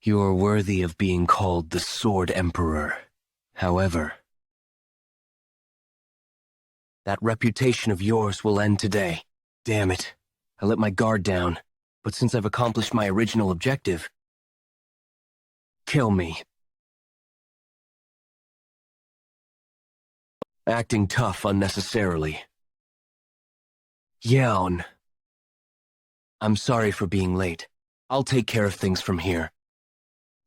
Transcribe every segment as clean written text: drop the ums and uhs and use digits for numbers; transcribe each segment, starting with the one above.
You are worthy of being called the Sword Emperor. However, that reputation of yours will end today. Damn it. I let my guard down, but since I've accomplished my original objective, kill me. Acting tough unnecessarily. Yeon. I'm sorry for being late. I'll take care of things from here.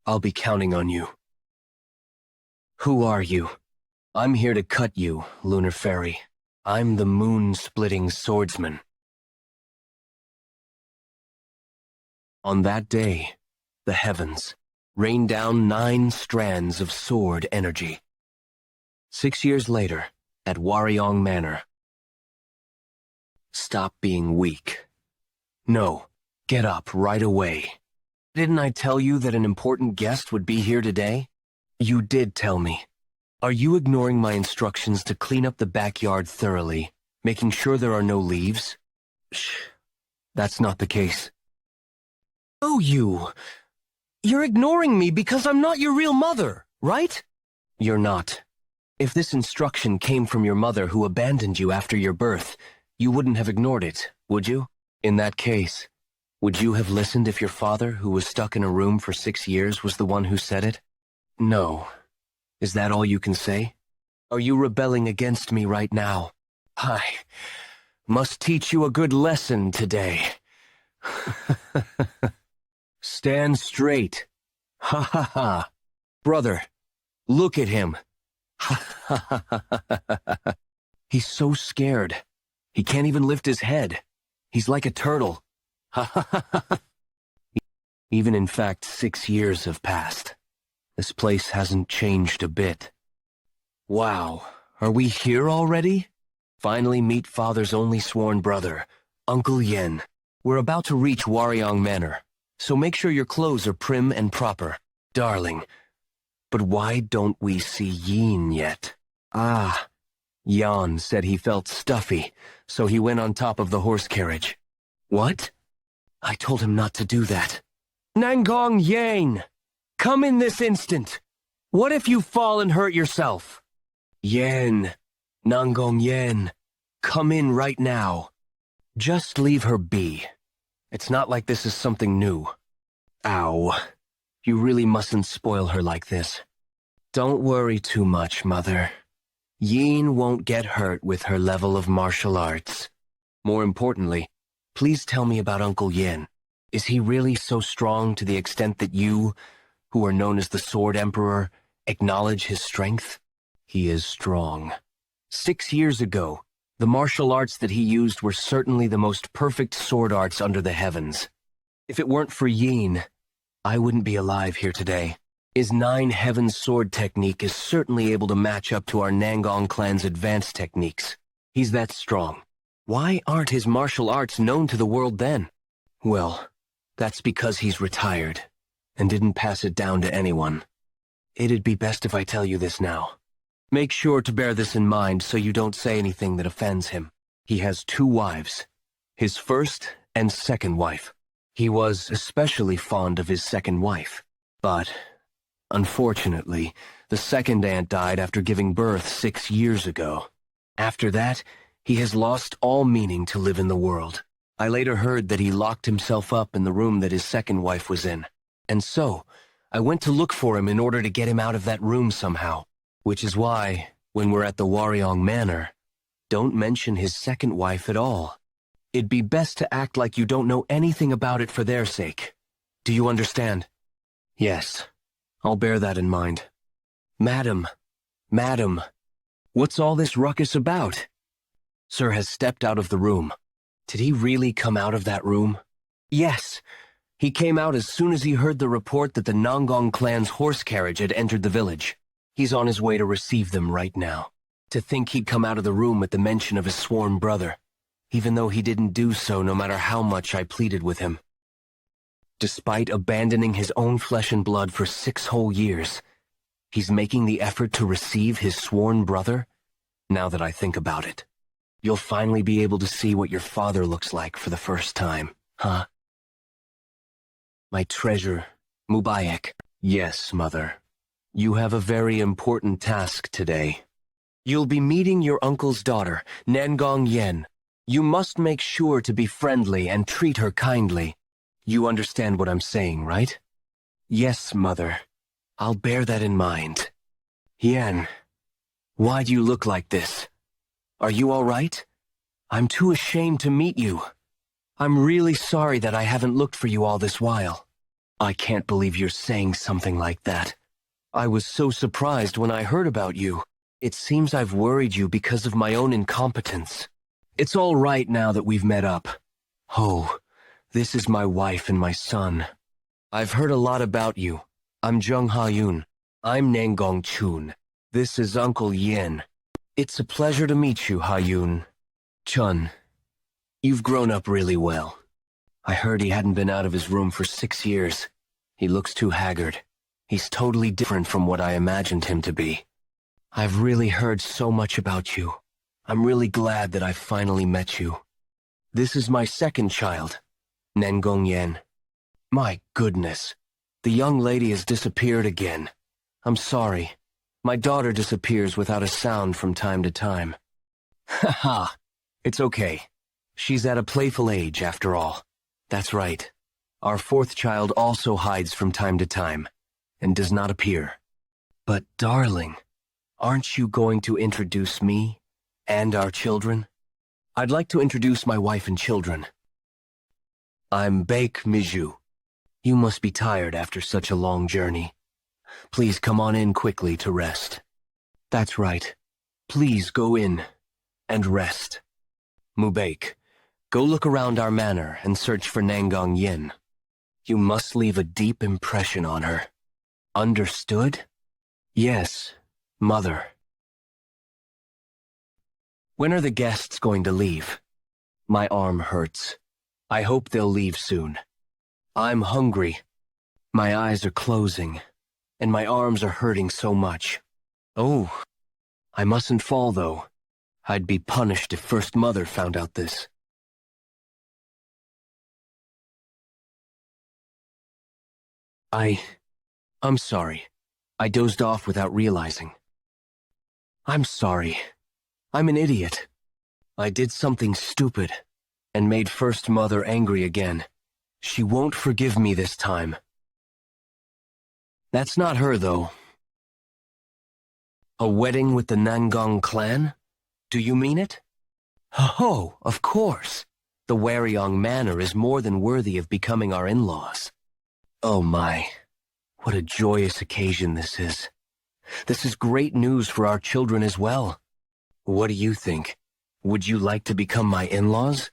I'll be counting on you. Who are you? I'm here to cut you, Lunar Fairy. I'm the moonsplitting swordsman. On that day, the heavens rained down 9 strands of sword energy. 6 years later, at Warryong Manor. Stop being weak. No, get up right away. Didn't I tell you that an important guest would be here today? You did tell me. Are you ignoring my instructions to clean up the backyard thoroughly, making sure there are no leaves? Shh, that's not the case. Oh, you're ignoring me because I'm not your real mother, right? You're not. If this instruction came from your mother who abandoned you after your birth, you wouldn't have ignored it, would you? In that case, would you have listened if your father, who was stuck in a room for 6 years, was the one who said it? No. Is that all you can say? Are you rebelling against me right now? I must teach you a good lesson today. Stand straight. Ha ha ha. Brother, look at him. He's so scared. He can't even lift his head. He's like a turtle. Even in fact, 6 years have passed. This place hasn't changed a bit. Wow, are we here already? Finally meet Father's only sworn brother, Uncle Yen. We're about to reach Warryong Manor, so make sure your clothes are prim and proper. Darling, but why don't we see Yeon yet? Ah, Yeon said he felt stuffy, so he went on top of the horse carriage. What? I told him not to do that. Nangong Yang! Come in this instant! What if you fall and hurt yourself? Yen, Nangong Yen, come in right now. Just leave her be. It's not like this is something new. Ow. You really mustn't spoil her like this. Don't worry too much, Mother. Yeon won't get hurt with her level of martial arts. More importantly, please tell me about Uncle Yen. Is he really so strong to the extent that you, who are known as the Sword Emperor, acknowledge his strength? He is strong. 6 years ago, the martial arts that he used were certainly the most perfect sword arts under the heavens. If it weren't for Yeon, I wouldn't be alive here today. His 9 Heavens sword technique is certainly able to match up to our Nangong clan's advanced techniques. He's that strong. Why aren't his martial arts known to the world then? Well, that's because he's retired and didn't pass it down to anyone. It'd be best if I tell you this now. Make sure to bear this in mind so you don't say anything that offends him. He has 2 wives, his first and second wife. He was especially fond of his second wife, but unfortunately, the second aunt died after giving birth 6 years ago. After that, he has lost all meaning to live in the world. I later heard that he locked himself up in the room that his second wife was in, and so I went to look for him in order to get him out of that room somehow. Which is why, when we're at the Warryong Manor, don't mention his second wife at all. It'd be best to act like you don't know anything about it for their sake. Do you understand? Yes, I'll bear that in mind. Madam, what's all this ruckus about? Sir has stepped out of the room. Did he really come out of that room? Yes, he came out as soon as he heard the report that the Nangong clan's horse carriage had entered the village. He's on his way to receive them right now. To think he'd come out of the room at the mention of his sworn brother, even though he didn't do so no matter how much I pleaded with him. Despite abandoning his own flesh and blood for 6 whole years, he's making the effort to receive his sworn brother? Now that I think about it, you'll finally be able to see what your father looks like for the first time, huh? My treasure Mubarak. Yes, Mother. You have a very important task today. You'll be meeting your uncle's daughter, Nangong Yen. You must make sure to be friendly and treat her kindly. You understand what I'm saying, right? Yes, Mother. I'll bear that in mind. Yen, why do you look like this? Are you all right? I'm too ashamed to meet you. I'm really sorry that I haven't looked for you all this while. I can't believe you're saying something like that. I was so surprised when I heard about you. It seems I've worried you because of my own incompetence. It's all right now that we've met up. Oh, this is my wife and my son. I've heard a lot about you. I'm Jung Ha-yoon. I'm Nangong Chun. This is Uncle Yen. It's a pleasure to meet you, Ha-yoon. Chun, you've grown up really well. I heard he hadn't been out of his room for 6 years. He looks too haggard. He's totally different from what I imagined him to be. I've really heard so much about you. I'm really glad that I've finally met you. This is my second child, Nangong Yen. My goodness, the young lady has disappeared again. I'm sorry. My daughter disappears without a sound from time to time. Ha! It's okay. She's at a playful age, after all. That's right. Our fourth child also hides from time to time, and does not appear. But, darling, aren't you going to introduce me and our children? I'd like to introduce my wife and children. I'm Baek Miju. You must be tired after such a long journey. Please come on in quickly to rest. That's right. Please go in and rest. Mubaek, go look around our manor and search for Nangong Yen. You must leave a deep impression on her. Understood? Yes, Mother. When are the guests going to leave? My arm hurts. I hope they'll leave soon. I'm hungry. My eyes are closing, and my arms are hurting so much. Oh, I mustn't fall, though. I'd be punished if First Mother found out this. I'm sorry. I dozed off without realizing. I'm sorry. I'm an idiot. I did something stupid, and made First Mother angry again. She won't forgive me this time. That's not her, though. A wedding with the Nangong clan? Do you mean it? Oh, of course. The Waryong Manor is more than worthy of becoming our in-laws. Oh my, what a joyous occasion this is. This is great news for our children as well. What do you think? Would you like to become my in-laws?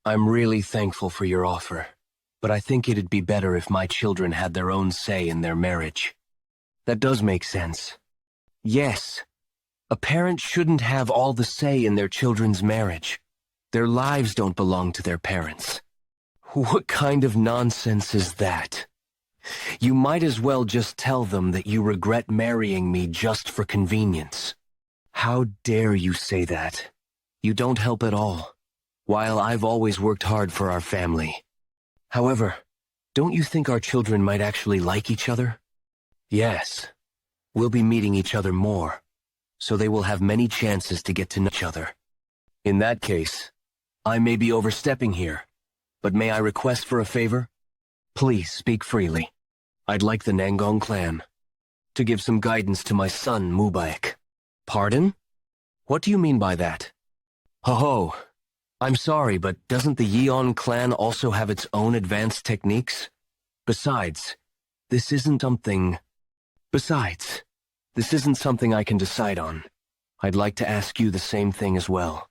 I'm really thankful for your offer, but I think it'd be better if my children had their own say in their marriage. That does make sense. Yes. A parent shouldn't have all the say in their children's marriage. Their lives don't belong to their parents. What kind of nonsense is that? You might as well just tell them that you regret marrying me just for convenience. How dare you say that? You don't help at all, while I've always worked hard for our family. However, don't you think our children might actually like each other? Yes. We'll be meeting each other more, so they will have many chances to get to know each other. In that case, I may be overstepping here, but may I request for a favor? Please speak freely. I'd like the Nangong clan to give some guidance to my son, Mubaek. Pardon? What do you mean by that? Ho-ho. I'm sorry, but doesn't the Yeon clan also have its own advanced techniques? Besides, this isn't something I can decide on. I'd like to ask you the same thing as well.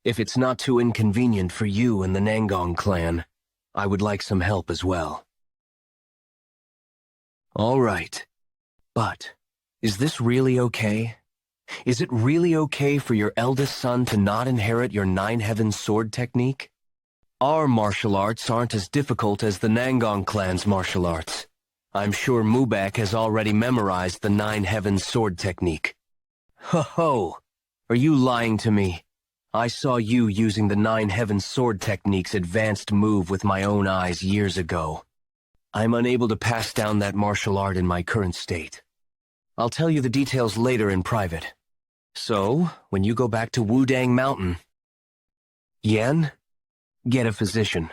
If it's not too inconvenient for you and the Nangong clan, I would like some help as well. All right. But, is this really okay? Is it really okay for your eldest son to not inherit your Nine Heavens sword technique? Our martial arts aren't as difficult as the Nangong clan's martial arts. I'm sure Mubaek has already memorized the Nine Heavens sword technique. Ho-ho! Are you lying to me? I saw you using the Nine Heavens sword technique's advanced move with my own eyes years ago. I'm unable to pass down that martial art in my current state. I'll tell you the details later in private. So, when you go back to Wudang Mountain... Yen, get a physician.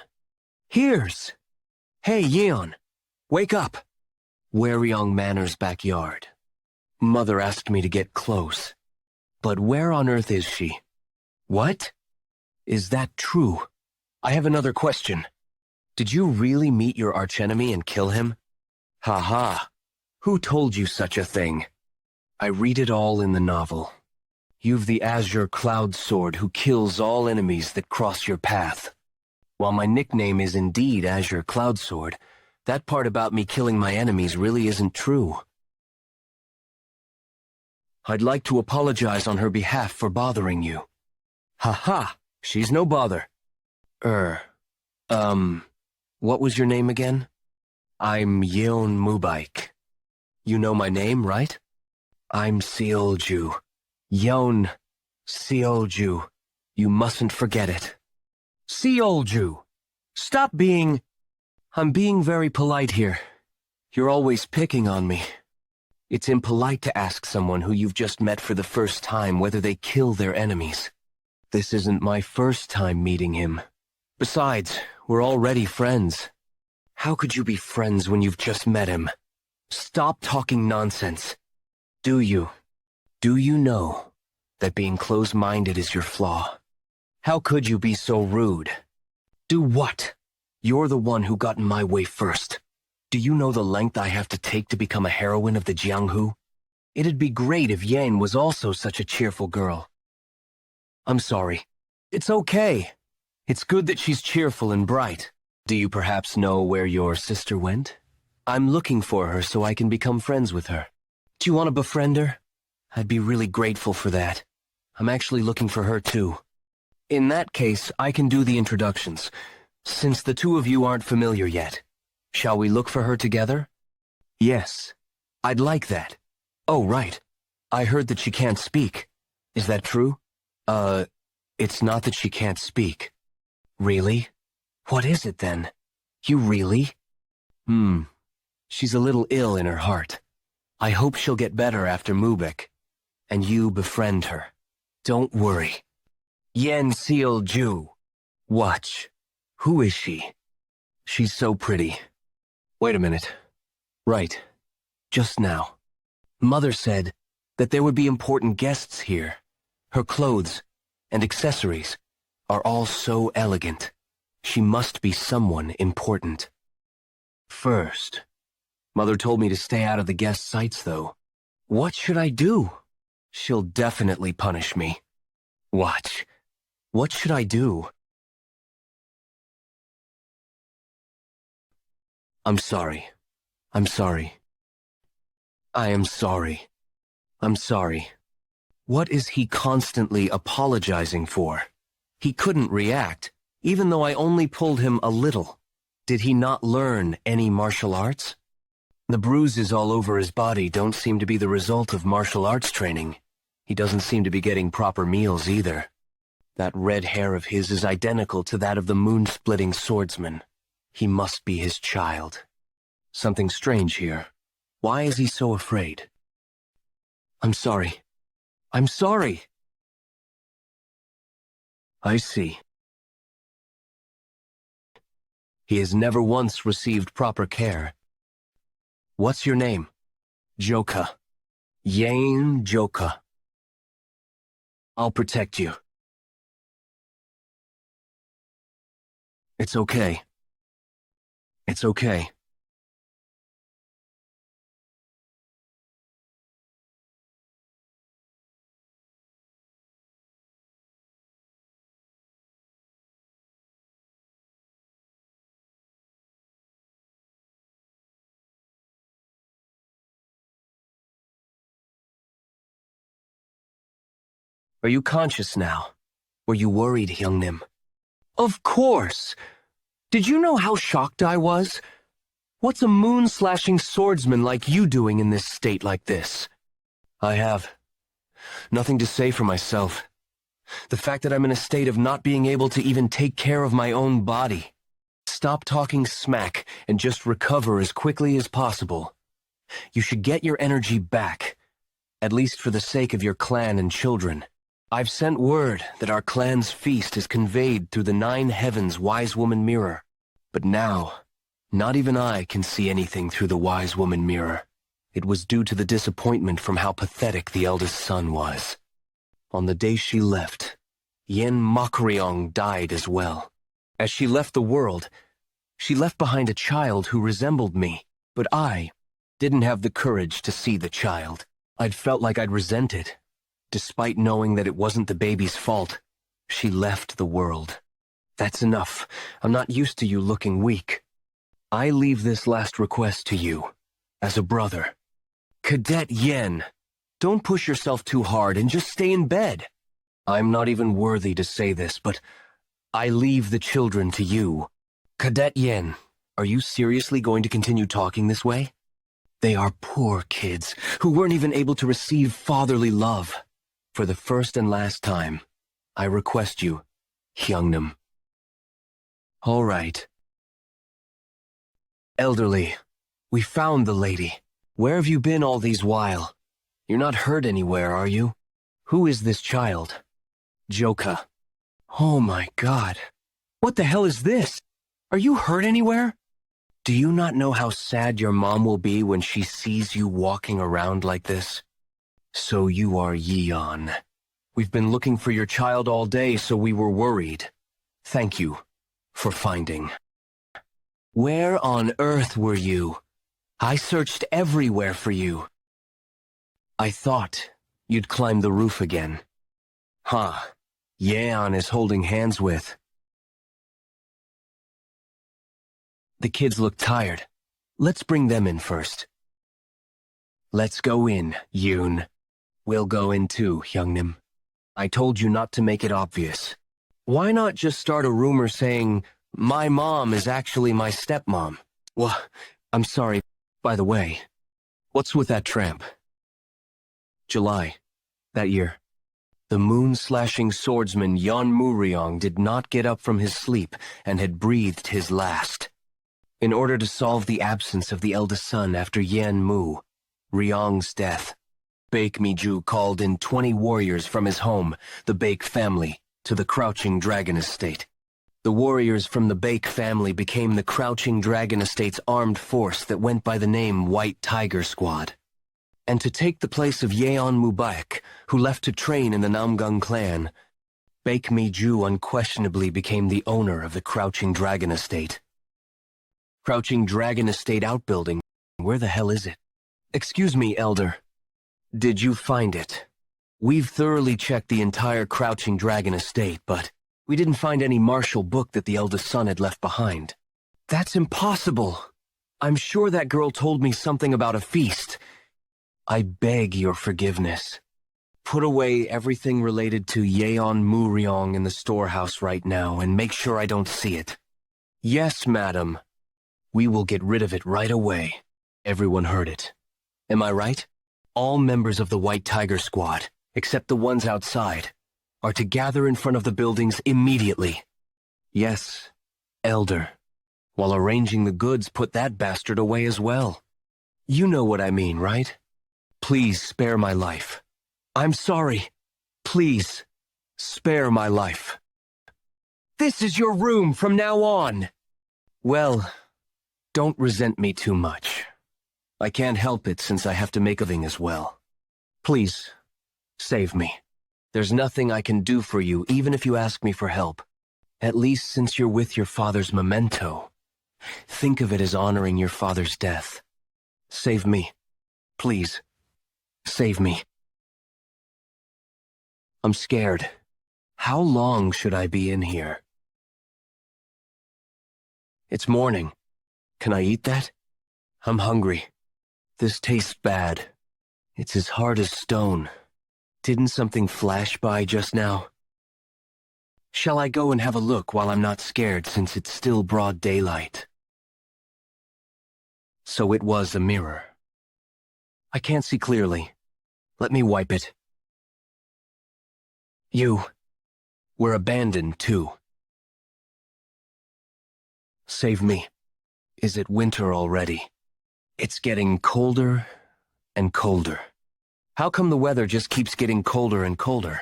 Here's... Hey, Yeon, wake up. Waryong Manor's backyard. Mother asked me to get close. But where on earth is she? What? Is that true? I have another question. Did you really meet your archenemy and kill him? Ha. Who told you such a thing? I read it all in the novel. You've the azure cloud sword who kills all enemies that cross your path. While my nickname is indeed Azure Cloud Sword, that part about me killing my enemies really isn't true. I'd like to apologize on her behalf for bothering you. Ha, she's no bother. What was your name again? I'm Yeon Mubaik. You know my name, right? I'm Seolju. Yeon Seolju. You mustn't forget it. Seolju! Stop being... I'm being very polite here. You're always picking on me. It's impolite to ask someone who you've just met for the first time whether they kill their enemies. This isn't my first time meeting him. Besides, we're already friends. How could you be friends when you've just met him? Stop talking nonsense. Do you know that being close-minded is your flaw? How could you be so rude? Do what? You're the one who got in my way first. Do you know the length I have to take to become a heroine of the Jianghu? It'd be great if Yang was also such a cheerful girl. I'm sorry. It's okay. It's good that she's cheerful and bright. Do you perhaps know where your sister went? I'm looking for her so I can become friends with her. Do you want to befriend her? I'd be really grateful for that. I'm actually looking for her too. In that case, I can do the introductions, since the two of you aren't familiar yet. Shall we look for her together? Yes, I'd like that. Oh, right. I heard that she can't speak. Is that true? It's not that she can't speak. Really? What is it then? You really? She's a little ill in her heart. I hope she'll get better after Mubek. And you befriend her. Don't worry. Yen Seolju. Watch. Who is she? She's so pretty. Wait a minute. Right. Just now. Mother said that there would be important guests here. Her clothes and accessories are all so elegant. She must be someone important. First, Mother told me to stay out of the guest sights, though. What should I do? She'll definitely punish me. Watch. What should I do? I'm sorry. I'm sorry. I am sorry. I'm sorry. What is he constantly apologizing for? He couldn't react, even though I only pulled him a little. Did he not learn any martial arts? The bruises all over his body don't seem to be the result of martial arts training. He doesn't seem to be getting proper meals either. That red hair of his is identical to that of the moonsplitting swordsman. He must be his child. Something strange here. Why is he so afraid? I'm sorry. I'm sorry. I see. He has never once received proper care. What's your name? Jeokha. Yeon Jeokha. I'll protect you. It's okay. It's okay. Are you conscious now? Were you worried, Hyungnim? Of course! Did you know how shocked I was? What's a moon-slashing swordsman like you doing in this state like this? I have nothing to say for myself. The fact that I'm in a state of not being able to even take care of my own body. stop talking smack and just recover as quickly as possible. You should get your energy back, at least for the sake of your clan and children. I've sent word that our clan's feast is conveyed through the 9 heavens Wise Woman Mirror. But now, not even I can see anything through the Wise Woman Mirror. It was due to the disappointment from how pathetic the eldest son was. On the day she left, Yeon Jeokha died as well. As she left the world, she left behind a child who resembled me, but I didn't have the courage to see the child. I'd felt like I'd resent it. Despite knowing that it wasn't the baby's fault, she left the world. That's enough. I'm not used to you looking weak. I leave this last request to you, as a brother. Cadet Yeon, don't push yourself too hard and just stay in bed. I'm not even worthy to say this, but I leave the children to you. Cadet Yeon, are you seriously going to continue talking this way? They are poor kids who weren't even able to receive fatherly love. For the first and last time, I request you, Hyungnam. All right. Elderly, we found the lady. Where have you been all these while? You're not hurt anywhere, are you? Who is this child? Jeokha. Oh my God. What the hell is this? Are you hurt anywhere? Do you not know how sad your mom will be when she sees you walking around like this? So you are Yeon. We've been looking for your child all day, so we were worried. Thank you for finding. Where on earth were you? I searched everywhere for you. I thought you'd climb the roof again. Huh. Yeon is holding hands with. The kids look tired. Let's bring them in first. Let's go in, Yoon. We'll go in too, Hyungnam. I told you not to make it obvious. Why not just start a rumor saying, my mom is actually my stepmom? Well, I'm sorry. By the way, what's with that tramp? July, that year. The moon-slashing swordsman Yeon Jeokha did not get up from his sleep and had breathed his last. In order to solve the absence of the eldest son after Yeon Ryong's death, Baek Mi-ju called in 20 warriors from his home, the Baek family, to the Crouching Dragon Estate. The warriors from the Baek family became the Crouching Dragon Estate's armed force that went by the name White Tiger Squad. And to take the place of Yeon Baek, who left to train in the Nangong clan, Baek Mi-ju unquestionably became the owner of the Crouching Dragon Estate. Crouching Dragon Estate outbuilding, where the hell is it? Excuse me, Elder. Did you find it? We've thoroughly checked the entire Crouching Dragon Estate, but we didn't find any martial book that the eldest son had left behind. That's impossible. I'm sure that girl told me something about a feast. I beg your forgiveness. Put away everything related to Yeon Jeokha in the storehouse right now and make sure I don't see it. Yes, madam. We will get rid of it right away. Everyone heard it. Am I right? All members of the White Tiger Squad, except the ones outside, are to gather in front of the buildings immediately. Yes, Elder. While arranging the goods, put that bastard away as well. You know what I mean, right? Please spare my life. I'm sorry. Please, spare my life. This is your room from now on. Well, don't resent me too much. I can't help it since I have to make a living as well. Please, save me. There's nothing I can do for you, even if you ask me for help. At least since you're with your father's memento. Think of it as honoring your father's death. Save me. Please, save me. I'm scared. How long should I be in here? It's morning. Can I eat that? I'm hungry. This tastes bad. It's as hard as stone. Didn't something flash by just now? Shall I go and have a look while I'm not scared since it's still broad daylight? So it was a mirror. I can't see clearly. Let me wipe it. You were abandoned too. Save me. Is it winter already? It's getting colder and colder. How come the weather just keeps getting colder and colder?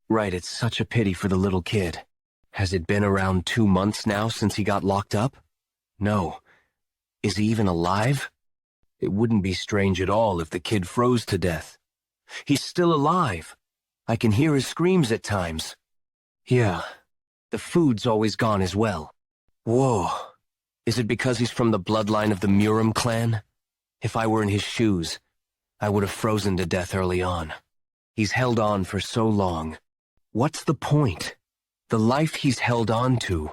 Right, it's such a pity for the little kid. Has it been around 2 months now since he got locked up? No. Is he even alive? It wouldn't be strange at all if the kid froze to death. He's still alive. I can hear his screams at times. Yeah, the food's always gone as well. Whoa. Is it because he's from the bloodline of the Murim clan? If I were in his shoes, I would have frozen to death early on. He's held on for so long. What's the point? The life he's held on to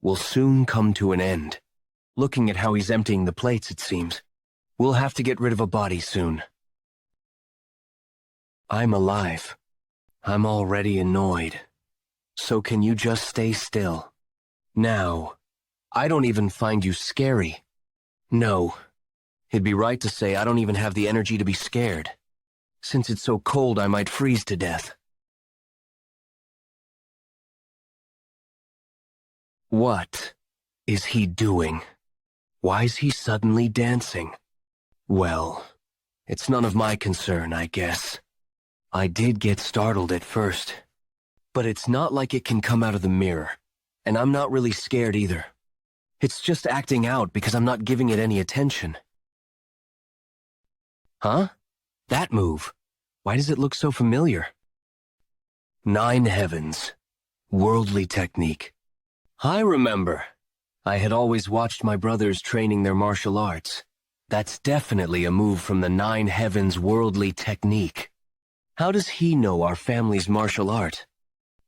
will soon come to an end. Looking at how he's emptying the plates, it seems. We'll have to get rid of a body soon. I'm alive. I'm already annoyed. So can you just stay still? Now, I don't even find you scary. No. It'd be right to say I don't even have the energy to be scared. Since it's so cold, I might freeze to death. What is he doing? Why's he suddenly dancing? Well, it's none of my concern, I guess. I did get startled at first, but it's not like it can come out of the mirror, and I'm not really scared either. It's just acting out because I'm not giving it any attention. Huh? That move. Why does it look so familiar? 9 heavens. Worldly technique. I remember. I had always watched my brothers training their martial arts. That's definitely a move from the 9 heavens worldly technique. How does he know our family's martial art?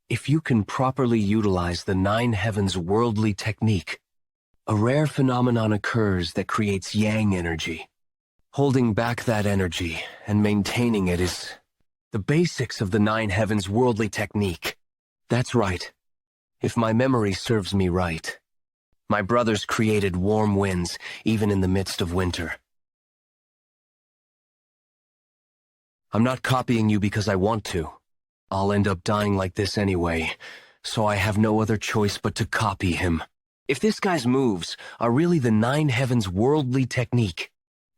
If you can properly utilize the 9 heavens worldly technique, a rare phenomenon occurs that creates yang energy. Holding back that energy and maintaining it is the basics of the 9 heavens worldly technique. That's right. If my memory serves me right, my brothers created warm winds even in the midst of winter. I'm not copying you because I want to. I'll end up dying like this anyway, so I have no other choice but to copy him. If this guy's moves are really the 9 heavens worldly technique,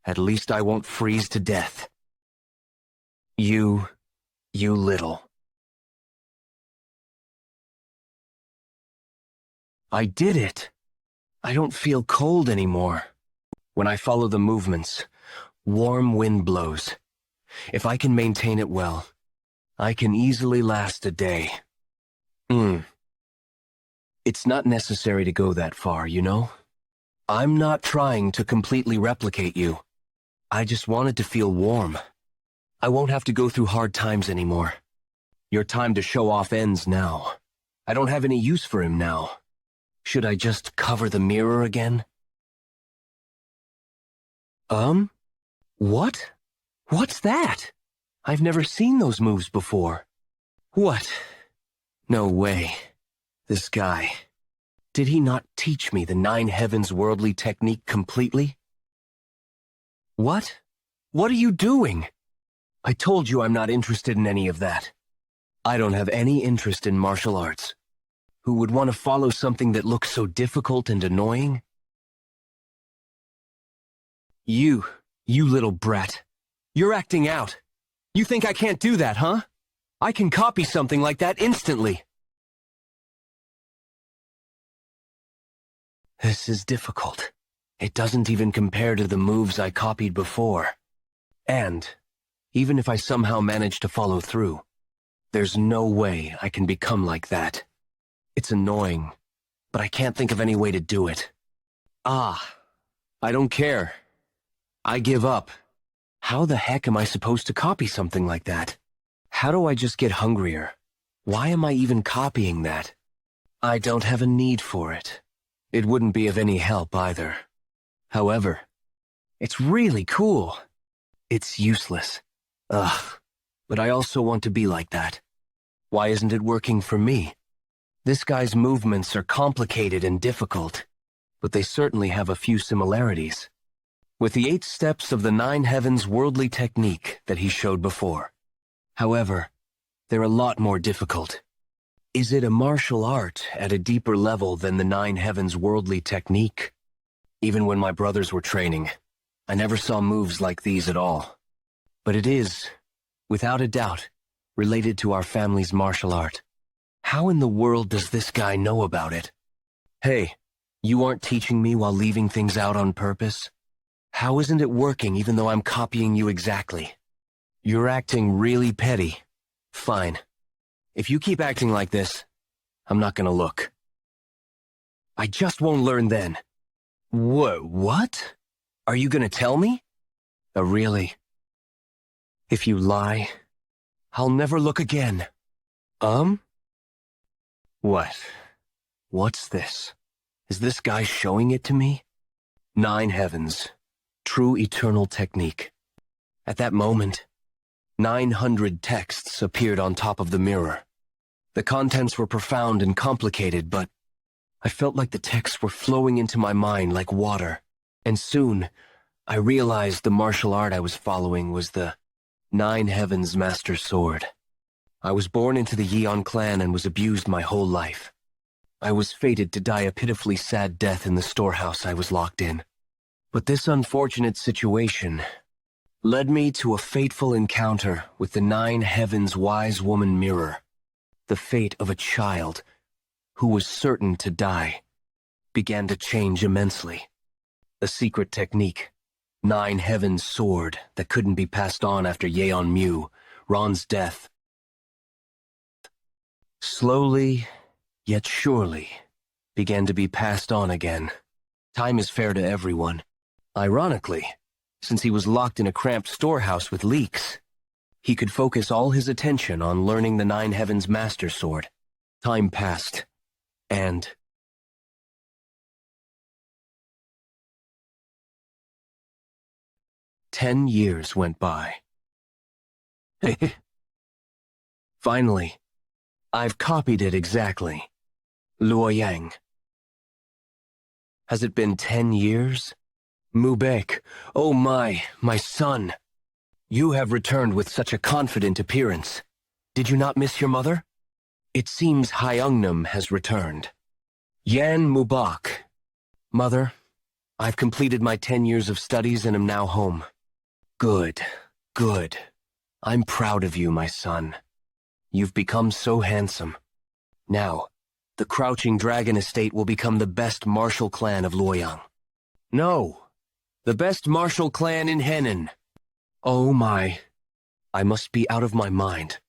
at least I won't freeze to death. You little. I did it. I don't feel cold anymore. When I follow the movements, warm wind blows. If I can maintain it well, I can easily last a day. It's not necessary to go that far, you know? I'm not trying to completely replicate you. I just wanted to feel warm. I won't have to go through hard times anymore. Your time to show off ends now. I don't have any use for him now. Should I just cover the mirror again? What? What's that? I've never seen those moves before. What? No way. This guy. Did he not teach me the 9 heavens worldly technique completely? What? What are you doing? I told you I'm not interested in any of that. I don't have any interest in martial arts. Who would want to follow something that looks so difficult and annoying? You little brat. You're acting out. You think I can't do that, huh? I can copy something like that instantly. This is difficult. It doesn't even compare to the moves I copied before. And, even if I somehow manage to follow through, there's no way I can become like that. It's annoying, but I can't think of any way to do it. I don't care. I give up. How the heck am I supposed to copy something like that? How do I just get hungrier? Why am I even copying that? I don't have a need for it. It wouldn't be of any help either. However, it's really cool. It's useless. But I also want to be like that. Why isn't it working for me? This guy's movements are complicated and difficult, but they certainly have a few similarities. With the 8 steps of the 9 heavens worldly technique that he showed before. However, they're a lot more difficult. Is it a martial art at a deeper level than the Nine Heavens' worldly technique? Even when my brothers were training, I never saw moves like these at all. But it is, without a doubt, related to our family's martial art. How in the world does this guy know about it? Hey, you aren't teaching me while leaving things out on purpose? How isn't it working even though I'm copying you exactly? You're acting really petty. Fine. If you keep acting like this, I'm not gonna look. I just won't learn then. Whoa, what? Are you gonna tell me? Really? If you lie, I'll never look again. What? What's this? Is this guy showing it to me? Nine Heavens. True eternal technique. At that moment, 900 texts appeared on top of the mirror. The contents were profound and complicated, but I felt like the texts were flowing into my mind like water. And soon, I realized the martial art I was following was the Nine Heavens Master Sword. I was born into the Yeon clan and was abused my whole life. I was fated to die a pitifully sad death in the storehouse I was locked in. But this unfortunate situation led me to a fateful encounter with the Nine Heavens Wise Woman Mirror. The fate of a child who was certain to die began to change immensely. A secret technique, Nine Heavens Sword, that couldn't be passed on after Yeon Mu, Ron's death, slowly, yet surely, began to be passed on again. Time is fair to everyone. Ironically, since he was locked in a cramped storehouse with leaks, he could focus all his attention on learning the Nine Heavens Master Sword. Time passed, and 10 years went by. Finally, I've copied it exactly. Luoyang. Has it been 10 years? Mubek, oh my son. You have returned with such a confident appearance. Did you not miss your mother? It seems Hyeongnam has returned. Yan Mubak. Mother, I've completed my 10 years of studies and am now home. Good, good. I'm proud of you, my son. You've become so handsome. Now, the Crouching Dragon Estate will become the best martial clan of Luoyang. No, the best martial clan in Henan. Oh my, I must be out of my mind.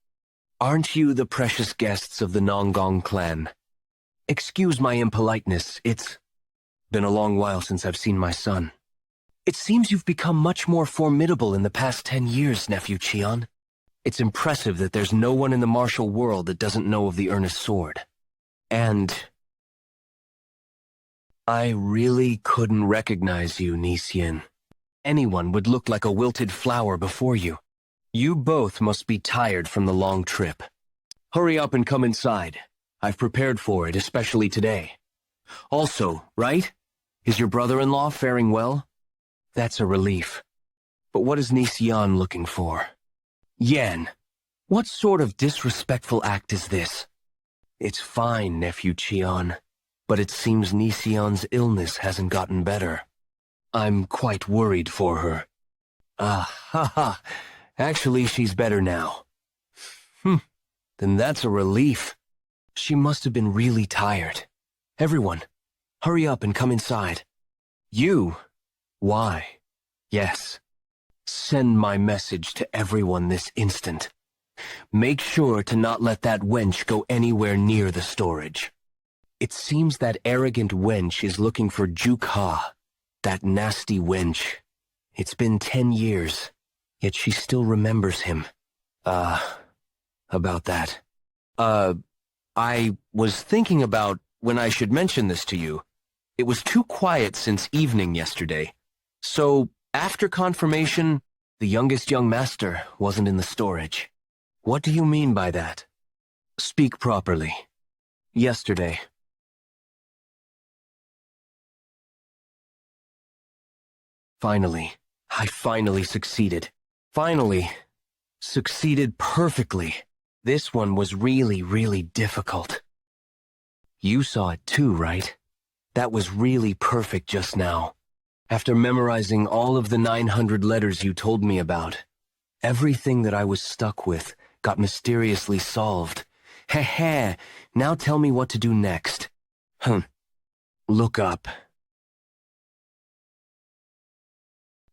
Aren't you the precious guests of the Nangong clan? Excuse my impoliteness, it's been a long while since I've seen my son. It seems you've become much more formidable in the past 10 years, nephew Cheon. It's impressive that there's no one in the martial world that doesn't know of the earnest sword. And I really couldn't recognize you, Nisien. Anyone would look like a wilted flower before you. You both must be tired from the long trip. Hurry up and come inside. I've prepared for it, especially today. Also, right? Is your brother-in-law faring well? That's a relief. But what is Nisien looking for? Yen, what sort of disrespectful act is this? It's fine, nephew Cheon, but it seems Nisien's illness hasn't gotten better. I'm quite worried for her. Ha. Actually, she's better now. Then that's a relief. She must have been really tired. Everyone, hurry up and come inside. You? Why? Yes. Send my message to everyone this instant. Make sure to not let that wench go anywhere near the storage. It seems that arrogant wench is looking for Jeokha, that nasty wench. It's been 10 years, yet she still remembers him. About that. I was thinking about when I should mention this to you. It was too quiet since evening yesterday. So, after confirmation, the youngest young master wasn't in the storage. What do you mean by that? Speak properly. Yesterday. I finally succeeded. Finally. Succeeded perfectly. This one was really difficult. You saw it too, right? That was really perfect just now. After memorizing all of the 900 letters you told me about, everything that I was stuck with got mysteriously solved. Heh, now tell me what to do next. Look up.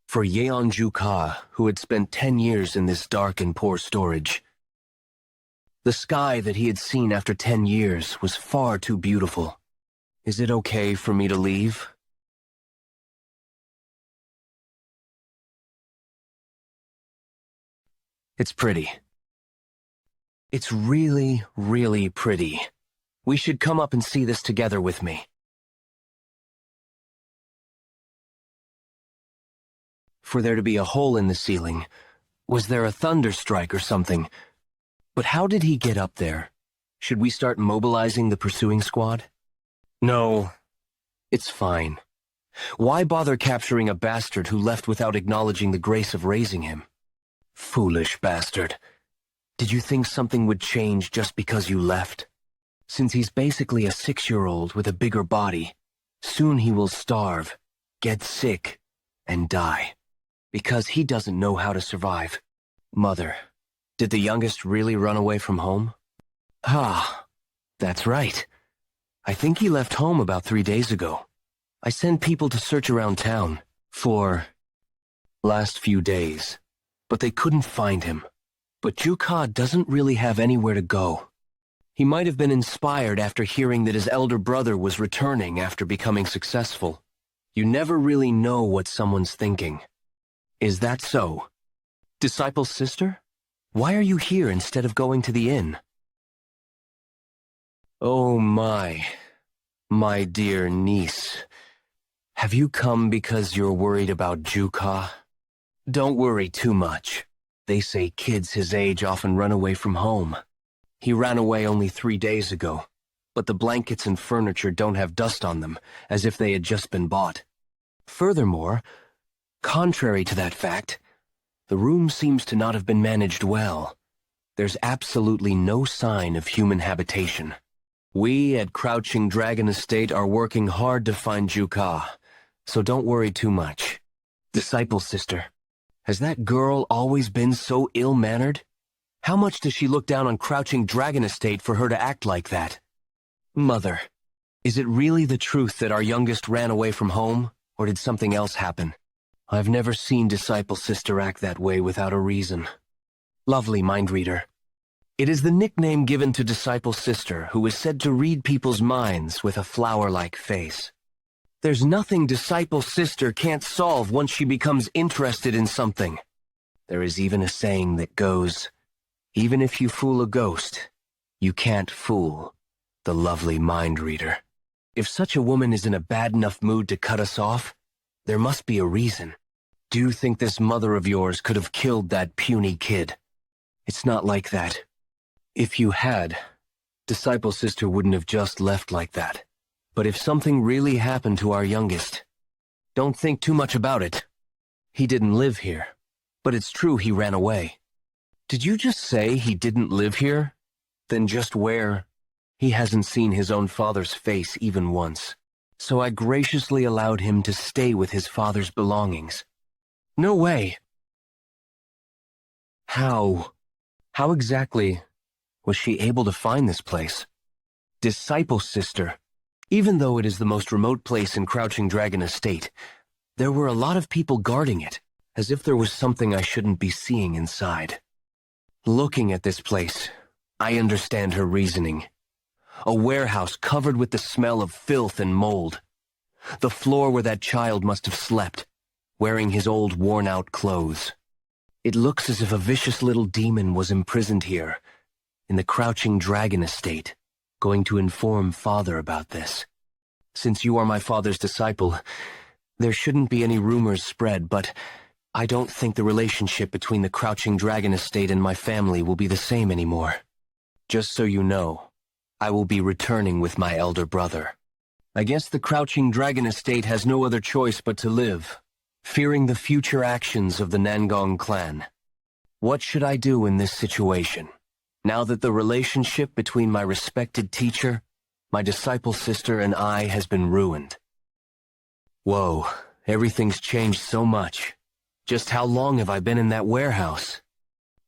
For Yeon Jeokha, who had spent 10 years in this dark and poor storage. The sky that he had seen after 10 years was far too beautiful. Is it okay for me to leave? It's pretty. It's really pretty. We should come up and see this together with me. For there to be a hole in the ceiling, was there a thunderstrike or something? But how did he get up there? Should we start mobilizing the pursuing squad? No, it's fine. Why bother capturing a bastard who left without acknowledging the grace of raising him? Foolish bastard. Did you think something would change just because you left? Since he's basically a 6-year-old with a bigger body, soon he will starve, get sick, and die. Because he doesn't know how to survive. Mother, did the youngest really run away from home? Ah, that's right. I think he left home about 3 days ago. I sent people to search around town for last few days, but they couldn't find him. But Jeokha doesn't really have anywhere to go. He might have been inspired after hearing that his elder brother was returning after becoming successful. You never really know what someone's thinking. Is that so? Disciple's sister? Why are you here instead of going to the inn? Oh my dear niece. Have you come because you're worried about Jeokha? Don't worry too much. They say kids his age often run away from home. He ran away only 3 days ago, but the blankets and furniture don't have dust on them, as if they had just been bought. Furthermore, contrary to that fact, the room seems to not have been managed well. There's absolutely no sign of human habitation. We at Crouching Dragon Estate are working hard to find Jeokha, so don't worry too much. Disciple sister, has that girl always been so ill-mannered? How much does she look down on Crouching Dragon Estate for her to act like that? Mother, is it really the truth that our youngest ran away from home, or did something else happen? I've never seen Disciple Sister act that way without a reason. Lovely mind reader. It is the nickname given to Disciple Sister, who is said to read people's minds with a flower-like face. There's nothing Disciple Sister can't solve once she becomes interested in something. There is even a saying that goes, even if you fool a ghost, you can't fool the lovely mind reader. If such a woman is in a bad enough mood to cut us off, there must be a reason. Do you think this mother of yours could have killed that puny kid? It's not like that. If you had, Disciple Sister wouldn't have just left like that. But if something really happened to our youngest, don't think too much about it. He didn't live here, but it's true he ran away. Did you just say he didn't live here? Then just where? He hasn't seen his own father's face even once. So I graciously allowed him to stay with his father's belongings. No way. How? How exactly was she able to find this place? Disciple Sister. Even though it is the most remote place in Crouching Dragon Estate, there were a lot of people guarding it, as if there was something I shouldn't be seeing inside. Looking at this place, I understand her reasoning. A warehouse covered with the smell of filth and mold. The floor where that child must have slept, wearing his old worn-out clothes. It looks as if a vicious little demon was imprisoned here, in the Crouching Dragon Estate, going to inform Father about this. Since you are my father's disciple, there shouldn't be any rumors spread, but I don't think the relationship between the Crouching Dragon Estate and my family will be the same anymore. Just so you know, I will be returning with my elder brother. I guess the Crouching Dragon Estate has no other choice but to live, fearing the future actions of the Nangong clan. What should I do in this situation? Now that the relationship between my respected teacher, my disciple sister, and I has been ruined. Whoa, everything's changed so much. Just how long have I been in that warehouse?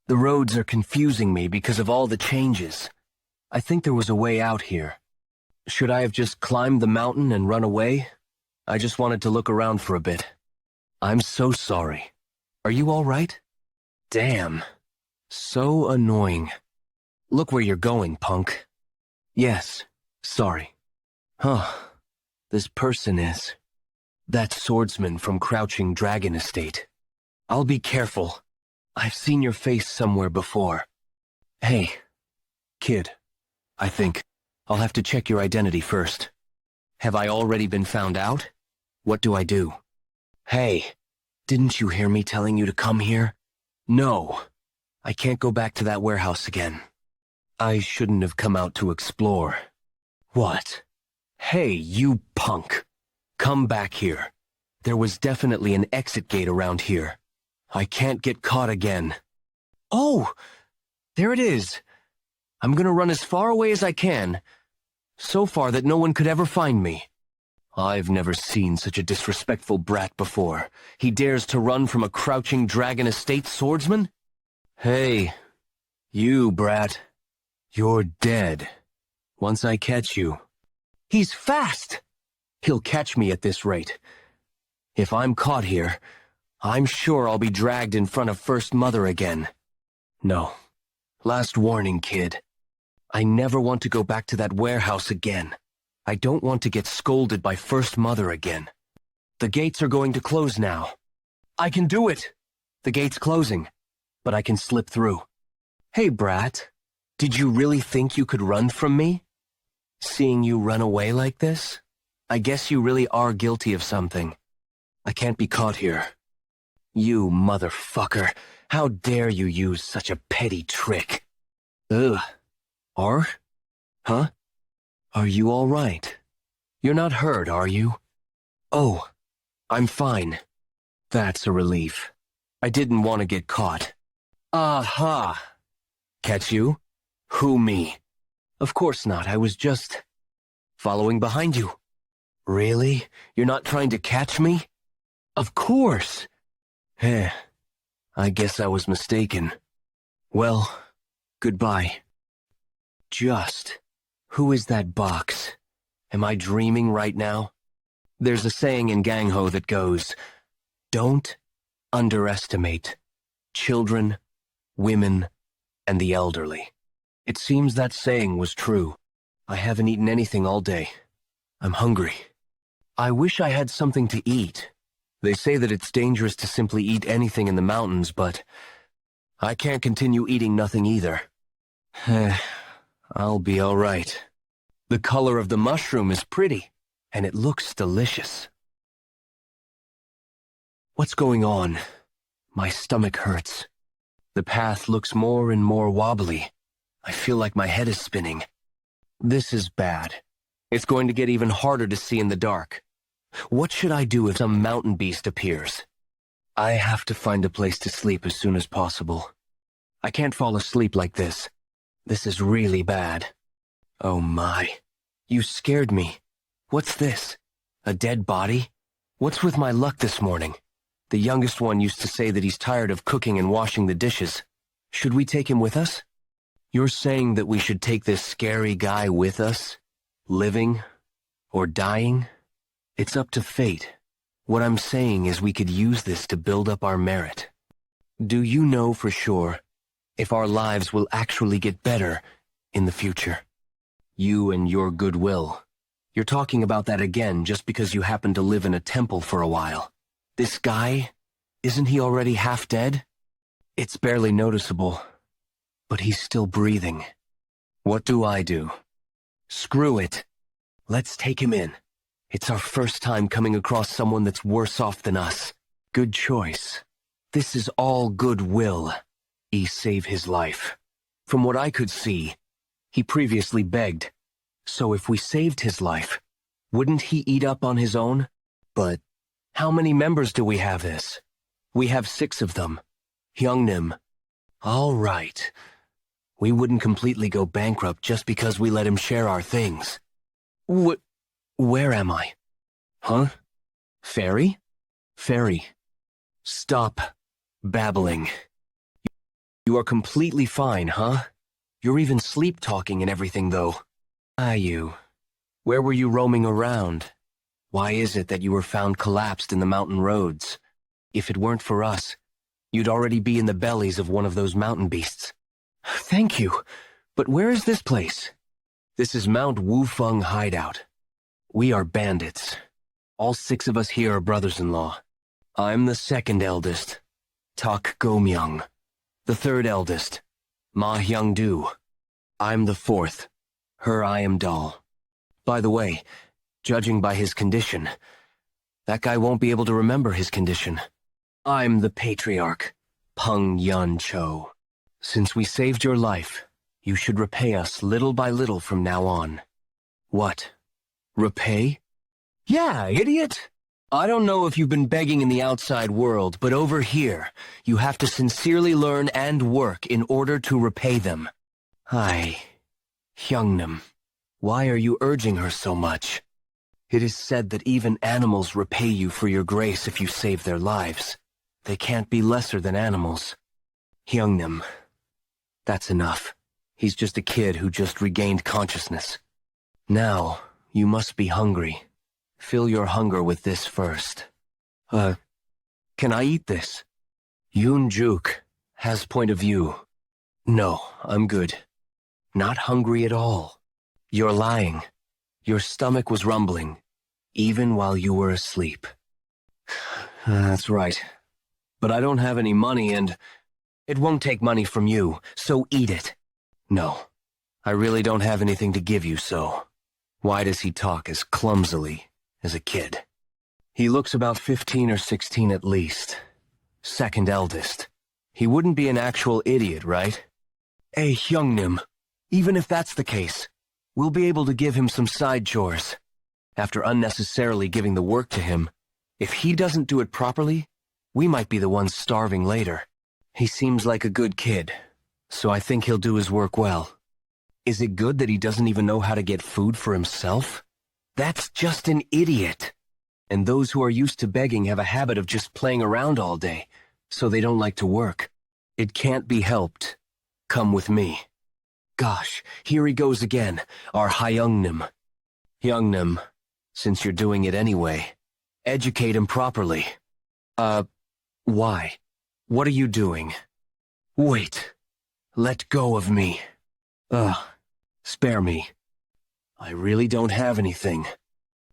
The roads are confusing me because of all the changes. I think there was a way out here. Should I have just climbed the mountain and run away? I just wanted to look around for a bit. I'm so sorry. Are you all right? Damn. So annoying. Look where you're going, punk. Yes, sorry. Huh. This person is... that swordsman from Crouching Dragon Estate. I'll be careful. I've seen your face somewhere before. Hey, kid. I think I'll have to check your identity first. Have I already been found out? What do I do? Hey, didn't you hear me telling you to come here? No. I can't go back to that warehouse again. I shouldn't have come out to explore. What? Hey, you punk. Come back here. There was definitely an exit gate around here. I can't get caught again. Oh! There it is. I'm gonna run as far away as I can. So far that no one could ever find me. I've never seen such a disrespectful brat before. He dares to run from a Crouching Dragon Estate swordsman? Hey, you brat. You're dead. Once I catch you. He's fast! He'll catch me at this rate. If I'm caught here, I'm sure I'll be dragged in front of First Mother again. No. Last warning, kid. I never want to go back to that warehouse again. I don't want to get scolded by First Mother again. The gates are going to close now. I can do it! The gate's closing, but I can slip through. Hey, brat. Did you really think you could run from me? Seeing you run away like this? I guess you really are guilty of something. I can't be caught here. You motherfucker. How dare you use such a petty trick? Ugh. Huh? Are you all right? You're not hurt, are you? Oh, I'm fine. That's a relief. I didn't want to get caught. Aha! Catch you? Who, me? Of course not, I was just... following behind you. Really? You're not trying to catch me? Of course! Heh. I guess I was mistaken. Well, goodbye. Just... who is that box? Am I dreaming right now? There's a saying in Gangho that goes, don't underestimate children, women, and the elderly. It seems that saying was true. I haven't eaten anything all day. I'm hungry. I wish I had something to eat. They say that it's dangerous to simply eat anything in the mountains, but I can't continue eating nothing either. I'll be all right. The color of the mushroom is pretty, and it looks delicious. What's going on? My stomach hurts. The path looks more and more wobbly. I feel like my head is spinning. This is bad. It's going to get even harder to see in the dark. What should I do if some mountain beast appears? I have to find a place to sleep as soon as possible. I can't fall asleep like this. This is really bad. Oh my. You scared me. What's this? A dead body? What's with my luck this morning? The youngest one used to say that he's tired of cooking and washing the dishes. Should we take him with us? You're saying that we should take this scary guy with us? Living? Or dying? It's up to fate. What I'm saying is we could use this to build up our merit. Do you know for sure if our lives will actually get better in the future? You and your goodwill. You're talking about that again just because you happen to live in a temple for a while. This guy, isn't he already half dead? It's barely noticeable, but he's still breathing. What do I do? Screw it. Let's take him in. It's our first time coming across someone that's worse off than us. Good choice. This is all goodwill. Save his life. From what I could see, he previously begged. So if we saved his life, wouldn't he eat up on his own? But how many members do we have this? We have 6 of them. Hyungnim. All right. We wouldn't completely go bankrupt just because we let him share our things. Where am I? Huh? Fairy? Fairy. Stop babbling. You are completely fine, huh? You're even sleep-talking and everything, though. You. Where were you roaming around? Why is it that you were found collapsed in the mountain roads? If it weren't for us, you'd already be in the bellies of one of those mountain beasts. Thank you, but where is this place? This is Mount Wufeng Hideout. We are bandits. All 6 of us here are brothers-in-law. I'm the 2nd eldest, Tak Gomyoung. The 3rd eldest, Ma Hyung-du. I'm the 4th, Her I Am Dal. By the way, judging by his condition, that guy won't be able to remember his condition. I'm the patriarch, Peng Yun Cho. Since we saved your life, you should repay us little by little from now on. What? Repay? Yeah, idiot! I don't know if you've been begging in the outside world, but over here, you have to sincerely learn and work in order to repay them. Hyungnam, why are you urging her so much? It is said that even animals repay you for your grace if you save their lives. They can't be lesser than animals. Hyungnam, that's enough. He's just a kid who just regained consciousness. Now, you must be hungry. Fill your hunger with this first. Can I eat this? Yeon Jeokha has point of view. No, I'm good. Not hungry at all. You're lying. Your stomach was rumbling, even while you were asleep. That's right. But I don't have any money and it won't take money from you, so eat it. No, I really don't have anything to give you, so why does he talk as clumsily as a kid? He looks about 15 or 16 at least. 2nd eldest. He wouldn't be an actual idiot, right? Hey, Hyungnam, even if that's the case, we'll be able to give him some side chores. After unnecessarily giving the work to him, if he doesn't do it properly, we might be the ones starving later. He seems like a good kid, so I think he'll do his work well. Is it good that he doesn't even know how to get food for himself? That's just an idiot. And those who are used to begging have a habit of just playing around all day, so they don't like to work. It can't be helped. Come with me. Gosh, here he goes again, our Hyungnam. Hyungnam, since you're doing it anyway, educate him properly. Why? What are you doing? Wait. Let go of me. Spare me. I really don't have anything.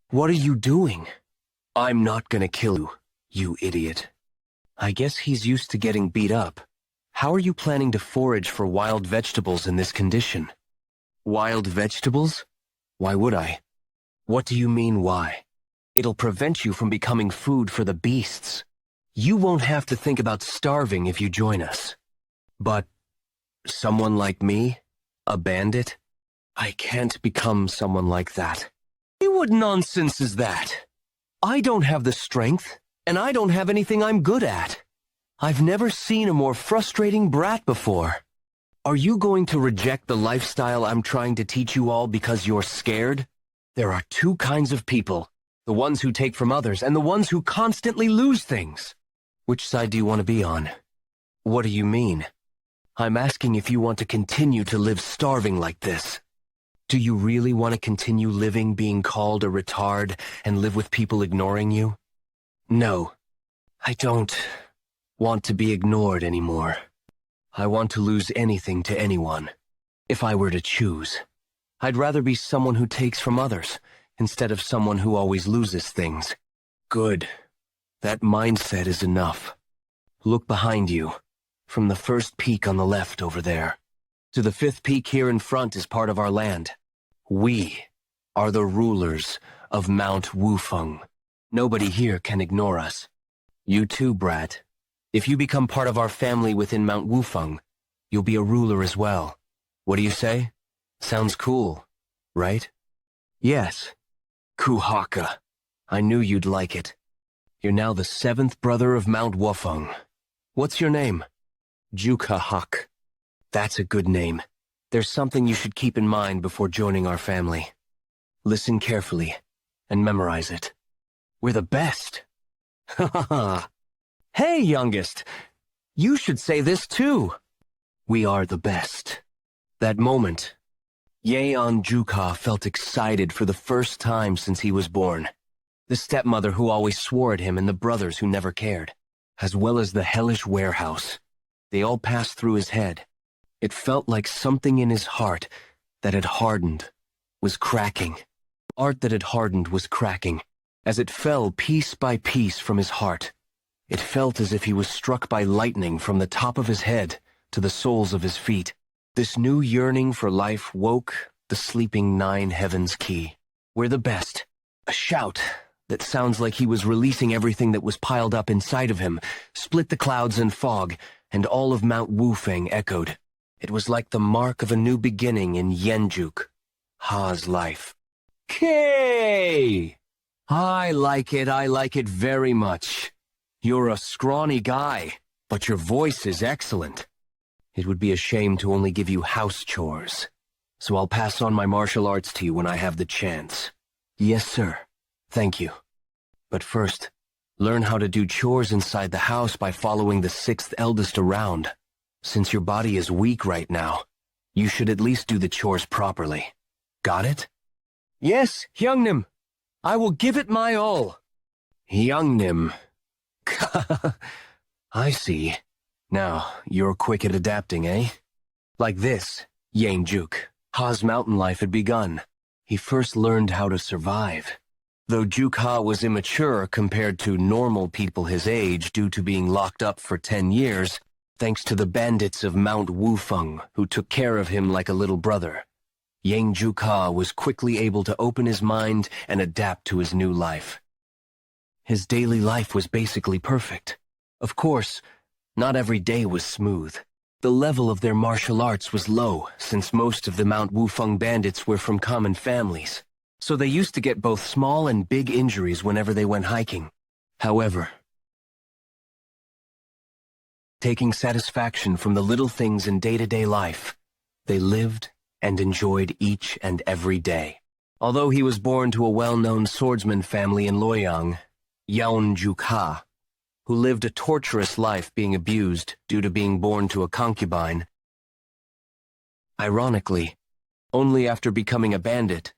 What are you doing? I'm not gonna kill you, you idiot. I guess he's used to getting beat up. How are you planning to forage for wild vegetables in this condition? Wild vegetables? Why would I? What do you mean, why? It'll prevent you from becoming food for the beasts. You won't have to think about starving if you join us. But someone like me? A bandit? I can't become someone like that. What nonsense is that? I don't have the strength, and I don't have anything I'm good at. I've never seen a more frustrating brat before. Are you going to reject the lifestyle I'm trying to teach you all because you're scared? There are 2 kinds of people, the ones who take from others and the ones who constantly lose things. Which side do you want to be on? What do you mean? I'm asking if you want to continue to live starving like this. Do you really want to continue living being called a retard and live with people ignoring you? No, I don't want to be ignored anymore. I want to lose anything to anyone. If I were to choose, I'd rather be someone who takes from others instead of someone who always loses things. Good. That mindset is enough. Look behind you, from the first peak on the left over there. To the 5th peak here in front is part of our land. We are the rulers of Mount Wufeng. Nobody here can ignore us. You too, brat. If you become part of our family within Mount Wufeng, you'll be a ruler as well. What do you say? Sounds cool, right? Yes. Kuhaka. I knew you'd like it. You're now the 7th brother of Mount Wufeng. What's your name? Jeokha. That's a good name. There's something you should keep in mind before joining our family. Listen carefully, and memorize it. We're the best. Ha ha ha. Hey, youngest! You should say this too. We are the best. That moment, Yeon Jeokha felt excited for the first time since he was born. The stepmother who always swore at him and the brothers who never cared, as well as the hellish warehouse. They all passed through his head. It felt like something in his heart that had hardened was cracking. Art that had hardened was cracking. As it fell piece by piece from his heart, it felt as if he was struck by lightning from the top of his head to the soles of his feet. This new yearning for life woke the sleeping 9 heavens key. We're the best. A shout that sounds like he was releasing everything that was piled up inside of him, split the clouds and fog, and all of Mount Wufeng echoed. It was like the mark of a new beginning in Yeon Jeokha's life. Kay! I like it very much. You're a scrawny guy, but your voice is excellent. It would be a shame to only give you house chores, so I'll pass on my martial arts to you when I have the chance. Yes, sir. Thank you. But first, learn how to do chores inside the house by following the 6th eldest around. Since your body is weak right now, you should at least do the chores properly. Got it? Yes, Hyungnim. I will give it my all. Hyungnim. I see. Now, you're quick at adapting, eh? Like this, Yeon Jeokha's mountain life had begun. He first learned how to survive. Though Jeokha was immature compared to normal people his age due to being locked up for 10 years, thanks to the bandits of Mount Wufeng who took care of him like a little brother, Yeon Jeokha was quickly able to open his mind and adapt to his new life. His daily life was basically perfect. Of course, not every day was smooth. The level of their martial arts was low, since most of the Mount Wufeng bandits were from common families, so they used to get both small and big injuries whenever they went hiking. However, taking satisfaction from the little things in day-to-day life, they lived and enjoyed each and every day. Although he was born to a well-known swordsman family in Loyang, Yeon Jeokha, who lived a torturous life being abused due to being born to a concubine. Ironically, only after becoming a bandit,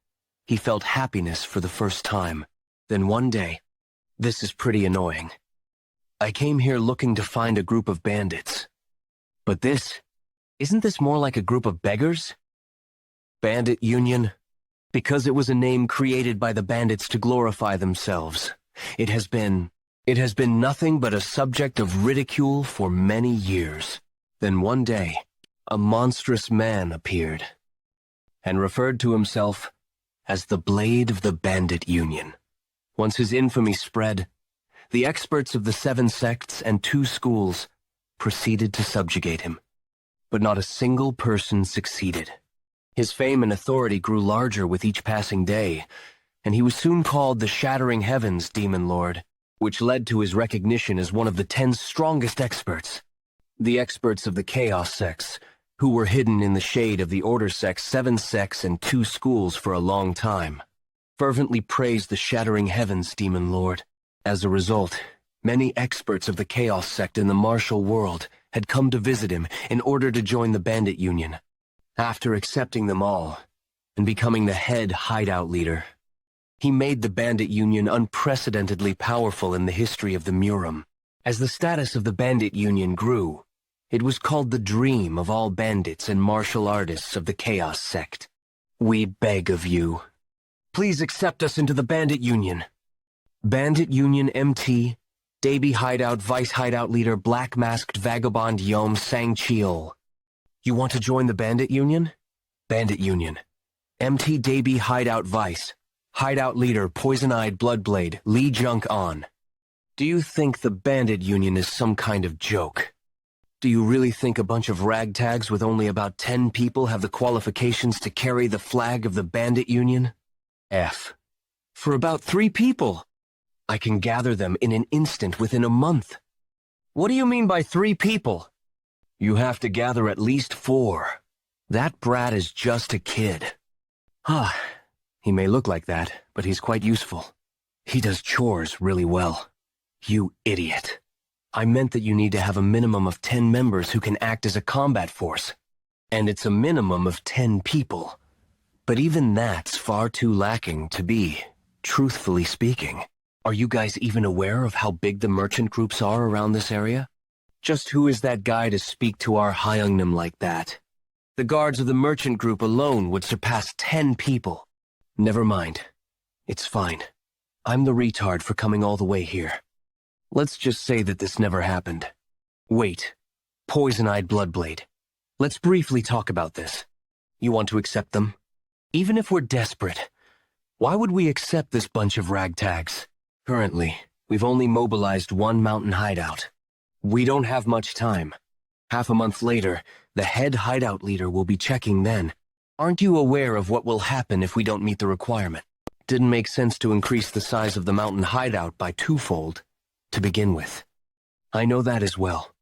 he felt happiness for the first time. Then one day, this is pretty annoying. I came here looking to find a group of bandits. But isn't this more like a group of beggars? Bandit Union? Because it was a name created by the bandits to glorify themselves. It has been nothing but a subject of ridicule for many years. Then one day, a monstrous man appeared, and referred to himself as the Blade of the Bandit Union. Once his infamy spread, the experts of the 7 sects and 2 schools proceeded to subjugate him. But not a single person succeeded. His fame and authority grew larger with each passing day, and he was soon called the Shattering Heavens Demon Lord, which led to his recognition as one of the 10 strongest experts. The experts of the Chaos sects, who were hidden in the shade of the Order sects, 7 sects, and 2 schools for a long time, fervently praised the Shattering Heavens Demon Lord. As a result, many experts of the Chaos sect in the martial world had come to visit him in order to join the Bandit Union. After accepting them all, and becoming the head hideout leader, he made the Bandit Union unprecedentedly powerful in the history of the Murim. As the status of the Bandit Union grew, it was called the dream of all bandits and martial artists of the Chaos sect. We beg of you, please accept us into the Bandit Union. Bandit Union MT, Daby Hideout Vice Hideout Leader Black Masked Vagabond Yom Sang-cheol. You want to join the Bandit Union? Bandit Union. MT Daby Hideout Vice. Hideout Leader Poison-Eyed Bloodblade Lee Junk-on. Do you think the Bandit Union is some kind of joke? Do you really think a bunch of ragtags with only about 10 people have the qualifications to carry the flag of the Bandit Union? F. For about 3 people. I can gather them in an instant within a month. What do you mean by 3 people? You have to gather at least 4. That brat is just a kid. Ah, he may look like that, but he's quite useful. He does chores really well. You idiot. I meant that you need to have a minimum of 10 members who can act as a combat force. And it's a minimum of 10 people. But even that's far too lacking to be, truthfully speaking. Are you guys even aware of how big the merchant groups are around this area? Just who is that guy to speak to our Hyungnim like that? The guards of the merchant group alone would surpass 10 people. Never mind. It's fine. I'm the retard for coming all the way here. Let's just say that this never happened. Wait. Poison-eyed Bloodblade. Let's briefly talk about this. You want to accept them? Even if we're desperate, why would we accept this bunch of ragtags? Currently, we've only mobilized one mountain hideout. We don't have much time. Half a month later, the head hideout leader will be checking then. Aren't you aware of what will happen if we don't meet the requirement? Didn't make sense to increase the size of the mountain hideout by twofold to begin with. I know that as well.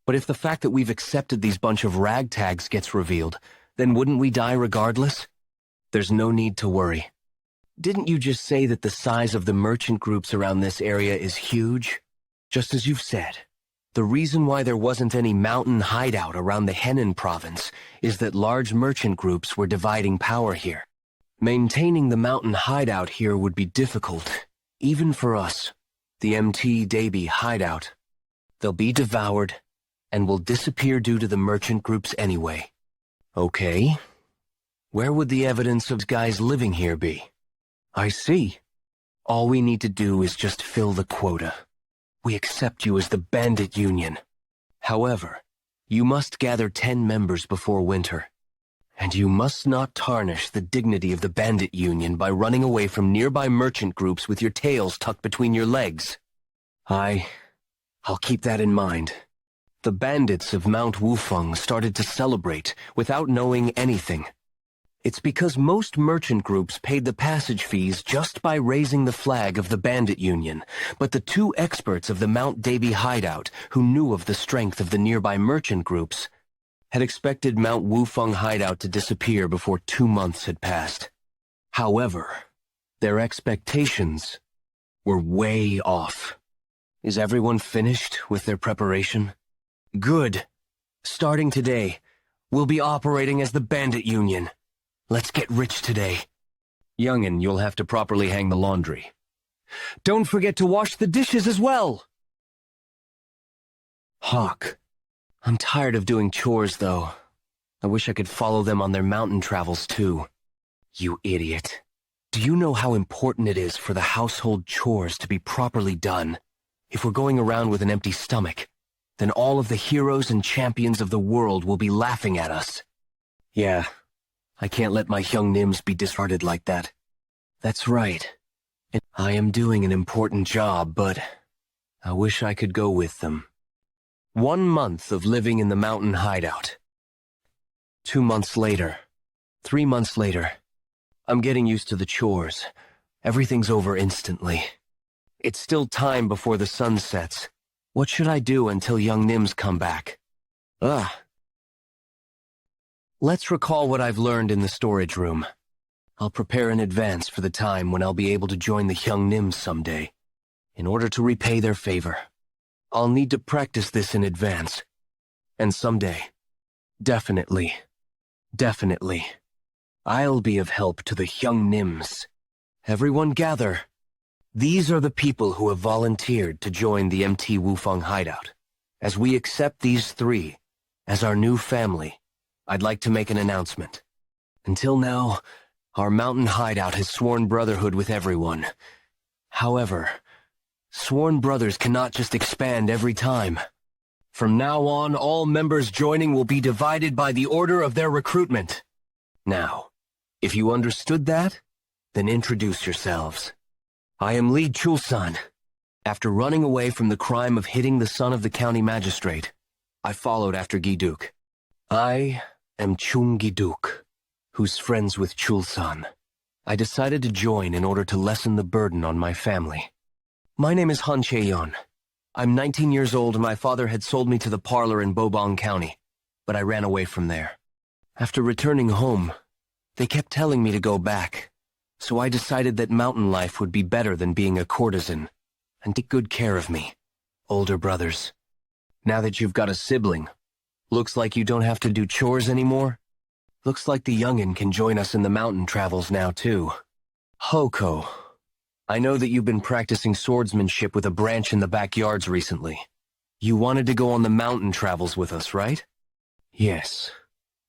But if the fact that we've accepted these bunch of ragtags gets revealed, then wouldn't we die regardless? There's no need to worry. Didn't you just say that the size of the merchant groups around this area is huge? Just as you've said. The reason why there wasn't any mountain hideout around the Henan province is that large merchant groups were dividing power here. Maintaining the mountain hideout here would be difficult, even for us, the MT Daby hideout. They'll be devoured and will disappear due to the merchant groups anyway. Okay. Where would the evidence of guys living here be? I see. All we need to do is just fill the quota. We accept you as the bandit union. However, you must gather 10 members before winter. And you must not tarnish the dignity of the bandit union by running away from nearby merchant groups with your tails tucked between your legs. I'll keep that in mind. The bandits of Mount Wufeng started to celebrate without knowing anything. It's because most merchant groups paid the passage fees just by raising the flag of the bandit union, but the two experts of the Mount Daby hideout who knew of the strength of the nearby merchant groups had expected Mount Wufeng hideout to disappear before 2 months had passed. However, their expectations were way off. Is everyone finished with their preparation? Good. Starting today, we'll be operating as the bandit union. Let's get rich today. Youngin, you'll have to properly hang the laundry. Don't forget to wash the dishes as well! Hawk. I'm tired of doing chores, though. I wish I could follow them on their mountain travels, too. You idiot. Do you know how important it is for the household chores to be properly done? If we're going around with an empty stomach, then all of the heroes and champions of the world will be laughing at us. Yeah. I can't let my young Nims be discarded like that. That's right. I am doing an important job, but I wish I could go with them. 1 month of living in the mountain hideout. 2 months later. 3 months later. I'm getting used to the chores. Everything's over instantly. It's still time before the sun sets. What should I do until young Nims come back? Let's recall what I've learned in the storage room. I'll prepare in advance for the time when I'll be able to join the young Nims someday. In order to repay their favor, I'll need to practice this in advance. And someday, definitely, I'll be of help to the young Nims. Everyone gather. These are the people who have volunteered to join the MT Wufeng hideout. As we accept these 3 as our new family, I'd like to make an announcement. Until now, our mountain hideout has sworn brotherhood with everyone. However, sworn brothers cannot just expand every time. From now on, all members joining will be divided by the order of their recruitment. Now, if you understood that, then introduce yourselves. I am Lee Chulsan. After running away from the crime of hitting the son of the county magistrate, I followed after Giduk. I am Chung Giduk, who's friends with Chulsan. I decided to join in order to lessen the burden on my family. My name is Han Chaeyeon. I'm 19 years old and my father had sold me to the parlor in Bobong County, but I ran away from there. After returning home, they kept telling me to go back, so I decided that mountain life would be better than being a courtesan, and take good care of me. Older brothers. Now that you've got a sibling, looks like you don't have to do chores anymore. Looks like the youngin' can join us in the mountain travels now too. Hoko, I know that you've been practicing swordsmanship with a branch in the backyards recently. You wanted to go on the mountain travels with us, right? Yes.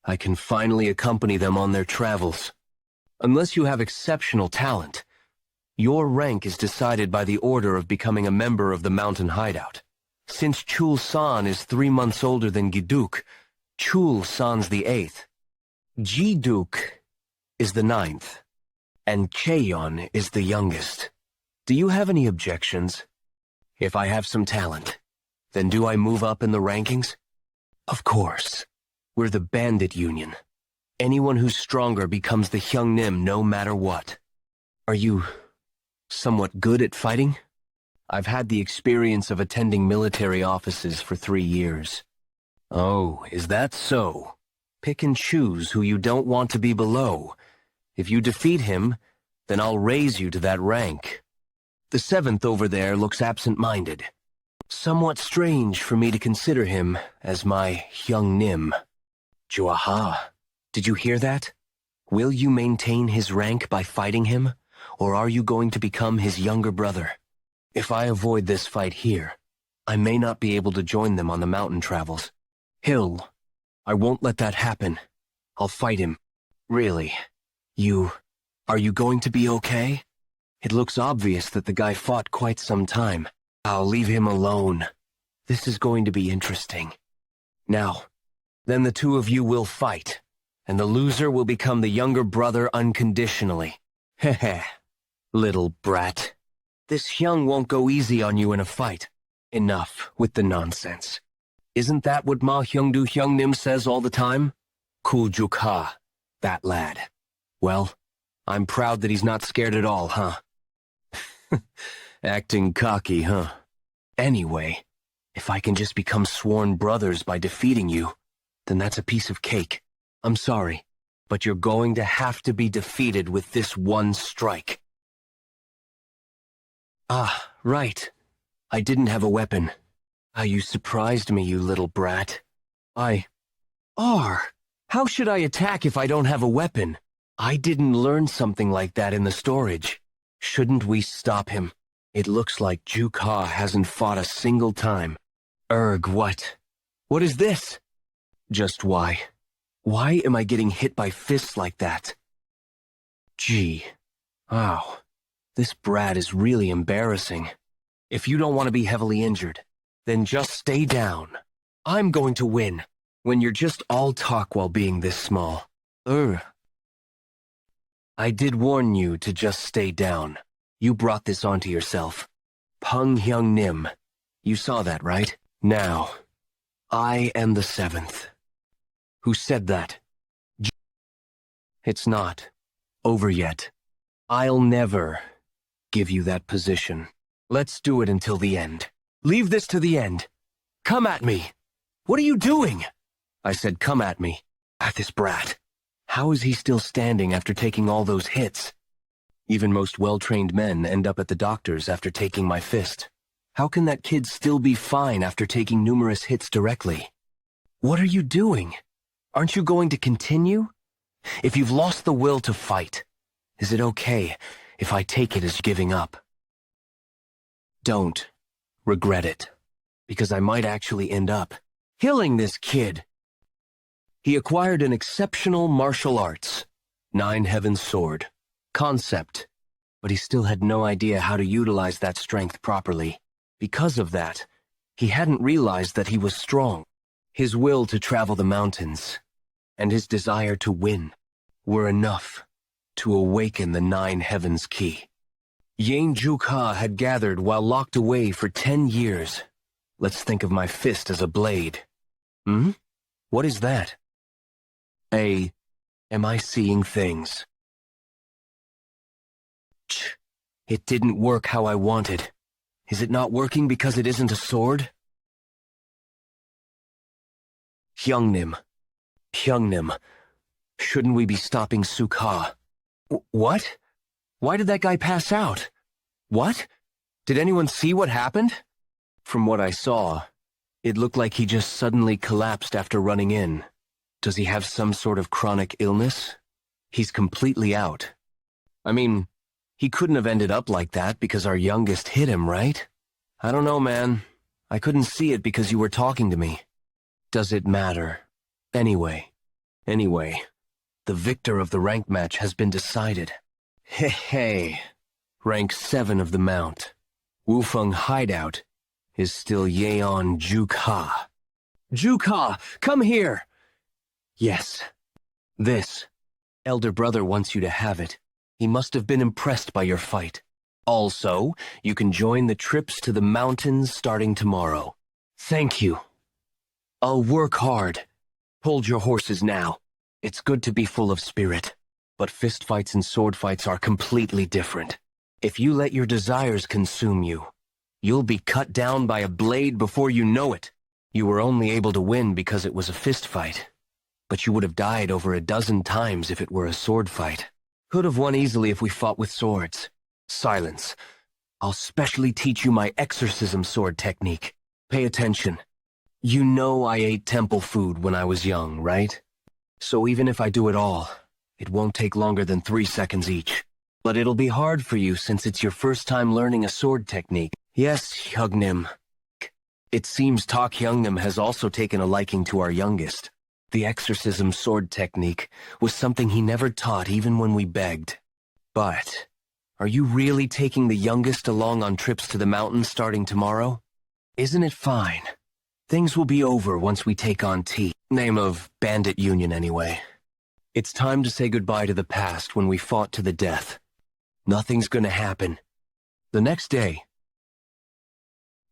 I can finally accompany them on their travels. Unless you have exceptional talent, your rank is decided by the order of becoming a member of the mountain hideout. Since Chul-san is 3 months older than Giduk, Chul-san's the 8th. Jiduk is the 9th, and Cheon is the youngest. Do you have any objections? If I have some talent, then do I move up in the rankings? Of course. We're the bandit union. Anyone who's stronger becomes the Hyungnim no matter what. Are you somewhat good at fighting? I've had the experience of attending military offices for 3 years. Oh, is that so? Pick and choose who you don't want to be below. If you defeat him, then I'll raise you to that rank. The 7th over there looks absent-minded. Somewhat strange for me to consider him as my Hyungnim. Jeokha, did you hear that? Will you maintain his rank by fighting him, or are you going to become his younger brother? If I avoid this fight here, I may not be able to join them on the mountain travels. Hill, I won't let that happen. I'll fight him. Really? Are you going to be okay? It looks obvious that the guy fought quite some time. I'll leave him alone. This is going to be interesting. Now, then the two of you will fight, and the loser will become the younger brother unconditionally. Heh, little brat. This Hyung won't go easy on you in a fight. Enough with the nonsense. Isn't that what Ma Hyungdu Hyungnim says all the time? Yeon Jeokha, that lad. Well, I'm proud that he's not scared at all, huh? Acting cocky, huh? Anyway, if I can just become sworn brothers by defeating you, then that's a piece of cake. I'm sorry, but you're going to have to be defeated with this one strike. Ah, right. I didn't have a weapon. Ah, you surprised me, you little brat. How should I attack if I don't have a weapon? I didn't learn something like that in the storage. Shouldn't we stop him? It looks like Jeokha hasn't fought a single time. What? What is this? Just why? Why am I getting hit by fists like that? Gee. Ow. This brat is really embarrassing. If you don't want to be heavily injured, then just stay down. I'm going to win, when you're just all talk while being this small. I did warn you to just stay down. You brought this onto yourself. Pung Hyung Nim. You saw that, right? Now, I am the 7th. Who said that? It's not over yet. I'll never give you that position. Let's do it until the end. Leave this to the end. Come at me. What are you doing? I said come at me. This brat. How is he still standing after taking all those hits? Even most well-trained men end up at the doctor's after taking my fist. How can that kid still be fine after taking numerous hits directly? What are you doing? Aren't you going to continue? If you've lost the will to fight, is it okay if I take it as giving up? Don't regret it, because I might actually end up killing this kid. He acquired an exceptional martial arts, 9 Heaven Sword, concept, but he still had no idea how to utilize that strength properly. Because of that, he hadn't realized that he was strong. His will to travel the mountains and his desire to win were enough to awaken the 9 Heavens key. Yeon Jeokha had gathered while locked away for 10 years. Let's think of my fist as a blade. What is that? Am I seeing things? It didn't work how I wanted. Is it not working because it isn't a sword? Hyungnim. Shouldn't we be stopping Jeokha? What? Why did that guy pass out? What? Did anyone see what happened? From what I saw, it looked like he just suddenly collapsed after running in. Does he have some sort of chronic illness? He's completely out. I mean, he couldn't have ended up like that because our youngest hit him, right? I don't know, man. I couldn't see it because you were talking to me. Does it matter? Anyway, the victor of the rank match has been decided. Hey, rank 7 of the mount. Wufeng hideout is still Yeon Jeokha. Jeokha, come here! Yes. This. Elder brother wants you to have it. He must have been impressed by your fight. Also, you can join the trips to the mountains starting tomorrow. Thank you. I'll work hard. Hold your horses now. It's good to be full of spirit, but fistfights and sword fights are completely different. If you let your desires consume you, you'll be cut down by a blade before you know it. You were only able to win because it was a fist fight, but you would have died over a dozen times if it were a sword fight. Could have won easily if we fought with swords. Silence. I'll specially teach you my exorcism sword technique. Pay attention. You know I ate temple food when I was young, right? So even if I do it all, it won't take longer than 3 seconds each. But it'll be hard for you since it's your first time learning a sword technique. Yes, Hyungnim. It seems Tak Hyungnim has also taken a liking to our youngest. The exorcism sword technique was something he never taught even when we begged. But, are you really taking the youngest along on trips to the mountains starting tomorrow? Isn't it fine? Things will be over once we take on T. Name of Bandit Union anyway. It's time to say goodbye to the past when we fought to the death. Nothing's gonna happen. The next day.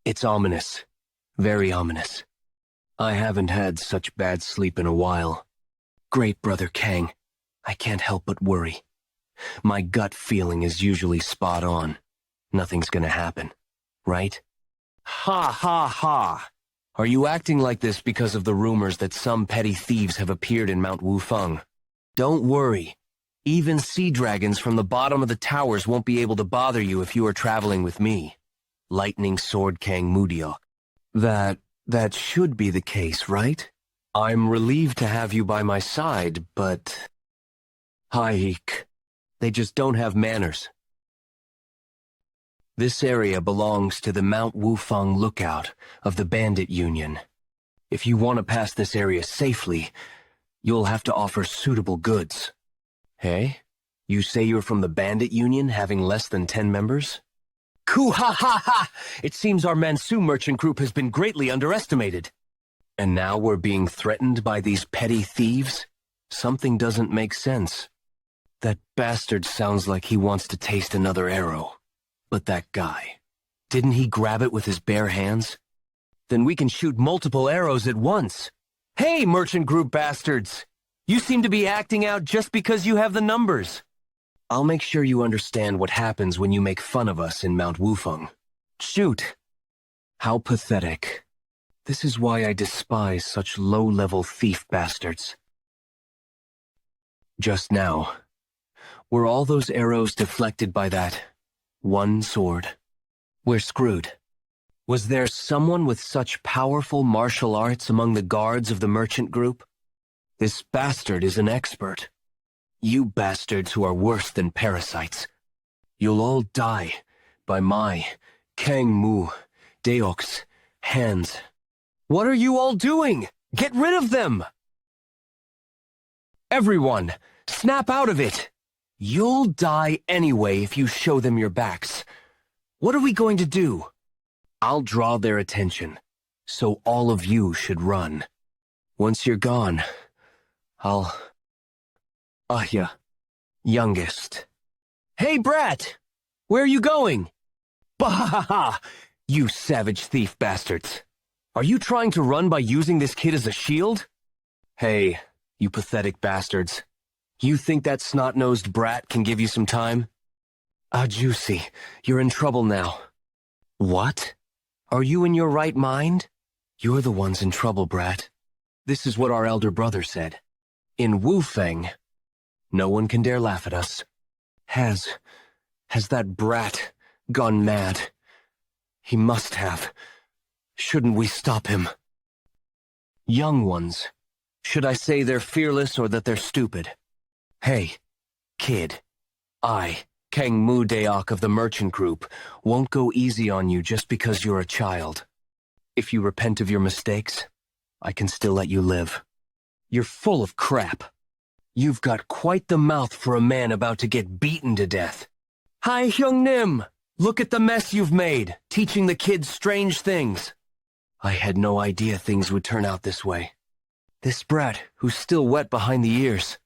It's ominous. Very ominous. I haven't had such bad sleep in a while. Great Brother Kang, I can't help but worry. My gut feeling is usually spot on. Nothing's gonna happen, right? Ha ha ha! Are you acting like this because of the rumors that some petty thieves have appeared in Mount Wufeng? Don't worry. Even sea dragons from the bottom of the towers won't be able to bother you if you are traveling with me. Lightning Sword Kang Mudiok. That should be the case, right? I'm relieved to have you by my side, but... Haik. They just don't have manners. This area belongs to the Mount Wufeng Lookout of the Bandit Union. If you want to pass this area safely, you'll have to offer suitable goods. Hey? You say you're from the Bandit Union, having less than 10 members? Koo-ha-ha-ha! It seems our Mansu merchant group has been greatly underestimated. And now we're being threatened by these petty thieves? Something doesn't make sense. That bastard sounds like he wants to taste another arrow. But that guy, didn't he grab it with his bare hands? Then we can shoot multiple arrows at once. Hey, merchant group bastards! You seem to be acting out just because you have the numbers. I'll make sure you understand what happens when you make fun of us in Mount Wufeng. Shoot! How pathetic. This is why I despise such low-level thief bastards. Just now, were all those arrows deflected by that one sword? We're screwed. Was there someone with such powerful martial arts among the guards of the merchant group? This bastard is an expert. You bastards who are worse than parasites. You'll all die by my Kang Mu Deok's hands. What are you all doing? Get rid of them! Everyone, snap out of it! You'll die anyway if you show them your backs. What are we going to do? I'll draw their attention, so all of you should run. Once you're gone, I'll... Ahya, youngest. Hey, brat! Where are you going? Bah-ha-ha! You savage thief bastards. Are you trying to run by using this kid as a shield? Hey, you pathetic bastards. You think that snot-nosed brat can give you some time? Ah, Juicy, you're in trouble now. What? Are you in your right mind? You're the ones in trouble, brat. This is what our elder brother said. In Wufeng, no one can dare laugh at us. Has that brat gone mad? He must have. Shouldn't we stop him? Young ones. Should I say they're fearless or that they're stupid? Hey, kid. I, Kang Mu Deok of the Merchant Group, won't go easy on you just because you're a child. If you repent of your mistakes, I can still let you live. You're full of crap. You've got quite the mouth for a man about to get beaten to death. Hi, Hyung Nim! Look at the mess you've made, teaching the kids strange things. I had no idea things would turn out this way. This brat, who's still wet behind the ears,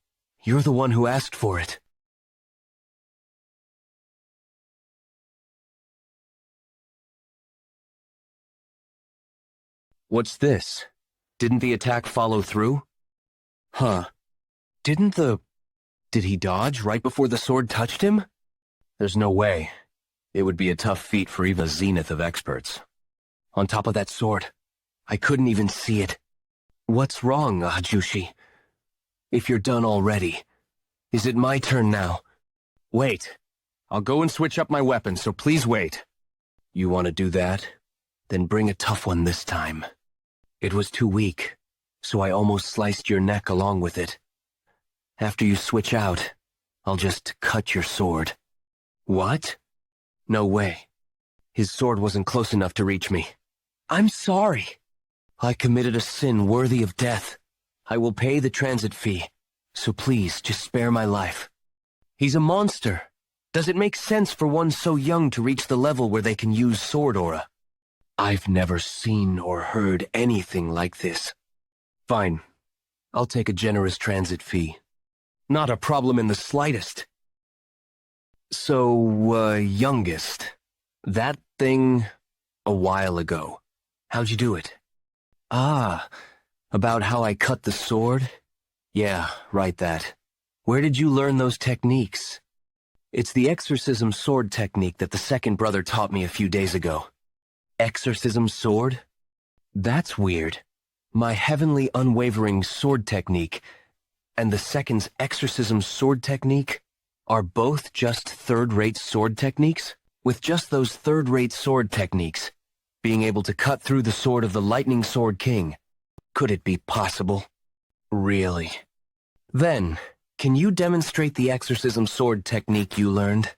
you're the one who asked for it. What's this? Didn't the attack follow through? Huh. Did he dodge right before the sword touched him? There's no way. It would be a tough feat for even a zenith of experts. On top of that sword, I couldn't even see it. What's wrong, Ajushi? If you're done already, is it my turn now? Wait. I'll go and switch up my weapon, so please wait. You want to do that? Then bring a tough one this time. It was too weak, so I almost sliced your neck along with it. After you switch out, I'll just cut your sword. What? No way. His sword wasn't close enough to reach me. I'm sorry. I committed a sin worthy of death. I will pay the transit fee, so please just spare my life. He's a monster. Does it make sense for one so young to reach the level where they can use sword aura? I've never seen or heard anything like this. Fine. I'll take a generous transit fee. Not a problem in the slightest. So, youngest. That thing a while ago. How'd you do it? Ah, about how I cut the sword? Yeah, right that. Where did you learn those techniques? It's the exorcism sword technique that the second brother taught me a few days ago. Exorcism sword? That's weird. My heavenly unwavering sword technique and the second's exorcism sword technique are both just third-rate sword techniques? With just those third-rate sword techniques, being able to cut through the sword of the Lightning Sword King, could it be possible? Really? Then, can you demonstrate the exorcism sword technique you learned?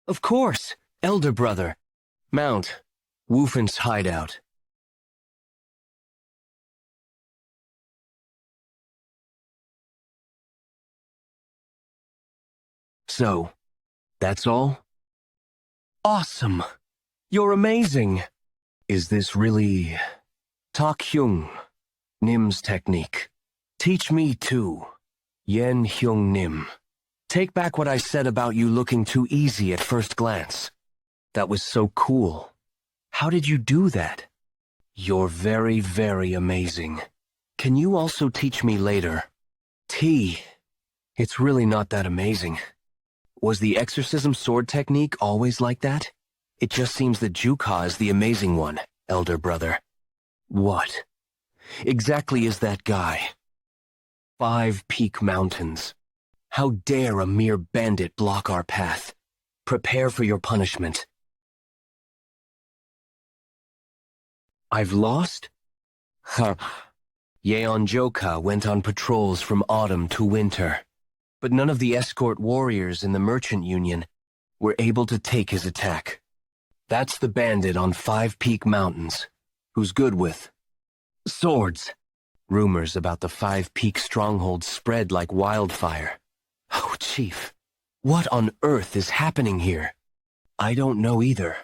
Of course, elder brother. Mount. Wufen's hideout. So, that's all? Awesome! You're amazing! Is this really Tak Hyung, Nim's technique? Teach me too, Yeon Hyung Nim. Take back what I said about you looking too easy at first glance. That was so cool. How did you do that? You're very, very amazing. Can you also teach me later? It's really not that amazing. Was the exorcism sword technique always like that? It just seems that Jeokha is the amazing one, elder brother. What exactly is that guy? 5 Peak Mountains. How dare a mere bandit block our path? Prepare for your punishment. I've lost? Huh. Yeon Jeokha went on patrols from autumn to winter, but none of the escort warriors in the Merchant Union were able to take his attack. That's the bandit on 5 Peak Mountains, who's good with swords. Rumors about the 5 Peak stronghold spread like wildfire. Oh, Chief, what on earth is happening here? I don't know either.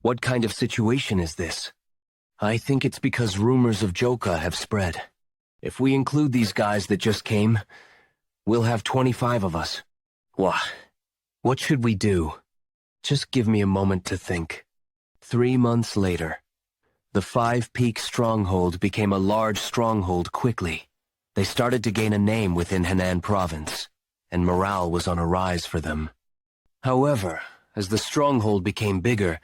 What kind of situation is this? I think it's because rumors of Jeokha have spread. If we include these guys that just came, we'll have 25 of us. What should we do? Just give me a moment to think. 3 months later, the 5 Peak stronghold became a large stronghold quickly. They started to gain a name within Henan province, and morale was on a rise for them. However, as the stronghold became bigger,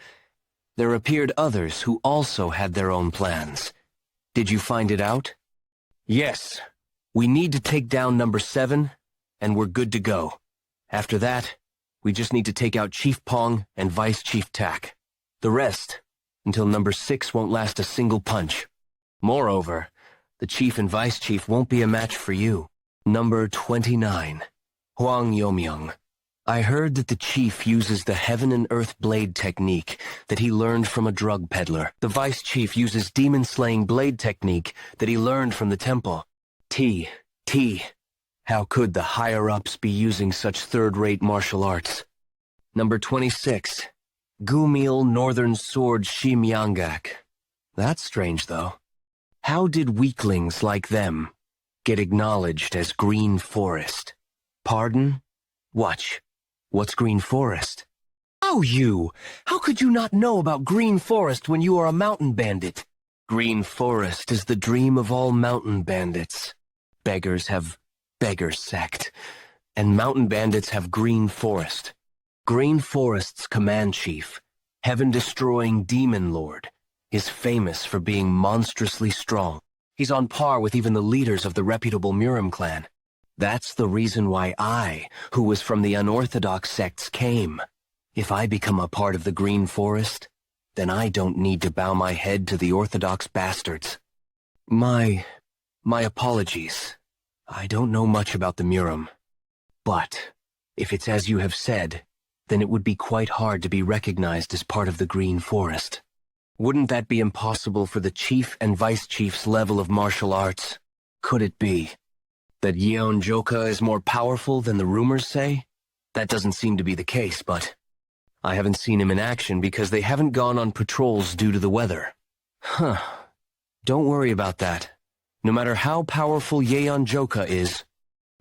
there appeared others who also had their own plans. Did you find it out? Yes. We need to take down number 7, and we're good to go. After that, we just need to take out Chief Pong and Vice Chief Tak. The rest, until number 6 won't last a single punch. Moreover, the Chief and Vice Chief won't be a match for you. Number 29, Hwang Yomyung. I heard that the Chief uses the Heaven and Earth blade technique that he learned from a drug peddler. The Vice Chief uses demon-slaying blade technique that he learned from the temple. T. How could the higher-ups be using such third-rate martial arts? Number 26, Gumil Northern Sword Shimyangak. That's strange, though. How did weaklings like them get acknowledged as Green Forest? Pardon? Watch. What's Green Forest? Oh, you! How could you not know about Green Forest when you are a mountain bandit? Green Forest is the dream of all mountain bandits. Beggars have Beggar Sect, and mountain bandits have Green Forest. Green Forest's command chief, heaven-destroying Demon Lord, is famous for being monstrously strong. He's on par with even the leaders of the reputable Murim clan. That's the reason why I, who was from the unorthodox sects, came. If I become a part of the Green Forest, then I don't need to bow my head to the orthodox bastards. My apologies. I don't know much about the Murim. But, if it's as you have said, then it would be quite hard to be recognized as part of the Green Forest. Wouldn't that be impossible for the Chief and Vice Chief's level of martial arts? Could it be that Yeon Jeokha is more powerful than the rumors say? That doesn't seem to be the case, but I haven't seen him in action because they haven't gone on patrols due to the weather. Huh. Don't worry about that. No matter how powerful Yeon Jeokha is,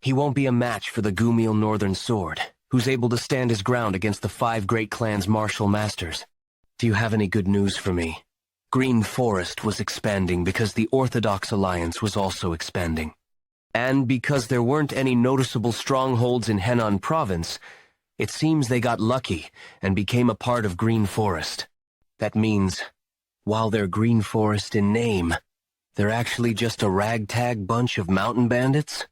he won't be a match for the Gumil Northern Sword, who's able to stand his ground against the 5 great clans' martial masters. Do you have any good news for me? Green Forest was expanding because the Orthodox Alliance was also expanding. And because there weren't any noticeable strongholds in Henan Province, it seems they got lucky and became a part of Green Forest. That means, while they're Green Forest in name, they're actually just a ragtag bunch of mountain bandits?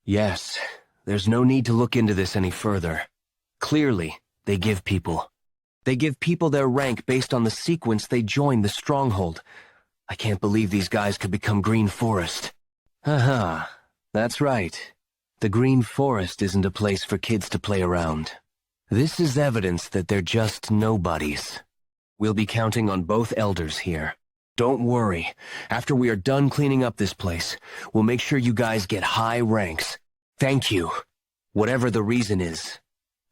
Yes, there's no need to look into this any further. Clearly, they give people their rank based on the sequence they join the stronghold. I can't believe these guys could become Green Forest. Haha, that's right. The Green Forest isn't a place for kids to play around. This is evidence that they're just nobodies. We'll be counting on both elders here. Don't worry. After we are done cleaning up this place, we'll make sure you guys get high ranks. Thank you. Whatever the reason is,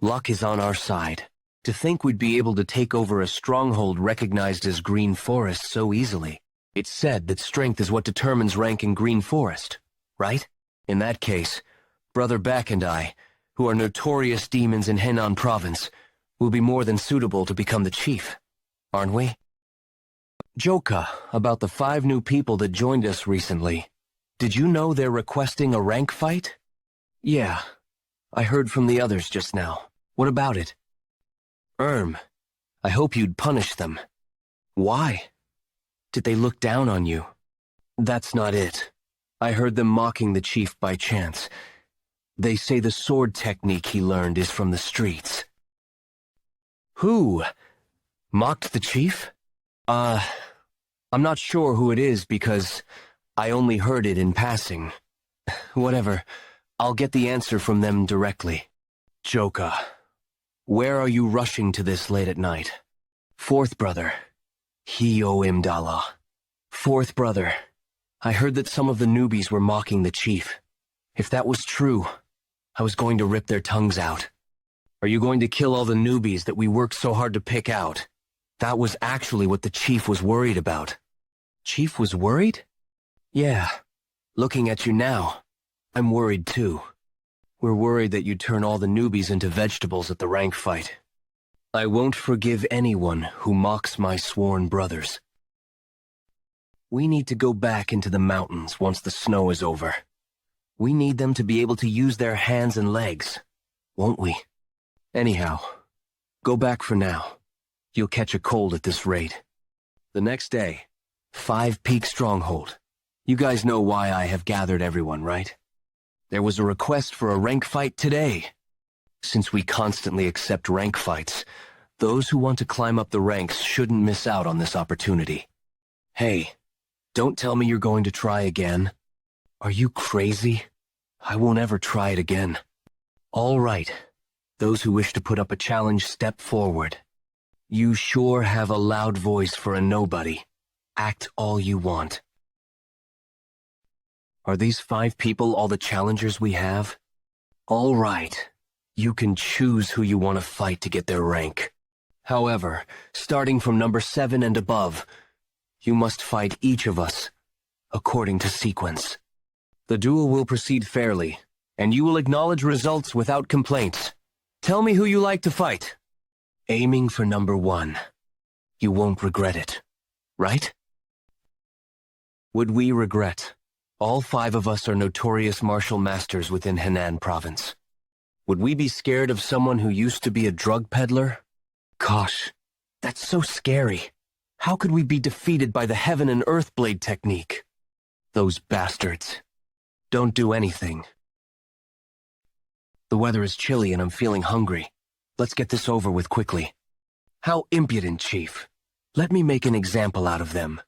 luck is on our side. To think we'd be able to take over a stronghold recognized as Green Forest so easily. It's said that strength is what determines rank in Green Forest, right? In that case, Brother Beck and I, who are notorious demons in Henan Province, will be more than suitable to become the chief, aren't we? Jeokha, about the 5 new people that joined us recently. Did you know they're requesting a rank fight? Yeah, I heard from the others just now. What about it? I hope you'd punish them. Why? Did they look down on you? That's not it. I heard them mocking the chief by chance. They say the sword technique he learned is from the streets. Who? Mocked the chief? I'm not sure who it is because I only heard it in passing. Whatever, I'll get the answer from them directly. Jeokha, where are you rushing to this late at night? 4th brother. Hio Imdala. 4th brother. I heard that some of the newbies were mocking the chief. If that was true, I was going to rip their tongues out. Are you going to kill all the newbies that we worked so hard to pick out? That was actually what the chief was worried about. Chief was worried? Yeah. Looking at you now, I'm worried too. We're worried that you turn all the newbies into vegetables at the rank fight. I won't forgive anyone who mocks my sworn brothers. We need to go back into the mountains once the snow is over. We need them to be able to use their hands and legs, won't we? Anyhow, go back for now. You'll catch a cold at this rate. The next day, 5 Peak Stronghold. You guys know why I have gathered everyone, right? There was a request for a rank fight today. Since we constantly accept rank fights, those who want to climb up the ranks shouldn't miss out on this opportunity. Hey, don't tell me you're going to try again. Are you crazy? I won't ever try it again. All right. Those who wish to put up a challenge, step forward. You sure have a loud voice for a nobody. Act all you want. Are these 5 people all the challengers we have? All right. You can choose who you want to fight to get their rank. However, starting from number 7 and above, you must fight each of us, according to sequence. The duel will proceed fairly, and you will acknowledge results without complaints. Tell me who you like to fight. Aiming for number 1. You won't regret it, right? Would we regret? All 5 of us are notorious martial masters within Henan province. Would we be scared of someone who used to be a drug peddler? Gosh, that's so scary. How could we be defeated by the Heaven and Earth Blade technique? Those bastards. Don't do anything. The weather is chilly and I'm feeling hungry. Let's get this over with quickly. How impudent, Chief. Let me make an example out of them.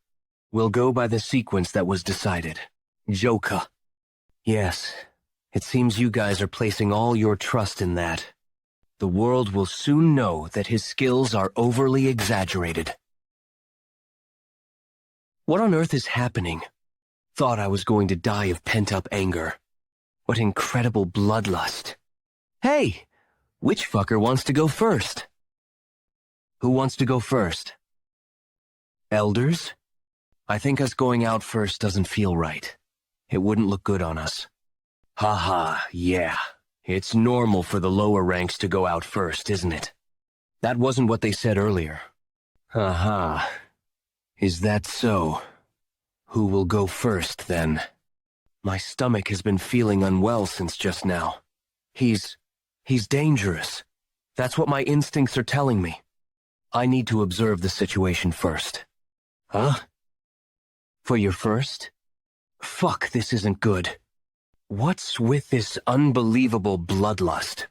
We'll go by the sequence that was decided. Jeokha. Yes, it seems you guys are placing all your trust in that. The world will soon know that his skills are overly exaggerated. What on earth is happening? Thought I was going to die of pent-up anger. What incredible bloodlust. Hey, which fucker wants to go first? Who wants to go first? Elders? I think us going out first doesn't feel right. It wouldn't look good on us. Haha, yeah. It's normal for the lower ranks to go out first, isn't it? That wasn't what they said earlier. Haha. Is that so? Who will go first, then? My stomach has been feeling unwell since just now. He's dangerous. That's what my instincts are telling me. I need to observe the situation first. Huh? For your first? Fuck, this isn't good. What's with this unbelievable bloodlust?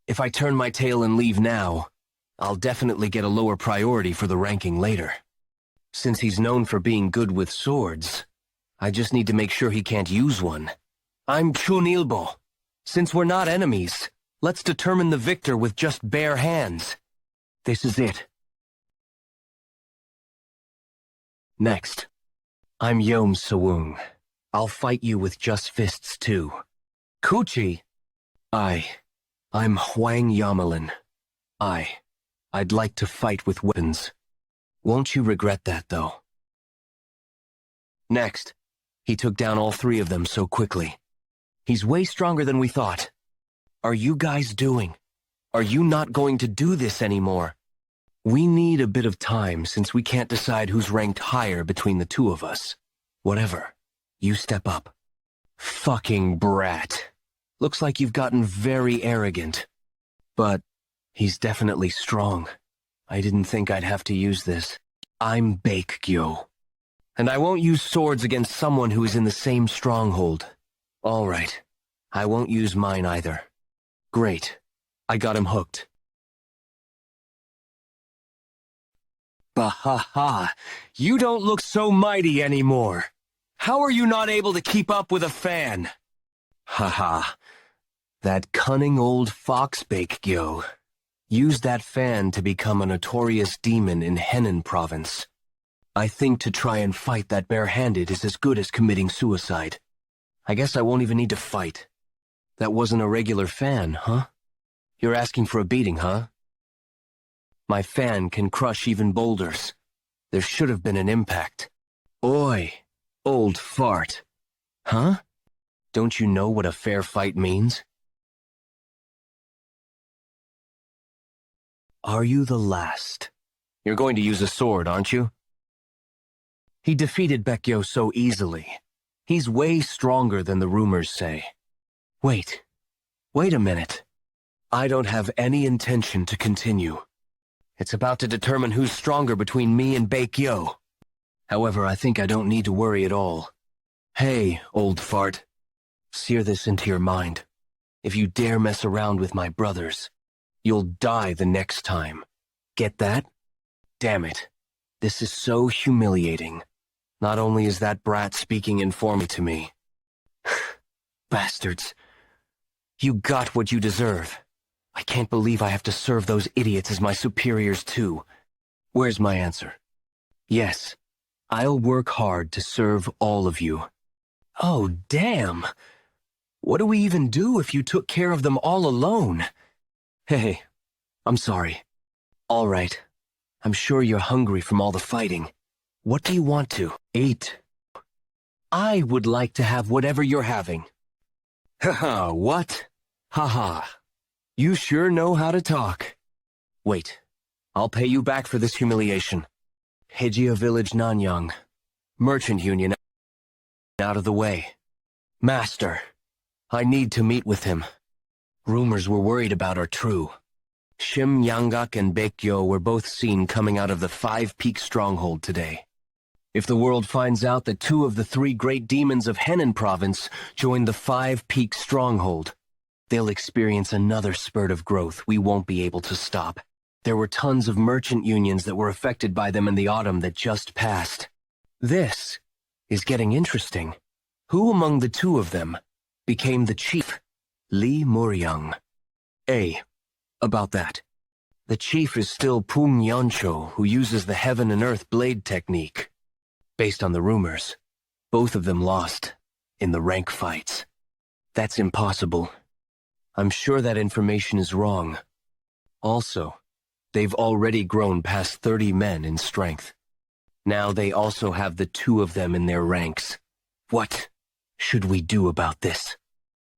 If I turn my tail and leave now, I'll definitely get a lower priority for the ranking later. Since he's known for being good with swords, I just need to make sure he can't use one. I'm Chunilbo. Since we're not enemies, let's determine the victor with just bare hands. This is it. Next. I'm Yeon Jeokha. I'll fight you with just fists too. Kuchi. I'm Hwang Yamelin. I'd like to fight with weapons. Won't you regret that, though? Next. He took down all 3 of them so quickly. He's way stronger than we thought. Are you guys doing? Are you not going to do this anymore? We need a bit of time since we can't decide who's ranked higher between the 2 of us. Whatever. You step up. Fucking brat. Looks like you've gotten very arrogant. But he's definitely strong. I didn't think I'd have to use this. I'm Baekgyo. And I won't use swords against someone who is in the same stronghold. All right. I won't use mine either. Great. I got him hooked. Bahaha. You don't look so mighty anymore. How are you not able to keep up with a fan? Haha. That cunning old fox Baekgyo used that fan to become a notorious demon in Henan province. I think to try and fight that barehanded is as good as committing suicide. I guess I won't even need to fight. That wasn't a regular fan, huh? You're asking for a beating, huh? My fan can crush even boulders. There should have been an impact. Oi, old fart. Huh? Don't you know what a fair fight means? Are you the last? You're going to use a sword, aren't you? He defeated Baekgyo so easily. He's way stronger than the rumors say. Wait a minute. I don't have any intention to continue. It's about to determine who's stronger between me and Baekgyo. However, I think I don't need to worry at all. Hey, old fart. Sear this into your mind. If you dare mess around with my brothers, you'll die the next time. Get that? Damn it. This is so humiliating. Not only is that brat speaking informally to me. Bastards. You got what you deserve. I can't believe I have to serve those idiots as my superiors too. Where's my answer? Yes, I'll work hard to serve all of you. Oh, damn. What do we even do if you took care of them all alone? Hey, I'm sorry. All right. I'm sure you're hungry from all the fighting. What do you want to eat? I would like to have whatever you're having. Haha, what? Haha. You sure know how to talk. Wait, I'll pay you back for this humiliation. Hejia Village, Nangong. Merchant Union out of the way. Master, I need to meet with him. Rumors we're worried about are true. Shim Yanggak and Baekgyo were both seen coming out of the Five Peak Stronghold today. If the world finds out that 2 of the 3 great demons of Henan Province joined the Five Peak Stronghold, they'll experience another spurt of growth we won't be able to stop. There were tons of merchant unions that were affected by them in the autumn that just passed. This is getting interesting. Who among the 2 of them became the chief? Lee Muryang. About that. The chief is still Pung Yeoncho, who uses the heaven and earth blade technique. Based on the rumors, both of them lost in the rank fights. That's impossible. I'm sure that information is wrong. Also, they've already grown past 30 men in strength. Now they also have the 2 of them in their ranks. What should we do about this?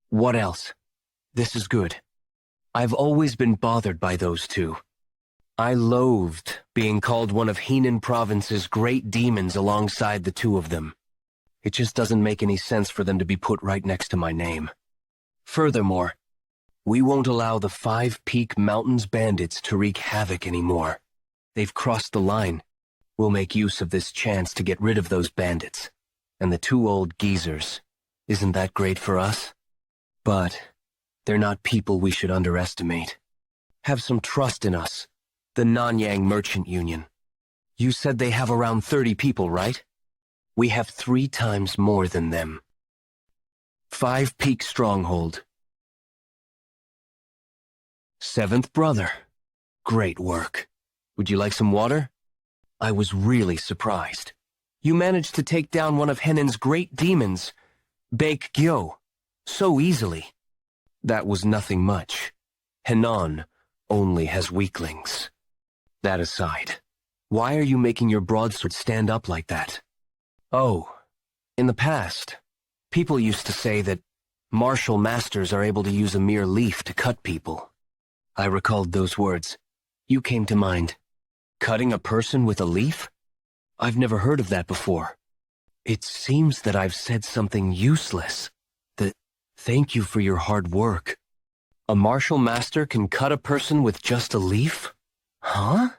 What else? This is good. I've always been bothered by those 2. I loathed being called one of Henan Province's great demons alongside the 2 of them. It just doesn't make any sense for them to be put right next to my name. Furthermore, we won't allow the Five Peak Mountains bandits to wreak havoc anymore. They've crossed the line. We'll make use of this chance to get rid of those bandits. And the 2 old geezers. Isn't that great for us? But they're not people we should underestimate. Have some trust in us. The Nanyang Merchant Union. You said they have around 30 people, right? We have 3 times more than them. Five Peak Stronghold. 7th brother. Great work. Would you like some water? I was really surprised. You managed to take down one of Henan's great demons, Baekgyo, so easily. That was nothing much. Henan only has weaklings. That aside, why are you making your broadsword stand up like that? Oh, in the past, people used to say that martial masters are able to use a mere leaf to cut people. I recalled those words. You came to mind. Cutting a person with a leaf? I've never heard of that before. It seems that I've said something useless. Thank you for your hard work. A martial master can cut a person with just a leaf? Huh?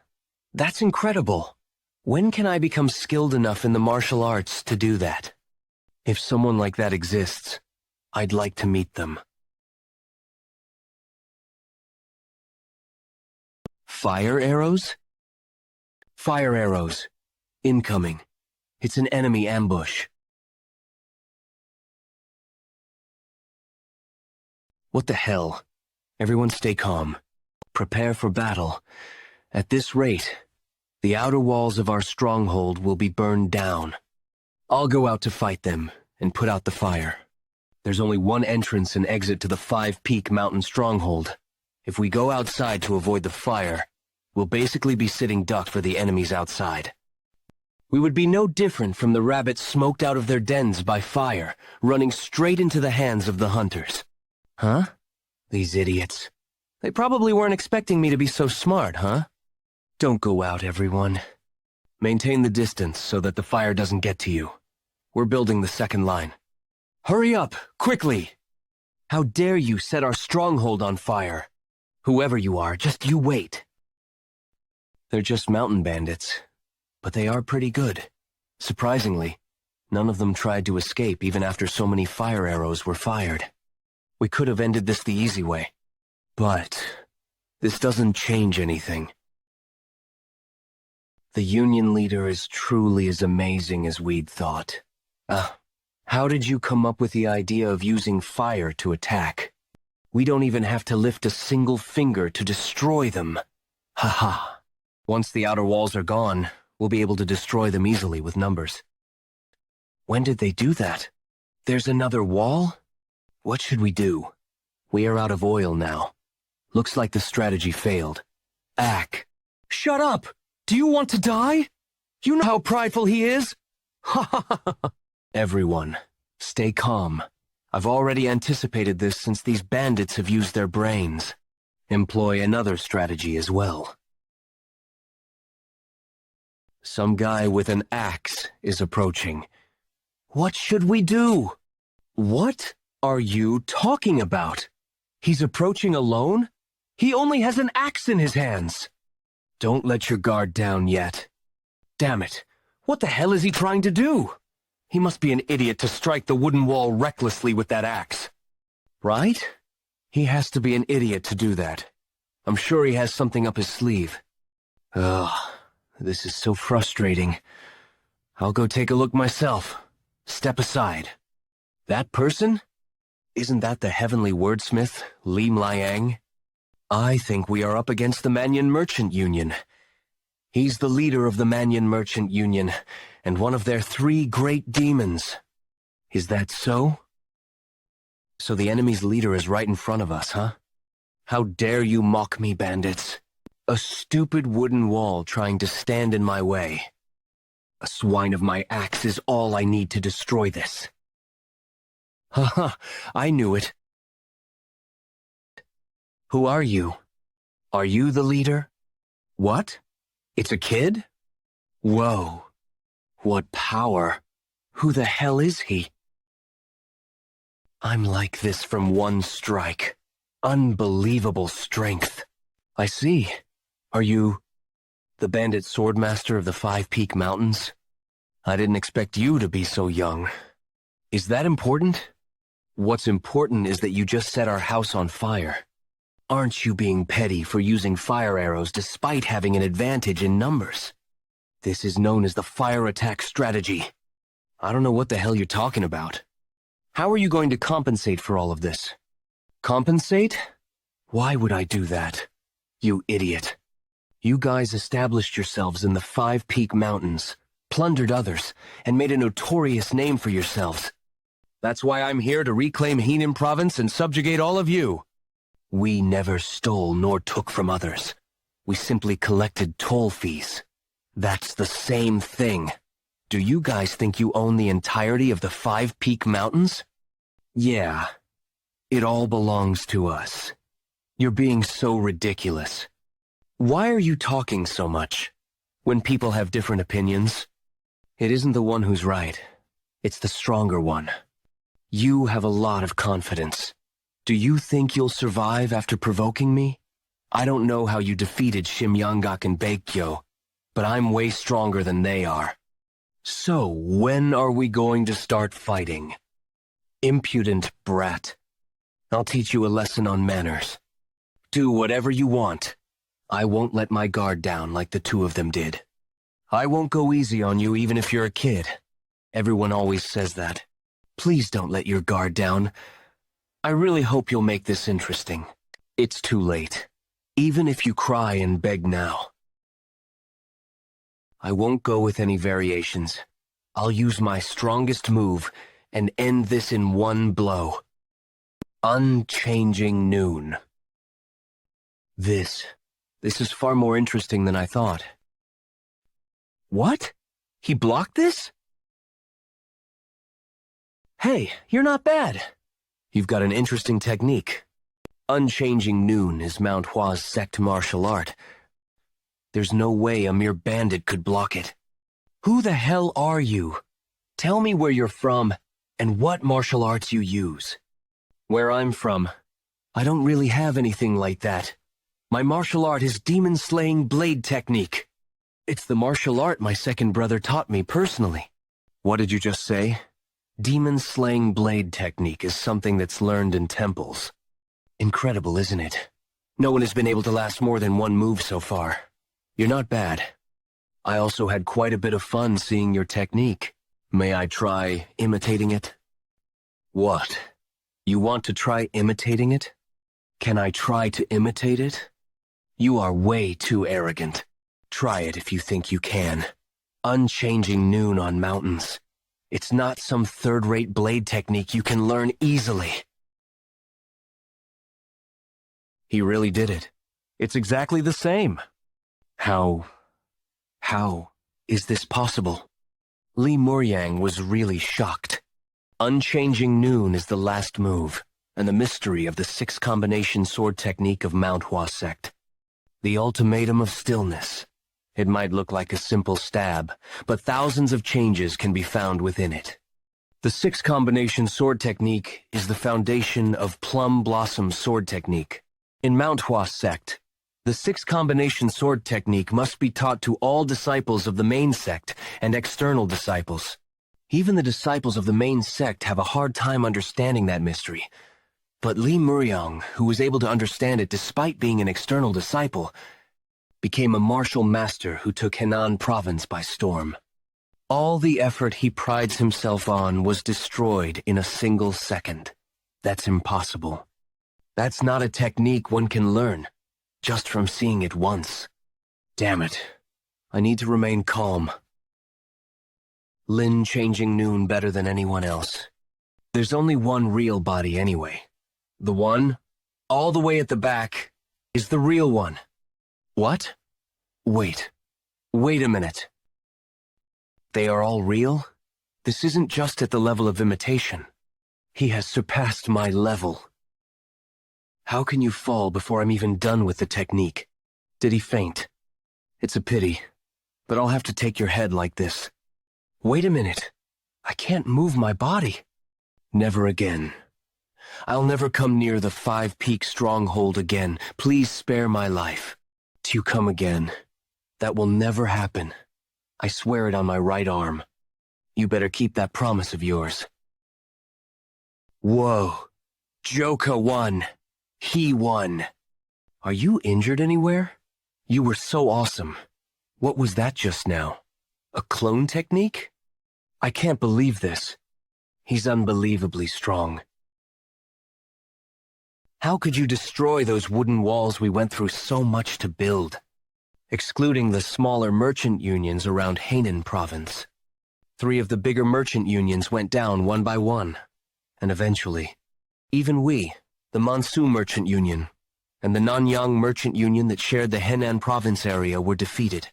That's incredible. When can I become skilled enough in the martial arts to do that? If someone like that exists, I'd like to meet them. Fire arrows? Fire arrows. Incoming. It's an enemy ambush. What the hell? Everyone stay calm. Prepare for battle. At this rate, the outer walls of our stronghold will be burned down. I'll go out to fight them and put out the fire. There's only one entrance and exit to the Five Peak Mountain Stronghold. If we go outside to avoid the fire, we'll basically be sitting duck for the enemies outside. We would be no different from the rabbits smoked out of their dens by fire, running straight into the hands of the hunters. Huh? These idiots. They probably weren't expecting me to be so smart, huh? Don't go out, everyone. Maintain the distance so that the fire doesn't get to you. We're building the second line. Hurry up, quickly! How dare you set our stronghold on fire? Whoever you are, just you wait. They're just mountain bandits, but they are pretty good. Surprisingly, None of them tried to escape even after so many fire arrows were fired. We could have ended this the easy way. But this doesn't change anything. The Union leader is truly as amazing as we'd thought. How did you come up with the idea of using fire to attack? We don't even have to lift a single finger to destroy them. Haha. Once the outer walls are gone, we'll be able to destroy them easily with numbers. When did they do that? There's another wall? What should we do? We are out of oil now. Looks like the strategy failed. Ack. Shut up! Do you want to die? You know how prideful he is? Ha ha ha ha. Everyone, stay calm. I've already anticipated this since these bandits have used their brains. Employ another strategy as well. Some guy with an axe is approaching. What should we do? What are you talking about? He's approaching alone? He only has an axe in his hands. Don't let your guard down yet. Damn it, what the hell is he trying to do? He must be an idiot to strike the wooden wall recklessly with that axe. Right? He has to be an idiot to do that. I'm sure he has something up his sleeve. Ugh, this is so frustrating. I'll go take a look myself. Step aside. That person? Isn't that the heavenly wordsmith, Lim Liang? I think we are up against the Mannion Merchant Union. He's the leader of the Mannion Merchant Union, and one of their 3 great demons. Is that so? So the enemy's leader is right in front of us, huh? How dare you mock me, bandits? A stupid wooden wall trying to stand in my way. A swine of my axe is all I need to destroy this. Haha, I knew it. Who are you? Are you the leader? What? It's a kid? Whoa. What power. Who the hell is he? I'm like this from one strike. Unbelievable strength. I see. Are you the bandit swordmaster of the 5 Peak Mountains? I didn't expect you to be so young. Is that important? What's important is that you just set our house on fire. Aren't you being petty for using fire arrows despite having an advantage in numbers? This is known as the fire attack strategy. I don't know what the hell you're talking about. How are you going to compensate for all of this? Compensate? Why would I do that? You idiot. You guys established yourselves in the 5 Peak Mountains, plundered others, and made a notorious name for yourselves. That's why I'm here to reclaim Henan Province and subjugate all of you. We never stole nor took from others. We simply collected toll fees. That's the same thing. Do you guys think you own the entirety of the 5 Peak Mountains? Yeah. It all belongs to us. You're being so ridiculous. Why are you talking so much? When people have different opinions? It isn't the one who's right. It's the stronger one. You have a lot of confidence. Do you think you'll survive after provoking me? I don't know how you defeated Shimyangak and Baekgyo, but I'm way stronger than they are. So, when are we going to start fighting? Impudent brat. I'll teach you a lesson on manners. Do whatever you want. I won't let my guard down like the 2 of them did. I won't go easy on you even if you're a kid. Everyone always says that. Please don't let your guard down. I really hope you'll make this interesting. It's too late. Even if you cry and beg now. I won't go with any variations. I'll use my strongest move and end this in one blow. Unchanging Noon. This is far more interesting than I thought. What? He blocked this? Hey, you're not bad. You've got an interesting technique. Unchanging Noon is Mount Hua's sect martial art. There's no way a mere bandit could block it. Who the hell are you? Tell me where you're from and what martial arts you use. Where I'm from, I don't really have anything like that. My martial art is demon-slaying blade technique. It's the martial art my second brother taught me personally. What did you just say? Demon-slaying blade technique is something that's learned in temples. Incredible, isn't it? No one has been able to last more than one move so far. You're not bad. I also had quite a bit of fun seeing your technique. May I try imitating it? What? You want to try imitating it? Can I try to imitate it? You are way too arrogant. Try it if you think you can. Unchanging noon on mountains. It's not some third-rate blade technique you can learn easily. He really did it. It's exactly the same. How is this possible? Li Muryang was really shocked. Unchanging noon is the last move, and the mystery of the 6-combination sword technique of Mount Hua sect. The ultimatum of stillness. It might look like a simple stab, but thousands of changes can be found within it. The 6-combination sword technique is the foundation of Plum Blossom sword technique. In Mount Hua sect, the 6-combination sword technique must be taught to all disciples of the main sect and external disciples. Even the disciples of the main sect have a hard time understanding that mystery. But Li Muryang, who was able to understand it despite being an external disciple, became a martial master who took Henan province by storm. All the effort he prides himself on was destroyed in a single second. That's impossible. That's not a technique one can learn, just from seeing it once. Damn it. I need to remain calm. Lin changing noon better than anyone else. There's only one real body anyway. The one, all the way at the back, is the real one. What? Wait a minute. They are all real? This isn't just at the level of imitation. He has surpassed my level. How can you fall before I'm even done with the technique? Did he faint? It's a pity, but I'll have to take your head like this. Wait a minute. I can't move my body. Never again. I'll never come near the 5-peak stronghold again. Please spare my life. Till you come again. That will never happen. I swear it on my right arm. You better keep that promise of yours. Whoa. Jeokha won. He won. Are you injured anywhere? You were so awesome. What was that just now? A clone technique? I can't believe this. He's unbelievably strong. How could you destroy those wooden walls we went through so much to build? Excluding the smaller merchant unions around Hainan province. 3 of the bigger merchant unions went down one by one. And eventually, even we, the Mansu Merchant Union, and the Nanyang Merchant Union that shared the Henan province area were defeated.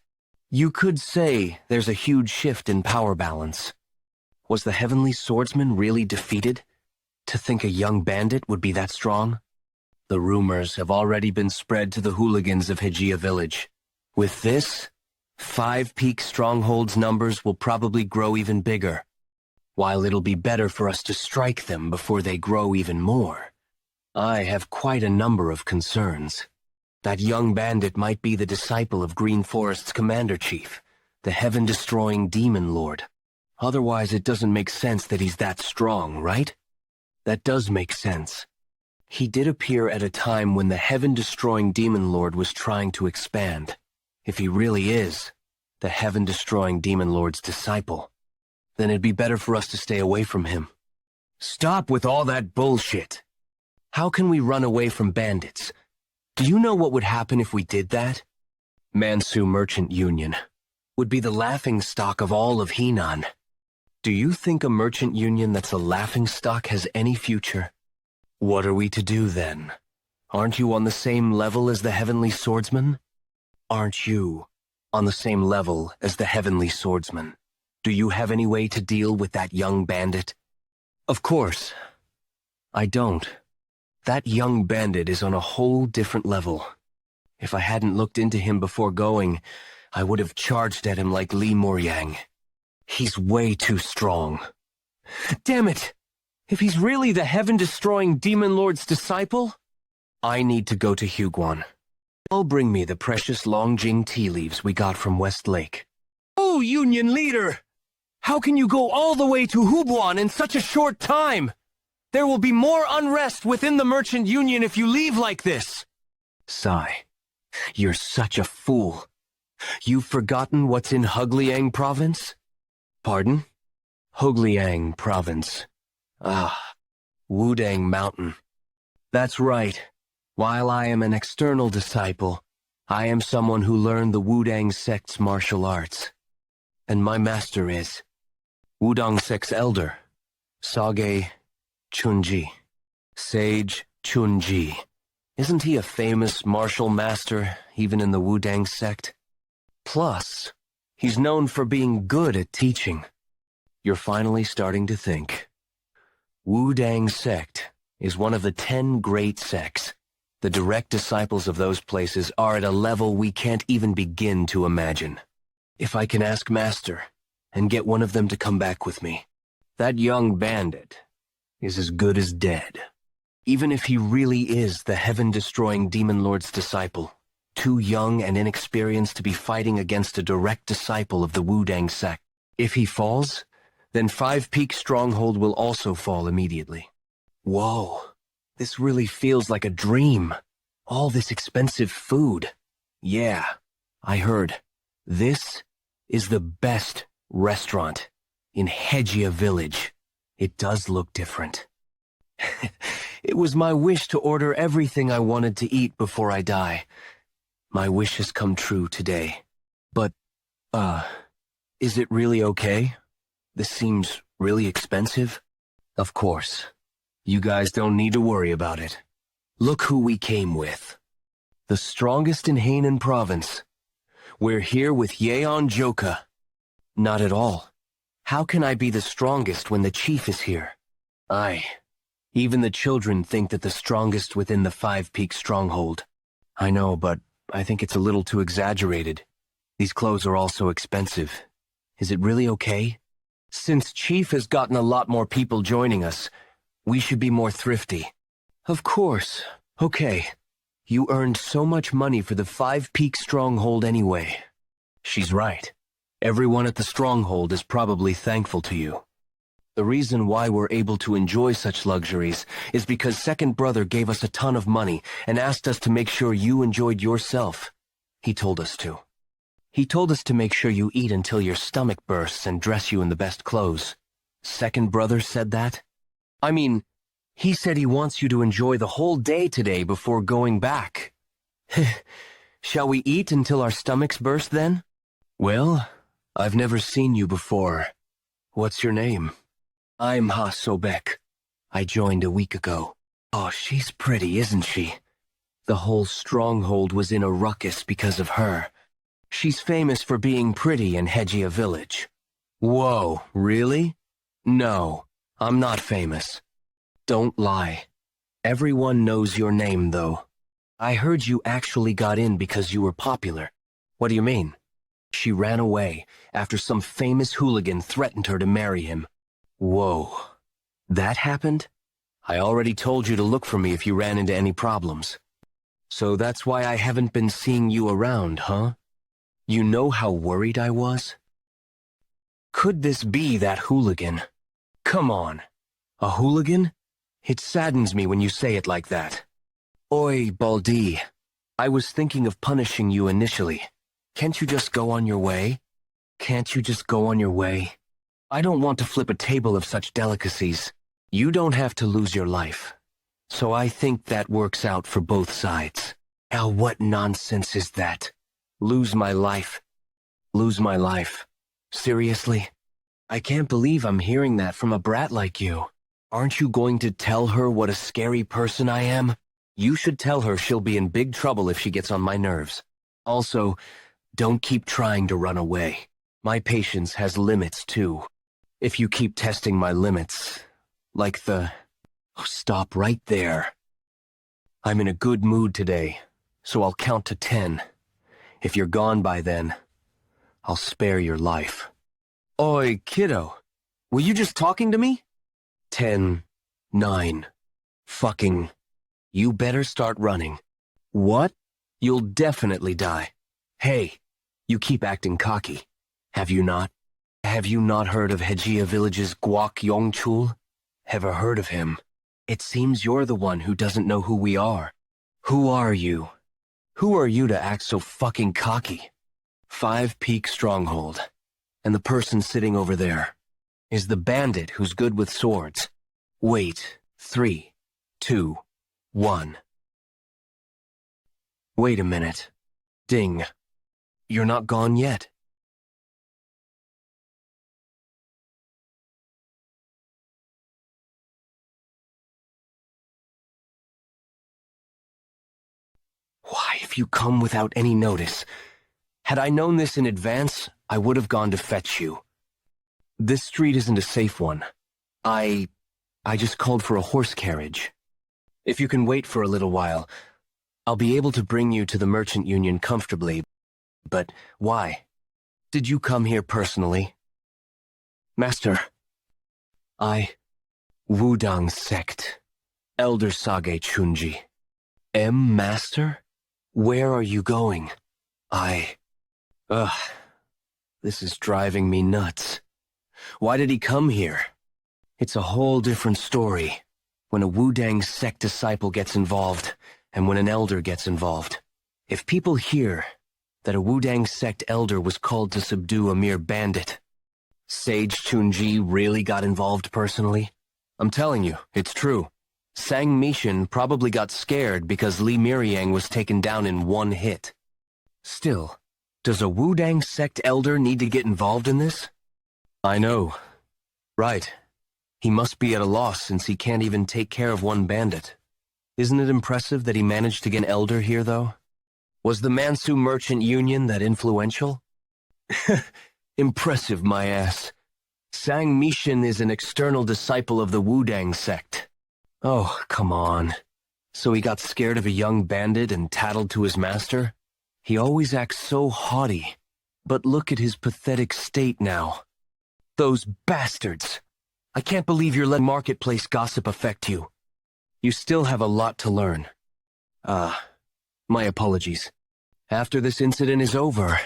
You could say there's a huge shift in power balance. Was the Heavenly Swordsman really defeated? To think a young bandit would be that strong? The rumors have already been spread to the hooligans of Hejia village. With this, 5-peak strongholds numbers will probably grow even bigger. While it'll be better for us to strike them before they grow even more, I have quite a number of concerns. That young bandit might be the disciple of Green Forest's commander-chief, the heaven-destroying demon lord. Otherwise, it doesn't make sense that he's that strong, right? That does make sense. He did appear at a time when the heaven-destroying demon lord was trying to expand. If he really is the heaven-destroying demon lord's disciple, then it'd be better for us to stay away from him. Stop with all that bullshit. How can we run away from bandits? Do you know what would happen if we did that? Mansu Merchant Union would be the laughingstock of all of Henan. Do you think a merchant union that's a laughingstock has any future? What are we to do then? Aren't you on the same level as the Heavenly Swordsman? Aren't you on the same level as the Heavenly Swordsman? Do you have any way to deal with that young bandit? Of course. I don't. That young bandit is on a whole different level. If I hadn't looked into him before going, I would have charged at him like Li Muryang. He's way too strong. Damn it! If he's really the heaven-destroying demon lord's disciple, I need to go to Huguan. I'll bring me the precious Longjing tea leaves we got from West Lake. Oh, Union leader! How can you go all the way to Hubuan in such a short time? There will be more unrest within the Merchant Union if you leave like this. Sigh. You're such a fool. You've forgotten what's in Hugliang Province? Pardon? Hugliang Province. Ah, Wudang Mountain. That's right. While I am an external disciple, I am someone who learned the Wudang sect's martial arts. And my master is Wudang sect's elder, Sage Chunji. Sage Chunji. Isn't he a famous martial master, even in the Wudang sect? Plus, he's known for being good at teaching. You're finally starting to think. Wudang sect is one of the 10 great sects. The direct disciples of those places are at a level we can't even begin to imagine. If I can ask Master and get one of them to come back with me, that young bandit is as good as dead. Even if he really is the heaven-destroying Demon Lord's disciple, too young and inexperienced to be fighting against a direct disciple of the Wudang sect. If he falls, then Five Peak Stronghold will also fall immediately. Whoa, this really feels like a dream. All this expensive food. Yeah, I heard. This is the best restaurant in Hejia Village. It does look different. It was my wish to order everything I wanted to eat before I die. My wish has come true today. But, is it really okay? This seems really expensive. Of course. You guys don't need to worry about it. Look who we came with. The strongest in Hainan Province. We're here with Yeon Jeokha. Not at all. How can I be the strongest when the chief is here? Even the children think that the strongest within the Five Peak Stronghold. I know, but I think it's a little too exaggerated. These clothes are all so expensive. Is it really okay? Since Chief has gotten a lot more people joining us, we should be more thrifty. Of course. Okay. You earned so much money for the Five Peak Stronghold anyway. She's right. Everyone at the Stronghold is probably thankful to you. The reason why we're able to enjoy such luxuries is because Second Brother gave us a ton of money and asked us to make sure you enjoyed yourself. He told us to. He told us to make sure you eat until your stomach bursts and dress you in the best clothes. Second Brother said that? I mean, he said he wants you to enjoy the whole day today before going back. Shall we eat until our stomachs burst then? Well, I've never seen you before. What's your name? I'm Ha Sobek. I joined a week ago. Oh, she's pretty, isn't she? The whole stronghold was in a ruckus because of her. She's famous for being pretty in Hejia Village. Whoa, really? No, I'm not famous. Don't lie. Everyone knows your name, though. I heard you actually got in because you were popular. What do you mean? She ran away after some famous hooligan threatened her to marry him. Whoa. That happened? I already told you to look for me if you ran into any problems. So that's why I haven't been seeing you around, huh? You know how worried I was? Could this be that hooligan? Come on. A hooligan? It saddens me when you say it like that. Oi, Baldi. I was thinking of punishing you initially. Can't you just go on your way? Can't you just go on your way? I don't want to flip a table of such delicacies. You don't have to lose your life. So I think that works out for both sides. Hell, what nonsense is that? Lose my life. Lose my life. Seriously? I can't believe I'm hearing that from a brat like you. Aren't you going to tell her what a scary person I am? You should tell her she'll be in big trouble if she gets on my nerves. Also, don't keep trying to run away. My patience has limits, too. If you keep testing my limits, like the... Oh, stop right there. I'm in a good mood today, so I'll count to 10. If you're gone by then, I'll spare your life. Oi, kiddo. Were you just talking to me? 10, 9, fucking... You better start running. What? You'll definitely die. Hey, you keep acting cocky. Have you not? Have you not heard of Hejia Village's Guak Yongchul? Ever heard of him? It seems you're the one who doesn't know who we are. Who are you? Who are you to act so fucking cocky? 5 Peak Stronghold. And the person sitting over there is the bandit who's good with swords. Wait, 3, 2, 1. Wait a minute. Ding. You're not gone yet. Why have you come without any notice? Had I known this in advance, I would have gone to fetch you. This street isn't a safe one. I just called for a horse carriage. If you can wait for a little while, I'll be able to bring you to the Merchant Union comfortably. But why? Did you come here personally? Master, Wudang Sect, Elder Sage Chunji. Master? Where are you going? This is driving me nuts. Why did he come here? It's a whole different story when a Wudang Sect disciple gets involved and when an elder gets involved. If people hear that a Wudang Sect elder was called to subdue a mere bandit, Sage Chunji really got involved personally? I'm telling you, it's true. Sang Mishin probably got scared because Li Miriang was taken down in one hit. Still, does a Wudang Sect elder need to get involved in this? I know. Right. He must be at a loss since he can't even take care of one bandit. Isn't it impressive that he managed to get an elder here, though? Was the Mansu Merchant Union that influential? Impressive, my ass. Sang Mishin is an external disciple of the Wudang Sect. Oh, come on. So he got scared of a young bandit and tattled to his master? He always acts so haughty. But look at his pathetic state now. Those bastards! I can't believe you're letting marketplace gossip affect you. You still have a lot to learn. My apologies. After this incident is over,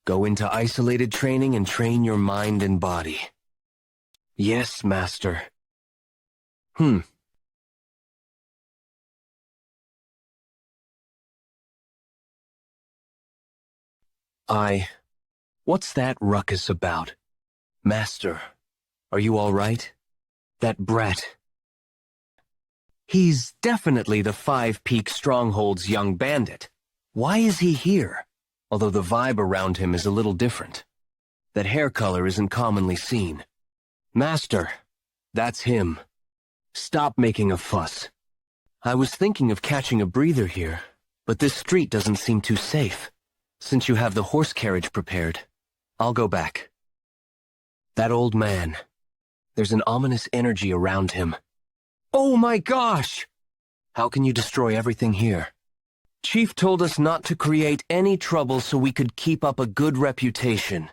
go into isolated training and train your mind and body. Yes, master. What's that ruckus about? Master, are you all right? That brat. He's definitely the 5 Peak Stronghold's young bandit. Why is he here? Although the vibe around him is a little different. That hair color isn't commonly seen. Master, that's him. Stop making a fuss. I was thinking of catching a breather here, but this street doesn't seem too safe. Since you have the horse carriage prepared, I'll go back. That old man. There's an ominous energy around him. Oh my gosh! How can you destroy everything here? Chief told us not to create any trouble so we could keep up a good reputation.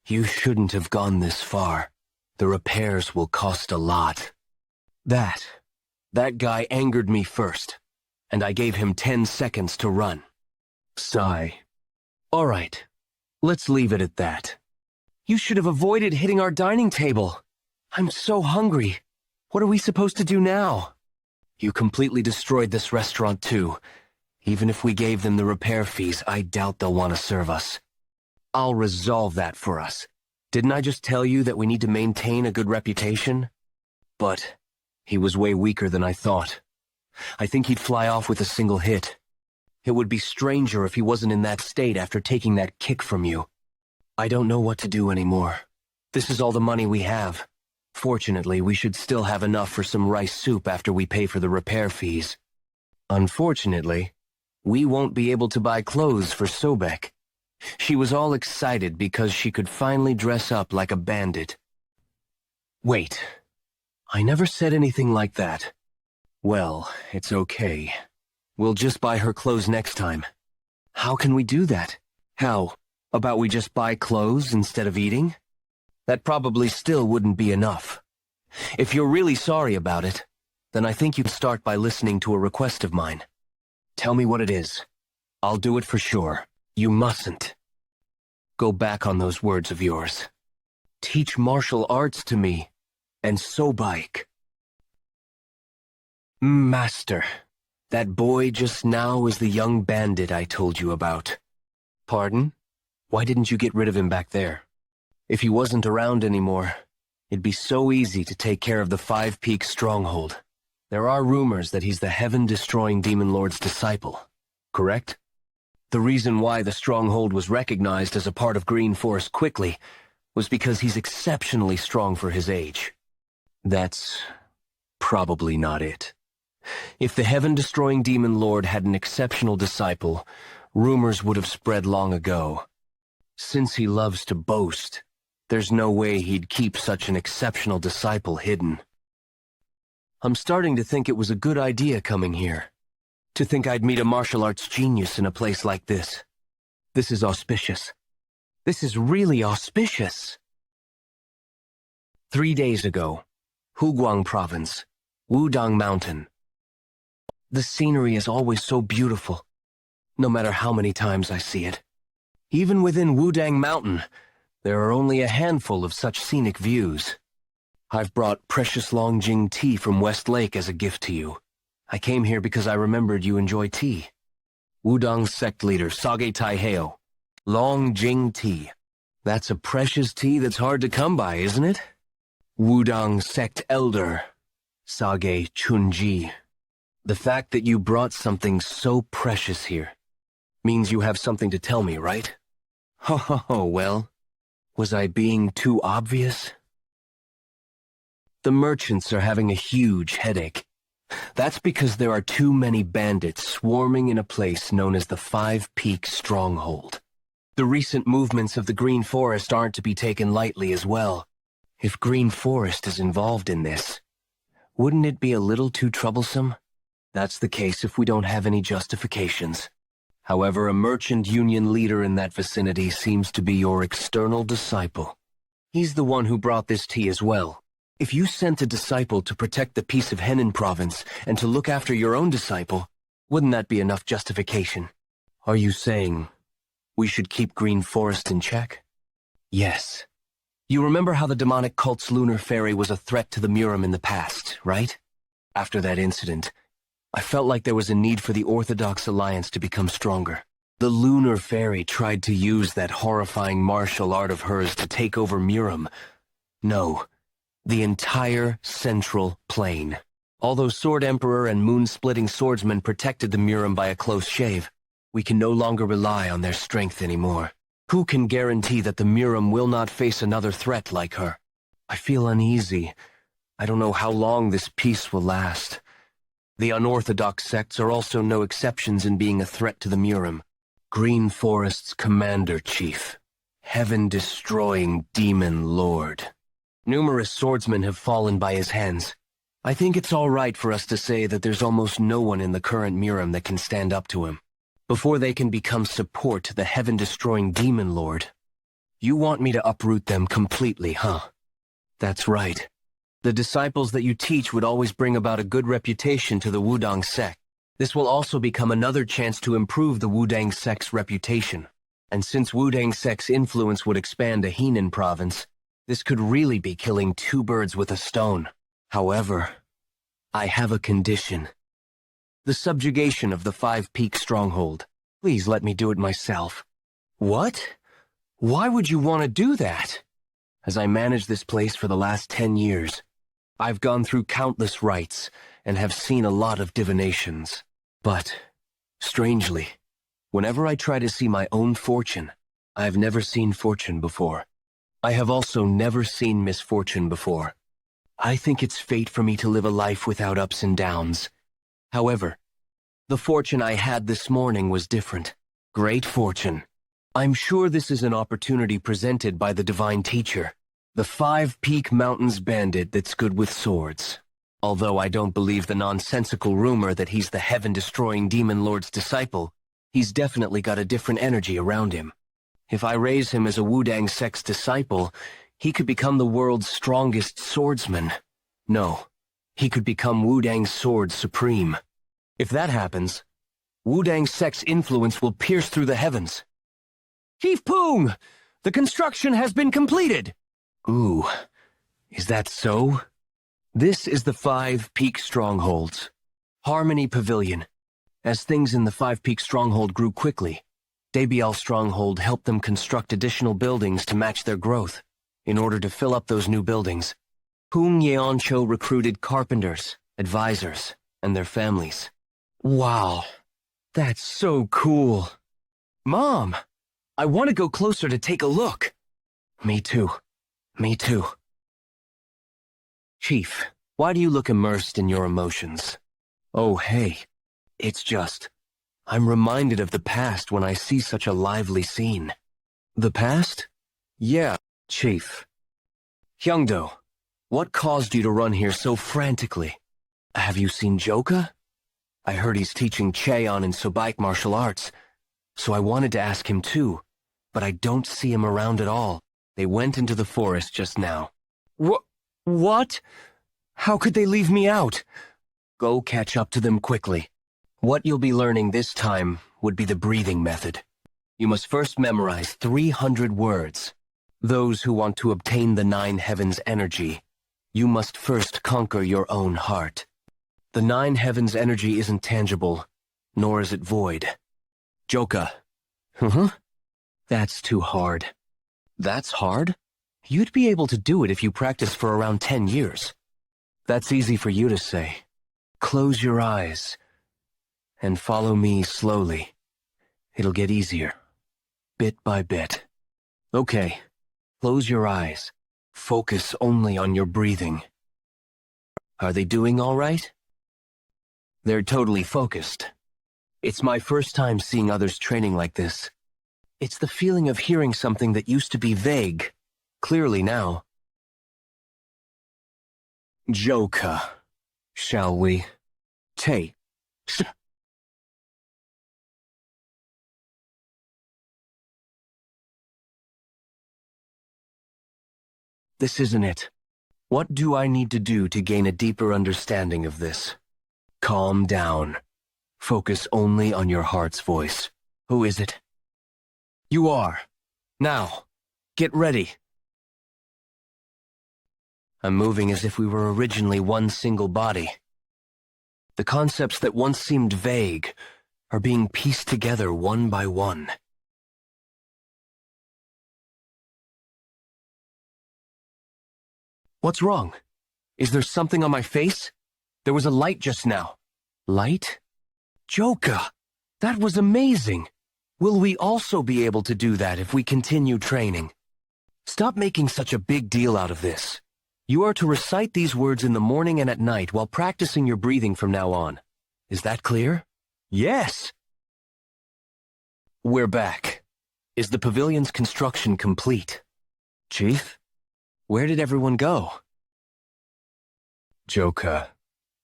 You shouldn't have gone this far. The repairs will cost a lot. That guy angered me first, and I gave him 10 seconds to run. Sigh. All right, let's leave it at that. You should have avoided hitting our dining table. I'm so hungry. What are we supposed to do now? You completely destroyed this restaurant too. Even if we gave them the repair fees, I doubt they'll want to serve us. I'll resolve that for us. Didn't I just tell you that we need to maintain a good reputation? But he was way weaker than I thought. I think he'd fly off with a single hit. It would be stranger if he wasn't in that state after taking that kick from you. I don't know what to do anymore. This is all the money we have. Fortunately, we should still have enough for some rice soup after we pay for the repair fees. Unfortunately, we won't be able to buy clothes for Sobek. She was all excited because she could finally dress up like a bandit. Wait, I never said anything like that. Well, it's okay. We'll just buy her clothes next time. How can we do that? How about we just buy clothes instead of eating? That probably still wouldn't be enough. If you're really sorry about it, then I think you'd start by listening to a request of mine. Tell me what it is. I'll do it for sure. You mustn't go back on those words of yours. Teach martial arts to me, and so bike. Master, that boy just now is the young bandit I told you about. Pardon? Why didn't you get rid of him back there? If he wasn't around anymore, it'd be so easy to take care of the Five Peaks stronghold. There are rumors that he's the heaven-destroying demon lord's disciple, correct? The reason why the stronghold was recognized as a part of Green Forest quickly was because he's exceptionally strong for his age. That's probably not it. If the heaven-destroying demon lord had an exceptional disciple, rumors would have spread long ago. Since he loves to boast, there's no way he'd keep such an exceptional disciple hidden. I'm starting to think it was a good idea coming here. To think I'd meet a martial arts genius in a place like this. This is auspicious. This is really auspicious. 3 days ago, Huguang Province, Wudang Mountain. The scenery is always so beautiful, no matter how many times I see it. Even within Wudang Mountain, there are only a handful of such scenic views. I've brought precious Longjing tea from West Lake as a gift to you. I came here because I remembered you enjoy tea. Wudang sect leader Sage Taiheo. Longjing tea. That's a precious tea that's hard to come by, isn't it? Wudang sect elder Sage Chunji. The fact that you brought something so precious here means you have something to tell me, right? Oh, well, was I being too obvious? The merchants are having a huge headache. That's because there are too many bandits swarming in a place known as the Five Peaks Stronghold. The recent movements of the Green Forest aren't to be taken lightly as well. If Green Forest is involved in this, wouldn't it be a little too troublesome? That's the case if we don't have any justifications. However, a merchant union leader in that vicinity seems to be your external disciple. He's the one who brought this tea as well. If you sent a disciple to protect the peace of Henan province and to look after your own disciple, wouldn't that be enough justification? Are you saying we should keep Green Forest in check? Yes. You remember how the demonic cult's lunar fairy was a threat to the Murim in the past, right? After that incident, I felt like there was a need for the Orthodox Alliance to become stronger. The lunar fairy tried to use that horrifying martial art of hers to take over Murim. No. The entire central plain. Although Sword Emperor and moonsplitting swordsman protected the Murim by a close shave, we can no longer rely on their strength anymore. Who can guarantee that the Murim will not face another threat like her? I feel uneasy. I don't know how long this peace will last. The unorthodox sects are also no exceptions in being a threat to the Murim. Green Forest's commander-chief, heaven-destroying demon lord. Numerous swordsmen have fallen by his hands. I think it's all right for us to say that there's almost no one in the current Murim that can stand up to him. Before they can become support to the heaven-destroying demon lord. You want me to uproot them completely, huh? That's right. The disciples that you teach would always bring about a good reputation to the Wudang sect. This will also become another chance to improve the Wudang sect's reputation. And since Wudang sect's influence would expand to Henan province, this could really be killing two birds with a stone. However, I have a condition. The subjugation of the Five Peaks stronghold. Please let me do it myself. What? Why would you want to do that? As I managed this place for the last 10 years, I've gone through countless rites and have seen a lot of divinations. But, strangely, whenever I try to see my own fortune, I've never seen fortune before. I have also never seen misfortune before. I think it's fate for me to live a life without ups and downs. However, the fortune I had this morning was different. Great fortune. I'm sure this is an opportunity presented by the Divine Teacher, the Five Peak Mountains bandit that's good with swords. Although I don't believe the nonsensical rumor that he's the heaven-destroying demon lord's disciple, he's definitely got a different energy around him. If I raise him as a Wudang sect's disciple, he could become the world's strongest swordsman. No, he could become Wudang's sword supreme. If that happens, Wudang sect's influence will pierce through the heavens. Chief Poong! The construction has been completed! Ooh, is that so? This is the Five Peak Strongholds. Harmony Pavilion. As things in the Five Peak Stronghold grew quickly, Dabial Stronghold helped them construct additional buildings to match their growth. In order to fill up those new buildings, Yeon Jeokha recruited carpenters, advisors, and their families. Wow, that's so cool. Mom, I want to go closer to take a look. Me too. Me too. Chief, why do you look immersed in your emotions? Oh, hey. It's just, I'm reminded of the past when I see such a lively scene. The past? Yeah, Chief. Hyungdo, what caused you to run here so frantically? Have you seen Jeokha? I heard he's teaching Cheon and Sobaik martial arts, so I wanted to ask him too, but I don't see him around at all. They went into the forest just now. What? How could they leave me out? Go catch up to them quickly. What you'll be learning this time would be the breathing method. You must first memorize 300 words. Those who want to obtain the Nine Heavens energy, you must first conquer your own heart. The Nine Heavens energy isn't tangible, nor is it void. Jeokha. That's too hard. That's hard? You'd be able to do it if you practice for around 10 years. That's easy for you to say. Close your eyes and follow me slowly. It'll get easier, bit by bit. Okay, close your eyes. Focus only on your breathing. Are they doing all right? They're totally focused. It's my first time seeing others training like this. It's the feeling of hearing something that used to be vague, clearly now. Jeokha, shall we? This isn't it. What do I need to do to gain a deeper understanding of this? Calm down. Focus only on your heart's voice. Who is it? You are. Now, get ready. I'm moving as if we were originally one single body. The concepts that once seemed vague are being pieced together one by one. What's wrong? Is there something on my face? There was a light just now. Light? Jeokha! That was amazing! Will we also be able to do that if we continue training? Stop making such a big deal out of this. You are to recite these words in the morning and at night while practicing your breathing from now on. Is that clear? Yes! We're back. Is the pavilion's construction complete? Chief? Where did everyone go? Jeokha,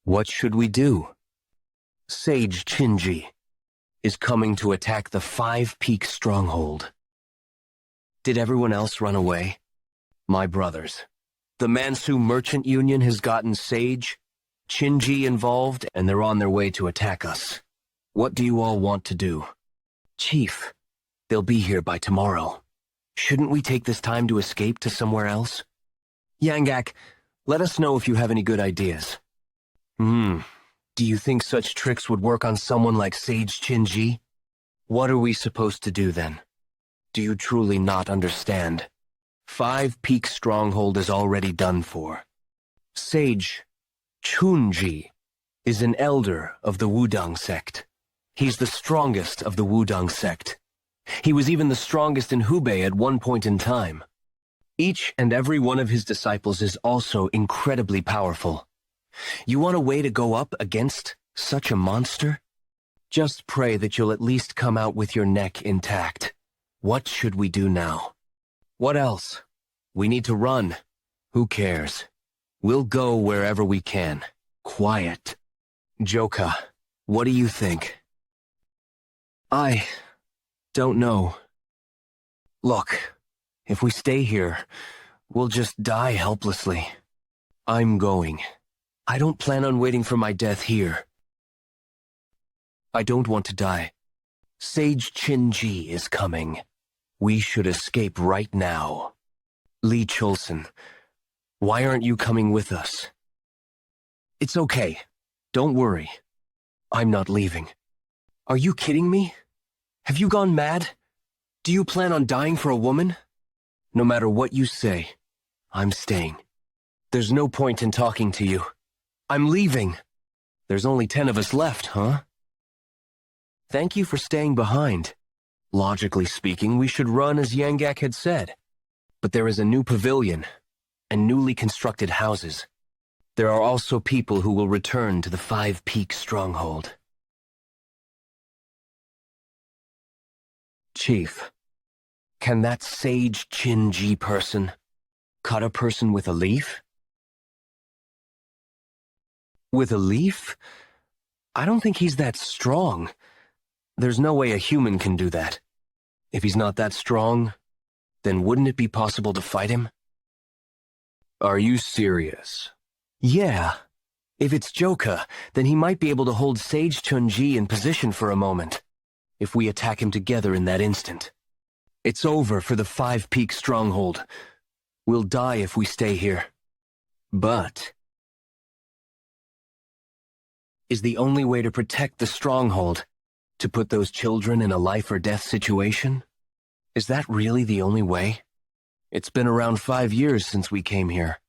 what should we do? Sage Shinji is coming to attack the Five Peak Stronghold. Did everyone else run away? My brothers. The Mansu Merchant Union has gotten Sage, Shinji involved, and they're on their way to attack us. What do you all want to do? Chief, they'll be here by tomorrow. Shouldn't we take this time to escape to somewhere else? Yangak, let us know if you have any good ideas. Do you think such tricks would work on someone like Sage Shinji? What are we supposed to do then? Do you truly not understand? Five Peak Stronghold is already done for. Sage Chunji is an elder of the Wudang sect. He's the strongest of the Wudang sect. He was even the strongest in Hubei at one point in time. Each and every one of his disciples is also incredibly powerful. You want a way to go up against such a monster? Just pray that you'll at least come out with your neck intact. What should we do now? What else? We need to run. Who cares? We'll go wherever we can. Quiet. Jeokha, what do you think? I don't know. Look, if we stay here, we'll just die helplessly. I'm going. I don't plan on waiting for my death here. I don't want to die. Sage Shinji is coming. We should escape right now. Lee Cholson, why aren't you coming with us? It's okay. Don't worry. I'm not leaving. Are you kidding me? Have you gone mad? Do you plan on dying for a woman? No matter what you say, I'm staying. There's no point in talking to you. I'm leaving. There's only 10 of us left, huh? Thank you for staying behind. Logically speaking, we should run as Yangak had said. But there is a new pavilion, and newly constructed houses. There are also people who will return to the Five Peak Stronghold. Chief, can that sage Chin-ji person cut a person with a leaf? With a leaf? I don't think he's that strong. There's no way a human can do that. If he's not that strong, then wouldn't it be possible to fight him? Are you serious? Yeah. If it's Jeokha, then he might be able to hold Sage Chun-ji in position for a moment, if we attack him together in that instant. It's over for the Five Peak Stronghold. We'll die if we stay here. But is the only way to protect the stronghold to put those children in a life-or-death situation? Is that really the only way? It's been around 5 years since we came here.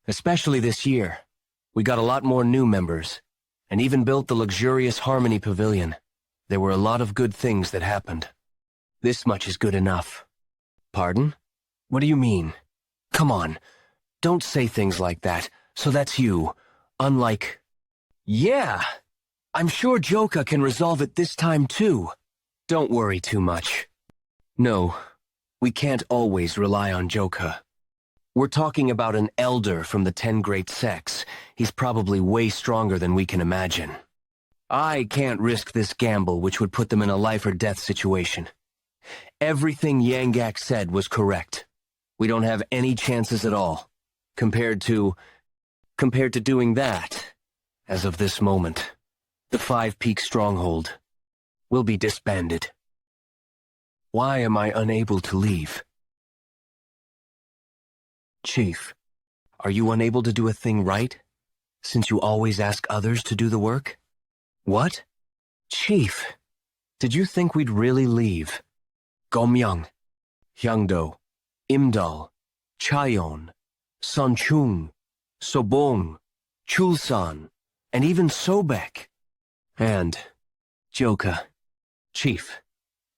Especially this year. We got a lot more new members, and even built the luxurious Harmony Pavilion. There were a lot of good things that happened. This much is good enough. Pardon? What do you mean? Come on, don't say things like that. So that's you. Unlike... Yeah! I'm sure Jeokha can resolve it this time too. Don't worry too much. No, we can't always rely on Jeokha. We're talking about an elder from the 10 great sects. He's probably way stronger than we can imagine. I can't risk this gamble which would put them in a life-or-death situation. Everything Yangak said was correct. We don't have any chances at all, compared to doing that, as of this moment. The Five Peak Stronghold will be disbanded. Why am I unable to leave? Chief, are you unable to do a thing right, since you always ask others to do the work? What? Chief, did you think we'd really leave? Gomyang, Hyangdo, Imdal, Chayon, Sanchung, Sobong, Chulsan, and even Sobek. And Jeokha. Chief,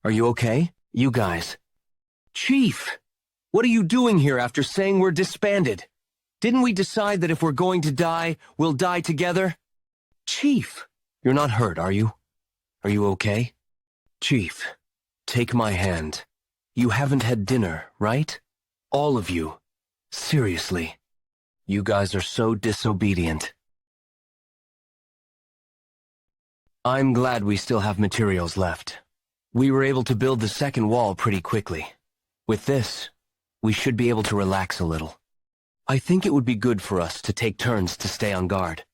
are you okay? You guys. Chief! What are you doing here after saying we're disbanded? Didn't we decide that if we're going to die, we'll die together? Chief! You're not hurt, are you? Are you okay? Chief, take my hand. You haven't had dinner, right? All of you. Seriously. You guys are so disobedient. I'm glad we still have materials left. We were able to build the second wall pretty quickly. With this, we should be able to relax a little. I think it would be good for us to take turns to stay on guard.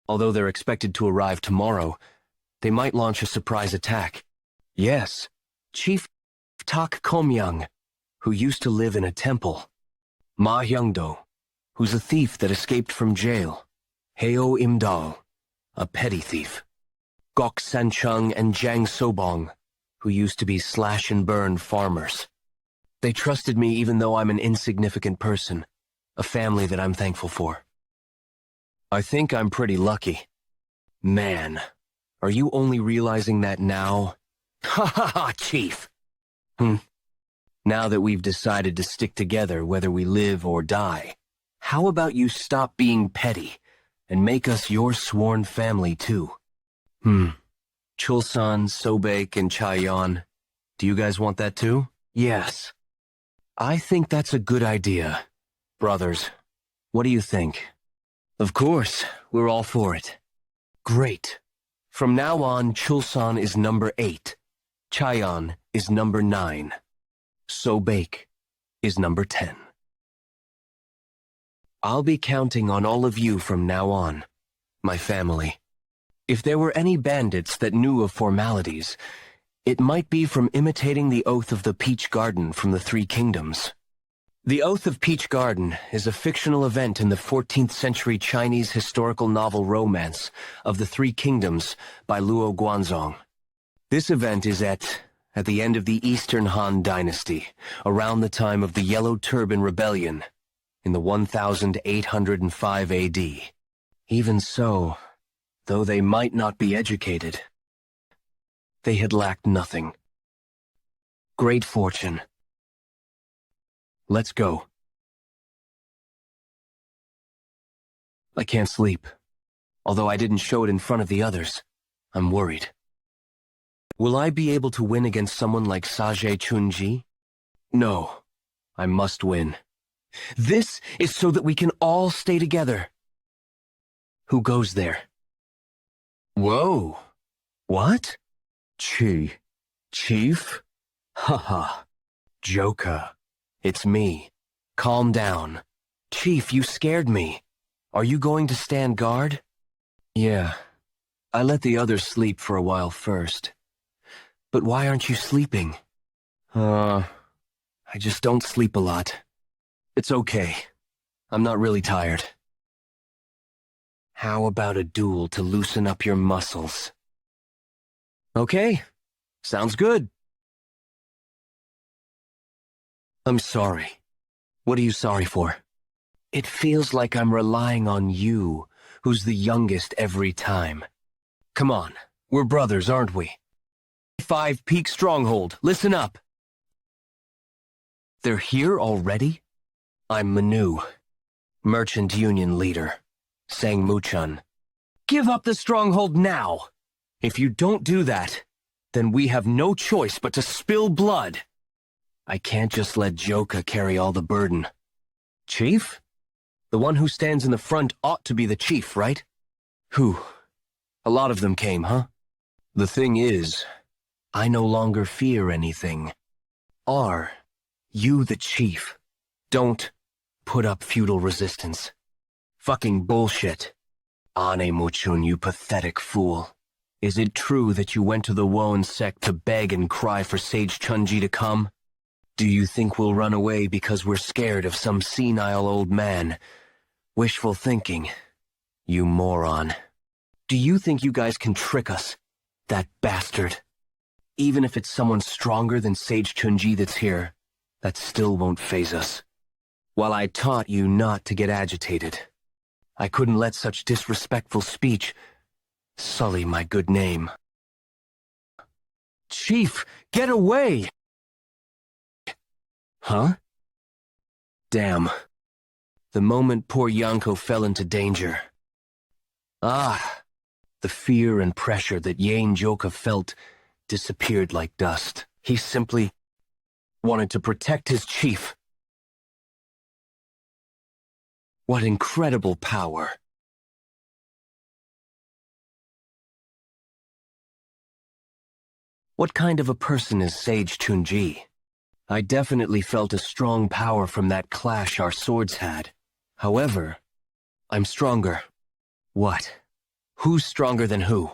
Although they're expected to arrive tomorrow, they might launch a surprise attack. Yes, Chief Tak Komyang, who used to live in a temple. Ma Hyungdo, who's a thief that escaped from jail. Heo Imdal, a petty thief. Gok Sanchung and Jang Sobong, who used to be slash-and-burn farmers. They trusted me even though I'm an insignificant person, a family that I'm thankful for. I think I'm pretty lucky. Man, are you only realizing that now? Ha ha ha, Chief! Now that we've decided to stick together whether we live or die, how about you stop being petty and make us your sworn family too? Chulsan, Sobek, and Chayon, do you guys want that too? Yes. I think that's a good idea. Brothers, what do you think? Of course, we're all for it. Great. From now on, Chulsan is number 8. Chayon is number 9. Sobek is number 10. I'll be counting on all of you from now on, my family. If there were any bandits that knew of formalities, it might be from imitating the oath of the Peach Garden from the Three Kingdoms. The Oath of Peach Garden is a fictional event in the 14th century Chinese historical novel romance of the Three Kingdoms by Luo Guanzong. This event is at the end of the Eastern Han Dynasty, around the time of the Yellow Turban Rebellion, in the 1805 AD. Even so, though they might not be educated, they had lacked nothing. Great fortune. Let's go. I can't sleep. Although I didn't show it in front of the others, I'm worried. Will I be able to win against someone like Saje Chunji? No, I must win. This is so that we can all stay together. Who goes there? Whoa. What? Chief? Haha. Jeokha. It's me. Calm down. Chief, you scared me. Are you going to stand guard? Yeah. I let the others sleep for a while first. But why aren't you sleeping? I just don't sleep a lot. It's okay. I'm not really tired. How about a duel to loosen up your muscles? Okay. Sounds good. I'm sorry. What are you sorry for? It feels like I'm relying on you, who's the youngest every time. Come on, we're brothers, aren't we? 5 Peak Stronghold, listen up. They're here already? I'm Manu, Merchant Union Leader, Sang Muchun. Give up the stronghold now! If you don't do that, then we have no choice but to spill blood. I can't just let Jeokha carry all the burden. Chief? The one who stands in the front ought to be the chief, right? Who? A lot of them came, huh? The thing is, I no longer fear anything. Are you the chief? Don't put up feudal resistance. Fucking bullshit. Ane Mochun, you pathetic fool. Is it true that you went to the Woan sect to beg and cry for Sage Chunji to come? Do you think we'll run away because we're scared of some senile old man? Wishful thinking, you moron. Do you think you guys can trick us? That bastard. Even if it's someone stronger than Sage Chunji that's here, that still won't faze us. While I taught you not to get agitated, I couldn't let such disrespectful speech sully my good name. Chief, get away! Huh? Damn. The moment poor Yanko fell into danger. Ah, the fear and pressure that Yeon Jeokha felt disappeared like dust. He simply wanted to protect his chief. What incredible power. What kind of a person is Sage Chunji? I definitely felt a strong power from that clash our swords had. However, I'm stronger. What? Who's stronger than who?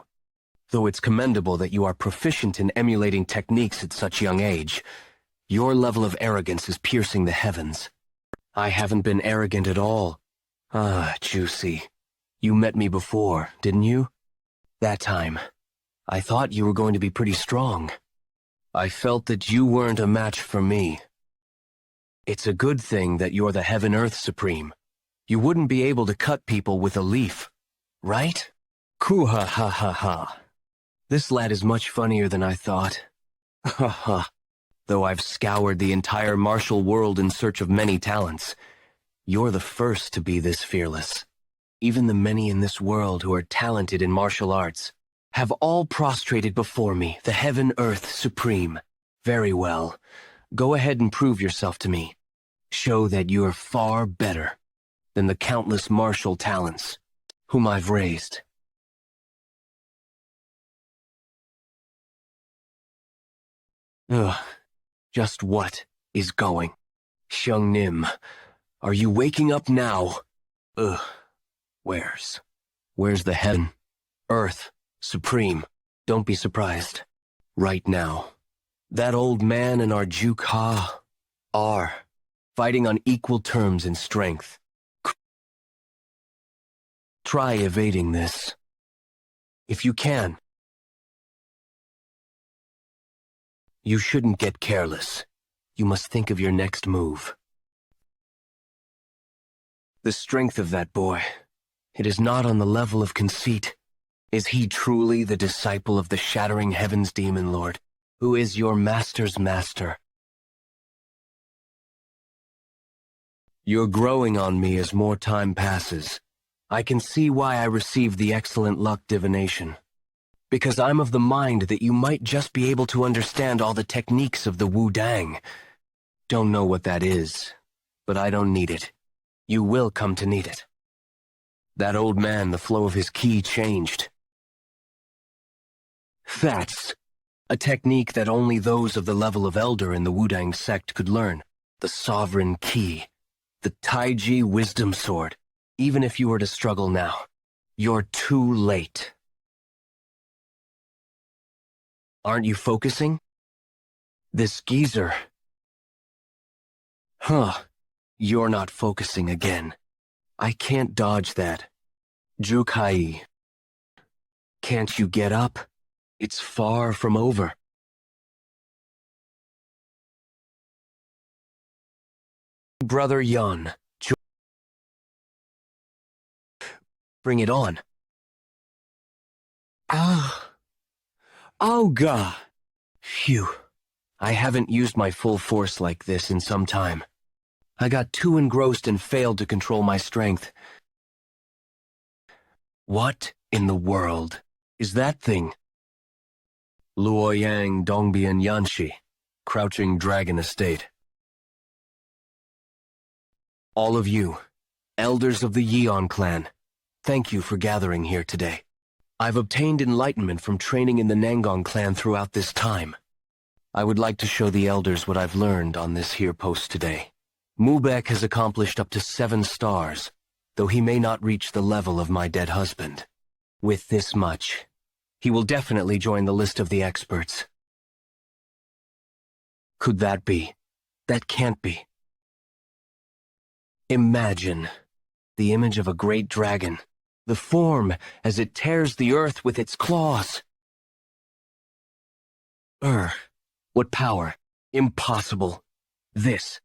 Though it's commendable that you are proficient in emulating techniques at such young age, your level of arrogance is piercing the heavens. I haven't been arrogant at all. Ah, juicy. You met me before, didn't you? That time, I thought you were going to be pretty strong. I felt that you weren't a match for me. It's a good thing that you're the Heaven-Earth Supreme. You wouldn't be able to cut people with a leaf, right? Kuha ha ha ha. This lad is much funnier than I thought. Ha ha. Though I've scoured the entire martial world in search of many talents, you're the first to be this fearless. Even the many in this world who are talented in martial arts have all prostrated before me, the Heaven-Earth Supreme. Very well. Go ahead and prove yourself to me. Show that you're far better than the countless martial talents whom I've raised. Ugh. Just what is going? Xiang Nim, are you waking up now? Ugh. Where's the Heaven, Earth, Supreme? Don't be surprised. Right now, that old man and our Jeokha are fighting on equal terms in strength. Try evading this. If you can. You shouldn't get careless. You must think of your next move. The strength of that boy, it is not on the level of conceit. Is he truly the disciple of the Shattering Heavens Demon Lord, who is your master's master? You're growing on me as more time passes. I can see why I received the excellent luck divination. Because I'm of the mind that you might just be able to understand all the techniques of the Wudang. Don't know what that is, but I don't need it. You will come to need it. That old man, the flow of his ki changed. That's a technique that only those of the level of Elder in the Wudang sect could learn. The Sovereign Ki. The Taiji Wisdom Sword. Even if you were to struggle now, you're too late. Aren't you focusing? This geezer. Huh. You're not focusing again. I can't dodge that. Jeokha. Can't you get up? It's far from over. Brother Yeon. Bring it on. Ah. Oh, God. Phew. I haven't used my full force like this in some time. I got too engrossed and failed to control my strength. What in the world is that thing? Luoyang Dongbian Yanshi, Crouching Dragon Estate. All of you, elders of the Yeon clan, thank you for gathering here today. I've obtained enlightenment from training in the Nangong clan throughout this time. I would like to show the elders what I've learned on this here post today. Mubek has accomplished up to 7 stars, though he may not reach the level of my dead husband. With this much, he will definitely join the list of the experts. Could that be? That can't be. Imagine the image of a great dragon, the form as it tears the earth with its claws. What power? Impossible. This.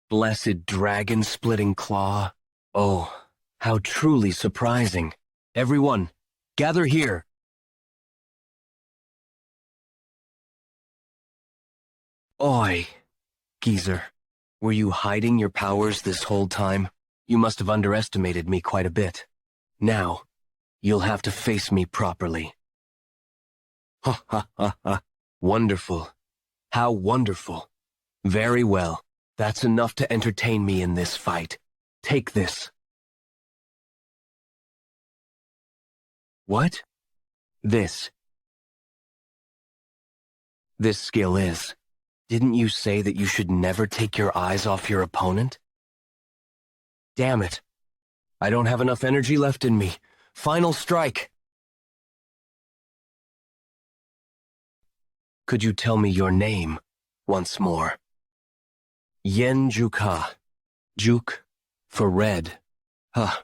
Blessed dragon-splitting claw. Oh, how truly surprising. Everyone, gather here. Oi, geezer. Were you hiding your powers this whole time? You must have underestimated me quite a bit. Now, you'll have to face me properly. Ha ha ha ha. Wonderful. How wonderful. Very well. That's enough to entertain me in this fight. Take this. What? This. This skill is. Didn't you say that you should never take your eyes off your opponent? Damn it. I don't have enough energy left in me. Final strike. Could you tell me your name once more? Yeon Jeokha. Juk for red. Huh.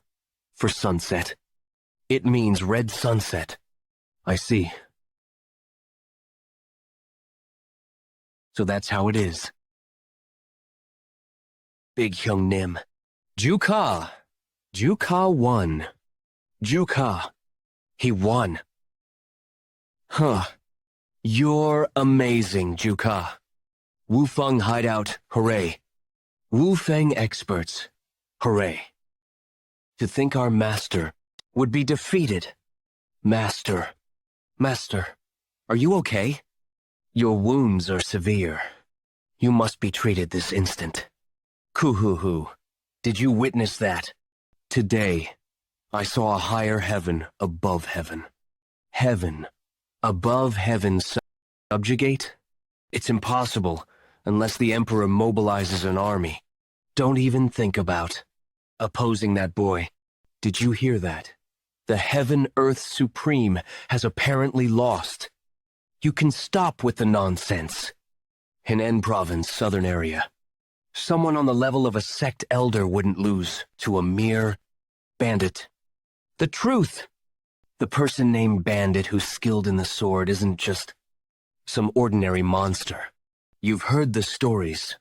For sunset. It means red sunset. I see. So that's how it is. Big Hyung Nim. Jeokha. Jeokha won. Jeokha. He won. Huh. You're amazing, Jeokha. Wufeng Hideout, hooray. Wufeng experts, hooray. To think our master would be defeated. Master. Master, are you okay? Your wounds are severe. You must be treated this instant. Kuhuhu, did you witness that? Today, I saw a higher heaven above heaven. Heaven above heaven subjugate? It's impossible unless the Emperor mobilizes an army. Don't even think about opposing that boy. Did you hear that? The Heaven-Earth Supreme has apparently lost. You can stop with the nonsense. Henan Province, southern area. Someone on the level of a sect elder wouldn't lose to a mere bandit. The truth! The person named Bandit who's skilled in the sword isn't just some ordinary monster. You've heard the stories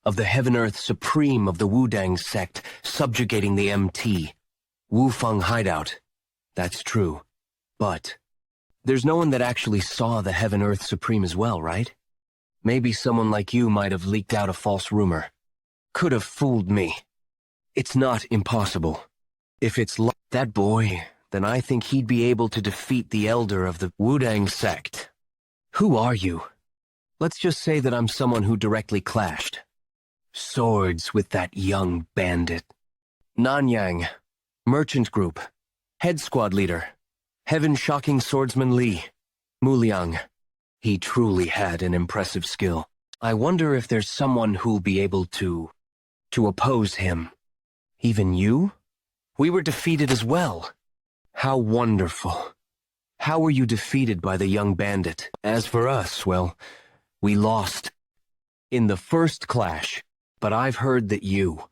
of the Heaven-Earth Supreme of the Wudang sect subjugating the MT, Wufeng hideout. That's true. But there's no one that actually saw the Heaven-Earth Supreme as well, right? Maybe someone like you might have leaked out a false rumor. Could have fooled me. It's not impossible. If it's that boy, then I think he'd be able to defeat the elder of the Wudang sect. Who are you? Let's just say that I'm someone who directly clashed swords with that young bandit. Nanyang, merchant group, head squad leader, heaven-shocking swordsman Li, Muliang. He truly had an impressive skill. I wonder if there's someone who'll be able to oppose him. Even you? We were defeated as well. How wonderful. How were you defeated by the young bandit? As for us, well, we lost in the first clash, but I've heard that you,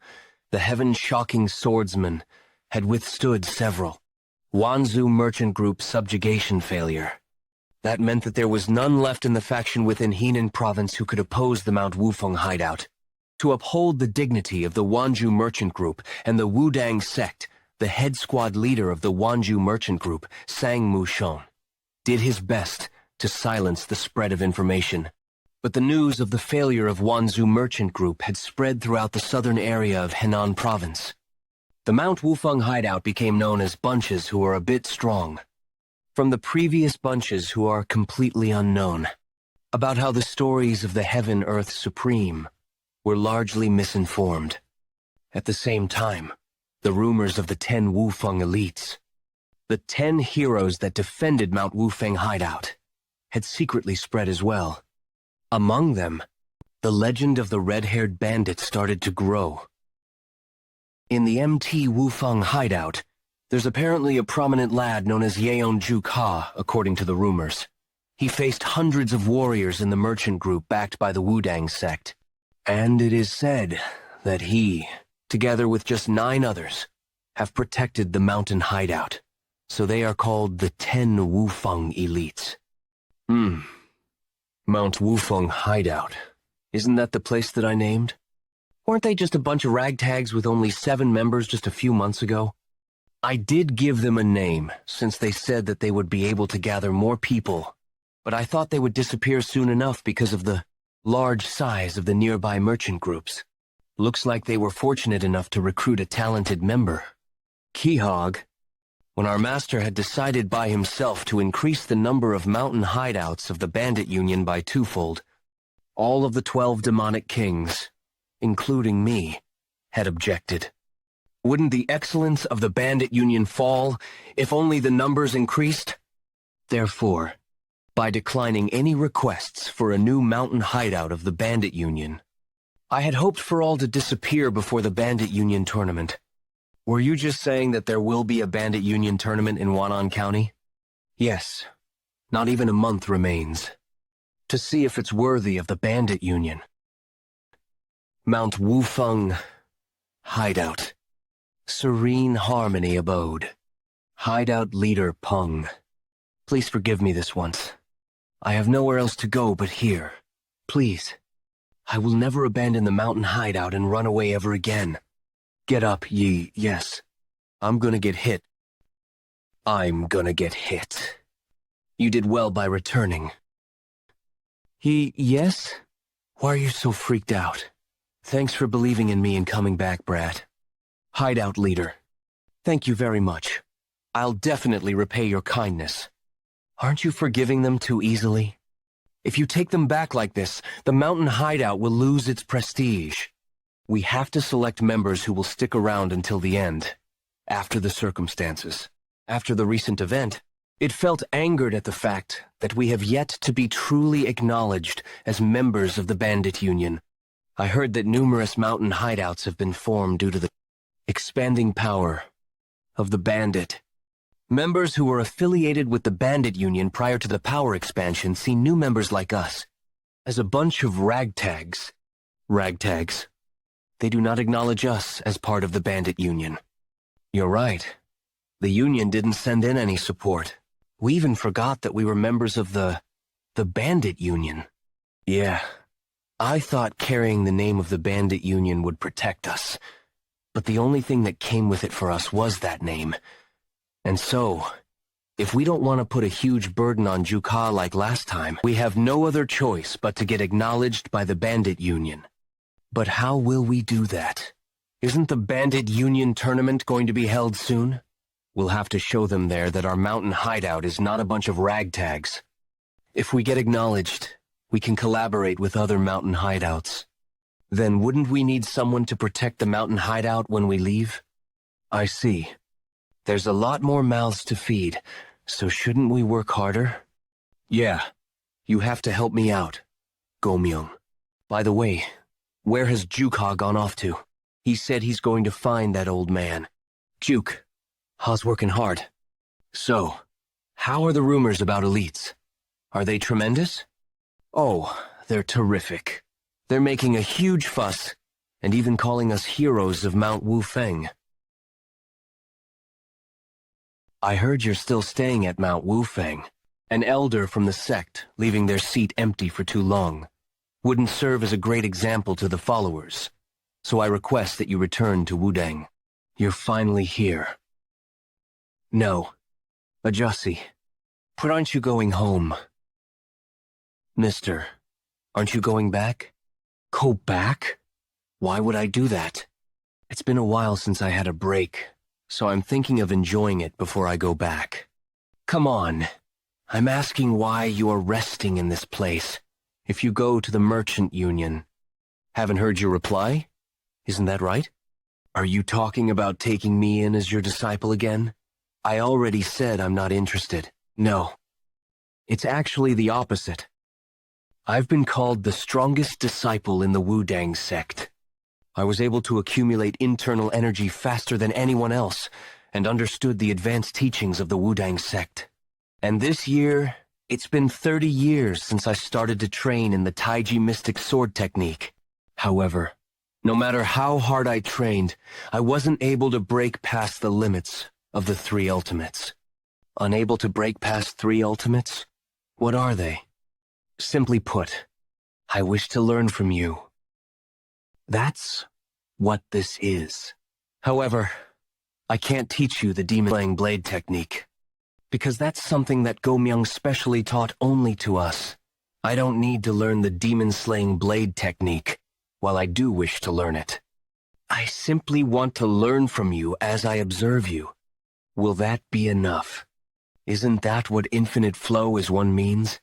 the heaven-shocking swordsman, had withstood several Wanzhou merchant group subjugation failure. That meant that there was none left in the faction within Henan province who could oppose the Mount Wufeng hideout. To uphold the dignity of the Wanzhou merchant group and the Wudang sect, the head squad leader of the Wanzhou merchant group, Sang Mushon, did his best to silence the spread of information. But the news of the failure of Wanzhou merchant group had spread throughout the southern area of Henan province. The Mount Wufeng hideout became known as bunches who are a bit strong, from the previous bunches who are completely unknown, about how the stories of the Heaven-Earth Supreme were largely misinformed. At the same time, the rumors of the 10 Wufeng elites, the 10 heroes that defended Mount Wufeng hideout, had secretly spread as well. Among them, the legend of the red-haired bandit started to grow. In the MT Wufeng hideout, there's apparently a prominent lad known as Yeon Jeokha, according to the rumors. He faced hundreds of warriors in the merchant group backed by the Wudang sect. And it is said that he, together with just 9 others, have protected the mountain hideout, so they are called the 10 Wufeng elites. Mount Wufeng hideout. Isn't that the place that I named? Weren't they just a bunch of ragtags with only 7 members just a few months ago? I did give them a name, since they said that they would be able to gather more people, but I thought they would disappear soon enough because of the large size of the nearby merchant groups. Looks like they were fortunate enough to recruit a talented member, Quixote. When our master had decided by himself to increase the number of mountain hideouts of the bandit union by 2-fold, all of the 12 demonic kings, including me, had objected. Wouldn't the excellence of the bandit union fall if only the numbers increased? Therefore, by declining any requests for a new mountain hideout of the bandit union, I had hoped for all to disappear before the bandit union tournament. Were you just saying that there will be a bandit union tournament in Wan'an County? Yes. Not even a month remains. To see if it's worthy of the bandit union. Mount Wufeng hideout. Serene harmony abode. Hideout leader Peng. Please forgive me this once. I have nowhere else to go but here. Please. I will never abandon the mountain hideout and run away ever again. Get up, Yi, yes. I'm gonna get hit. I'm gonna get hit. You did well by returning. Yi, yes? Why are you so freaked out? Thanks for believing in me and coming back, Brat. Hideout leader. Thank you very much. I'll definitely repay your kindness. Aren't you forgiving them too easily? If you take them back like this, the mountain hideout will lose its prestige. We have to select members who will stick around until the end, after the circumstances. After the recent event, it felt angered at the fact that we have yet to be truly acknowledged as members of the bandit union. I heard that numerous mountain hideouts have been formed due to the expanding power of the bandit. Members who were affiliated with the bandit union prior to the power expansion see new members like us as a bunch of ragtags. Ragtags. They do not acknowledge us as part of the bandit union. You're right. The union didn't send in any support. We even forgot that we were members of the bandit union. Yeah, I thought carrying the name of the bandit union would protect us. But the only thing that came with it for us was that name. And so, if we don't want to put a huge burden on Jeokha like last time, we have no other choice but to get acknowledged by the bandit union. But how will we do that? Isn't the bandit union tournament going to be held soon? We'll have to show them there that our mountain hideout is not a bunch of ragtags. If we get acknowledged, we can collaborate with other mountain hideouts. Then wouldn't we need someone to protect the mountain hideout when we leave? I see. There's a lot more mouths to feed, so shouldn't we work harder? Yeah, you have to help me out, Go-myung. By the way, where has Jeokha gone off to? He said he's going to find that old man. Juke, Ha's working hard. So, how are the rumors about elites? Are they tremendous? Oh, they're terrific. They're making a huge fuss, and even calling us heroes of Mount Wufeng. I heard you're still staying at Mount Wufeng. An elder from the sect, leaving their seat empty for too long, wouldn't serve as a great example to the followers. So I request that you return to Wudang. You're finally here. No, Ajasi, but aren't you going home? Mister, aren't you going back? Go back? Why would I do that? It's been a while since I had a break, so I'm thinking of enjoying it before I go back. Come on. I'm asking why you are resting in this place, if you go to the merchant union. Haven't heard your reply? Isn't that right? Are you talking about taking me in as your disciple again? I already said I'm not interested. No. It's actually the opposite. I've been called the strongest disciple in the Wudang sect. I was able to accumulate internal energy faster than anyone else, and understood the advanced teachings of the Wudang sect. And this year, it's been 30 years since I started to train in the Taiji mystic sword technique. However, no matter how hard I trained, I wasn't able to break past the limits of the three ultimates. Unable to break past three ultimates? What are they? Simply put, I wish to learn from you. That's what this is. However, I can't teach you the demon-slaying blade technique, because that's something that Go-myung specially taught only to us. I don't need to learn the demon-slaying blade technique, while I do wish to learn it. I simply want to learn from you as I observe you. Will that be enough? Isn't that what infinite flow as one means?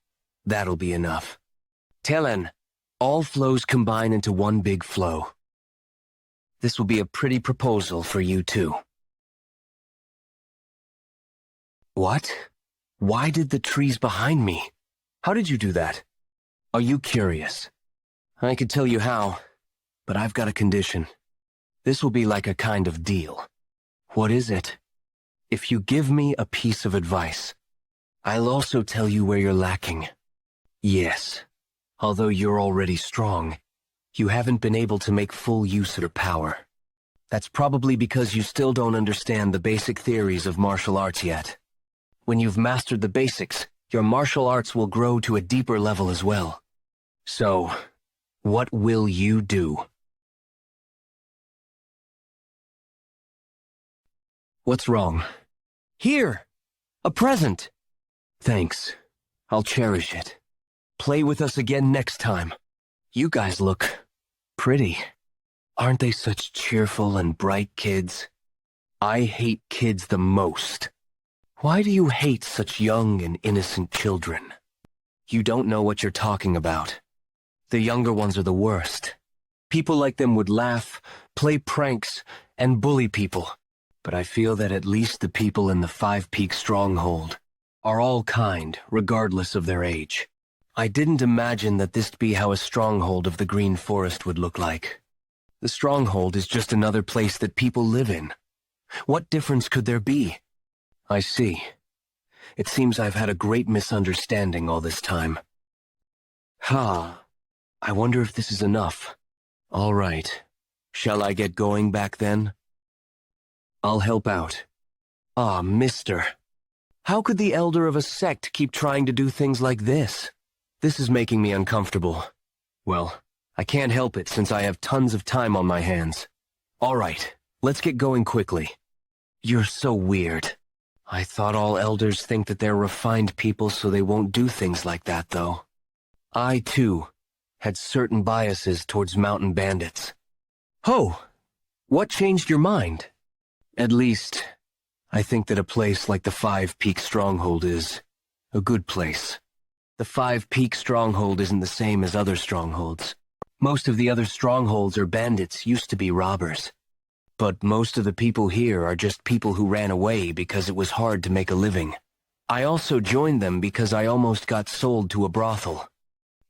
That'll be enough. Telen, all flows combine into one big flow. This will be a pretty proposal for you too. What? Why did the trees behind me? How did you do that? Are you curious? I could tell you how, but I've got a condition. This will be like a kind of deal. What is it? If you give me a piece of advice, I'll also tell you where you're lacking. Yes, although you're already strong, you haven't been able to make full use of your power. That's probably because you still don't understand the basic theories of martial arts yet. When you've mastered the basics, your martial arts will grow to a deeper level as well. So, what will you do? What's wrong? Here! A present! Thanks. I'll cherish it. Play with us again next time. You guys look pretty. Aren't they such cheerful and bright kids? I hate kids the most. Why do you hate such young and innocent children? You don't know what you're talking about. The younger ones are the worst. People like them would laugh, play pranks, and bully people. But I feel that at least the people in the Five Peak Stronghold are all kind, regardless of their age. I didn't imagine that this'd be how a stronghold of the Green Forest would look like. The stronghold is just another place that people live in. What difference could there be? I see. It seems I've had a great misunderstanding all this time. I wonder if this is enough. All right. Shall I get going back then? I'll help out. Ah, mister. How could the elder of a sect keep trying to do things like this? This is making me uncomfortable. Well, I can't help it since I have tons of time on my hands. All right, let's get going quickly. You're so weird. I thought all elders think that they're refined people so they won't do things like that, though. I, too, had certain biases towards mountain bandits. Ho! What changed your mind? At least, I think that a place like the Five Peak Stronghold is a good place. The Five Peak Stronghold isn't the same as other strongholds. Most of the other strongholds or bandits used to be robbers. But most of the people here are just people who ran away because it was hard to make a living. I also joined them because I almost got sold to a brothel.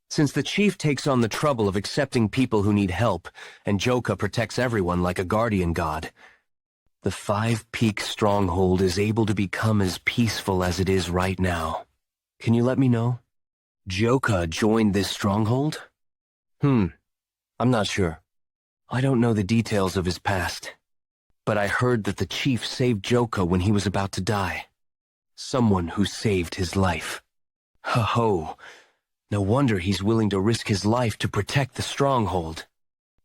Since the chief takes on the trouble of accepting people who need help, and Jeokha protects everyone like a guardian god, the Five Peak Stronghold is able to become as peaceful as it is right now. Can you let me know? Jeokha joined this stronghold? I'm not sure. I don't know the details of his past. But I heard that the chief saved Jeokha when he was about to die. Someone who saved his life. Ho-ho. No wonder he's willing to risk his life to protect the stronghold.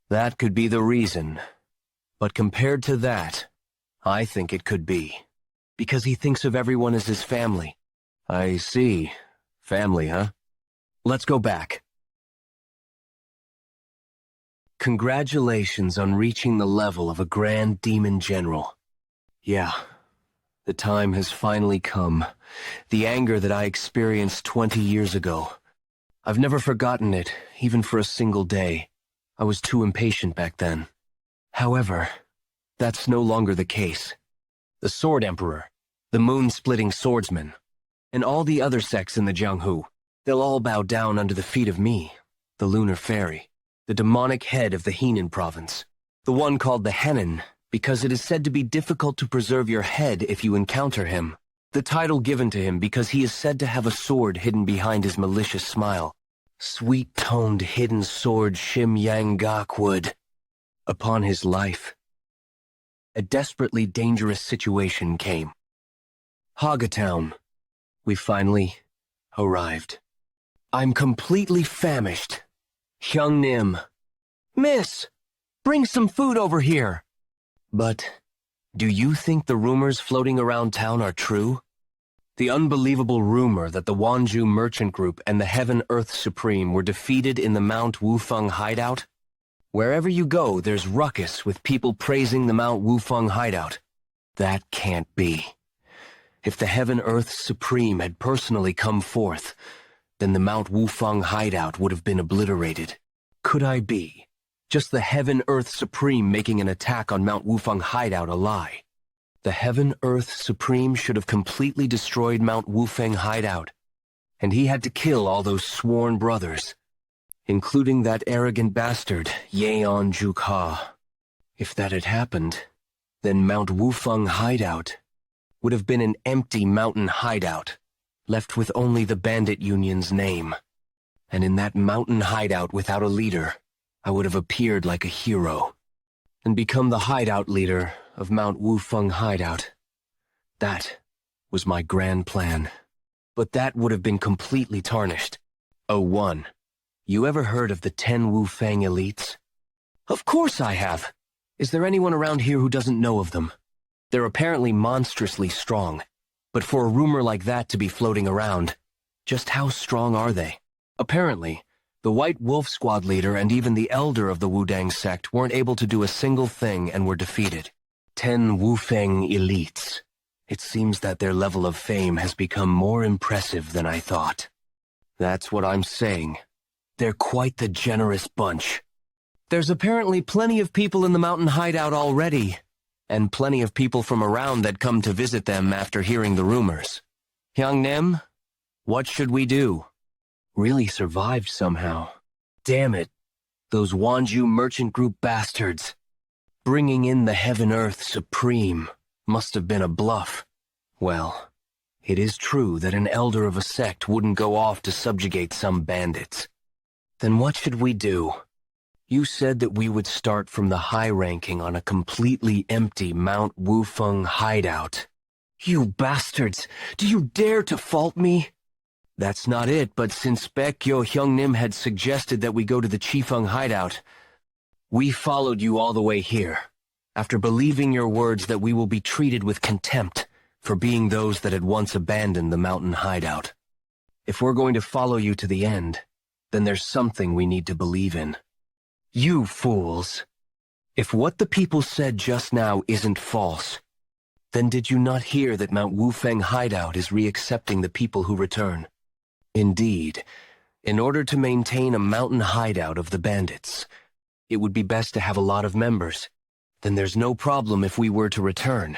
That could be the reason. But compared to that, I think it could be. Because he thinks of everyone as his family. I see. Family, huh? Let's go back. Congratulations on reaching the level of a Grand Demon General. Yeah, the time has finally come. The anger that I experienced 20 years ago. I've never forgotten it, even for a single day. I was too impatient back then. However, that's no longer the case. The Sword Emperor, the moonsplitting swordsman, and all the other sects in the Jianghu, they'll all bow down under the feet of me, the Lunar Fairy, the demonic head of the Henan province, the one called the Henan, because it is said to be difficult to preserve your head if you encounter him. The title given to him because he is said to have a sword hidden behind his malicious smile. Sweet-toned hidden sword Shim Yang Gak would. Upon his life, a desperately dangerous situation came. Haga Town. We finally arrived. I'm completely famished. Hyung Nim. Miss, bring some food over here. But do you think the rumors floating around town are true? The unbelievable rumor that the Wanju Merchant Group and the Heaven Earth Supreme were defeated in the Mount Wufeng hideout? Wherever you go, there's ruckus with people praising the Mount Wufeng hideout. That can't be. If the Heaven Earth Supreme had personally come forth, then the Mount Wufeng hideout would have been obliterated. Could I be just the Heaven Earth Supreme making an attack on Mount Wufeng hideout a lie? The Heaven Earth Supreme should have completely destroyed Mount Wufeng hideout, and he had to kill all those sworn brothers, including that arrogant bastard, Yeon Jeokha. If that had happened, then Mount Wufeng hideout would have been an empty mountain hideout, left with only the bandit union's name. And in that mountain hideout without a leader, I would have appeared like a hero, and become the hideout leader of Mount Wufeng hideout. That was my grand plan. But that would have been completely tarnished. Oh, 1. You ever heard of the 10 Wufeng elites? Of course I have. Is there anyone around here who doesn't know of them? They're apparently monstrously strong. But for a rumor like that to be floating around, just how strong are they? Apparently, the White Wolf Squad leader and even the elder of the Wudang sect weren't able to do a single thing and were defeated. 10 Wufeng elites. It seems that their level of fame has become more impressive than I thought. That's what I'm saying. They're quite the generous bunch. There's apparently plenty of people in the mountain hideout already, and plenty of people from around that come to visit them after hearing the rumors. Hyung-nim, what should we do? Really survived somehow. Damn it, those Wanju Merchant Group bastards. Bringing in the Heaven Earth Supreme must have been a bluff. Well, it is true that an elder of a sect wouldn't go off to subjugate some bandits. Then what should we do? You said that we would start from the high ranking on a completely empty Mount Wufeng hideout. You bastards! Do you dare to fault me? That's not it, but since Baekgyo Hyungnim had suggested that we go to the Chifeng hideout, we followed you all the way here, after believing your words that we will be treated with contempt for being those that had once abandoned the mountain hideout. If we're going to follow you to the end, then there's something we need to believe in. You fools! If what the people said just now isn't false, then did you not hear that Mount Wufeng hideout is re-accepting the people who return? Indeed, in order to maintain a mountain hideout of the bandits, it would be best to have a lot of members. Then there's no problem if we were to return.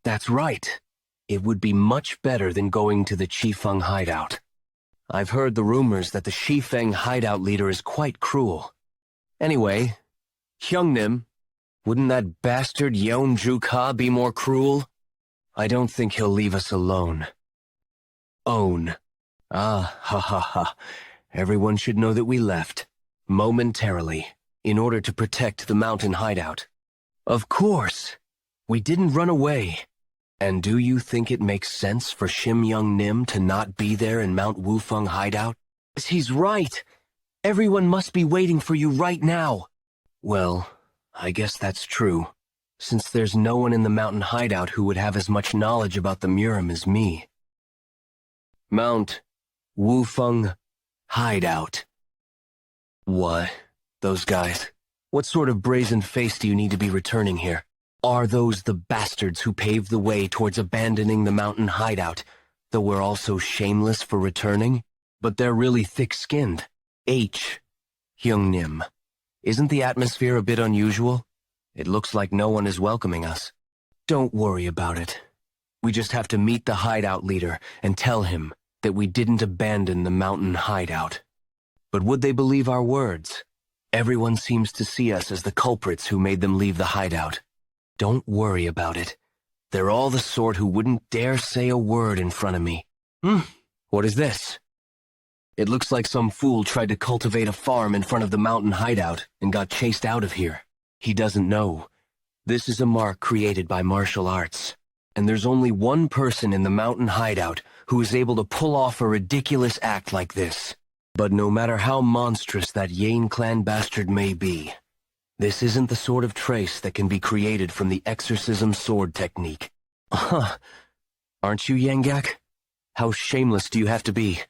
That's right. It would be much better than going to the Chifeng hideout. I've heard the rumors that the Chifeng hideout leader is quite cruel. Anyway, Hyungnim, wouldn't that bastard Yeon Jeokha be more cruel? I don't think he'll leave us alone. Own. Ah, ha ha ha. Everyone should know that we left, momentarily, in order to protect the mountain hideout. Of course! We didn't run away. And do you think it makes sense for Shim Young Nim to not be there in Mount Wufeng hideout? He's right! Everyone must be waiting for you right now. Well, I guess that's true, since there's no one in the mountain hideout who would have as much knowledge about the Murim as me. Mount Wufeng hideout. What? Those guys? What sort of brazen face do you need to be returning here? Are those the bastards who paved the way towards abandoning the mountain hideout, though we're also shameless for returning? But they're really thick-skinned. Hyungnim. Isn't the atmosphere a bit unusual? It looks like no one is welcoming us. Don't worry about it. We just have to meet the hideout leader and tell him that we didn't abandon the mountain hideout. But would they believe our words? Everyone seems to see us as the culprits who made them leave the hideout. Don't worry about it. They're all the sort who wouldn't dare say a word in front of me. What is this? It looks like some fool tried to cultivate a farm in front of the mountain hideout and got chased out of here. He doesn't know. This is a mark created by martial arts, and there's only one person in the mountain hideout who is able to pull off a ridiculous act like this. But no matter how monstrous that Yeon clan bastard may be, this isn't the sort of trace that can be created from the exorcism sword technique. Aren't you, Yangak? How shameless do you have to be?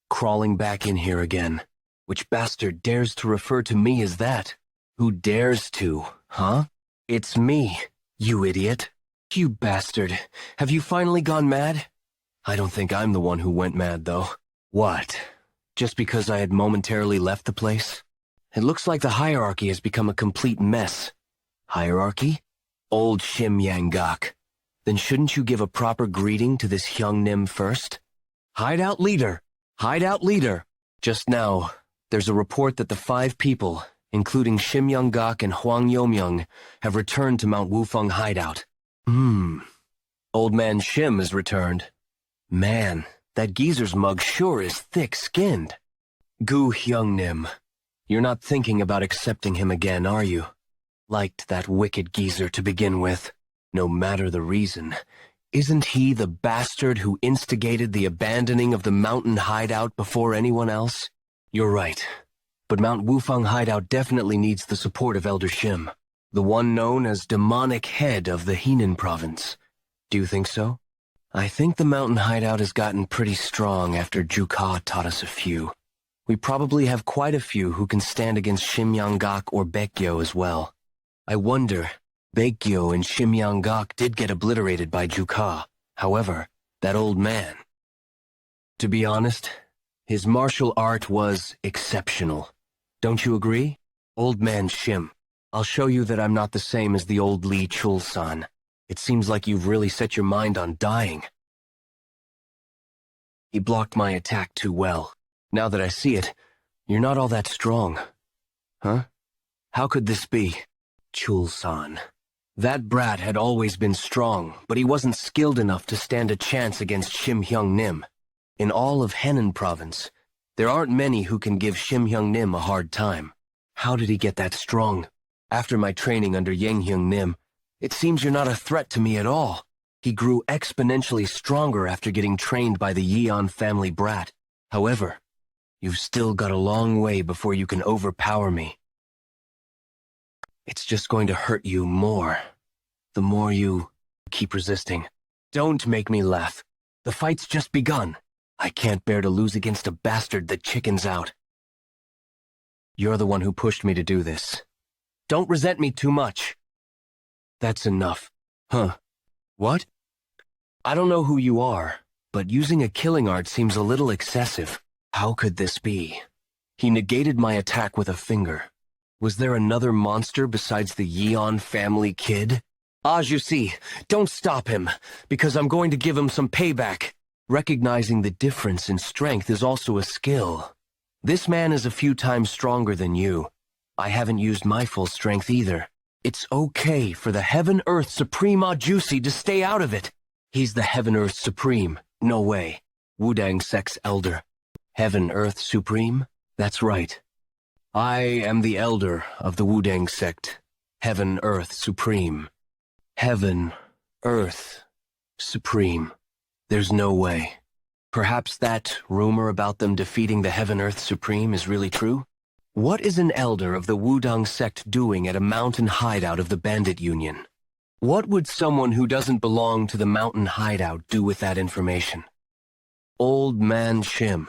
Crawling back in here again. Which bastard dares to refer to me as that? Who dares to, huh? It's me, you idiot. You bastard. Have you finally gone mad? I don't think I'm the one who went mad, though. What? Just because I had momentarily left the place? It looks like the hierarchy has become a complete mess. Hierarchy? Old Shim Yangak. Then shouldn't you give a proper greeting to this Hyungnim first? Hideout leader! Hideout leader! Just now, there's a report that the 5 people, including Shim Young-gak and Hwang Yomyoung, have returned to Mount Wufeng hideout. Old man Shim has returned. Man, that geezer's mug sure is thick-skinned. Gu Hyungnim. You're not thinking about accepting him again, are you? Liked that wicked geezer to begin with. No matter the reason. Isn't he the bastard who instigated the abandoning of the mountain hideout before anyone else? You're right. But Mount Wufeng hideout definitely needs the support of Elder Shim, the one known as demonic head of the Henan province. Do you think so? I think the mountain hideout has gotten pretty strong after Jeokha taught us a few. We probably have quite a few who can stand against Shim Young-gak or Baekgyo as well. I wonder, Baekgyo and Shim Young-gak did get obliterated by Jeokha. However, that old man... To be honest, his martial art was exceptional. Don't you agree? Old man Shim, I'll show you that I'm not the same as the old Lee Chul-san. It seems like you've really set your mind on dying. He blocked my attack too well. Now that I see it, you're not all that strong. Huh? How could this be? Chul-san. That brat had always been strong, but he wasn't skilled enough to stand a chance against Shim Hyung-nim. In all of Henan province, there aren't many who can give Shim Hyung-nim a hard time. How did he get that strong? After my training under Yeonhyung Nim, it seems you're not a threat to me at all. He grew exponentially stronger after getting trained by the Yeon family brat. However, you've still got a long way before you can overpower me. It's just going to hurt you more, the more you keep resisting. Don't make me laugh. The fight's just begun. I can't bear to lose against a bastard that chickens out. You're the one who pushed me to do this. Don't resent me too much. That's enough. Huh. What? I don't know who you are, but using a killing art seems a little excessive. How could this be? He negated my attack with a finger. Was there another monster besides the Yeon family kid? As you see, don't stop him, because I'm going to give him some payback. Recognizing the difference in strength is also a skill. This man is a few times stronger than you. I haven't used my full strength either. It's okay for the Heaven-Earth Supreme Juicy to stay out of it. He's the Heaven-Earth Supreme. No way. Wudang Sect's elder. Heaven-Earth Supreme? That's right. I am the elder of the Wudang Sect. Heaven-Earth Supreme. Heaven-Earth Supreme. There's no way. Perhaps that rumor about them defeating the Heaven-Earth Supreme is really true? What is an elder of the Wudang Sect doing at a mountain hideout of the Bandit Union? What would someone who doesn't belong to the mountain hideout do with that information? Old Man Shim,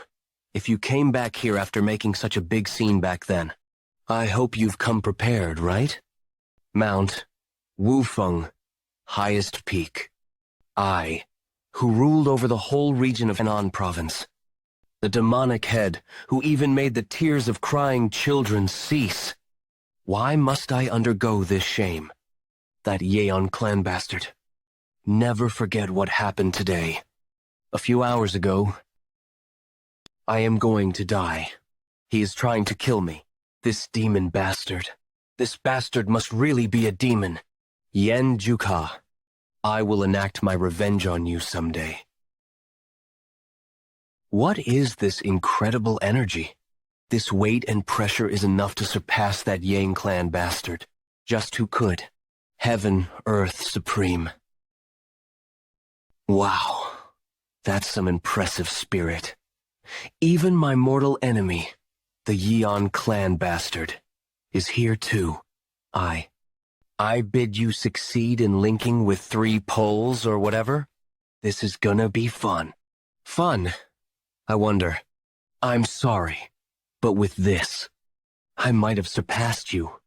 if you came back here after making such a big scene back then, I hope you've come prepared, right? Mount Wufeng, highest peak. I, who ruled over the whole region of Henan province. The demonic head, who even made the tears of crying children cease. Why must I undergo this shame? That Yeon clan bastard. Never forget what happened today. A few hours ago, I am going to die. He is trying to kill me. This demon bastard. This bastard must really be a demon. Yeon Jeokha. I will enact my revenge on you someday. What is this incredible energy? This weight and pressure is enough to surpass that Yang clan bastard. Just who could? Heaven, Earth Supreme. Wow. That's some impressive spirit. Even my mortal enemy, the Yeon clan bastard, is here too. I bid you succeed in linking with 3 poles or whatever? This is gonna be fun. Fun? I wonder. I'm sorry, but with this, I might have surpassed you.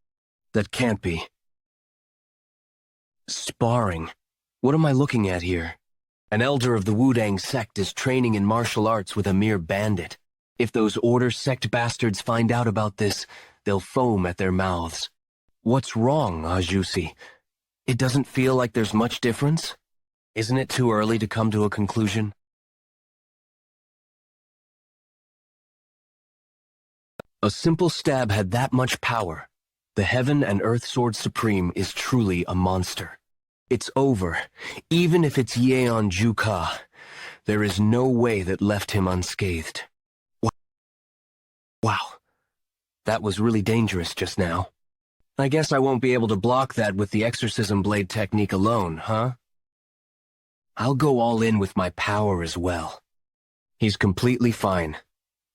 That can't be. Sparring. What am I looking at here? An elder of the Wudang sect is training in martial arts with a mere bandit. If those Order sect bastards find out about this, they'll foam at their mouths. What's wrong, Ajusi? It doesn't feel like there's much difference? Isn't it too early to come to a conclusion? A simple stab had that much power. The Heaven and Earth Sword Supreme is truly a monster. It's over. Even if it's Yeon Jeokha, there is no way that left him unscathed. Wow. That was really dangerous just now. I guess I won't be able to block that with the exorcism blade technique alone, huh? I'll go all in with my power as well. He's completely fine.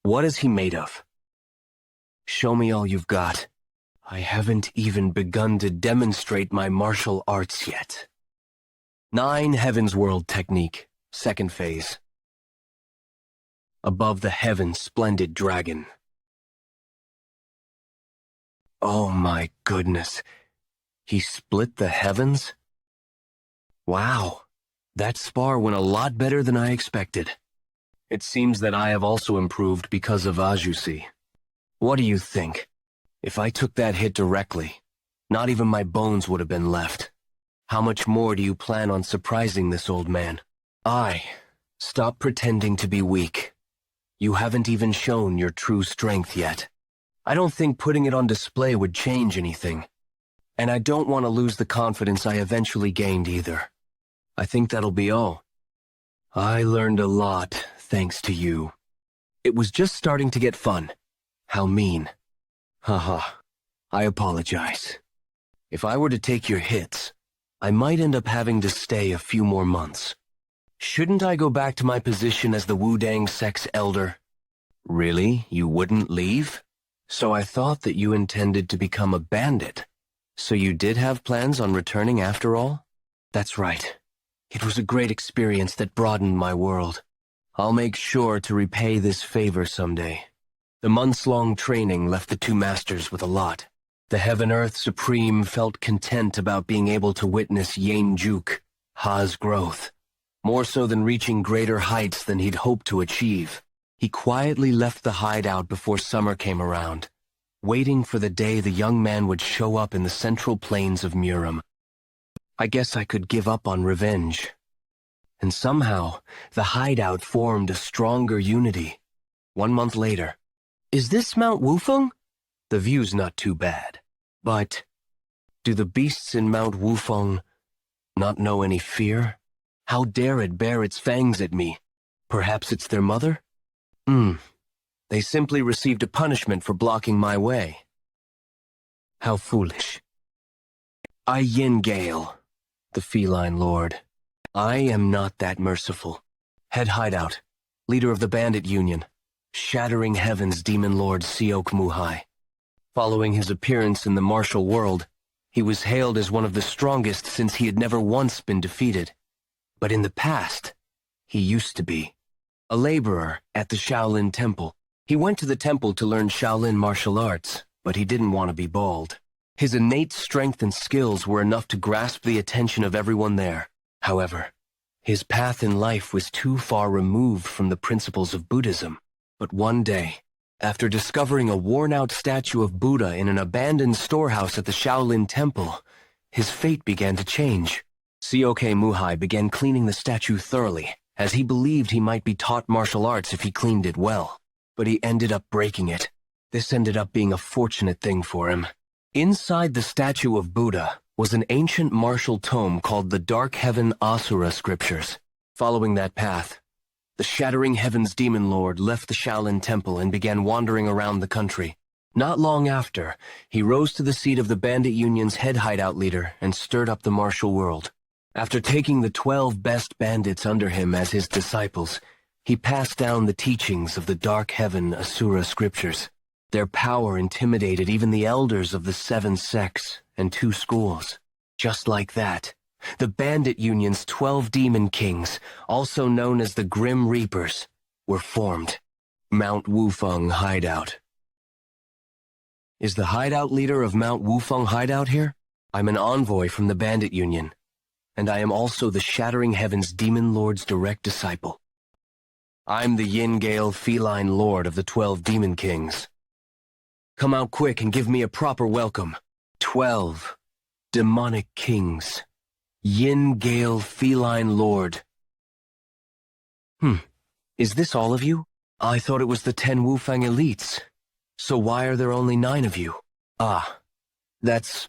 What is he made of? Show me all you've got. I haven't even begun to demonstrate my martial arts yet. 9 Heaven's World technique, 2nd phase. Above the heaven, splendid dragon. Oh my goodness. He split the heavens? Wow. That spar went a lot better than I expected. It seems that I have also improved because of Ajusi. What do you think? If I took that hit directly, not even my bones would have been left. How much more do you plan on surprising this old man? Stop pretending to be weak. You haven't even shown your true strength yet. I don't think putting it on display would change anything. And I don't want to lose the confidence I eventually gained either. I think that'll be all. I learned a lot, thanks to you. It was just starting to get fun. How mean. Haha. I apologize. If I were to take your hits, I might end up having to stay a few more months. Shouldn't I go back to my position as the Wudang sect's elder? Really? You wouldn't leave? So I thought that you intended to become a bandit. So you did have plans on returning after all? That's right. It was a great experience that broadened my world. I'll make sure to repay this favor someday. The months-long training left the two masters with a lot. The Heaven-Earth Supreme felt content about being able to witness Yeon Jeokha, Ha's growth. More so than reaching greater heights than he'd hoped to achieve. He quietly left the hideout before summer came around, waiting for the day the young man would show up in the central plains of Murim. I guess I could give up on revenge. And somehow, the hideout formed a stronger unity. 1 month later. Is this Mount Wufeng? The view's not too bad. But, do the beasts in Mount Wufeng not know any fear? How dare it bare its fangs at me? Perhaps it's their mother? They simply received a punishment for blocking my way. How foolish. I Yin Gale, the feline lord. I am not that merciful. Head hideout, leader of the bandit union, shattering heaven's demon lord Seok Muhai. Following his appearance in the martial world, he was hailed as one of the strongest since he had never once been defeated. But in the past, he used to be. A laborer at the Shaolin Temple. He went to the temple to learn Shaolin martial arts, but he didn't want to be bald. His innate strength and skills were enough to grasp the attention of everyone there. However, his path in life was too far removed from the principles of Buddhism. But one day, after discovering a worn-out statue of Buddha in an abandoned storehouse at the Shaolin Temple, his fate began to change. Seok Muhai began cleaning the statue thoroughly, as he believed he might be taught martial arts if he cleaned it well. But he ended up breaking it. This ended up being a fortunate thing for him. Inside the statue of Buddha was an ancient martial tome called the Dark Heaven Asura Scriptures. Following that path, the Shattering Heavens Demon Lord left the Shaolin Temple and began wandering around the country. Not long after, he rose to the seat of the Bandit Union's head hideout leader and stirred up the martial world. After taking the 12 best bandits under him as his disciples, he passed down the teachings of the Dark Heaven Asura Scriptures. Their power intimidated even the elders of the 7 sects and 2 schools. Just like that, the Bandit Union's 12 Demon Kings, also known as the Grim Reapers, were formed. Mount Wufeng Hideout. Is the hideout leader of Mount Wufeng Hideout here? I'm an envoy from the Bandit Union, and I am also the Shattering Heavens Demon Lord's direct disciple. I'm the Yin Gale Feline Lord of the 12 Demon Kings. Come out quick and give me a proper welcome. 12 demonic kings. Yin Gale Feline Lord. Is this all of you? I thought it was the 10 Wufeng elites. So why are there only 9 of you? That's...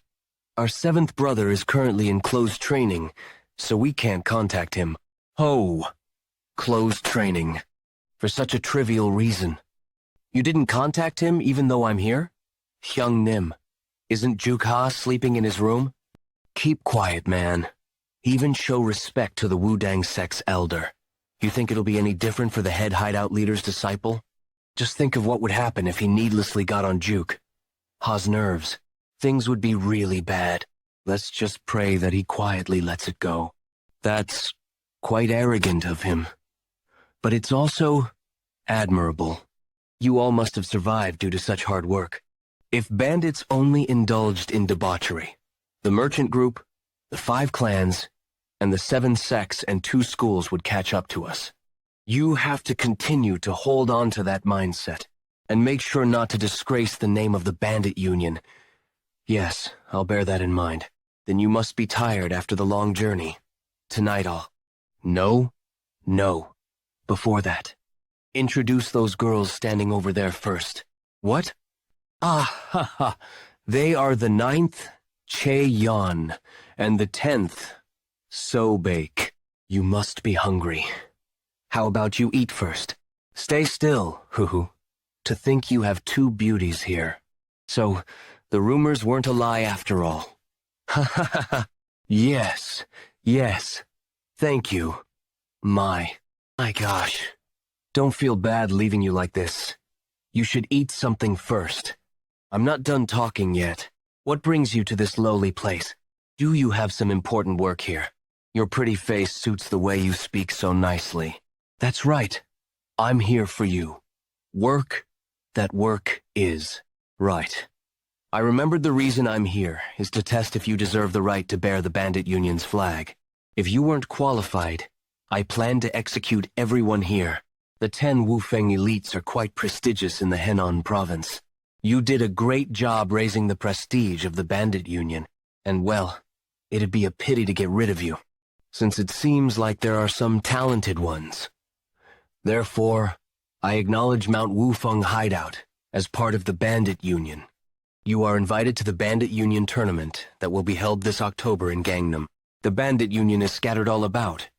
Our 7th brother is currently in closed training, so we can't contact him. Oh, closed training. For such a trivial reason. You didn't contact him even though I'm here? Hyung Nim, isn't Jeokha sleeping in his room? Keep quiet, man. Even show respect to the Wudang sect's elder. You think it'll be any different for the head hideout leader's disciple? Just think of what would happen if he needlessly got on Jeokha. Ha's nerves. Things would be really bad. Let's just pray that he quietly lets it go. That's quite arrogant of him. But it's also admirable. You all must have survived due to such hard work. If bandits only indulged in debauchery, the merchant group, the 5 clans, and the 7 sects and 2 schools would catch up to us. You have to continue to hold on to that mindset, and make sure not to disgrace the name of the Bandit Union. Yes, I'll bear that in mind. Then you must be tired after the long journey. Tonight No. Before that, introduce those girls standing over there first. What? They are the 9th, Cheon, and the 10th, Sobake. You must be hungry. How about you eat first? Stay still, hoo-hoo. To think you have 2 beauties here. So, The rumors weren't a lie after all. Ha ha ha ha. Yes, yes. Thank you. My gosh. Don't feel bad leaving you like this. You should eat something first. I'm not done talking yet. What brings you to this lowly place? Do you have some important work here? Your pretty face suits the way you speak so nicely. That's right. I'm here for you. Work, that work is right. I remembered the reason I'm here is to test if you deserve the right to bear the Bandit Union's flag. If you weren't qualified, I plan to execute everyone here. The 10 Wufeng elites are quite prestigious in the Henan province. You did a great job raising the prestige of the Bandit Union, and well, it'd be a pity to get rid of you, since it seems like there are some talented ones. Therefore, I acknowledge Mount Wufeng Hideout as part of the Bandit Union. You are invited to the Bandit Union tournament that will be held this October in Gangnam. The Bandit Union is scattered all about,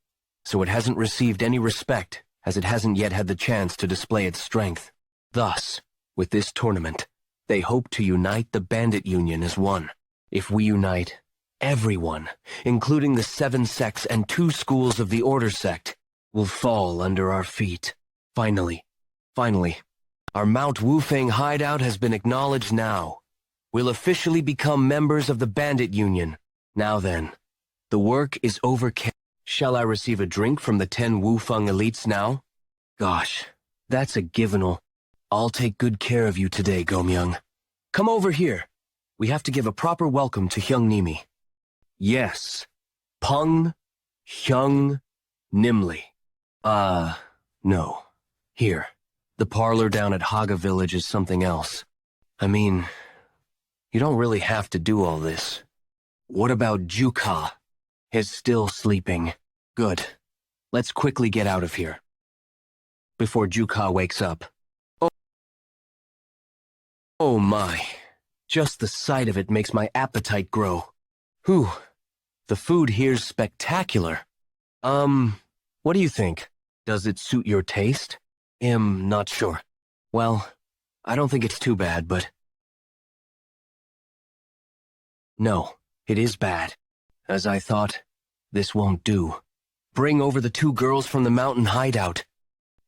so it hasn't received any respect as it hasn't yet had the chance to display its strength. Thus, with this tournament, they hope to unite the Bandit Union as one. If we unite, everyone, including the 7 sects and 2 schools of the Order sect, will fall under our feet. Finally, our Mount Wufeng hideout has been acknowledged now. We'll officially become members of the Bandit Union. Now then, the work is over. Shall I receive a drink from the 10 Wufeng elites now? Gosh, that's a given. I'll take good care of you today, Gomyoung. Come over here. We have to give a proper welcome to Hyung Nimi. Yes, Pung Hyung Nimli. No. Here, the parlor down at Haga Village is something else. I mean, you don't really have to do all this. What about Jeokha? He's still sleeping. Good. Let's quickly get out of here before Jeokha wakes up. Oh my. Just the sight of it makes my appetite grow. Whew. The food here's spectacular. What do you think? Does it suit your taste? Not sure. Well, I don't think it's too bad, but... No, it is bad. As I thought, this won't do. Bring over the 2 girls from the mountain hideout.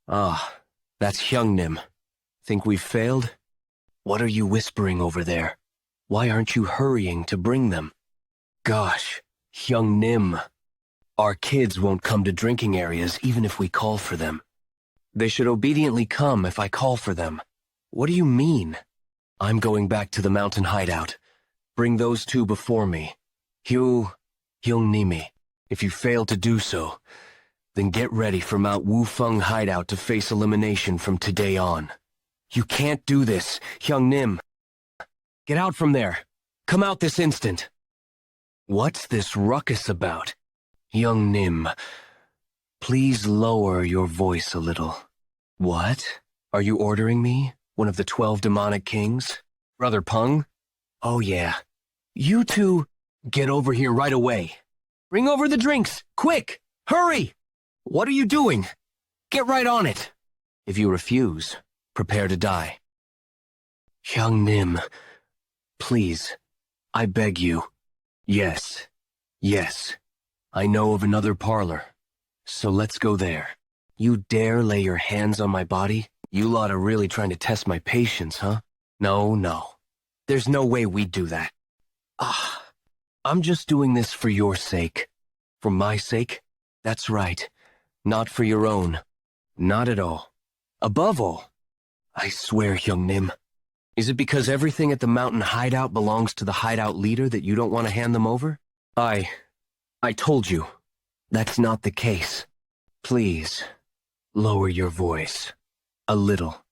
Ah, that's Hyungnim. Think we've failed? What are you whispering over there? Why aren't you hurrying to bring them? Gosh, Hyungnim. Our kids won't come to drinking areas even if we call for them. They should obediently come if I call for them. What do you mean? I'm going back to the mountain hideout. Bring those 2 before me. Hyungnimi. If you fail to do so, then get ready for Mount Wufeng hideout to face elimination from today on. You can't do this, Hyungnim. Get out from there. Come out this instant. What's this ruckus about? Hyungnim, please lower your voice a little. What? Are you ordering me? One of the 12 demonic kings? Brother Pung? Oh yeah. You 2, get over here right away. Bring over the drinks, quick! Hurry! What are you doing? Get right on it. If you refuse, prepare to die. Hyungnim, please, I beg you. Yes, yes. I know of another parlor, so let's go there. You dare lay your hands on my body? You lot are really trying to test my patience, huh? No. There's no way we'd do that. I'm just doing this for your sake. For my sake? That's right. Not for your own. Not at all. Above all, I swear, Hyungnim. Is it because everything at the mountain hideout belongs to the hideout leader that you don't want to hand them over? I told you. That's not the case. Please, lower your voice. A little.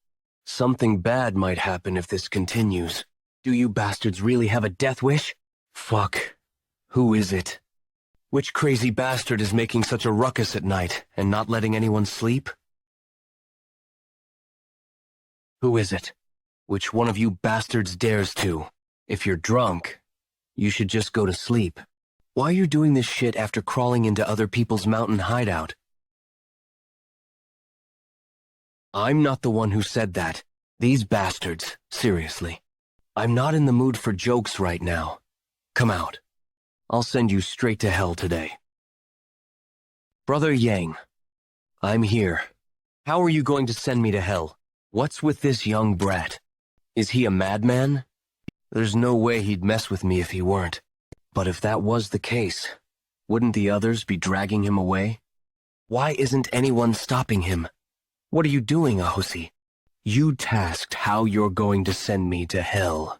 Something bad might happen if this continues. Do you bastards really have a death wish? Fuck. Who is it? Which crazy bastard is making such a ruckus at night and not letting anyone sleep? Who is it? Which one of you bastards dares to? If you're drunk, you should just go to sleep. Why are you doing this shit after crawling into other people's mountain hideout? I'm not the one who said that. These bastards, seriously. I'm not in the mood for jokes right now. Come out. I'll send you straight to hell today. Brother Yang, I'm here. How are you going to send me to hell? What's with this young brat? Is he a madman? There's no way he'd mess with me if he weren't. But if that was the case, wouldn't the others be dragging him away? Why isn't anyone stopping him? What are you doing, Ahosi? You tasked how you're going to send me to hell.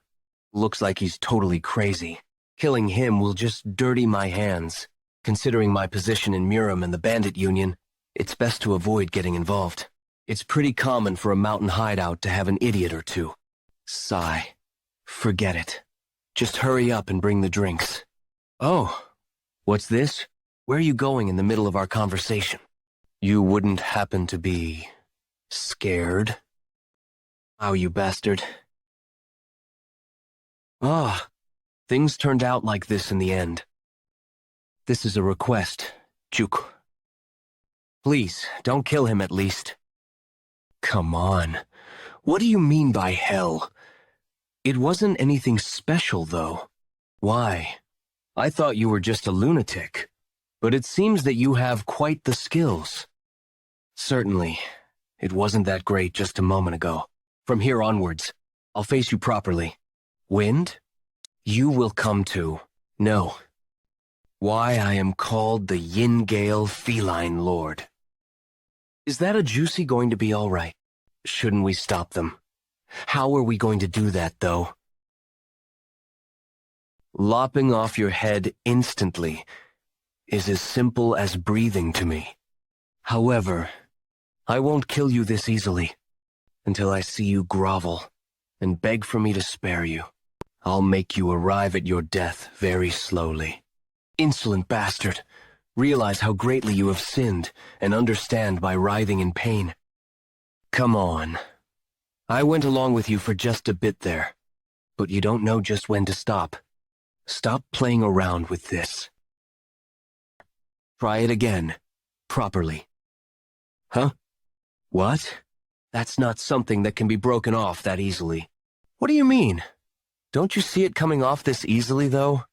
Looks like he's totally crazy. Killing him will just dirty my hands. Considering my position in Murim and the bandit union, it's best to avoid getting involved. It's pretty common for a mountain hideout to have an idiot or two. Sigh. Forget it. Just hurry up and bring the drinks. Oh, what's this? Where are you going in the middle of our conversation? You wouldn't happen to be scared? Oh, you bastard. Ah, things turned out like this in the end. This is a request, Jeokha. Please, don't kill him at least. Come on. What do you mean by hell? It wasn't anything special, though. Why? I thought you were just a lunatic. But it seems that you have quite the skills. Certainly. It wasn't that great just a moment ago. From here onwards, I'll face you properly. Wind? You will come to know why I am called the Yin-Gale Feline Lord. Is that a juicy going to be all right? Shouldn't we stop them? How are we going to do that, though? Lopping off your head instantly is as simple as breathing to me. However, I won't kill you this easily until I see you grovel and beg for me to spare you. I'll make you arrive at your death very slowly. Insolent bastard! Realize how greatly you have sinned and understand by writhing in pain. Come on. I went along with you for just a bit there, but you don't know just when to stop. Stop playing around with this. Try it again, properly. Huh? What? That's not something that can be broken off that easily. What do you mean? Don't you see it coming off this easily, though?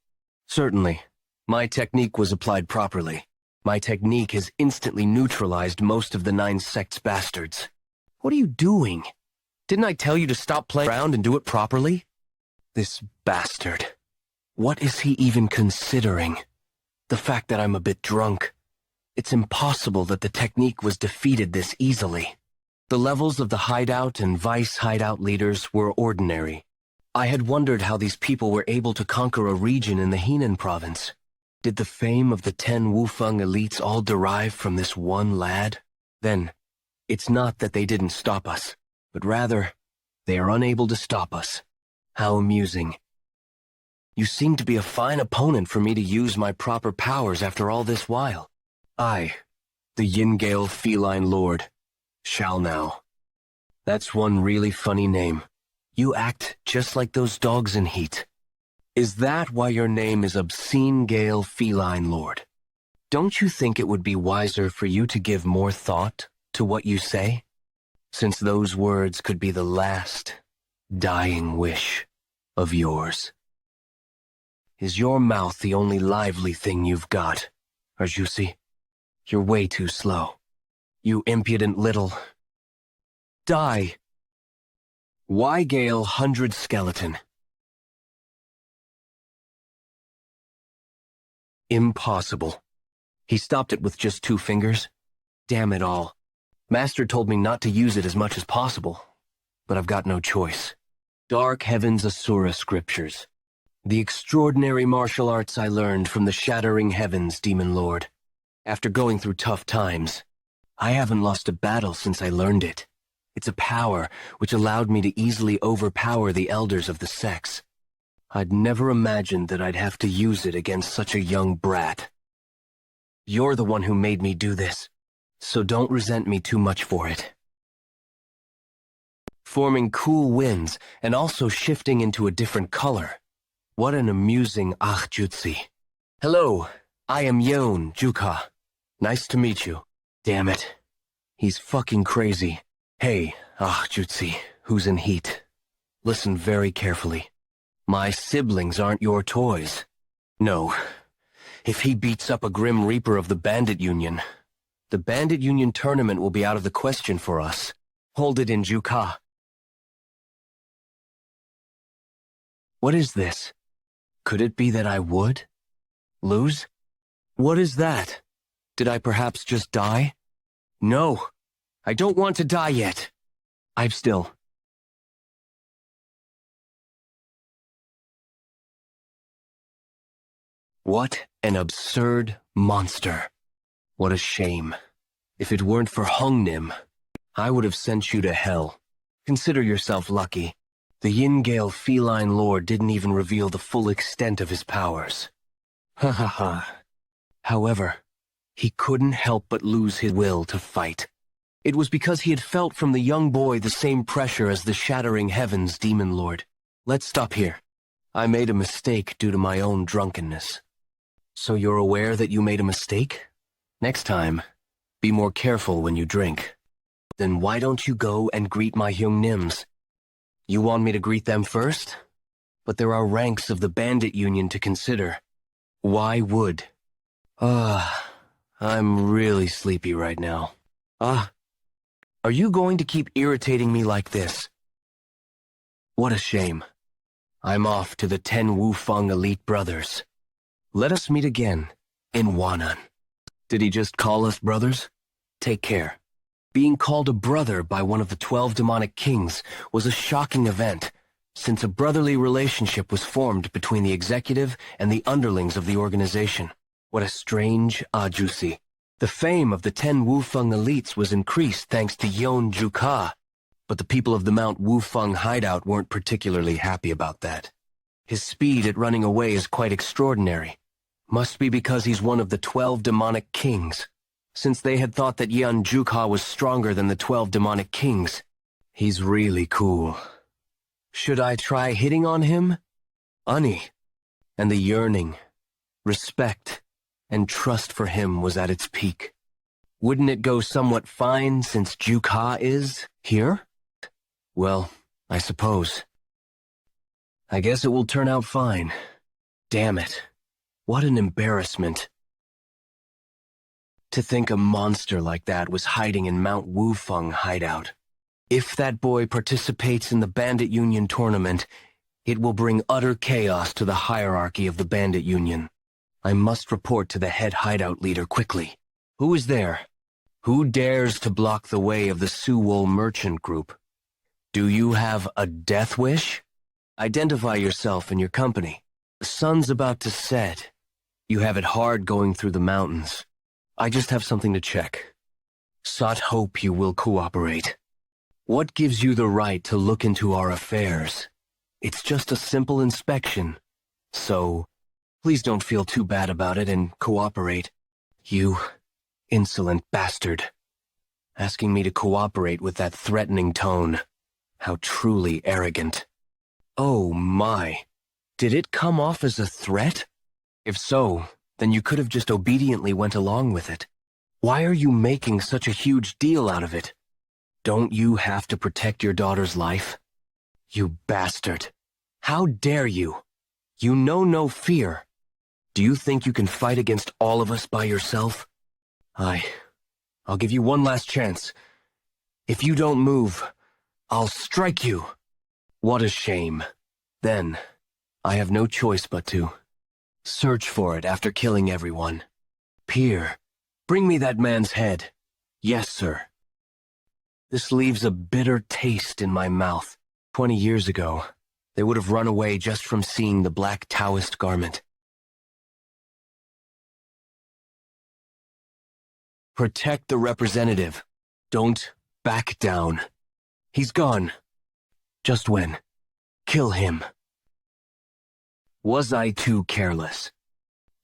Certainly. My technique was applied properly. My technique has instantly neutralized most of the 9 sect's bastards. What are you doing? Didn't I tell you to stop playing around and do it properly? This bastard. What is he even considering? The fact that I'm a bit drunk. It's impossible that the technique was defeated this easily. The levels of the hideout and vice hideout leaders were ordinary. I had wondered how these people were able to conquer a region in the Henan province. Did the fame of the 10 Wufeng elites all derive from this one lad? Then, it's not that they didn't stop us, but rather, they are unable to stop us. How amusing. You seem to be a fine opponent for me to use my proper powers after all this while. I, the Yin-Gale Feline Lord, shall now. That's one really funny name. You act just like those dogs in Heat. Is that why your name is Obscene Gale Feline Lord? Don't you think it would be wiser for you to give more thought to what you say? Since those words could be the last, dying wish of yours. Is your mouth the only lively thing you've got, Arjusi? You're way too slow. You impudent little... Die! Why Gale 100 Skeleton? Impossible. He stopped it with just 2 fingers. Damn it all. Master told me not to use it as much as possible, but I've got no choice. Dark Heavens Asura Scriptures. The extraordinary martial arts I learned from the Shattering Heavens, Demon Lord. After going through tough times, I haven't lost a battle since I learned it. It's a power which allowed me to easily overpower the elders of the sects. I'd never imagined that I'd have to use it against such a young brat. You're the one who made me do this, so don't resent me too much for it. Forming cool winds and also shifting into a different color. What an amusing jutsi. Hello, I am Yeon Jeokha. Nice to meet you. Damn it. He's fucking crazy. Hey, jutsi, who's in Heat? Listen very carefully. My siblings aren't your toys. No. If he beats up a Grim Reaper of the Bandit Union, the Bandit Union tournament will be out of the question for us. Hold it in Jeokha. What is this? Could it be that I would lose? What is that? Did I perhaps just die? No, I don't want to die yet. I'm still. What an absurd monster. What a shame. If it weren't for Hungnim, I would have sent you to hell. Consider yourself lucky. The Yingale feline lord didn't even reveal the full extent of his powers. Ha ha ha. However, he couldn't help but lose his will to fight. It was because he had felt from the young boy the same pressure as the shattering heavens demon lord. Let's stop here. I made a mistake due to my own drunkenness. So you're aware that you made a mistake? Next time, be more careful when you drink. Then why don't you go and greet my Hungnims? You want me to greet them first? But there are ranks of the Bandit Union to consider. Why would? I'm really sleepy right now. Are you going to keep irritating me like this? What a shame. I'm off to the 10 Wufeng elite brothers. Let us meet again in Wanan. Did he just call us brothers? Take care. Being called a brother by one of the 12 demonic kings was a shocking event, since a brotherly relationship was formed between the executive and the underlings of the organization. What a strange ajusi. The fame of the 10 Wufeng elites was increased thanks to Yeon Jeokha, but the people of the Mount Wufeng hideout weren't particularly happy about that. His speed at running away is quite extraordinary. Must be because he's one of the 12 demonic kings. Since they had thought that Yeon Jeokha was stronger than the 12 demonic kings. He's really cool. Should I try hitting on him? Ani. And the yearning, respect, and trust for him was at its peak. Wouldn't it go somewhat fine since Jeokha is here? Well, I suppose. I guess it will turn out fine. Damn it. What an embarrassment. To think a monster like that was hiding in Mount Wufeng hideout. If that boy participates in the Bandit Union tournament, it will bring utter chaos to the hierarchy of the Bandit Union. I must report to the head hideout leader quickly. Who is there? Who dares to block the way of the Suwol merchant group? Do you have a death wish? Identify yourself and your company. The sun's about to set. You have it hard going through the mountains. I just have something to check. Sought hope you will cooperate. What gives you the right to look into our affairs? It's just a simple inspection. So, please don't feel too bad about it and cooperate. You insolent bastard. Asking me to cooperate with that threatening tone. How truly arrogant. Oh my. Did it come off as a threat? If so, then you could have just obediently went along with it. Why are you making such a huge deal out of it? Don't you have to protect your daughter's life? You bastard. How dare you? You know no fear. Do you think you can fight against all of us by yourself? I'll give you one last chance. If you don't move, I'll strike you. What a shame. Then, I have no choice but to search for it after killing everyone. Peer, bring me that man's head. Yes, sir. This leaves a bitter taste in my mouth. 20 years ago, they would have run away just from seeing the black Taoist garment. Protect the representative. Don't back down. He's gone. Just when? Kill him. Was I too careless?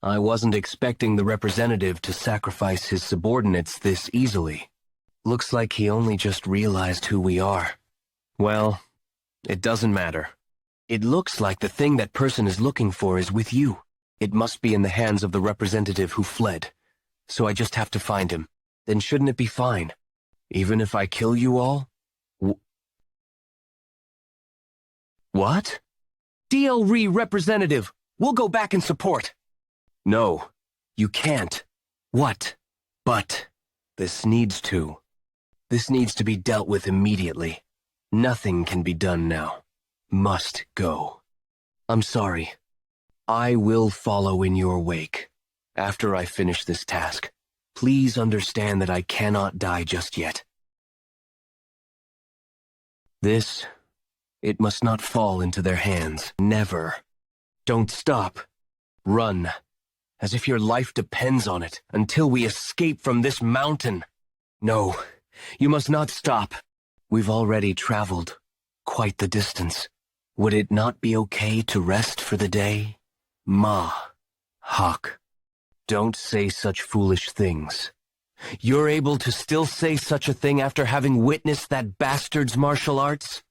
I wasn't expecting the representative to sacrifice his subordinates this easily. Looks like he only just realized who we are. Well, it doesn't matter. It looks like the thing that person is looking for is with you. It must be in the hands of the representative who fled. So I just have to find him. Then shouldn't it be fine? Even if I kill you all? What? DLRE representative, we'll go back and support. No, you can't. What? But this needs to. This needs to be dealt with immediately. Nothing can be done now. Must go. I'm sorry. I will follow in your wake. After I finish this task, please understand that I cannot die just yet. This, it must not fall into their hands. Never. Don't stop. Run. As if your life depends on it, until we escape from this mountain. No, you must not stop. We've already traveled quite the distance. Would it not be okay to rest for the day? Ma. Hawk. Don't say such foolish things. You're able to still say such a thing after having witnessed that bastard's martial arts?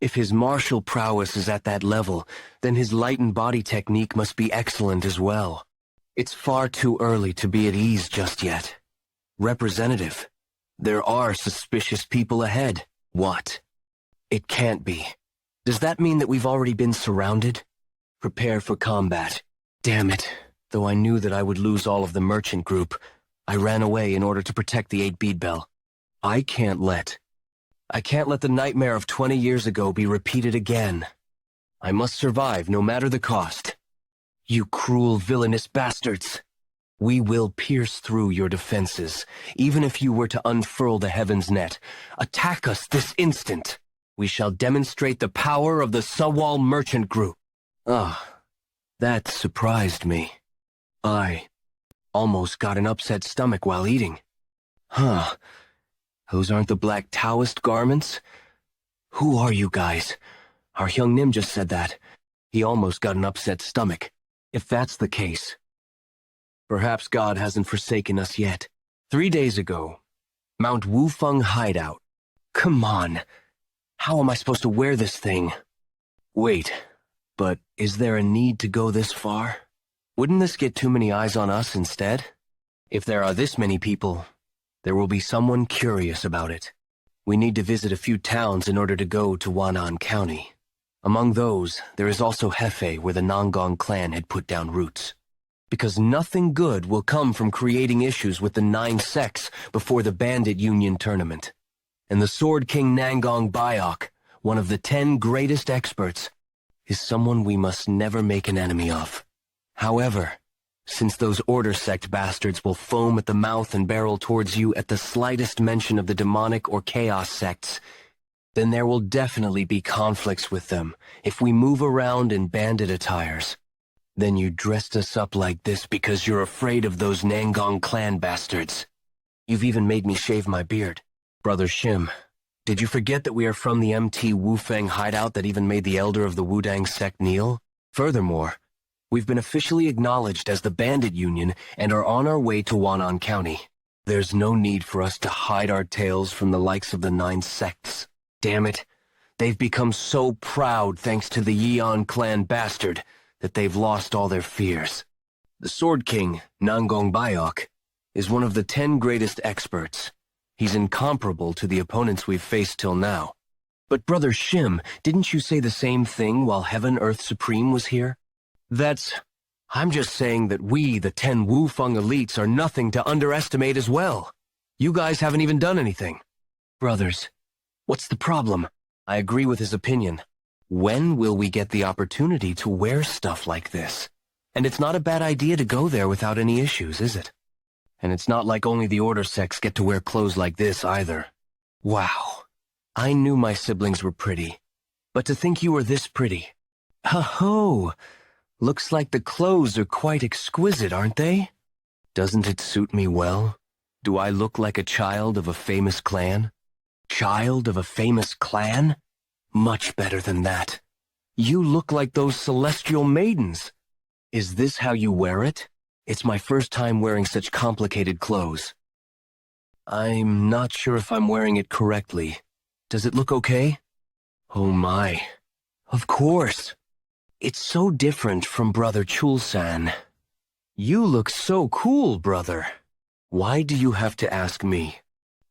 If his martial prowess is at that level, then his light and body technique must be excellent as well. It's far too early to be at ease just yet. Representative, there are suspicious people ahead. What? It can't be. Does that mean that we've already been surrounded? Prepare for combat. Damn it. Though I knew that I would lose all of the merchant group, I ran away in order to protect the 8-bead bell. I can't let the nightmare of 20 years ago be repeated again. I must survive no matter the cost. You cruel, villainous bastards! We will pierce through your defenses, even if you were to unfurl the heaven's net. Attack us this instant! We shall demonstrate the power of the Sawal merchant group. Ah, that surprised me. I almost got an upset stomach while eating. Huh. Those aren't the black Taoist garments? Who are you guys? Our young Nim just said that. He almost got an upset stomach. If that's the case, perhaps God hasn't forsaken us yet. 3 days ago, Mount Wufeng Hideout. Come on. How am I supposed to wear this thing? Wait, but is there a need to go this far? Wouldn't this get too many eyes on us instead? If there are this many people, there will be someone curious about it. We need to visit a few towns in order to go to Wan'an County. Among those, there is also Hefei, where the Nangong clan had put down roots. Because nothing good will come from creating issues with the 9 sects before the Bandit Union tournament. And the Sword King Nangong Bayok, one of the 10 greatest experts, is someone we must never make an enemy of. However, since those Order Sect bastards will foam at the mouth and barrel towards you at the slightest mention of the demonic or chaos sects, then there will definitely be conflicts with them if we move around in bandit attires. Then you dressed us up like this because you're afraid of those Nangong clan bastards. You've even made me shave my beard. Brother Shim, did you forget that we are from the MT Wufeng hideout that even made the elder of the Wudang sect kneel? Furthermore, we've been officially acknowledged as the Bandit Union and are on our way to Wan'an County. There's no need for us to hide our tails from the likes of the 9 sects. Damn it, they've become so proud thanks to the Yeon clan bastard that they've lost all their fears. The Sword King, Nangong Bayok, is one of the 10 greatest experts. He's incomparable to the opponents we've faced till now. But Brother Shim, didn't you say the same thing while Heaven Earth Supreme was here? I'm just saying that we, the 10 Wufeng elites, are nothing to underestimate as well. You guys haven't even done anything. Brothers, what's the problem? I agree with his opinion. When will we get the opportunity to wear stuff like this? And it's not a bad idea to go there without any issues, is it? And it's not like only the Order sects get to wear clothes like this either. Wow. I knew my siblings were pretty. But to think you were this pretty. Ho-ho! Looks like the clothes are quite exquisite, aren't they? Doesn't it suit me well? Do I look like a child of a famous clan? Child of a famous clan? Much better than that. You look like those celestial maidens. Is this how you wear it? It's my first time wearing such complicated clothes. I'm not sure if I'm wearing it correctly. Does it look okay? Oh my. Of course. It's so different from Brother Chul-san. You look so cool, brother. Why do you have to ask me?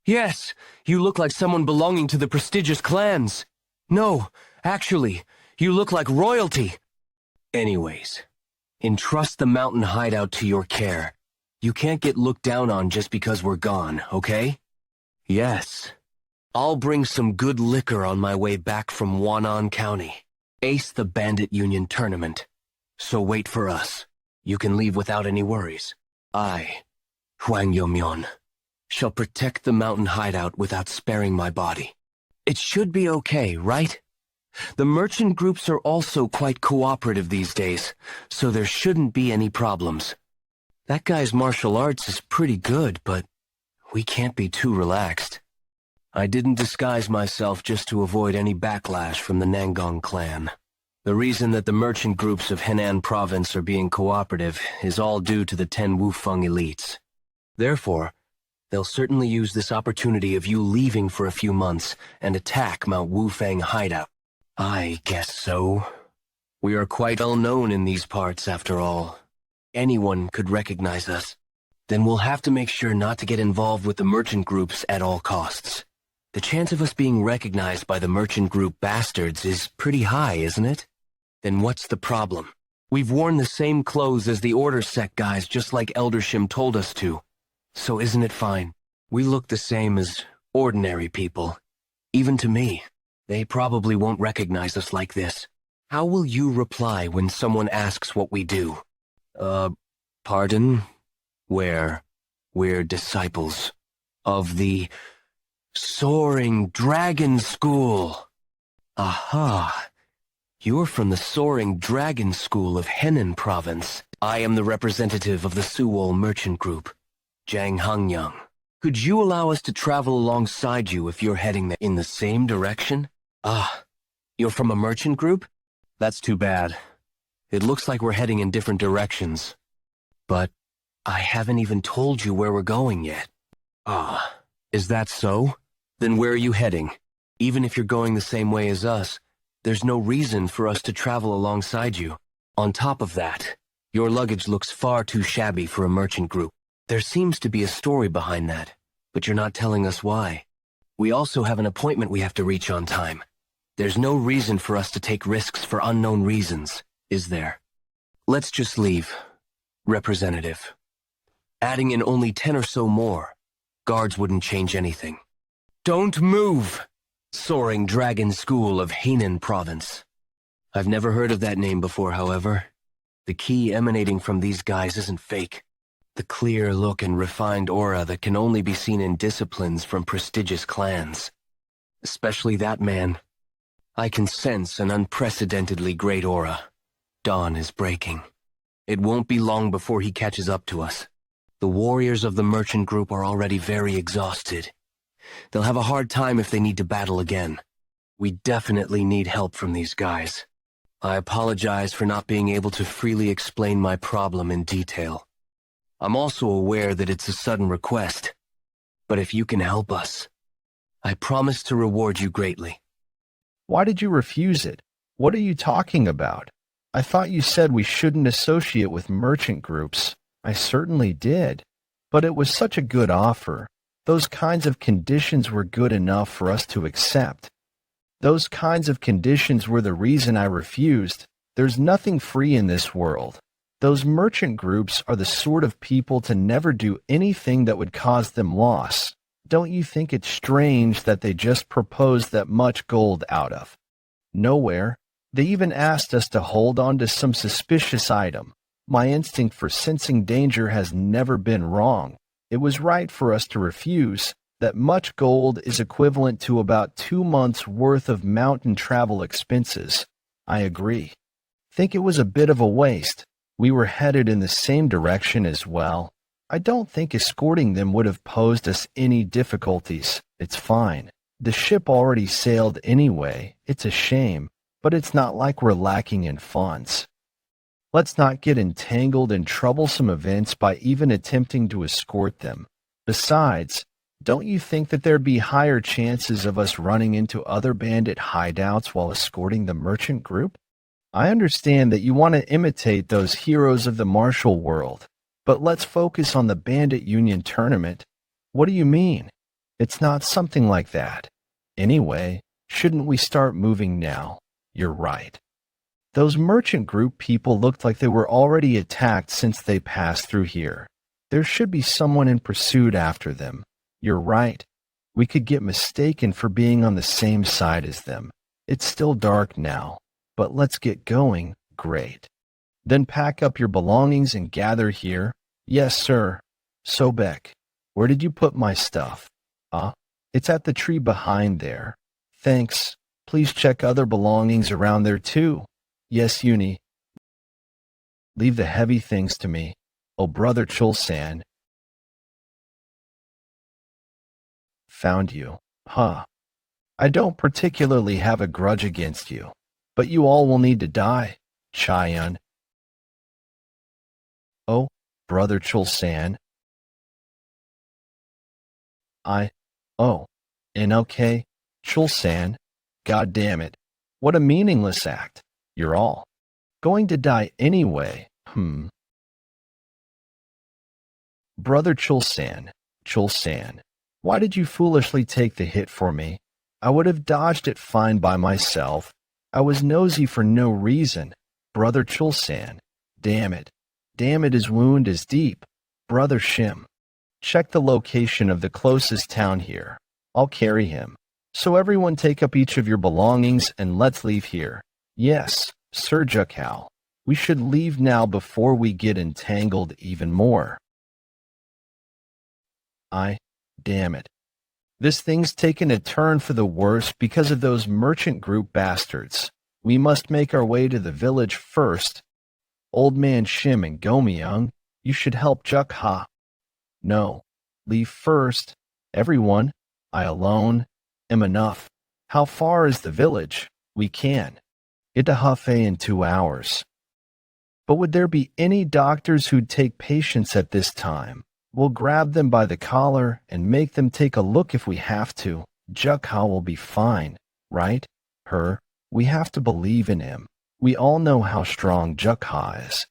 Yes, you look like someone belonging to the prestigious clans. No, actually, you look like royalty. Anyways, entrust the mountain hideout to your care. You can't get looked down on just because we're gone, okay? Yes. I'll bring some good liquor on my way back from Wanan County. Ace the Bandit Union tournament. So wait for us. You can leave without any worries. I, Hwang Yomyeon, shall protect the mountain hideout without sparing my body. It should be okay, right? The merchant groups are also quite cooperative these days, so there shouldn't be any problems. That guy's martial arts is pretty good, but we can't be too relaxed. I didn't disguise myself just to avoid any backlash from the Nangong clan. The reason that the merchant groups of Henan province are being cooperative is all due to the 10 Wufeng elites. Therefore, they'll certainly use this opportunity of you leaving for a few months and attack Mount Wufeng hideout. I guess so. We are quite well known in these parts, after all. Anyone could recognize us. Then we'll have to make sure not to get involved with the merchant groups at all costs. The chance of us being recognized by the merchant group bastards is pretty high, isn't it? Then what's the problem? We've worn the same clothes as the Order Sect guys, just like Eldershim told us to. So isn't it fine? We look the same as ordinary people. Even to me, they probably won't recognize us like this. How will you reply when someone asks what we do? Pardon? We're disciples of the Soaring Dragon School. Aha. You're from the Soaring Dragon School of Henan Province. I am the representative of the Suwol Merchant Group, Jang Hangyang. Could you allow us to travel alongside you if you're heading in the same direction? Ah, you're from a merchant group? That's too bad. It looks like we're heading in different directions. But I haven't even told you where we're going yet. Ah, is that so? Then where are you heading? Even if you're going the same way as us, there's no reason for us to travel alongside you. On top of that, your luggage looks far too shabby for a merchant group. There seems to be a story behind that, but you're not telling us why. We also have an appointment we have to reach on time. There's no reason for us to take risks for unknown reasons, is there? Let's just leave. Representative. Adding in only 10 or so more, guards wouldn't change anything. Don't move! Soaring Dragon School of Henan Province. I've never heard of that name before, however. The key emanating from these guys isn't fake. The clear look and refined aura that can only be seen in disciplines from prestigious clans. Especially that man. I can sense an unprecedentedly great aura. Dawn is breaking. It won't be long before he catches up to us. The warriors of the merchant group are already very exhausted. They'll have a hard time if they need to battle again. We definitely need help from these guys. I apologize for not being able to freely explain my problem in detail. I'm also aware that it's a sudden request. But if you can help us, I promise to reward you greatly. Why did you refuse it? What are you talking about? I thought you said we shouldn't associate with merchant groups. I certainly did. But it was such a good offer. Those kinds of conditions were good enough for us to accept. Those kinds of conditions were the reason I refused. There's nothing free in this world. Those merchant groups are the sort of people to never do anything that would cause them loss. Don't you think it's strange that they just proposed that much gold out of nowhere? They even asked us to hold on to some suspicious item. My instinct for sensing danger has never been wrong. It was right for us to refuse. That much gold is equivalent to about 2 months' worth of mountain travel expenses. I agree. Think it was a bit of a waste. We were headed in the same direction as well. I don't think escorting them would have posed us any difficulties. It's fine. The ship already sailed anyway. It's a shame, but it's not like we're lacking in funds. Let's not get entangled in troublesome events by even attempting to escort them. Besides, don't you think that there'd be higher chances of us running into other bandit hideouts while escorting the merchant group? I understand that you want to imitate those heroes of the martial world, but let's focus on the Bandit Union tournament. What do you mean? It's not something like that. Anyway, shouldn't we start moving now? You're right. Those merchant group people looked like they were already attacked since they passed through here. There should be someone in pursuit after them. You're right. We could get mistaken for being on the same side as them. It's still dark now, but let's get going. Great. Then pack up your belongings and gather here. Yes, sir. Sobek, where did you put my stuff? It's at the tree behind there. Thanks. Please check other belongings around there too. Yes, Uni. Leave the heavy things to me. Oh, brother Chulsan. Found you. Huh. I don't particularly have a grudge against you, but you all will need to die. Chayan. Oh, brother Chulsan. Okay. Chulsan. God damn it. What a meaningless act. You're all going to die anyway. Brother Chulsan. Why did you foolishly take the hit for me? I would have dodged it fine by myself. I was nosy for no reason. Brother Chulsan. Damn it. His wound is deep. Brother Shim. Check the location of the closest town here. I'll carry him. So everyone take up each of your belongings and let's leave here. Yes, Sir Jeokha. We should leave now before we get entangled even more. Damn it. This thing's taken a turn for the worse because of those merchant group bastards. We must make our way to the village first. Old Man Shim and Gomyung, you should help Jeokha. No, leave first. Everyone, I alone am enough. How far is the village? We can. Get to Hefei in 2 hours. But would there be any doctors who'd take patients at this time? We'll grab them by the collar and make them take a look if we have to. Jeokha will be fine, right? We have to believe in him. We all know how strong Jeokha is.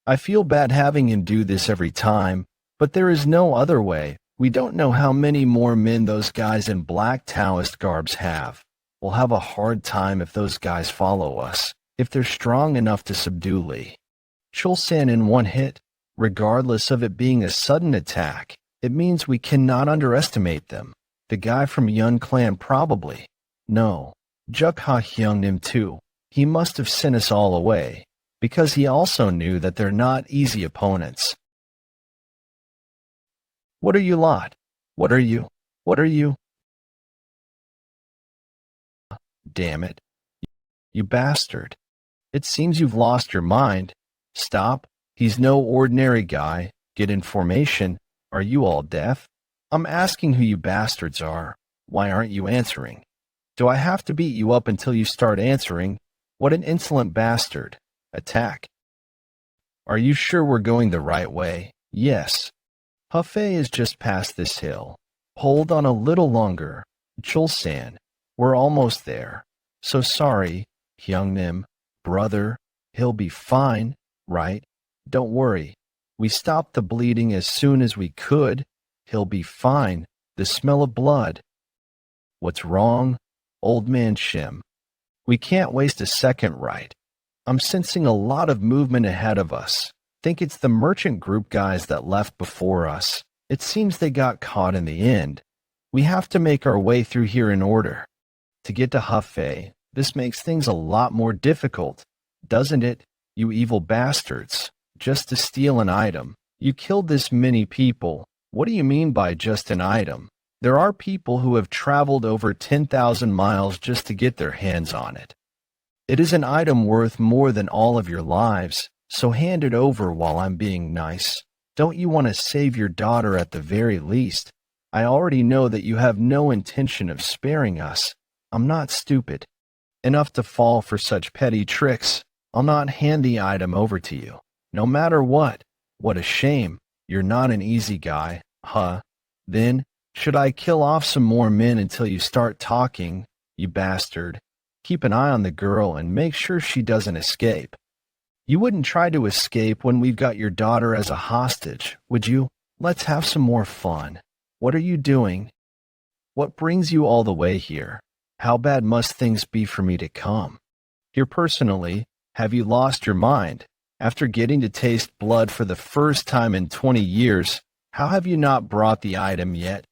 I feel bad having him do this every time, but there is no other way. We don't know how many more men those guys in black Taoist garbs have. We'll have a hard time if those guys follow us, if they're strong enough to subdue Lee. Chulsan in one hit, regardless of it being a sudden attack, it means we cannot underestimate them. The guy from Yun clan probably. No, Jeokha hyunged him too. He must have sent us all away, because he also knew that they're not easy opponents. What are you lot? What are you? Damn it. You bastard. It seems you've lost your mind. Stop. He's no ordinary guy. Get in formation. Are you all deaf? I'm asking who you bastards are. Why aren't you answering? Do I have to beat you up until you start answering? What an insolent bastard. Attack. Are you sure we're going the right way? Yes. Hefei is just past this hill. Hold on a little longer. Chulsan, we're almost there. So sorry, Hyungnim. Brother, he'll be fine, right? Don't worry. We stopped the bleeding as soon as we could. He'll be fine. The smell of blood. What's wrong? Old Man Shim. We can't waste a second, right? I'm sensing a lot of movement ahead of us. Think it's the merchant group guys that left before us. It seems they got caught in the end. We have to make our way through here in order. To get to Hefei, this makes things a lot more difficult, doesn't it, you evil bastards? Just to steal an item. You killed this many people. What do you mean by just an item? There are people who have traveled over 10,000 miles just to get their hands on it. It is an item worth more than all of your lives, so hand it over while I'm being nice. Don't you want to save your daughter at the very least? I already know that you have no intention of sparing us. I'm not stupid enough to fall for such petty tricks. I'll not hand the item over to you, no matter what. What a shame. You're not an easy guy, huh? Then, should I kill off some more men until you start talking, you bastard? Keep an eye on the girl and make sure she doesn't escape. You wouldn't try to escape when we've got your daughter as a hostage, would you? Let's have some more fun. What are you doing? What brings you all the way here? How bad must things be for me to come? Here personally, Have you lost your mind? After getting to taste blood for the first time in 20 years, how have you not brought the item yet?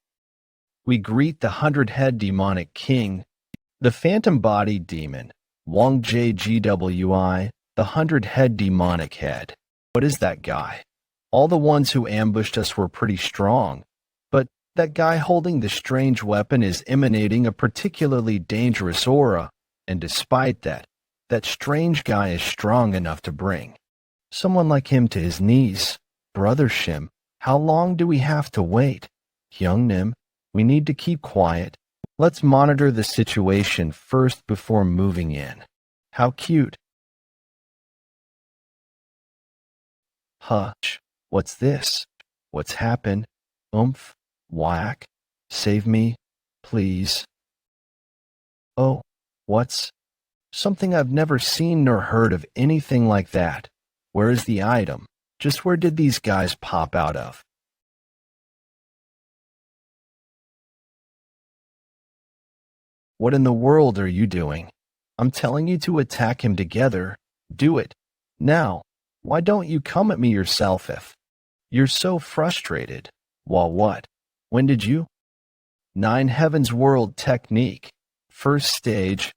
We greet the 100-head demonic king, the phantom-bodied demon, Wang JGWI, the 100-head demonic head. What is that guy? All the ones who ambushed us were pretty strong, but that guy holding the strange weapon is emanating a particularly dangerous aura, and despite that, that strange guy is strong enough to bring someone like him to his knees. Brother Shim, how long do we have to wait? Hyungnim, we need to keep quiet. Let's monitor the situation first before moving in. How cute. Hush. What's this? What's happened? Oomph. Whack. Save me, please. Oh, what's... Something I've never seen nor heard of anything like that. Where is the item? Just where did these guys pop out of? What in the world are you doing? I'm telling you to attack him together. Do it. Now. Why don't you come at me yourself if you're so frustrated? Well, what? When did you? 9 Heavens World Technique. First stage.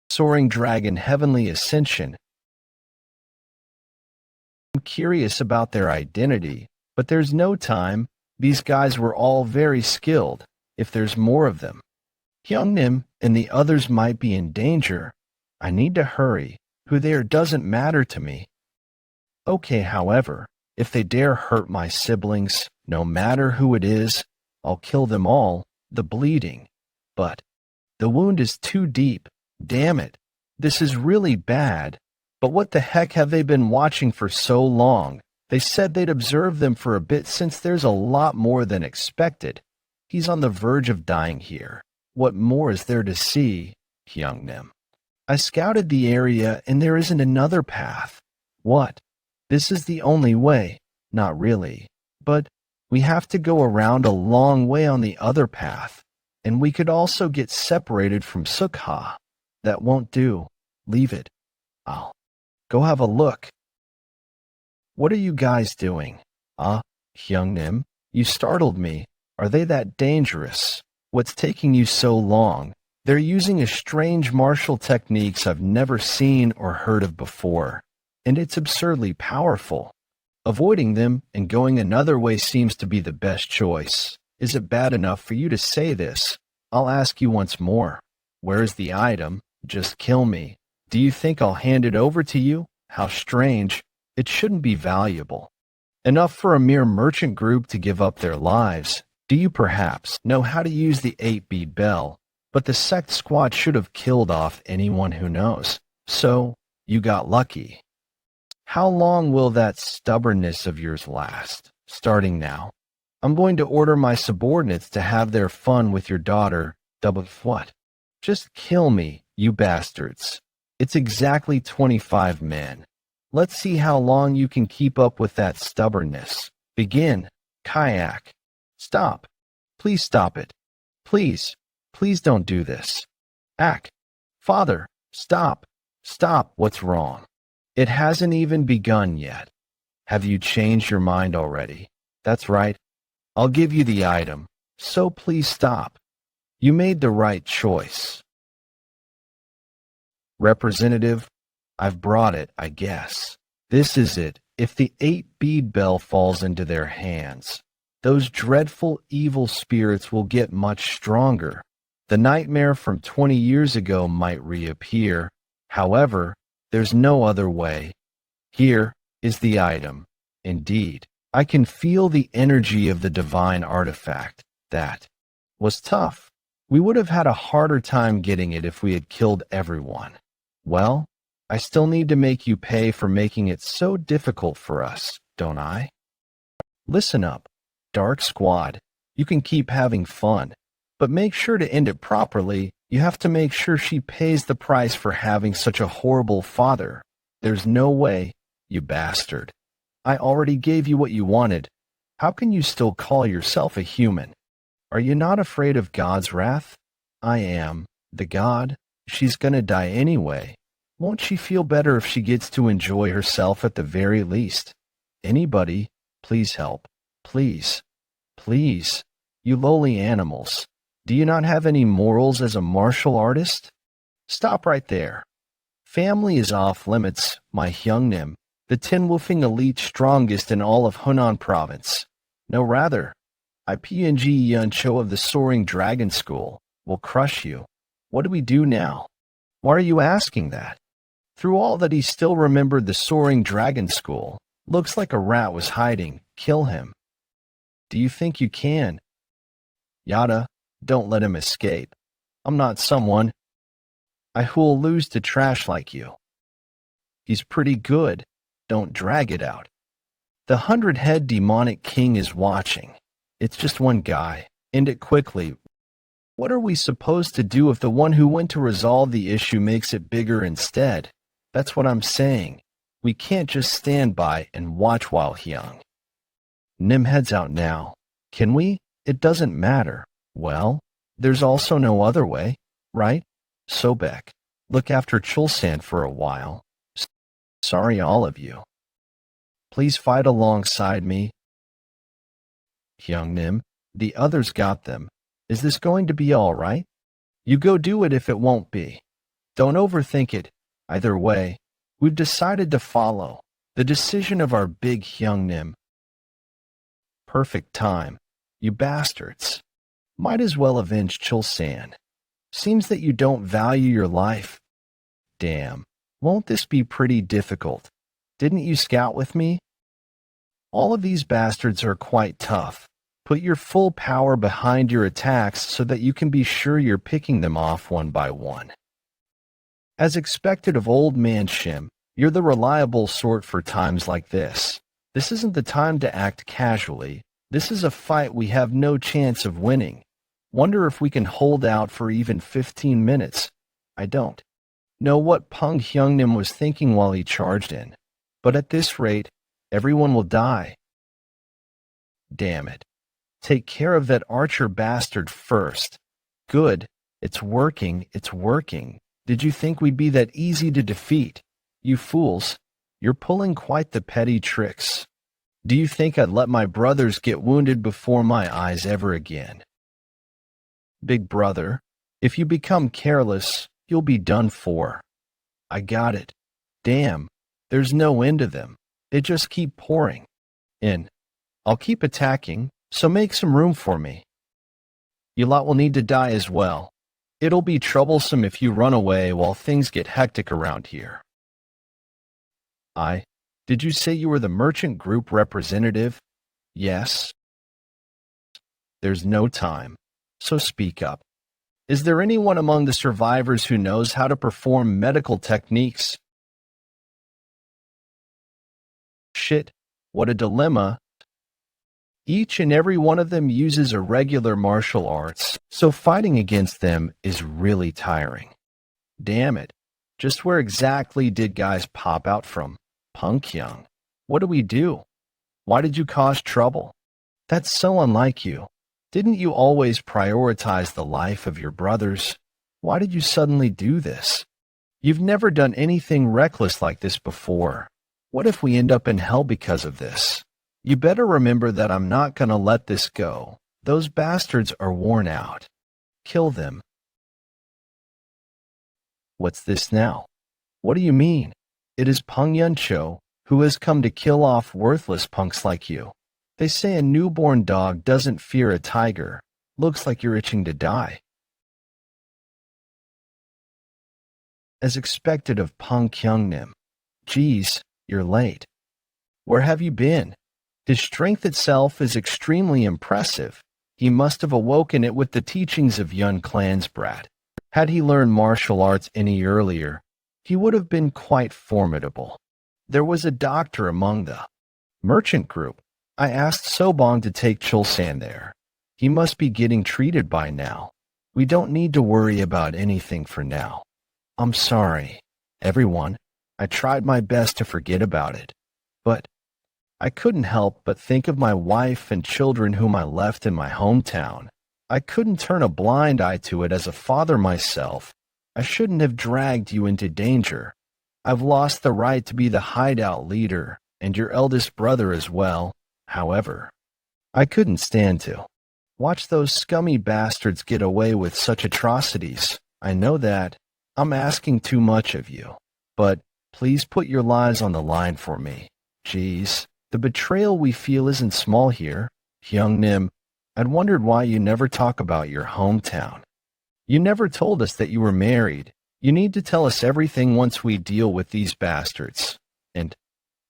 Soaring Dragon Heavenly Ascension. I'm curious about their identity, but there's no time. These guys were all very skilled, if there's more of them. Hyungnim and the others might be in danger. I need to hurry. Who they are doesn't matter to me. Okay, however, if they dare hurt my siblings, no matter who it is, I'll kill them all, the bleeding. But the wound is too deep. Damn it. This is really bad. But what the heck have they been watching for so long? They said they'd observe them for a bit since there's a lot more than expected. He's on the verge of dying here. What more is there to see? Hyungnim. I scouted the area and there isn't another path. What? This is the only way. Not really. But we have to go around a long way on the other path. And we could also get separated from Sukha. That won't do. Leave it. I'll go have a look. What are you guys doing? Hyungnim, you startled me. Are they that dangerous? What's taking you so long? They're using a strange martial techniques I've never seen or heard of before, and it's absurdly powerful. Avoiding them and going another way seems to be the best choice. Is it bad enough for you to say this? I'll ask you once more. Where's the item? Just kill me. Do you think I'll hand it over to you? How strange. It shouldn't be valuable. Enough for a mere merchant group to give up their lives. Do you perhaps know how to use the 8-bead bell? But the sect squad should have killed off anyone who knows. So, you got lucky. How long will that stubbornness of yours last? Starting now. I'm going to order my subordinates to have their fun with your daughter. Double what? Just kill me, you bastards. It's exactly 25 men. Let's see how long you can keep up with that stubbornness. Begin. Kayak. Stop. Please stop it. Please. Please don't do this. Ak. Father. Stop. Stop. What's wrong? It hasn't even begun yet. Have you changed your mind already? That's right. I'll give you the item. So please stop. You made the right choice. Representative, I've brought it, I guess. This is it. If the 8-bead bell falls into their hands, those dreadful evil spirits will get much stronger. The nightmare from 20 years ago might reappear. However, there's no other way. Here is the item. Indeed, I can feel the energy of the divine artifact. That was tough. We would have had a harder time getting it if we had killed everyone. Well, I still need to make you pay for making it so difficult for us, don't I? Listen up, Dark Squad. You can keep having fun, but make sure to end it properly. You have to make sure she pays the price for having such a horrible father. There's no way, you bastard. I already gave you what you wanted. How can you still call yourself a human? Are you not afraid of God's wrath? I am. The God. She's gonna die anyway. Won't she feel better if she gets to enjoy herself at the very least? Anybody, please help. Please. Please. You lowly animals. Do you not have any morals as a martial artist? Stop right there. Family is off limits, my Hyungnim, the tin-woofing elite strongest in all of Hunan province. No, rather, I PNG Yeon Jeokha of the Soaring Dragon School will crush you. What do we do now? Why are you asking that? Through all that, he still remembered the Soaring Dragon School. Looks like a rat was hiding. Kill him. Do you think you can? Yada, don't let him escape. I'm not someone who'll lose to trash like you. He's pretty good. Don't drag it out. The 100-head demonic king is watching. It's just one guy. End it quickly. What are we supposed to do if the one who went to resolve the issue makes it bigger instead? That's what I'm saying. We can't just stand by and watch while Hyung Nim heads out now. Can we? It doesn't matter. Well, there's also no other way, right? Sobek, look after Chulsan for a while. Sorry, all of you. Please fight alongside me. Hyung Nim, the others got them. Is this going to be all right? You go do it if it won't be. Don't overthink it. Either way, we've decided to follow the decision of our big Hyung Nim. Perfect time. You bastards. Might as well avenge Chulsan. Seems that you don't value your life. Damn, won't this be pretty difficult? Didn't you scout with me? All of these bastards are quite tough. Put your full power behind your attacks so that you can be sure you're picking them off one by one. As expected of old man Shim, you're the reliable sort for times like this. This isn't the time to act casually. This is a fight we have no chance of winning. Wonder if we can hold out for even 15 minutes. I don't know what Pung Hyungnim was thinking while he charged in, but at this rate, everyone will die. Damn it. Take care of that archer bastard first. Good. It's working. It's working. Did you think we'd be that easy to defeat? You fools. You're pulling quite the petty tricks. Do you think I'd let my brothers get wounded before my eyes ever again? Big brother, if you become careless, you'll be done for. I got it. Damn, there's no end to them. They just keep pouring in. I'll keep attacking, so make some room for me. You lot will need to die as well. It'll be troublesome if you run away while things get hectic around here. Did you say you were the merchant group representative? Yes. There's no time, so speak up. Is there anyone among the survivors who knows how to perform medical techniques? Shit, what a dilemma. Each and every one of them uses irregular martial arts, so fighting against them is really tiring. Damn it, just where exactly did guys pop out from? Punk Young. What do we do? Why did you cause trouble? That's so unlike you. Didn't you always prioritize the life of your brothers? Why did you suddenly do this? You've never done anything reckless like this before. What if we end up in hell because of this? You better remember that I'm not gonna let this go. Those bastards are worn out. Kill them. What's this now? What do you mean? It is Peng Yuncho, who has come to kill off worthless punks like you. They say a newborn dog doesn't fear a tiger. Looks like you're itching to die. As expected of Peng Kyungnim. Geez, you're late. Where have you been? His strength itself is extremely impressive. He must have awoken it with the teachings of Yun Clan's brat. Had he learned martial arts any earlier, he would have been quite formidable. There was a doctor among the merchant group. I asked Sobong to take Chulsan there. He must be getting treated by now. We don't need to worry about anything for now. I'm sorry, everyone. I tried my best to forget about it. But I couldn't help but think of my wife and children whom I left in my hometown. I couldn't turn a blind eye to it as a father myself. I shouldn't have dragged you into danger. I've lost the right to be the hideout leader, and your eldest brother as well. However, I couldn't stand to watch those scummy bastards get away with such atrocities. I know that I'm asking too much of you, but please put your lives on the line for me. Geez, the betrayal we feel isn't small here. Young Nim, I'd wondered why you never talk about your hometown. You never told us that you were married. You need to tell us everything once we deal with these bastards. And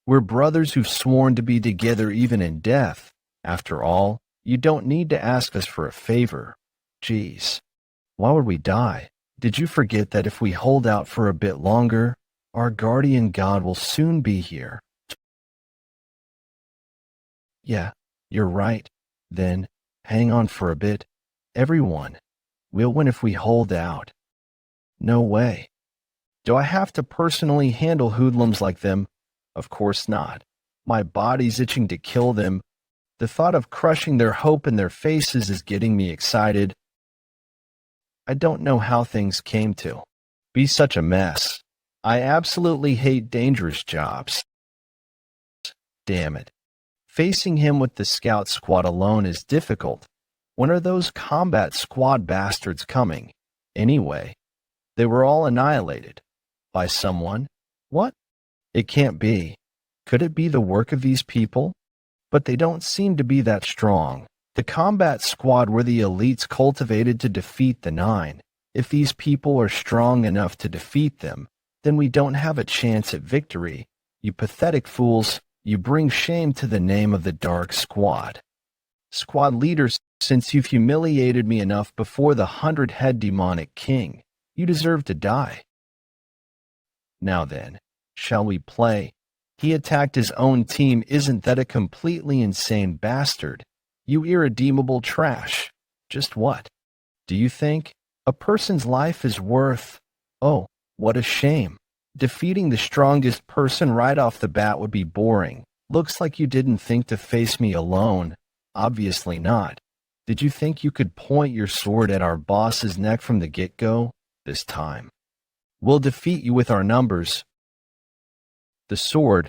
we're brothers who've sworn to be together even in death. After all, you don't need to ask us for a favor. Geez, why would we die? Did you forget that if we hold out for a bit longer, our guardian god will soon be here? Yeah, you're right. Then, hang on for a bit. Everyone, we'll win if we hold out. No way. Do I have to personally handle hoodlums like them? Of course not. My body's itching to kill them. The thought of crushing their hope in their faces is getting me excited. I don't know how things came to be such a mess. I absolutely hate dangerous jobs. Damn it. Facing him with the scout squad alone is difficult. When are those combat squad bastards coming? Anyway, they were all annihilated. By someone? What? It can't be. Could it be the work of these people? But they don't seem to be that strong. The combat squad were the elites cultivated to defeat the Nine. If these people are strong enough to defeat them, then we don't have a chance at victory. You pathetic fools, you bring shame to the name of the Dark Squad. Squad leaders, since you've humiliated me enough before the 100-head demonic king, you deserve to die. Now then, shall we play? He attacked his own team. Isn't that a completely insane bastard? You irredeemable trash. Just what? Do you think a person's life is worth? Oh, what a shame. Defeating the strongest person right off the bat would be boring. Looks like you didn't think to face me alone. Obviously not. Did you think you could point your sword at our boss's neck from the get-go? This time we'll defeat you with our numbers. The sword,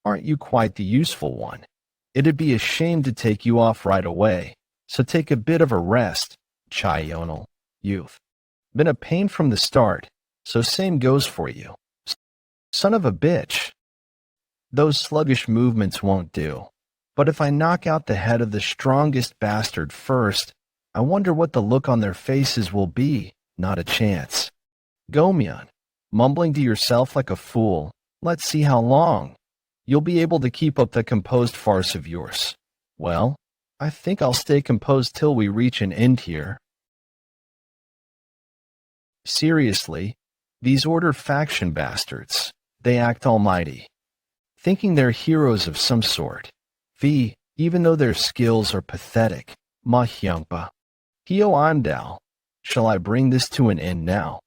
aren't you quite the useful one? It'd be a shame to take you off right away, so take a bit of a rest, Chayonal. You've been a pain from the start, so same goes for you. Son of a bitch. Those sluggish movements won't do. But if I knock out the head of the strongest bastard first, I wonder what the look on their faces will be. Not a chance. Gomyeon, mumbling to yourself like a fool. Let's see how long you'll be able to keep up the composed farce of yours. Well, I think I'll stay composed till we reach an end here. Seriously, these Order faction bastards, they act almighty, thinking they're heroes of some sort. Even though their skills are pathetic. Ma Hyungpa. Hyo Andal. Shall I bring this to an end now?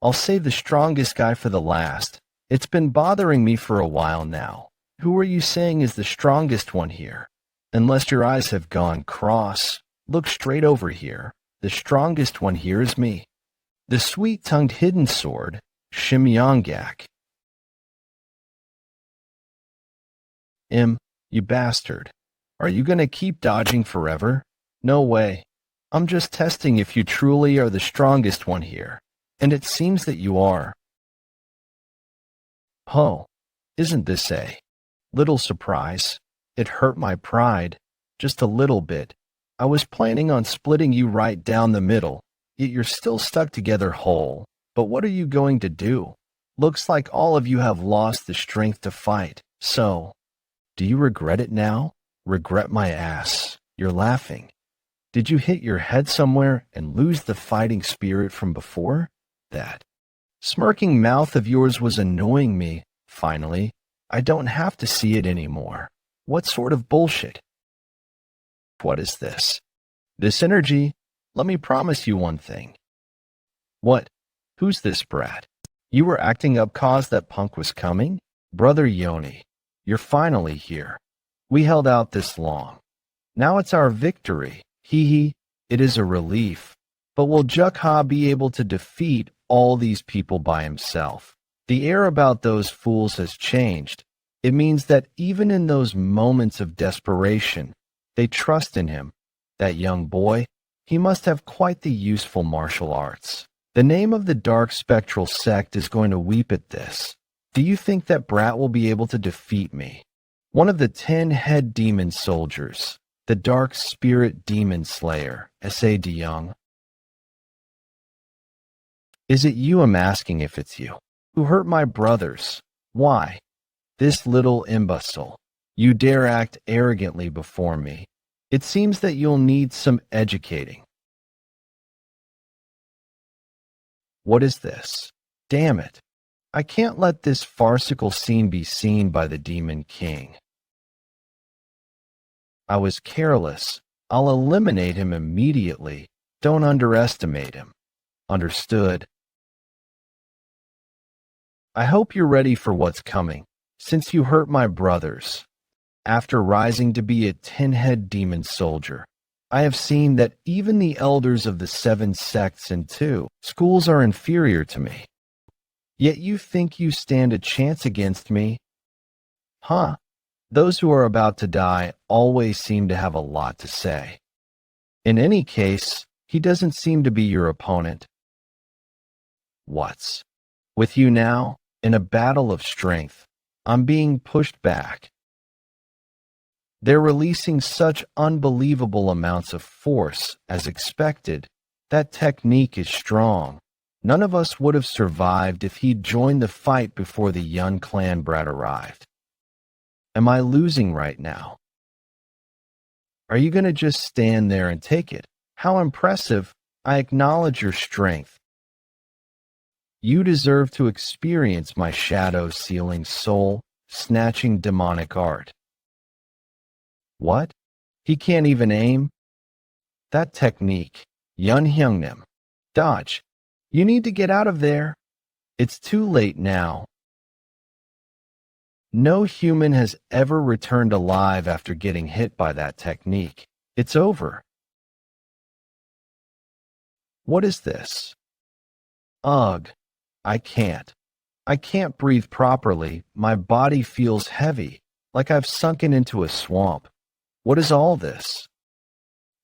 I'll save the strongest guy for the last. It's been bothering me for a while now. Who are you saying is the strongest one here? Unless your eyes have gone cross, look straight over here. The strongest one here is me. The sweet-tongued hidden sword, Shimyeonggak. You bastard. Are you gonna keep dodging forever? No way. I'm just testing if you truly are the strongest one here. And it seems that you are. Oh, isn't this a little surprise? It hurt my pride. Just a little bit. I was planning on splitting you right down the middle, yet you're still stuck together whole. But what are you going to do? Looks like all of you have lost the strength to fight. So, do you regret it now? Regret my ass. You're laughing. Did you hit your head somewhere and lose the fighting spirit from before? That smirking mouth of yours was annoying me. Finally, I don't have to see it anymore. What sort of bullshit? What is this? This energy? Let me promise you one thing. What? Who's this brat? You were acting up cause that punk was coming? Brother Yoni, you're finally here. We held out this long. Now it's our victory. Hee. It is a relief. But will Jeokha be able to defeat all these people by himself? The air about those fools has changed. It means that even in those moments of desperation, they trust in him. That young boy, he must have quite the useful martial arts. The name of the dark spectral sect is going to weep at this. Do you think that brat will be able to defeat me? One of the 10 head demon soldiers, the dark spirit demon slayer, S.A. de Young. Is it you? I'm asking if it's you. Who hurt my brothers? Why? This little imbecile. You dare act arrogantly before me. It seems that you'll need some educating. What is this? Damn it. I can't let this farcical scene be seen by the Demon King. I was careless. I'll eliminate him immediately. Don't underestimate him. Understood. I hope you're ready for what's coming, since you hurt my brothers. After rising to be a 10-head demon soldier, I have seen that even the elders of the 7 sects and 2 schools are inferior to me. Yet you think you stand a chance against me? Huh? Those who are about to die always seem to have a lot to say. In any case, he doesn't seem to be your opponent. What's with you now? In a battle of strength, I'm being pushed back. They're releasing such unbelievable amounts of force as expected. That technique is strong. None of us would have survived if he'd joined the fight before the Yun clan brat arrived. Am I losing right now? Are you going to just stand there and take it? How impressive. I acknowledge your strength. You deserve to experience my shadow-sealing, soul-snatching demonic art. What? He can't even aim? That technique, Yun Hyungnim. Dodge. You need to get out of there. It's too late now. No human has ever returned alive after getting hit by that technique. It's over. What is this? Ugh. I can't breathe properly. My body feels heavy, like I've sunken into a swamp. What is all this?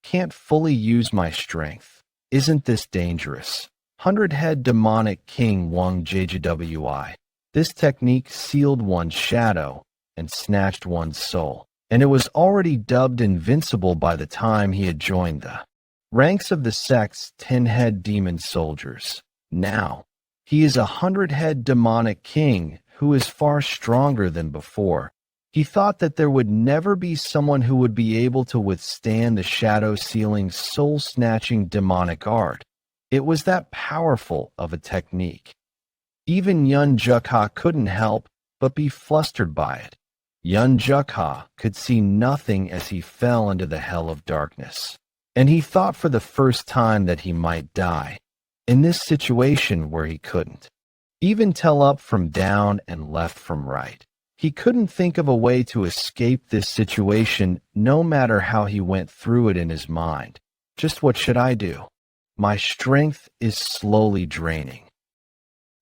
Can't fully use my strength. Isn't this dangerous? 100-head demonic king Wang JJWI. This technique sealed one's shadow and snatched one's soul, and it was already dubbed invincible by the time he had joined the ranks of the sect's 10-head demon soldiers. Now, he is a 100-head demonic king who is far stronger than before. He thought that there would never be someone who would be able to withstand the shadow-sealing, soul-snatching demonic art. It was that powerful of a technique. Even Yeon Jeokha couldn't help but be flustered by it. Yeon Jeokha could see nothing as he fell into the hell of darkness, and he thought for the first time that he might die. In this situation where he couldn't even tell up from down and left from right, he couldn't think of a way to escape this situation no matter how he went through it in his mind. Just what should I do? My strength is slowly draining.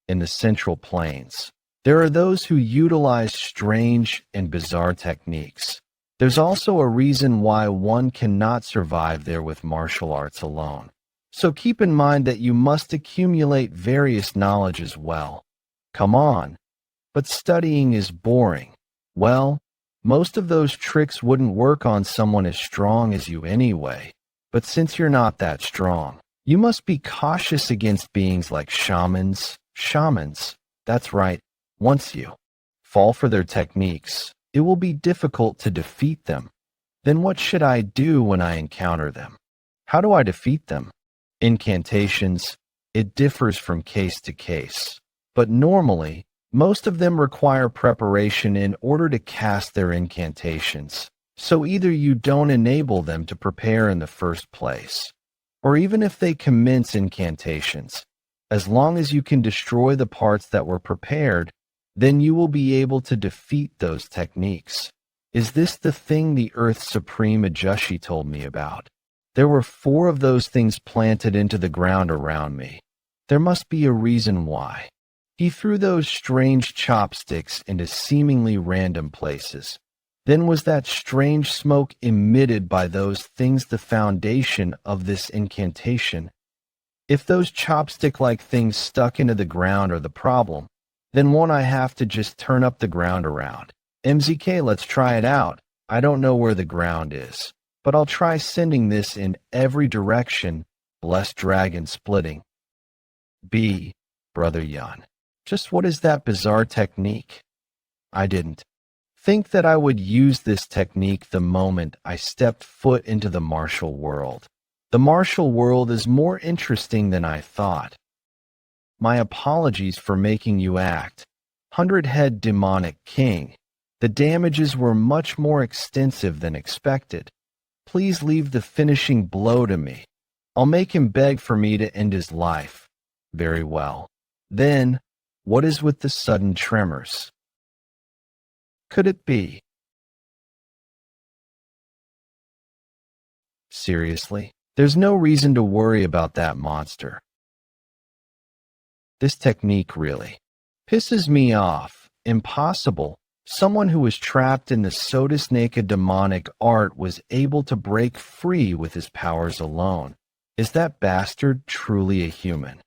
In the Central Plains, there are those who utilize strange and bizarre techniques. There's also a reason why one cannot survive there with martial arts alone. So keep in mind that you must accumulate various knowledge as well. Come on. But studying is boring. Well, most of those tricks wouldn't work on someone as strong as you anyway. But since you're not that strong, you must be cautious against beings like shamans. Shamans, that's right. Once you fall for their techniques, it will be difficult to defeat them. Then what should I do when I encounter them? How do I defeat them? Incantations, it differs from case to case, but normally, most of them require preparation in order to cast their incantations, so either you don't enable them to prepare in the first place, or even if they commence incantations, as long as you can destroy the parts that were prepared, then you will be able to defeat those techniques. Is this the thing the Earth Supreme Ajushi told me about? There were 4 of those things planted into the ground around me. There must be a reason why. He threw those strange chopsticks into seemingly random places. Then was that strange smoke emitted by those things the foundation of this incantation? If those chopstick-like things stuck into the ground are the problem, then won't I have to just turn up the ground around? MZK, let's try it out. I don't know where the ground is, but I'll try sending this in every direction. Blessed dragon splitting. B. Brother Yeon. Just what is that bizarre technique? I didn't think that I would use this technique the moment I stepped foot into the martial world. The martial world is more interesting than I thought. My apologies for making you act. 100-head demonic king. The damages were much more extensive than expected. Please leave the finishing blow to me. I'll make him beg for me to end his life. Very well. Then, what is with the sudden tremors? Could it be? Seriously, there's no reason to worry about that monster. This technique really pisses me off. Impossible. Someone who was trapped in the Sodasnaka demonic art was able to break free with his powers alone. Is that bastard truly a human?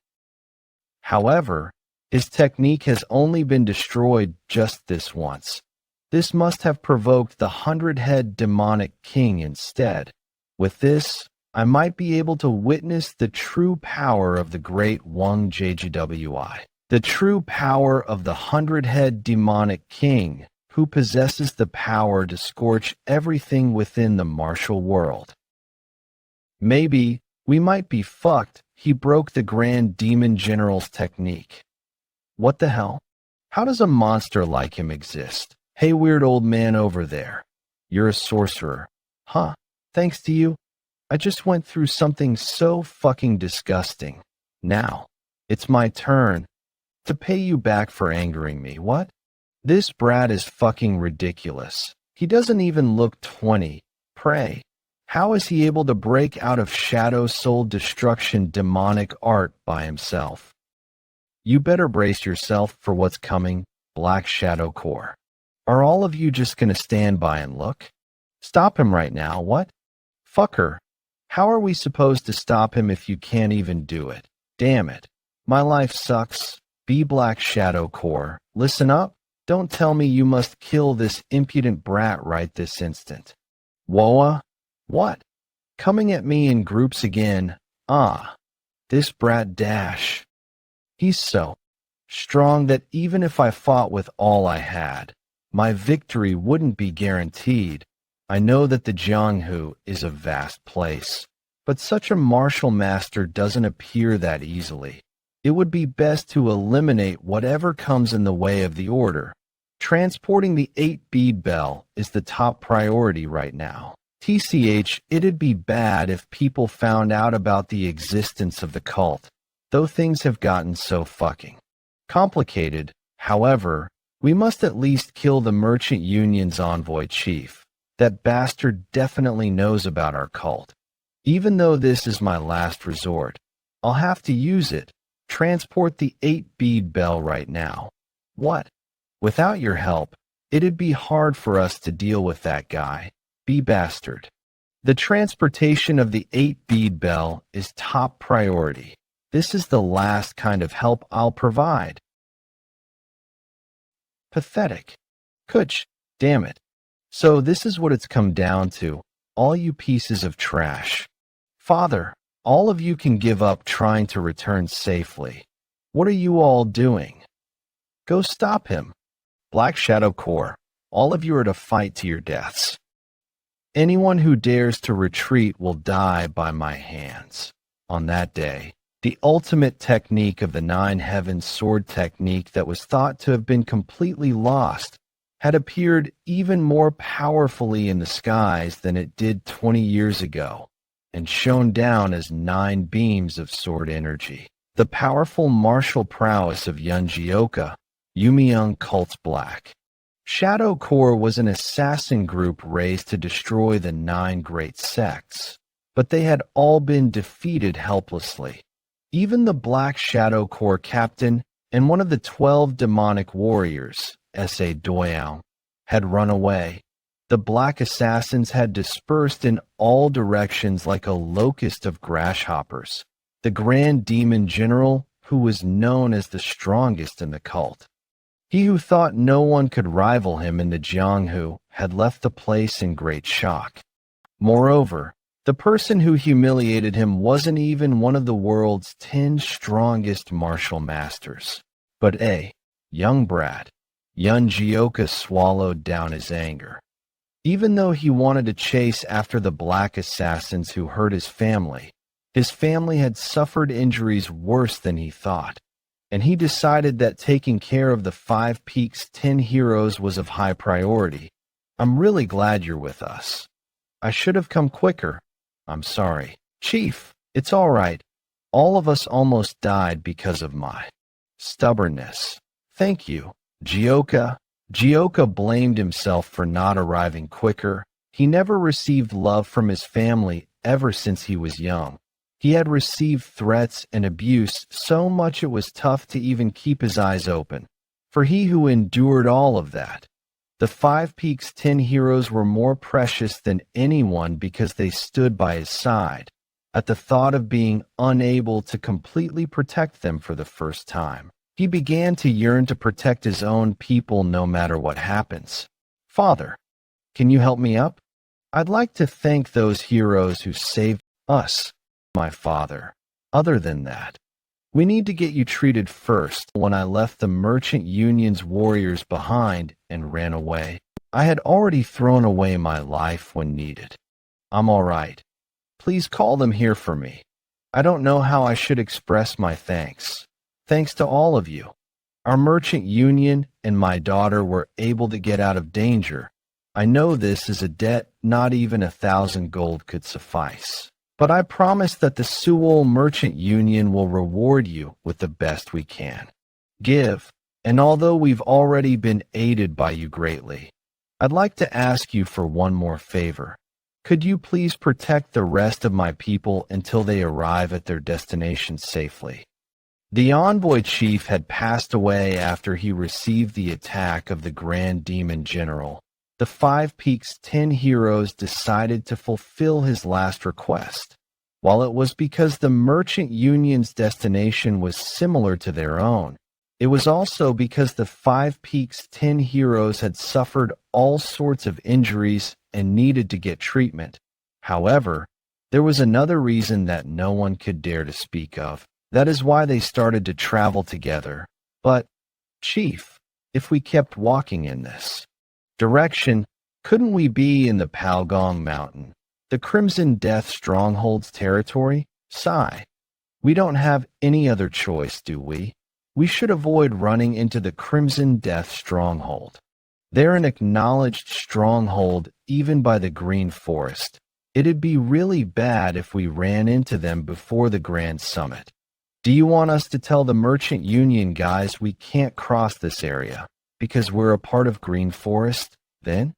However, his technique has only been destroyed just this once. This must have provoked the 100-head demonic king instead. With this, I might be able to witness the true power of the great Wang JGWI. The true power of the 100-head demonic king, who possesses the power to scorch everything within the martial world. Maybe we might be fucked. He broke the Grand Demon General's technique. What the hell? How does a monster like him exist? Hey, weird old man over there. You're a sorcerer. Huh? Thanks to you, I just went through something so fucking disgusting. Now, it's my turn to pay you back for angering me. What? This brat is fucking ridiculous. He doesn't even look 20. Pray. How is he able to break out of Shadow Soul Destruction demonic art by himself? You better brace yourself for what's coming, Black Shadow Core. Are all of you just gonna stand by and look? Stop him right now, what? Fucker. How are we supposed to stop him if you can't even do it? Damn it. My life sucks. Be Black Shadow Core. Listen up. Don't tell me you must kill this impudent brat right this instant. Woa? What? Coming at me in groups again. Ah. This brat dash. He's so strong that even if I fought with all I had, my victory wouldn't be guaranteed. I know that the Jianghu is a vast place, but such a martial master doesn't appear that easily. It would be best to eliminate whatever comes in the way of the order. Transporting the 8-bead bell is the top priority right now. TCH, it'd be bad if people found out about the existence of the cult, though things have gotten so fucking complicated. However, we must at least kill the Merchant Union's envoy chief. That bastard definitely knows about our cult. Even though this is my last resort, I'll have to use it. Transport the 8-bead bell right now. What? Without your help, it'd be hard for us to deal with that guy. Be bastard. The transportation of the 8-bead bell is top priority. This is the last kind of help I'll provide. Pathetic. Kuch, damn it. So this is what it's come down to, all you pieces of trash. Father, all of you can give up trying to return safely. What are you all doing? Go stop him. Black Shadow Core, all of you are to fight to your deaths. Anyone who dares to retreat will die by my hands. On that day, the ultimate technique of the Nine Heavens sword technique that was thought to have been completely lost had appeared even more powerfully in the skies than it did 20 years ago, and shone down as 9 beams of sword energy. The powerful martial prowess of Yeon Jeokha, Yumiyoung Cult's Black Shadow Core was an assassin group raised to destroy the 9 great sects, but they had all been defeated helplessly. Even the Black Shadow Core captain, and one of the 12 demonic warriors, S.A. Doyang, had run away. The black assassins had dispersed in all directions like a locust of grasshoppers. The Grand Demon General, who was known as the strongest in the cult. He who thought no one could rival him in the Jianghu had left the place in great shock. Moreover, the person who humiliated him wasn't even one of the world's 10 strongest martial masters, but a young brat. Yeon Jeokha swallowed down his anger. Even though he wanted to chase after the black assassins who hurt his family had suffered injuries worse than he thought, and he decided that taking care of the Five Peaks 10 heroes was of high priority. I'm really glad you're with us. I should have come quicker. I'm sorry. Chief, it's all right. All of us almost died because of my stubbornness. Thank you, Jeokha. Jeokha blamed himself for not arriving quicker. He never received love from his family ever since he was young. He had received threats and abuse so much it was tough to even keep his eyes open. For he who endured all of that, the Five Peaks 10 heroes were more precious than anyone because they stood by his side, at the thought of being unable to completely protect them for the first time. He began to yearn to protect his own people no matter what happens. Father, can you help me up? I'd like to thank those heroes who saved us, my father. Other than that, we need to get you treated first. When I left the Merchant Union's warriors behind and ran away, I had already thrown away my life when needed. I'm all right. Please call them here for me. I don't know how I should express my thanks. Thanks to all of you. Our Merchant Union and my daughter were able to get out of danger. I know this is a debt not even 1,000 gold could suffice. But I promise that the Seoul Merchant Union will reward you with the best we can. Give, and although we've already been aided by you greatly, I'd like to ask you for one more favor. Could you please protect the rest of my people until they arrive at their destination safely? The envoy chief had passed away after he received the attack of the Grand Demon General. The Five Peaks 10 heroes decided to fulfill his last request. While it was because the Merchant Union's destination was similar to their own, it was also because the Five Peaks 10 heroes had suffered all sorts of injuries and needed to get treatment. However, there was another reason that no one could dare to speak of. That is why they started to travel together. But, Chief, if we kept walking in this direction, couldn't we be in the Palgong Mountain, the Crimson Death Stronghold's territory? Sigh. We don't have any other choice, do we? We should avoid running into the Crimson Death Stronghold. They're an acknowledged stronghold even by the Green Forest. It'd be really bad if we ran into them before the Grand Summit. Do you want us to tell the Merchant Union guys we can't cross this area because we're a part of Green Forest, then?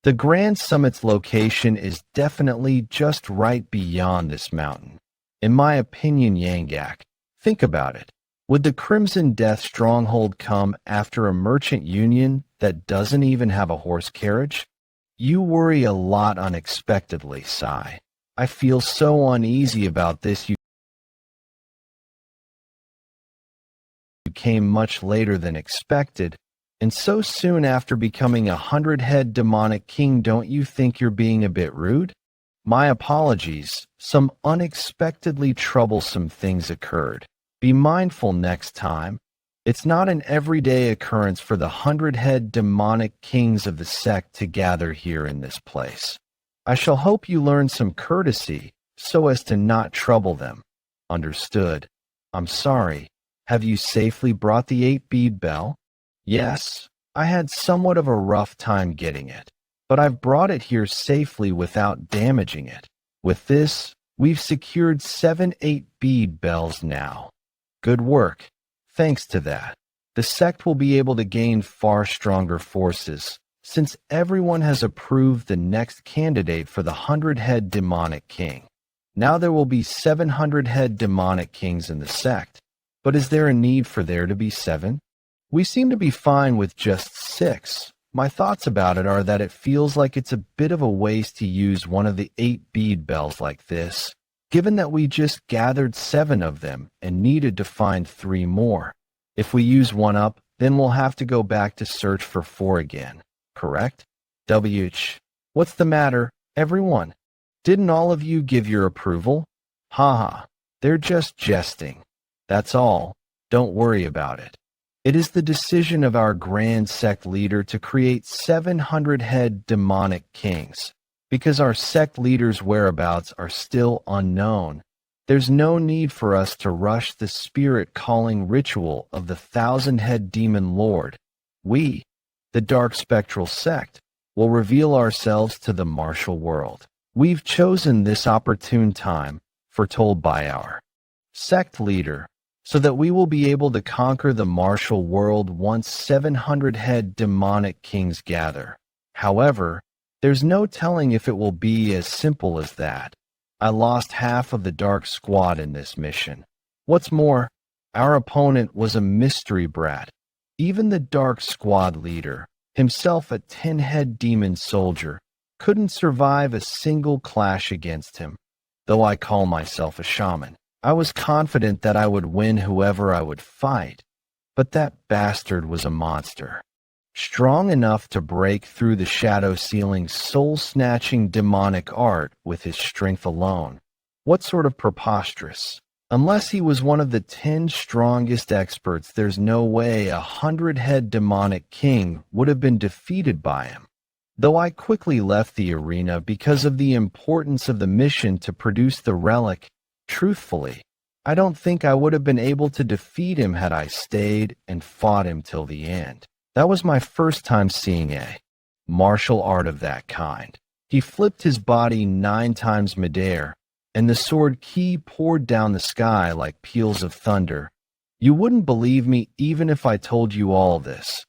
The Grand Summit's location is definitely just right beyond this mountain. In my opinion, Yangak, think about it. Would the Crimson Death Stronghold come after a Merchant Union that doesn't even have a horse carriage? You worry a lot unexpectedly, Sai. I feel so uneasy about this. You came much later than expected, and so soon after becoming a 100-head demonic king. Don't you think you're being a bit rude? My apologies. Some unexpectedly troublesome things occurred. Be mindful next time. It's not an everyday occurrence for the 100-head demonic kings of the sect to gather here in this place. I shall hope you learn some courtesy so as to not trouble them. Understood. I'm sorry. Have you safely brought the 8-bead bell? Yes, I had somewhat of a rough time getting it, but I've brought it here safely without damaging it. With this, we've secured 7 8-bead bells now. Good work. Thanks to that, the sect will be able to gain far stronger forces, since everyone has approved the next candidate for the 100-head demonic king. Now there will be 700-head demonic kings in the sect. But is there a need for there to be 7? We seem to be fine with just 6. My thoughts about it are that it feels like it's a bit of a waste to use one of the 8 bead bells like this, given that we just gathered 7 of them and needed to find 3 more. If we use one up, then we'll have to go back to search for 4 again, correct? What's the matter, everyone? Didn't all of you give your approval? Haha, they're just jesting. That's all. Don't worry about it. It is the decision of our grand sect leader to create 700 head demonic kings. Because our sect leader's whereabouts are still unknown, there's no need for us to rush the spirit-calling ritual of the 1,000-head demon lord. We, the dark spectral sect, will reveal ourselves to the martial world. We've chosen this opportune time, foretold by our sect leader, so that we will be able to conquer the martial world once 700 head demonic kings gather. However, there's no telling if it will be as simple as that. I lost half of the dark squad in this mission. What's more, our opponent was a mystery brat. Even the dark squad leader, himself a 10-head demon soldier, couldn't survive a single clash against him. Though I call myself a shaman, I was confident that I would win whoever I would fight, but that bastard was a monster. Strong enough to break through the shadow ceiling's soul-snatching demonic art with his strength alone. What sort of preposterous? Unless he was one of the 10 strongest experts, there's no way 100-head demonic king would have been defeated by him. Though I quickly left the arena because of the importance of the mission to produce the relic, truthfully, I don't think I would have been able to defeat him had I stayed and fought him till the end. That was my first time seeing a martial art of that kind. He flipped his body 9 times midair, and the sword ki poured down the sky like peals of thunder. You wouldn't believe me even if I told you all this.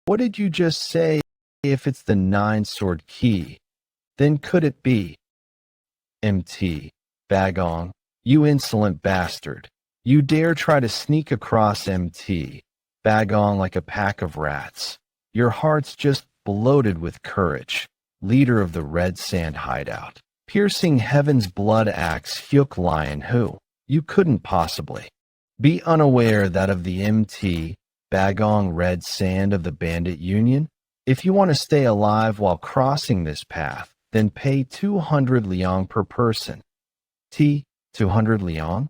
What did you just say? If it's the 9-sword ki, then could it be? Bagong, you insolent bastard. You dare try to sneak across Bagong like a pack of rats. Your heart's just bloated with courage, leader of the Red Sand hideout. Piercing heaven's blood axe Hyuk Lion who, you couldn't possibly be unaware that of the Bagong Red Sand of the Bandit Union? If you want to stay alive while crossing this path, then pay 200 liang per person. 200 liang?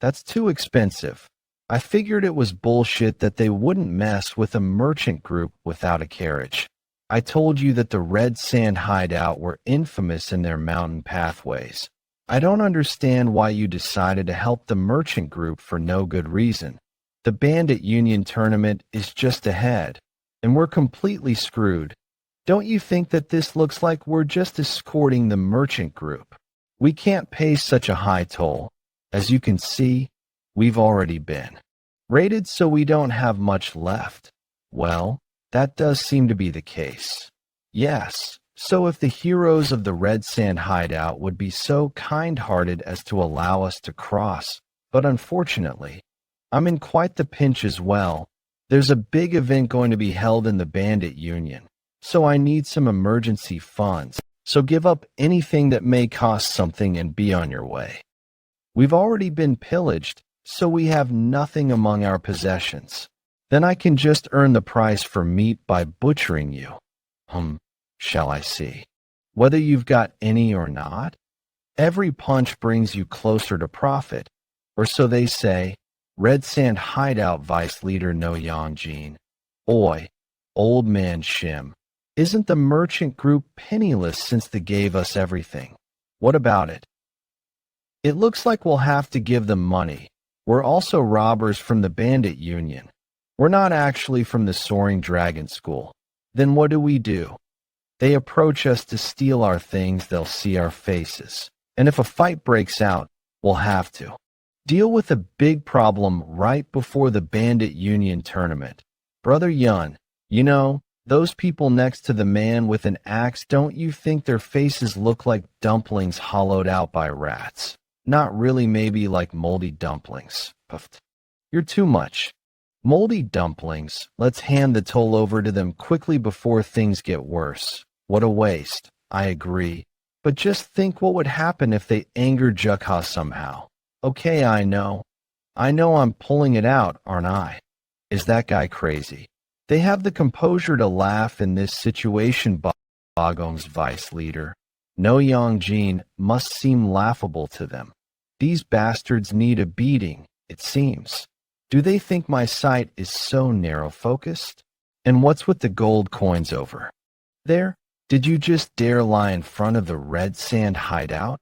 That's too expensive. I figured it was bullshit that they wouldn't mess with a merchant group without a carriage. I told you that the Red Sand hideout were infamous in their mountain pathways. I don't understand why you decided to help the merchant group for no good reason. The Bandit Union tournament is just ahead, and we're completely screwed. Don't you think that this looks like we're just escorting the merchant group? We can't pay such a high toll. As you can see, we've already been raided, so we don't have much left. Well, that does seem to be the case. Yes, so if the heroes of the Red Sand hideout would be so kind-hearted as to allow us to cross, but unfortunately, I'm in quite the pinch as well. There's a big event going to be held in the Bandit Union, so I need some emergency funds. So give up anything that may cost something and be on your way. We've already been pillaged, so we have nothing among our possessions. Then I can just earn the price for meat by butchering you. Shall I see? Whether you've got any or not? Every punch brings you closer to profit, or so they say. Red Sand hideout vice leader No Yeon. Oi, old man Shim. Isn't the merchant group penniless since they gave us everything? What about it? It looks like we'll have to give them money. We're also robbers from the Bandit Union. We're not actually from the Soaring Dragon School. Then what do? They approach us to steal our things, they'll see our faces. And if a fight breaks out, we'll have to deal with a big problem right before the Bandit Union tournament. Brother Yun, you know, those people next to the man with an axe, don't you think their faces look like dumplings hollowed out by rats? Not really, maybe like moldy dumplings. Puffed. You're too much. Moldy dumplings, let's hand the toll over to them quickly before things get worse. What a waste, I agree. But just think what would happen if they angered Jeokha somehow. Okay, I know I'm pulling it out, aren't I? Is that guy crazy? They have the composure to laugh in this situation, Bagong's vice leader. No Yeon must seem laughable to them. These bastards need a beating, it seems. Do they think my sight is so narrow-focused? And what's with the gold coins over there? Did you just dare lie in front of the red sand hideout?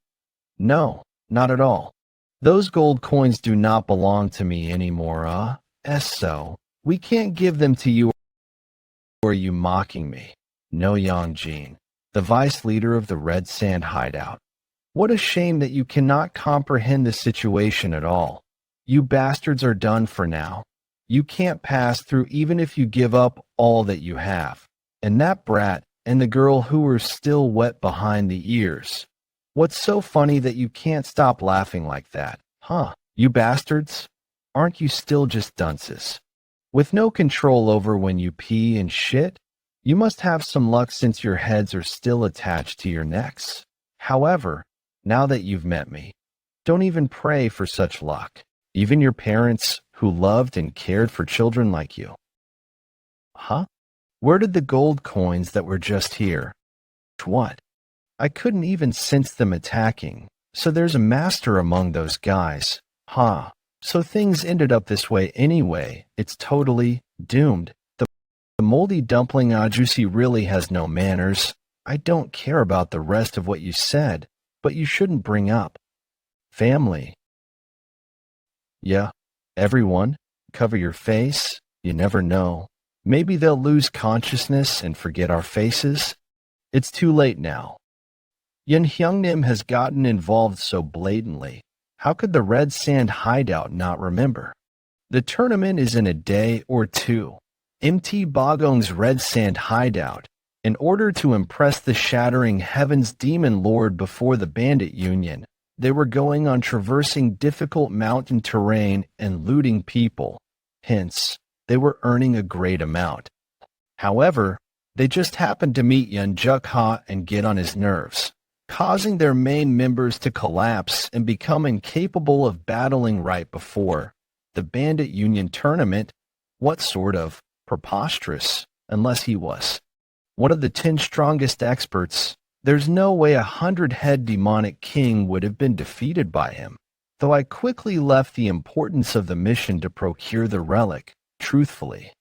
No, not at all. Those gold coins do not belong to me anymore, so we can't give them to you, or are you mocking me? No, Yeon, the vice leader of the red sand hideout. What a shame that you cannot comprehend the situation at all. You bastards are done for now. You can't pass through even if you give up all that you have. And that brat and the girl who are still wet behind the ears. What's so funny that you can't stop laughing like that, huh? You bastards? Aren't you still just dunces? With no control over when you pee and shit? You must have some luck since your heads are still attached to your necks. However, now that you've met me, don't even pray for such luck. Even your parents, who loved and cared for children like you. Huh? Where did the gold coins that were just here? What? I couldn't even sense them attacking, so there's a master among those guys. Huh. So things ended up this way anyway. It's totally doomed. The moldy dumpling Ajusi really has no manners. I don't care about the rest of what you said, but you shouldn't bring up family. Yeah, everyone, cover your face. You never know. Maybe they'll lose consciousness and forget our faces. It's too late now. Yeon has gotten involved so blatantly. How could the Red Sand hideout not remember? The tournament is in a day or two. MT Bagong's Red Sand hideout. In order to impress the shattering Heaven's Demon Lord before the Bandit Union, they were going on traversing difficult mountain terrain and looting people. Hence, they were earning a great amount. However, they just happened to meet Yeon Jeokha and get on his nerves, causing their main members to collapse and become incapable of battling right before the Bandit Union tournament. What sort of preposterous, unless he was one of the 10 strongest experts. There's no way 100-head demonic king would have been defeated by him, though I quickly left the importance of the mission to procure the relic. Truthfully,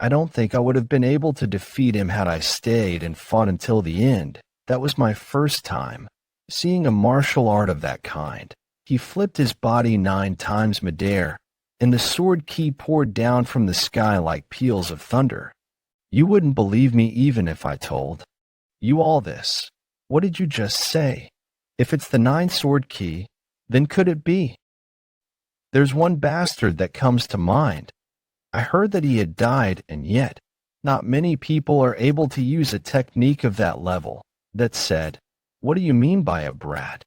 I don't think I would have been able to defeat him had I stayed and fought until the end. That was my first time seeing a martial art of that kind. He flipped his body 9 times midair, and the sword ki poured down from the sky like peals of thunder. You wouldn't believe me even if I told you all this. What did you just say? If it's the 9 sword ki, then could it be? There's one bastard that comes to mind. I heard that he had died, and yet, not many people are able to use a technique of that level. That said, what do you mean by a brat?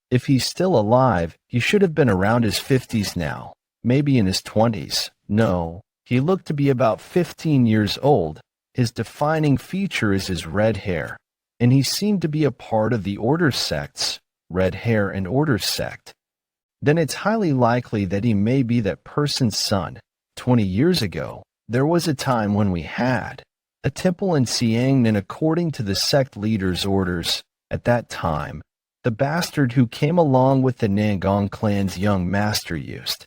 If he's still alive, he should have been around his 50s now, maybe in his 20s. No, he looked to be about 15 years old. His defining feature is his red hair, and he seemed to be a part of the Order sects, Red Hair and Order sect. Then it's highly likely that he may be that person's son. 20 years ago, there was a time when we had a temple in Siang, and according to the sect leader's orders, at that time, the bastard who came along with the Nangong clan's young master used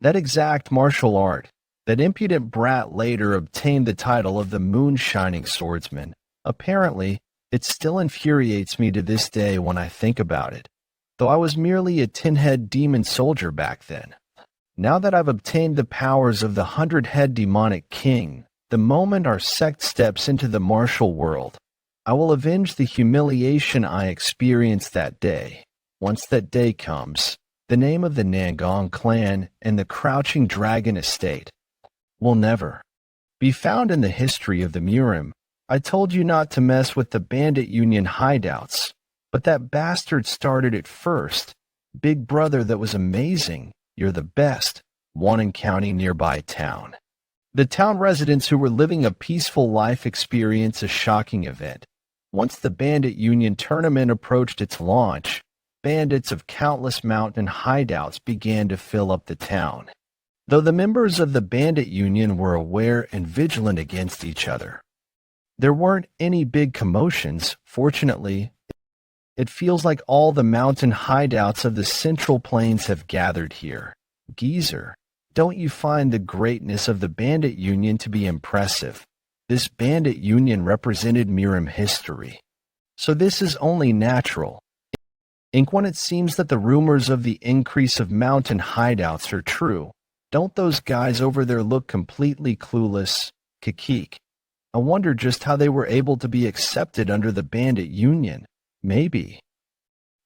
that exact martial art. That impudent brat later obtained the title of the moonshining swordsman. Apparently, it still infuriates me to this day when I think about it, though I was merely a 10-head demon soldier back then. Now that I've obtained the powers of the 100-head demonic king, the moment our sect steps into the martial world, I will avenge the humiliation I experienced that day. Once that day comes, the name of the Nangong clan and the Crouching Dragon estate will never be found in the history of the Murim. I told you not to mess with the Bandit Union hideouts, but that bastard started it first. Big brother, that was amazing. You're the best. Wannon County nearby town. The town residents who were living a peaceful life experienced a shocking event. Once the Bandit Union tournament approached its launch, bandits of countless mountain hideouts began to fill up the town. Though the members of the Bandit Union were aware and vigilant against each other, there weren't any big commotions. Fortunately, it feels like all the mountain hideouts of the Central Plains have gathered here. Geezer, don't you find the greatness of the Bandit Union to be impressive? This Bandit Union represented Mirim history. So this is only natural. Ink, when it seems that the rumors of the increase of mountain hideouts are true, don't those guys over there look completely clueless? Kikik. I wonder just how they were able to be accepted under the Bandit Union. Maybe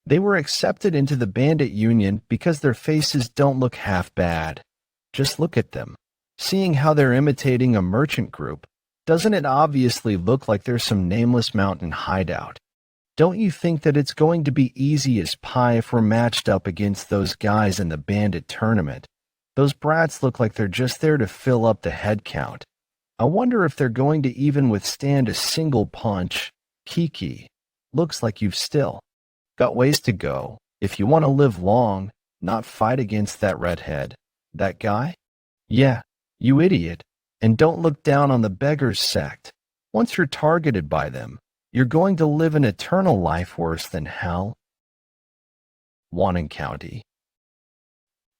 they were accepted into the Bandit Union because their faces don't look half bad. Just look at them. Seeing how they're imitating a merchant group, doesn't it obviously look like there's some nameless mountain hideout? Don't you think that it's going to be easy as pie if we're matched up against those guys in the bandit tournament? Those brats look like they're just there to fill up the head count. I wonder if they're going to even withstand a single punch. Kiki, looks like you've still got ways to go if you want to live long, not fight against that redhead. That guy? Yeah, you idiot. And don't look down on the beggars sect. Once you're targeted by them, you're going to live an eternal life worse than hell. Wannon County.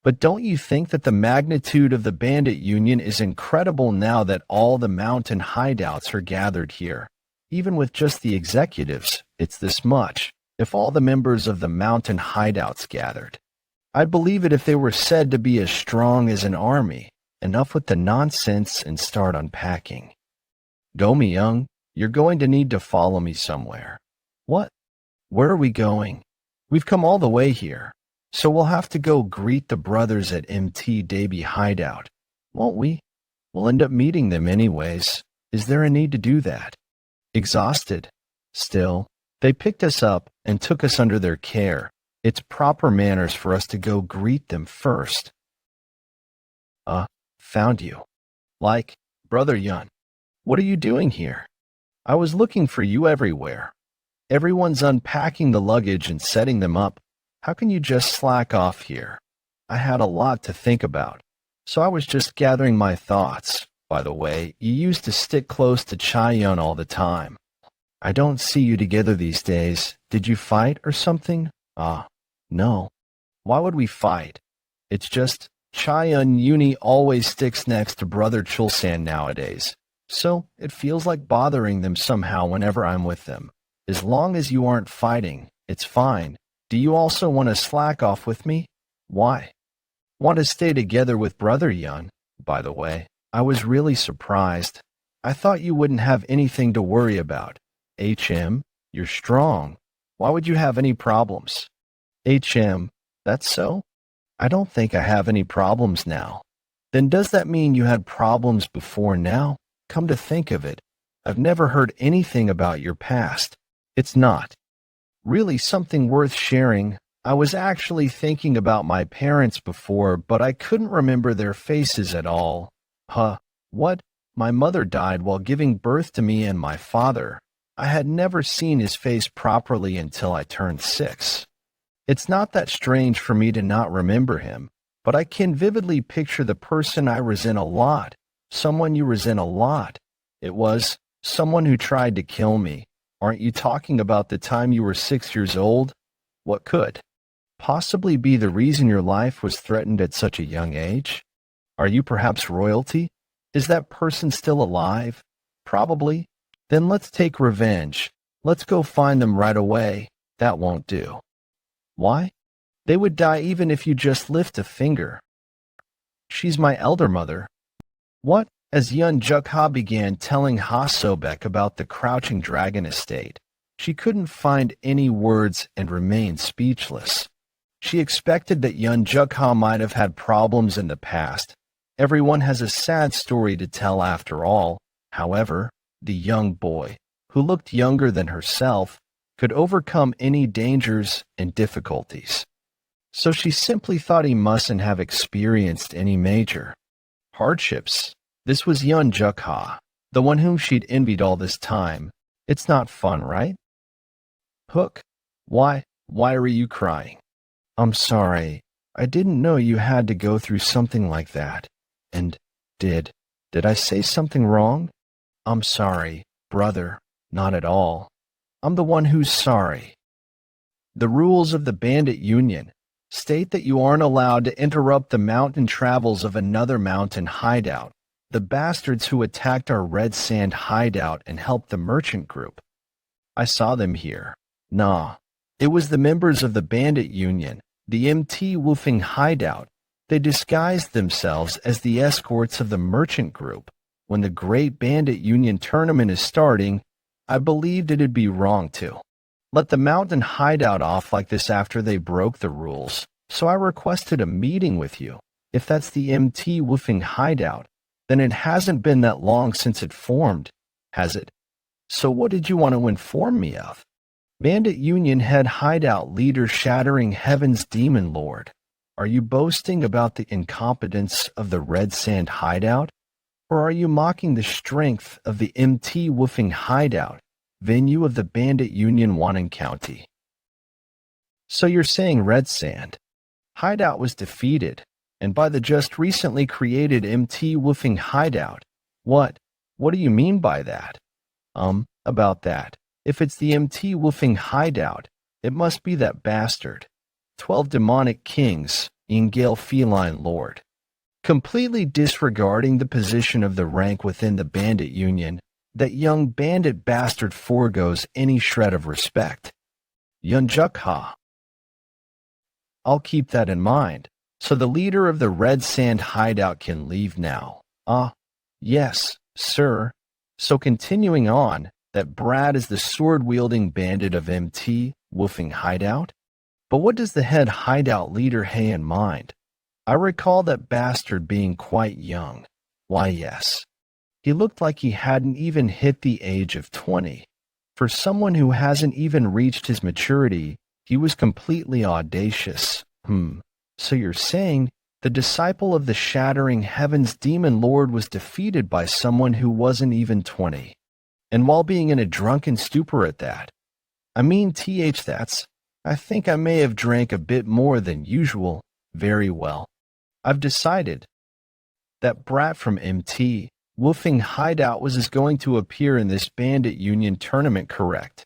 But don't you think that the magnitude of the Bandit Union is incredible now that all the mountain hideouts are gathered here? Even with just the executives, it's this much. If all the members of the mountain hideouts gathered, I'd believe it if they were said to be as strong as an army. Enough with the nonsense and start unpacking. Go, me young. You're going to need to follow me somewhere. What? Where are we going? We've come all the way here, so we'll have to go greet the brothers at MT Davy Hideout, won't we? We'll end up meeting them anyways. Is there a need to do that? Exhausted. Still, they picked us up and took us under their care. It's proper manners for us to go greet them first. Found you. Like, Brother Yeon, what are you doing here? I was looking for you everywhere. Everyone's unpacking the luggage and setting them up. How can you just slack off here? I had a lot to think about, so I was just gathering my thoughts. By the way, you used to stick close to Chaeyeon all the time. I don't see you together these days. Did you fight or something? No. Why would we fight? It's just Chaeyeon Uni always sticks next to Brother Chulsan nowadays, so it feels like bothering them somehow whenever I'm with them. As long as you aren't fighting, it's fine. Do you also want to slack off with me? Why? Want to stay together with Brother Yeon? By the way, I was really surprised. I thought you wouldn't have anything to worry about. HM, you're strong. Why would you have any problems? HM, that's so? I don't think I have any problems now. Then does that mean you had problems before now? Come to think of it, I've never heard anything about your past. It's not really something worth sharing. I was actually thinking about my parents before, but I couldn't remember their faces at all. What? My mother died while giving birth to me and my father. I had never seen his face properly until I turned 6. It's not that strange for me to not remember him, but I can vividly picture the person I resent a lot, someone you resent a lot. It was someone who tried to kill me. Aren't you talking about the time you were 6 years old? What could possibly be the reason your life was threatened at such a young age? Are you perhaps royalty? Is that person still alive? Probably. Then let's take revenge. Let's go find them right away. That won't do. Why? They would die even if you just lift a finger. She's my elder mother. What? As Yeon Jeokha began telling Ha Sobek about the Crouching Dragon estate, she couldn't find any words and remained speechless. She expected that Yeon Jeokha might have had problems in the past. Everyone has a sad story to tell after all. However, the young boy, who looked younger than herself, could overcome any dangers and difficulties. So she simply thought he mustn't have experienced any major hardships. This was Yeon Jeokha, the one whom she'd envied all this time. It's not fun, right? Hook, why are you crying? I'm sorry. I didn't know you had to go through something like that. And did I say something wrong? I'm sorry, brother. Not at all. I'm the one who's sorry. The rules of the bandit union state that you aren't allowed to interrupt the mountain travels of another mountain hideout. The bastards who attacked our red sand hideout and helped the merchant group. I saw them here. Nah, it was the members of the bandit union, the MT Woofing hideout. They disguised themselves as the escorts of the merchant group. When the Great Bandit Union tournament is starting, I believed it'd be wrong to let the mountain hideout off like this after they broke the rules. So I requested a meeting with you. If that's the MT Woofing hideout, then it hasn't been that long since it formed, has it? So what did you want to inform me of? Bandit Union head hideout leader Shattering Heaven's Demon Lord. Are you boasting about the incompetence of the Red Sand hideout? Or are you mocking the strength of the MT Woofing hideout, venue of the Bandit Union Wannon County? So you're saying Red Sand hideout was defeated, and by the just recently created MT Woofing hideout. What do you mean by that? About that. If it's the MT Woofing hideout, it must be that bastard. 12 demonic kings, Ingale Feline Lord. Completely disregarding the position of the rank within the bandit union, that young bandit bastard forgoes any shred of respect. Yeon Jeokha. I'll keep that in mind, so the leader of the Red Sand hideout can leave now. Yes, sir. So continuing on, that Brad is the sword-wielding bandit of MT Woofing hideout? But what does the head hideout leader have in mind? I recall that bastard being quite young. Why, yes. He looked like he hadn't even hit the age of 20. For someone who hasn't even reached his maturity, he was completely audacious. So you're saying the disciple of the Shattering Heaven's Demon Lord was defeated by someone who wasn't even 20. And while being in a drunken stupor at that. I mean, I think I may have drank a bit more than usual. Very well. I've decided that brat from MT Woofing hideout is going to appear in this bandit union tournament, correct?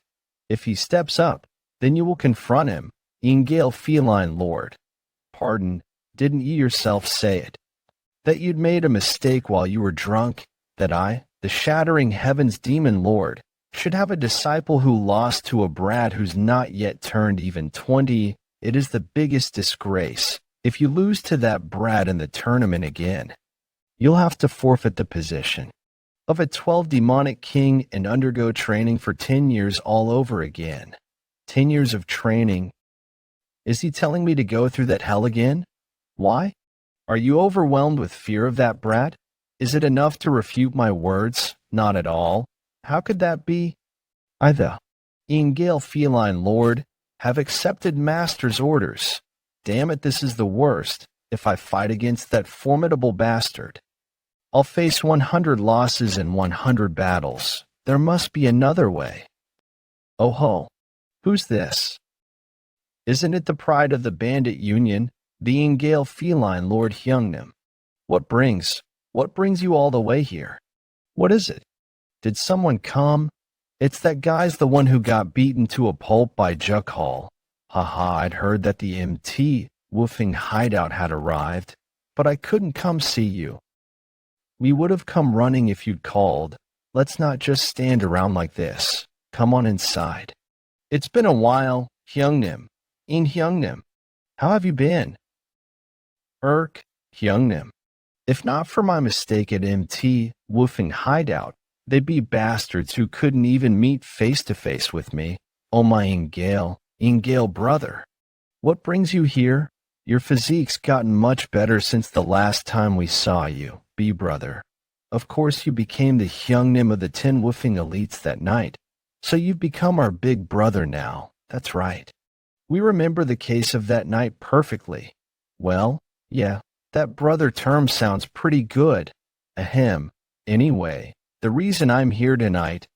If he steps up, then you will confront him, Ingale Feline Lord. Pardon, didn't you yourself say it? That you'd made a mistake while you were drunk? That I, the Shattering Heaven's Demon Lord, should have a disciple who lost to a brat who's not yet turned even 20? It is the biggest disgrace. If you lose to that brat in the tournament again, you'll have to forfeit the position of a 12 demonic king and undergo training for 10 years all over again. 10 years of training. Is he telling me to go through that hell again? Why? Are you overwhelmed with fear of that brat? Is it enough to refute my words? Not at all. How could that be? I, the Ingale Feline Lord, have accepted master's orders. Damn it, this is the worst. If I fight against that formidable bastard, I'll face 100 losses in 100 battles. There must be another way. Oh ho, who's this? Isn't it the pride of the bandit union, the Ingale Feline Lord Hyungnim? What brings you all the way here? What is it? Did someone come? It's that guy's the one who got beaten to a pulp by Jeokha. Haha, I'd heard that the MT Woofing hideout had arrived, but I couldn't come see you. We would have come running if you'd called. Let's not just stand around like this. Come on inside. It's been a while, Hyungnim. In Hyungnim. How have you been? Hyungnim. If not for my mistake at MT Woofing hideout, they'd be bastards who couldn't even meet face to face with me. Oh my Ingale brother. What brings you here? Your physique's gotten much better since the last time we saw you, brother. Of course you became the Hyungnim of the 10 Woofing elites that night, so you've become our big brother now. That's right. We remember the case of that night perfectly. Well, yeah, that brother term sounds pretty good. Ahem. Anyway, the reason I'm here tonight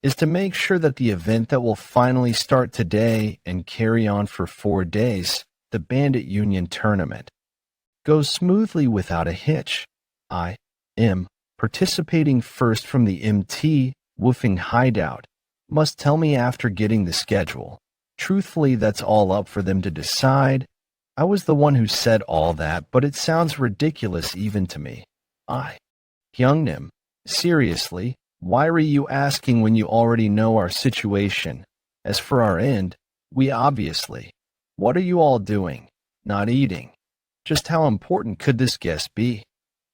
is to make sure that the event that will finally start today and carry on for 4 days, the Bandit Union Tournament, goes smoothly without a hitch. I am participating first from the MT Woofing Hideout. Must tell me after getting the schedule. Truthfully, that's all up for them to decide. I was the one who said all that, but it sounds ridiculous even to me. Hyungnim, seriously, why are you asking when you already know our situation? As for our end, we obviously. What are you all doing? Not eating. Just how important could this guest be?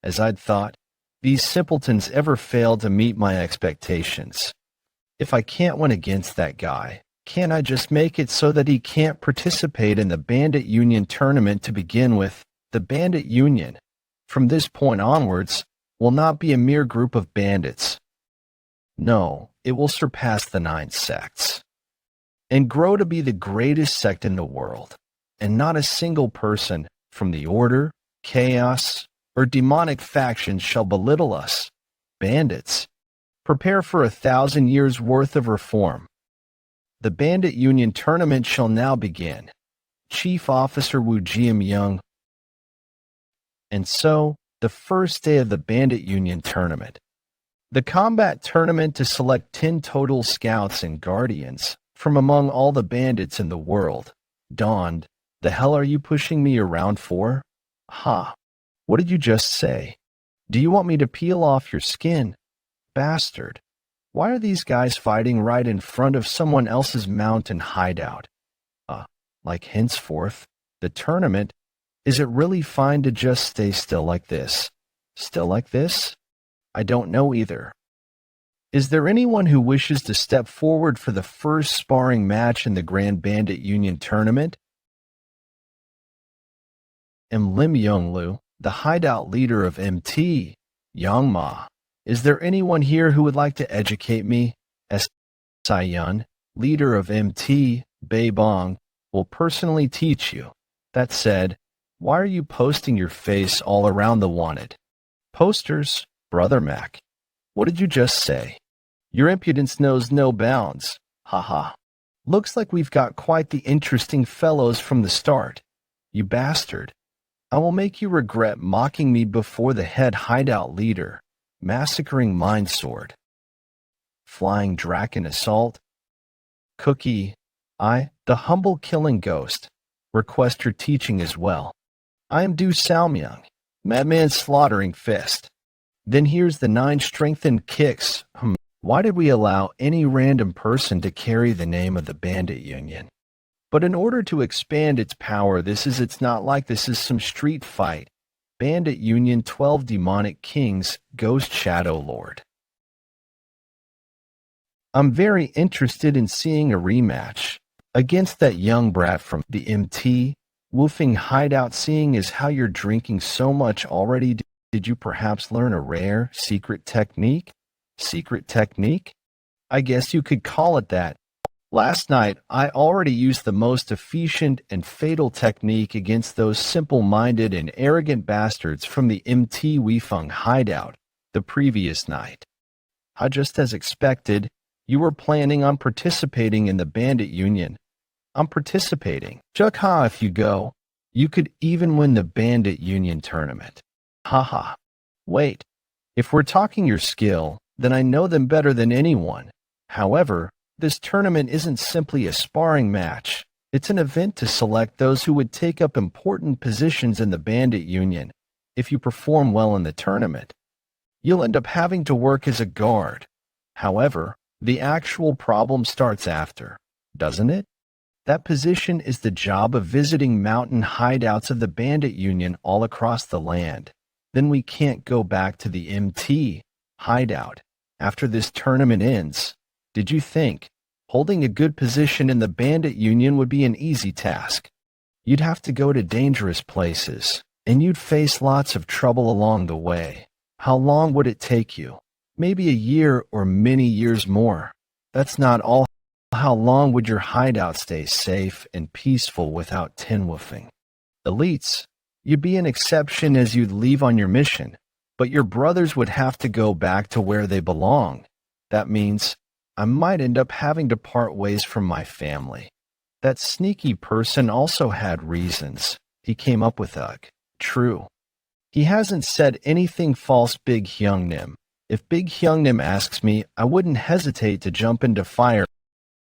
As I'd thought, these simpletons ever failed to meet my expectations. If I can't win against that guy, can't I just make it so that he can't participate in the Bandit Union tournament to begin with? The Bandit Union, from this point onwards, will not be a mere group of bandits. No, it will surpass the 9 sects and grow to be the greatest sect in the world, and not a single person from the Order, Chaos, or demonic factions shall belittle us. Bandits, prepare for 1,000 years' worth of reform. The Bandit Union tournament shall now begin. Chief Officer Woo Jiam-young. And so, the first day of the Bandit Union tournament. The combat tournament to select 10 total scouts and guardians from among all the bandits in the world. Dawned, the hell are you pushing me around for? Ha! What did you just say? Do you want me to peel off your skin? Bastard. Why are these guys fighting right in front of someone else's mountain hideout? Like henceforth, the tournament, is it really fine to just stay still like this? Still like this? I don't know either. Is there anyone who wishes to step forward for the first sparring match in the Grand Bandit Union tournament? Lim Younglu, the hideout leader of MT, Yangma. Is there anyone here who would like to educate me? Sayun, leader of MT, Beibong, will personally teach you. That said, why are you posting your face all around the wanted posters, Brother Mac? What did you just say? Your impudence knows no bounds. Haha. Looks like we've got quite the interesting fellows from the start. You bastard. I will make you regret mocking me before the head hideout leader, massacring Mind Sword. Flying Draken Assault. Cookie, the humble killing ghost, request your teaching as well. I am Du Salmyang, Madman Slaughtering Fist. Then here's the 9 strengthened kicks. Why did we allow any random person to carry the name of the Bandit Union? But in order to expand its power, it's not like this is some street fight. Bandit Union 12 Demonic Kings, Ghost Shadow Lord. I'm very interested in seeing a rematch against that young brat from the MT Woofing Hideout. Seeing as how you're drinking so much already, did you perhaps learn a rare secret technique? Secret technique? I guess you could call it that. Last night, I already used the most efficient and fatal technique against those simple-minded and arrogant bastards from the MT Weifeng Hideout the previous night. Just as expected, you were planning on participating in the Bandit Union. I'm participating. Jeokha, if you go, you could even win the Bandit Union tournament. Haha. Wait, if we're talking your skill, then I know them better than anyone. However, this tournament isn't simply a sparring match. It's an event to select those who would take up important positions in the Bandit Union. If you perform well in the tournament, you'll end up having to work as a guard. However, the actual problem starts after, doesn't it? That position is the job of visiting mountain hideouts of the Bandit Union all across the land. Then we can't go back to the MT hideout after this tournament ends. Did you think holding a good position in the Bandit Union would be an easy task? You'd have to go to dangerous places, and you'd face lots of trouble along the way. How long would it take you? Maybe a year or many years more. That's not all. how long would your hideout stay safe and peaceful without tin woofing? Elites, you'd be an exception as you'd leave on your mission, but your brothers would have to go back to where they belong. That means I might end up having to part ways from my family. That sneaky person also had reasons. He came up with Ugh. True. He hasn't said anything false, Big Hyungnim. If Big Hyungnim asks me, I wouldn't hesitate to jump into fire.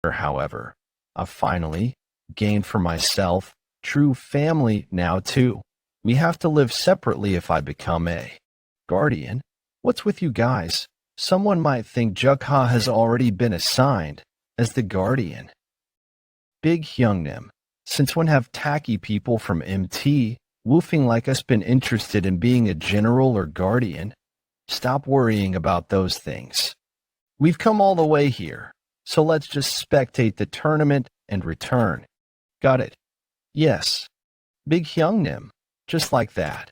However, I've finally gained for myself true family now too. We have to live separately if I become a guardian. What's with you guys? Someone might think Jeokha has already been assigned as the guardian. Big Hyungnim, since when have tacky people from MT woofing like us been interested in being a general or guardian? Stop worrying about those things. We've come all the way here, so let's just spectate the tournament and return. Got it? Yes. Big Hyungnim, just like that.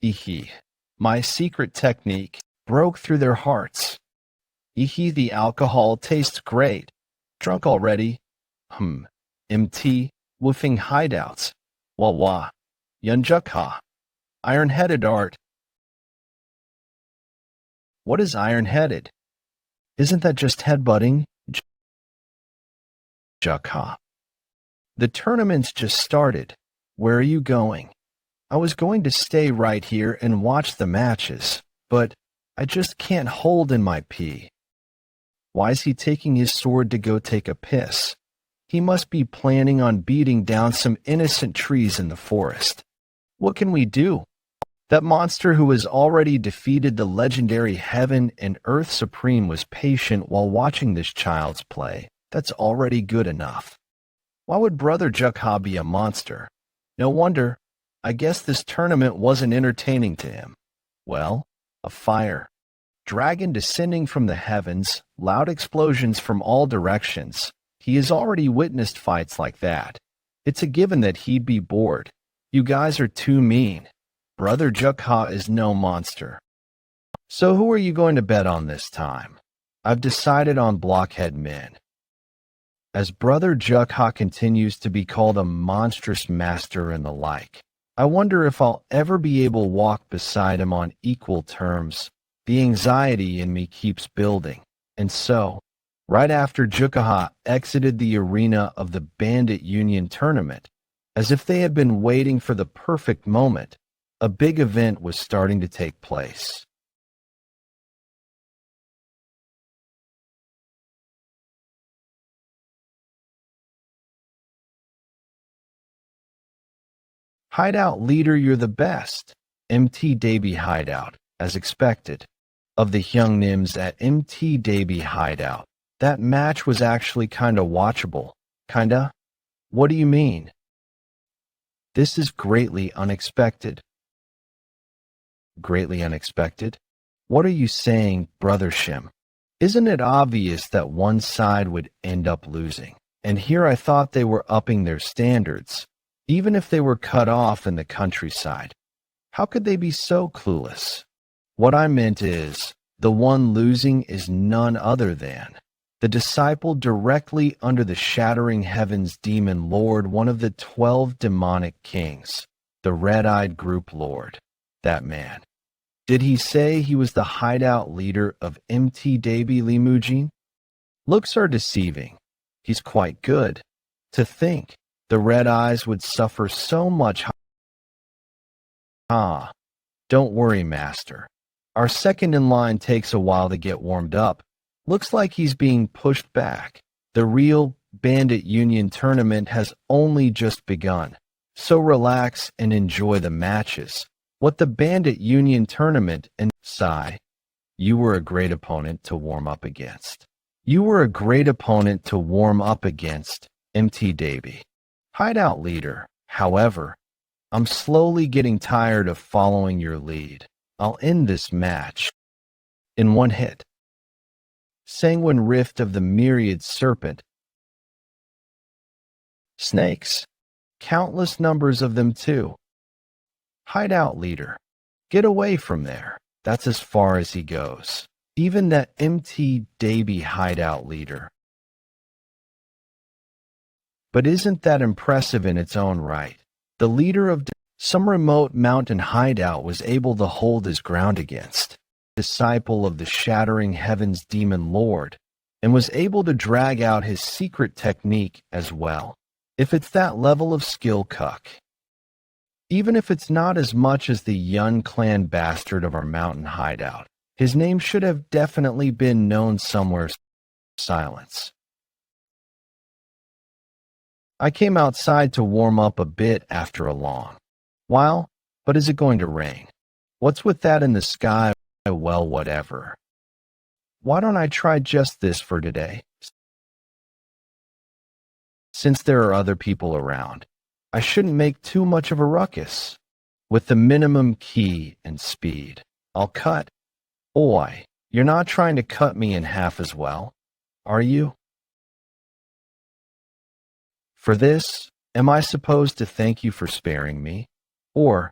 Ehe. My secret technique broke through their hearts. Ehe, the alcohol tastes great. Drunk already? MT, woofing hideouts. Wah wah. Yeon Jeokha. Iron-headed art. What is iron-headed? Isn't that just headbutting? Jeokha. The tournament's just started. Where are you going? I was going to stay right here and watch the matches, but I just can't hold in my pee. Why is he taking his sword to go take a piss? He must be planning on beating down some innocent trees in the forest. What can we do? That monster who has already defeated the legendary Heaven and Earth Supreme was patient while watching this child's play. That's already good enough. Why would Brother Jeokha be a monster? No wonder. I guess this tournament wasn't entertaining to him. Well, a fire. Dragon descending from the heavens, loud explosions from all directions. He has already witnessed fights like that. It's a given that he'd be bored. You guys are too mean. Brother Jeokha is no monster. So who are you going to bet on this time? I've decided on Blockhead Men. As Brother Jeokha continues to be called a monstrous master and the like, I wonder if I'll ever be able to walk beside him on equal terms. The anxiety in me keeps building. And so, right after Jeokha exited the arena of the Bandit Union tournament, as if they had been waiting for the perfect moment, a big event was starting to take place. Hideout leader, you're the best. MT Daby Hideout, as expected. Of the Hyungnims at MT Daby Hideout, that match was actually kinda watchable. Kinda? What do you mean? This is greatly unexpected. Greatly unexpected? What are you saying, Brother Shim? Isn't it obvious that one side would end up losing? And here I thought they were upping their standards, even if they were cut off in the countryside. How could they be so clueless? What I meant is, the one losing is none other than the disciple directly under the shattering heavens demon lord, one of the 12 demonic kings, the red-eyed group lord. That man. Did he say he was the hideout leader of MT Daby Limujin? Looks are deceiving. He's quite good. To think the red eyes would suffer so much. Don't worry, master. Our second in line takes a while to get warmed up. Looks like he's being pushed back. The real Bandit Union tournament has only just begun. So relax and enjoy the matches. What the Bandit Union tournament and sigh. You were a great opponent to warm up against. You were a great opponent to warm up against, MT Daby. Hideout leader. However, I'm slowly getting tired of following your lead. I'll end this match in one hit. Sanguine rift of the myriad serpent. Snakes. Countless numbers of them too. Hideout leader. Get away from there. That's as far as he goes. Even that MT Daby hideout leader. But isn't that impressive in its own right? The leader of some remote mountain hideout was able to hold his ground against disciple of the Shattering Heavens Demon Lord, and was able to drag out his secret technique as well. If it's that level of skill, Cuck, even if it's not as much as the Yun clan bastard of our mountain hideout, his name should have definitely been known somewhere. Silence. I came outside to warm up a bit after a long while, but is it going to rain? What's with that in the sky? Well, whatever. Why don't I try just this for today? Since there are other people around, I shouldn't make too much of a ruckus. With the minimum key and speed, I'll cut. Oi, you're not trying to cut me in half as well, are you? For this, am I supposed to thank you for sparing me? Or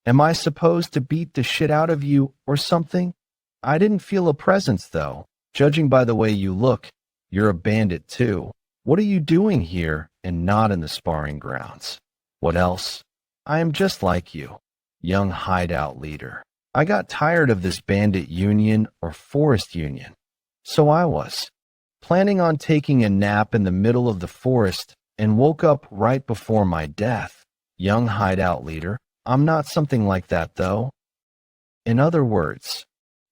am I supposed to beat the shit out of you or something? I didn't feel a presence, though. Judging by the way you look, you're a bandit too. What are you doing here and not in the sparring grounds? What else? I am just like you, young hideout leader. I got tired of this bandit union or forest union. So I was planning on taking a nap in the middle of the forest and woke up right before my death. Young hideout leader, I'm not something like that, though. In other words,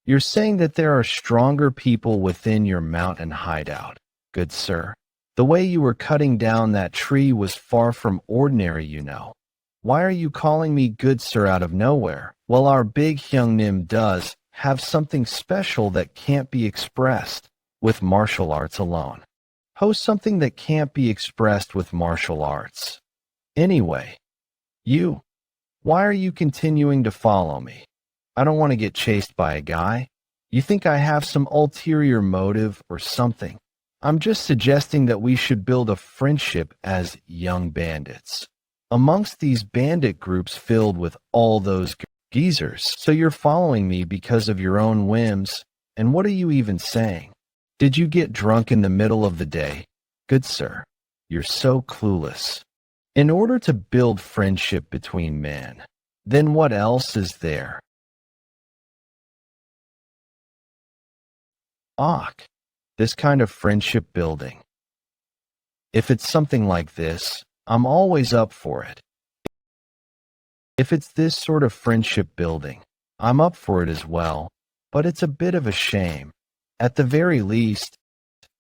you're saying that there are stronger people within your mountain hideout, good sir. The way you were cutting down that tree was far from ordinary, you know. Why are you calling me good sir out of nowhere? Well, our big Hyungnim does have something special that can't be expressed with martial arts alone. Host something that can't be expressed with martial arts. Anyway, why are you continuing to follow me? I don't want to get chased by a guy. You think I have some ulterior motive or something? I'm just suggesting that we should build a friendship as young bandits amongst these bandit groups filled with all those geezers. So you're following me because of your own whims, and what are you even saying? Did you get drunk in the middle of the day? Good sir, you're so clueless. In order to build friendship between men, then what else is there? This kind of friendship building. If it's something like this, I'm always up for it. If it's this sort of friendship building, I'm up for it as well, but it's a bit of a shame. At the very least,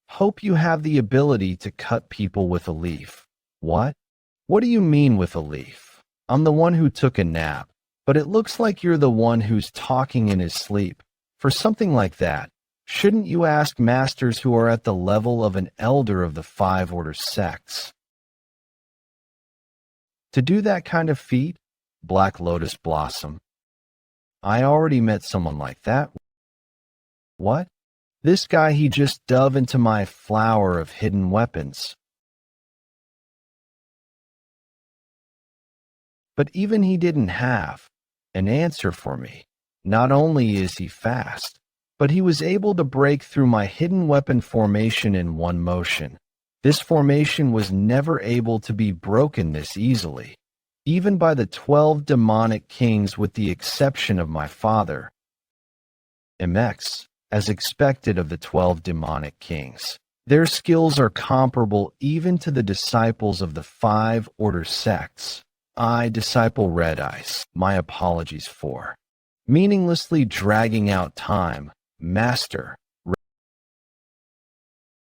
hope you have the ability to cut people with a leaf. What? What do you mean with a leaf? I'm the one who took a nap, but it looks like you're the one who's talking in his sleep. For something like that, shouldn't you ask masters who are at the level of an elder of the 5 order sects? To do that kind of feat, Black Lotus Blossom. I already met someone like that. What? This guy, he just dove into my flower of hidden weapons. But even he didn't have an answer for me. Not only is he fast, but he was able to break through my hidden weapon formation in one motion. This formation was never able to be broken this easily, even by the 12 demonic kings with the exception of my father, MX, as expected of the 12 demonic kings. Their skills are comparable even to the disciples of the 5 order sects. I, Disciple Red Ice, my apologies for meaninglessly dragging out time. Master,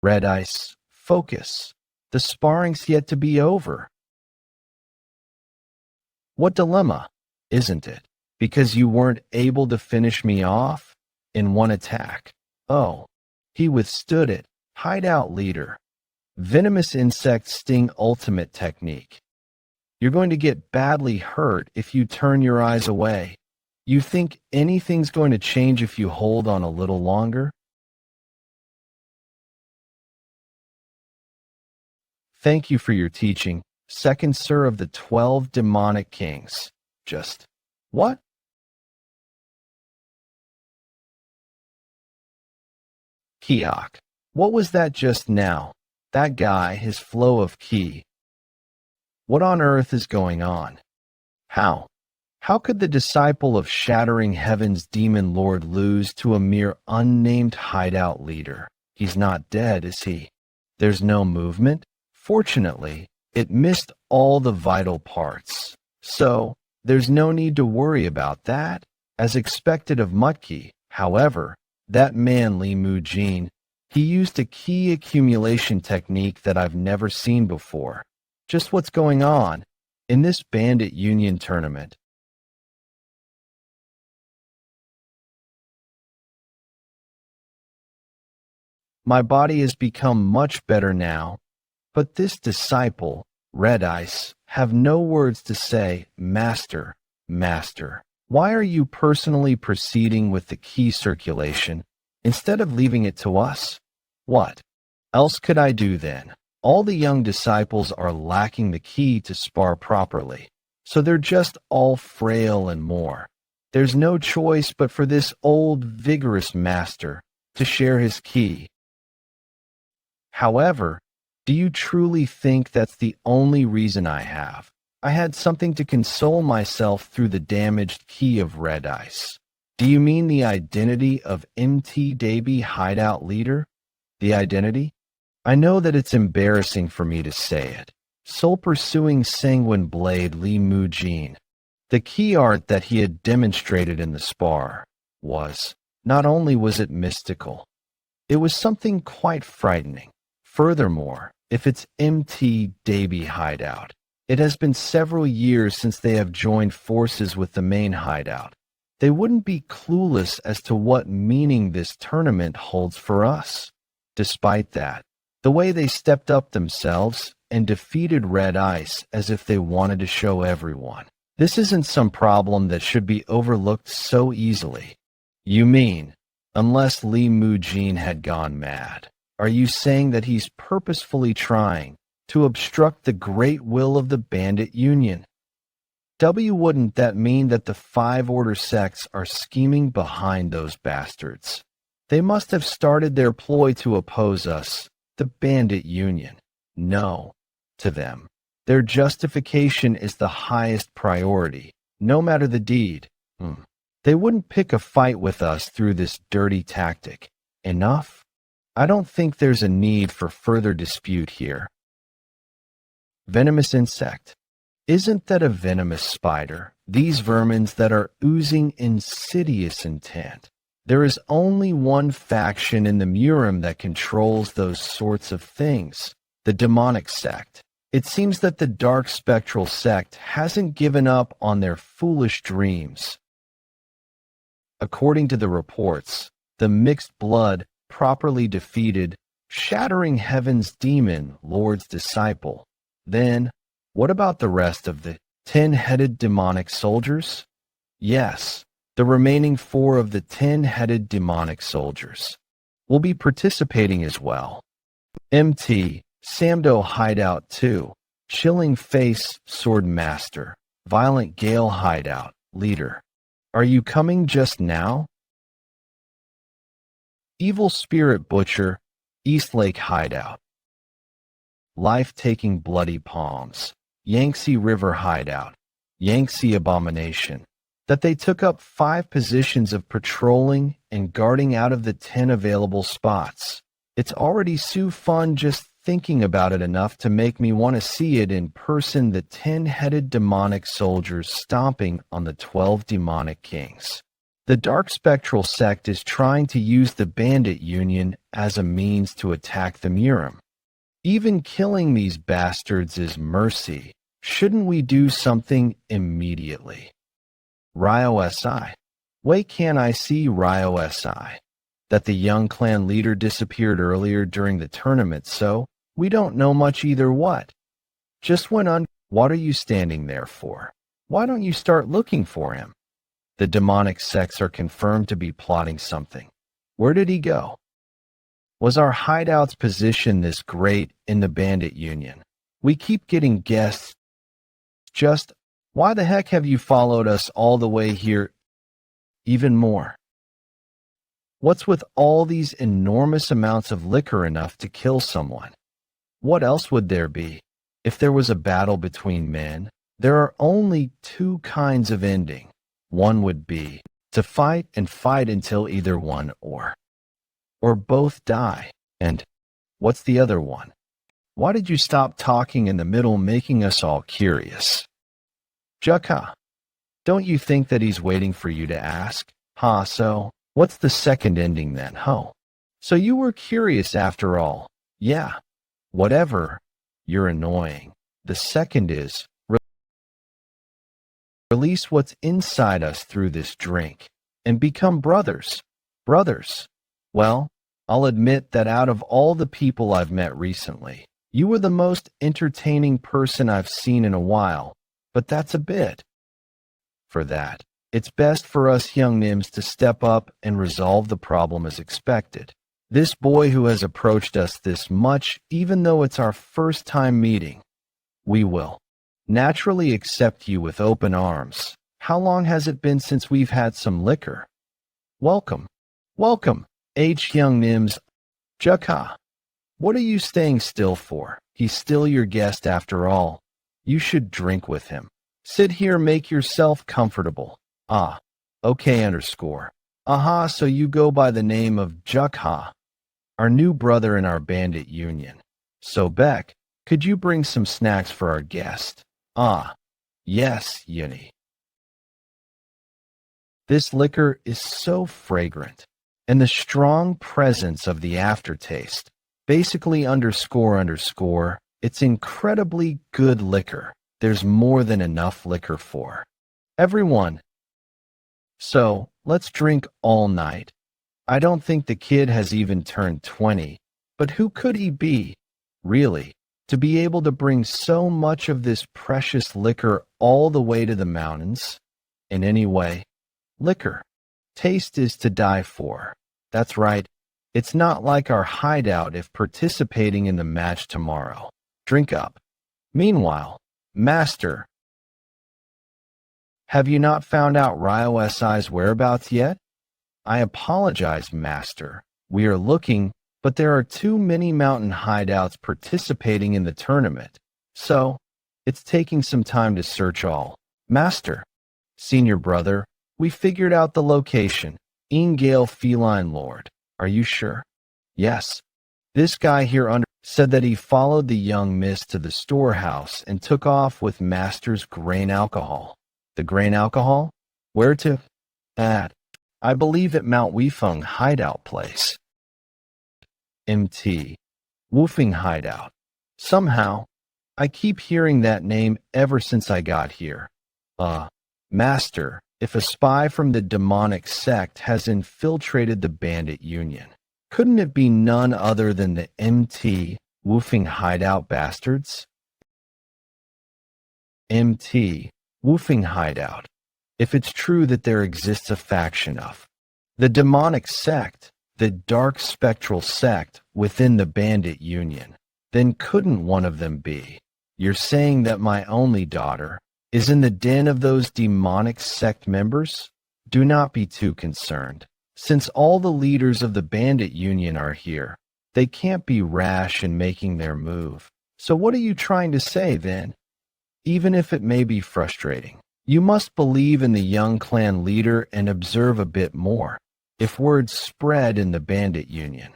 Red Ice, focus. The sparring's yet to be over. What dilemma, isn't it? Because you weren't able to finish me off in one attack. Oh, he withstood it. Hideout leader. Venomous insect sting ultimate technique. You're going to get badly hurt if you turn your eyes away. You think anything's going to change if you hold on a little longer? Thank you for your teaching, second sir of the 12 demonic kings. Just what? Kiok. What was that just now? That guy, his flow of ki, What on earth is going on? How? How could the disciple of Shattering Heaven's demon lord lose to a mere unnamed hideout leader? He's not dead, is he? There's no movement? Fortunately, it missed all the vital parts. So, there's no need to worry about that. As expected of Mutki, however, that man Li Mujin, he used a key accumulation technique that I've never seen before. Just what's going on in this bandit union tournament? My body has become much better now, but this disciple, Red Ice, have no words to say, Master, Master. Why are you personally proceeding with the key circulation instead of leaving it to us? What else could I do then? All the young disciples are lacking the key to spar properly, so they're just all frail and more. There's no choice but for this old, vigorous master to share his key. However, do you truly think that's the only reason I have? I had something to console myself through the damaged key of Red Ice. Do you mean the identity of MT Davy hideout leader? The identity? I know that it's embarrassing for me to say it. Soul-pursuing sanguine blade Li Mujin. The key art that he had demonstrated in the spar not only was it mystical, it was something quite frightening. Furthermore, if it's MT Davy hideout, it has been several years since they have joined forces with the main hideout. They wouldn't be clueless as to what meaning this tournament holds for us. Despite that, the way they stepped up themselves and defeated Red Ice as if they wanted to show everyone. This isn't some problem that should be overlooked so easily. You mean, unless Li Mujin had gone mad? Are you saying that he's purposefully trying to obstruct the great will of the bandit union? Wouldn't that mean that the 5 order sects are scheming behind those bastards? They must have started their ploy to oppose us, the bandit union. No, to them. Their justification is the highest priority, no matter the deed. They wouldn't pick a fight with us through this dirty tactic. Enough? I don't think there's a need for further dispute here. Venomous insect. Isn't that a venomous spider? These vermins that are oozing insidious intent. There is only one faction in the Murim that controls those sorts of things, the demonic sect. It seems that the dark spectral sect hasn't given up on their foolish dreams. According to the reports, the mixed blood properly defeated Shattering Heaven's demon lord's disciple. Then, what about the rest of the 10-headed demonic soldiers? Yes, the remaining 4 of the 10-headed demonic soldiers will be participating as well. MT, Samdo Hideout 2, Chilling Face Sword Master, Violent Gale Hideout, Leader. Are you coming just now? Evil Spirit Butcher, Eastlake Hideout. Life-Taking Bloody Palms, Yangtze River Hideout, Yangtze Abomination. That they took up 5 positions of patrolling and guarding out of the 10 available spots. It's already so fun just thinking about it enough to make me want to see it in person, the 10-headed demonic soldiers stomping on the 12 demonic kings. The dark spectral sect is trying to use the bandit union as a means to attack the Murim. Even killing these bastards is mercy. Shouldn't we do something immediately? Ryo SI. Why can't I see Ryo SI? That the young clan leader disappeared earlier during the tournament, so we don't know much either what. Just went on. What are you standing there for? Why don't you start looking for him? The demonic sects are confirmed to be plotting something. Where did he go? Was our hideout's position this great in the bandit union? We keep getting guests. Just, why the heck have you followed us all the way here? Even more. What's with all these enormous amounts of liquor enough to kill someone? What else would there be? If there was a battle between men, there are only two kinds of ending. One would be to fight and fight until either one or both die. And what's the other one? Why did you stop talking in the middle, making us all curious? Jeokha, don't you think that he's waiting for you to ask? So what's the second ending then, So you were curious after all. Yeah, whatever. You're annoying. The second is release what's inside us through this drink and become brothers. Brothers. Well, I'll admit that out of all the people I've met recently, you were the most entertaining person I've seen in a while, but that's a bit. For that, it's best for us young Nims to step up and resolve the problem as expected. This boy who has approached us this much, even though it's our first time meeting, we will naturally accept you with open arms. How long has it been since we've had some liquor? Welcome. Welcome, young Nims. Jeokha, what are you staying still for? He's still your guest after all. You should drink with him. Sit here, make yourself comfortable. Okay underscore. So you go by the name of Jeokha, our new brother in our bandit union. So Beck, could you bring some snacks for our guest? Yes, Yuni. This liquor is so fragrant, and the strong presence of the aftertaste, basically underscore, it's incredibly good liquor. There's more than enough liquor for everyone. So, let's drink all night. I don't think the kid has even turned 20, but who could he be, really, to be able to bring so much of this precious liquor all the way to the mountains? And anyway, liquor. Taste is to die for. That's right. It's not like our hideout if participating in the match tomorrow. Drink up. Meanwhile, Master, have you not found out Ryo SI's whereabouts yet? I apologize, Master. We are looking, but there are too many mountain hideouts participating in the tournament. So, it's taking some time to search all. Master, Senior Brother, we figured out the location. Ingale Feline Lord. Are you sure? Yes. This guy here said that he followed the young miss to the storehouse and took off with Master's grain alcohol. The grain alcohol? Where to? At, I believe at Mount Weifeng hideout place. MT. Woofing hideout. Somehow, I keep hearing that name ever since I got here. Master, if a spy from the demonic sect has infiltrated the bandit union, couldn't it be none other than the MT Woofing hideout bastards? MT Woofing hideout. If it's true that there exists a faction of the demonic sect, the dark spectral sect within the bandit union, then couldn't one of them be? You're saying that my only daughter is in the den of those demonic sect members? Do not be too concerned. Since all the leaders of the bandit union are here, they can't be rash in making their move. So what are you trying to say then? Even if it may be frustrating, you must believe in the young clan leader and observe a bit more. If word spread in the bandit union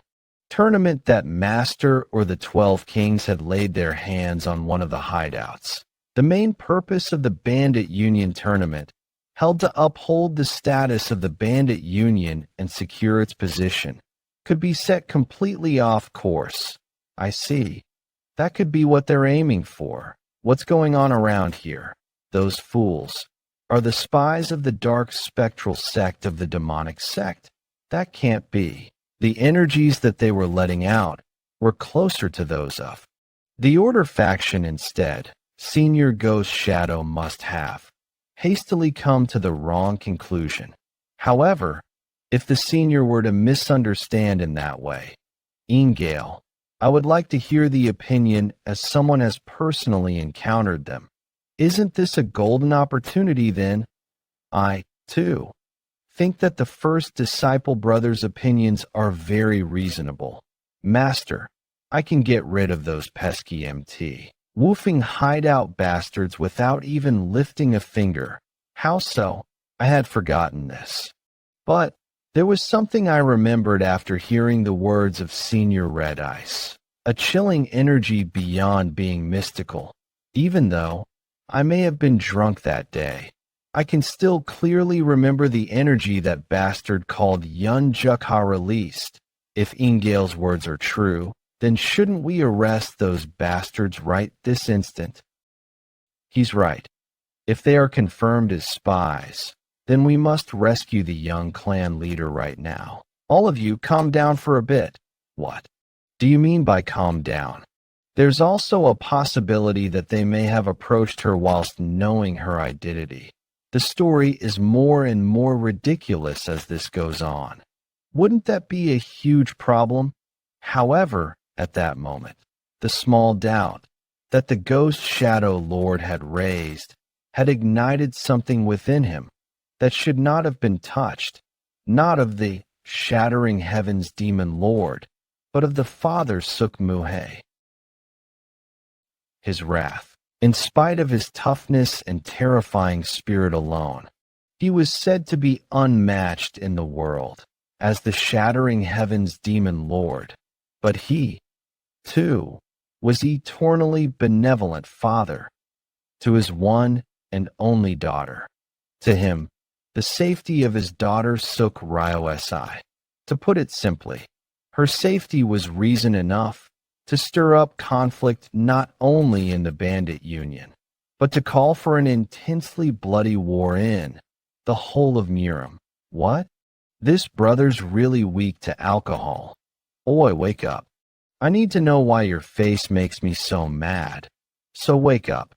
tournament that Master or the 12 Kings had laid their hands on one of the hideouts, the main purpose of the bandit union tournament held to uphold the status of the bandit union and secure its position, could be set completely off course. I see. That could be what they're aiming for. What's going on around here? Those fools are the spies of the dark spectral sect of the demonic sect. That can't be. The energies that they were letting out were closer to those of the Order faction instead. Senior Ghost Shadow must have hastily come to the wrong conclusion. However, if the senior were to misunderstand in that way, Ingale, I would like to hear the opinion as someone has personally encountered them. Isn't this a golden opportunity then? I, too, think that the first disciple brother's opinions are very reasonable. Master, I can get rid of those pesky MT woofing hideout bastards without even lifting a finger. How so? I had forgotten this. But there was something I remembered after hearing the words of Senior Red Ice. A chilling energy beyond being mystical. Even though I may have been drunk that day, I can still clearly remember the energy that bastard called Yeon Jeokha released. If Ingale's words are true, then shouldn't we arrest those bastards right this instant? He's right. If they are confirmed as spies, then we must rescue the young clan leader right now. All of you, calm down for a bit. What do you mean by calm down? There's also a possibility that they may have approached her whilst knowing her identity. The story is more and more ridiculous as this goes on. Wouldn't that be a huge problem? However, at that moment, the small doubt that the ghost shadow lord had raised had ignited something within him that should not have been touched, not of the shattering heavens demon lord, but of the father Sukmuhe. His wrath, in spite of his toughness and terrifying spirit alone, he was said to be unmatched in the world as the shattering heavens demon lord, but he, too, was eternally benevolent father to his one and only daughter. To him, the safety of his daughter Suk Ryo-si. To put it simply, her safety was reason enough to stir up conflict not only in the bandit union, but to call for an intensely bloody war in the whole of Murim. What? This brother's really weak to alcohol. Oi, wake up. I need to know why your face makes me so mad. So wake up.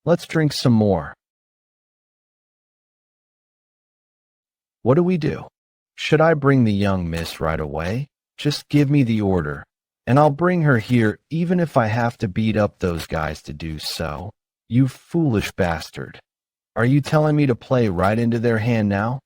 Let's drink some more. What do we do? Should I bring the young miss right away? Just give me the order, and I'll bring her here even if I have to beat up those guys to do so. You foolish bastard. Are you telling me to play right into their hand now?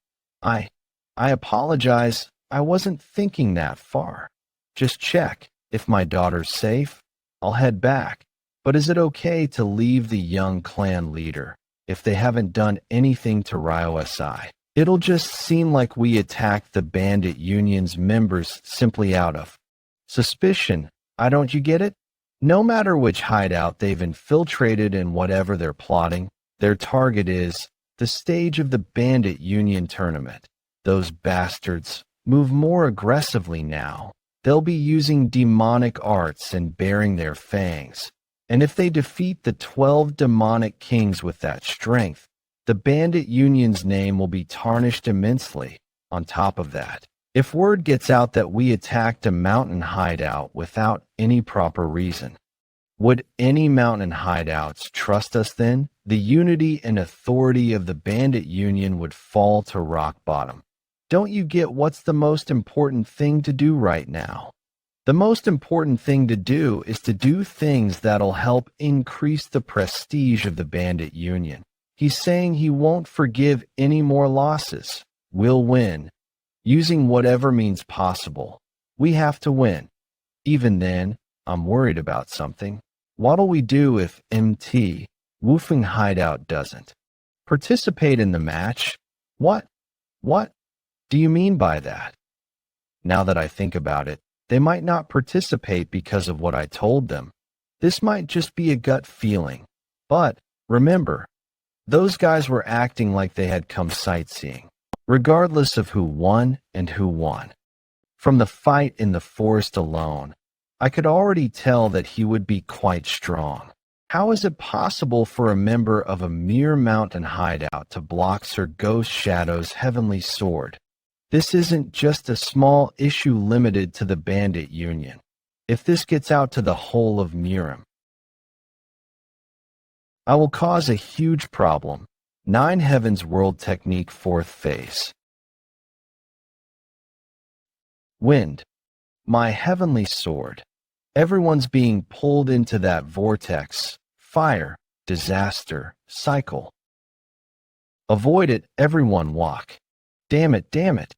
I apologize. I wasn't thinking that far. Just check. If my daughter's safe, I'll head back. But is it okay to leave the young clan leader if they haven't done anything to Ryo-si? It'll just seem like we attacked the bandit union's members simply out of suspicion. Don't you get it? No matter which hideout they've infiltrated in whatever they're plotting, their target is the stage of the bandit union tournament. Those bastards move more aggressively now. They'll be using demonic arts and baring their fangs. And if they defeat the 12 demonic kings with that strength, the bandit union's name will be tarnished immensely. On top of that, if word gets out that we attacked a mountain hideout without any proper reason, would any mountain hideouts trust us then? The unity and authority of the bandit union would fall to rock bottom. Don't you get what's the most important thing to do right now? The most important thing to do is to do things that'll help increase the prestige of the bandit union. He's saying he won't forgive any more losses. We'll win, using whatever means possible. We have to win. Even then, I'm worried about something. What'll we do if MT, Woofing Hideout, doesn't participate in the match? What do you mean by that? Now that I think about it, they might not participate because of what I told them. This might just be a gut feeling. But remember, those guys were acting like they had come sightseeing, regardless of who won and who won. From the fight in the forest alone, I could already tell that he would be quite strong. How is it possible for a member of a mere mountain hideout to block Sir Ghost Shadow's heavenly sword? This isn't just a small issue limited to the bandit union. If this gets out to the whole of Murim, I will cause a huge problem. 9 Heavens World Technique 4th Phase. Wind. My heavenly sword. Everyone's being pulled into that vortex. Fire. Disaster. Cycle. Avoid it, everyone walk. Damn it.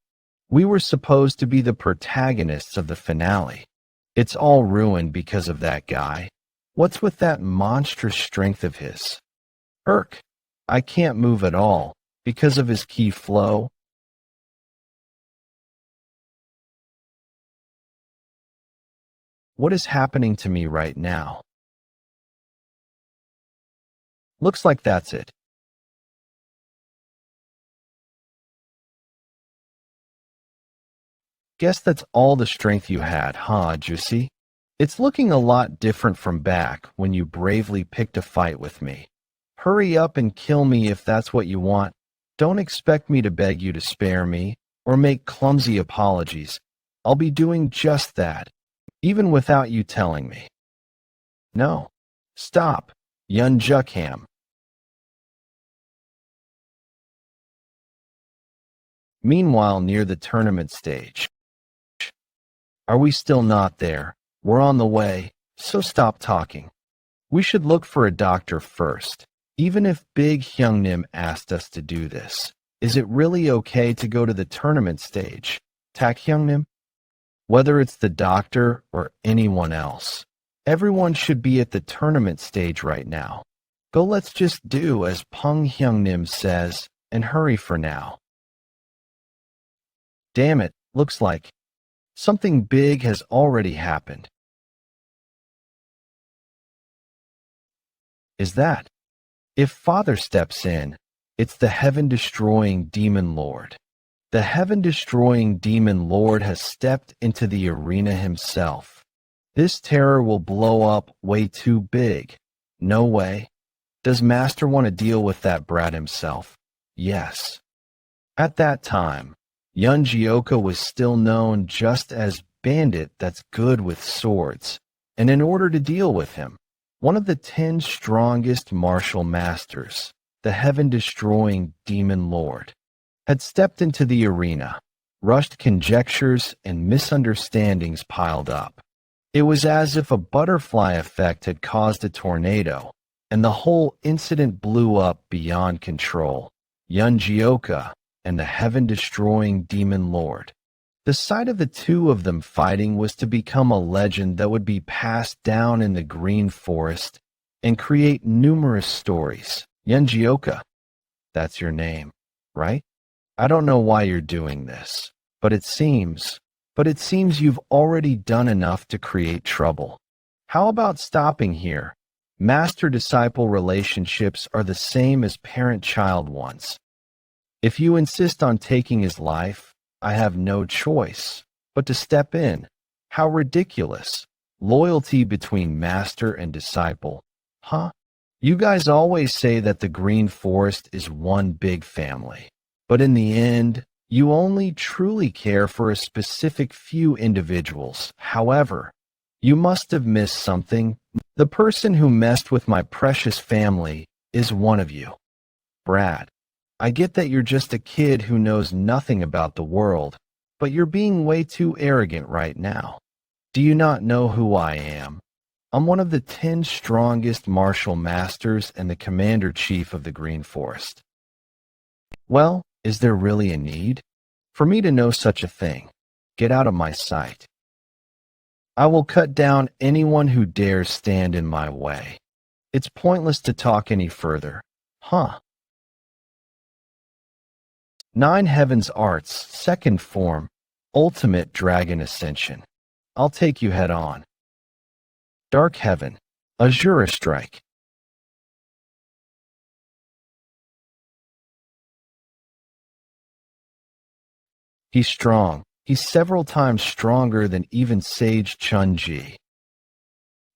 We were supposed to be the protagonists of the finale. It's all ruined because of that guy. What's with that monstrous strength of his? Irk, I can't move at all because of his ki flow. What is happening to me right now? Looks like that's it. Guess that's all the strength you had, huh, Juicy? It's looking a lot different from back when you bravely picked a fight with me. Hurry up and kill me if that's what you want. Don't expect me to beg you to spare me or make clumsy apologies. I'll be doing just that, even without you telling me. No. Stop. Yeon Jeokha. Meanwhile, near the tournament stage. Are we still not there? We're on the way, so stop talking. We should look for a doctor first. Even if Big Hyungnim asked us to do this, is it really okay to go to the tournament stage? Tak Hyungnim? Whether it's the doctor or anyone else, everyone should be at the tournament stage right now. Go, let's just do as Pung Hyungnim says and hurry for now. Damn it, looks like something big has already happened. Is that? If Father steps in, it's the heaven-destroying demon lord. The heaven-destroying demon lord has stepped into the arena himself. This terror will blow up way too big. No way. Does Master want to deal with that brat himself? Yes. At that time, Yeon Jeokha was still known just as bandit that's good with swords, and in order to deal with him, one of the 10 strongest martial masters, the heaven-destroying demon lord, had stepped into the arena. Rushed conjectures and misunderstandings piled up. It was as if a butterfly effect had caused a tornado, and the whole incident blew up beyond control. Yeon Jeokha and the heaven-destroying demon lord. The sight of the two of them fighting was to become a legend that would be passed down in the Green Forest and create numerous stories. Yeon Jeokha, that's your name, right? I don't know why you're doing this, but it seems you've already done enough to create trouble. How about stopping here? Master-disciple relationships are the same as parent-child ones. If you insist on taking his life, I have no choice but to step in. How ridiculous. Loyalty between master and disciple. Huh? You guys always say that the Green Forest is one big family. But in the end, you only truly care for a specific few individuals. However, you must have missed something. The person who messed with my precious family is one of you. Brad. I get that you're just a kid who knows nothing about the world, but you're being way too arrogant right now. Do you not know who I am? I'm one of the 10 strongest martial masters and the commander-chief of the Green Forest. Well, is there really a need for me to know such a thing? Get out of my sight. I will cut down anyone who dares stand in my way. It's pointless to talk any further. Huh? 9 Heavens Arts, second form, ultimate dragon ascension. I'll take you head on. Dark Heaven, Azura Strike. He's strong. He's several times stronger than even Sage Chun-Ji.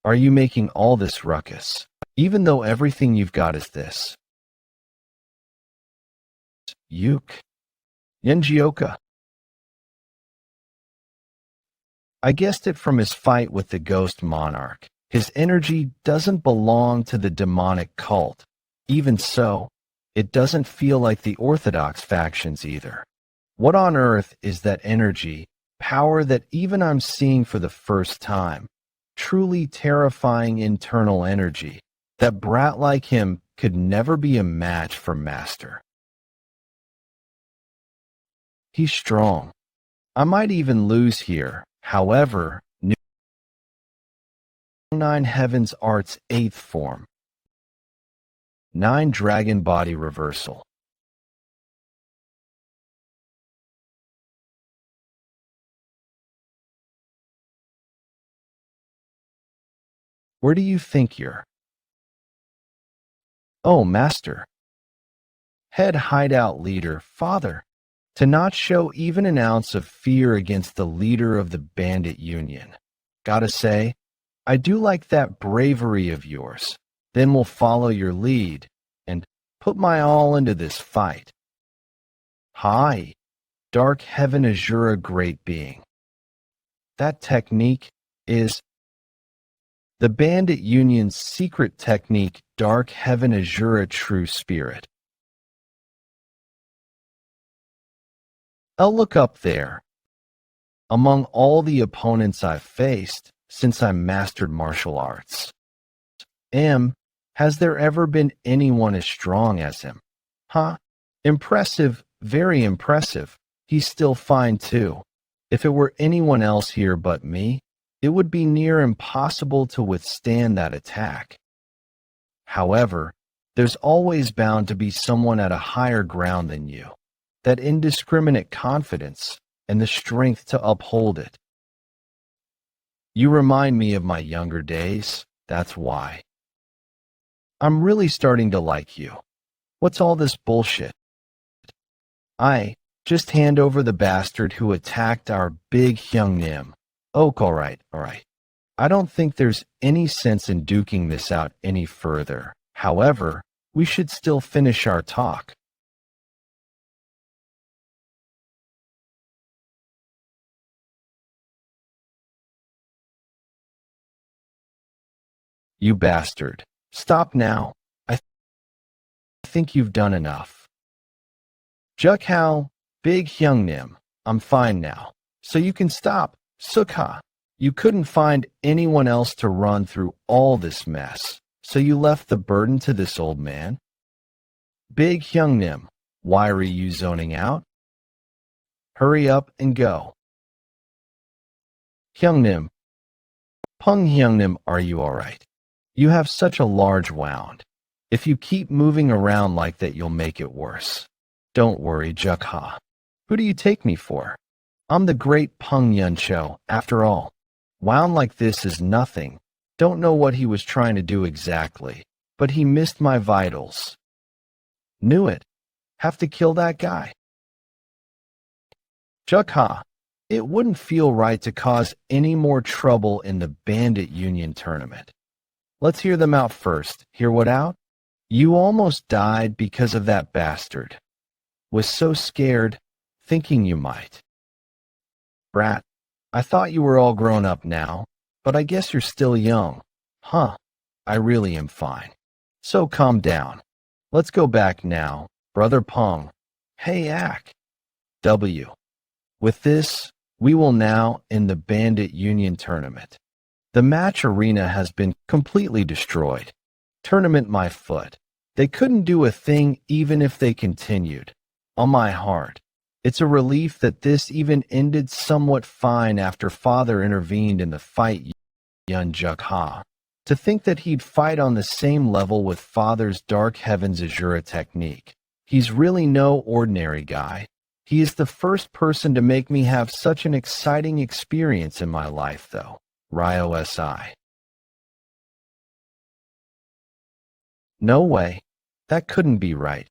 Are you making all this ruckus, even though everything you've got is this? Yuke. Yeon Jeokha. I guessed it from his fight with the Ghost Monarch. His energy doesn't belong to the demonic cult. Even so, it doesn't feel like the Orthodox factions either. What on earth is that energy, power that even I'm seeing for the first time? Truly terrifying internal energy. That brat like him could never be a match for Master. He's strong. I might even lose here. However, 9 Heavens Art's 8th form. 9 Dragon Body Reversal. Where do you think you're? Oh, Master. Head hideout leader, Father. To not show even an ounce of fear against the leader of the bandit union. Gotta say, I do like that bravery of yours. Then we'll follow your lead and put my all into this fight. Hi, Dark Heaven Azura Great Being. That technique is the bandit union's secret technique, Dark Heaven Azura True Spirit. I'll look up there. Among all the opponents I've faced since I mastered martial arts. Has there ever been anyone as strong as him? Huh? Impressive, very impressive. He's still fine too. If it were anyone else here but me, it would be near impossible to withstand that attack. However, there's always bound to be someone at a higher ground than you. That indiscriminate confidence and the strength to uphold it. You remind me of my younger days, that's why. I'm really starting to like you. What's all this bullshit? Just hand over the bastard who attacked our big Hyungnim. Oh, alright. I don't think there's any sense in duking this out any further. However, we should still finish our talk. You bastard. Stop now. I think you've done enough. Jeokha, Big Hyungnim, I'm fine now. So you can stop. Sukha, you couldn't find anyone else to run through all this mess. So you left the burden to this old man? Big Hyungnim, why are you zoning out? Hurry up and go. Hyungnim. Pung Hyungnim, are you alright? You have such a large wound. If you keep moving around like that, you'll make it worse. Don't worry, Jeokha. Who do you take me for? I'm the great Pung Yuncho, after all. Wound like this is nothing. Don't know what he was trying to do exactly, but he missed my vitals. Knew it. Have to kill that guy. Jeokha, it wouldn't feel right to cause any more trouble in the bandit union tournament. Let's hear them out first. Hear what out? You almost died because of that bastard. Was so scared, thinking you might. Brat, I thought you were all grown up now, but I guess you're still young. Huh, I really am fine. So calm down. Let's go back now, Brother Pung. Hey, Ak. W. With this, we will now end the bandit union tournament. The match arena has been completely destroyed. Tournament my foot. They couldn't do a thing even if they continued. On my heart. It's a relief that this even ended somewhat fine after Father intervened in the fight. Yeon Jeokha. To think that he'd fight on the same level with Father's Dark Heavens Azura technique. He's really no ordinary guy. He is the first person to make me have such an exciting experience in my life, though. Ryo SI. No way. That couldn't be right.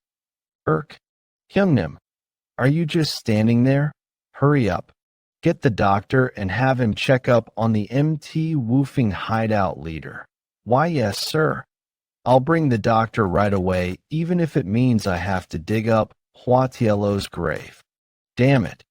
Hyungnim, are you just standing there? Hurry up. Get the doctor and have him check up on the MT Woofing hideout leader. Why, yes, sir. I'll bring the doctor right away, even if it means I have to dig up Huatiello's grave. Damn it.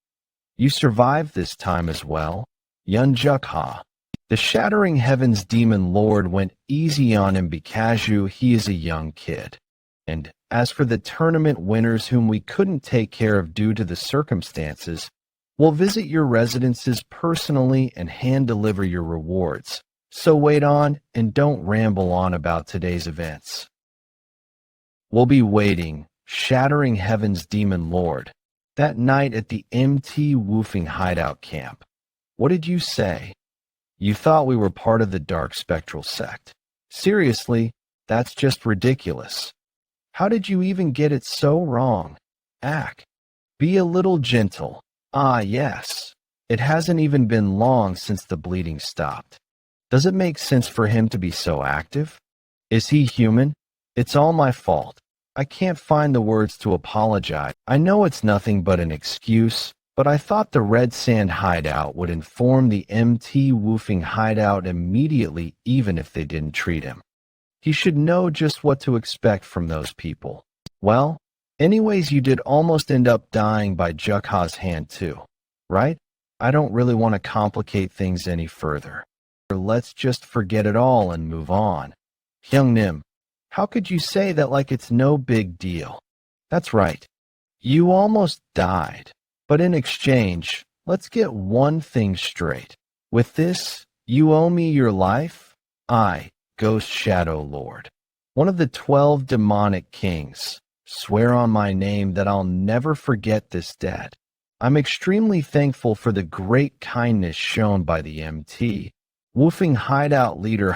You survived this time as well. Yeon Jeokha. The Shattering Heavens Demon Lord went easy on him because he is a young kid. And as for the tournament winners whom we couldn't take care of due to the circumstances, we'll visit your residences personally and hand-deliver your rewards. So wait on and don't ramble on about today's events. We'll be waiting, Shattering Heavens Demon Lord, that night at the MT Woofing hideout camp. What did you say? You thought we were part of the dark spectral sect. Seriously, that's just ridiculous. How did you even get it so wrong? Ack. Be a little gentle. Ah, yes. It hasn't even been long since the bleeding stopped. Does it make sense for him to be so active? Is he human? It's all my fault. I can't find the words to apologize. I know it's nothing but an excuse, but I thought the Red Sand hideout would inform the MT Woofing hideout immediately even if they didn't treat him. He should know just what to expect from those people. Well, anyways, you did almost end up dying by Jeokha's hand too, right? I don't really want to complicate things any further. Let's just forget it all and move on. Hyungnim, how could you say that like it's no big deal? That's right. You almost died. But in exchange, let's get one thing straight. With this, you owe me your life? I, Ghost Shadow Lord, one of the 12 demonic kings, swear on my name that I'll never forget this debt. I'm extremely thankful for the great kindness shown by the MT. Woofing hideout leader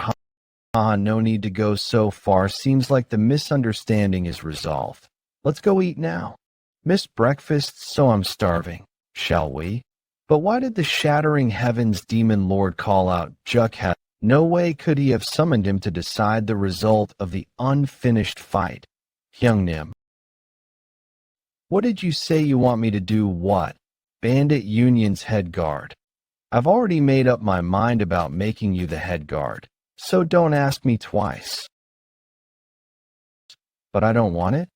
no need to go so far. Seems like the misunderstanding is resolved. Let's go eat now. Missed breakfast, so I'm starving. Shall we? But why did the Shattering Heavens Demon Lord call out Jeokha? No way could he have summoned him to decide the result of the unfinished fight. Hyungnim. What did you say you want me to do? What? Bandit Union's head guard. I've already made up my mind about making you the head guard, so don't ask me twice. But I don't want it?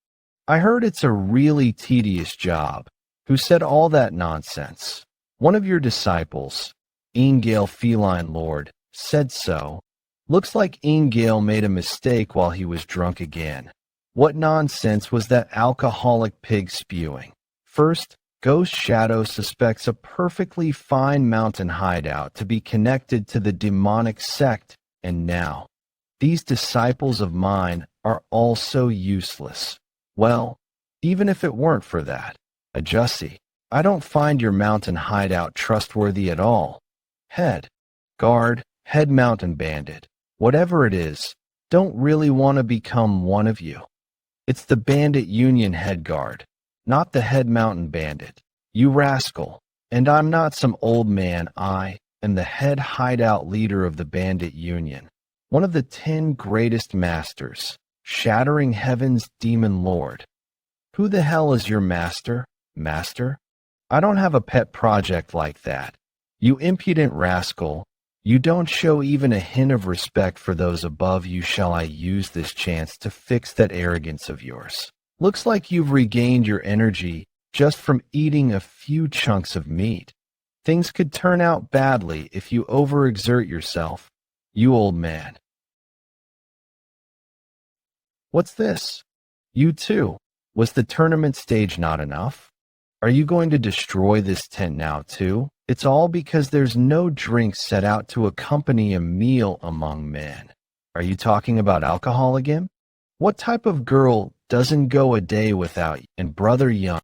I heard it's a really tedious job. Who said all that nonsense? One of your disciples, Ingale Feline Lord, said so. Looks like Ingale made a mistake while he was drunk again. What nonsense was that alcoholic pig spewing? First, Ghost Shadow suspects a perfectly fine mountain hideout to be connected to the demonic sect, and now, these disciples of mine are all so useless. Well, even if it weren't for that, Adjusty, I don't find your mountain hideout trustworthy at all. Head, guard, head mountain bandit, whatever it is, don't really want to become one of you. It's the Bandit Union head guard, not the head mountain bandit. You rascal, and I'm not some old man. I am the head hideout leader of the Bandit Union, one of the 10 greatest masters, Shattering Heavens Demon Lord. Who the hell is your master? Master? I don't have a pet project like that. You impudent rascal, you don't show even a hint of respect for those above you. Shall I use this chance to fix that arrogance of yours? Looks like you've regained your energy just from eating a few chunks of meat. Things could turn out badly if you overexert yourself, you old man. What's this? You too. Was the tournament stage not enough? Are you going to destroy this tent now too? It's all because there's no drink set out to accompany a meal among men. Are you talking about alcohol again? What type of girl doesn't go a day without? And brother Yeon,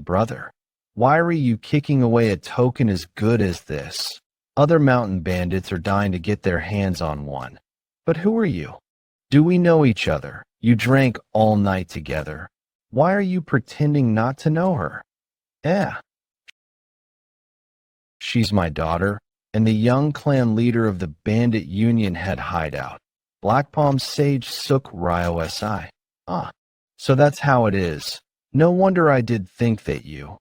brother, why are you kicking away a token as good as this? Other mountain bandits are dying to get their hands on one. But who are you? Do we know each other? You drank all night together. Why are you pretending not to know her? She's my daughter, and the young clan leader of the Bandit Union head hideout, Black Palm Sage Suk Ryo Si. So that's how it is. No wonder I did think that you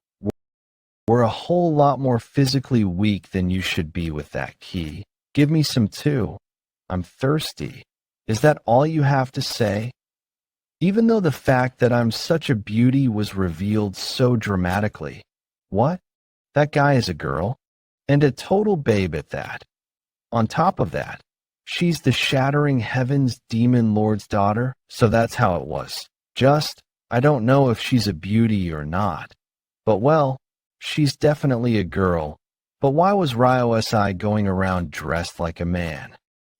were a whole lot more physically weak than you should be with that key. Give me some too. I'm thirsty. Is that all you have to say? Even though the fact that I'm such a beauty was revealed so dramatically. What? That guy is a girl? And a total babe at that. On top of that, she's the Shattering Heavens Demon Lord's daughter, so that's how it was. I don't know if she's a beauty or not. But well, she's definitely a girl. But why was Ryo Si going around dressed like a man?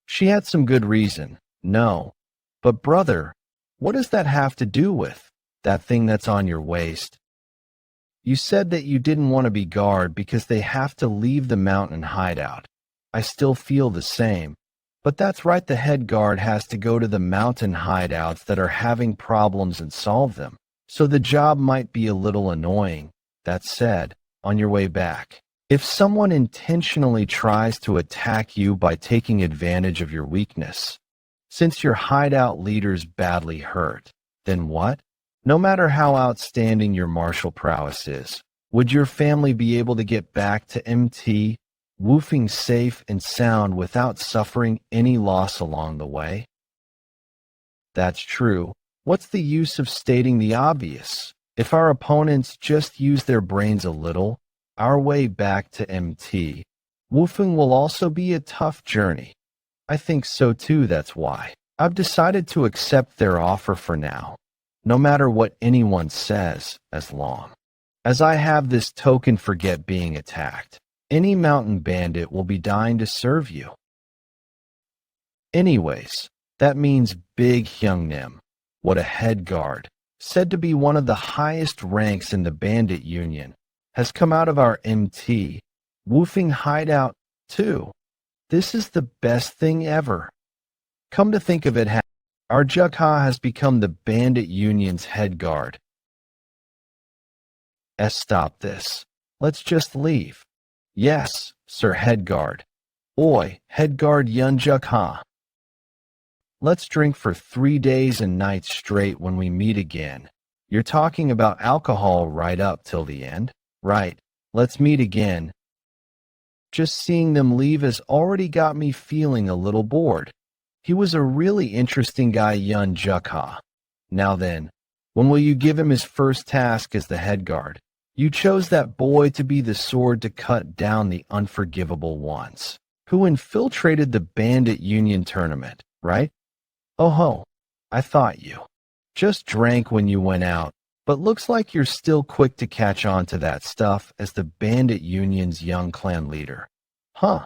She had some good reason, no. But brother, what does that have to do with that thing that's on your waist? You said that you didn't want to be guard because they have to leave the mountain hideout. I still feel the same. But that's right, the head guard has to go to the mountain hideouts that are having problems and solve them. So the job might be a little annoying. That said, on your way back, if someone intentionally tries to attack you by taking advantage of your weakness, since your hideout leader's badly hurt, then what? No matter how outstanding your martial prowess is, would your family be able to get back to MT, woofing safe and sound without suffering any loss along the way? That's true. What's the use of stating the obvious? If our opponents just use their brains a little, our way back to MT, woofing will also be a tough journey. I think so too, that's why I've decided to accept their offer for now, no matter what anyone says, as long as I have this token forget being attacked. Any mountain bandit will be dying to serve you. Anyways, that means Big Hyungnim, what a head guard, said to be one of the highest ranks in the bandit union, has come out of our MT, woofing hideout too. This is the best thing ever. Come to think of it, our Jeokha has become the bandit union's head guard. Stop this. Let's just leave. Yes, Sir Headguard. Oi, Headguard Yeon Jeokha. Let's drink for 3 days and nights straight when we meet again. You're talking about alcohol right up till the end? Right, let's meet again. Just seeing them leave has already got me feeling a little bored. He was a really interesting guy, Yeon Jeokha. Now then, when will you give him his first task as the head guard? You chose that boy to be the sword to cut down the unforgivable ones, who infiltrated the bandit union tournament, right? Oh ho, I thought you just drank when you went out, but looks like you're still quick to catch on to that stuff as the bandit union's young clan leader. Huh,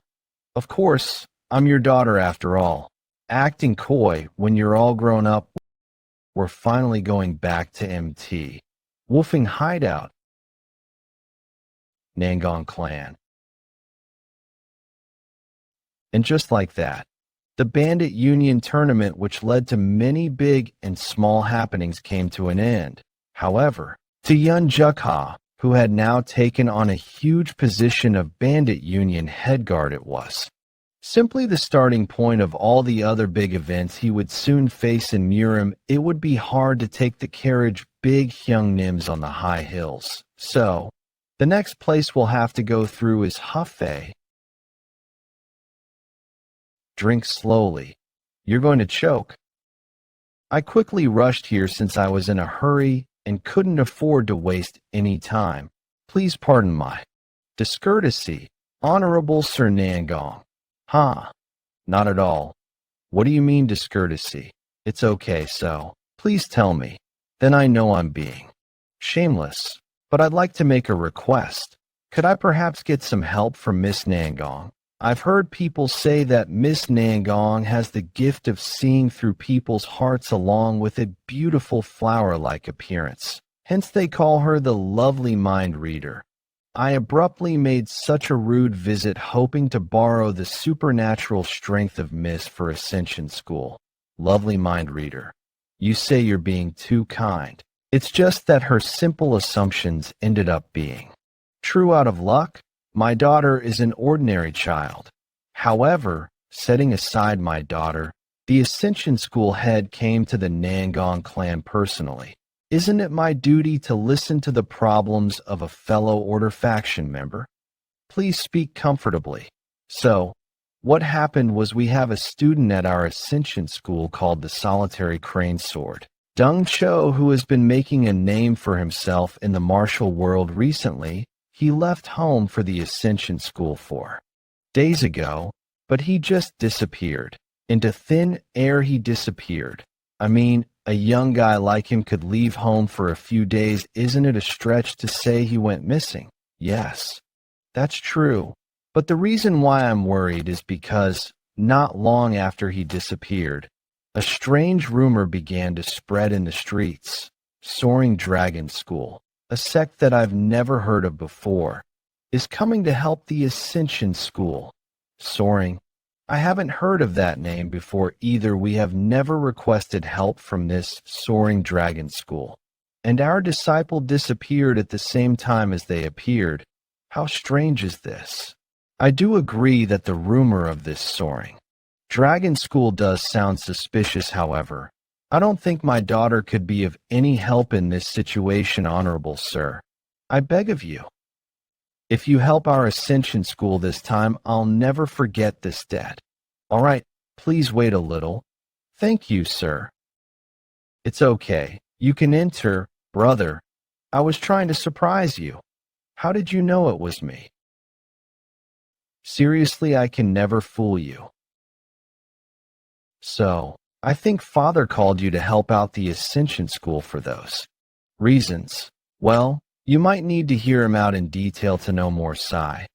of course, I'm your daughter after all. Acting coy when you're all grown up. We're finally going back to MT. Woofing hideout. Nangong clan. And just like that, the bandit union tournament, which led to many big and small happenings, came to an end. However, to Yeon Jeokha, who had now taken on a huge position of bandit union head guard, it was simply the starting point of all the other big events he would soon face in Murim. It would be hard to take the carriage Big Hyungnims on the high hills. So, the next place we'll have to go through is Hafei. Drink slowly. You're going to choke. I quickly rushed here since I was in a hurry and couldn't afford to waste any time. Please pardon my discourtesy, Honorable Sir Nangong. Huh? Not at all. What do you mean discourtesy? It's okay, so please tell me. Then I know I'm being shameless. But I'd like to make a request. Could I perhaps get some help from Miss Nangong? I've heard people say that Miss Nangong has the gift of seeing through people's hearts along with a beautiful flower-like appearance. Hence they call her the lovely mind reader. I abruptly made such a rude visit hoping to borrow the supernatural strength of Miss for Ascension School. Lovely mind reader. You say you're being too kind. It's just that her simple assumptions ended up being true out of luck. My daughter is an ordinary child. However, setting aside my daughter, the Ascension School head came to the Nangong clan personally. Isn't it my duty to listen to the problems of a fellow Order faction member? Please speak comfortably. So, what happened was we have a student at our Ascension School called the Solitary Crane Sword. Dung Cho, who has been making a name for himself in the martial world recently, he left home for the Ascension School 4 days ago, but he just disappeared. Into thin air he disappeared. I mean, a young guy like him could leave home for a few days. Isn't it a stretch to say he went missing? Yes, that's true. But the reason why I'm worried is because, not long after he disappeared, a strange rumor began to spread in the streets. Soaring Dragon School, a sect that I've never heard of before, is coming to help the Ascension School. Soaring. I haven't heard of that name before either. We have never requested help from this soaring dragon school. And our disciple disappeared at the same time as they appeared. How strange is this? I do agree that the rumor of this soaring dragon school does sound suspicious, however. I don't think my daughter could be of any help in this situation, honorable sir. I beg of you. If you help our Ascension School this time, I'll never forget this debt. All right, please wait a little. Thank you, sir. It's okay. You can enter, brother. I was trying to surprise you. How did you know it was me? Seriously, I can never fool you. So, I think Father called you to help out the Ascension School for those reasons. Well, you might need to hear him out in detail to know more, Sai.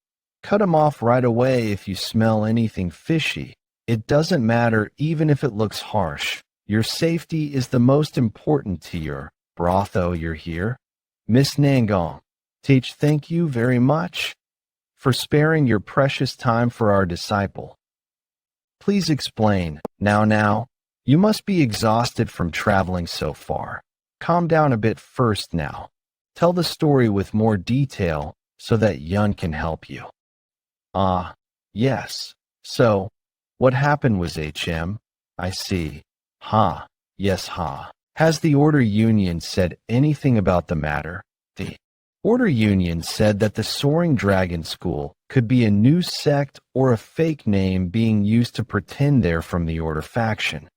Cut him off right away if you smell anything fishy. It doesn't matter even if it looks harsh. Your safety is the most important to your brotho. You're here. Miss Nangong, thank you very much for sparing your precious time for our disciple. Please explain. Now, you must be exhausted from traveling so far. Calm down a bit first now. Tell the story with more detail so that Yeon can help you. Yes. So, what happened was I see. Yes. Has the Order Union said anything about the matter? The Order Union said that the Soaring Dragon School could be a new sect or a fake name being used to pretend they're from the Order faction.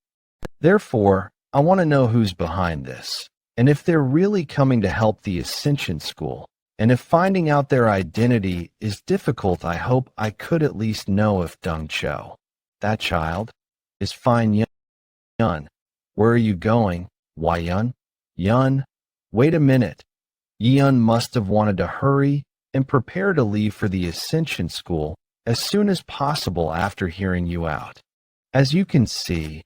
Therefore, I want to know who's behind this, and if they're really coming to help the Ascension School. And if finding out their identity is difficult, I hope I could at least know if Dong Cho, that child, is fine. Yeon, where are you going? Why, Yeon, wait a minute. Yeon must have wanted to hurry and prepare to leave for the Ascension School as soon as possible after hearing you out. As you can see,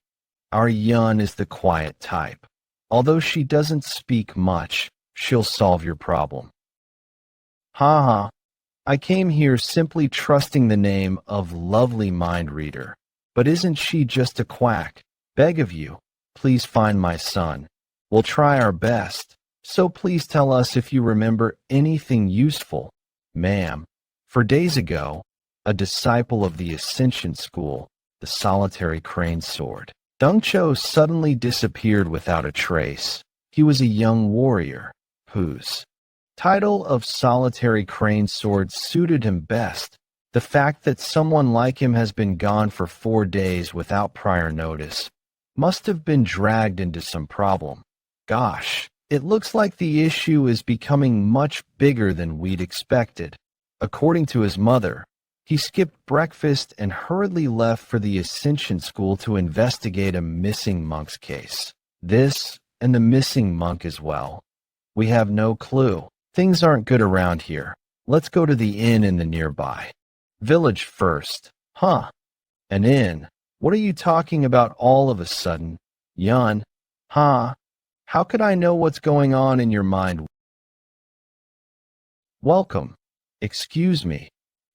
our Yeon is the quiet type. Although she doesn't speak much, she'll solve your problem. I came here simply trusting the name of lovely mind reader. But isn't she just a quack? Beg of you, please find my son. We'll try our best. So please tell us if you remember anything useful. Ma'am, for days ago, a disciple of the Ascension School, the solitary crane sword, Dong Cho suddenly disappeared without a trace. He was a young warrior whose title of solitary crane sword suited him best. The fact that someone like him has been gone for 4 days without prior notice must have been dragged into some problem. Gosh, it looks like the issue is becoming much bigger than we'd expected. According to his mother, he skipped breakfast and hurriedly left for the Ascension School to investigate a missing monk's case. This and the missing monk as well. We have no clue. Things aren't good around here. Let's go to the inn in the nearby village first. An inn? What are you talking about all of a sudden? Yeon, how could I know what's going on in your mind? Welcome. Excuse me.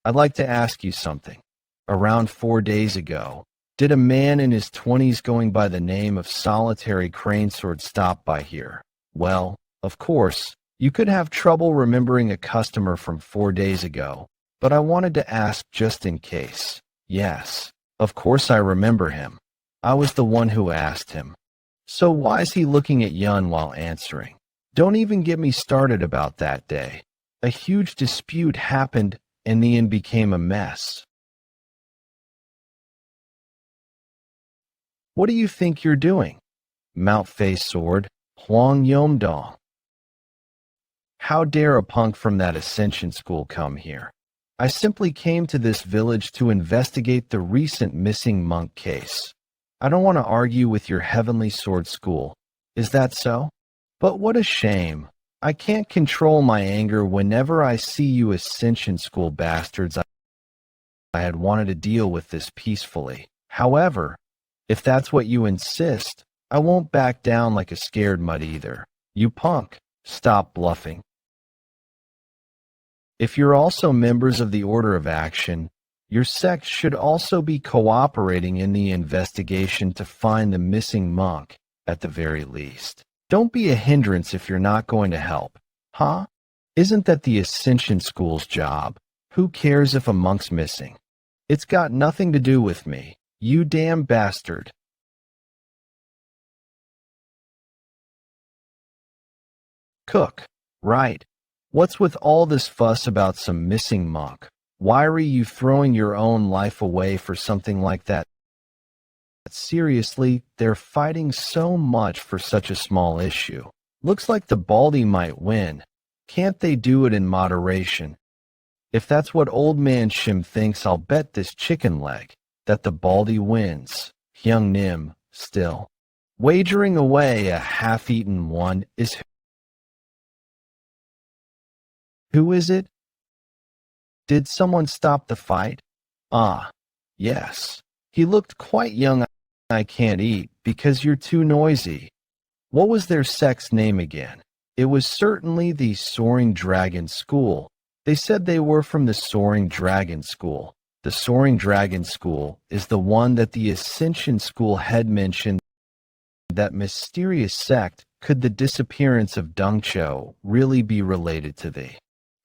I'd like to ask you something. Around 4 days ago, did a man in his 20s going by the name of Solitary Cranesword stop by here? Well, of course, you could have trouble remembering a customer from 4 days ago, but I wanted to ask just in case. Yes, of course I remember him. I was the one who asked him. So why is he looking at Yeon while answering? Don't even get me started about that day. A huge dispute happened and the inn became a mess. What do you think you're doing? Mount-face sword, Huang Yomdong. How dare a punk from that Ascension School come here? I simply came to this village to investigate the recent missing monk case. I don't want to argue with your Heavenly Sword School. Is that so? But what a shame. I can't control my anger whenever I see you Ascension School bastards. I had wanted to deal with this peacefully. However, if that's what you insist, I won't back down like a scared mutt either. You punk, stop bluffing. If you're also members of the Order of Action, Your sect should also be cooperating in the investigation to find the missing monk, at the very least. Don't be a hindrance if you're not going to help. Huh? Isn't that the Ascension School's job? Who cares if a monk's missing? It's got nothing to do with me. You damn bastard. Cook. Right. What's with all this fuss about some missing monk? Why are you throwing your own life away for something like that? Seriously, they're fighting so much for such a small issue. Looks like the Baldy might win. Can't they do it in moderation? If that's what Old Man Shim thinks, I'll bet this chicken leg that the Baldy wins. Hyung Nim, still. Wagering away a half-eaten one is... Who is it? Did someone stop the fight? Ah, yes. He looked quite young. I can't eat because you're too noisy. What was their sect's name again? It was certainly the Soaring Dragon School. They said they were from the Soaring Dragon School. The Soaring Dragon School is the one that the Ascension School head mentioned. That mysterious sect. Could the disappearance of Dongcho really be related to the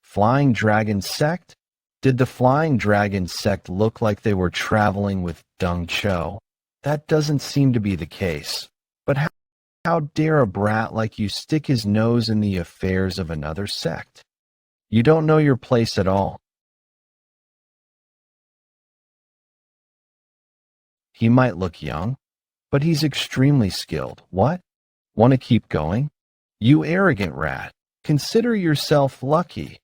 Flying Dragon sect? Did the Flying Dragon sect look like they were traveling with Dongcho? That doesn't seem to be the case. But how dare a brat like you stick his nose in the affairs of another sect? You don't know your place at all. He might look young, but he's extremely skilled. What? Want to keep going? You arrogant rat. Consider yourself lucky.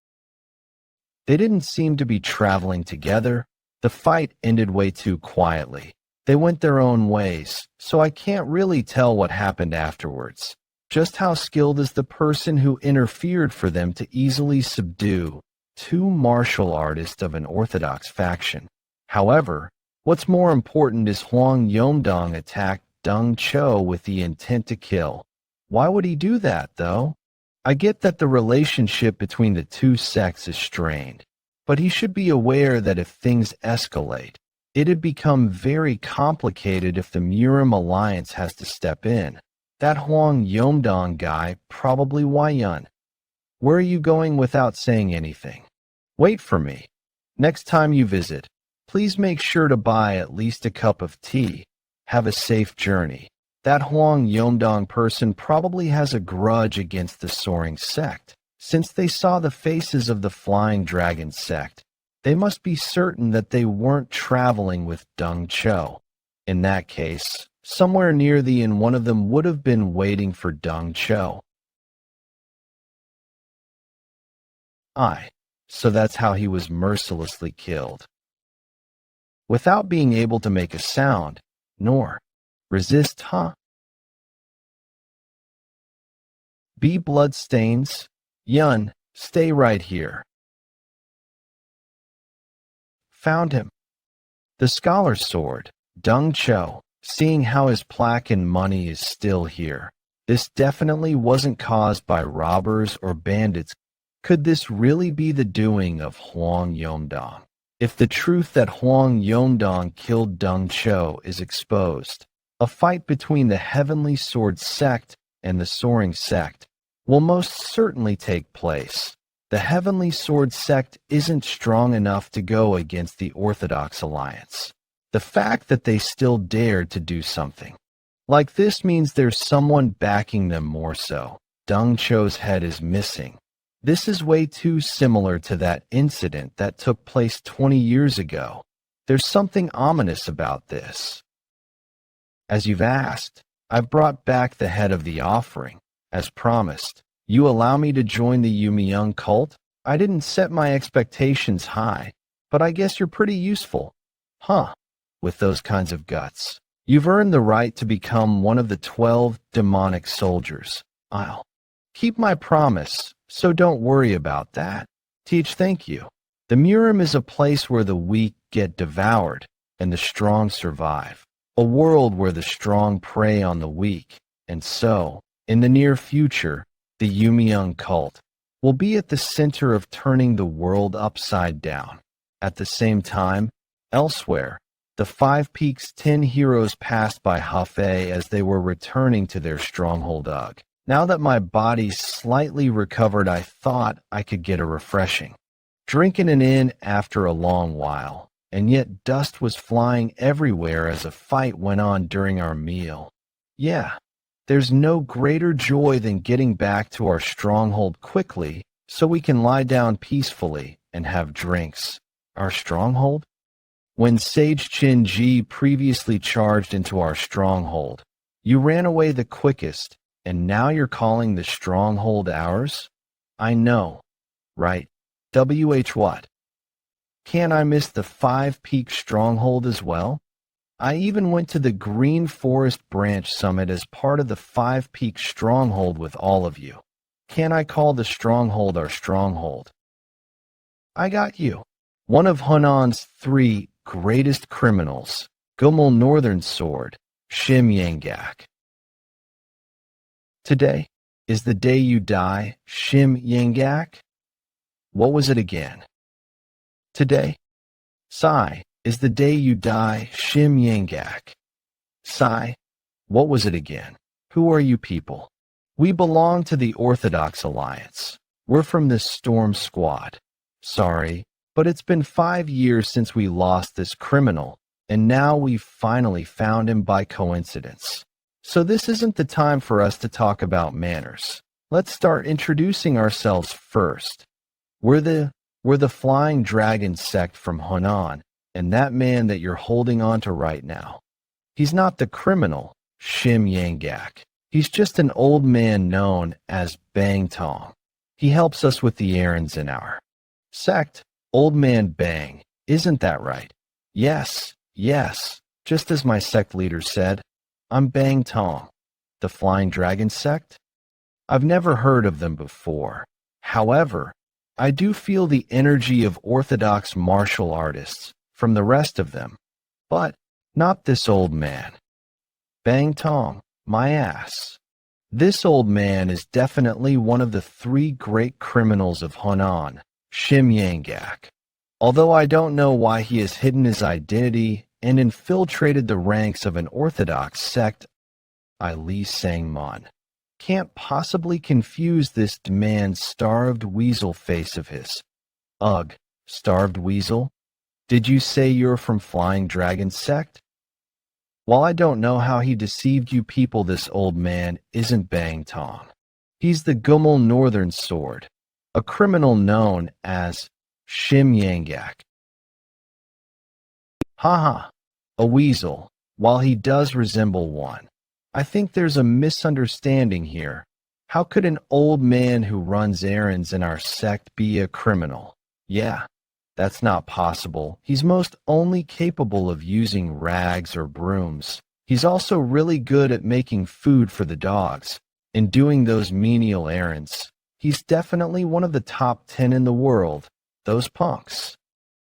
They didn't seem to be traveling together. The fight ended way too quietly. They went their own ways, so I can't really tell what happened afterwards. Just how skilled is the person who interfered for them to easily subdue two martial artists of an orthodox faction. However, what's more important is Huang Yomdong attacked Deng Cho with the intent to kill. Why would he do that, though? I get that the relationship between the two sects is strained, but he should be aware that if things escalate, it'd become very complicated if the Murim Alliance has to step in. That Huang Yomdong guy, probably Waiyun. Where are you going without saying anything? Wait for me. Next time you visit, please make sure to buy at least a cup of tea. Have a safe journey. That Huang Yomdong person probably has a grudge against the Soaring sect. Since they saw the faces of the Flying Dragon sect, they must be certain that they weren't traveling with Deng Cho. In that case, somewhere near the inn, one of them would have been waiting for Deng Cho. So that's how he was mercilessly killed. Without being able to make a sound, nor resist, huh? Be bloodstains. Yun, stay right here. Found him. The scholar's sword, Deng Cho, seeing how his plaque and money is still here. This definitely wasn't caused by robbers or bandits. Could this really be the doing of Huang Yomdong? If the truth that Huang Yomdong killed Deng Cho is exposed, a fight between the Heavenly Sword sect and the Soaring sect will most certainly take place. The Heavenly Sword sect isn't strong enough to go against the Orthodox Alliance. The fact that they still dared to do something like this means there's someone backing them more so. Deng Cho's head is missing. This is way too similar to that incident that took place 20 years ago. There's something ominous about this. As you've asked, I've brought back the head of the offering. As promised, you allow me to join the Yumyung cult? I didn't set my expectations high, but I guess you're pretty useful. Huh, with those kinds of guts. You've earned the right to become one of the 12 demonic soldiers. I'll keep my promise, so don't worry about that. Teach, thank you. The Murim is a place where the weak get devoured and the strong survive. A world where the strong prey on the weak. And so, in the near future, the Yumyung cult will be at the center of turning the world upside down. At the same time, Elsewhere, the Five Peaks 10 heroes passed by Hafei as they were returning to their stronghold Ugh. Now that my body slightly recovered, I thought I could get a refreshing. Drinking it in after a long while, and yet dust was flying everywhere as a fight went on during our meal. Yeah, there's no greater joy than getting back to our stronghold quickly so we can lie down peacefully and have drinks. Our stronghold? When Sage Chin Ji previously charged into our stronghold, you ran away the quickest, and now you're calling the stronghold ours? I know, right? WH what? Can't I miss the Five Peak Stronghold as well? I even went to the Green Forest Branch Summit as part of the Five Peak Stronghold with all of you. Can't I call the stronghold our stronghold? I got you. One of Hunan's 3 greatest criminals, Gummel Northern Sword, Shim Yangak. Today is the day you die, Shim Yangak? What was it again? Today, Sai, is the day you die, Shim Yangak. Sai, what was it again? Who are you people? We belong to the Orthodox Alliance. We're from this Storm Squad. Sorry, but it's been 5 years since we lost this criminal, and now we've finally found him by coincidence. So this isn't the time for us to talk about manners. Let's start introducing ourselves first. We're the Flying Dragon sect from Hunan, and that man that you're holding on to right now. He's not the criminal, Shim Yangak. He's just an old man known as Bang Tong. He helps us with the errands in our sect, Old Man Bang. Isn't that right? Yes, just as my sect leader said. I'm Bang Tong. The Flying Dragon sect? I've never heard of them before. However, I do feel the energy of orthodox martial artists from the rest of them, but not this old man. Bang Tong, my ass. This old man is definitely one of the 3 great criminals of Hunan, Shim Yangak. Although I don't know why he has hidden his identity and infiltrated the ranks of an orthodox sect, I Li Sangmon can't possibly confuse this man's starved weasel face of his. Ugh, starved weasel? Did you say you're from Flying Dragon sect? While I don't know how he deceived you people, this old man isn't Bang Tong. He's the Gummel Northern Sword, a criminal known as Shim Yangak. Haha, a weasel, while he does resemble one. I think there's a misunderstanding here. How could an old man who runs errands in our sect be a criminal? Yeah, that's not possible. He's most only capable of using rags or brooms. He's also really good at making food for the dogs and doing those menial errands. He's definitely one of the top 10 in the world, those punks.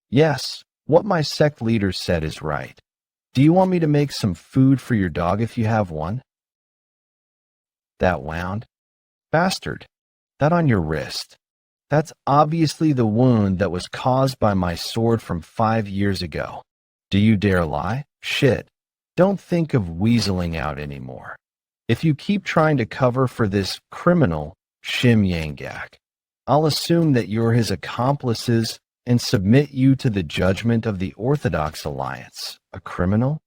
Yes, what my sect leader said is right. Do you want me to make some food for your dog if you have one? That wound? Bastard, that on your wrist. That's obviously the wound that was caused by my sword from 5 years ago. Do you dare lie? Shit. Don't think of weaseling out anymore. If you keep trying to cover for this criminal, Shim Yangak, I'll assume that you're his accomplices and submit you to the judgment of the Orthodox Alliance. A criminal?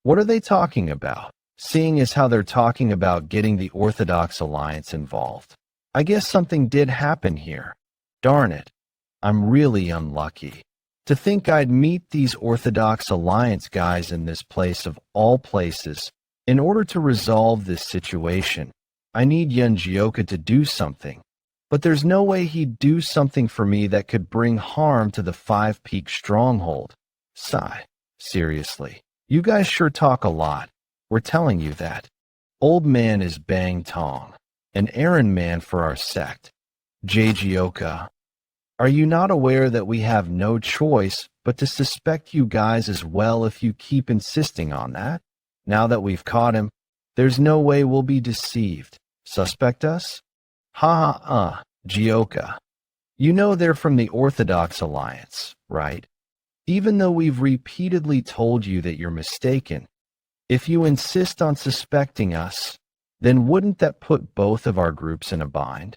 What are they talking about? Seeing as how they're talking about getting the Orthodox Alliance involved. I guess something did happen here. Darn it. I'm really unlucky. To think I'd meet these Orthodox Alliance guys in this place of all places. In order to resolve this situation, I need Yeon Jeokha to do something. But there's no way he'd do something for me that could bring harm to the Five Peak Stronghold. Sigh. Seriously. You guys sure talk a lot. We're telling you that. Old man is Bang Tong, an errand man for our sect. Jeokha. Are you not aware that we have no choice but to suspect you guys as well if you keep insisting on that? Now that we've caught him, there's no way we'll be deceived. Suspect us? Jeokha. You know they're from the Orthodox Alliance, right? even though we've repeatedly told you that you're mistaken. If you insist on suspecting us, then wouldn't that put both of our groups in a bind?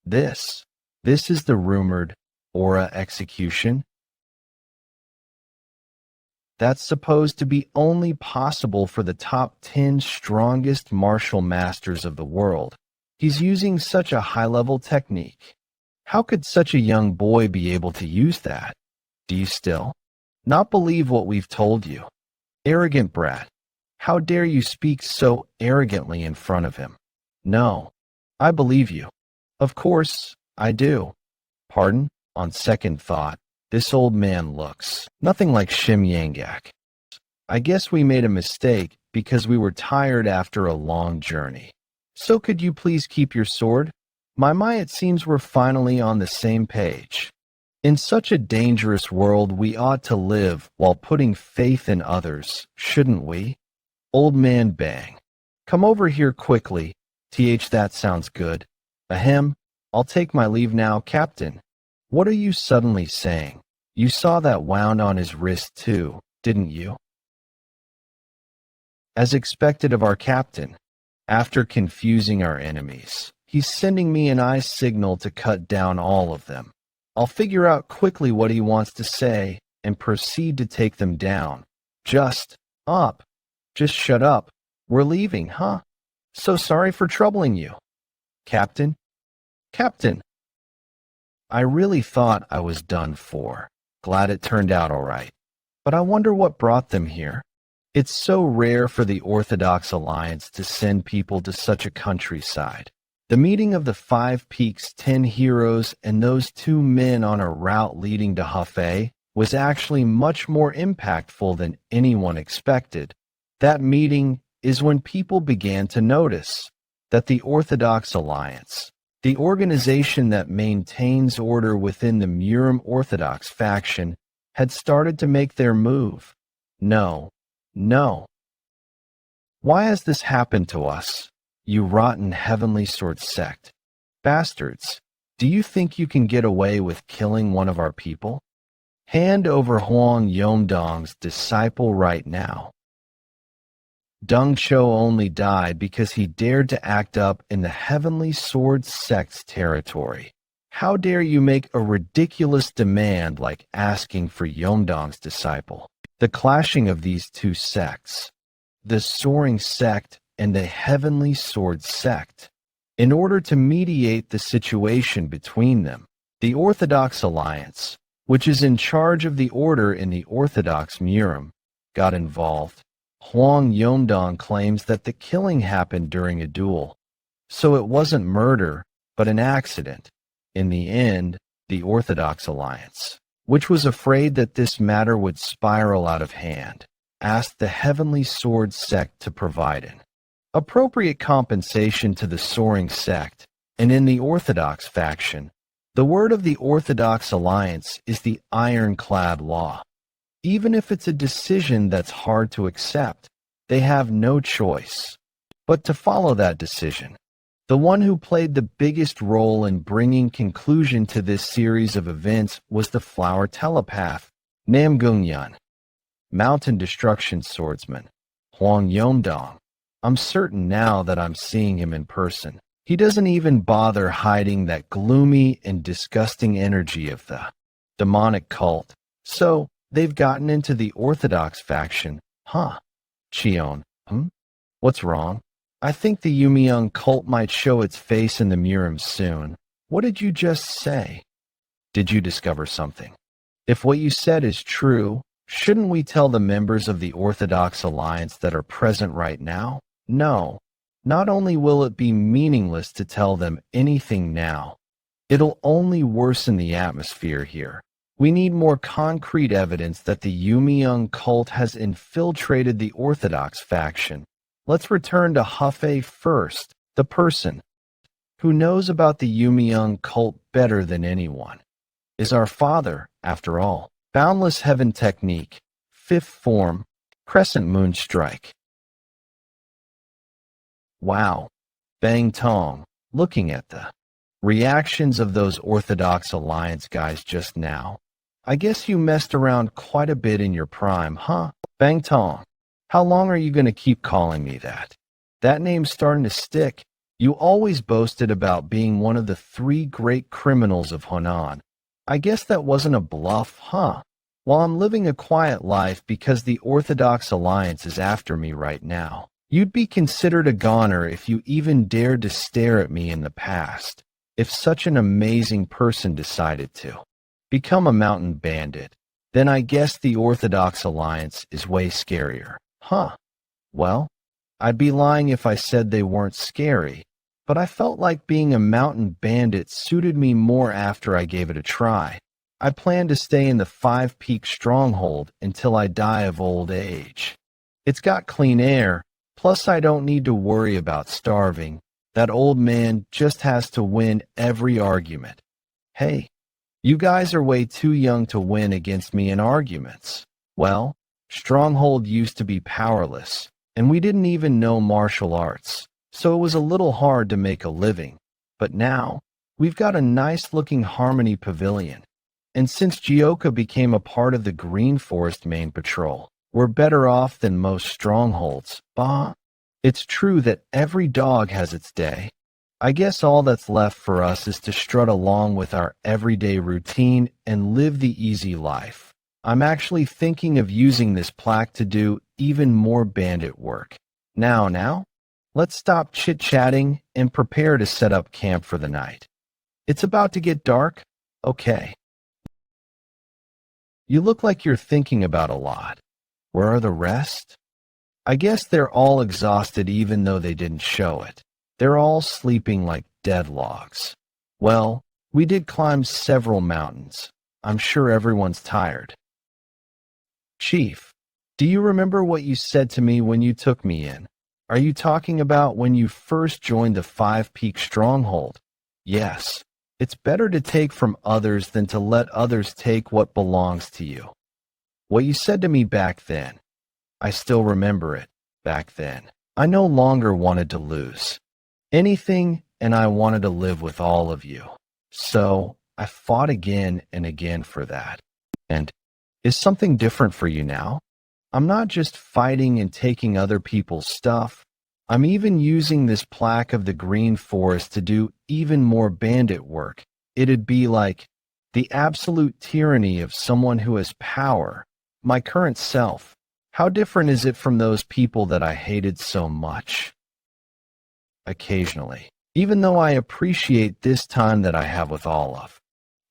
This is the rumored Aura execution. That's supposed to be only possible for the top 10 strongest martial masters of the world. He's using such a high-level technique. How could such a young boy be able to use that? Do you still not believe what we've told you? Arrogant brat. How dare you speak so arrogantly in front of him? No, I believe you. Of course, I do. Pardon? On second thought, this old man looks nothing like Shim Yangak. I guess we made a mistake because we were tired after a long journey. So could you please keep your sword? My, it seems we're finally on the same page. In such a dangerous world, we ought to live while putting faith in others, shouldn't we? Old man Bang. Come over here quickly. That sounds good. Ahem. I'll take my leave now, Captain. What are you suddenly saying? You saw that wound on his wrist too, didn't you? As expected of our captain, after confusing our enemies, he's sending me an eye signal to cut down all of them. I'll figure out quickly what he wants to say and proceed to take them down. Just shut up. We're leaving, huh? So sorry for troubling you. Captain? I really thought I was done for. Glad it turned out all right. But I wonder what brought them here. It's so rare for the Orthodox Alliance to send people to such a countryside. The meeting of the 5 Peaks 10 heroes and those 2 men on a route leading to Hefei was actually much more impactful than anyone expected. That meeting is when people began to notice that the Orthodox Alliance, the organization that maintains order within the Murim Orthodox faction, had started to make their move. No. Why has this happened to us, you rotten Heavenly Sword sect? Bastards, do you think you can get away with killing one of our people? Hand over Huang Yongdong's disciple right now. Deng Shou only died because he dared to act up in the Heavenly Sword sect's territory. How dare you make a ridiculous demand like asking for Yongdong's disciple? The clashing of these 2 sects, the Soaring sect and the Heavenly Sword sect. In order to mediate the situation between them, the Orthodox Alliance, which is in charge of the order in the Orthodox Murim, got involved. Huang Yongdong claims that the killing happened during a duel, so it wasn't murder, but an accident. In the end, the Orthodox Alliance, which was afraid that this matter would spiral out of hand, asked the Heavenly Sword sect to provide an appropriate compensation to the Soaring sect, and in the Orthodox faction, the word of the Orthodox Alliance is the ironclad law. Even if it's a decision that's hard to accept, they have no choice but to follow that decision. The one who played the biggest role in bringing conclusion to this series of events was the flower telepath, Nangong, mountain destruction swordsman, Huang Yongdong. I'm certain now that I'm seeing him in person. He doesn't even bother hiding that gloomy and disgusting energy of the demonic cult. So, they've gotten into the Orthodox faction, huh? Cheon, What's wrong? I think the Yumiyoung cult might show its face in the Murim soon. What did you just say? Did you discover something? If what you said is true, shouldn't we tell the members of the Orthodox Alliance that are present right now? No. Not only will it be meaningless to tell them anything now, it'll only worsen the atmosphere here. We need more concrete evidence that the Yumiyoung cult has infiltrated the Orthodox faction. Let's return to Hefei first, the person who knows about the Yumiyoung cult better than anyone. Is our father, after all. Boundless Heaven Technique, 5th form, Crescent Moon Strike. Wow. Bang Tong, looking at the reactions of those Orthodox Alliance guys just now. I guess you messed around quite a bit in your prime, huh? Bang Tong. How long are you going to keep calling me that? That name's starting to stick. You always boasted about being one of the 3 great criminals of Honan. I guess that wasn't a bluff, huh? While I'm living a quiet life because the Orthodox Alliance is after me right now. You'd be considered a goner if you even dared to stare at me in the past. If such an amazing person decided to become a mountain bandit, then I guess the Orthodox Alliance is way scarier. Huh. Well, I'd be lying if I said they weren't scary, but I felt like being a mountain bandit suited me more after I gave it a try. I plan to stay in the 5-peak stronghold until I die of old age. It's got clean air, plus I don't need to worry about starving. That old man just has to win every argument. Hey, you guys are way too young to win against me in arguments. Well, Stronghold used to be powerless, and we didn't even know martial arts, so it was a little hard to make a living. But now, we've got a nice-looking Harmony Pavilion. And since Jeokha became a part of the Green Forest main patrol, we're better off than most strongholds. Bah! It's true that every dog has its day. I guess all that's left for us is to strut along with our everyday routine and live the easy life. I'm actually thinking of using this plaque to do even more bandit work. Now, let's stop chit-chatting and prepare to set up camp for the night. It's about to get dark? Okay. You look like you're thinking about a lot. Where are the rest? I guess they're all exhausted even though they didn't show it. They're all sleeping like dead logs. Well, we did climb several mountains. I'm sure everyone's tired. Chief, do you remember what you said to me when you took me in? Are you talking about when you first joined the 5-peak stronghold? Yes. It's better to take from others than to let others take what belongs to you. What you said to me back then, I still remember it back then. I no longer wanted to lose anything, and I wanted to live with all of you. So I fought again and again for that. And is something different for you now? I'm not just fighting and taking other people's stuff. I'm even using this plaque of the Green Forest to do even more bandit work. It'd be like the absolute tyranny of someone who has power, my current self. How different is it from those people that I hated so much? Occasionally, even though I appreciate this time that I have with all of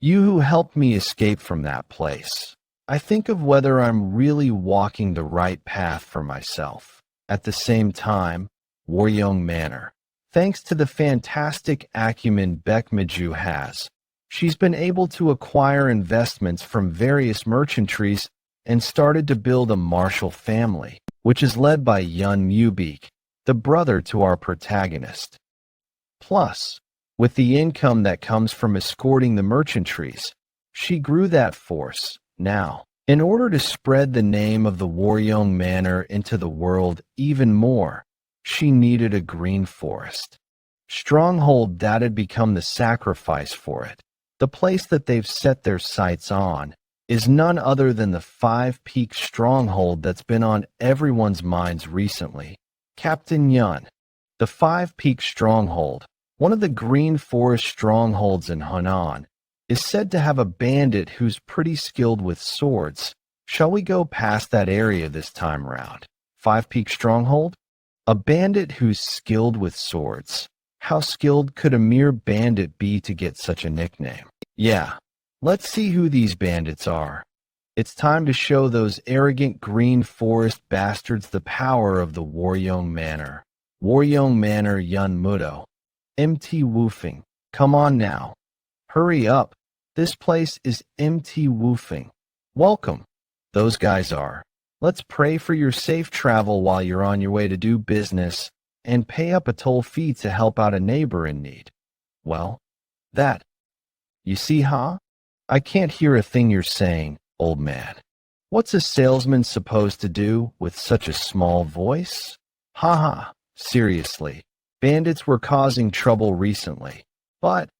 you who helped me escape from that place, I think of whether I'm really walking the right path for myself. At the same time, Waryoung Manor. Thanks to the fantastic acumen Baekmaju has, she's been able to acquire investments from various merchantries and started to build a martial family, which is led by Yeon Jeokha, the brother to our protagonist. Plus, with the income that comes from escorting the merchantries, she grew that force. Now, in order to spread the name of the Waryoung Manor into the world even more, she needed a green forest. Stronghold that had become the sacrifice for it. The place that they've set their sights on is none other than the 5-peak stronghold that's been on everyone's minds recently. Captain Yeon, the 5-peak stronghold, one of the Green Forest strongholds in Honan, is said to have a bandit who's pretty skilled with swords. Shall we go past that area this time round? 5-peak stronghold? A bandit who's skilled with swords. How skilled could a mere bandit be to get such a nickname? Yeah, let's see who these bandits are. It's time to show those arrogant Green Forest bastards the power of the Waryoung Manor. Waryoung Manor Yun Mudo. MT Woofing. Come on now. Hurry up. This place is MT Woofing. Welcome. Those guys are. Let's pray for your safe travel while you're on your way to do business and pay up a toll fee to help out a neighbor in need. Well, that. You see, huh? I can't hear a thing you're saying, old man. What's a salesman supposed to do with such a small voice? Ha ha. Seriously, bandits were causing trouble recently, but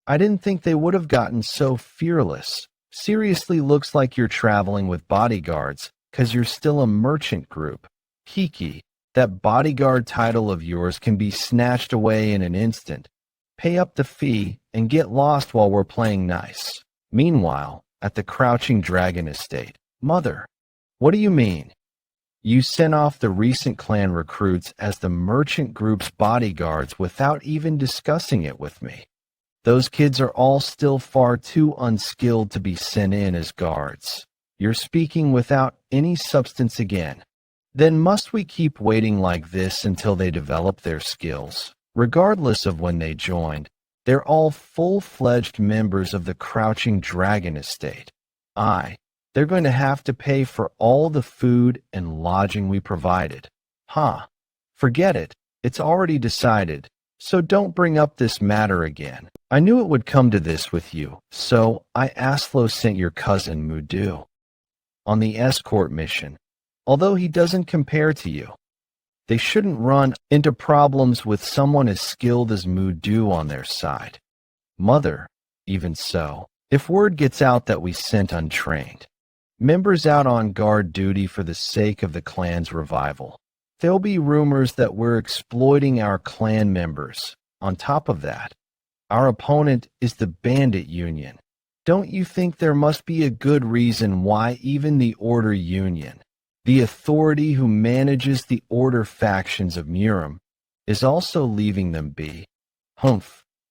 I didn't think they would have gotten so fearless. Seriously looks like you're traveling with bodyguards, 'cause you're still a merchant group. Kiki, that bodyguard title of yours can be snatched away in an instant. Pay up the fee and get lost while we're playing nice. Meanwhile, at the Crouching Dragon Estate, Mother, what do you mean? You sent off the recent clan recruits as the merchant group's bodyguards without even discussing it with me. Those kids are all still far too unskilled to be sent in as guards. You're speaking without any substance again. Then must we keep waiting like this until they develop their skills? Regardless of when they joined, they're all full-fledged members of the Crouching Dragon Estate. They're going to have to pay for all the food and lodging we provided. Forget it. It's already decided. So don't bring up this matter again. I knew it would come to this with you, so I Aslo sent your cousin Mudu on the escort mission, although he doesn't compare to you. They shouldn't run into problems with someone as skilled as Mudu on their side. Mother, even so, if word gets out that we sent untrained members out on guard duty for the sake of the clan's revival, there'll be rumors that we're exploiting our clan members. On top of that, our opponent is the Bandit Union. Don't you think there must be a good reason why even the Order Union, the authority who manages the Order factions of Murim, is also leaving them be?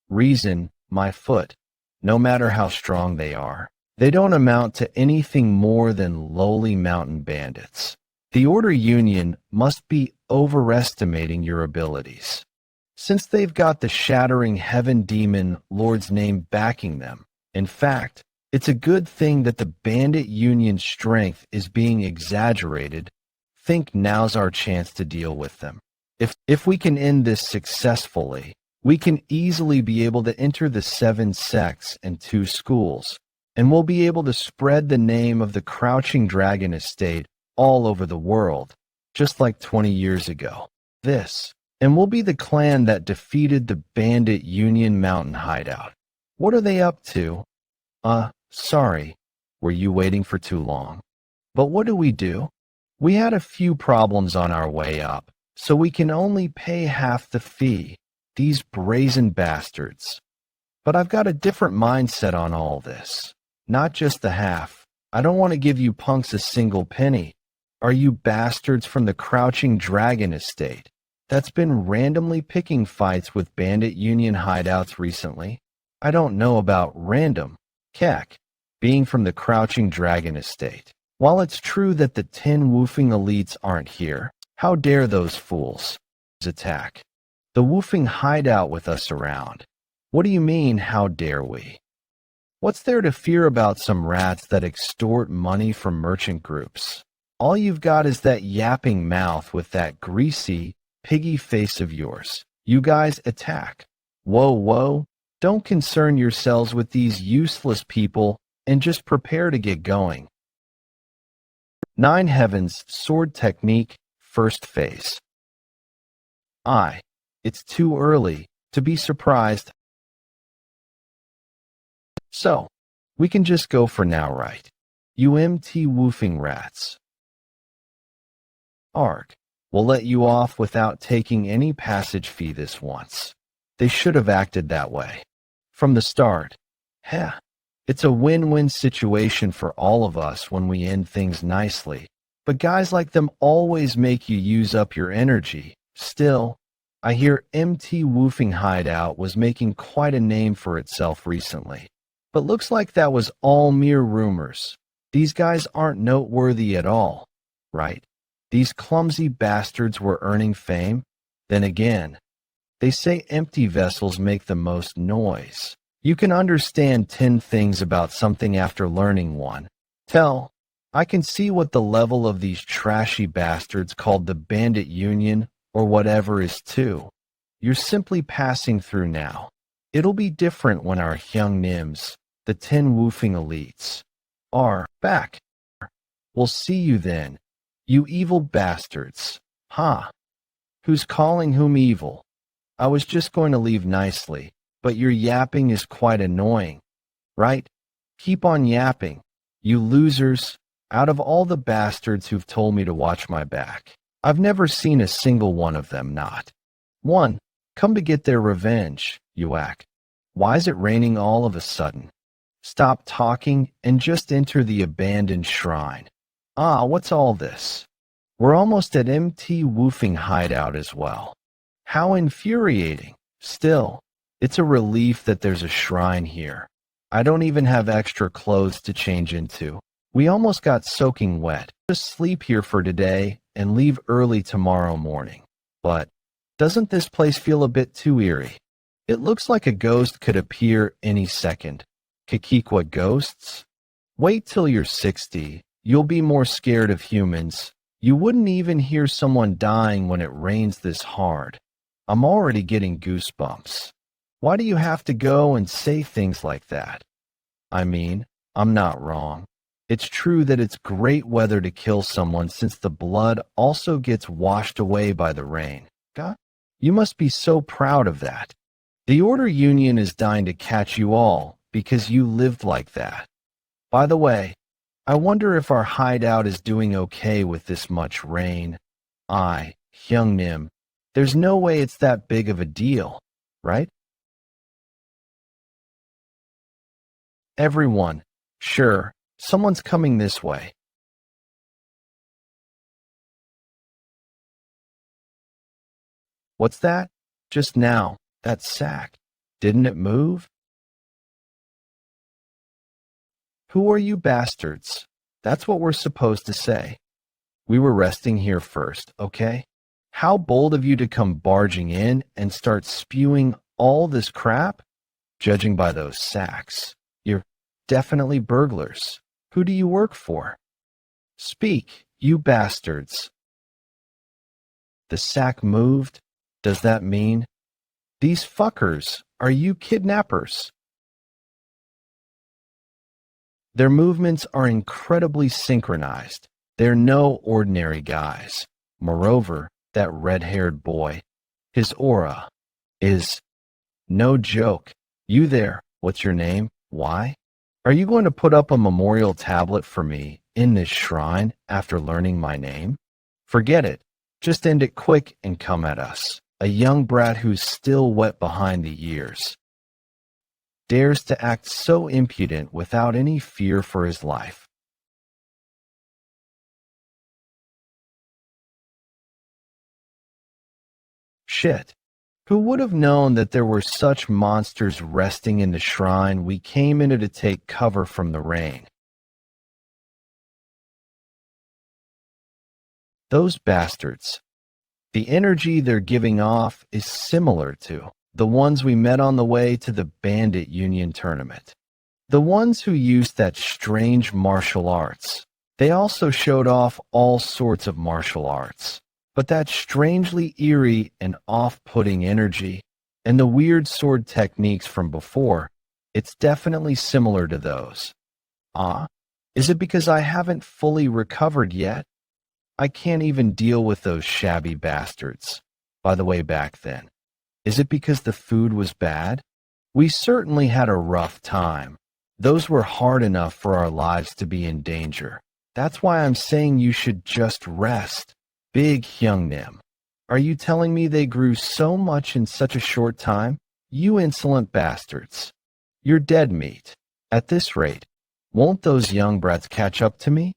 Reason, my foot. No matter how strong they are, they don't amount to anything more than lowly mountain bandits. The Order Union must be overestimating your abilities, since they've got the Shattering Heaven Demon Lord's name backing them. In fact, it's a good thing that the Bandit Union's strength is being exaggerated. Think now's our chance to deal with them. If we can end this successfully, we can easily be able to enter the 7 sects and 2 schools, and we'll be able to spread the name of the Crouching Dragon Estate all over the world, just like 20 years ago. And we'll be the clan that defeated the Bandit Union mountain hideout. What are they up to? Sorry, were you waiting for too long? But what do? We had a few problems on our way up, so we can only pay half the fee. These brazen bastards. But I've got a different mindset on all this. Not just the half. I don't want to give you punks a single penny. Are you bastards from the Crouching Dragon Estate that's been randomly picking fights with Bandit Union hideouts recently? I don't know about random. Keck, being from the Crouching Dragon Estate. While it's true that the 10 woofing elites aren't here, how dare those fools attack the woofing hideout with us around? What do you mean, how dare we? What's there to fear about some rats that extort money from merchant groups? All you've got is that yapping mouth with that greasy, piggy face of yours. You guys attack. Whoa. Don't concern yourselves with these useless people and just prepare to get going. 9 Heavens Sword Technique, First Phase. It's too early to be surprised. So, we can just go for now, right? You MT woofing rats. Arg, we'll let you off without taking any passage fee this once. They should have acted that way from the start. It's a win-win situation for all of us when we end things nicely, but guys like them always make you use up your energy. Still, I hear MT Woofing Hideout was making quite a name for itself recently, but looks like that was all mere rumors. These guys aren't noteworthy at all, right? These clumsy bastards were earning fame. Then again, they say empty vessels make the most noise. You can understand 10 things about something after learning one. I can see what the level of these trashy bastards called the Bandit Union or whatever is too. You're simply passing through now. It'll be different when our young Nims, the 10 woofing elites, are back. We'll see you then, you evil bastards. Who's calling whom evil? I was just going to leave nicely, but your yapping is quite annoying, right? Keep on yapping, you losers. Out of all the bastards who've told me to watch my back, I've never seen a single one of them not. One, come to get their revenge, you act. Why is it raining all of a sudden? Stop talking and just enter the abandoned shrine. Ah, what's all this? We're almost at MT Woofing hideout as well. How infuriating. Still, it's a relief that there's a shrine here. I don't even have extra clothes to change into. We almost got soaking wet. Just sleep here for today and leave early tomorrow morning. But doesn't this place feel a bit too eerie? It looks like a ghost could appear any second. Kikikwa ghosts? Wait till you're 60. You'll be more scared of humans. You wouldn't even hear someone dying when it rains this hard. I'm already getting goosebumps. Why do you have to go and say things like that? I mean, I'm not wrong. It's true that it's great weather to kill someone since the blood also gets washed away by the rain. God, you must be so proud of that. The Order Union is dying to catch you all because you lived like that. By the way, I wonder if our hideout is doing okay with this much rain. Hyungnim, there's no way it's that big of a deal, right? Everyone, sure, someone's coming this way. What's that? Just now, that sack. Didn't it move? Who are you bastards? That's what we're supposed to say. We were resting here first, okay? How bold of you to come barging in and start spewing all this crap? Judging by those sacks, you're definitely burglars. Who do you work for? Speak, you bastards. The sack moved? Does that mean? These fuckers, are you kidnappers? Their movements are incredibly synchronized. They're no ordinary guys. Moreover, that red-haired boy, his aura is no joke. You there, what's your name? Why? Are you going to put up a memorial tablet for me in this shrine after learning my name? Forget it. Just end it quick and come at us. A young brat who's still wet behind the ears dares to act so impudent without any fear for his life. Shit. Who would have known that there were such monsters resting in the shrine we came into to take cover from the rain? Those bastards. The energy they're giving off is similar to the ones we met on the way to the bandit union tournament. The ones who used that strange martial arts. They also showed off all sorts of martial arts. But that strangely eerie and off-putting energy and the weird sword techniques from before, it's definitely similar to those. Is it because I haven't fully recovered yet? I can't even deal with those shabby bastards. By the way, back then, is it because the food was bad? We certainly had a rough time. Those were hard enough for our lives to be in danger. That's why I'm saying you should just rest. Big Hyungnim. Are you telling me they grew so much in such a short time? You insolent bastards. You're dead meat. At this rate, won't those young brats catch up to me?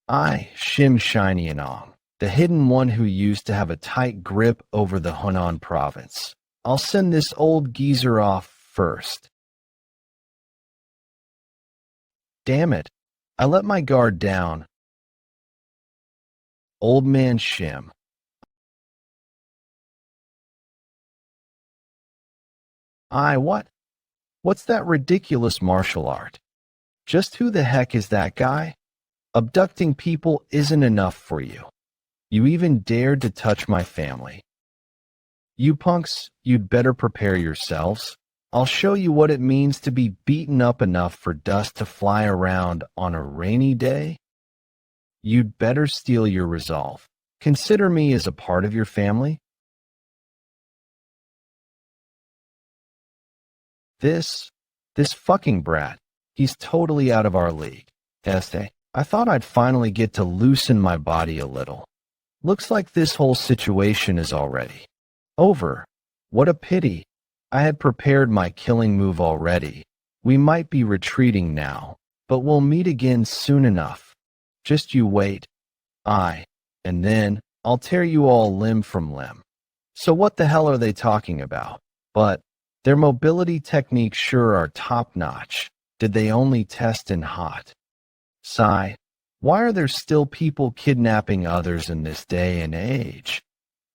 Shim Shiny Anong, the hidden one who used to have a tight grip over the Hunan province. I'll send this old geezer off first. Damn it. I let my guard down. Old man Shim. What? What's that ridiculous martial art? Just who the heck is that guy? Abducting people isn't enough for you. You even dared to touch my family. You punks, you'd better prepare yourselves. I'll show you what it means to be beaten up enough for dust to fly around on a rainy day. You'd better steel your resolve. Consider me as a part of your family. This fucking brat, he's totally out of our league. I thought I'd finally get to loosen my body a little. Looks like this whole situation is already over. What a pity. I had prepared my killing move already. We might be retreating now, but we'll meet again soon enough. Just you wait. And then I'll tear you all limb from limb. So what the hell are they talking about? But their mobility techniques sure are top-notch. Did they only test in hot? Sigh. Why are there still people kidnapping others in this day and age?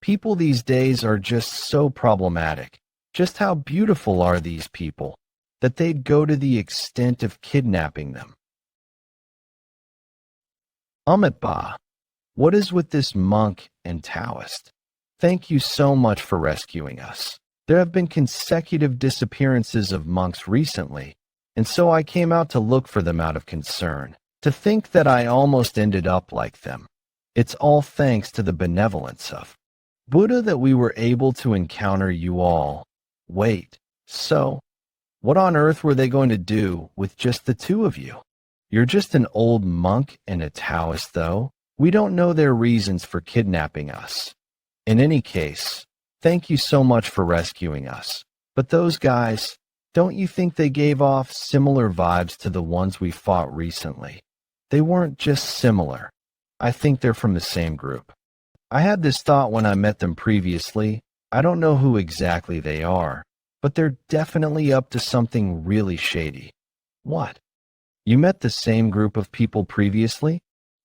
People these days are just so problematic. Just how beautiful are these people that they'd go to the extent of kidnapping them? Ba, what is with this monk and Taoist? Thank you so much for rescuing us. There have been consecutive disappearances of monks recently, and so I came out to look for them out of concern. To think that I almost ended up like them. It's all thanks to the benevolence of Buddha that we were able to encounter you all. Wait, so what on earth were they going to do with just the two of you? You're just an old monk and a Taoist, though. We don't know their reasons for kidnapping us. In any case, thank you so much for rescuing us. But those guys, don't you think they gave off similar vibes to the ones we fought recently? They weren't just similar. I think they're from the same group. I had this thought when I met them previously. I don't know who exactly they are, but they're definitely up to something really shady. What? You met the same group of people previously?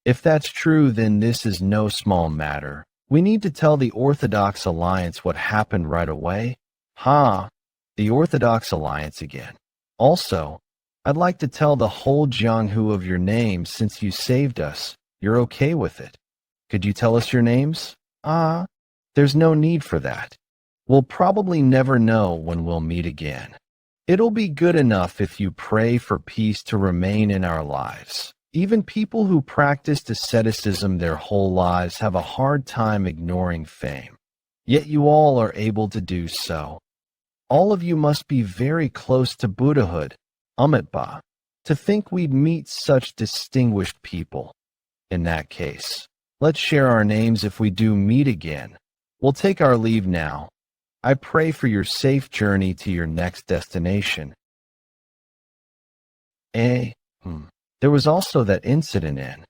If that's true, then this is no small matter. We need to tell the Orthodox Alliance what happened right away. The Orthodox Alliance again. Also, I'd like to tell the whole Jianghu of your names since you saved us. You're okay with it. Could you tell us your names? There's no need for that. We'll probably never know when we'll meet again. It'll be good enough if you pray for peace to remain in our lives. Even people who practiced asceticism their whole lives have a hard time ignoring fame. Yet you all are able to do so. All of you must be very close to Buddhahood. Ba, to think we'd meet such distinguished people. In that case, let's share our names if we do meet again. We'll take our leave now. I pray for your safe journey to your next destination. There was also that incident in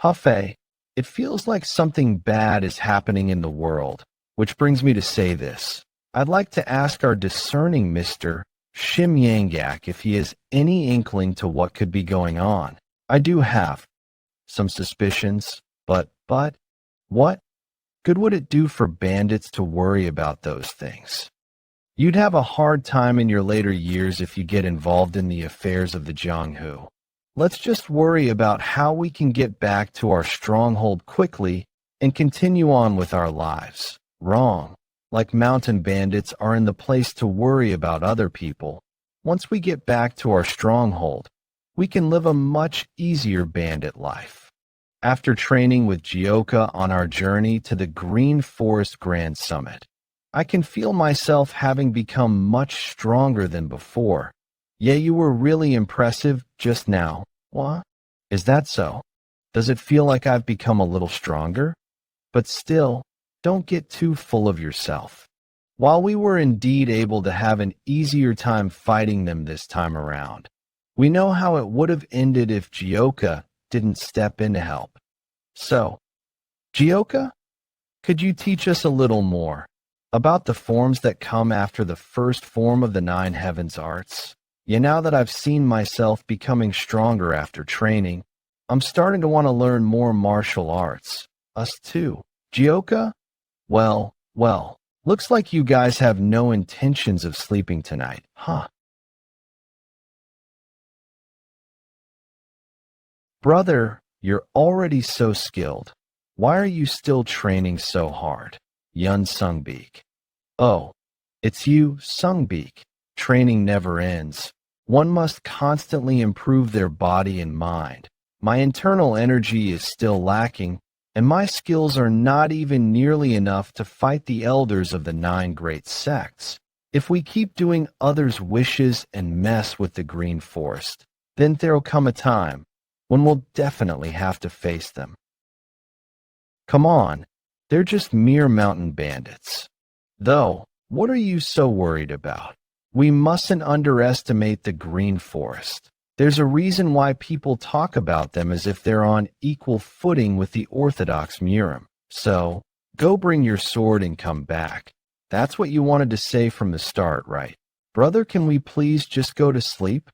Hefei. It feels like something bad is happening in the world, which brings me to say this. I'd like to ask our discerning Mr. Shim Yanggak if he has any inkling to what could be going on. I do have some suspicions, but what good would it do for bandits to worry about those things? You'd have a hard time in your later years if you get involved in the affairs of the Jianghu. Let's just worry about how we can get back to our stronghold quickly and continue on with our lives. Wrong. Like mountain bandits are in the place to worry about other people. Once we get back to our stronghold, we can live a much easier bandit life. After training with Jeokha on our journey to the Green Forest Grand Summit, I can feel myself having become much stronger than before. Yeah, you were really impressive just now. What? Is that so? Does it feel like I've become a little stronger? But still, don't get too full of yourself. While we were indeed able to have an easier time fighting them this time around, we know how it would have ended if Jeokha didn't step in to help. So, Jeokha, could you teach us a little more about the forms that come after the first form of the Nine Heavens arts? Yeah, now that I've seen myself becoming stronger after training, I'm starting to want to learn more martial arts. Us too. Jeokha? Well, looks like you guys have no intentions of sleeping tonight, huh? Brother, you're already so skilled. Why are you still training so hard? Yun Sungbeek. Oh, it's you, Sungbeek. Training never ends. One must constantly improve their body and mind. My internal energy is still lacking, and my skills are not even nearly enough to fight the elders of the 9 great sects. If we keep doing others' wishes and mess with the green forest, then there'll come a time when we'll definitely have to face them. Come on, they're just mere mountain bandits. Though, what are you so worried about? We mustn't underestimate the green forest. There's a reason why people talk about them as if they're on equal footing with the Orthodox Murim. So, go bring your sword and come back. That's what you wanted to say from the start, right? Brother, can we please just go to sleep?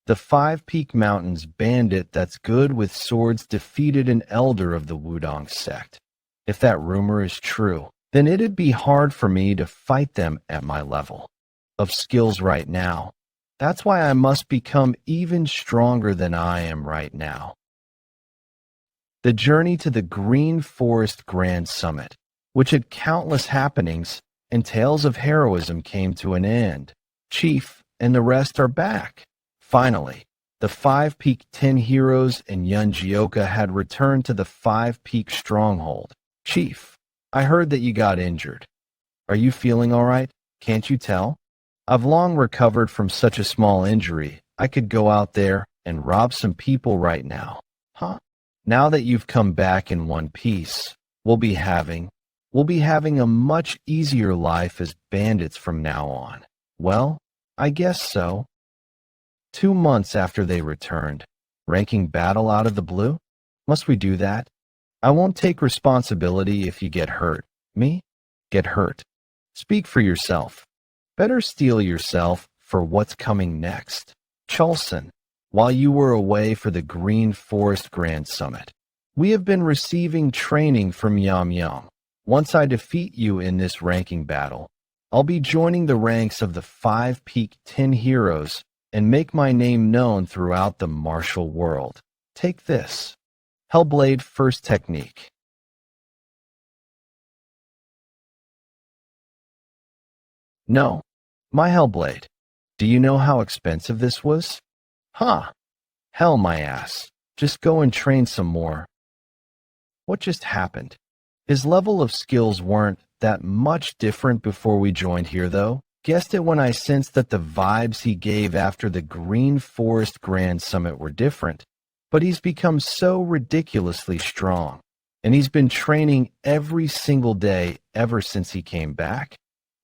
The Five Peak Mountains bandit that's good with swords defeated an elder of the Wudong sect. If that rumor is true, then it'd be hard for me to fight them at my level of skills right now. That's why I must become even stronger than I am right now. The journey to the Green Forest Grand Summit, which had countless happenings and tales of heroism, came to an end. Chief and the rest are back. Finally, the Five Peak 10 heroes and Yeon Jeokha had returned to the Five Peak stronghold. Chief, I heard that you got injured. Are you feeling all right? Can't you tell? I've long recovered from such a small injury. I could go out there and rob some people right now. Huh? Now that you've come back in one piece, we'll be having a much easier life as bandits from now on. Well, I guess so. 2 months after they returned, ranking battle out of the blue? Must we do that? I won't take responsibility if you get hurt. Me? Get hurt. Speak for yourself. Better steel yourself for what's coming next. Cholson, while you were away for the Green Forest Grand Summit, we have been receiving training from Nangong. Once I defeat you in this ranking battle, I'll be joining the ranks of the Five Peak 10 heroes and make my name known throughout the martial world. Take this. Hellblade First Technique. No, my Hellblade. Do you know how expensive this was? Huh. Hell, my ass. Just go and train some more. What just happened? His level of skills weren't that much different before we joined here, though. Guessed it when I sensed that the vibes he gave after the Green Forest Grand Summit were different. But he's become so ridiculously strong, and he's been training every single day ever since he came back.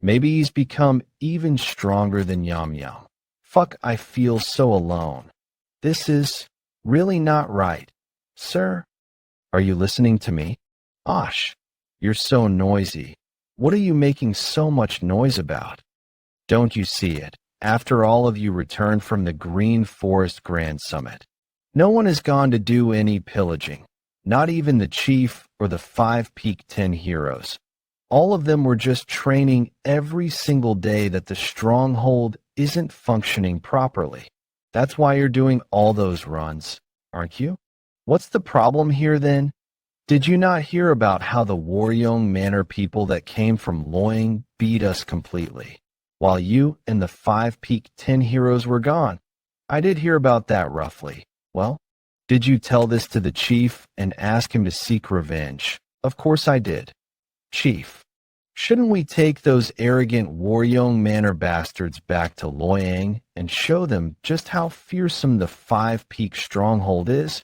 Maybe he's become even stronger than Yum Yum. Fuck, I feel so alone. This is really not right. Sir, are you listening to me? Osh, you're so noisy. What are you making so much noise about? Don't you see it? After all of you returned from the Green Forest Grand Summit, no one has gone to do any pillaging, not even the chief or the Five Peak 10 heroes. All of them were just training every single day that the stronghold isn't functioning properly. That's why you're doing all those runs, aren't you? What's the problem here then? Did you not hear about how the Waryong Manor people that came from Loyang beat us completely, while you and the Five Peak 10 heroes were gone? I did hear about that roughly. Well, did you tell this to the chief and ask him to seek revenge? Of course I did. Chief, shouldn't we take those arrogant Waryong Manor bastards back to Loyang and show them just how fearsome the Five Peak stronghold is?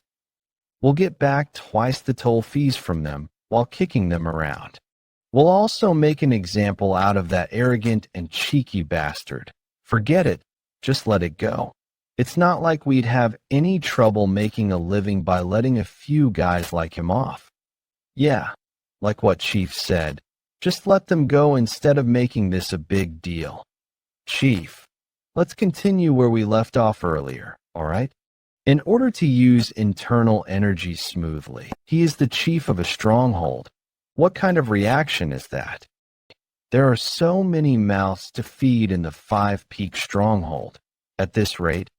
We'll get back twice the toll fees from them while kicking them around. We'll also make an example out of that arrogant and cheeky bastard. Forget it. Just let it go. It's not like we'd have any trouble making a living by letting a few guys like him off. Yeah, like what Chief said. Just let them go instead of making this a big deal. Chief, let's continue where we left off earlier, all right? In order to use internal energy smoothly, he is the chief of a stronghold. What kind of reaction is that? There are so many mouths to feed in the Five Peak stronghold. At this rate,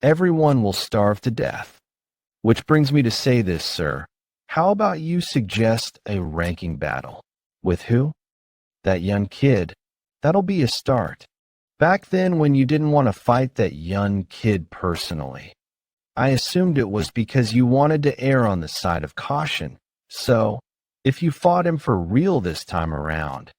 everyone will starve to death. Which brings me to say this, sir. How about you suggest a ranking battle? With who? That young kid. That'll be a start. Back then when you didn't want to fight that young kid personally, I assumed it was because you wanted to err on the side of caution. So, if you fought him for real this time around,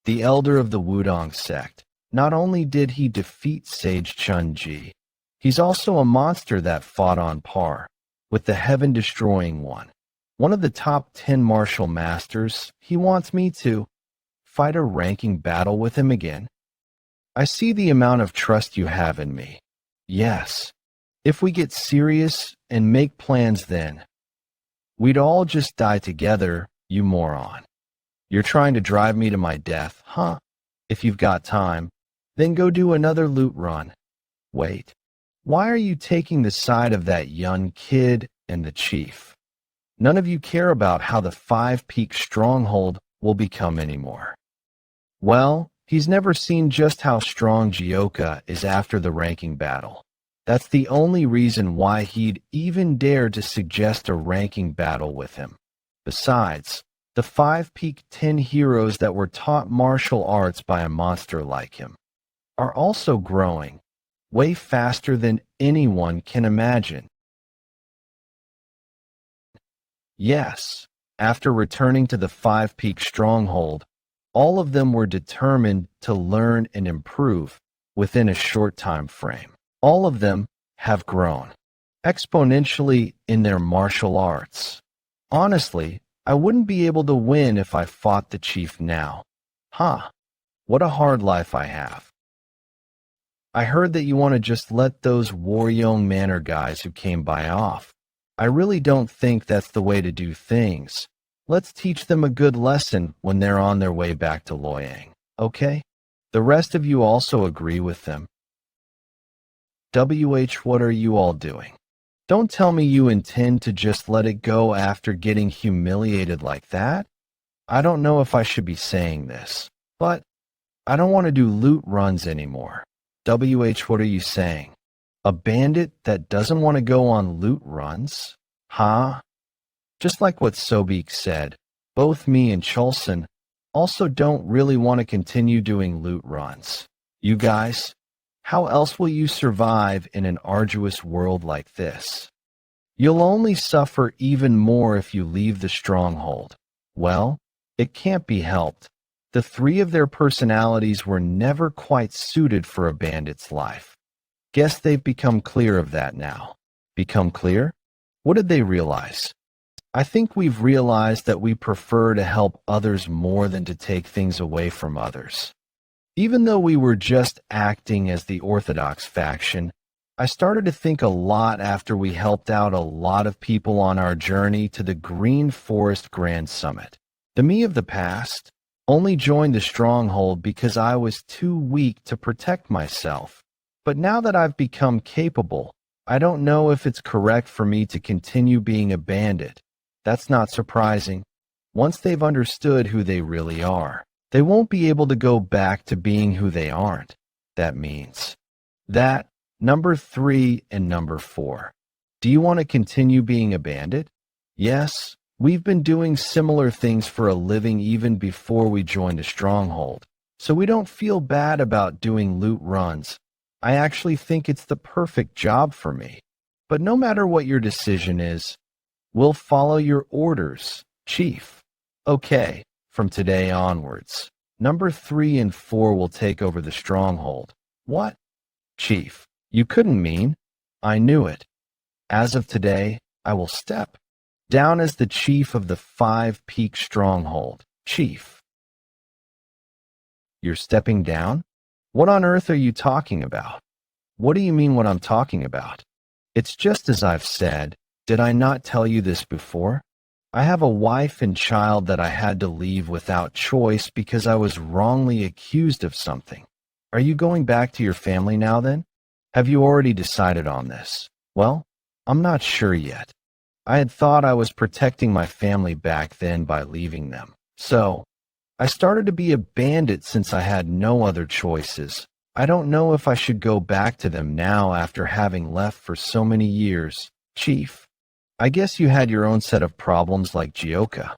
the elder of the Wudong sect. Not only did he defeat Sage Chun-Ji, he's also a monster that fought on par with the heaven-destroying one of the top 10 martial masters. He wants me to fight a ranking battle with him again. I see the amount of trust you have in me. Yes, if we get serious and make plans then, we'd all just die together, you moron. You're trying to drive me to my death, huh? If you've got time, then go do another loot run. Wait, why are you taking the side of that young kid and the chief? None of you care about how the Five-Peak Stronghold will become anymore. Well, he's never seen just how strong Jeokha is after the ranking battle. That's the only reason why he'd even dare to suggest a ranking battle with him. Besides, the 5-peak 10 heroes that were taught martial arts by a monster like him are also growing way faster than anyone can imagine. Yes, after returning to the 5-peak stronghold, all of them were determined to learn and improve within a short time frame. All of them have grown exponentially in their martial arts. Honestly, I wouldn't be able to win if I fought the chief now. What a hard life I have. I heard that you want to just let those Waryeong Manor guys who came by off. I really don't think that's the way to do things. Let's teach them a good lesson when they're on their way back to Loyang, okay? The rest of you also agree with them. What are you all doing? Don't tell me you intend to just let it go after getting humiliated like that. I don't know if I should be saying this, but I don't want to do loot runs anymore. What are you saying? A bandit that doesn't want to go on loot runs? Just like what Sobek said, both me and Cholson also don't really want to continue doing loot runs. You guys, how else will you survive in an arduous world like this? You'll only suffer even more if you leave the stronghold. Well, it can't be helped. The three of their personalities were never quite suited for a bandit's life. Guess they've become clear of that now. Become clear? What did they realize? I think we've realized that we prefer to help others more than to take things away from others. Even though we were just acting as the orthodox faction, I started to think a lot after we helped out a lot of people on our journey to the Green Forest Grand Summit. The me of the past only joined the stronghold because I was too weak to protect myself. But now that I've become capable, I don't know if it's correct for me to continue being a bandit. That's not surprising. Once they've understood who they really are, they won't be able to go back to being who they aren't. That means that number 3 and number 4. Do you want to continue being a bandit? Yes, we've been doing similar things for a living even before we joined a stronghold, so we don't feel bad about doing loot runs. I actually think it's the perfect job for me. But no matter what your decision is, we'll follow your orders, Chief. Okay, from today onwards, number 3 and 4 will take over the stronghold. What? Chief, you couldn't mean. I knew it. As of today, I will step down as the chief of the 5-peak stronghold. Chief. You're stepping down? What on earth are you talking about? What do you mean what I'm talking about? It's just as I've said. Did I not tell you this before? I have a wife and child that I had to leave without choice because I was wrongly accused of something. Are you going back to your family now then? Have you already decided on this? Well, I'm not sure yet. I had thought I was protecting my family back then by leaving them. So, I started to be a bandit since I had no other choices. I don't know if I should go back to them now after having left for so many years. Chief, I guess you had your own set of problems like Jeokha.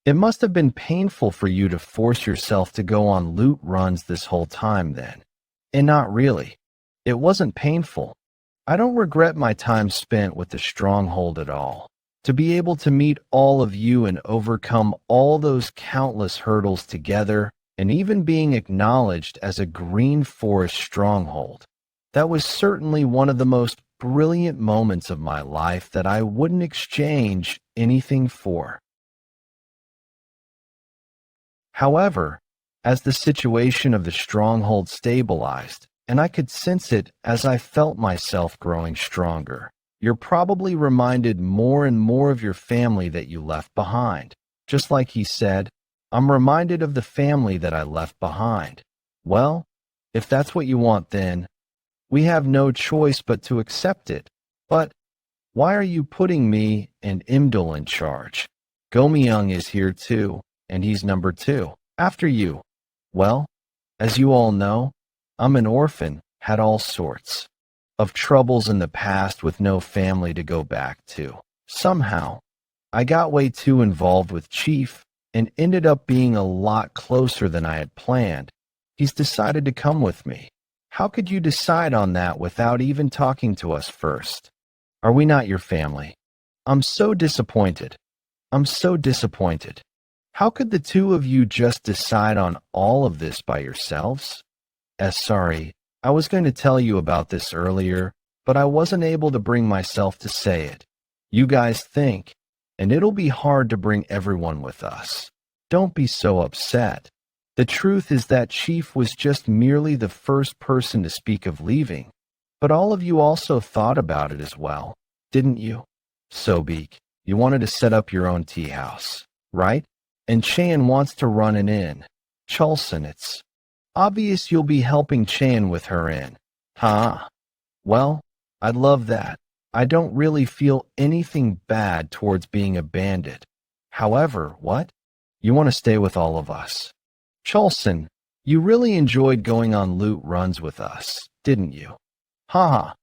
It must have been painful for you to force yourself to go on loot runs this whole time then. And not really. It wasn't painful. I don't regret my time spent with the stronghold at all. To be able to meet all of you and overcome all those countless hurdles together and even being acknowledged as a green forest stronghold. That was certainly one of the most brilliant moments of my life that I wouldn't exchange anything for. However, as the situation of the stronghold stabilized, and I could sense it as I felt myself growing stronger, you're probably reminded more and more of your family that you left behind. Just like he said, I'm reminded of the family that I left behind. Well, if that's what you want, then we have no choice but to accept it. But why are you putting me and Imdal in charge? Go-myung is here too, and he's number 2. After you. Well, as you all know, I'm an orphan, had all sorts of troubles in the past with no family to go back to. Somehow, I got way too involved with Chief and ended up being a lot closer than I had planned. He's decided to come with me. How could you decide on that without even talking to us first? Are we not your family? I'm so disappointed. I'm so disappointed. How could the two of you just decide on all of this by yourselves? Sorry, I was going to tell you about this earlier, but I wasn't able to bring myself to say it. You guys think, and it'll be hard to bring everyone with us. Don't be so upset. The truth is that Chief was just merely the first person to speak of leaving, but all of you also thought about it as well, didn't you? Sobeek, you wanted to set up your own tea house, right? And Chan wants to run an inn. Chulson, it's obvious you'll be helping Chan with her inn. Huh? Well, I'd love that. I don't really feel anything bad towards being a bandit. However, what? You want to stay with all of us. Chulson, you really enjoyed going on loot runs with us, didn't you? Haha.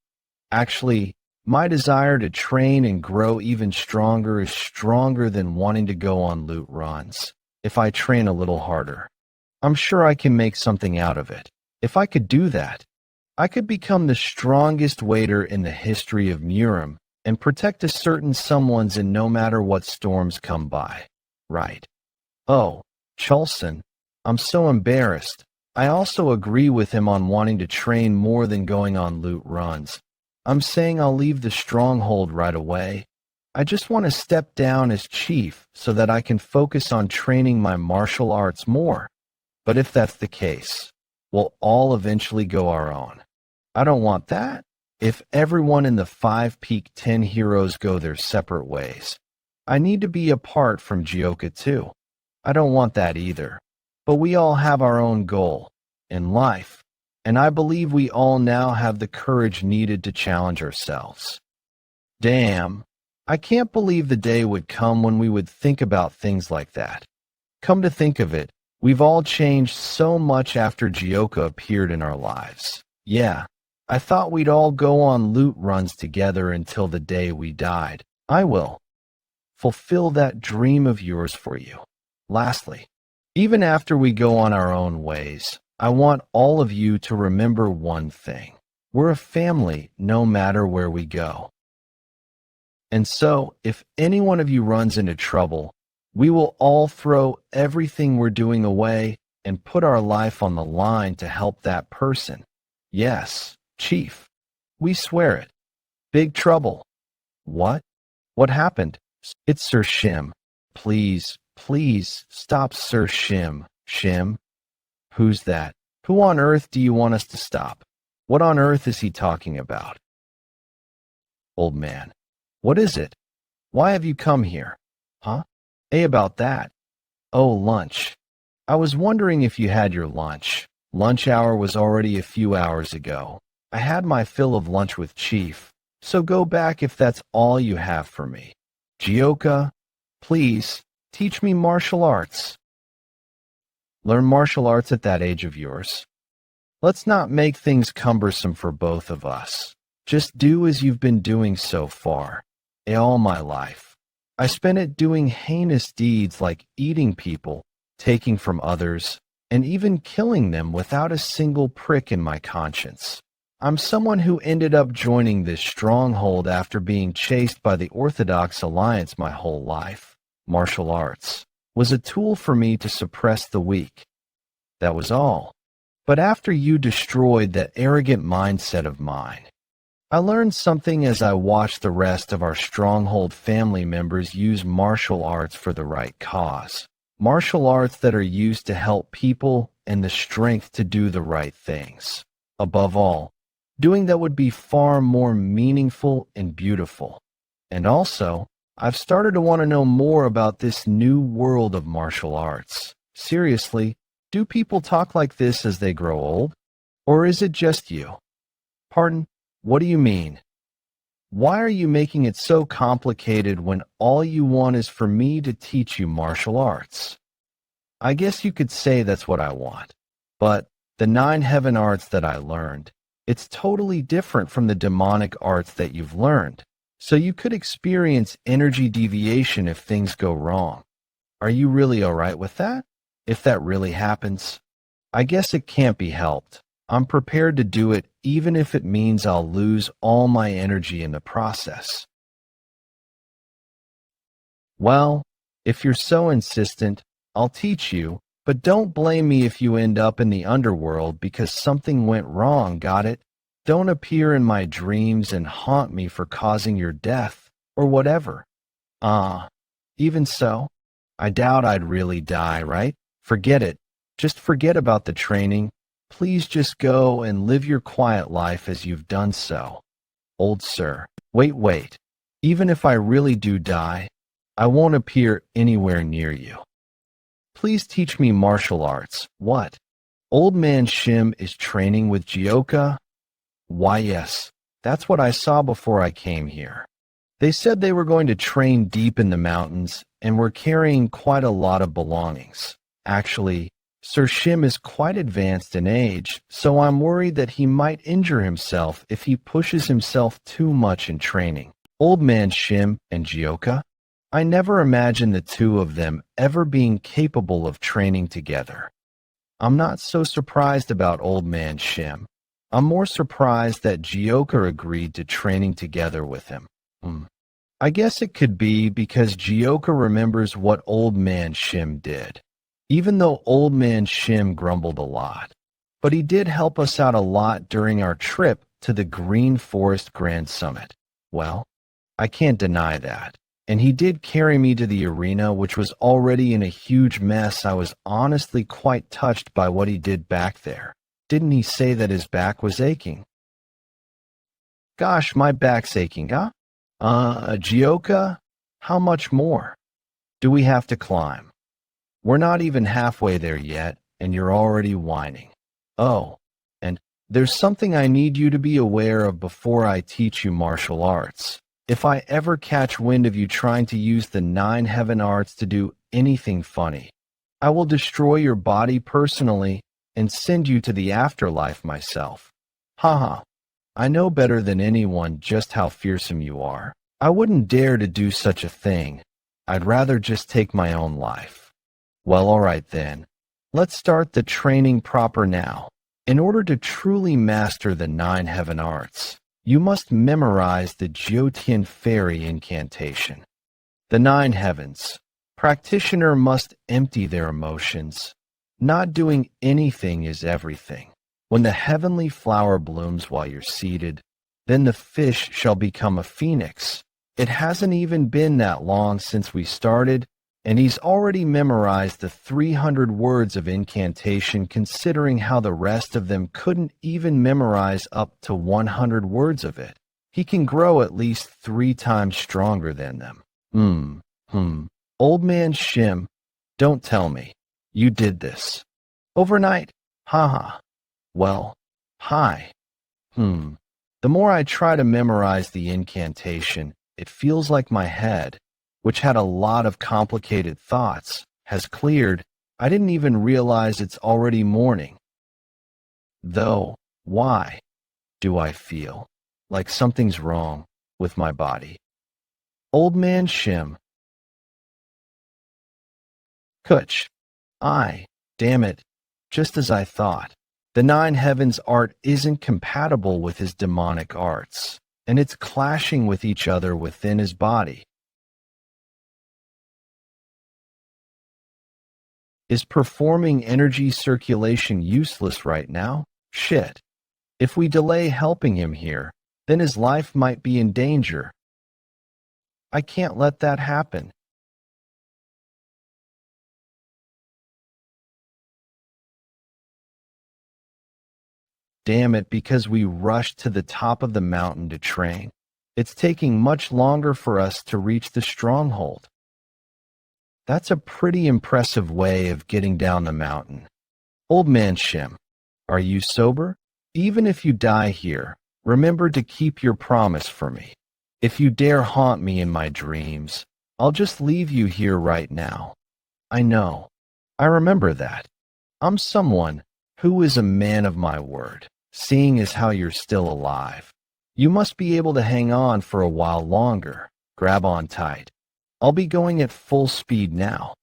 Actually, my desire to train and grow even stronger is stronger than wanting to go on loot runs. If I train a little harder, I'm sure I can make something out of it. If I could do that, I could become the strongest waiter in the history of Murim and protect a certain someone's in no matter what storms come by. Right. Oh, Chulson, I'm so embarrassed. I also agree with him on wanting to train more than going on loot runs. I'm saying I'll leave the stronghold right away. I just want to step down as chief so that I can focus on training my martial arts more. But if that's the case, we'll all eventually go our own. I don't want that. If everyone in the 5 Peak 10 heroes go their separate ways, I need to be apart from Jeokha too. I don't want that either. But we all have our own goal in life. And I believe we all now have the courage needed to challenge ourselves. Damn, I can't believe the day would come when we would think about things like that. Come to think of it, we've all changed so much after Jeokha appeared in our lives. Yeah, I thought we'd all go on loot runs together until the day we died. I will fulfill that dream of yours for you. Lastly, even after we go on our own ways, I want all of you to remember one thing. We're a family no matter where we go. And so, if any one of you runs into trouble, we will all throw everything we're doing away and put our life on the line to help that person. Yes, Chief. We swear it. Big trouble. What? What happened? It's Sir Shim. Please, please, stop Sir Shim. Shim? Who's that? Who on earth do you want us to stop? What on earth is he talking about? Old man. What is it? Why have you come here? Huh? Hey, about that. Oh, lunch. I was wondering if you had your lunch. Lunch hour was already a few hours ago. I had my fill of lunch with Chief, so go back if that's all you have for me. Jeokha, please, teach me martial arts. Learn martial arts at that age of yours. Let's not make things cumbersome for both of us. Just do as you've been doing so far. All my life, I spent it doing heinous deeds like eating people, taking from others, and even killing them without a single prick in my conscience. I'm someone who ended up joining this stronghold after being chased by the Orthodox Alliance my whole life. Martial arts was a tool for me to suppress the weak. That was all. But after you destroyed that arrogant mindset of mine, I learned something as I watched the rest of our stronghold family members use martial arts for the right cause. Martial arts that are used to help people and the strength to do the right things. Above all, doing that would be far more meaningful and beautiful. And also, I've started to want to know more about this new world of martial arts. Seriously, do people talk like this as they grow old? Or is it just you? Pardon? What do you mean? Why are you making it so complicated when all you want is for me to teach you martial arts? I guess you could say that's what I want. But the 9 heaven arts that I learned, it's totally different from the demonic arts that you've learned. So you could experience energy deviation if things go wrong. Are you really all right with that? If that really happens, I guess it can't be helped. I'm prepared to do it even if it means I'll lose all my energy in the process. Well, if you're so insistent, I'll teach you, but don't blame me if you end up in the underworld because something went wrong, got it? Don't appear in my dreams and haunt me for causing your death, or whatever. Even so, I doubt I'd really die, right? Forget it. Just forget about the training. Please just go and live your quiet life as you've done so. Old sir, wait. Even if I really do die, I won't appear anywhere near you. Please teach me martial arts. What? Old man Shim is training with Jeokha? Why yes, that's what I saw before I came here. They said they were going to train deep in the mountains and were carrying quite a lot of belongings. Actually, Sir Shim is quite advanced in age, so I'm worried that he might injure himself if he pushes himself too much in training. Old man Shim and Jeokha? I never imagined the two of them ever being capable of training together. I'm not so surprised about old man Shim. I'm more surprised that Jeokha agreed to training together with him. I guess it could be because Jeokha remembers what old man Shim did. Even though old man Shim grumbled a lot. But he did help us out a lot during our trip to the Green Forest Grand Summit. Well, I can't deny that. And he did carry me to the arena, which was already in a huge mess. I was honestly quite touched by what he did back there. Didn't he say that his back was aching? Gosh, my back's aching, huh? Jeokha, how much more? Do we have to climb? We're not even halfway there yet, and you're already whining. Oh, and there's something I need you to be aware of before I teach you martial arts. If I ever catch wind of you trying to use the 9 heaven arts to do anything funny, I will destroy your body personally and send you to the afterlife myself. Haha, I know better than anyone just how fearsome you are. I wouldn't dare to do such a thing. I'd rather just take my own life. Well, all right then. Let's start the training proper now. In order to truly master the 9 heaven arts, you must memorize the Jotian fairy incantation. The 9 heavens. Practitioner must empty their emotions. Not doing anything is everything. When the heavenly flower blooms while you're seated, then the fish shall become a phoenix. It hasn't even been that long since we started, and he's already memorized the 300 words of incantation, considering how the rest of them couldn't even memorize up to 100 words of it. He can grow at least 3 times stronger than them. Old man Shim, don't tell me. You did this. Overnight? Haha. Well, hi. The more I try to memorize the incantation, it feels like my head, which had a lot of complicated thoughts, has cleared. I didn't even realize it's already morning. Though, why do I feel like something's wrong with my body? Old man Shim. Kutch. Damn it, just as I thought. The 9 heavens art isn't compatible with his demonic arts, and it's clashing with each other within his body. Is performing energy circulation useless right now? Shit. If we delay helping him here, then his life might be in danger. I can't let that happen. Damn it, because we rushed to the top of the mountain to train. It's taking much longer for us to reach the stronghold. That's a pretty impressive way of getting down the mountain. Old man Shim, are you sober? Even if you die here, remember to keep your promise for me. If you dare haunt me in my dreams, I'll just leave you here right now. I know. I remember that. I'm someone who is a man of my word, seeing as how you're still alive. You must be able to hang on for a while longer. Grab on tight. I'll be going at full speed now.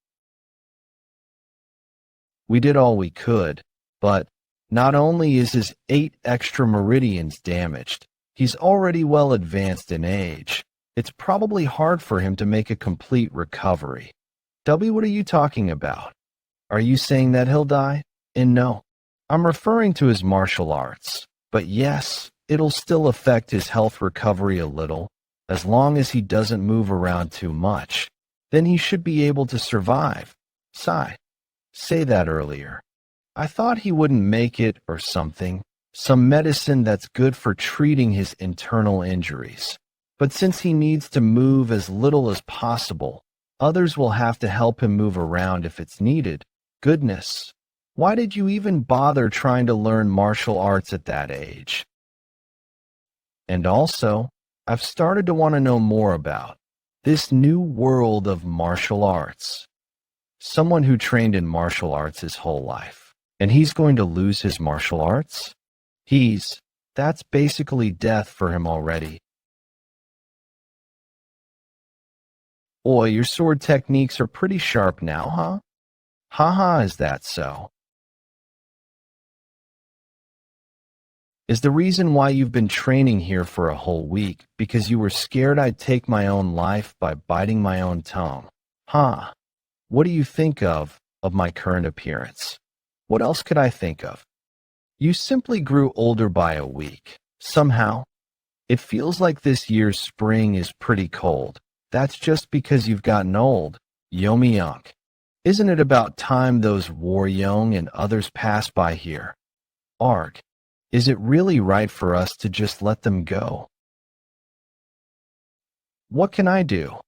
We did all we could, but not only is his 8 extra meridians damaged, he's already well advanced in age. It's probably hard for him to make a complete recovery. W, what are you talking about? Are you saying that he'll die? And no, I'm referring to his martial arts. But yes, it'll still affect his health recovery a little. As long as he doesn't move around too much, then he should be able to survive. Sigh. Say that earlier. I thought he wouldn't make it or something. Some medicine that's good for treating his internal injuries. But since he needs to move as little as possible, others will have to help him move around if it's needed. Goodness. Why did you even bother trying to learn martial arts at that age? And also, I've started to want to know more about this new world of martial arts. Someone who trained in martial arts his whole life, and he's going to lose his martial arts? That's basically death for him already. Boy, your sword techniques are pretty sharp now, huh? Haha, is that so? Is the reason why you've been training here for a whole week because you were scared I'd take my own life by biting my own tongue? Huh. What do you think of my current appearance? What else could I think of? You simply grew older by a week. Somehow, it feels like this year's spring is pretty cold. That's just because you've gotten old. Yeon. Isn't it about time those Yeon and others pass by here? Arg. Is it really right for us to just let them go? What can I do?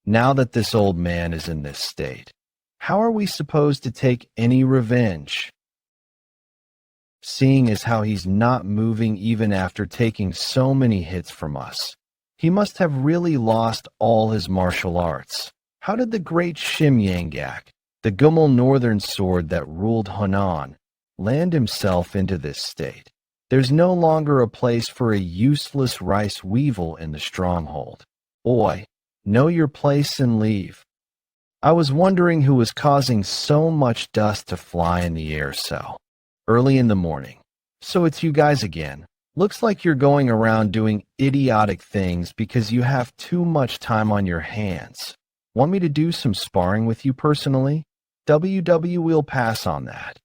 Now that this old man is in this state, how are we supposed to take any revenge? Seeing as how he's not moving even after taking so many hits from us, he must have really lost all his martial arts. How did the great Shim Yangak, the Gummel northern sword that ruled Hunan, land himself into this state? There's no longer a place for a useless rice weevil in the stronghold. Oi, know your place and leave. I was wondering who was causing so much dust to fly in the air so early in the morning. So it's you guys again. Looks like you're going around doing idiotic things because you have too much time on your hands. Want me to do some sparring with you personally? WW will pass on that.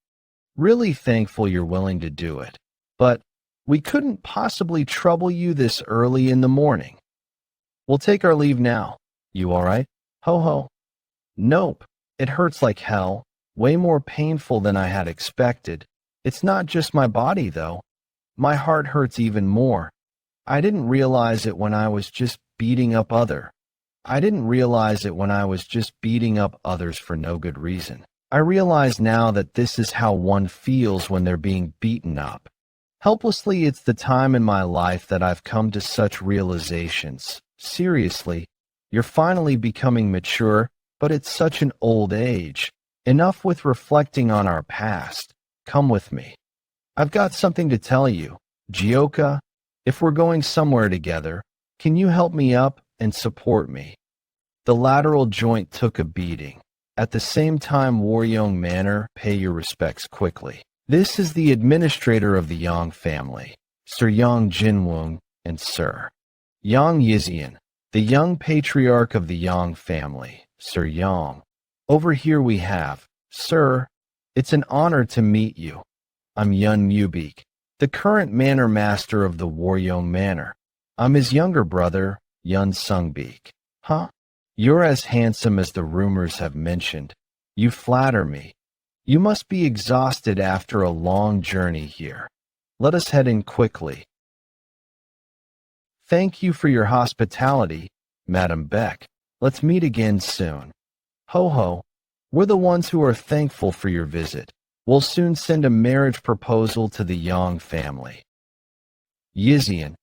Really thankful you're willing to do it. But we couldn't possibly trouble you this early in the morning. We'll take our leave now. You all right? Ho ho. Nope. It hurts like hell. Way more painful than I had expected. It's not just my body, though. My heart hurts even more. I didn't realize it when I was just beating up others for no good reason. I realize now that this is how one feels when they're being beaten up. Helplessly, it's the time in my life that I've come to such realizations. Seriously, you're finally becoming mature, but it's such an old age. Enough with reflecting on our past. Come with me. I've got something to tell you. Jeokha, if we're going somewhere together, can you help me up and support me? The lateral joint took a beating. At the same time, Yeon Manor, pay your respects quickly. This is the administrator of the Yang family, Sir Yang Jinwoong and Sir Yang Yizian, the young patriarch of the Yang family, Sir Yang. Over here we have Sir, it's an honor to meet you. I'm Yeon Jeokha, the current manor master of the Waryong Manor. I'm his younger brother, Yeon Sungbik. Huh? You're as handsome as the rumors have mentioned. You flatter me. You must be exhausted after a long journey here. Let us head in quickly. Thank you for your hospitality, Madam Beck. Let's meet again soon. Ho ho, we're the ones who are thankful for your visit. We'll soon send a marriage proposal to the Yang family. Yizian,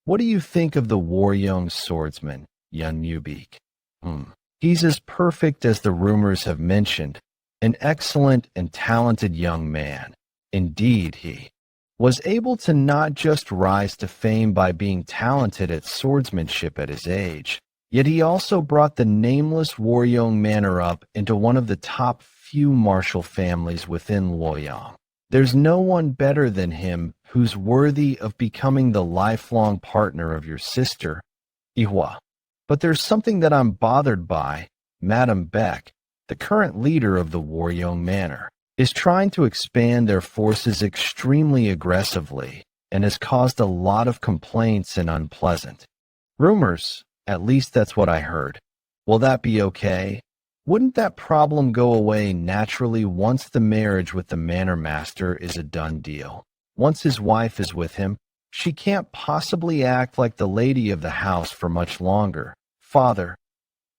what do you think of the Waryong swordsman, Yeon Jeokha? He's as perfect as the rumors have mentioned, an excellent and talented young man. Indeed, he was able to not just rise to fame by being talented at swordsmanship at his age, yet he also brought the nameless Waryong Manor up into one of the top few martial families within Loyang. There's no one better than him who's worthy of becoming the lifelong partner of your sister, Ihwa. But there's something that I'm bothered by. Madam Beck, the current leader of the Waryong Manor, is trying to expand their forces extremely aggressively and has caused a lot of complaints and unpleasant rumors. At least that's what I heard. Will that be okay? Wouldn't that problem go away naturally once the marriage with the manor master is a done deal? Once his wife is with him, she can't possibly act like the lady of the house for much longer. Father,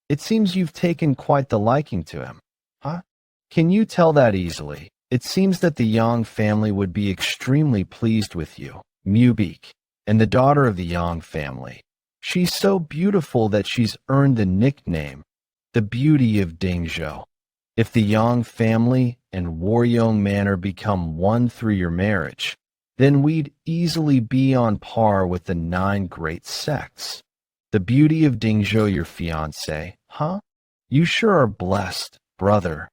it seems you've taken quite the liking to him. Huh? Can you tell that easily? It seems that the Yang family would be extremely pleased with you, Mubik, and the daughter of the Yang family. She's so beautiful that she's earned the nickname, the Beauty of Dingzhou. If the Yang family and Waryong Manor become one through your marriage, then we'd easily be on par with the 9 great sects. The Beauty of Dingzhou, your fiancé, huh? You sure are blessed, brother.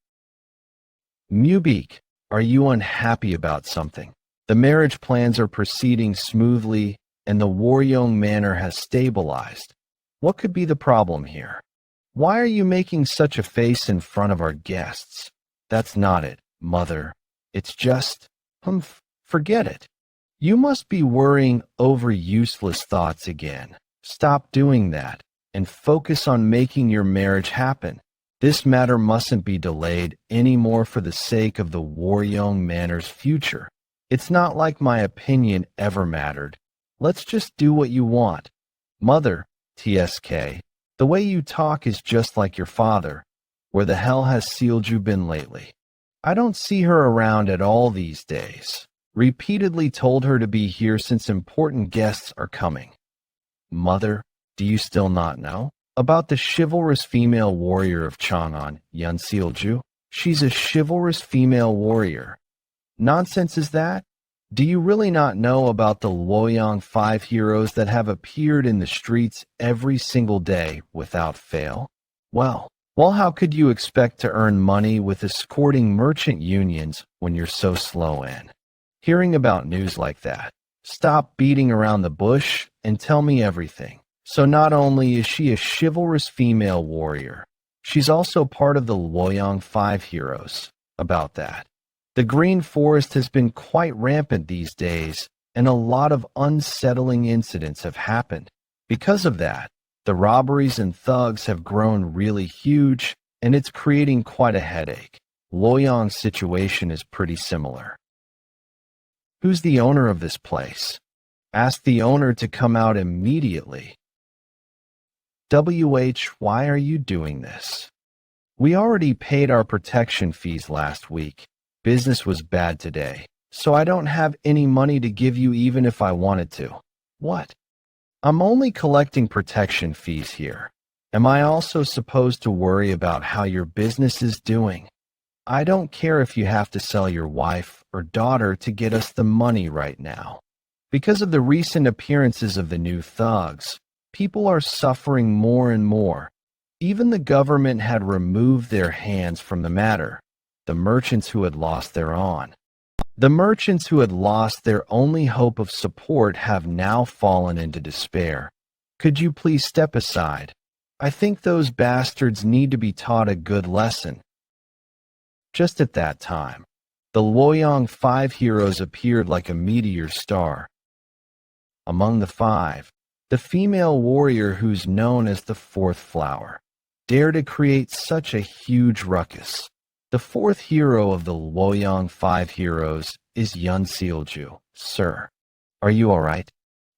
Mubik, are you unhappy about something? The marriage plans are proceeding smoothly, and the Waryong Manor has stabilized. What could be the problem here? Why are you making such a face in front of our guests? That's not it, mother. It's just, forget it. You must be worrying over useless thoughts again. Stop doing that and focus on making your marriage happen. This matter mustn't be delayed anymore for the sake of the Waryong Manor's future. It's not like my opinion ever mattered. Let's just do what you want. Mother, TSK, the way you talk is just like your father. Where the hell has Sealju been lately? I don't see her around at all these days. Repeatedly told her to be here since important guests are coming. Mother, do you still not know? About the chivalrous female warrior of Chang'an, Yeon Sealju? She's a chivalrous female warrior. Nonsense is that? Do you really not know about the Luoyang 5 heroes that have appeared in the streets every single day without fail? Well, how could you expect to earn money with escorting merchant unions when you're so slow in? Hearing about news like that, stop beating around the bush and tell me everything. So not only is she a chivalrous female warrior, she's also part of the Luoyang 5 heroes. About that. The Green Forest has been quite rampant these days, and a lot of unsettling incidents have happened. Because of that, the robberies and thugs have grown really huge, and it's creating quite a headache. Luoyang's situation is pretty similar. Who's the owner of this place? Ask the owner to come out immediately. Why are you doing this? We already paid our protection fees last week. Business was bad today, so I don't have any money to give you even if I wanted to. What? I'm only collecting protection fees here. Am I also supposed to worry about how your business is doing? I don't care if you have to sell your wife or daughter to get us the money right now. Because of the recent appearances of the new thugs, people are suffering more and more. Even the government had removed their hands from the matter. The merchants who had lost their on. The merchants who had lost their only hope of support have now fallen into despair. Could you please step aside? I think those bastards need to be taught a good lesson. Just at that time, the Luoyang 5 heroes appeared like a meteor star. Among the 5, the female warrior who's known as the fourth flower dared to create such a huge ruckus. The fourth hero of the Luoyang 5 heroes is Yeon Jeokha. Sir, are you alright?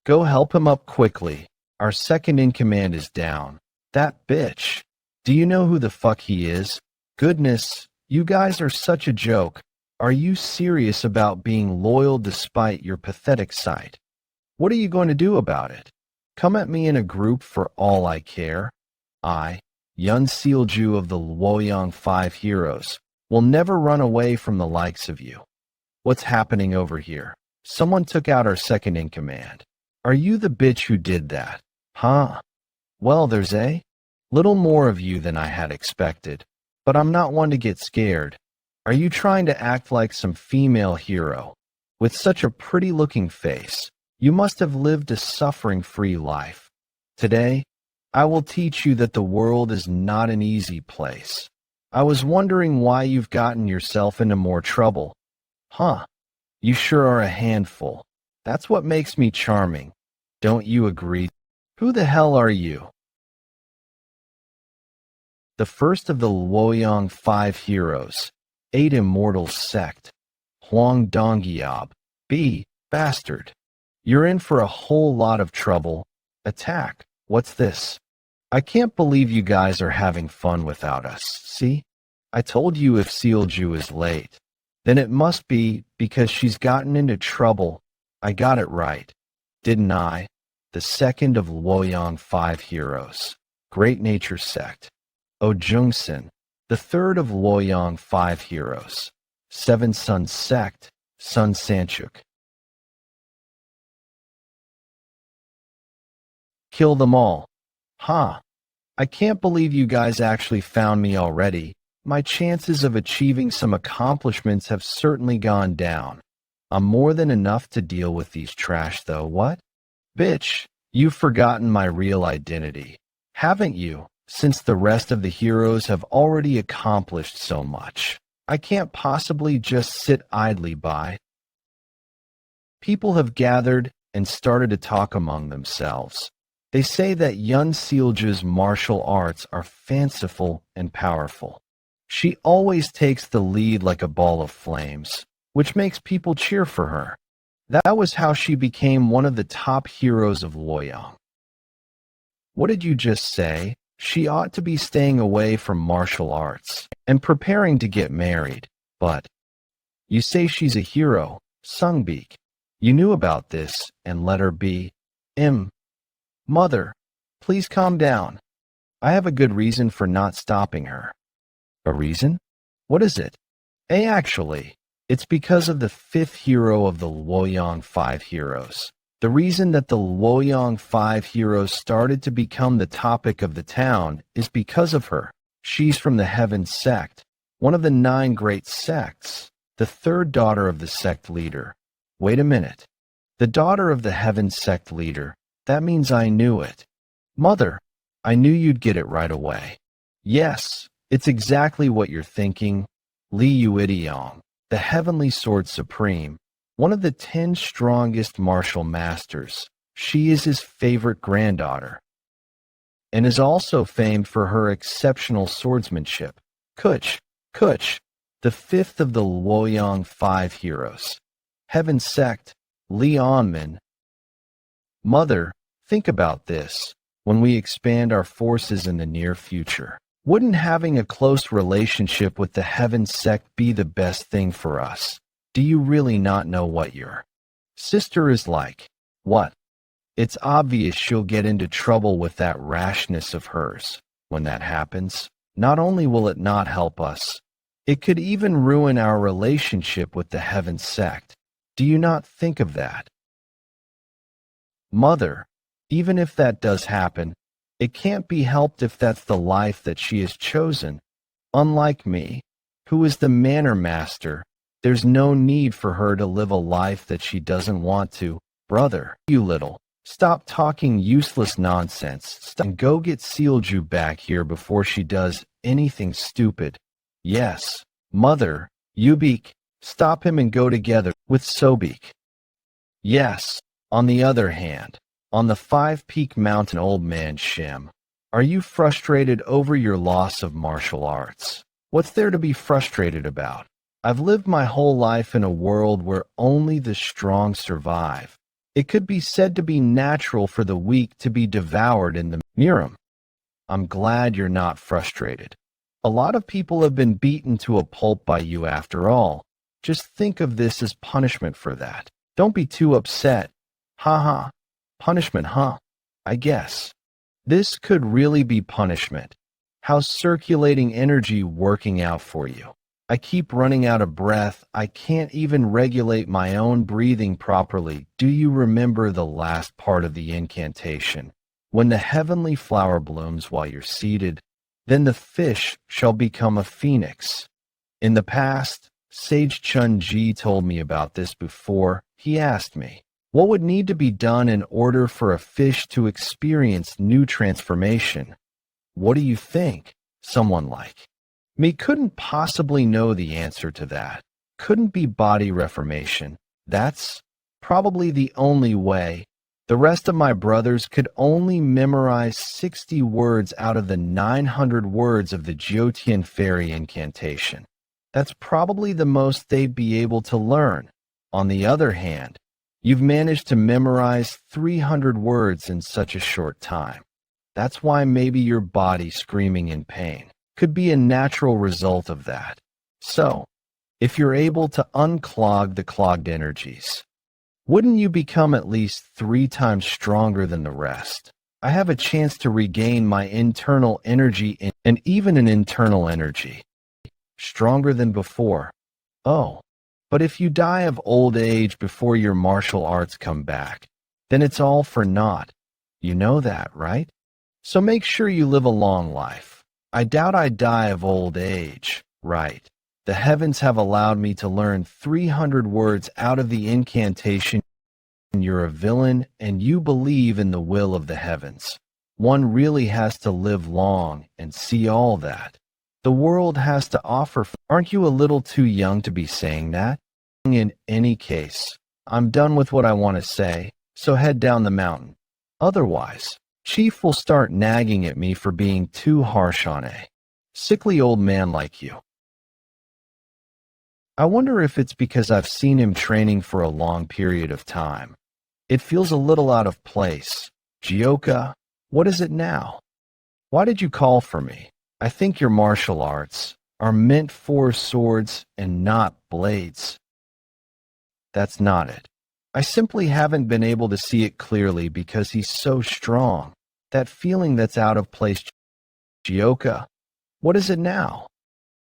Go help him up quickly. Our second-in-command is down. That bitch. Do you know who the fuck he is? Goodness, you guys are such a joke. Are you serious about being loyal despite your pathetic sight? What are you going to do about it? Come at me in a group for all I care. I, Yeon Jeokha of the Luoyang 5 heroes, will never run away from the likes of you. What's happening over here? Someone took out our second-in-command. Are you the bitch who did that? Huh? Well, there's a little more of you than I had expected, but I'm not one to get scared. Are you trying to act like some female hero? With such a pretty-looking face, you must have lived a suffering-free life. Today, I will teach you that the world is not an easy place. I was wondering why you've gotten yourself into more trouble. Huh? You sure are a handful. That's what makes me charming. Don't you agree? Who the hell are you? The first of the Luoyang 5 heroes, 8 immortal sect. Huang Dongyab. B. Bastard. You're in for a whole lot of trouble. Attack. What's this? I can't believe you guys are having fun without us. See? I told you if Jeokha is late. Then it must be because she's gotten into trouble. I got it right, didn't I? The second of Luoyang 5 heroes, Great Nature Sect. Ojungsin, the third of Luoyang 5 heroes, Seven Sun Sect, Sun Sanchuk. Kill them all. Ha! I can't believe you guys actually found me already. My chances of achieving some accomplishments have certainly gone down. I'm more than enough to deal with these trash though, what? Bitch, you've forgotten my real identity, haven't you? Since the rest of the heroes have already accomplished so much, I can't possibly just sit idly by. People have gathered and started to talk among themselves. They say that Yeon Jeokha's martial arts are fanciful and powerful. She always takes the lead like a ball of flames, which makes people cheer for her. That was how she became one of the top heroes of Luoyang. What did you just say? She ought to be staying away from martial arts and preparing to get married. But you say she's a hero, Sungbeek. You knew about this and let her be. Mother, please calm down. I have a good reason for not stopping her. A reason? What is it? Actually, it's because of the 5th hero of the Luoyang 5 heroes. The reason that the Luoyang 5 heroes started to become the topic of the town is because of her. She's from the Heaven Sect, one of the 9 great sects, the 3rd daughter of the sect leader. Wait a minute. The daughter of the Heaven Sect leader. That means I knew it. Mother, I knew you'd get it right away. Yes, it's exactly what you're thinking. Li Yuidiong, the Heavenly Sword Supreme, one of the 10 strongest martial masters. She is his favorite granddaughter, and is also famed for her exceptional swordsmanship. Kuch, the 5th of the Luoyang 5 heroes. Heaven Sect, Li Onmin. Mother, think about this. When we expand our forces in the near future, wouldn't having a close relationship with the Heaven Sect be the best thing for us? Do you really not know what your sister is like? What? It's obvious she'll get into trouble with that rashness of hers. When that happens, not only will it not help us, it could even ruin our relationship with the Heaven Sect. Do you not think of that? Mother, even if that does happen, it can't be helped if that's the life that she has chosen. Unlike me, who is the manor master, there's no need for her to live a life that she doesn't want to. Brother, you little, stop talking useless nonsense and go get Jeokha back here before she does anything stupid. Yes, Mother, Ubik, stop him and go together with Sobik. Yes, on the other hand, on the five-peak mountain, old man Shim, are you frustrated over your loss of martial arts? What's there to be frustrated about? I've lived my whole life in a world where only the strong survive. It could be said to be natural for the weak to be devoured in the Miram. I'm glad you're not frustrated. A lot of people have been beaten to a pulp by you after all. Just think of this as punishment for that. Don't be too upset. Ha ha. Punishment, huh? I guess. This could really be punishment. How's circulating energy working out for you? I keep running out of breath. I can't even regulate my own breathing properly. Do you remember the last part of the incantation? When the heavenly flower blooms while you're seated, then the fish shall become a phoenix. In the past, Sage Chun-ji told me about this before. He asked me, what would need to be done in order for a fish to experience new transformation? What do you think? Someone like me couldn't possibly know the answer to that. Couldn't be body reformation. That's probably the only way. The rest of my brothers could only memorize 60 words out of the 900 words of the Jyotian fairy incantation. That's probably the most they'd be able to learn. On the other hand, you've managed to memorize 300 words in such a short time. That's why maybe your body screaming in pain could be a natural result of that. So, if you're able to unclog the clogged energies, wouldn't you become at least 3 times stronger than the rest? I have a chance to regain my internal energy and even an internal energy. Stronger than before. Oh, but if you die of old age before your martial arts come back, then it's all for naught. You know that, right? So make sure you live a long life. I doubt I die of old age, right? The heavens have allowed me to learn 300 words out of the incantation. You're a villain and you believe in the will of the heavens. One really has to live long and see all that the world has to offer. Aren't you a little too young to be saying that? In any case, I'm done with what I want to say, so head down the mountain. Otherwise, Chief will start nagging at me for being too harsh on a sickly old man like you. I wonder if it's because I've seen him training for a long period of time. It feels a little out of place. Jeokha, what is it now? Why did you call for me? I think your martial arts are meant for swords and not blades. That's not it. I simply haven't been able to see it clearly because he's so strong. That feeling that's out of place. Jeokha, what is it now?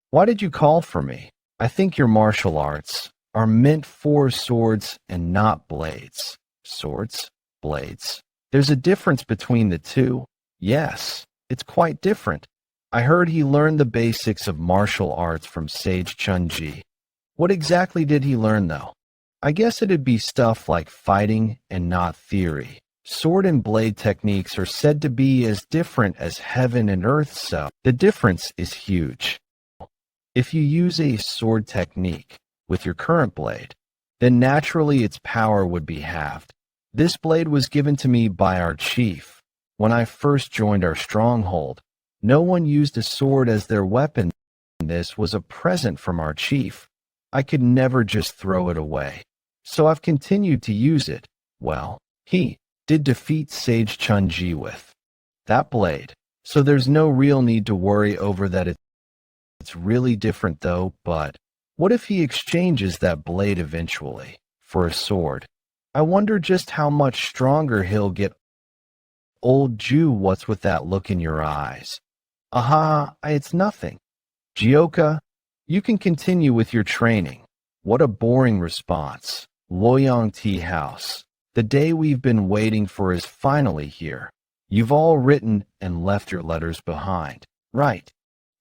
Why did you call for me? I think your martial arts are meant for swords and not blades. Swords? Blades? There's a difference between the two. Yes, it's quite different. I heard he learned the basics of martial arts from Sage Chun-ji. What exactly did he learn, though? I guess it'd be stuff like fighting and not theory. Sword and blade techniques are said to be as different as heaven and earth, so the difference is huge. If you use a sword technique with your current blade, then naturally its power would be halved. This blade was given to me by our chief. When I first joined our stronghold, no one used a sword as their weapon. This was a present from our chief. I could never just throw it away. So I've continued to use it. Well, he did defeat Sage Chun-ji with that blade. So there's no real need to worry over that. It's really different though, but what if he exchanges that blade eventually for a sword? I wonder just how much stronger he'll get. Old Jew, what's with that look in your eyes? Aha, it's nothing. Jeokha, you can continue with your training. What a boring response. Loyang Tea House. The day we've been waiting for is finally here. You've all written and left your letters behind, right?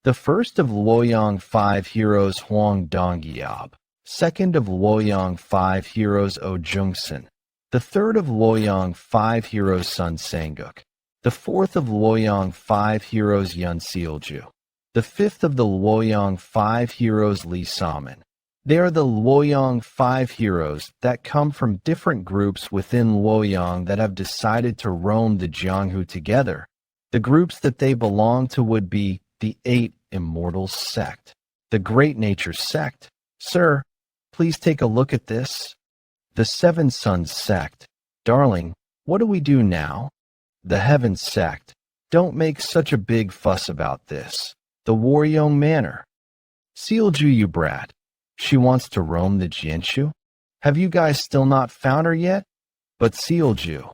The first of Loyang 5 heroes Huang Dongyab. Second of Loyang 5 heroes O Jungsun. The third of Loyang 5 heroes Sun Sanguk. The fourth of Loyang 5 heroes Yun Sealju. the fifth of the Luoyang five heroes Li Samen. They are the Luoyang five heroes that come from different groups within Luoyang that have decided to roam the Jianghu together. The groups that they belong to would be the Eight Immortals Sect, the Great Nature Sect. Sir, please take a look at this. The Seven Suns Sect. Darling, what do we do now? The Heaven Sect. Don't make such a big fuss about this. The Waryong Manor. Sealju, you brat. She wants to roam the Jianshu? Have you guys still not found her yet? But Sealju,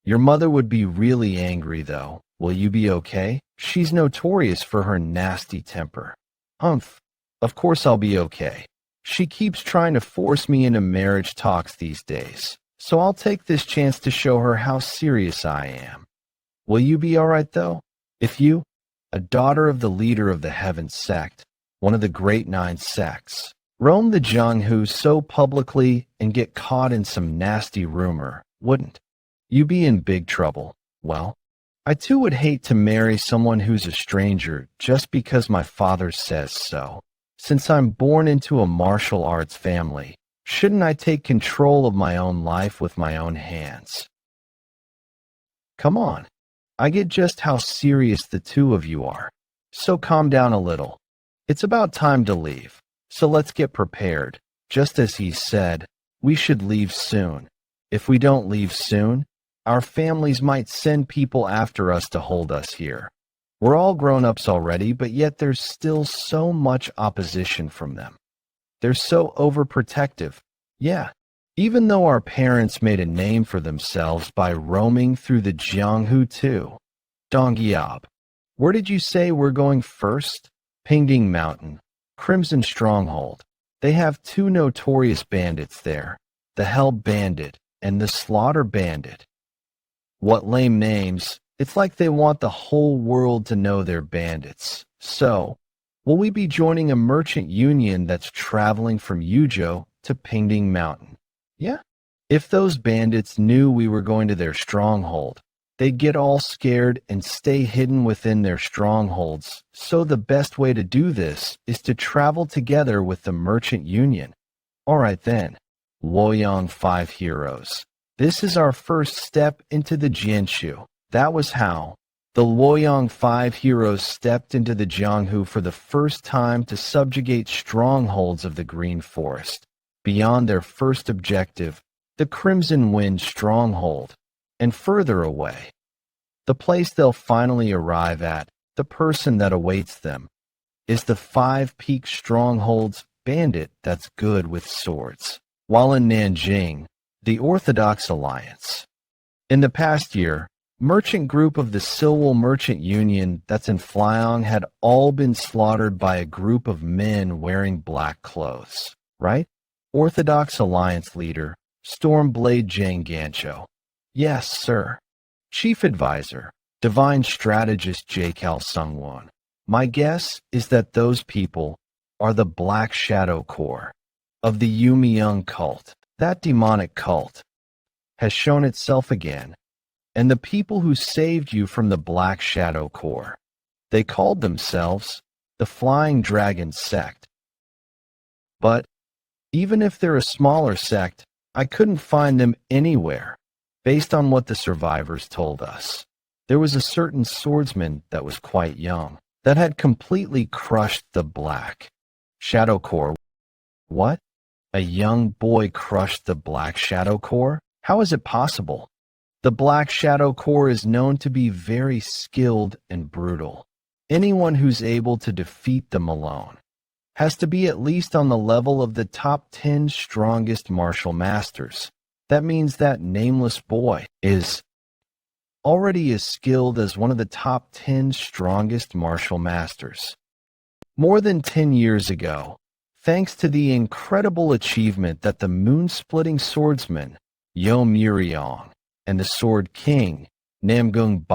your mother would be really angry though. Will you be okay? She's notorious for her nasty temper. Humph. Of course I'll be okay. She keeps trying to force me into marriage talks these days, so I'll take this chance to show her how serious I am. Will you be alright though? If you, a daughter of the leader of the Heaven Sect, one of the Great Nine Sects, roam the Jianghu so publicly and get caught in some nasty rumor, wouldn't you be in big trouble? Well, I too would hate to marry someone who's a stranger just because my father says so. Since I'm born into a martial arts family, shouldn't I take control of my own life with my own hands? Come on, I get just how serious the two of you are, so calm down a little. It's about time to leave, so let's get prepared. Just as he said, we should leave soon. If we don't leave soon, our families might send people after us to hold us here. We're all grown-ups already, but yet there's still so much opposition from them. They're so overprotective. Yeah, even though our parents made a name for themselves by roaming through the Jianghu too. Dongyab, where did you say we're going first? Pingding Mountain, Crimson Stronghold. They have two notorious bandits there, the Hell Bandit and the Slaughter Bandit. What lame names. It's like they want the whole world to know they're bandits. So, will we be joining a merchant union that's traveling from Yuzhou to Pingding Mountain? Yeah. If those bandits knew we were going to their stronghold, they'd get all scared and stay hidden within their strongholds. So the best way to do this is to travel together with the merchant union. Alright then, Luoyang Five Heroes. This is our first step into the Jianshu. That was how the Luoyang Five Heroes stepped into the Jianghu for the first time to subjugate strongholds of the Green Forest, beyond their first objective, the Crimson Wind Stronghold, and further away. The place they'll finally arrive at, the person that awaits them, is the Five Peak Stronghold's bandit that's good with swords, while in Nanjing, the Orthodox Alliance. In the past year, merchant group of the Silwell Merchant Union that's in Flyong had all been slaughtered by a group of men wearing black clothes, right? Orthodox Alliance leader, Stormblade Jang Gancho. Yes, sir. Chief Advisor, Divine Strategist J-Cal Sungwon. My guess is that those people are the Black Shadow Corps of the Yumyang cult. That demonic cult has shown itself again. And the people who saved you from the Black Shadow Corps, they called themselves the Flying Dragon Sect. But even if they're a smaller sect, I couldn't find them anywhere. Based on what the survivors told us, there was a certain swordsman that was quite young, that had completely crushed the Black Shadow Corps. What? A young boy crushed the Black Shadow Corps? How is it possible? The Black Shadow Corps is known to be very skilled and brutal. Anyone who's able to defeat them alone has to be at least on the level of the top 10 strongest martial masters. That means that nameless boy is already as skilled as one of the top 10 strongest martial masters. More than 10 years ago, thanks to the incredible achievement that the moonsplitting swordsman, Yeon Jeokha, and the Sword King, Nangong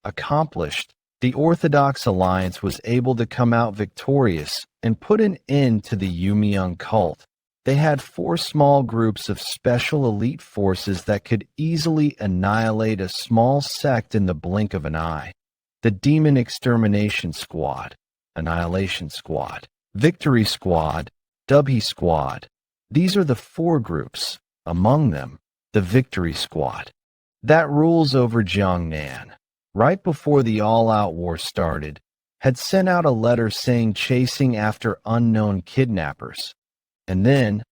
accomplished, the Orthodox Alliance was able to come out victorious and put an end to the Yumyang cult. They had 4 small groups of special elite forces that could easily annihilate a small sect in the blink of an eye. The Demon Extermination Squad, Annihilation Squad, Victory Squad, Dubhy Squad. These are the 4 groups, among them, the Victory Squad, that rules over Jiangnan. Right before the all-out war started, had sent out a letter saying chasing after unknown kidnappers. And then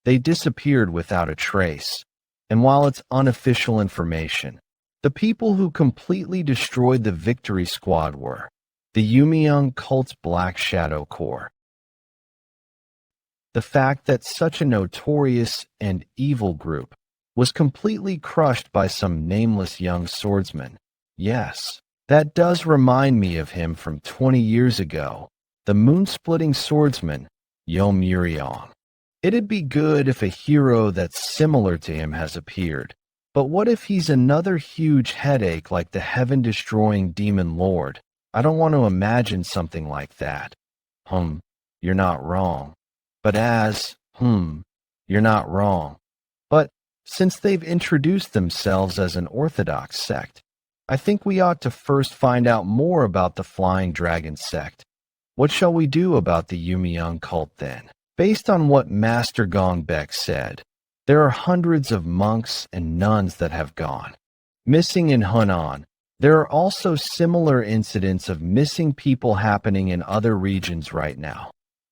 they disappeared without a trace. And while it's unofficial information, the people who completely destroyed the Victory Squad were the Yumiyoung cult's Black Shadow Corps. The fact that such a notorious and evil group was completely crushed by some nameless young swordsman. Yes, that does remind me of him from 20 years ago, the moonsplitting swordsman, Yeon Jeokha. It'd be good if a hero that's similar to him has appeared, but what if he's another huge headache like the heaven-destroying demon lord? I don't want to imagine something like that. You're not wrong. But you're not wrong. But since they've introduced themselves as an orthodox sect, I think we ought to first find out more about the Flying Dragon sect. What shall we do about the Yumiyoung cult then? Based on what Master Gongbek said, there are hundreds of monks and nuns that have gone missing in Hunan. There are also similar incidents of missing people happening in other regions right now.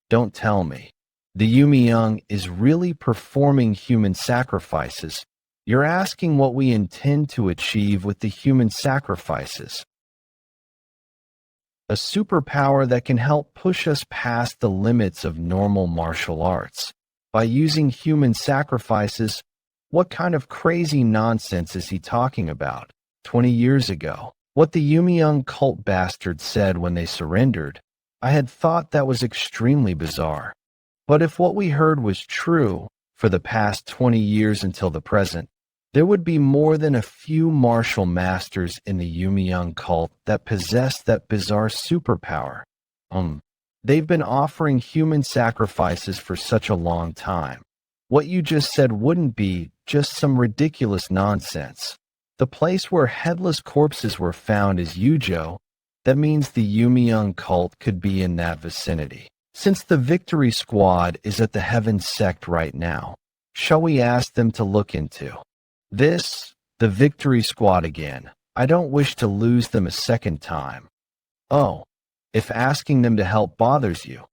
Don't tell me the Yumiyoung is really performing human sacrifices. You're asking what we intend to achieve with the human sacrifices. A superpower that can help push us past the limits of normal martial arts. By using human sacrifices, what kind of crazy nonsense is he talking about? 20 years ago, what the Yumiyoung cult bastards said when they surrendered, I had thought that was extremely bizarre. But if what we heard was true, for the past 20 years until the present, there would be more than a few martial masters in the Yumiyoung cult that possess that bizarre superpower. They've been offering human sacrifices for such a long time. What you just said wouldn't be just some ridiculous nonsense. The place where headless corpses were found is Yujo. That means the Yumiyoung cult could be in that vicinity. Since the Victory Squad is at the Heaven Sect right now, shall we ask them to look into this? The Victory Squad again. I don't wish to lose them a second time. Oh, if asking them to help bothers you,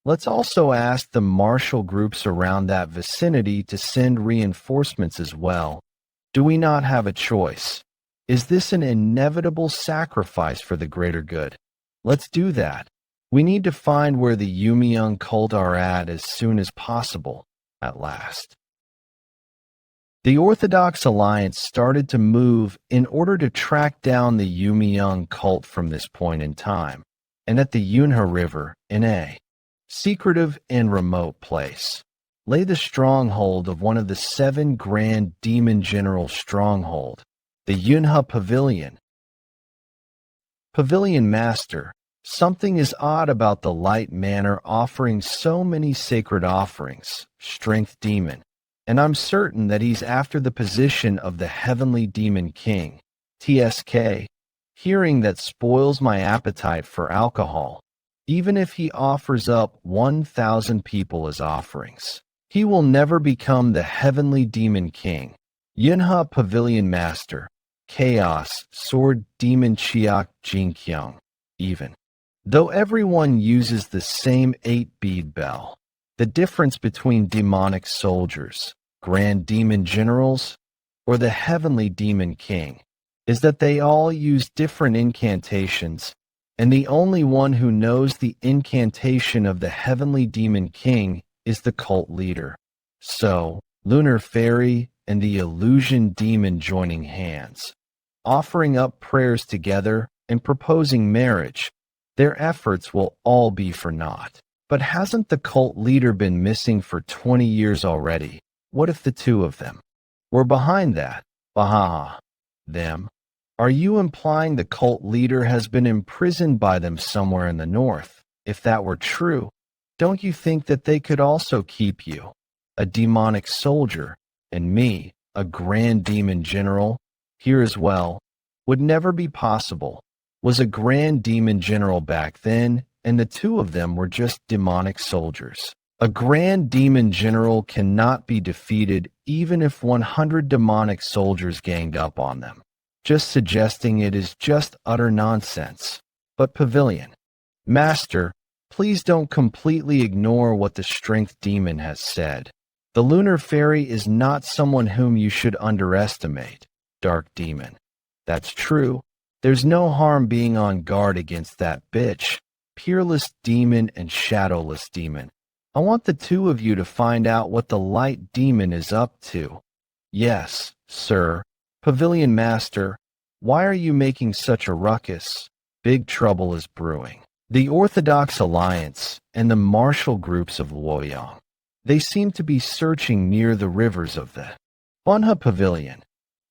let's also ask the martial groups around that vicinity to send reinforcements as well. Do we not have a choice? Is this an inevitable sacrifice for the greater good? Let's do that. We need to find where the Yumiyoung cult are at as soon as possible, at last. The Orthodox Alliance started to move in order to track down the Yumiyoung cult from this point in time, and at the Yunha River, in a secretive and remote place, lay the stronghold of one of the 7 Grand Demon General stronghold, the Yunha Pavilion. Pavilion Master, something is odd about the light manor offering so many sacred offerings, Strength Demon, and I'm certain that he's after the position of the Heavenly Demon King, TSK. Hearing that spoils my appetite for alcohol, even if he offers up 1,000 people as offerings. He will never become the Heavenly Demon King. Yunha Pavilion Master, Chaos, Sword Demon Chiak Jinkyung, even. Though everyone uses the same 8-bead bell, the difference between demonic soldiers, Grand Demon Generals, or the Heavenly Demon King is that they all use different incantations, and the only one who knows the incantation of the Heavenly Demon King is the cult leader. So, Lunar Fairy and the Illusion Demon joining hands, offering up prayers together and proposing marriage, their efforts will all be for naught. But hasn't the cult leader been missing for 20 years already? What if the 2 of them were behind that? Bahaha. Them? Are you implying the cult leader has been imprisoned by them somewhere in the north? If that were true, don't you think that they could also keep you, a demonic soldier, and me, a grand demon general, here as well? would never be possible, was a grand demon general back then, and the two of them were just demonic soldiers. A grand demon general cannot be defeated even if 100 demonic soldiers ganged up on them. Just suggesting it is just utter nonsense. But Pavilion, Master, please don't completely ignore what the strength demon has said. The lunar fairy is not someone whom you should underestimate, Dark Demon. That's true. There's no harm being on guard against that bitch, Peerless Demon and Shadowless Demon. I want the two of you to find out what the Light Demon is up to. Yes, sir. Pavilion Master, why are you making such a ruckus? Big trouble is brewing. The Orthodox Alliance and the martial groups of Luoyang. They seem to be searching near the rivers of the Bunha Pavilion.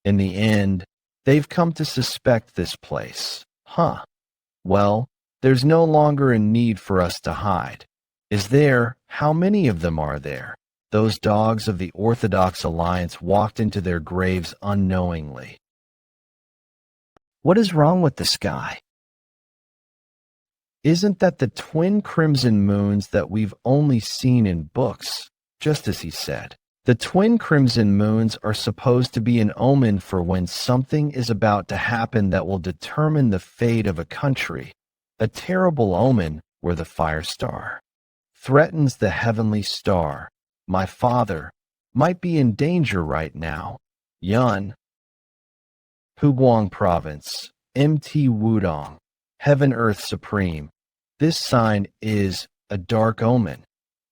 In the end, they've come to suspect this place. Huh. Well, there's no longer a need for us to hide. Is there? How many of them are there? Those dogs of the Orthodox Alliance walked into their graves unknowingly. What is wrong with the sky? Isn't that the twin crimson moons that we've only seen in books? Just as he said. The twin crimson moons are supposed to be an omen for when something is about to happen that will determine the fate of a country. A terrible omen where the fire star threatens the heavenly star. My father might be in danger right now. Yun, Puguang Province, MT Wudong, Heaven Earth Supreme. This sign is a dark omen,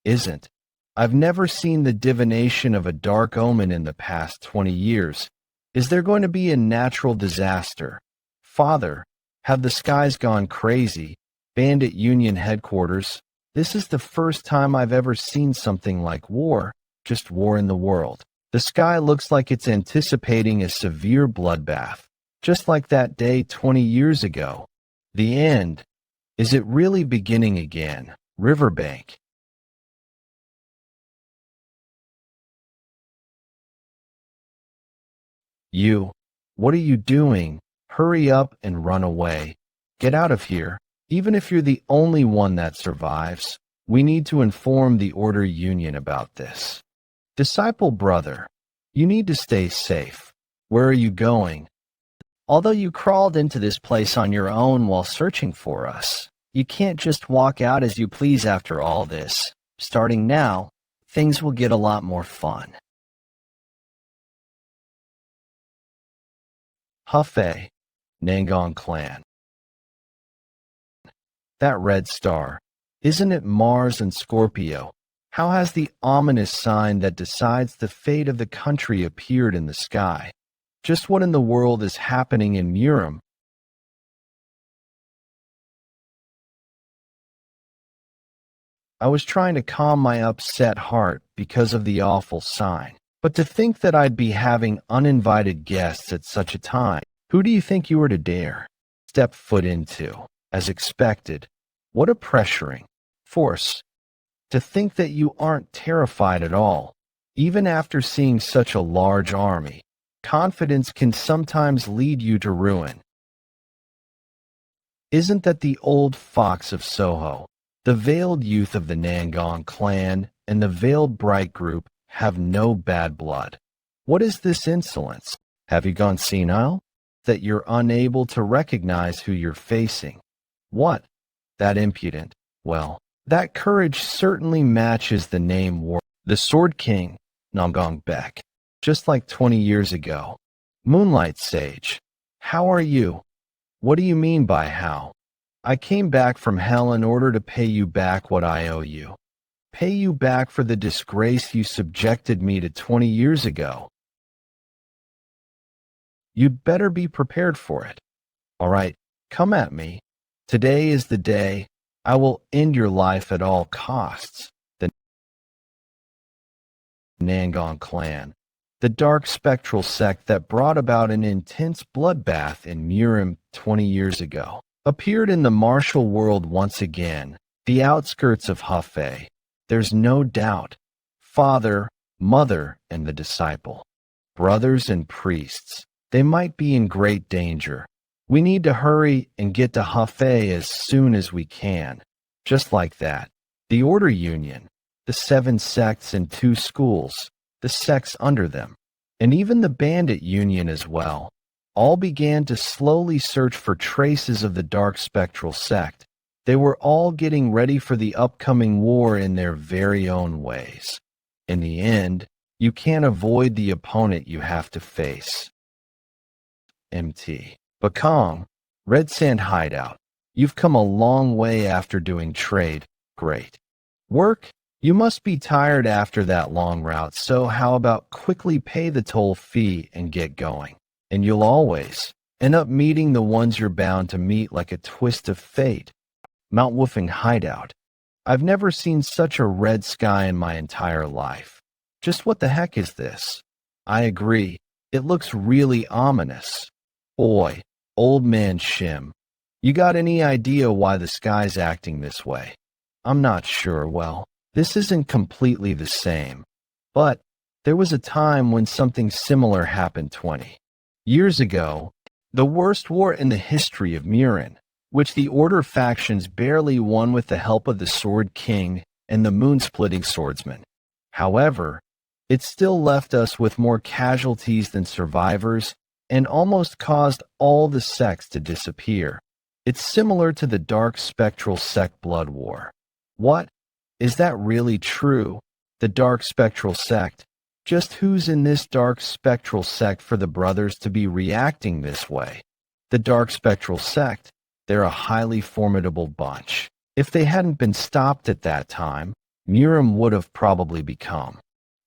isn't? I've never seen the divination of a dark omen in the past 20 years. Is there going to be a natural disaster? Father, have the skies gone crazy? Bandit Union headquarters. This is the first time I've ever seen something like war, just war in the world. The sky looks like it's anticipating a severe bloodbath, just like that day 20 years ago. The end. Is it really beginning again? Riverbank. You. What are you doing? Hurry up and run away. Get out of here. Even if you're the only one that survives, we need to inform the Order Union about this. Disciple brother, you need to stay safe. Where are you going? Although you crawled into this place on your own while searching for us, you can't just walk out as you please after all this. Starting now, things will get a lot more fun. Hefei, Nangong clan. That red star, isn't it Mars and Scorpio? How has the ominous sign that decides the fate of the country appeared in the sky? Just what in the world is happening in Murim? I was trying to calm my upset heart because of the awful sign. But to think that I'd be having uninvited guests at such a time, who do you think you were to dare step foot into? As expected, what a pressuring force. To think that you aren't terrified at all, even after seeing such a large army. Confidence can sometimes lead you to ruin. Isn't that the old fox of Soho? The veiled youth of the Nangong clan and the veiled bright group have no bad blood. What is this insolence? Have you gone senile? That you're unable to recognize who you're facing? What? That impudent? Well, that courage certainly matches the name war. The Sword King, Nangong Beck. Just like 20 years ago. Moonlight Sage. How are you? What do you mean by how? I came back from hell in order to pay you back what I owe you. Pay you back for the disgrace you subjected me to 20 years ago. You'd better be prepared for it. All right, come at me. Today is the day. I will end your life at all costs. The Nangong clan, the dark spectral sect that brought about an intense bloodbath in Murim 20 years ago, appeared in the martial world once again, the outskirts of Hefei. There's no doubt. Father, mother, and the disciple, brothers and priests, they might be in great danger. We need to hurry and get to Hefei as soon as we can. Just like that. The Order Union, the 7 sects and 2 schools, the sects under them, and even the Bandit Union as well, all began to slowly search for traces of the Dark Spectral Sect. They were all getting ready for the upcoming war in their very own ways. In the end, you can't avoid the opponent you have to face. MT. Bakong, Red Sand Hideout. You've come a long way after doing trade. Great. Work? You must be tired after that long route, so how about quickly pay the toll fee and get going? And you'll always end up meeting the ones you're bound to meet like a twist of fate. Mount Woofing Hideout. I've never seen such a red sky in my entire life. Just what the heck is this? I agree. It looks really ominous. Boy, old man Shim. You got any idea why the sky's acting this way? I'm not sure. Well, this isn't completely the same. But there was a time when something similar happened 20 years ago. The worst war in the history of Murin, which the Order factions barely won with the help of the Sword King and the moonsplitting swordsman. However, it still left us with more casualties than survivors and almost caused all the sects to disappear. It's similar to the Dark Spectral Sect Blood War. What? Is that really true? The Dark Spectral Sect? Just who's in this Dark Spectral Sect for the brothers to be reacting this way? The Dark Spectral Sect? They're a highly formidable bunch. If they hadn't been stopped at that time, Murim would have probably become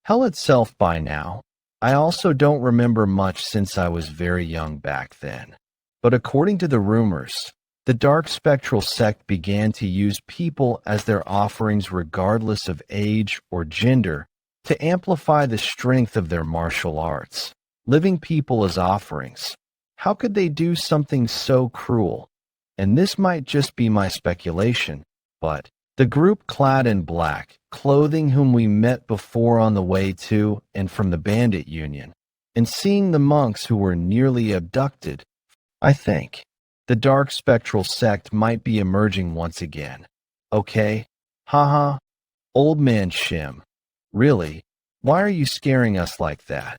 hell itself by now. I also don't remember much since I was very young back then. But according to the rumors, the Dark Spectral Sect began to use people as their offerings regardless of age or gender to amplify the strength of their martial arts. Living people as offerings. How could they do something so cruel? And this might just be my speculation, but the group clad in black clothing whom we met before on the way to and from the Bandit Union, and seeing the monks who were nearly abducted, I think the Dark Spectral Sect might be emerging once again. Okay? Haha. Old man Shim. Really? Why are you scaring us like that?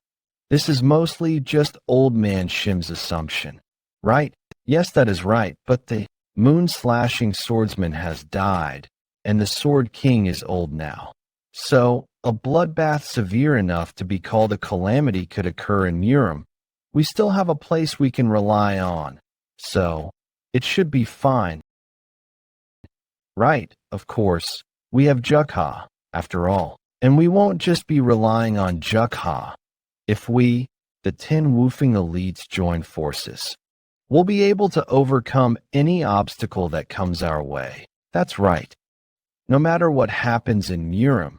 This is mostly just old man Shim's assumption, right? Yes, that is right, but the moon-slashing swordsman has died, and the Sword King is old now. So, a bloodbath severe enough to be called a calamity could occur in Murim. We still have a place we can rely on, so it should be fine. Right, of course. We have Jeokha, after all, and we won't just be relying on Jeokha. If we, the 10 woofing elites, join forces, we'll be able to overcome any obstacle that comes our way. That's right. No matter what happens in Murim,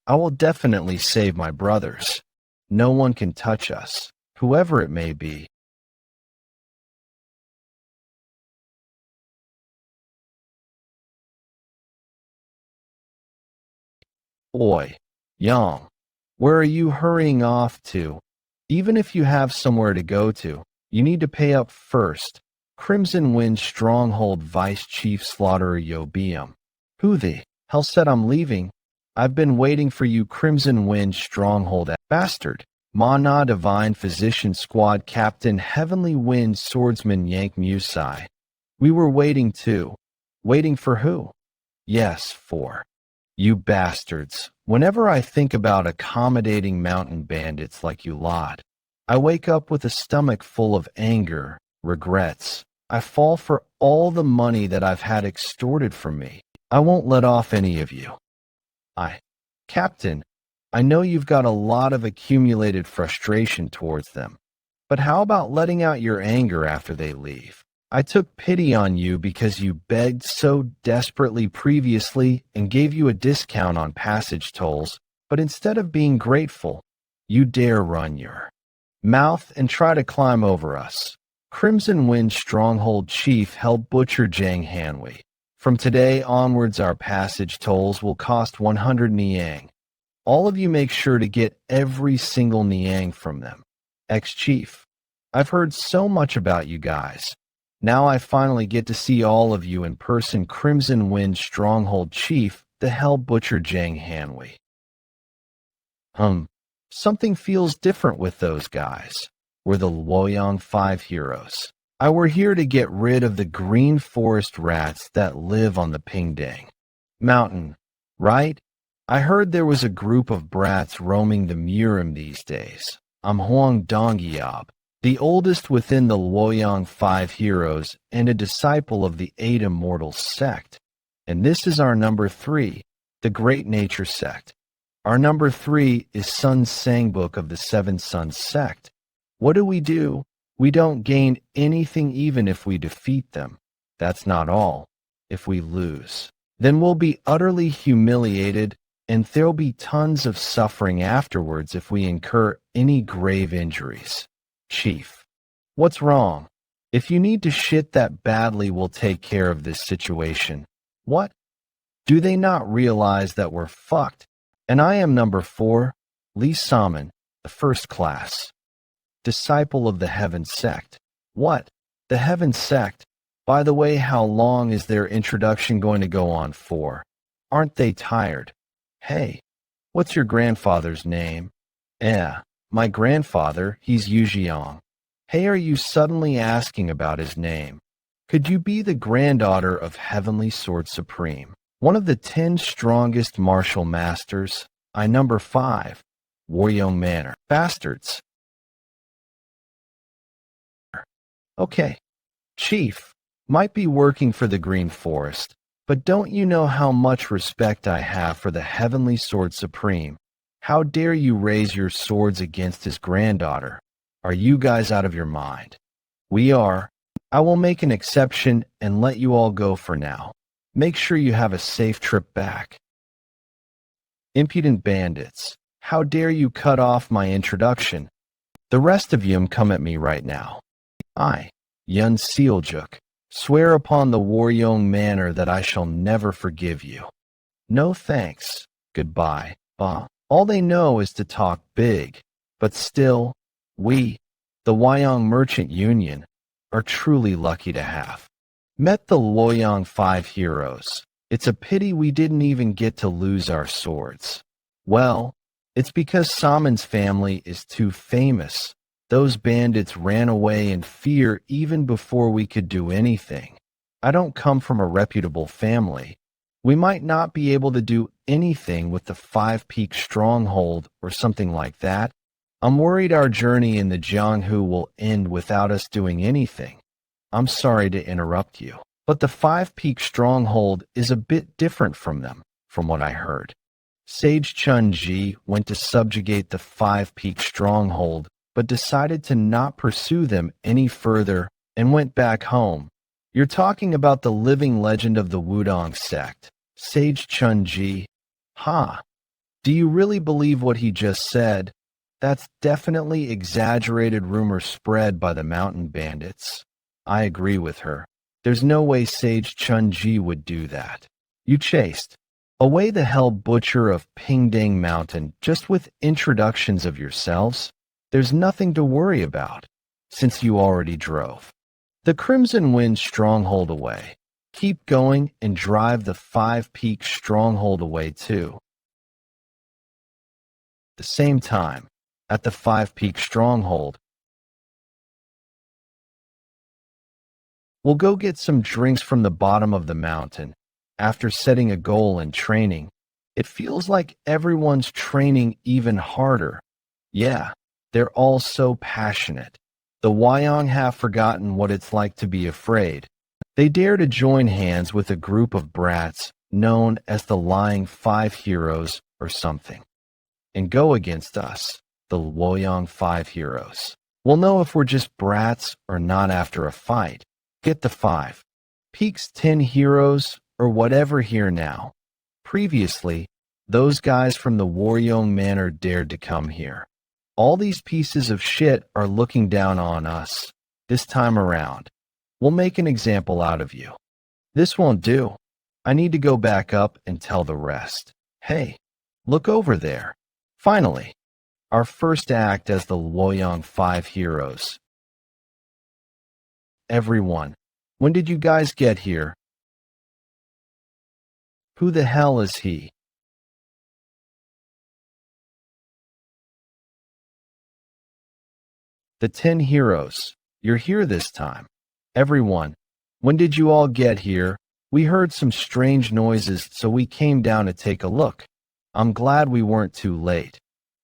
I will definitely save my brothers. No one can touch us, whoever it may be. Boy, Yang, where are you hurrying off to? Even if you have somewhere to go to, you need to pay up first. Crimson Wind Stronghold Vice Chief Slaughterer Yobium. Who the hell said I'm leaving? I've been waiting for you, Crimson Wind Stronghold bastard. Mana Divine Physician Squad Captain Heavenly Wind Swordsman Yank Musai. We were waiting too. Waiting for who? Yes, for you bastards. Whenever I think about accommodating mountain bandits like you lot, I wake up with a stomach full of anger, regrets. I fall for all the money that I've had extorted from me. I won't let off any of you. Captain, I know you've got a lot of accumulated frustration towards them, but how about letting out your anger after they leave? I took pity on you because you begged so desperately previously and gave you a discount on passage tolls, but instead of being grateful, you dare run your mouth and try to climb over us. Crimson Wind Stronghold Chief Held Butcher Jang Hanwei. From today onwards, our passage tolls will cost 100 Niang. All of you make sure to get every single Niang from them. Ex-Chief, I've heard so much about you guys. Now I finally get to see all of you in person, Crimson Wind Stronghold Chief, the Hell Butcher Jang Hanwei. Something feels different with those guys. We're the Luoyang 5 heroes. We're here to get rid of the green forest rats that live on the Pingdang Mountain, right? I heard there was a group of brats roaming the Murim these days. I'm Huang Dongyab, the oldest within the Luoyang 5 heroes and a disciple of the 8 Immortals sect. And this is our number 3, the Great Nature sect. Our number 3 is Sun Sangbook of the 7 Suns sect. What do? We don't gain anything even if we defeat them. That's not all. If we lose, then we'll be utterly humiliated, and there'll be tons of suffering afterwards if we incur any grave injuries. Chief, what's wrong? If you need to shit that badly, we'll take care of this situation. What? Do they not realize that we're fucked? And I am number 4, Li Saman, the first class. Disciple of the Heaven Sect. What? The Heaven Sect? By the way, how long is their introduction going to go on for? Aren't they tired? Hey, what's your grandfather's name? My grandfather, he's Yu Jiang. Hey, are you suddenly asking about his name? Could you be the granddaughter of Heavenly Sword Supreme, one of the 10 strongest martial masters? I number 5, Waryoung Manor. Bastards. Okay, Chief, might be working for the Green Forest, but don't you know how much respect I have for the Heavenly Sword Supreme? How dare you raise your swords against his granddaughter? Are you guys out of your mind? We are. I will make an exception and let you all go for now. Make sure you have a safe trip back. Impudent bandits, how dare you cut off my introduction? The rest of you come at me right now. I, Yeon Jeokha, swear upon the Waryoung Manor that I shall never forgive you. No thanks. Goodbye. All they know is to talk big, but still, we, the Wyong Merchant Union, are truly lucky to have met the Luoyang 5 heroes. It's a pity we didn't even get to lose our swords. Well, it's because Saman's family is too famous. Those bandits ran away in fear even before we could do anything. I don't come from a reputable family. We might not be able to do anything with the 5 Peak Stronghold or something like that. I'm worried our journey in the Jianghu will end without us doing anything. I'm sorry to interrupt you, but the 5 Peak Stronghold is a bit different from them, from what I heard. Sage Chun Ji went to subjugate the 5 Peak Stronghold, but decided to not pursue them any further and went back home. You're talking about the living legend of the Wudong sect, Sage Chun Ji. Do you really believe what he just said? That's definitely exaggerated rumor spread by the mountain bandits. I agree with her. There's no way Sage Chun Ji would do that. You chased away the Hell Butcher of Pingdang Mountain just with introductions of yourselves. There's nothing to worry about, since you already drove the Crimson Wind Stronghold away. Keep going and drive the 5 Peak Stronghold away too. The same time, at the 5 Peak Stronghold, we'll go get some drinks from the bottom of the mountain. After setting a goal and training, it feels like everyone's training even harder. Yeah, they're all so passionate. The Wyong have forgotten what it's like to be afraid. They dare to join hands with a group of brats known as the Lying 5 Heroes or something, and go against us, the Luoyang 5 Heroes. We'll know if we're just brats or not after a fight. Get the 5 Peaks 10 Heroes or whatever here now. Previously, those guys from the Waryoung Manor dared to come here. All these pieces of shit are looking down on us. This time around, we'll make an example out of you. This won't do. I need to go back up and tell the rest. Hey, look over there. Finally, our first act as the Luoyang 5 Heroes. Everyone, When did you guys get here? Who the hell is he? The 10 heroes. You're here this time. Everyone, when did you all get here? We heard some strange noises, so we came down to take a look. I'm glad we weren't too late.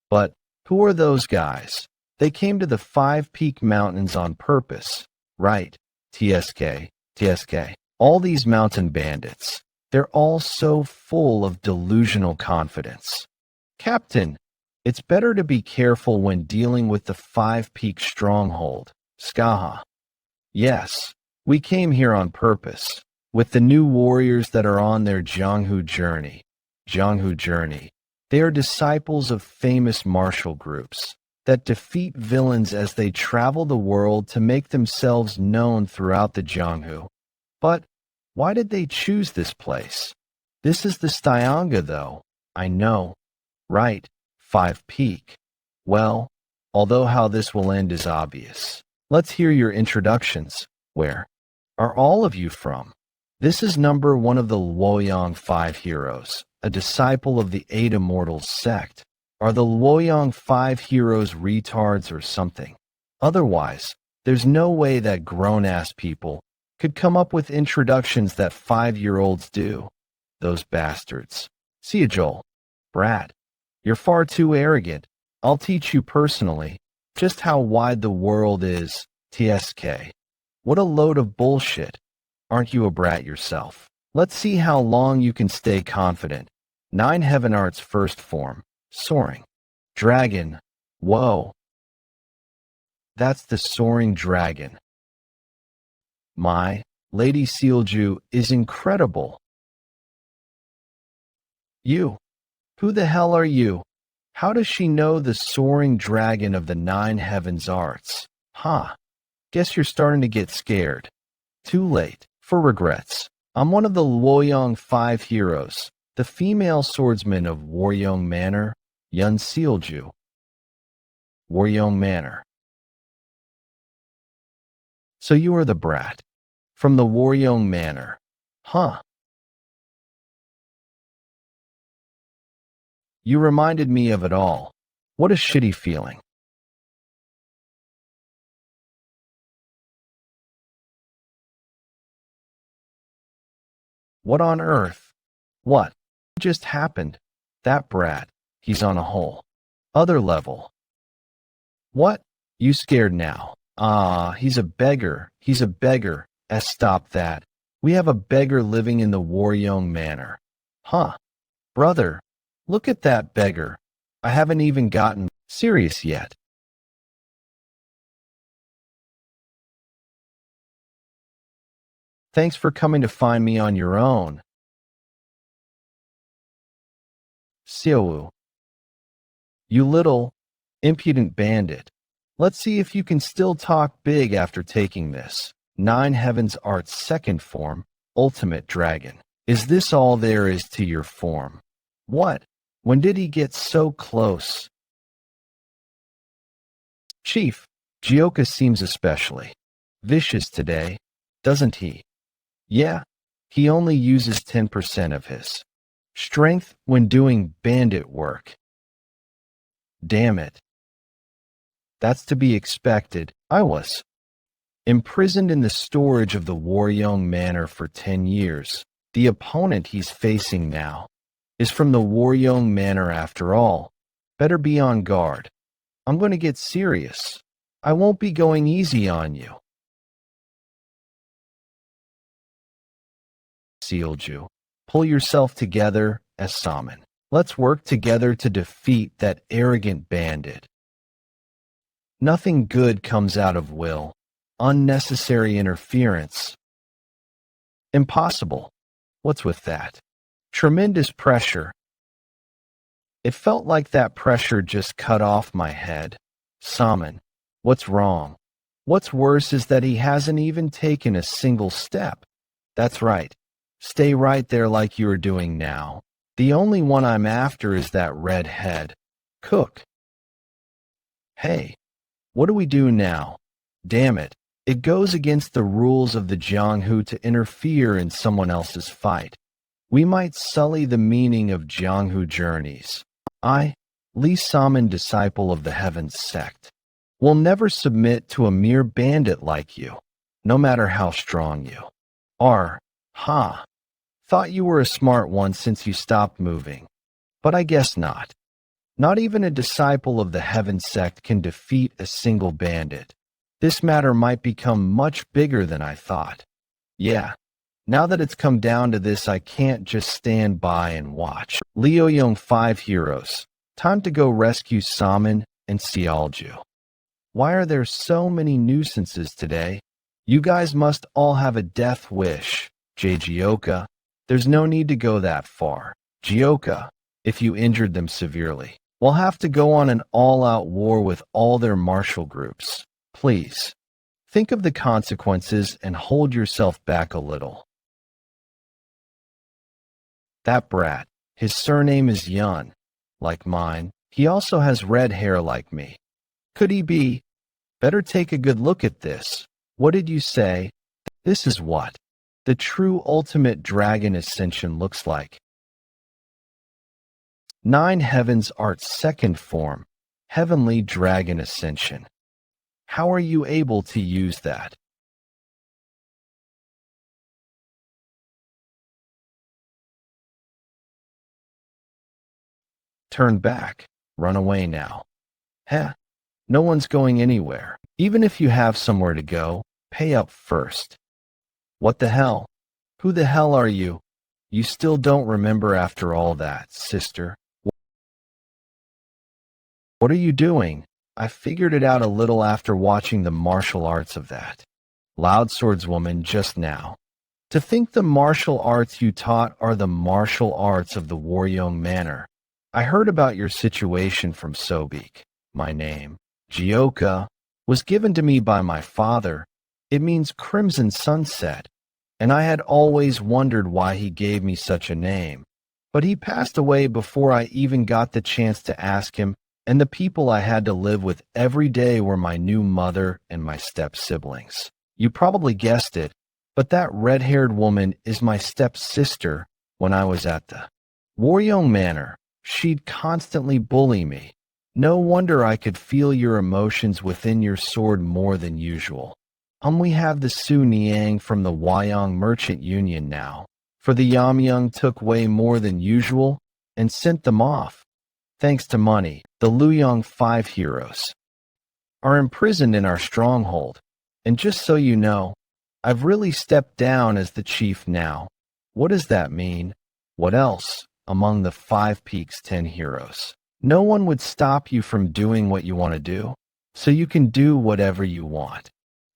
But who are those guys? They came to the Five Peak Mountains on purpose. Right. TSK. All these mountain bandits. They're all so full of delusional confidence. Captain, it's better to be careful when dealing with the Five Peak Stronghold. Skaha. Yes, we came here on purpose. With the new warriors that are on their Jianghu journey. They are disciples of famous martial groups that defeat villains as they travel the world to make themselves known throughout the Jianghu. But why did they choose this place? This is the Stianga, though. I know. Right, Five Peak. Well, although how this will end is obvious. Let's hear your introductions. Where are all of you from? This is number one of the Luoyang Five Heroes, a disciple of the Eight Immortals sect. Are the Luoyang Five Heroes retards or something? Otherwise, there's no way that grown-ass people could come up with introductions that 5-year-olds do. Those bastards. See ya, Joel. Brat, you're far too arrogant. I'll teach you personally just how wide the world is. TSK. What a load of bullshit. Aren't you a brat yourself? Let's see how long you can stay confident. 9 Heaven Art's first form. Soaring. Dragon. Whoa. That's the soaring dragon. My, Lady Sealju is incredible. You. Who the hell are you? How does she know the soaring dragon of the 9 Heavens Arts? Huh. Guess you're starting to get scared. Too late. For regrets. I'm one of the Luoyang Five Heroes, the female swordsman of Waryong Manor, Yeon Sealju. Waryong Manor. So you are the brat. From the Waryong Manor. Huh. You reminded me of it all. What a shitty feeling. What on earth? What just happened? That brat, he's on a whole other level. What? You scared now? Ah, he's a beggar. He's a beggar. Stop that. We have a beggar living in the Waryong Manor. Huh. Brother, look at that beggar. I haven't even gotten serious yet. Thanks for coming to find me on your own. Xiaowu. You little, impudent bandit. Let's see if you can still talk big after taking this. 9 Heavens Art's second form, Ultimate Dragon. Is this all there is to your form? What? When did he get so close? Chief, Jeokha seems especially vicious today, doesn't he? Yeah, he only uses 10% of his strength when doing bandit work. Damn it. That's to be expected. I was imprisoned in the storage of the Waryong Manor for 10 years. The opponent he's facing now is from the Waryong Manor after all. Better be on guard. I'm going to get serious. I won't be going easy on you. Sealju. Pull yourself together, as Saman. Let's work together to defeat that arrogant bandit. Nothing good comes out of will. Unnecessary interference. Impossible. What's with that? Tremendous pressure. It felt like that pressure just cut off my head. Saman, what's wrong? What's worse is that he hasn't even taken a single step. That's right. Stay right there like you're doing now. The only one I'm after is that red head. Cook. Hey, what do we do now? Damn it, It goes against the rules of the Jianghu to interfere in someone else's fight. We might sully the meaning of Jianghu journeys. I, Li Saman, disciple of the Heavens sect, will never submit to a mere bandit like you, no matter how strong you are. Ha! Thought you were a smart one since you stopped moving. But I guess not. Not even a disciple of the Heaven sect can defeat a single bandit. This matter might become much bigger than I thought. Yeah, now that it's come down to this, I can't just stand by and watch. Leo Young 5 heroes. Time to go rescue Saman and Xiaoju. Why are there so many nuisances today? You guys must all have a death wish. Yeon Jeokha. There's no need to go that far. Jeokha, if you injured them severely, we'll have to go on an all-out war with all their martial groups. Please, think of the consequences and hold yourself back a little. That brat, his surname is Yeon, like mine. He also has red hair like me. Could he be? Better take a good look at this. What did you say? This is what the true ultimate dragon ascension looks like. 9 Heavens Art's second form, Heavenly Dragon Ascension. How are you able to use that? Turn back. Run away now. Heh. No one's going anywhere. Even if you have somewhere to go, pay up first. What the hell? Who the hell are you? You still don't remember after all that, sister. What are you doing? I figured it out a little after watching the martial arts of that loud swordswoman just now. To think the martial arts you taught are the martial arts of the Waryong Manor. I heard about your situation from Sobek. My name, Jeokha, was given to me by my father. It means Crimson Sunset, and I had always wondered why he gave me such a name. But he passed away before I even got the chance to ask him, and the people I had to live with every day were my new mother and my step-siblings. You probably guessed it, but that red-haired woman is my step-sister. When I was at the Waryong Manor, she'd constantly bully me. No wonder I could feel your emotions within your sword more than usual. We have the Su Niang from the Wyong Merchant Union now, for the Yamyang took way more than usual and sent them off. Thanks to money, the Luyong 5 heroes are imprisoned in our stronghold. And just so you know, I've really stepped down as the chief now. What does that mean? What else? Among the 5 Peaks 10 heroes, no one would stop you from doing what you want to do, so you can do whatever you want.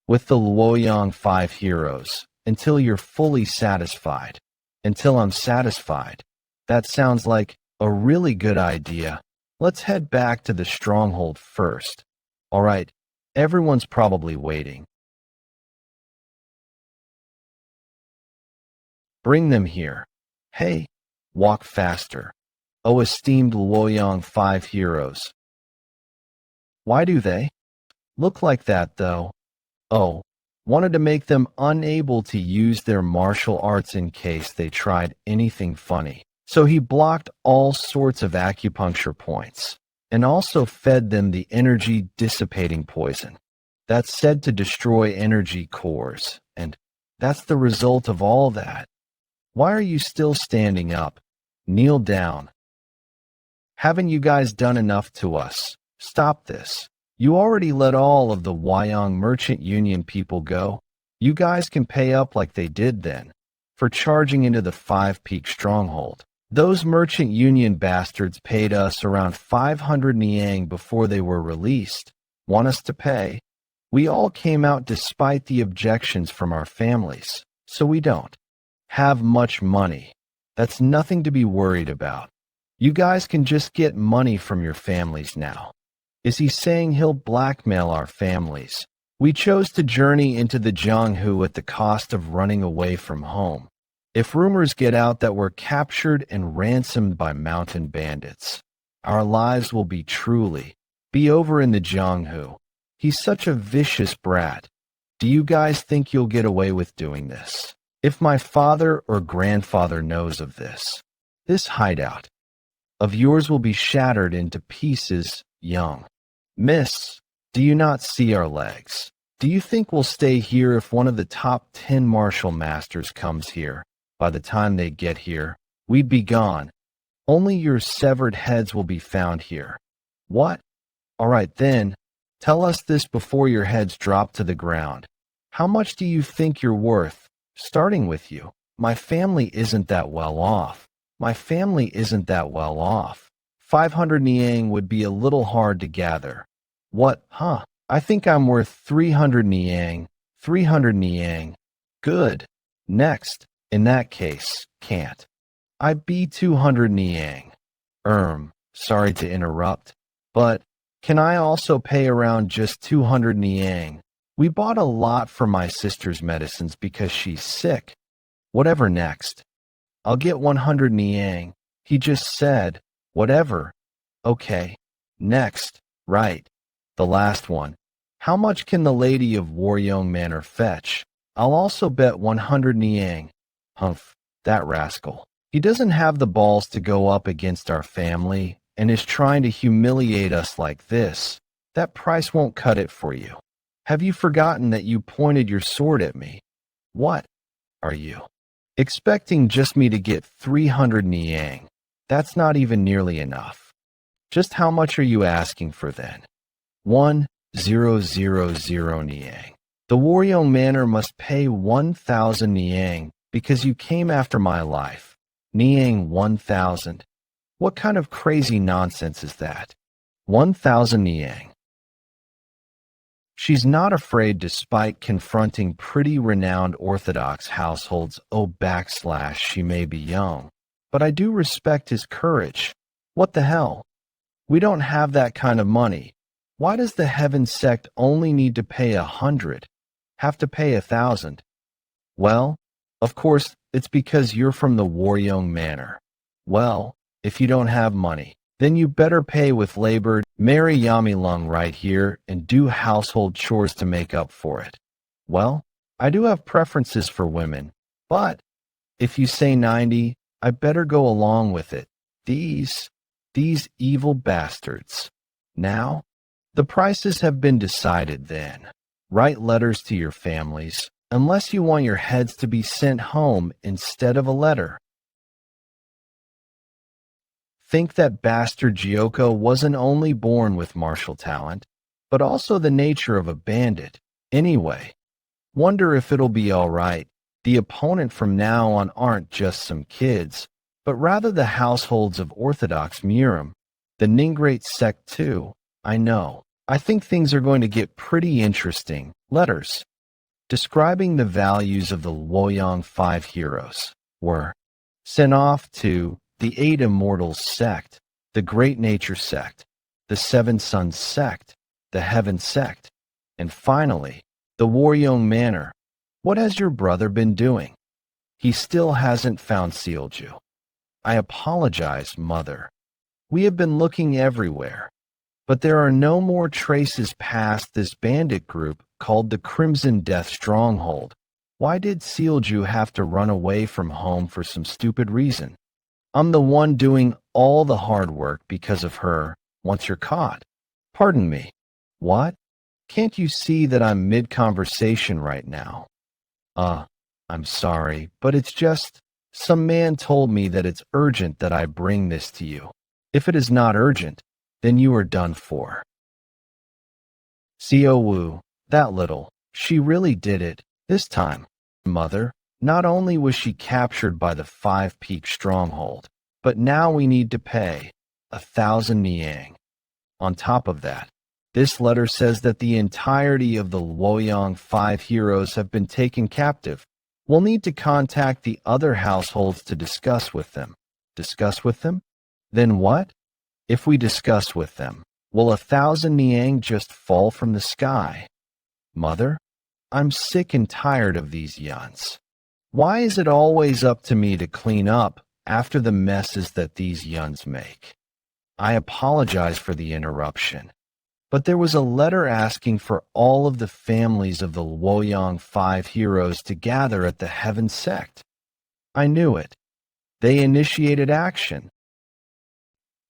With the Luoyang 5 heroes, until you're fully satisfied. Until I'm satisfied. That sounds like a really good idea. Let's head back to the stronghold first. All right, everyone's probably waiting. Bring them here. Hey, walk faster. Oh, esteemed Luoyang 5 heroes. Why do they look like that, though? Oh, wanted to make them unable to use their martial arts in case they tried anything funny. So he blocked all sorts of acupuncture points, and also fed them the energy dissipating poison that's said to destroy energy cores, and that's the result of all that. Why are you still standing up? Kneel down. Haven't you guys done enough to us? Stop this. You already let all of the Wyong Merchant Union people go. You guys can pay up like they did then, for charging into the 5 Peak stronghold. Those Merchant Union bastards paid us around 500 Niang before they were released. Want us to pay? We all came out despite the objections from our families, so we don't have much money. That's nothing to be worried about. You guys can just get money from your families now. Is he saying he'll blackmail our families? We chose to journey into the Jianghu at the cost of running away from home. If rumors get out that we're captured and ransomed by mountain bandits, our lives will be over in the Jianghu. He's such a vicious brat. Do you guys think you'll get away with doing this? If my father or grandfather knows of this, this hideout of yours will be shattered into pieces, young. Miss, do you not see our legs? Do you think we'll stay here if one of the top 10 martial masters comes here? By the time they get here, we'd be gone. Only your severed heads will be found here. What? All right then, tell us this before your heads drop to the ground. How much do you think you're worth? Starting with you. My family isn't that well off. My family isn't that well off. 500 Niang would be a little hard to gather. What, huh? I think I'm worth 300 Niang. 300 Niang. Good. Next. In that case, can't. I'd be 200 Niang. Sorry to interrupt, but can I also pay around just 200 Niang? We bought a lot for my sister's medicines because she's sick. Whatever next. I'll get 100 Niang. He just said, whatever. Okay. Next. Right. The last one. How much can the lady of Waryong Manor fetch? I'll also bet 100 Niang. Humph, that rascal. He doesn't have the balls to go up against our family and is trying to humiliate us like this. That price won't cut it for you. Have you forgotten that you pointed your sword at me? What are you expecting just me to get 300 Niang? That's not even nearly enough. Just how much are you asking for then? 1000 Niang. The Waryong Manor must pay 1,000 Niang because you came after my life. Niang 1,000. What kind of crazy nonsense is that? 1,000 Niang. She's not afraid despite confronting pretty renowned Orthodox households. She may be young, but I do respect his courage. What the hell? We don't have that kind of money. Why does the Heaven sect only need to pay 100? Have to pay 1,000? Well, of course, it's because you're from the Waryong Manor. Well, if you don't have money, then you better pay with labor. Marry Yamilung right here and do household chores to make up for it. Well, I do have preferences for women, but if you say 90, I better go along with it. These evil bastards. Now, the prices have been decided then. Write letters to your families, unless you want your heads to be sent home instead of a letter. Think that bastard Jeokha wasn't only born with martial talent, but also the nature of a bandit. Anyway, wonder if it'll be all right. The opponent from now on aren't just some kids, but rather the households of Orthodox Murim, the Ningrate sect too. I know. I think things are going to get pretty interesting. Letters describing the values of the Luoyang 5 heroes were sent off to the 8 Immortals sect, the Great Nature sect, the 7 Sons sect, the Heaven sect, and finally, the Waryong Manor. What has your brother been doing? He still hasn't found Sealju. I apologize, Mother. We have been looking everywhere, but there are no more traces past this bandit group called the Crimson Death Stronghold. Why did Sealju have to run away from home for some stupid reason? I'm the one doing all the hard work because of her once you're caught. Pardon me. What? Can't you see that I'm mid-conversation right now? I'm sorry, but it's just, some man told me that it's urgent that I bring this to you. If it is not urgent, then you are done for. Seo Wu, that little, she really did it, this time. Mother, not only was she captured by the 5-Peak Stronghold, but now we need to pay 1,000 Niang. On top of that, this letter says that the entirety of the Luoyang 5 heroes have been taken captive. We'll need to contact the other households to discuss with them. Discuss with them? Then what? If we discuss with them, will 1,000 Niang just fall from the sky? Mother, I'm sick and tired of these yuns. Why is it always up to me to clean up after the messes that these yuns make? I apologize for the interruption. but there was a letter asking for all of the families of the Luoyang 5 heroes to gather at the Heaven Sect. I knew it. They initiated action.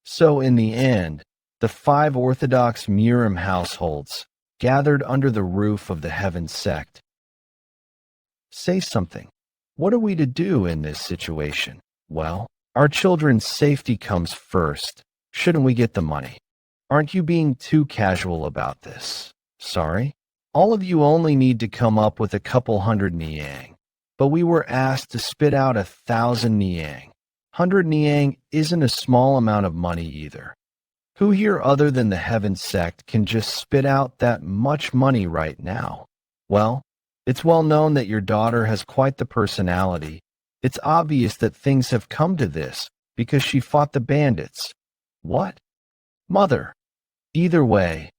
So in the end, the 5 Orthodox Murim households gathered under the roof of the Heaven Sect. Say something. What are we to do in this situation? Well, our children's safety comes first. Shouldn't we get the money? Aren't you being too casual about this? Sorry? All of you only need to come up with a couple hundred niang. But we were asked to spit out 1,000 niang. 100 niang isn't a small amount of money either. Who here other than the Heaven Sect can just spit out that much money right now? Well, it's well known that your daughter has quite the personality. It's obvious that things have come to this because she fought the bandits. What? Mother. Either way,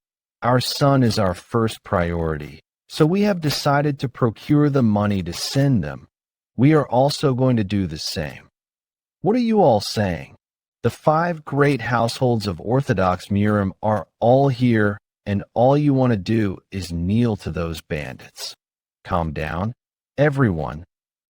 our son is our first priority, so we have decided to procure the money to send them. We are also going to do the same. What are you all saying? The 5 great households of Orthodox Murim are all here, and all you want to do is kneel to those bandits. Calm down. Everyone.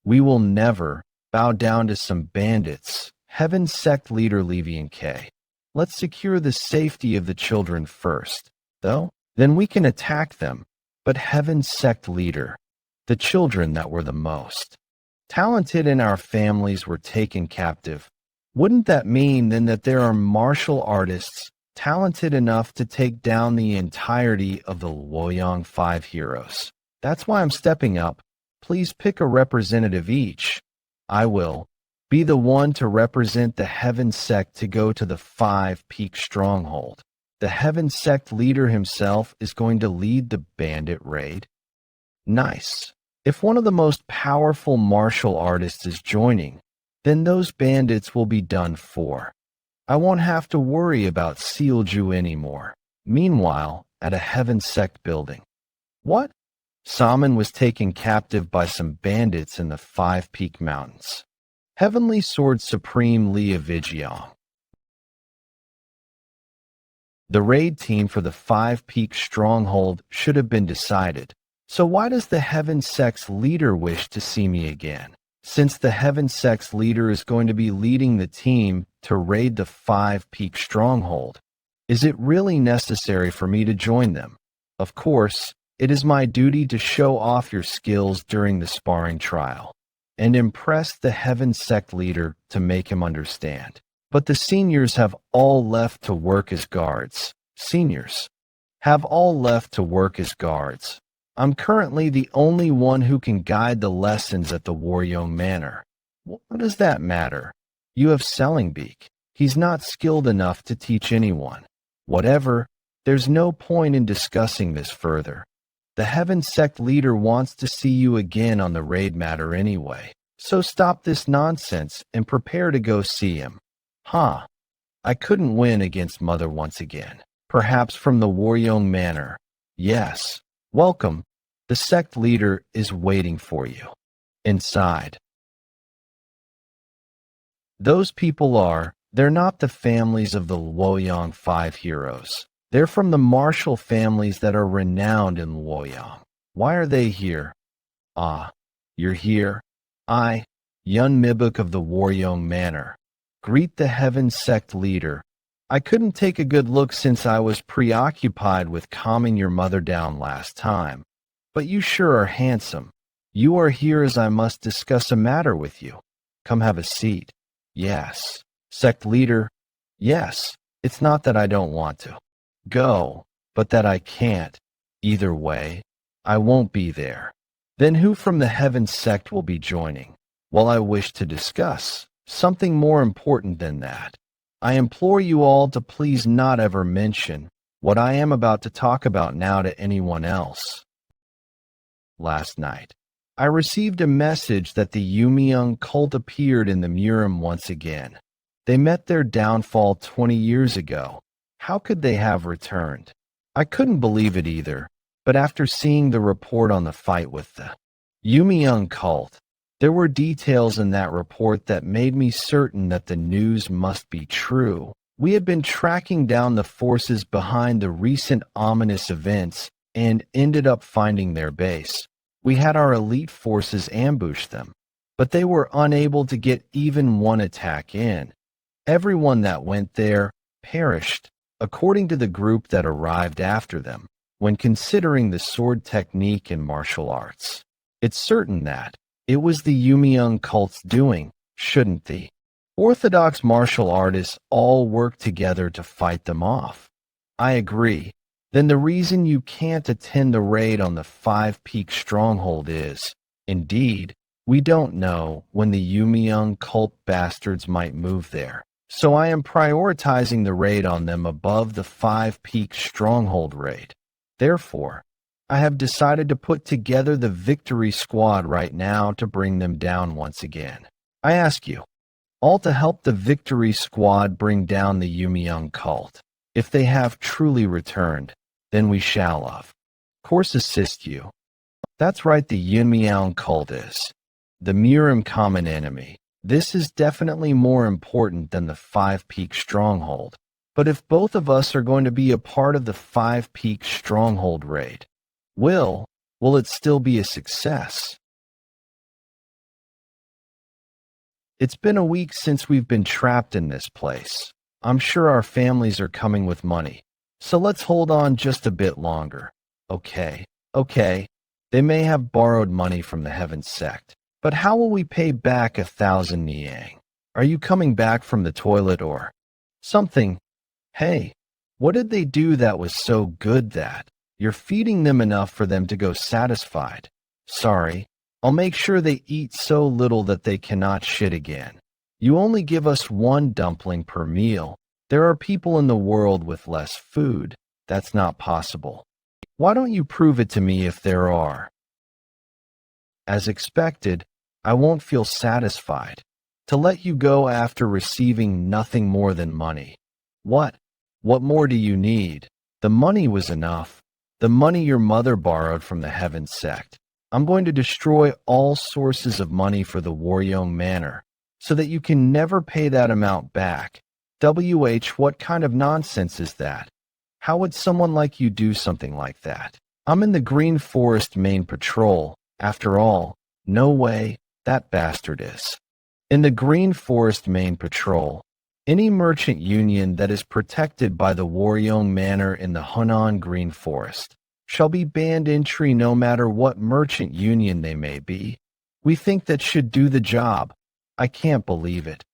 We will never bow down to some bandits. Heaven Sect leader Levian K. Let's secure the safety of the children first, though. Then we can attack them. But Heaven Sect leader, the children that were the most talented in our families were taken captive. Wouldn't that mean then that there are martial artists talented enough to take down the entirety of the Luoyang 5 heroes? That's why I'm stepping up. Please pick a representative each. I will be the one to represent the Heaven Sect to go to the 5 Peak Stronghold. The Heaven Sect leader himself is going to lead the bandit raid. Nice. If one of the most powerful martial artists is joining, then those bandits will be done for. I won't have to worry about Sealju anymore. Meanwhile, at a Heaven Sect building. What? Salmon was taken captive by some bandits in the 5 Peak Mountains. Heavenly Sword Supreme Leah Vijiong. The raid team for the 5 Peak Stronghold should have been decided. So why does the Heaven Sect's leader wish to see me again? Since the Heaven Sect's leader is going to be leading the team to raid the 5 Peak Stronghold, is it really necessary for me to join them? Of course, it is my duty to show off your skills during the sparring trial and impress the Heaven Sect leader to make him understand. But the seniors have all left to work as guards. Seniors have all left to work as guards. I'm currently the only one who can guide the lessons at the Waryong Manor. What does that matter? You have Selling Beak. He's not skilled enough to teach anyone. Whatever, there's no point in discussing this further. The Heaven Sect leader wants to see you again on the raid matter anyway. So stop this nonsense and prepare to go see him. Huh. I couldn't win against Mother once again. Perhaps from the Waryong Manor. Yes. Welcome. The sect leader is waiting for you. Inside. Those people they're not the families of the Luoyang 5 heroes. They're from the martial families that are renowned in Luoyang. Why are they here? Ah, you're here. I, Yun Mibuk of the Waryong Manor. Greet the Heaven Sect leader. I couldn't take a good look since I was preoccupied with calming your mother down last time. But you sure are handsome. You are here as I must discuss a matter with you. Come have a seat. Yes. Sect leader. Yes. It's not that I don't want to go, but that I can't. Either way, I won't be there. Then who from the Heaven Sect will be joining? Well, I wish to discuss something more important than that. I implore you all to please not ever mention what I am about to talk about now to anyone else. Last night, I received a message that the Yumiung cult appeared in the Murim once again. They met their downfall 20 years ago. How could they have returned? I couldn't believe it either, but after seeing the report on the fight with the Yumiung cult, there were details in that report that made me certain that the news must be true. We had been tracking down the forces behind the recent ominous events and ended up finding their base. We had our elite forces ambush them, but they were unable to get even one attack in. Everyone that went there perished, according to the group that arrived after them, when considering the sword technique and martial arts. It's certain that it was the Yumiung cult's doing, shouldn't the Orthodox martial artists all work together to fight them off? I agree. Then the reason you can't attend the raid on the Five Peak Stronghold is, indeed, we don't know when the Yumiung cult bastards might move there. So I am prioritizing the raid on them above the Five Peak Stronghold raid. Therefore, I have decided to put together the victory squad right now to bring them down once again. I ask you, all to help the victory squad bring down the Yumiung cult. If they have truly returned, then we shall of course assist you. That's right, the Yumiung cult is the Murim common enemy. This is definitely more important than the Five Peak Stronghold. But if both of us are going to be a part of the Five Peak Stronghold raid, will it still be a success? It's been a week since we've been trapped in this place. I'm sure our families are coming with money, so let's hold on just a bit longer. Okay. They may have borrowed money from the Heaven Sect, but how will we pay back 1,000 Niang? Are you coming back from the toilet or something? Hey, what did they do that was so good that you're feeding them enough for them to go satisfied? Sorry, I'll make sure they eat so little that they cannot shit again. You only give us one dumpling per meal. There are people in the world with less food. That's not possible. Why don't you prove it to me if there are? As expected, I won't feel satisfied to let you go after receiving nothing more than money. What more do you need? The money was enough. The money your mother borrowed from the Heaven Sect. I'm going to destroy all sources of money for the Waryong Manor, so that you can never pay that amount back. What kind of nonsense is that? How would someone like you do something like that? I'm in the Green Forest main patrol. After all, no way, that bastard is. In the Green Forest main patrol, any merchant union that is protected by the Waryong Manor in the Hunan Green Forest shall be banned entry no matter what merchant union they may be. We think that should do the job. I can't believe it.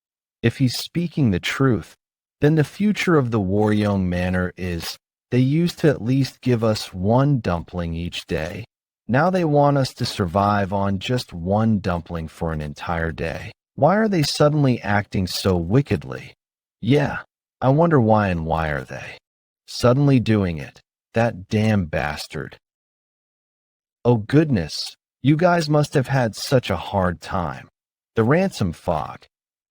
If he's speaking the truth, then the future of the Waryong Manor is they used to at least give us one dumpling each day. Now they want us to survive on just one dumpling for an entire day. Why are they suddenly acting so wickedly? Yeah, I wonder why, and why are they suddenly doing it? That damn bastard. Oh goodness, you guys must have had such a hard time. The ransom fog.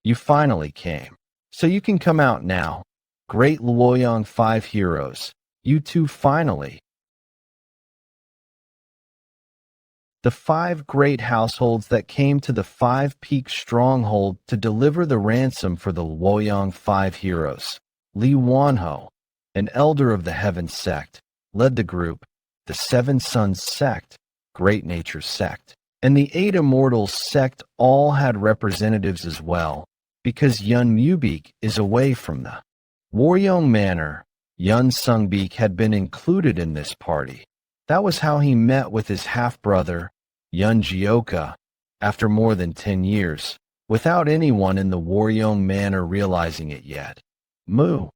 You finally came. So you can come out now. Great Luoyang 5 heroes. You two finally. The 5 great households that came to the 5 Peak Stronghold to deliver the ransom for the Luoyang 5 heroes. Li Wanho, an elder of the Heaven Sect, led the group. The 7 Sons Sect, Great Nature Sect, and the 8 Immortals Sect all had representatives as well, because Yun Mubik is away from the Waryong Manor. Yun Sungbeek had been included in this party. That was how he met with his half-brother, Yeon Jeokha, after more than 10 years, without anyone in the Waryong Manor realizing it yet. Moo.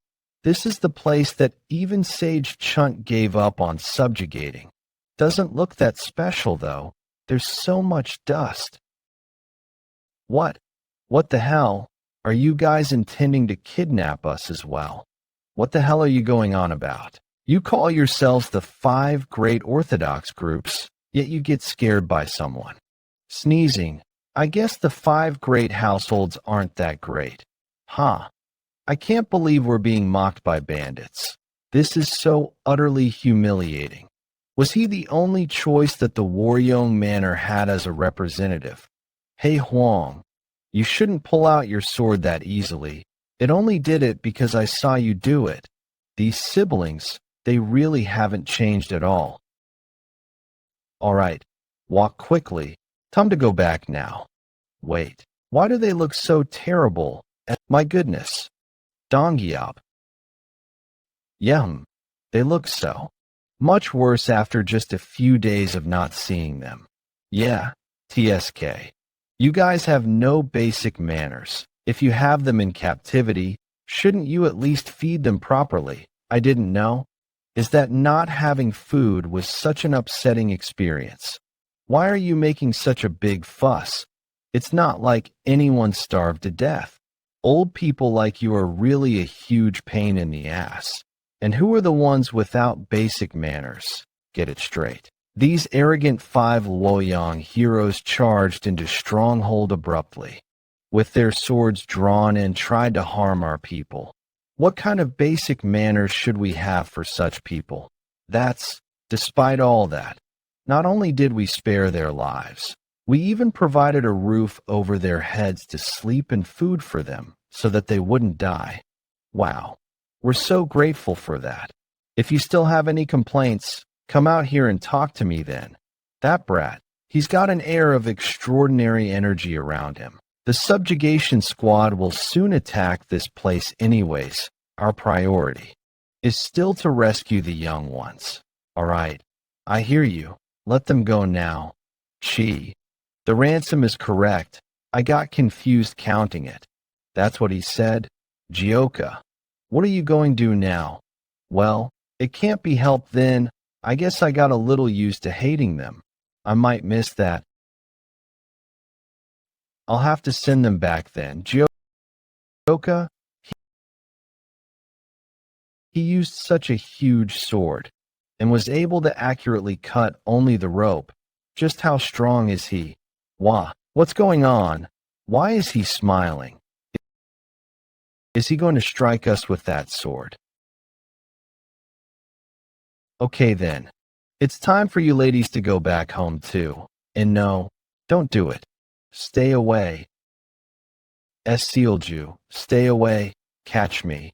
This is the place that even Sage Chunt gave up on subjugating. Doesn't look that special, though. There's so much dust. What the hell? Are you guys intending to kidnap us as well? What the hell are you going on about? You call yourselves the 5 great Orthodox groups, yet you get scared by someone. Sneezing. I guess the 5 great households aren't that great. Huh. I can't believe we're being mocked by bandits. This is so utterly humiliating. Was he the only choice that the Waryong Manor had as a representative? Hey Huang, you shouldn't pull out your sword that easily. It only did it because I saw you do it. These siblings, they really haven't changed at all. All right, walk quickly. Time to go back now. Wait, why do they look so terrible? My goodness. Dongyop. They look so much worse after just a few days of not seeing them. Yeah, TSK. You guys have no basic manners. If you have them in captivity, shouldn't you at least feed them properly? I didn't know. Is that not having food was such an upsetting experience? Why are you making such a big fuss? It's not like anyone starved to death. Old people like you are really a huge pain in the ass. And who are the ones without basic manners? Get it straight. These arrogant 5 Luoyang heroes charged into Stronghold abruptly, with their swords drawn and tried to harm our people. What kind of basic manners should we have for such people? Despite all that, not only did we spare their lives, we even provided a roof over their heads to sleep and food for them so that they wouldn't die. Wow, we're so grateful for that. If you still have any complaints, come out here and talk to me then. That brat, he's got an air of extraordinary energy around him. The subjugation squad will soon attack this place anyways. Our priority is still to rescue the young ones. All right, I hear you. Let them go now. Chi, the ransom is correct. I got confused counting it. That's what he said. Jeokha, what are you going to do now? Well, it can't be helped then. I guess I got a little used to hating them. I might miss that. I'll have to send them back then. Jeokha, he used such a huge sword and was able to accurately cut only the rope. Just how strong is he? What's going on? Why is he smiling? Is he going to strike us with that sword? Okay then. It's time for you ladies to go back home too. And no, don't do it. Stay away. Sealju, stay away. Catch me.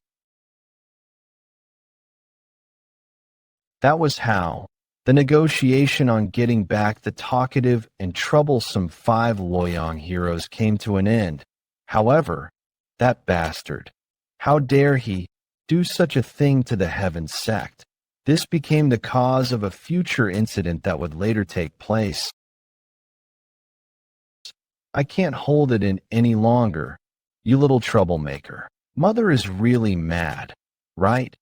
That was how the negotiation on getting back the talkative and troublesome 5 Luoyang heroes came to an end. However, that bastard, how dare he do such a thing to the Heaven sect? This became the cause of a future incident that would later take place. I can't hold it in any longer, you little troublemaker. Mother is really mad, right?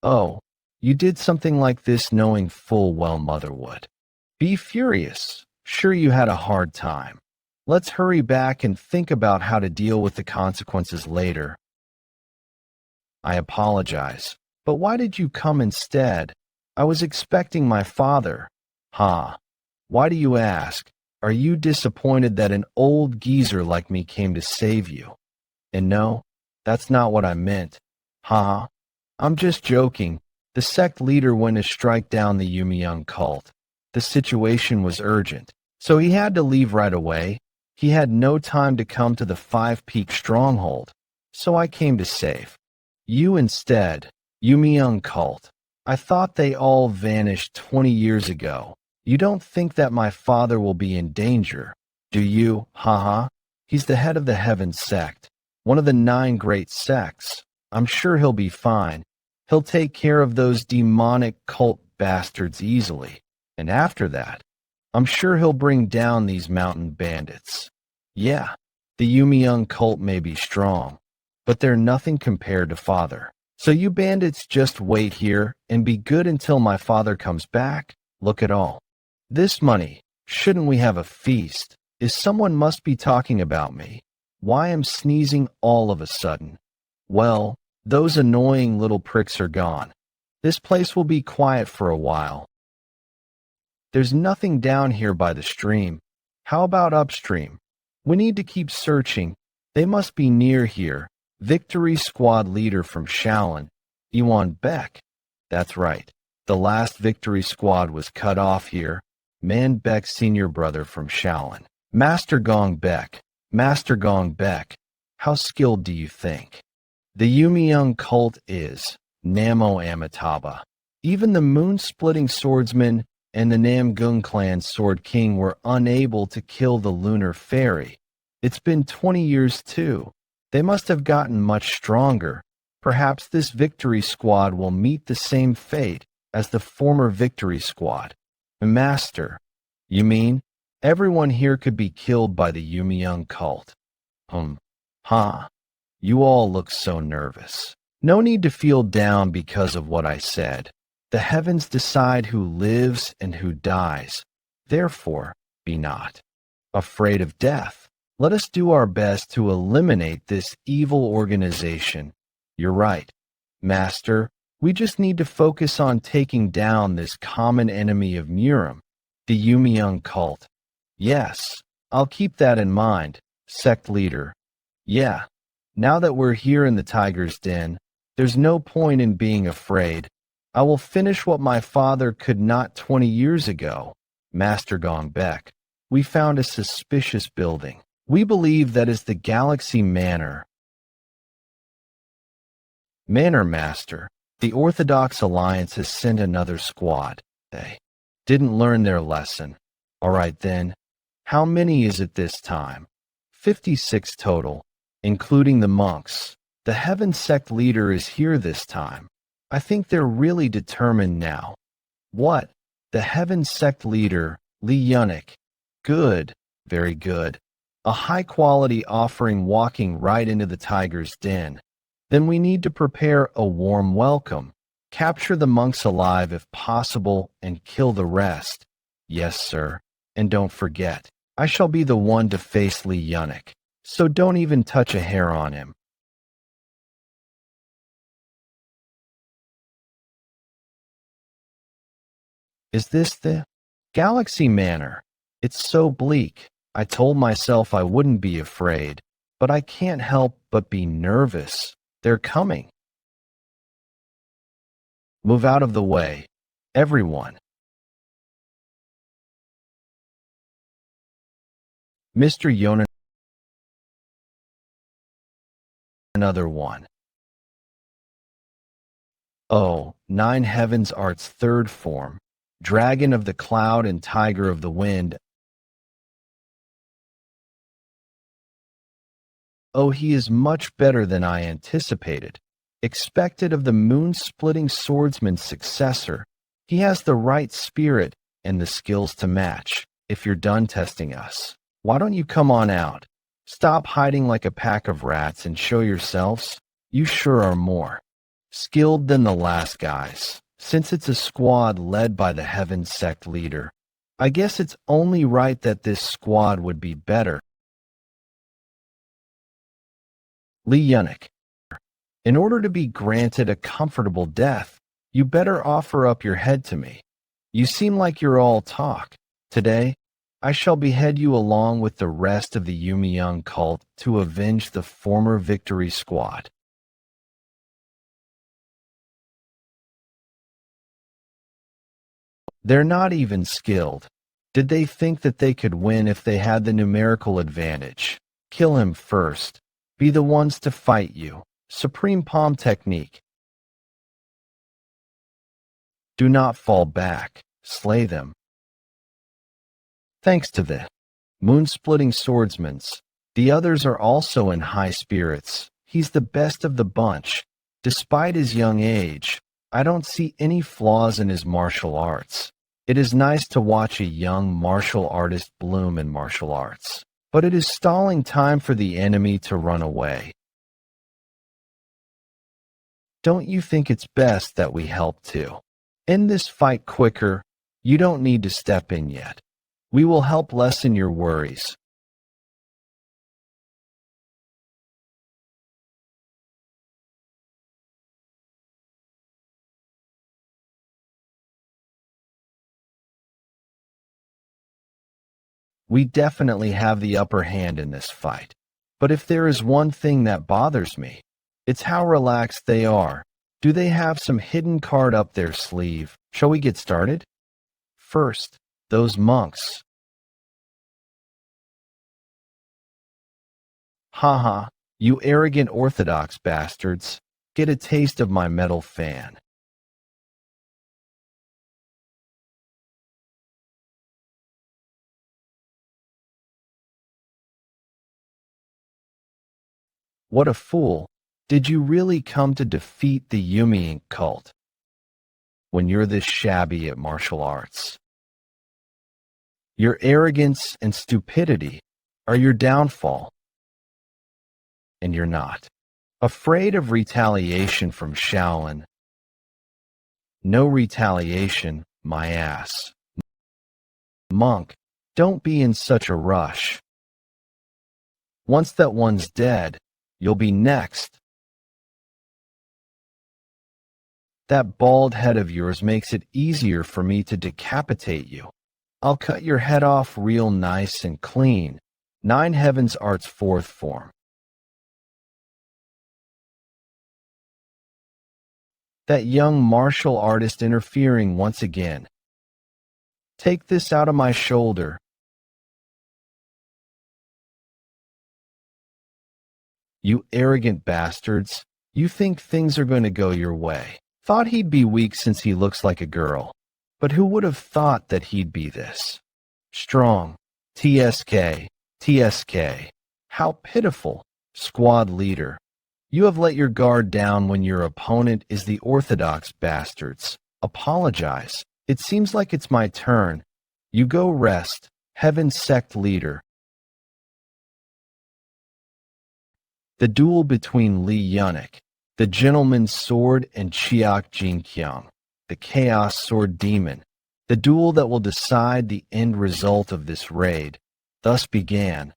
Oh, you did something like this knowing full well Mother would. Be furious. Sure, you had a hard time. Let's hurry back and think about how to deal with the consequences later. I apologize, but why did you come instead? I was expecting my father. Why do you ask? Are you disappointed that an old geezer like me came to save you? And no, that's not what I meant. I'm just joking. The sect leader went to strike down the Yumiyoung cult. The situation was urgent, so he had to leave right away. He had no time to come to the 5-peak stronghold, so I came to save you instead. Yumiyoung cult. I thought they all vanished 20 years ago. You don't think that my father will be in danger, do you? He's the head of the Heaven sect, one of the 9 great sects. I'm sure he'll be fine. He'll take care of those demonic cult bastards easily. And after that, I'm sure he'll bring down these mountain bandits. Yeah, the Yumiyoung cult may be strong, but they're nothing compared to father. So you bandits just wait here and be good until my father comes back. Look at all this money. Shouldn't we have a feast? Someone must be talking about me. Why am sneezing all of a sudden? Well, those annoying little pricks are gone. This place will be quiet for a while. There's nothing down here by the stream. How about upstream? We need to keep searching. They must be near here. Victory Squad leader from Shaolin, Yeon Jeokha. That's right. The last Victory Squad was cut off here. Man Beck's senior brother from Shaolin. Master Gong Beck. How skilled do you think? The Yumiyoung cult is Namo Amitabha. Even the moon-splitting swordsman and the Nangong clan Sword King were unable to kill the lunar fairy. It's been 20 years too. They must have gotten much stronger. Perhaps this victory squad will meet the same fate as the former victory squad. Master, you mean everyone here could be killed by the Yumiyoung cult? Huh. You all look so nervous. No need to feel down because of what I said. The heavens decide who lives and who dies. Therefore, be not afraid of death. Let us do our best to eliminate this evil organization. You're right, Master. We just need to focus on taking down this common enemy of Murim, the Yumiyoung cult. Yes, I'll keep that in mind, sect leader. Yeah, now that we're here in the tiger's den, there's no point in being afraid. I will finish what my father could not 20 years ago. Master Gongbek, we found a suspicious building. We believe that is the Galaxy Manor. Manor Master, the Orthodox Alliance has sent another squad. They didn't learn their lesson. All right then, how many is it this time? 56 total, including the monks. The Heaven Sect leader is here this time. I think they're really determined now. What? The Heaven Sect leader, Yeon. Good, very good. A high-quality offering walking right into the tiger's den. Then we need to prepare a warm welcome. Capture the monks alive if possible and kill the rest. Yes, sir. And don't forget, I shall be the one to face Yeon. So don't even touch a hair on him. Is this the Galaxy Manor? It's so bleak. I told myself I wouldn't be afraid, but I can't help but be nervous. They're coming. Move out of the way, everyone. Mr. Yeon, another one. Oh, Nine Heavens Art's third form, Dragon of the Cloud and Tiger of the Wind. Oh, he is much better than I anticipated. Expected of the moon-splitting swordsman's successor. He has the right spirit and the skills to match. If you're done testing us, why don't you come on out? Stop hiding like a pack of rats and show yourselves. You sure are more skilled than the last guys. Since it's a squad led by the Heaven Sect leader, I guess it's only right that this squad would be better. Yeon, in order to be granted a comfortable death, you better offer up your head to me. You seem like you're all talk. Today, I shall behead you along with the rest of the Yumiyoung cult to avenge the former victory squad. They're not even skilled. Did they think that they could win if they had the numerical advantage? Kill him first. Be the ones to fight you. Supreme palm technique. Do not fall back. Slay them. Thanks to the moon-splitting swordsmans, the others are also in high spirits. He's the best of the bunch. Despite his young age, I don't see any flaws in his martial arts. It is nice to watch a young martial artist bloom in martial arts, but it is stalling time for the enemy to run away. Don't you think it's best that we help too? End this fight quicker. You don't need to step in yet. We will help lessen your worries. We definitely have the upper hand in this fight. But if there is one thing that bothers me, it's how relaxed they are. Do they have some hidden card up their sleeve? Shall we get started? First, those monks. Haha, You arrogant orthodox bastards, get a taste of my metal fan. What a fool. Did you really come to defeat the Yumian cult when you're this shabby at martial arts? Your arrogance and stupidity are your downfall, and you're not. Afraid of retaliation from Shaolin? No retaliation, my ass. Monk, don't be in such a rush. Once that one's dead, you'll be next. That bald head of yours makes it easier for me to decapitate you. I'll cut your head off real nice and clean. Nine Heavens Art's fourth form. That young martial artist interfering once again. Take this out of my shoulder. You arrogant bastards. You think things are going to go your way. Thought he'd be weak since he looks like a girl. But who would have thought that he'd be this? Strong. TSK. TSK. How pitiful. Squad leader. You have let your guard down when your opponent is the orthodox bastards. Apologize. It seems like it's my turn. You go rest. Heaven sect leader. The duel between Lee Yunik, the gentleman's sword, and Chiak Jinkyang, the chaos sword demon. The duel that will decide the end result of this raid, thus began.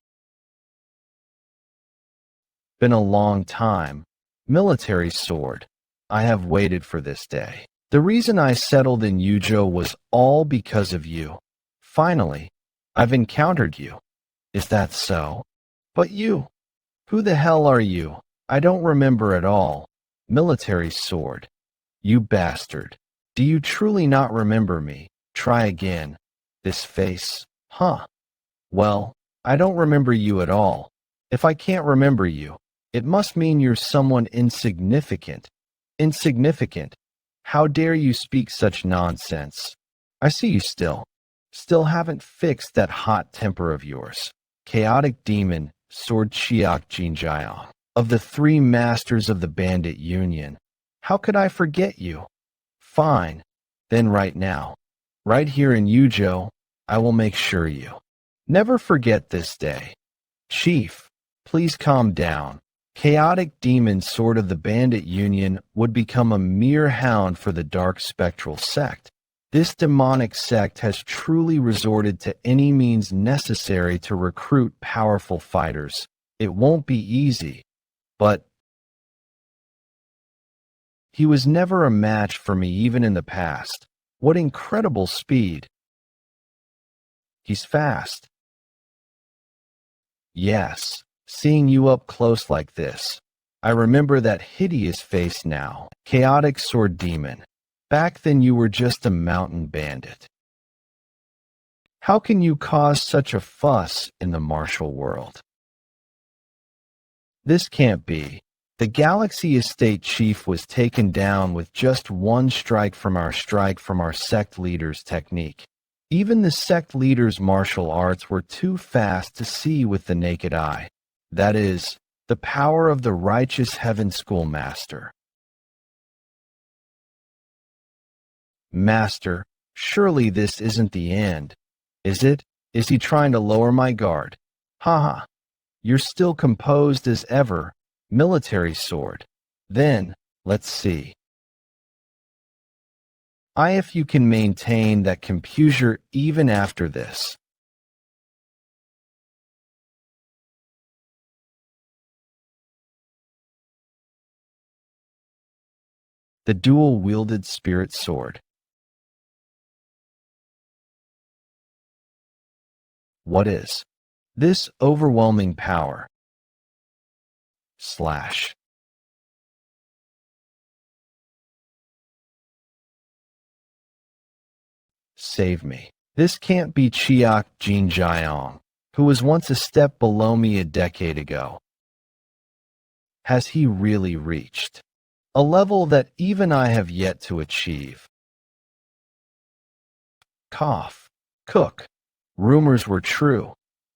Been a long time. Military sword. I have waited for this day. The reason I settled in Yuzhou was all because of you. Finally, I've encountered you. Is that so? But you. Who the hell are you? I don't remember at all. Military sword. You bastard. Do you truly not remember me? Try again. This face. Huh. Well, I don't remember you at all. If I can't remember you, it must mean you're someone insignificant. Insignificant. How dare you speak such nonsense? I see you still. Still haven't fixed that hot temper of yours. Chaotic demon, Sword Chiak Jinjiang. Of the three masters of the bandit union. How could I forget you? Fine. Then right now. Right here in Yuzhou, I will make sure you. Never forget this day. Chief, please calm down. Chaotic demon sword of the bandit union would become a mere hound for the dark spectral sect. This demonic sect has truly resorted to any means necessary to recruit powerful fighters. It won't be easy, but he was never a match for me even in the past. What incredible speed. He's fast. Yes, seeing you up close like this. I remember that hideous face now. Chaotic sword demon. Back then you were just a mountain bandit. How can you cause such a fuss in the martial world? This can't be. The Galaxy Estate Chief was taken down with just one strike from our sect leader's technique. Even the sect leader's martial arts were too fast to see with the naked eye. That is, the power of the righteous Heaven Schoolmaster. Master, surely this isn't the end, is it? Is he trying to lower my guard? Haha, you're still composed as ever. Military sword. Then, let's see. If you can maintain that composure even after this. The dual-wielded spirit sword. What is this overwhelming power? Slash. Save me. This can't be Chiak Jinjiang, who was once a step below me a decade ago. Has he really reached a level that even I have yet to achieve? Cough. Cook. Rumors were true.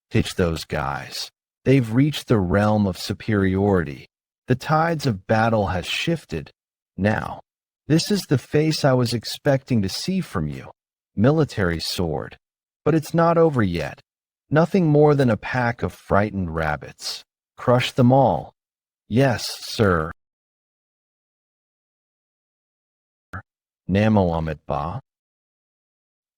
Pitch those guys. They've reached the realm of superiority. The tides of battle has shifted. Now, this is the face I was expecting to see from you. Military sword. But it's not over yet. Nothing more than a pack of frightened rabbits. Crush them all. Yes, sir. Namo ba.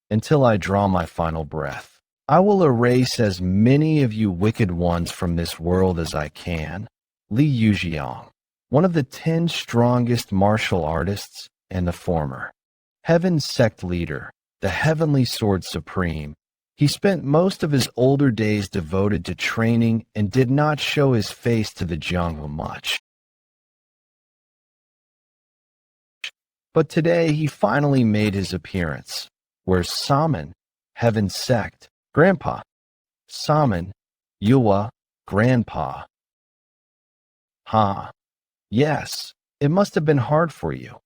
Until I draw my final breath, I will erase as many of you wicked ones from this world as I can. Li Yujiang, one of the 10 strongest martial artists, and the former Heaven's sect leader, the Heavenly Sword Supreme. He spent most of his older days devoted to training and did not show his face to the Jianghu much. But today he finally made his appearance. Where's Saman, Heaven's sect, Grandpa? Saman, Yuwa, Grandpa. Yes, it must have been hard for you.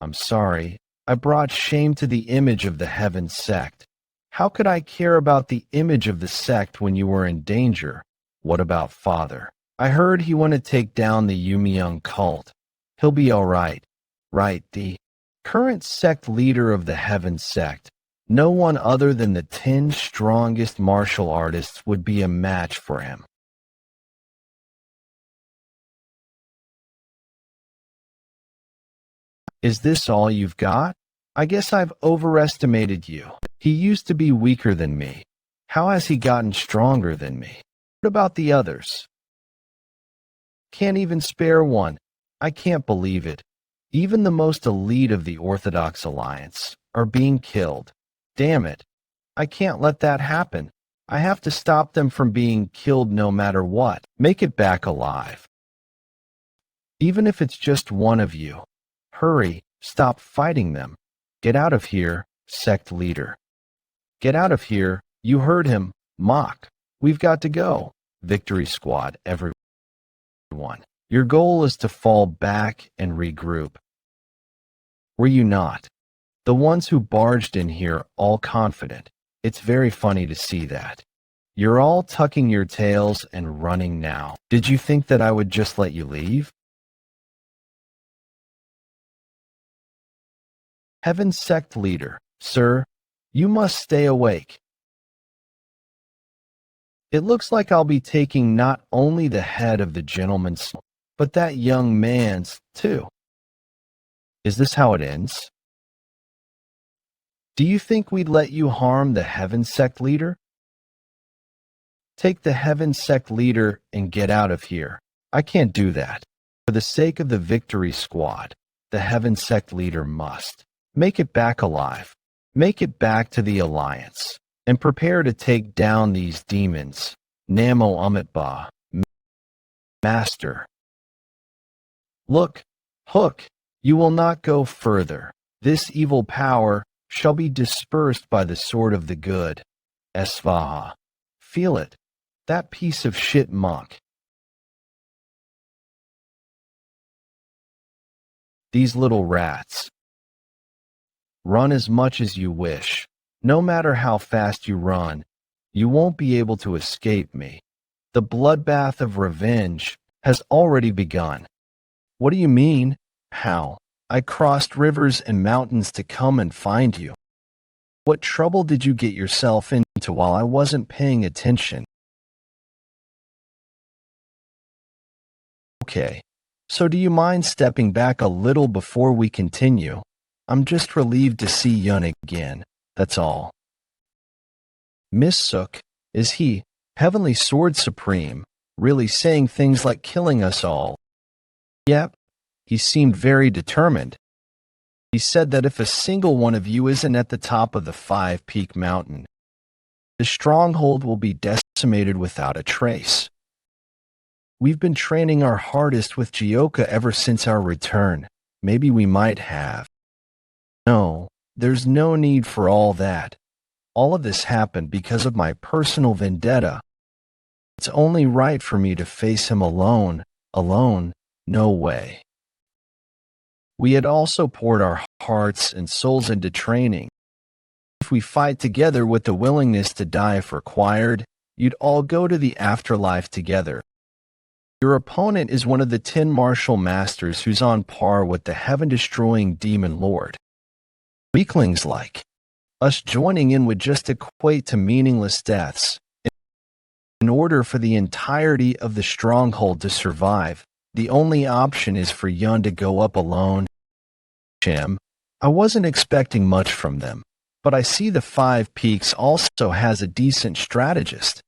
I'm sorry, I brought shame to the image of the Heaven sect. How could I care about the image of the sect when you were in danger? What about Father? I heard he wanted to take down the Yumiyoung cult. He'll be all right. Right, the current sect leader of the Heaven sect. No one other than the 10 strongest martial artists would be a match for him. Is this all you've got? I guess I've overestimated you. He used to be weaker than me. How has he gotten stronger than me? What about the others? Can't even spare one. I can't believe it. Even the most elite of the Orthodox Alliance are being killed. Damn it. I can't let that happen. I have to stop them from being killed no matter what. Make it back alive. Even if it's just one of you. Hurry, stop fighting them. Get out of here, sect leader. Get out of here, you heard him, mock. We've got to go. Victory squad, everyone. Your goal is to fall back and regroup. Were you not? The ones who barged in here all confident. It's very funny to see that. You're all tucking your tails and running now. Did you think that I would just let you leave? Heaven sect leader, sir, you must stay awake. It looks like I'll be taking not only the head of the gentleman's, but that young man's, too. Is this how it ends? Do you think we'd let you harm the Heaven sect leader? Take the Heaven sect leader and get out of here. I can't do that. For the sake of the victory squad, the Heaven sect leader must. Make it back alive. Make it back to the Alliance. And prepare to take down these demons. Namo Amitba. Master. Look, Hook, you will not go further. This evil power shall be dispersed by the sword of the good. Esvaha. Feel it. That piece of shit monk. These little rats. Run as much as you wish. No matter how fast you run, you won't be able to escape me. The bloodbath of revenge has already begun. What do you mean? How? I crossed rivers and mountains to come and find you. What trouble did you get yourself into while I wasn't paying attention? Okay, so do you mind stepping back a little before we continue? I'm just relieved to see Yeon again, that's all. Miss Sook, is he, Heavenly Sword Supreme, really saying things like killing us all? Yep, he seemed very determined. He said that if a single one of you isn't at the top of the 5-peak mountain, the stronghold will be decimated without a trace. We've been training our hardest with Jeokha ever since our return. Maybe we might have. No, there's no need for all that. All of this happened because of my personal vendetta. It's only right for me to face him alone, No way. We had also poured our hearts and souls into training. If we fight together with the willingness to die if required, you'd all go to the afterlife together. Your opponent is one of the 10 martial masters who's on par with the heaven-destroying demon lord. Weaklings like us joining in would just equate to meaningless deaths. In order for the entirety of the stronghold to survive, the only option is for Yeon to go up alone. Shim, I wasn't expecting much from them, but I see the Five Peaks also has a decent strategist.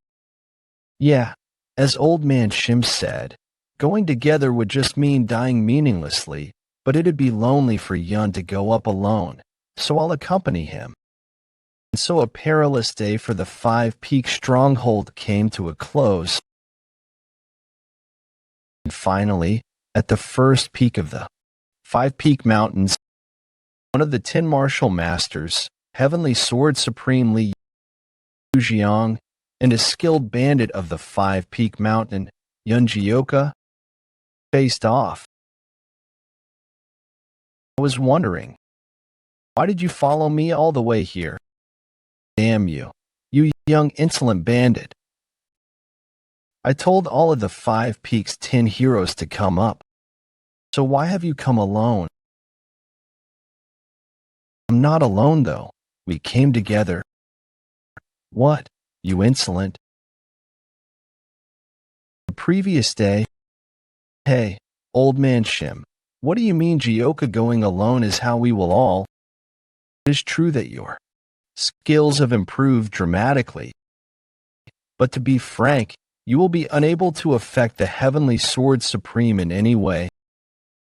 Yeah, as Old Man Shim said, going together would just mean dying meaninglessly, but it'd be lonely for Yeon to go up alone, so I'll accompany him. And so a perilous day for the Five Peak stronghold came to a close. And finally, at the first peak of the Five Peak Mountains, one of the 10 martial masters, Heavenly Sword Supreme Yeon Jeokha, and a skilled bandit of the Five Peak Mountain, Yeon Jeokha, faced off. I was wondering, why did you follow me all the way here? Damn you, you young insolent bandit. I told all of the Five Peaks 10 heroes to come up. So why have you come alone? I'm not alone though. We came together. What, you insolent? The previous day. Hey, Old Man Shim, what do you mean Jeokha going alone is how we will all? It is true that your skills have improved dramatically. But to be frank, you will be unable to affect the Heavenly Sword Supreme in any way.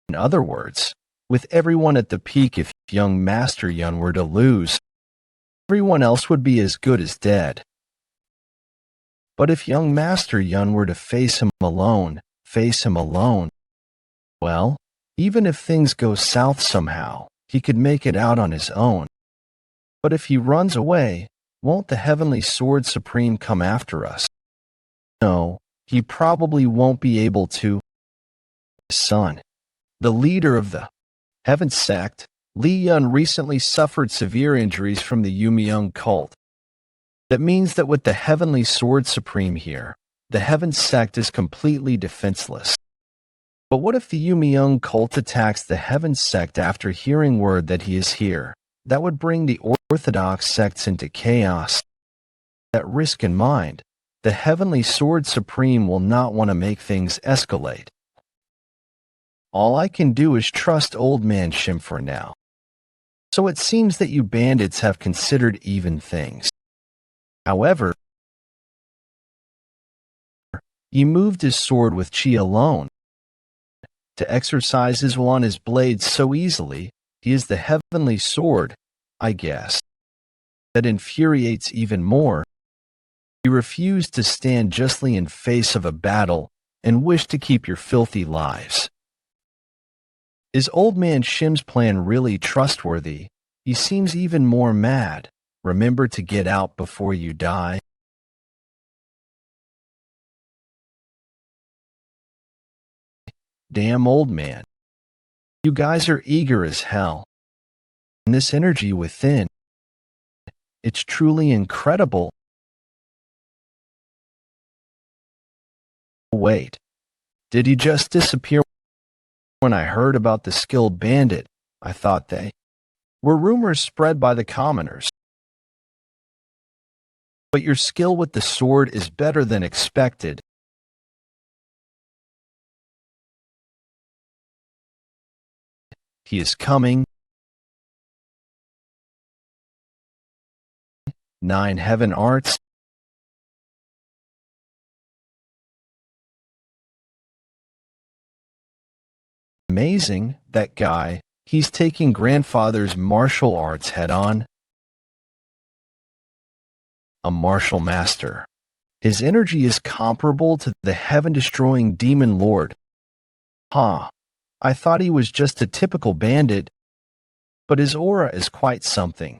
In other words, with everyone at the peak, if young Master Yeon were to lose, everyone else would be as good as dead. But if young Master Yeon were to face him alone, well, even if things go south somehow, he could make it out on his own. But if he runs away, won't the Heavenly Sword Supreme come after us? No, he probably won't be able to. His son, the leader of the Heaven sect, Lee Yeon recently suffered severe injuries from the Yumeung cult. That means that with the Heavenly Sword Supreme here, the Heaven sect is completely defenseless. But what if the Yumeung cult attacks the Heaven sect after hearing word that he is here? That would bring the orthodox sects into chaos. That risk in mind, the Heavenly Sword Supreme will not want to make things escalate. All I can do is trust Old Man Shim for now. So it seems that you bandits have considered even things. However, he moved his sword with chi alone. To exercise his will on his blade so easily, he is the Heavenly Sword, I guess. That infuriates even more. You refuse to stand justly in face of a battle and wish to keep your filthy lives. Is Old Man Shim's plan really trustworthy? He seems even more mad. Remember to get out before you die. Damn old man. You guys are eager as hell. And this energy within, it's truly incredible. Wait, did he just disappear? When I heard about the skilled bandit, I thought they were rumors spread by the commoners. But your skill with the sword is better than expected. He is coming. 9 heaven arts. Amazing, that guy. He's taking grandfather's martial arts head on. A martial master. His energy is comparable to the heaven-destroying demon lord. Huh. I thought he was just a typical bandit, but his aura is quite something.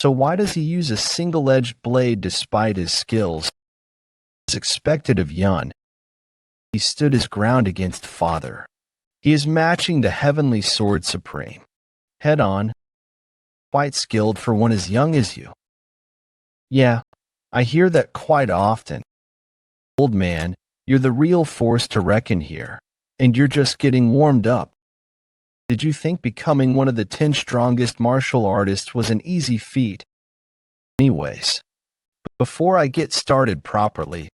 So why does he use a single-edged blade despite his skills? It's expected of Yeon. He stood his ground against Father. He is matching the heavenly sword supreme. Head on, quite skilled for one as young as you. Yeah, I hear that quite often. Old man, you're the real force to reckon here, and you're just getting warmed up. Did you think becoming one of the 10 strongest martial artists was an easy feat? Anyways, before I get started properly,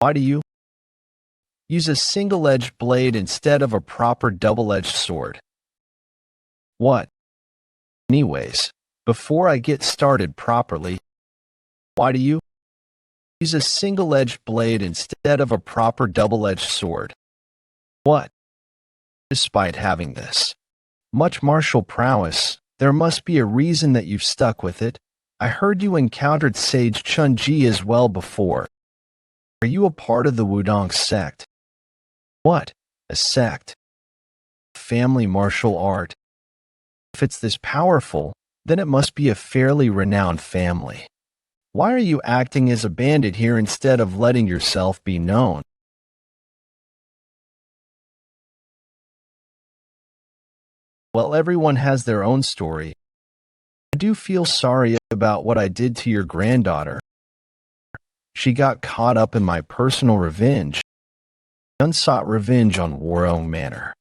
why do you use a single-edged blade instead of a proper double-edged sword? What? Anyways, before I get started properly, why do you use a single-edged blade instead of a proper double-edged sword? What? Despite having this much martial prowess, there must be a reason that you've stuck with it. I heard you encountered Sage Chun-Ji as well before. Are you a part of the Wudong sect? What? A sect? Family martial art. If it's this powerful, then it must be a fairly renowned family. Why are you acting as a bandit here instead of letting yourself be known? Well, everyone has their own story. I do feel sorry about what I did to your granddaughter. She got caught up in my personal revenge. Yeon sought revenge on Warong Manor.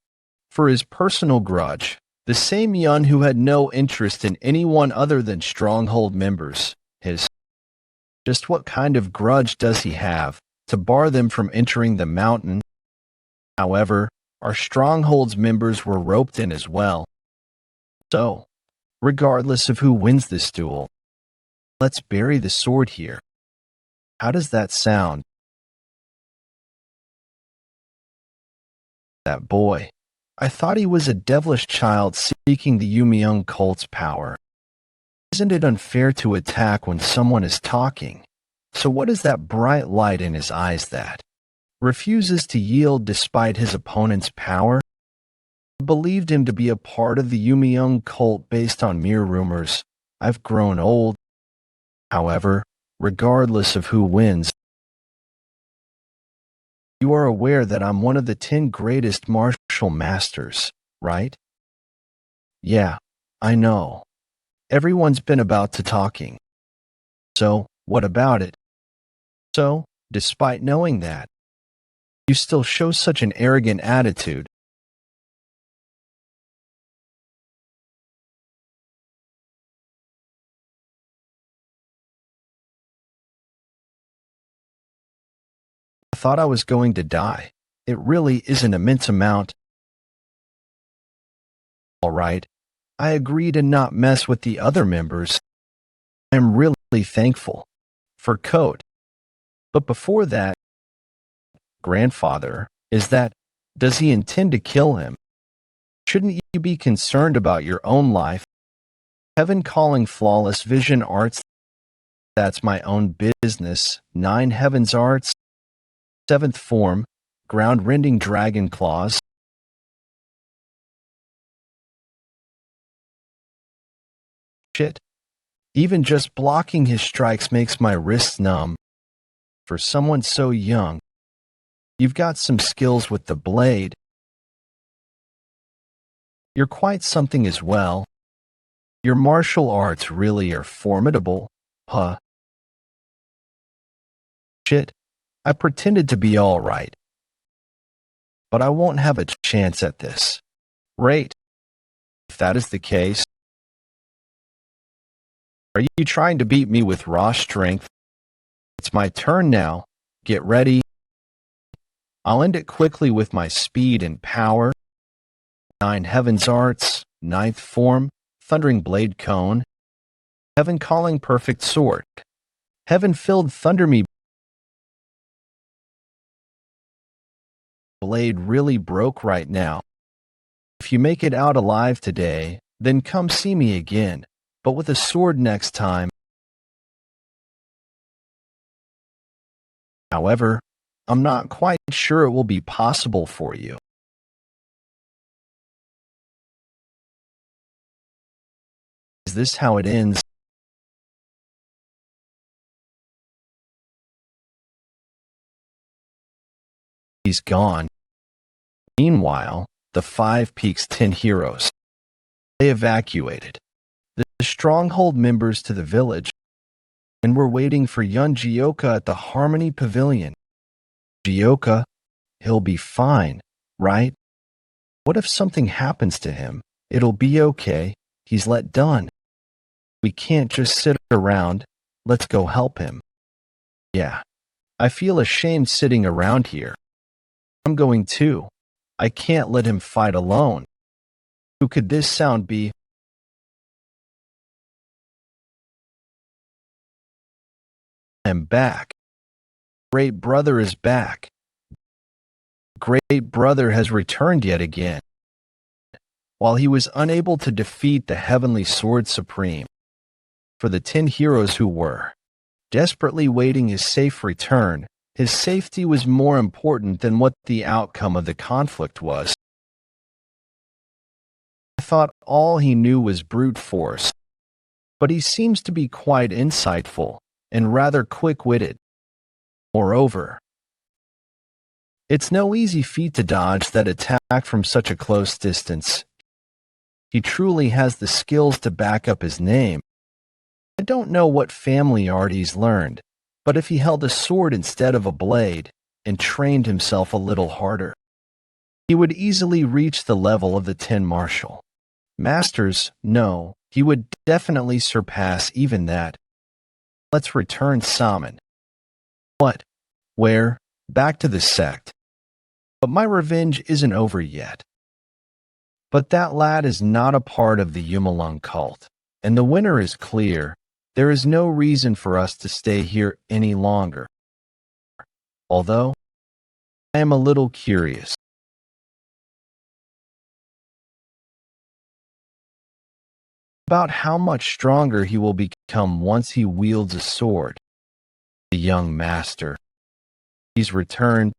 For his personal grudge, the same Yeon who had no interest in anyone other than Stronghold members. Just what kind of grudge does he have to bar them from entering the mountain? However, our Stronghold's members were roped in as well. So, regardless of who wins this duel, let's bury the sword here. How does that sound? That boy. I thought he was a devilish child seeking the Yumiung cult's power. Isn't it unfair to attack when someone is talking? So what is that bright light in his eyes that refuses to yield despite his opponent's power? I believed him to be a part of the Yumiung cult based on mere rumors. I've grown old. However, regardless of who wins, you are aware that I'm one of the 10 greatest martial masters, right? Yeah, I know. Everyone's been about to talking. So, what about it? So, despite knowing that, you still show such an arrogant attitude. I thought I was going to die. It really is an immense amount. All right, I agree to not mess with the other members. I am really thankful for Code. But before that, grandfather, does he intend to kill him? Shouldn't you be concerned about your own life? Heaven calling flawless vision arts, that's my own business. 9 heavens arts, 7th form, ground rending dragon claws. Shit. Even just blocking his strikes makes my wrists numb. For someone so young, you've got some skills with the blade. You're quite something as well. Your martial arts really are formidable, huh? Shit, I pretended to be all right. But I won't have a chance at this. Right. If that is the case, are you trying to beat me with raw strength? It's my turn now. Get ready. I'll end it quickly with my speed and power. 9 heavens arts, 9th form, thundering blade cone. Heaven calling perfect sword. Heaven filled thunder me. Blade really broke right now. If you make it out alive today, then come see me again, but with a sword next time. However, I'm not quite sure it will be possible for you. Is this how it ends? he's gone. Meanwhile, the Five Peaks 10 heroes, they evacuated the stronghold members to the village and were waiting for Yeon Jeokha at the Harmony Pavilion. Jeokha, he'll be fine, right? What if something happens to him? It'll be okay. He's let done. We can't just sit around. Let's go help him. Yeah, I feel ashamed sitting around here. I'm going too. I can't let him fight alone. Who could this sound be? I'm back. Great brother is back. Great brother has returned yet again. While he was unable to defeat the heavenly sword supreme, for the 10 heroes who were desperately waiting his safe return, his safety was more important than what the outcome of the conflict was. I thought all he knew was brute force, but he seems to be quite insightful and rather quick-witted. Moreover, it's no easy feat to dodge that attack from such a close distance. He truly has the skills to back up his name. I don't know what family art he's learned, but if he held a sword instead of a blade and trained himself a little harder, he would easily reach the level of the 10 martial masters. No, he would definitely surpass even that. Let's return Salmon. What? Where? Back to the sect. But my revenge isn't over yet. But that lad is not a part of the Yumalung cult, and the winner is clear. There is no reason for us to stay here any longer. Although, I am a little curious. About how much stronger he will become once he wields a sword. The young master. He's returned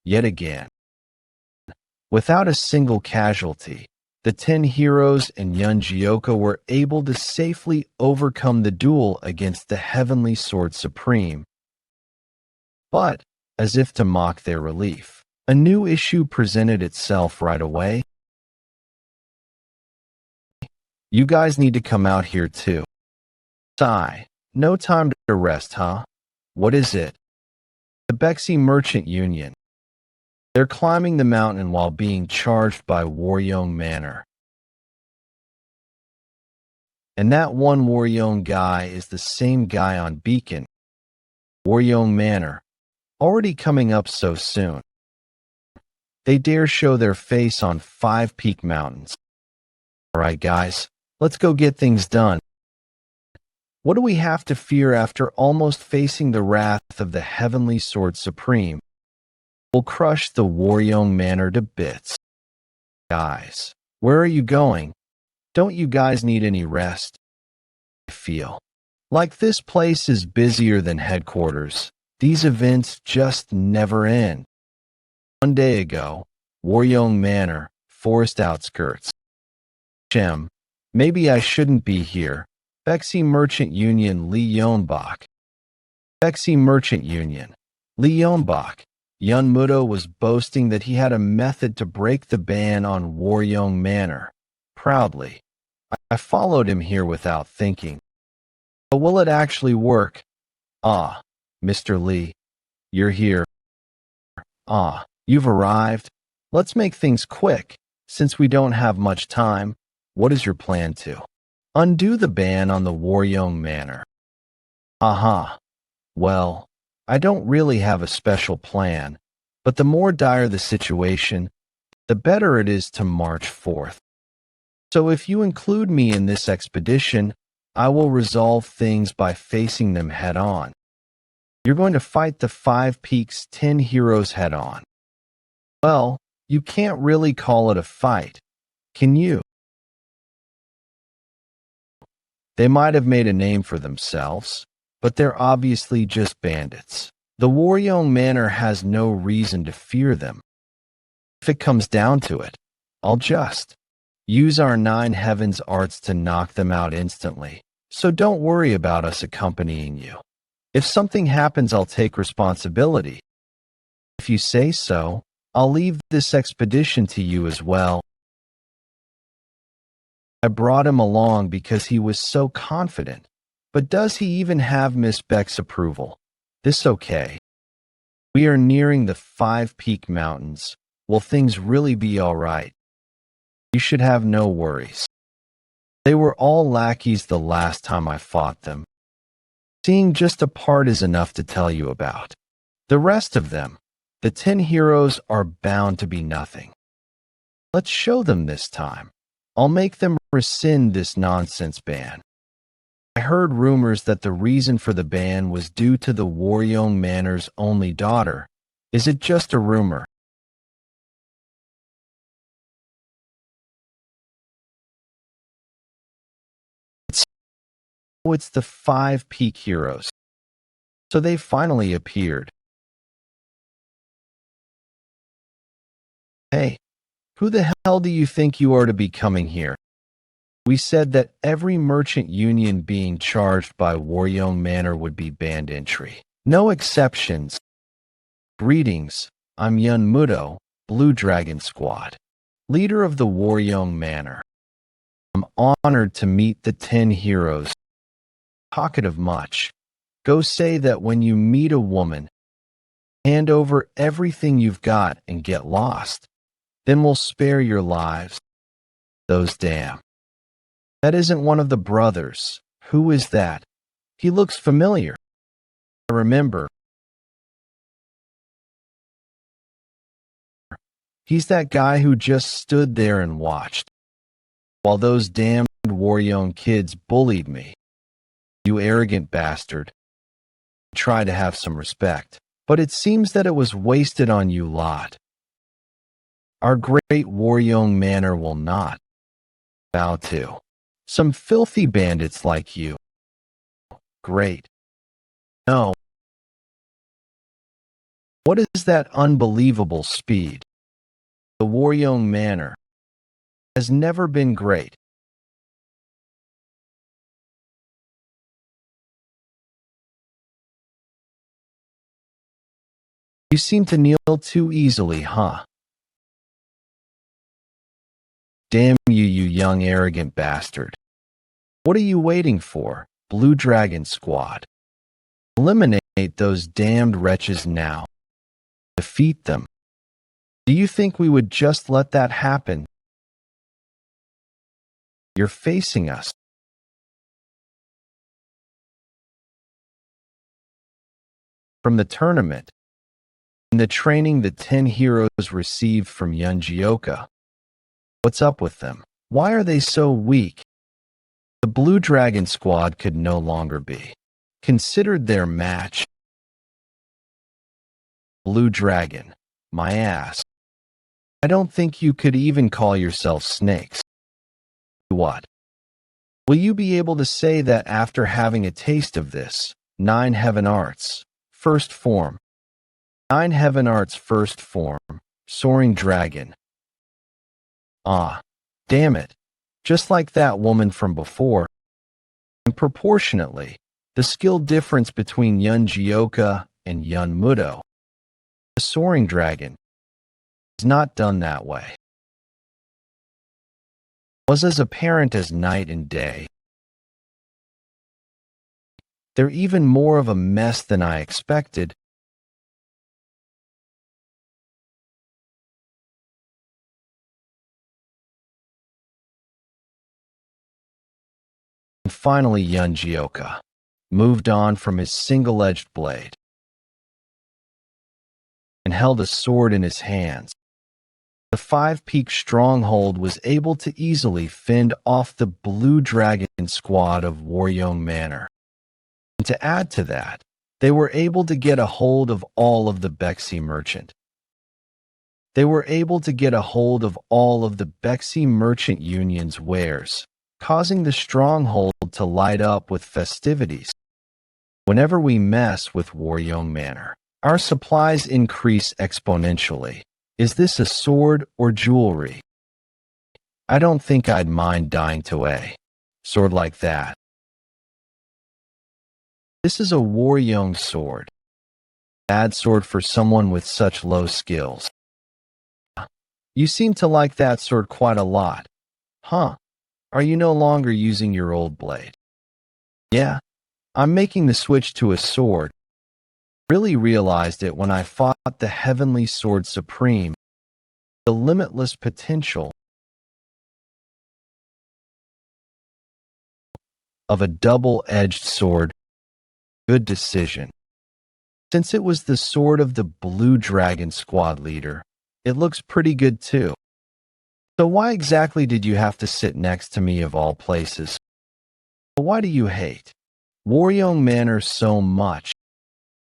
yet again. Without a single casualty, the 10 heroes and Yeon Jeokha were able to safely overcome the duel against the Heavenly Sword Supreme. But, as if to mock their relief, a new issue presented itself right away. You guys need to come out here too. Sigh, no time to rest, huh? What is it? The Bexy Merchant Union. They're climbing the mountain while being charged by Waryeong Manor. And that one Waryeong guy is the same guy on Beacon. Waryeong Manor, already coming up so soon. They dare show their face on 5 Peak Mountains. Alright guys, let's go get things done. What do we have to fear after almost facing the wrath of the Heavenly Sword Supreme? We'll crush the Waryeong Manor to bits. Guys, where are you going? Don't you guys need any rest? I feel like this place is busier than headquarters. These events just never end. One day ago, Waryeong Manor, forest outskirts. Shem, maybe I shouldn't be here. Bexy Merchant Union Lee Yeonbok. Bexy Merchant Union Lee Yeonbok. Yun Mudo was boasting that he had a method to break the ban on Waryeong Manor. Proudly, I followed him here without thinking. But will it actually work? Ah, Mr. Lee, you're here. Ah, you've arrived. Let's make things quick. Since we don't have much time, what is your plan to undo the ban on the Waryeong Manor? Aha. Well, I don't really have a special plan, but the more dire the situation, the better it is to march forth. So if you include me in this expedition, I will resolve things by facing them head on. You're going to fight the 5 Peaks 10 heroes head on. Well, you can't really call it a fight, can you? They might have made a name for themselves, but they're obviously just bandits. The Waryeong Manor has no reason to fear them. If it comes down to it, I'll just use our 9 heavens arts to knock them out instantly, so don't worry about us accompanying you. If something happens, I'll take responsibility. If you say so, I'll leave this expedition to you as well. I brought him along because he was so confident. But does he even have Miss Beck's approval? This okay. We are nearing the 5-Peak Mountains. Will things really be all right? You should have no worries. They were all lackeys the last time I fought them. Seeing just a part is enough to tell you about. The rest of them, the 10 heroes, are bound to be nothing. Let's show them this time. I'll make them rescind this nonsense ban. I heard rumors that the reason for the ban was due to the Yeon Manor's only daughter. Is it just a rumor? It's the 5-Peak heroes. So they finally appeared. Hey, who the hell do you think you are to be coming here? We said that every merchant union being charged by Yeon Manor would be banned entry. No exceptions. Greetings, I'm Yeon Jeokha, Blue Dragon Squad, leader of the Yeon Manor. I'm honored to meet the 10 heroes. Talkative much. Go say that when you meet a woman, hand over everything you've got and get lost. Then we'll spare your lives. Those damn. That isn't one of the brothers. Who is that? He looks familiar. I remember. He's that guy who just stood there and watched, while those damned Yeon kids bullied me. You arrogant bastard. Try to have some respect, but it seems that it was wasted on you lot. Our great Yeon Manor will not bow to some filthy bandits like you. Great. No. What is that unbelievable speed? The Yeon Manor has never been great. You seem to kneel too easily, huh? Damn you, you young arrogant bastard. What are you waiting for, Blue Dragon Squad? Eliminate those damned wretches now. Defeat them. Do you think we would just let that happen? You're facing us. From the tournament, and the training the 10 heroes received from Yeon Jeokha. What's up with them? Why are they so weak? The Blue Dragon Squad could no longer be considered their match. Blue Dragon, my ass. I don't think you could even call yourself snakes. What? Will you be able to say that after having a taste of this? 9 Heaven Arts, first form. 9 Heaven Arts first form, Soaring Dragon. Ah, damn it. Just like that woman from before. And proportionately, the skill difference between Yeon Jeokha and Yeon Jeokha. The Soaring Dragon is not done that way. Was as apparent as night and day. They're even more of a mess than I expected. And finally, Yeon Jeokha moved on from his single-edged blade and held a sword in his hands. The 5-Peak stronghold was able to easily fend off the Blue Dragon Squad of Yeon Manor. And to add to that, they were able to get a hold of all of the Bexy merchant. They were able to get a hold of all of the Bexy merchant union's wares, causing the stronghold to light up with festivities. Whenever we mess with Yeon Manor, our supplies increase exponentially. Is this a sword or jewelry? I don't think I'd mind dying to a sword like that. This is a Yeon sword. Bad sword for someone with such low skills. You seem to like that sword quite a lot. Huh? Are you no longer using your old blade? Yeah, I'm making the switch to a sword. Really realized it when I fought the Heavenly Sword Supreme. The limitless potential of a double-edged sword. Good decision. Since it was the sword of the Blue Dragon squad leader, it looks pretty good too. So why exactly did you have to sit next to me of all places? Why do you hate Waryoung Manor so much?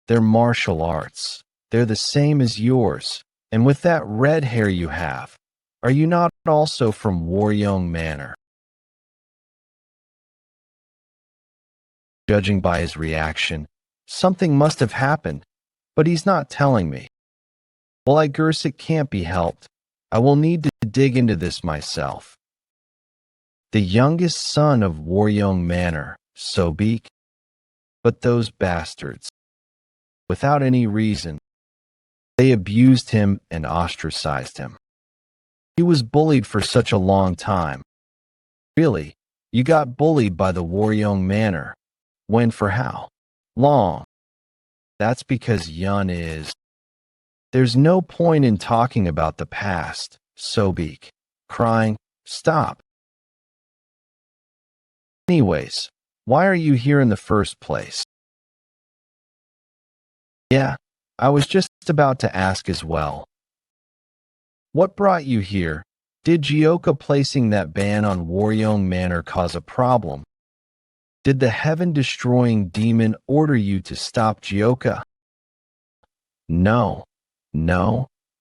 They're martial arts. They're the same as yours. And with that red hair you have, are you not also from Waryoung Manor? Judging by his reaction, something must have happened, but he's not telling me. Well, I guess it can't be helped. I will need to dig into this myself. The youngest son of Waryoung Manor, Sobek. But those bastards, without any reason, they abused him and ostracized him. He was bullied for such a long time. Really, you got bullied by the Waryoung Manor. When for how long? That's because Yeon is. There's no point in talking about the past, Sobek. Crying, stop. Anyways, why are you here in the first place? Yeah, I was just about to ask as well. What brought you here? Did Jeokha placing that ban on Waryoung Manor cause a problem? Did the heaven-destroying demon order you to stop Jeokha? No,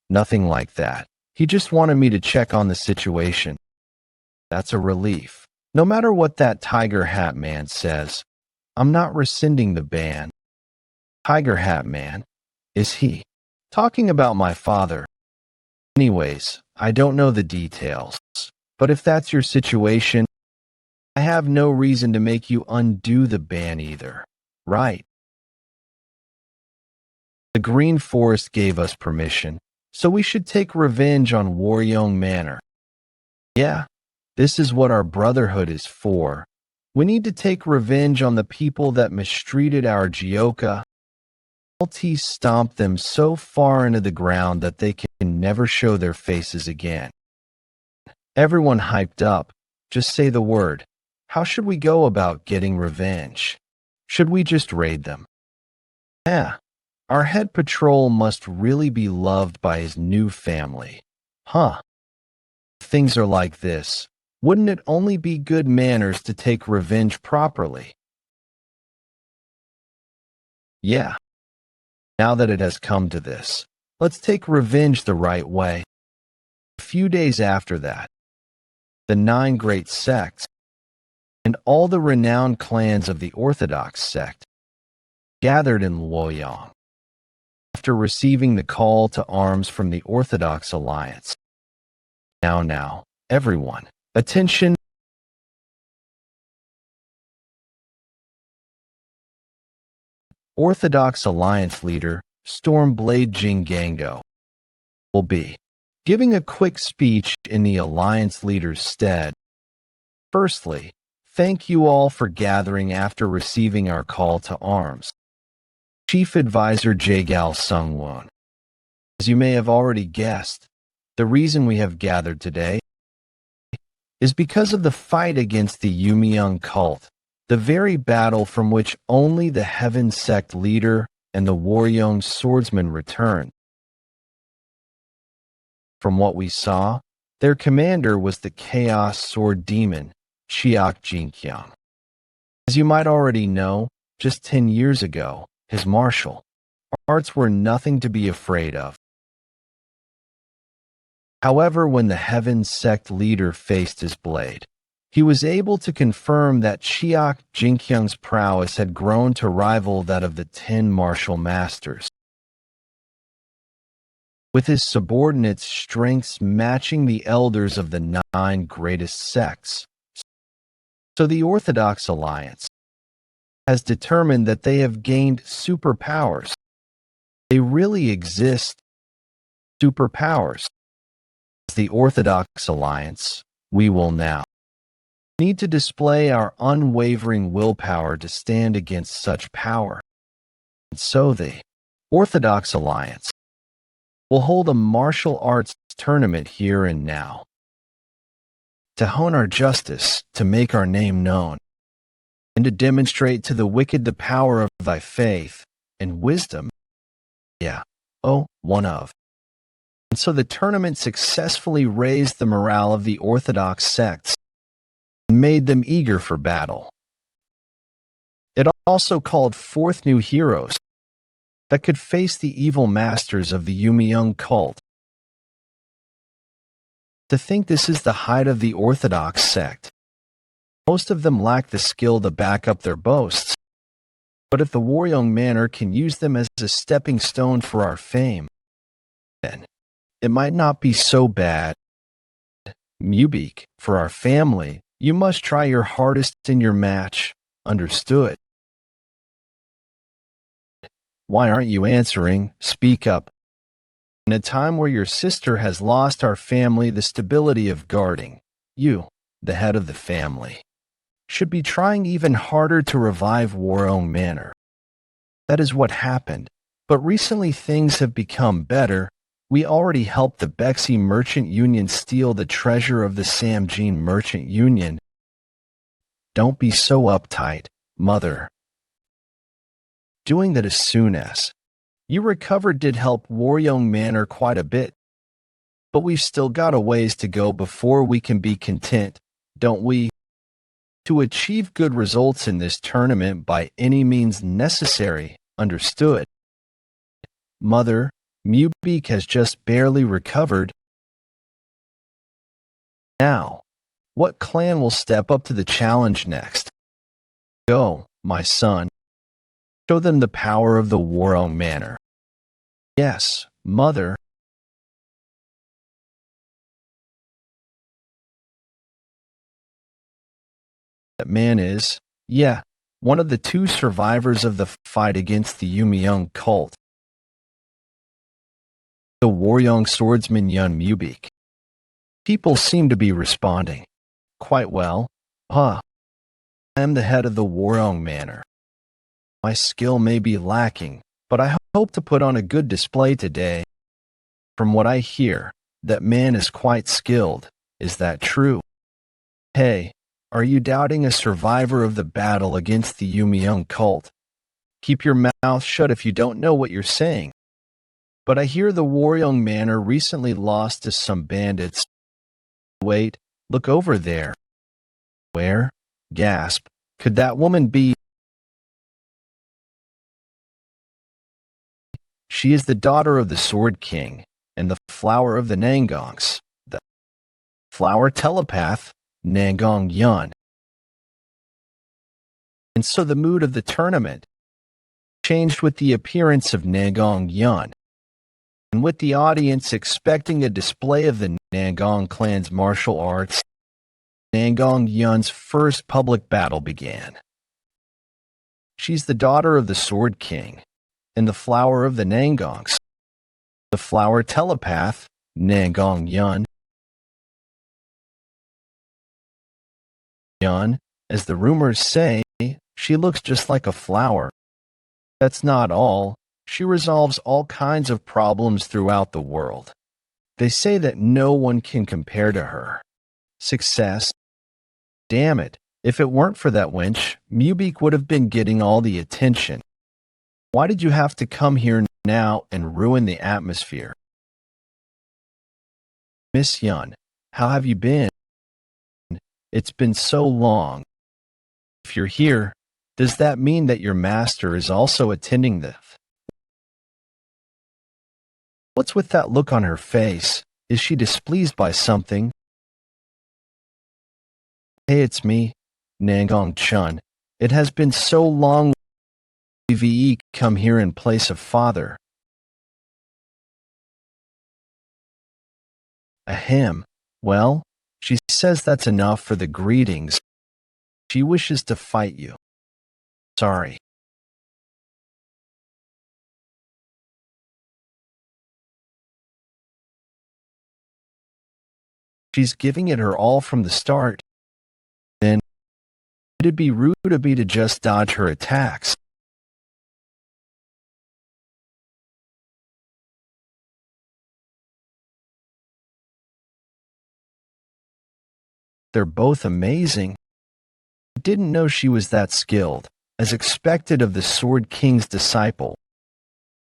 nothing like that. He just wanted me to check on the situation. That's a relief. No matter what that Tiger Hat Man says, I'm not rescinding the ban. Tiger Hat Man? Is he talking about my father? Anyways, I don't know the details, but if that's your situation, I have no reason to make you undo the ban either, right? The Green Forest gave us permission, so we should take revenge on Waryoung Manor. Yeah, this is what our brotherhood is for. We need to take revenge on the people that mistreated our Jeokha. LT stomp them so far into the ground that they can never show their faces again. Everyone hyped up. Just say the word. How should we go about getting revenge? Should we just raid them? Yeah, our head patrol must really be loved by his new family. Huh. If things are like this, wouldn't it only be good manners to take revenge properly? Yeah. Now that it has come to this, let's take revenge the right way. A few days after that, the 9 great sects and all the renowned clans of the Orthodox sect gathered in Luoyang. After receiving the call to arms from the Orthodox Alliance. Now, everyone, attention. Orthodox Alliance leader, Stormblade Jingango, will be giving a quick speech in the Alliance leader's stead. Firstly, thank you all for gathering after receiving our call to arms. Chief Advisor Jagal Sungwon. As you may have already guessed, the reason we have gathered today is because of the fight against the Yumiyoung cult, the very battle from which only the Heaven Sect leader and the Waryoung swordsman returned. From what we saw, their commander was the Chaos Sword Demon, Chiak Jinkyang. As you might already know, just 10 years ago, his martial arts were nothing to be afraid of. However, when the Heaven Sect leader faced his blade, he was able to confirm that Chiak Jinkyang's prowess had grown to rival that of the 10 martial masters, with his subordinates' strengths matching the elders of the 9 greatest sects. So the Orthodox Alliance has determined that they have gained superpowers. They really exist. Superpowers. As the Orthodox Alliance, we will now need to display our unwavering willpower to stand against such power. And so the Orthodox Alliance will hold a martial arts tournament here and now to hone our justice, to make our name known, and to demonstrate to the wicked the power of thy faith and wisdom. One of. And so the tournament successfully raised the morale of the Orthodox sects and made them eager for battle. It also called forth new heroes that could face the evil masters of the Yeon cult. To think this is the height of the Orthodox sect. Most of them lack the skill to back up their boasts. But if the Yeon Manor can use them as a stepping stone for our fame, then it might not be so bad. Mubik, for our family, you must try your hardest in your match. Understood? Why aren't you answering? Speak up. In a time where your sister has lost our family the stability of guarding, you, the head of the family, should be trying even harder to revive Yeon Manor. That is what happened, but recently things have become better. We already helped the Bexy Merchant Union steal the treasure of the Samjin Merchant Union. Don't be so uptight, mother. Doing that as soon as you recovered did help Yeon Manor quite a bit. But we've still got a ways to go before we can be content, don't we? To achieve good results in this tournament by any means necessary, understood? Mother, Mubik has just barely recovered. Now, what clan will step up to the challenge next? Go, my son. Show them the power of the Yeon Manor. Yes, mother. That man is, one of the two survivors of the fight against the Yeon cult. The Yeon swordsman Yeon Mubik. People seem to be responding. Quite well. I am the head of the Yeon Manor. My skill may be lacking, but I hope to put on a good display today. From what I hear, that man is quite skilled. Is that true? Hey, are you doubting a survivor of the battle against the Yeon cult? Keep your mouth shut if you don't know what you're saying. But I hear the Yeon Manor recently lost to some bandits. Wait, look over there. Where? Gasp. Could that woman be? She is the daughter of the Sword King and the flower of the Nangongs. The flower telepath, Nangong Yeon. And so the mood of the tournament changed with the appearance of Nangong Yeon, and with the audience expecting a display of the Nangong clan's martial arts. Nangong Yeon's first public battle began. She's the daughter of the Sword King and the flower of the Nangongs. The flower telepath, Nangong Yeon. Yeon, as the rumors say, she looks just like a flower. That's not all. She resolves all kinds of problems throughout the world. They say that no one can compare to her. Success. Damn it, if it weren't for that wench, Mubik would have been getting all the attention. Why did you have to come here now and ruin the atmosphere? Miss Yeon, how have you been? It's been so long. If you're here, does that mean that your master is also attending this? What's with that look on her face? Is she displeased by something? Hey, it's me, Nangong Chun. It has been so long. VE come here in place of father. Ahem. Well, she says that's enough for the greetings. She wishes to fight you. Sorry. She's giving it her all from the start. Then it'd be rude of me to just dodge her attacks. They're both amazing. I didn't know she was that skilled, as expected of the Sword King's disciple.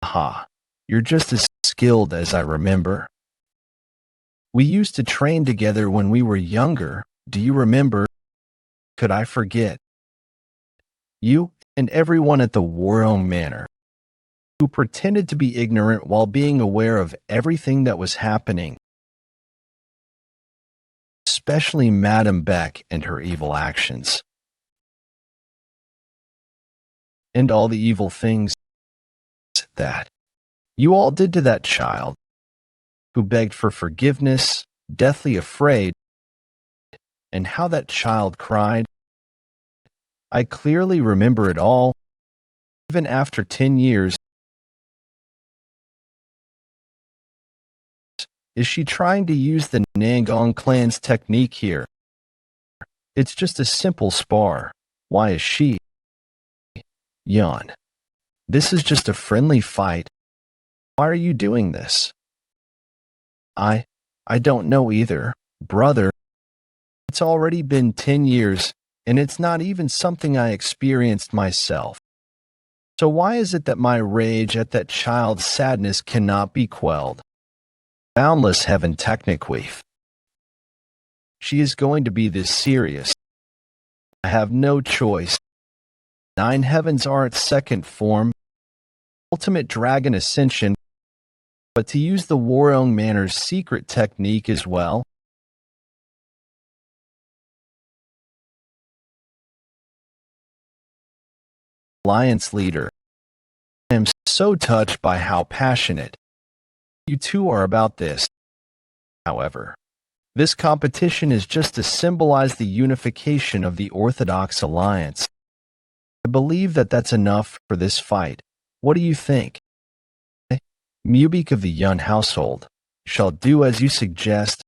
Aha, you're just as skilled as I remember. We used to train together when we were younger. Do you remember? Could I forget? You and everyone at the Warong Manor, who pretended to be ignorant while being aware of everything that was happening. Especially Madame Beck and her evil actions. And all the evil things that you all did to that child, who begged for forgiveness, deathly afraid, and how that child cried. I clearly remember it all, even after 10 years. Is she trying to use the Nangong clan's technique here? It's just a simple spar. Why is she? Yeon, this is just a friendly fight. Why are you doing this? I don't know either, brother. It's already been 10 years, and it's not even something I experienced myself. So why is it that my rage at that child's sadness cannot be quelled? Boundless heaven techniqueef. She is going to be this serious. I have no choice. 9 heavens are its second form, ultimate dragon ascension, but to use the Warong Manor's secret technique as well. Alliance leader. I am so touched by how passionate you two are about this. However, this competition is just to symbolize the unification of the Orthodox Alliance. I believe that that's enough for this fight. What do you think? Mubik of the Yeon household shall do as you suggest.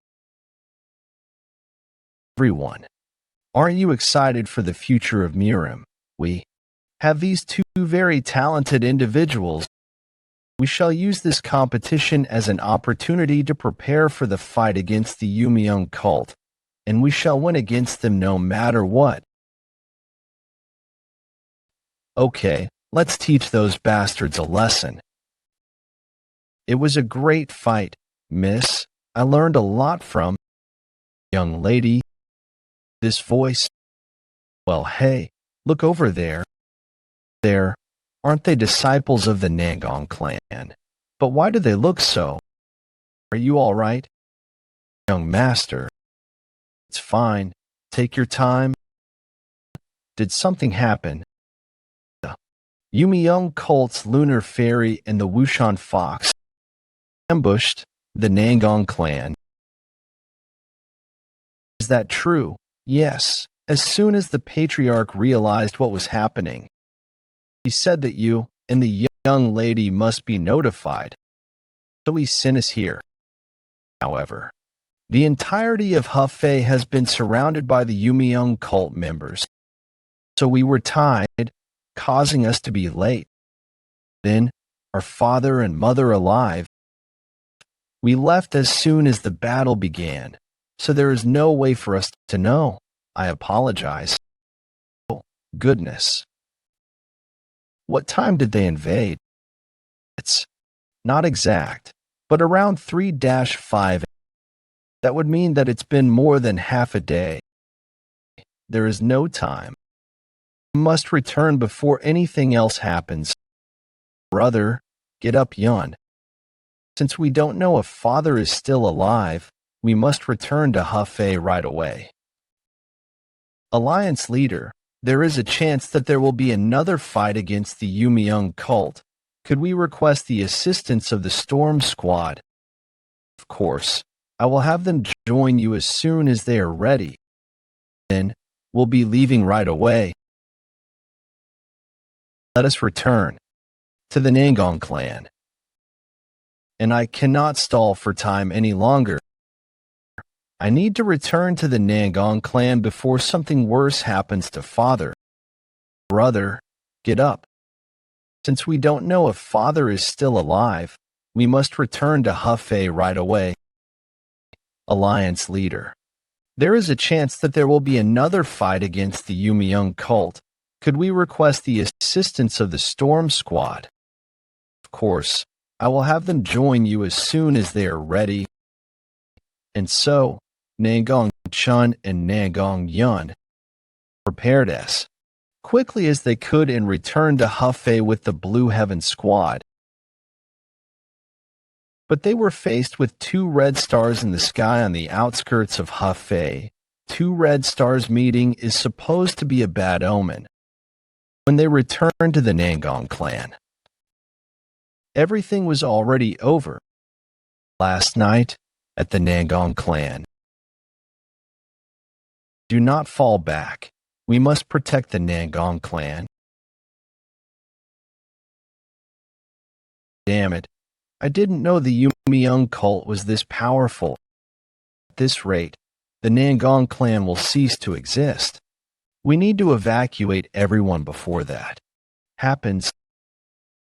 Everyone, aren't you excited for the future of Mirim? We have these two very talented individuals. We shall use this competition as an opportunity to prepare for the fight against the Yumeung cult, and we shall win against them no matter what. Okay, let's teach those bastards a lesson. It was a great fight, miss. I learned a lot from young lady. This voice. Well, hey, look over there. There, aren't they disciples of the Nangong clan? But why do they look so? Are you all right? Young master. It's fine. Take your time. Did something happen? The Yumeung cult's lunar fairy and the Wushan fox ambushed the Nangong clan. Is that true? Yes. As soon as the patriarch realized what was happening, he said that you and the young lady must be notified. So he sent us here. However, the entirety of Hefei has been surrounded by the Yumeung cult members. So we were tied, causing us to be late. Then, our father and mother alive. We left as soon as the battle began, so there is no way for us to know. I apologize. Oh, goodness. What time did they invade? It's not exact, but around 3-5. That would mean that it's been more than half a day. There is no time. We must return before anything else happens. Brother, get up, Yeon. Since we don't know if father is still alive, we must return to Hefei right away. Alliance leader, there is a chance that there will be another fight against the Yumeung cult. Could we request the assistance of the Storm Squad? Of course, I will have them join you as soon as they are ready. Then, we'll be leaving right away. Let us return to the Nangong clan. And I cannot stall for time any longer. I need to return to the Nangong clan before something worse happens to father. Brother, get up. Since we don't know if father is still alive, we must return to Hefei right away. Alliance leader. There is a chance that there will be another fight against the Yumiyoung cult. Could we request the assistance of the Storm Squad? Of course, I will have them join you as soon as they are ready. And so, Nangong Chun and Nangong Yun prepared as quickly as they could and returned to Hefei with the Blue Heaven Squad. But they were faced with 2 red stars in the sky on the outskirts of Hefei. 2 red stars meeting is supposed to be a bad omen. When they returned to the Nangong clan, everything was already over. Last night at the Nangong clan. Do not fall back. We must protect the Nangong clan. Damn it. I didn't know the Yumiyoung cult was this powerful. At this rate, the Nangong clan will cease to exist. We need to evacuate everyone before that happens.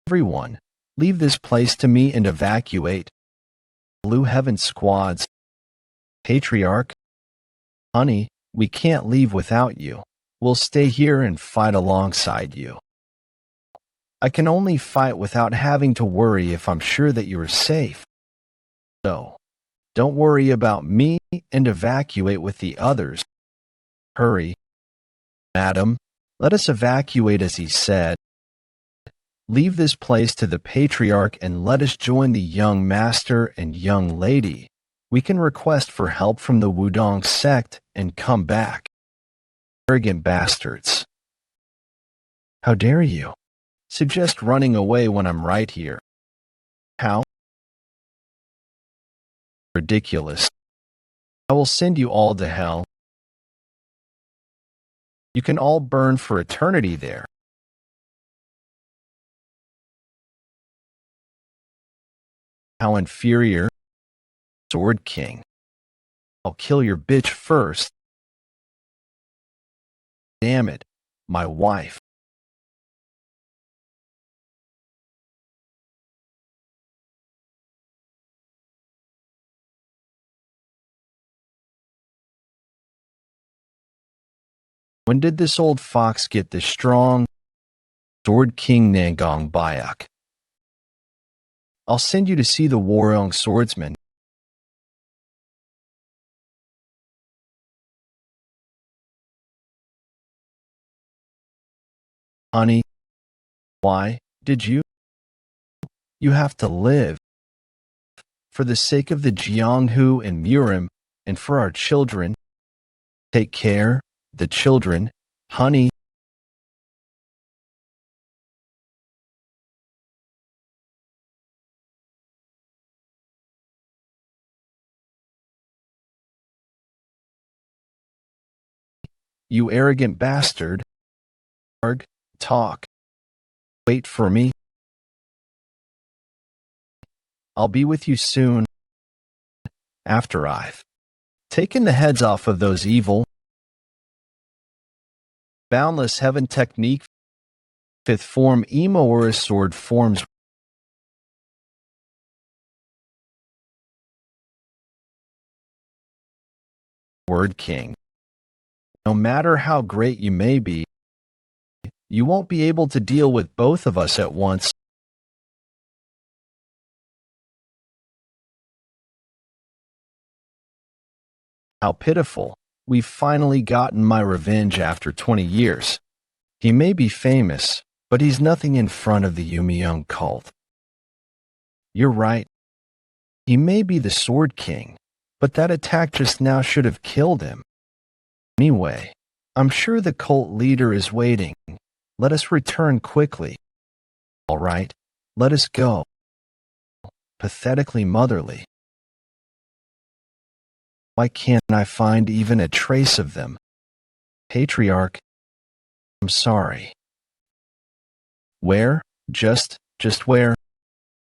Everyone, leave this place to me and evacuate. Blue Heaven squads. Patriarch. Honey, we can't leave without you. We'll stay here and fight alongside you. I can only fight without having to worry if I'm sure that you are safe. So, don't worry about me and evacuate with the others. Hurry. Madam, let us evacuate as he said. Leave this place to the Patriarch and let us join the young master and young lady. We can request for help from the Wudong sect and come back. Arrogant bastards. How dare you? Suggest running away when I'm right here. How? Ridiculous. I will send you all to hell. You can all burn for eternity there. How inferior. Sword King. I'll kill your bitch first. Damn it, my wife. When did this old fox get this strong? Sword King Nangong Bayak. I'll send you to see the Warong swordsman. Honey, why did you? You have to live. For the sake of the Jianghu and Murim, and for our children. Take care, the children, honey. You arrogant bastard. Talk. Wait for me. I'll be with you soon. After I've taken the heads off of those evil. Boundless Heaven technique. 5th form Emo or a sword forms. Word King. No matter how great you may be, you won't be able to deal with both of us at once. How pitiful. We've finally gotten my revenge after 20 years. He may be famous, but he's nothing in front of the Yumiyoung cult. You're right. He may be the Sword King, but that attack just now should have killed him. Anyway, I'm sure the cult leader is waiting. Let us return quickly. All right, let us go. Pathetically motherly. Why can't I find even a trace of them? Patriarch, I'm sorry. Where? Just where?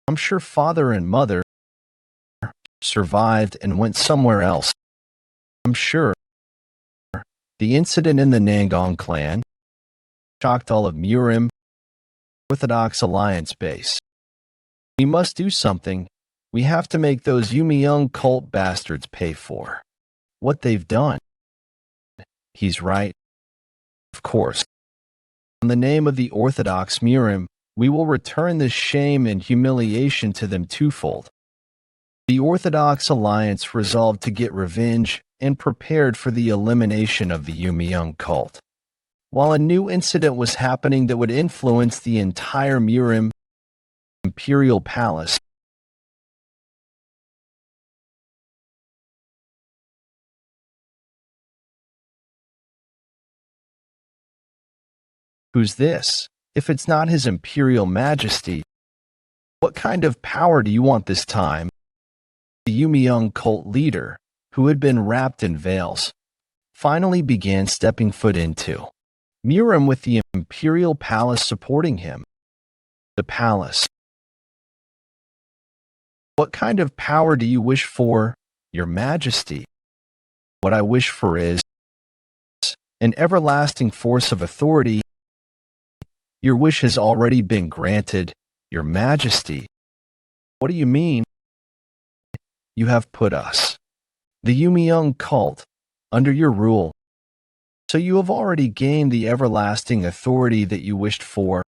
I'm sure father and mother survived and went somewhere else. I'm sure the incident in the Nangong clan shocked all of Murim Orthodox Alliance base. We must do something. We have to make those Yumiyoung cult bastards pay for what they've done. He's right. Of course. In the name of the Orthodox Murim, we will return this shame and humiliation to them twofold. The Orthodox Alliance resolved to get revenge and prepared for the elimination of the Yumiyoung cult. While a new incident was happening that would influence the entire Murim Imperial Palace, who's this? If it's not His Imperial Majesty, what kind of power do you want this time? The Yumiyoung cult leader, who had been wrapped in veils, finally began stepping foot into Murim with the Imperial Palace supporting him. The palace. What kind of power do you wish for, Your Majesty? What I wish for is an everlasting force of authority. Your wish has already been granted, Your Majesty. What do you mean? You have put us, the Yumiyoung cult, under your rule. So you have already gained the everlasting authority that you wished for.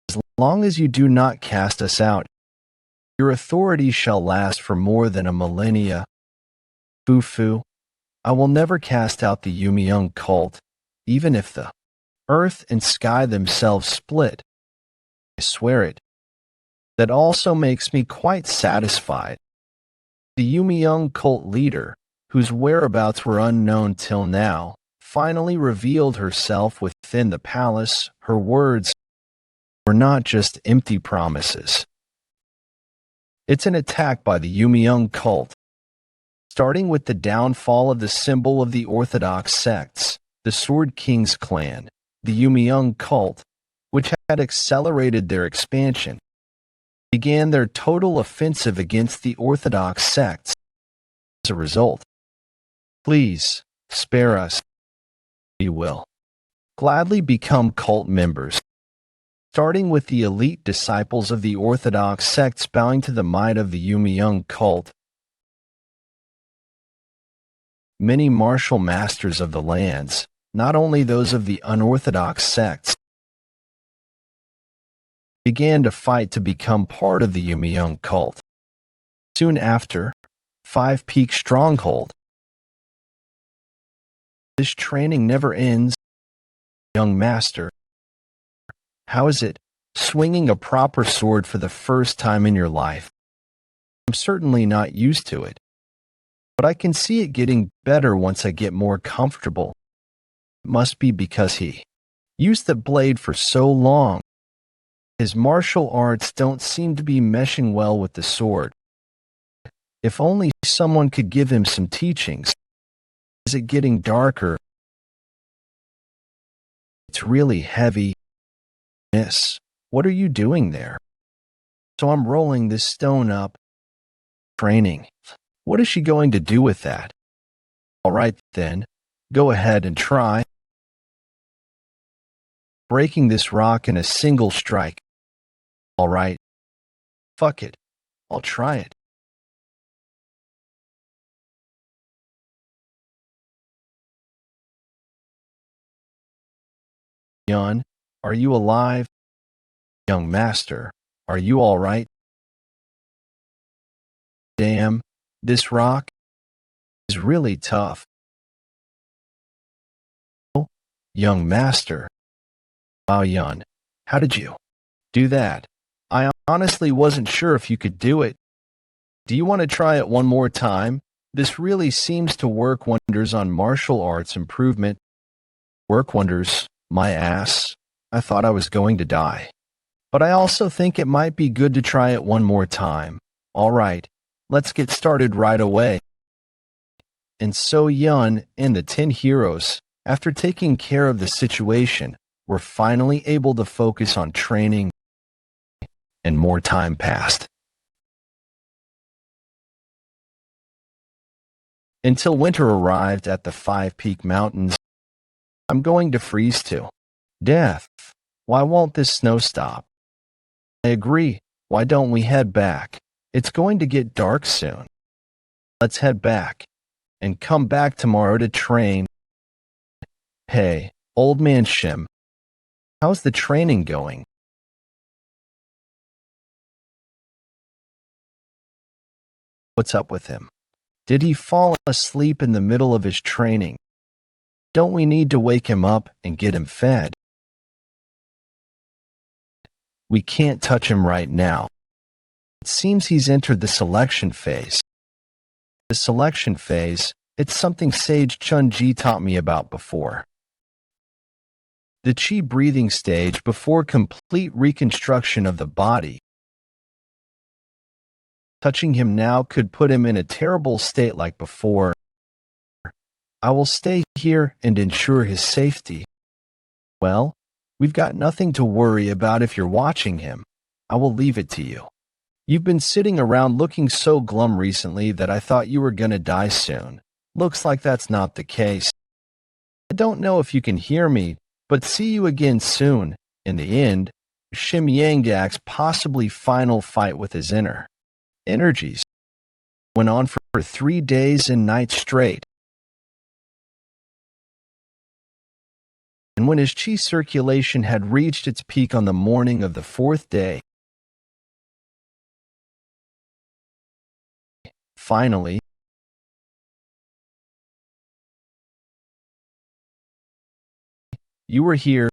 As long as you do not cast us out, your authority shall last for more than a millennia. Fufu, I will never cast out the Yumiyoung cult, even if the earth and sky themselves split. I swear it. That also makes me quite satisfied. The Yumiyoung cult leader, whose whereabouts were unknown till now, finally revealed herself within the palace. Her words were not just empty promises. It's an attack by the Yumiyoung cult, starting with the downfall of the symbol of the Orthodox sects, the Sword King's clan, the Yumiyoung cult, which had accelerated their expansion, began their total offensive against the Orthodox sects. As a result, please spare us. We will gladly become cult members, starting with the elite disciples of the Orthodox sects bowing to the might of the Yumiyoung cult. Many martial masters of the lands, not only those of the unorthodox sects, began to fight to become part of the Yumiyoung cult. Soon after, Five Peak Stronghold. This training never ends. Young master, how is it swinging a proper sword for the first time in your life? I'm certainly not used to it, but I can see it getting better once I get more comfortable. It must be because he used the blade for so long. His martial arts don't seem to be meshing well with the sword. If only someone could give him some teachings. Is it getting darker? It's really heavy. Miss, what are you doing there? So I'm rolling this stone up. Training. What is she going to do with that? All right then, go ahead and try. Breaking this rock in a single strike. All right. Fuck it. I'll try it. Yeon, are you alive? Young master, are you all right? Damn, this rock is really tough. Young master. Wow, Yeon, how did you do that? I honestly wasn't sure if you could do it. Do you want to try it one more time? This really seems to work wonders on martial arts improvement. Work wonders, my ass. I thought I was going to die. But I also think it might be good to try it one more time. All right, let's get started right away. And so Yeon and the 10 heroes, after taking care of the situation, were finally able to focus on training, and more time passed. Until winter arrived at the Five Peak Mountains, I'm going to freeze to death. Why won't this snow stop? I agree. Why don't we head back? It's going to get dark soon. Let's head back and come back tomorrow to train. Hey, old man Shim, how's the training going? What's up with him? Did he fall asleep in the middle of his training? Don't we need to wake him up and get him fed? We can't touch him right now. It seems he's entered the selection phase. The selection phase, it's something Sage Chun-Ji taught me about before. The chi breathing stage before complete reconstruction of the body. Touching him now could put him in a terrible state like before. I will stay here and ensure his safety. Well, we've got nothing to worry about if you're watching him. I will leave it to you. You've been sitting around looking so glum recently that I thought you were gonna die soon. Looks like that's not the case. I don't know if you can hear me, but see you again soon. In the end, Shim Yanggak's possibly final fight with his inner energies went on for 3 days and nights straight. And when his chi circulation had reached its peak on the morning of the 4th day, finally, you were here.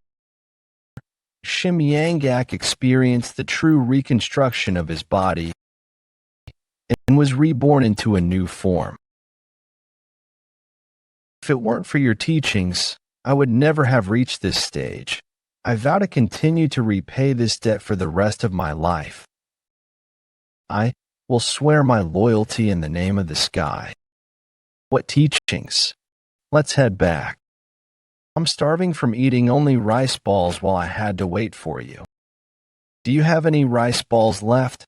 Shim Yanggak experienced the true reconstruction of his body and was reborn into a new form. If it weren't for your teachings, I would never have reached this stage. I vow to continue to repay this debt for the rest of my life. I will swear my loyalty in the name of the sky. What teachings? Let's head back. I'm starving from eating only rice balls while I had to wait for you. Do you have any rice balls left?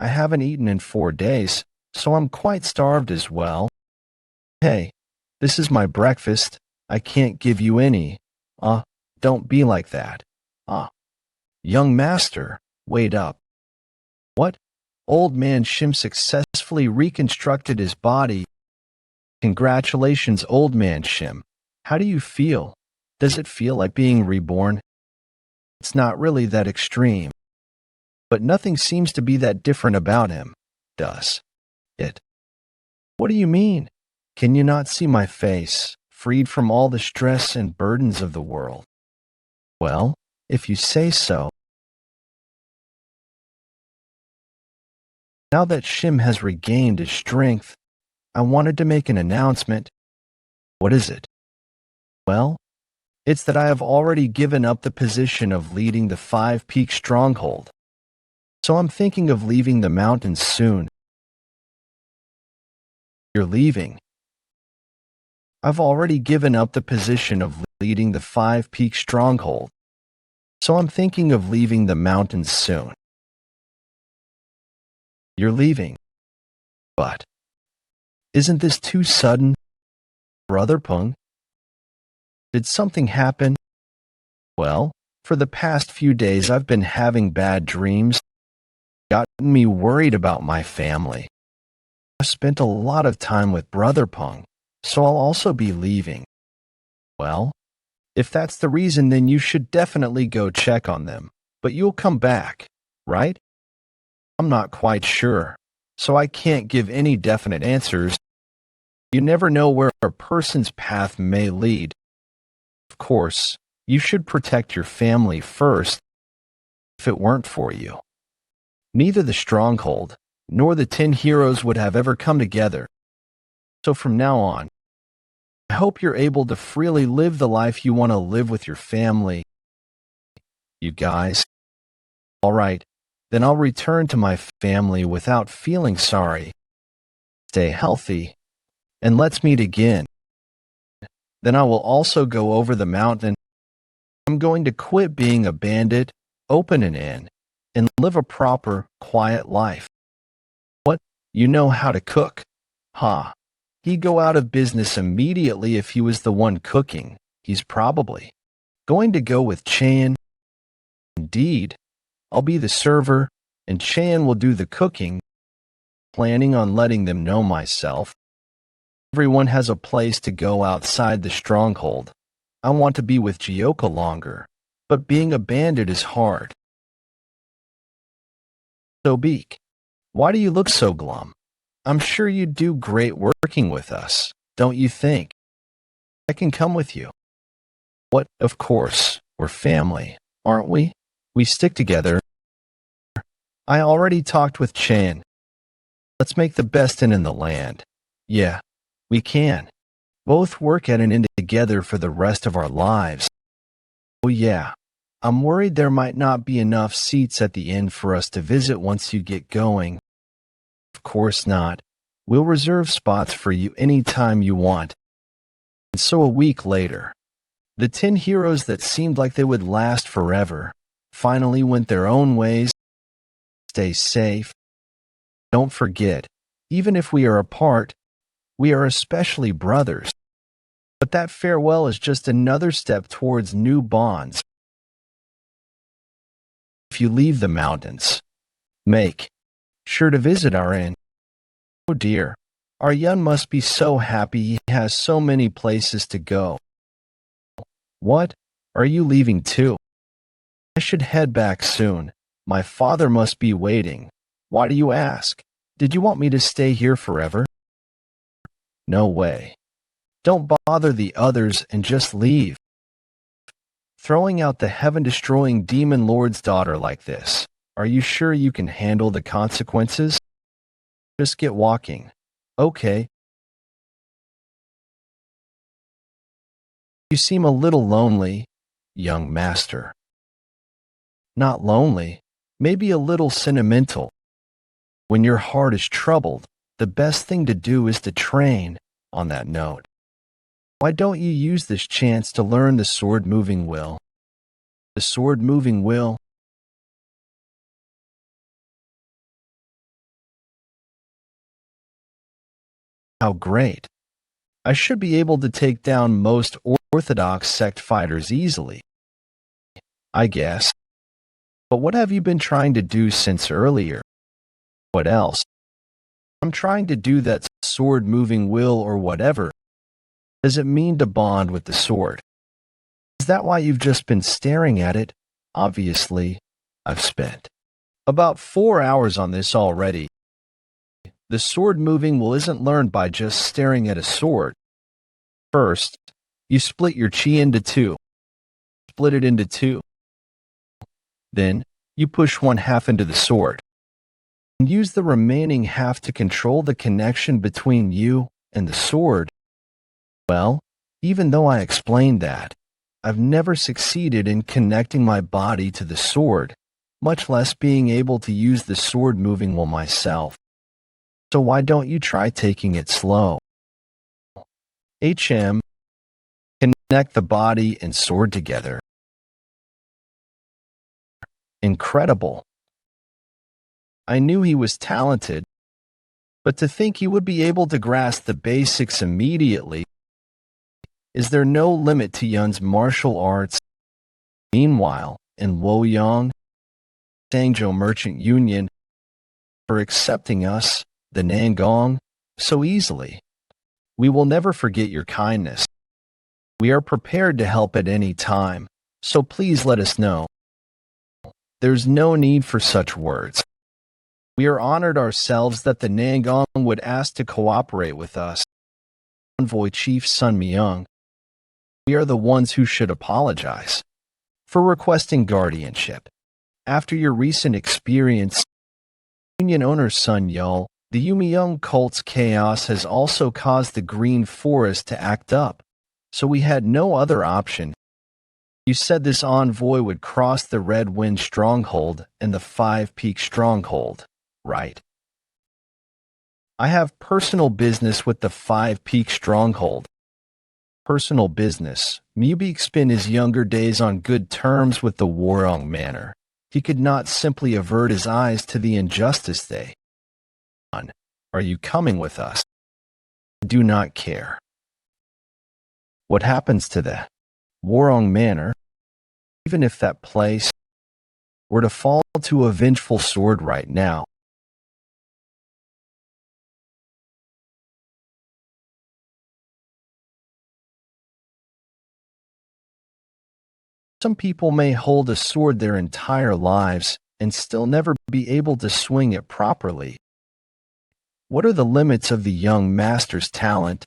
I haven't eaten in 4 days, so I'm quite starved as well. Hey, this is my breakfast. I can't give you any. Don't be like that. Young master, wait up. What? Old man Shim successfully reconstructed his body. Congratulations, old man Shim. How do you feel? Does it feel like being reborn? It's not really that extreme. But nothing seems to be that different about him, does it? What do you mean? Can you not see my face, freed from all the stress and burdens of the world? Well, if you say so. Now that Shim has regained his strength, I wanted to make an announcement. What is it? Well, it's that I have already given up the position of leading the 5 Peak Stronghold. So I'm thinking of leaving the mountains soon. You're leaving. I've already given up the position of leading the 5 Peak Stronghold. So I'm thinking of leaving the mountains soon. You're leaving. But isn't this too sudden? Brother Peng? Did something happen? Well, for the past few days I've been having bad dreams. Gotten me worried about my family. I've spent a lot of time with Brother Peng, so I'll also be leaving. Well, if that's the reason, then you should definitely go check on them. But you'll come back, right? I'm not quite sure, so I can't give any definite answers. You never know where a person's path may lead. Of course, you should protect your family first. If it weren't for you, neither the stronghold nor the 10 heroes would have ever come together. So from now on, I hope you're able to freely live the life you want to live with your family. You guys. All right, then I'll return to my family without feeling sorry. Stay healthy, and let's meet again. Then I will also go over the mountain. I'm going to quit being a bandit, open an inn, and live a proper, quiet life. What? You know how to cook? Ha. He'd go out of business immediately if he was the one cooking. He's probably going to go with Chan. Indeed, I'll be the server, and Chan will do the cooking, planning on letting them know myself. Everyone has a place to go outside the stronghold. I want to be with Jeokha longer, but being a bandit is hard. So Beak, why do you look so glum? I'm sure you'd do great working with us, don't you think? I can come with you. What, of course, we're family, aren't we? We stick together. I already talked with Chan. Let's make the best inn in the land. Yeah, we can. Both work at an inn together for the rest of our lives. Oh yeah, I'm worried there might not be enough seats at the inn for us to visit once you get going. Of course not. We'll reserve spots for you any time you want. And so a week later, the 10 heroes that seemed like they would last forever finally went their own ways. Stay safe. Don't forget, even if we are apart, we are especially brothers. But that farewell is just another step towards new bonds. If you leave the mountains, make sure to visit our inn. Oh dear, our Yeon must be so happy he has so many places to go. What? Are you leaving too? I should head back soon. My father must be waiting. Why do you ask? Did you want me to stay here forever? No way. Don't bother the others and just leave. Throwing out the heaven-destroying demon lord's daughter like this. Are you sure you can handle the consequences? Just get walking. Okay. You seem a little lonely, young master. Not lonely, maybe a little sentimental. When your heart is troubled, the best thing to do is to train. On that note, why don't you use this chance to learn the sword-moving will? The sword-moving will? How great. I should be able to take down most orthodox sect fighters easily, I guess. But what have you been trying to do since earlier? What else? I'm trying to do that sword-moving will or whatever. Does it mean to bond with the sword? Is that why you've just been staring at it? Obviously, I've spent about 4 hours on this already. The sword-moving will isn't learned by just staring at a sword. First, you split your chi into two. Split it into two. Then, you push one half into the sword. And use the remaining half to control the connection between you and the sword. Well, even though I explained that, I've never succeeded in connecting my body to the sword, much less being able to use the sword-moving will myself. So why don't you try taking it slow? Connect the body and sword together. Incredible. I knew he was talented, but to think he would be able to grasp the basics immediately. Is there no limit to Yeon's martial arts? Meanwhile, in Woyong, Sangjo Merchant Union, for accepting us, the Nangong, so easily. We will never forget your kindness. We are prepared to help at any time, so please let us know. There's no need for such words. We are honored ourselves that the Nangong would ask to cooperate with us. Envoy Chief Sun Myung. We are the ones who should apologize for requesting guardianship. After your recent experience, Union owner Sun Yul, the Yumyung cult's chaos has also caused the Green Forest to act up, so we had no other option. You said this envoy would cross the Red Wind Stronghold and the Five Peak Stronghold, right? I have personal business with the Five Peak Stronghold. Personal business. Mubik spent his younger days on good terms with the Warong Manor. He could not simply avert his eyes to the injustice they. Are you coming with us? do not care. What happens to the Warong Manor, even if that place were to fall to a vengeful sword right now? Some people may hold a sword their entire lives and still never be able to swing it properly. What are the limits of the young master's talent?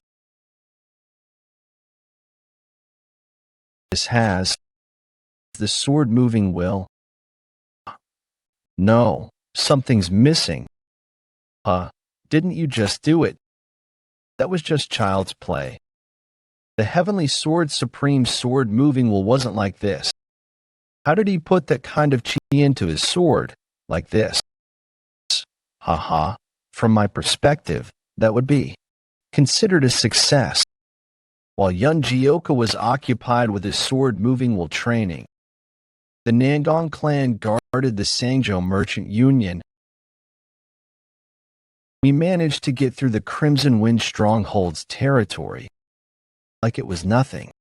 This has the sword moving will. No, something's missing. Didn't you just do it? That was just child's play. The heavenly sword's supreme sword moving will wasn't like this. How did he put that kind of chi into his sword? Like this. From my perspective, that would be considered a success. While Yeon Jeokha was occupied with his sword moving while training, the Nangong clan guarded the Sangjo Merchant Union. We managed to get through the Crimson Wind Stronghold's territory like it was nothing.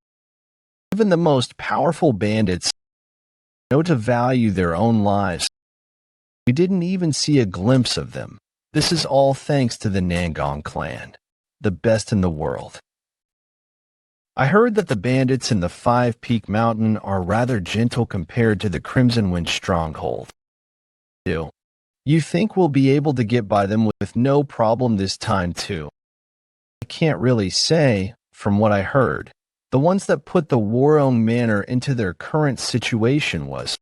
Even the most powerful bandits know to value their own lives. We didn't even see a glimpse of them. This is all thanks to the Nangong clan, the best in the world. I heard that the bandits in the Five Peak Mountain are rather gentle compared to the Crimson Wind Stronghold. You think we'll be able to get by them with no problem this time too? I can't really say, from what I heard. The ones that put the Warong Manor into their current situation was,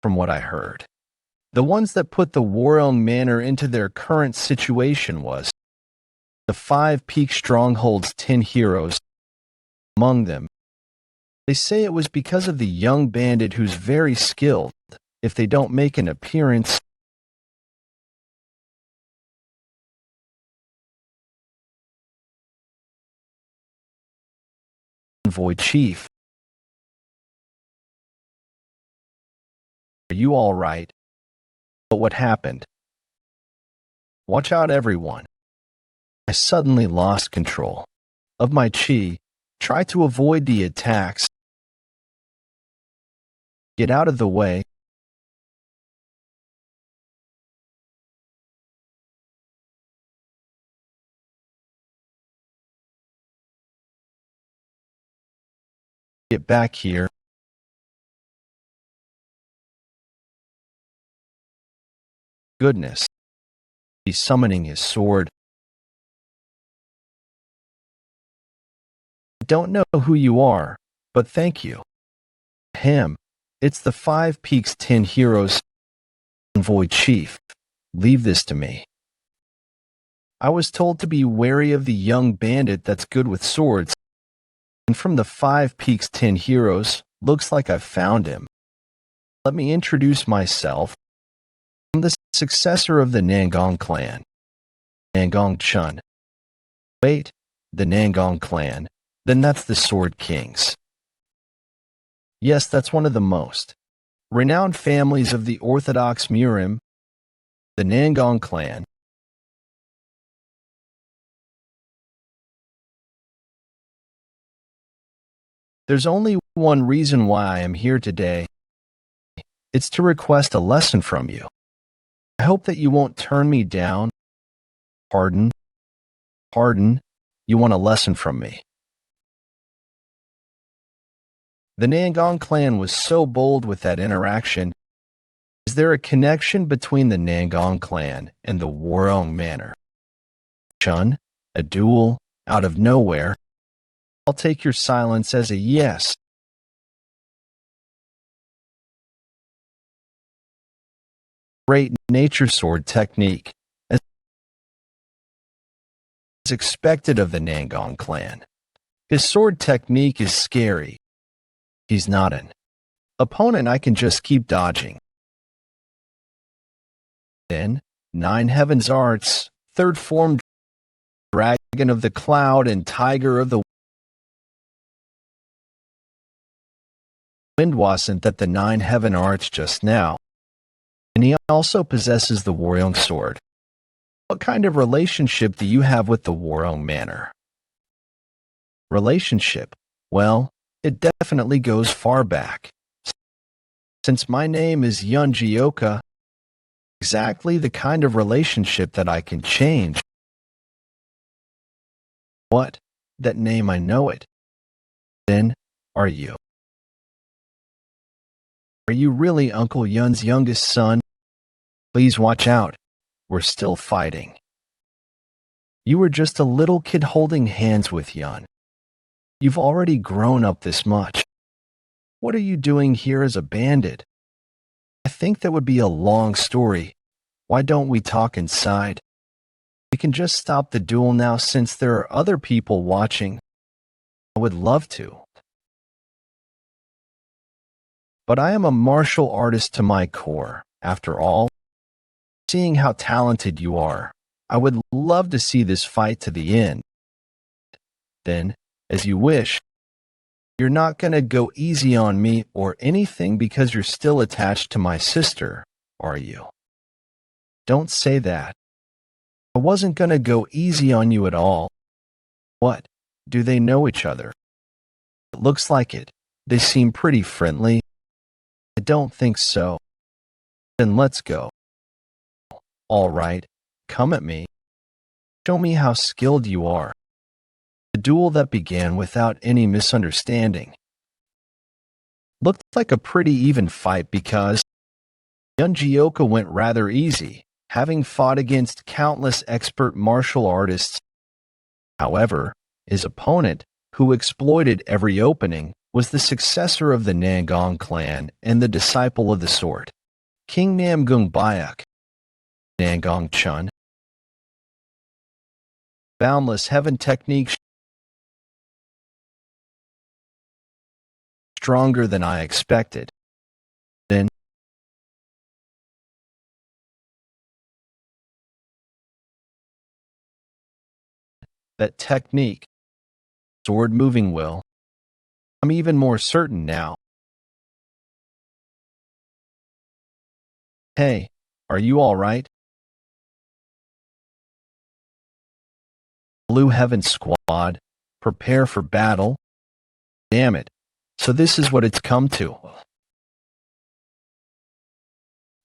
from what I heard. The ones that put the Warong Manor into their current situation was the Five Peak Stronghold's 10 heroes. Among them, they say it was because of the young bandit who's very skilled. If they don't make an appearance, envoy chief. Are you all right? But what happened? Watch out, everyone. I suddenly lost control of my chi. Try to avoid the attacks. Get out of the way. Get back here. Goodness. He's summoning his sword. I don't know who you are, but thank you. Him. It's the Five Peaks 10 heroes. Envoy chief. Leave this to me. I was told to be wary of the young bandit that's good with swords. And from the Five Peaks 10 heroes, looks like I've found him. Let me introduce myself. I'm the successor of the Nangong clan. Nangong Chun. Wait, the Nangong clan. Then that's the Sword Kings. Yes, that's one of the most renowned families of the Orthodox Murim, the Nangong clan. There's only one reason why I am here today. It's to request a lesson from you. I hope that you won't turn me down. Pardon? You want a lesson from me. The Nangong clan was so bold with that interaction. Is there a connection between the Nangong clan and the Warong Manor? Chun, a duel out of nowhere. I'll take your silence as a yes. Great nature sword technique, as expected of the Nangong clan. His sword technique is scary. He's not an opponent I can just keep dodging. Then, Nine Heavens Arts, third form Dragon of the Cloud and Tiger of the Wind wasn't that the Nine Heaven Arts just now, and he also possesses the Warong Sword. What kind of relationship do you have with the Warong Manor? Relationship? Well, it definitely goes far back. Since my name is Yeon Jeokha, exactly the kind of relationship that I can change. What? That name, I know it. Then, are you? Are you really Uncle Yeon's youngest son? Please watch out. We're still fighting. You were just a little kid holding hands with Yeon. You've already grown up this much. What are you doing here as a bandit? I think that would be a long story. Why don't we talk inside? We can just stop the duel now since there are other people watching. I would love to. But I am a martial artist to my core. After all, seeing how talented you are, I would love to see this fight to the end. Then, as you wish, you're not going to go easy on me or anything because you're still attached to my sister, are you? Don't say that. I wasn't going to go easy on you at all. What? Do they know each other? It looks like it. They seem pretty friendly. I don't think so. Then let's go. All right, come at me. Show me how skilled you are. The duel that began without any misunderstanding looked like a pretty even fight because Yeon Jeokha went rather easy, having fought against countless expert martial artists. However, his opponent, who exploited every opening, was the successor of the Nangong clan and the disciple of the sword, King Nangong Bayuk, Nangong Chun. Boundless heaven technique stronger than I expected. Then, that technique, sword moving will, I'm even more certain now. Hey, are you all right? Blue Heaven Squad, prepare for battle. Damn it. So this is what it's come to.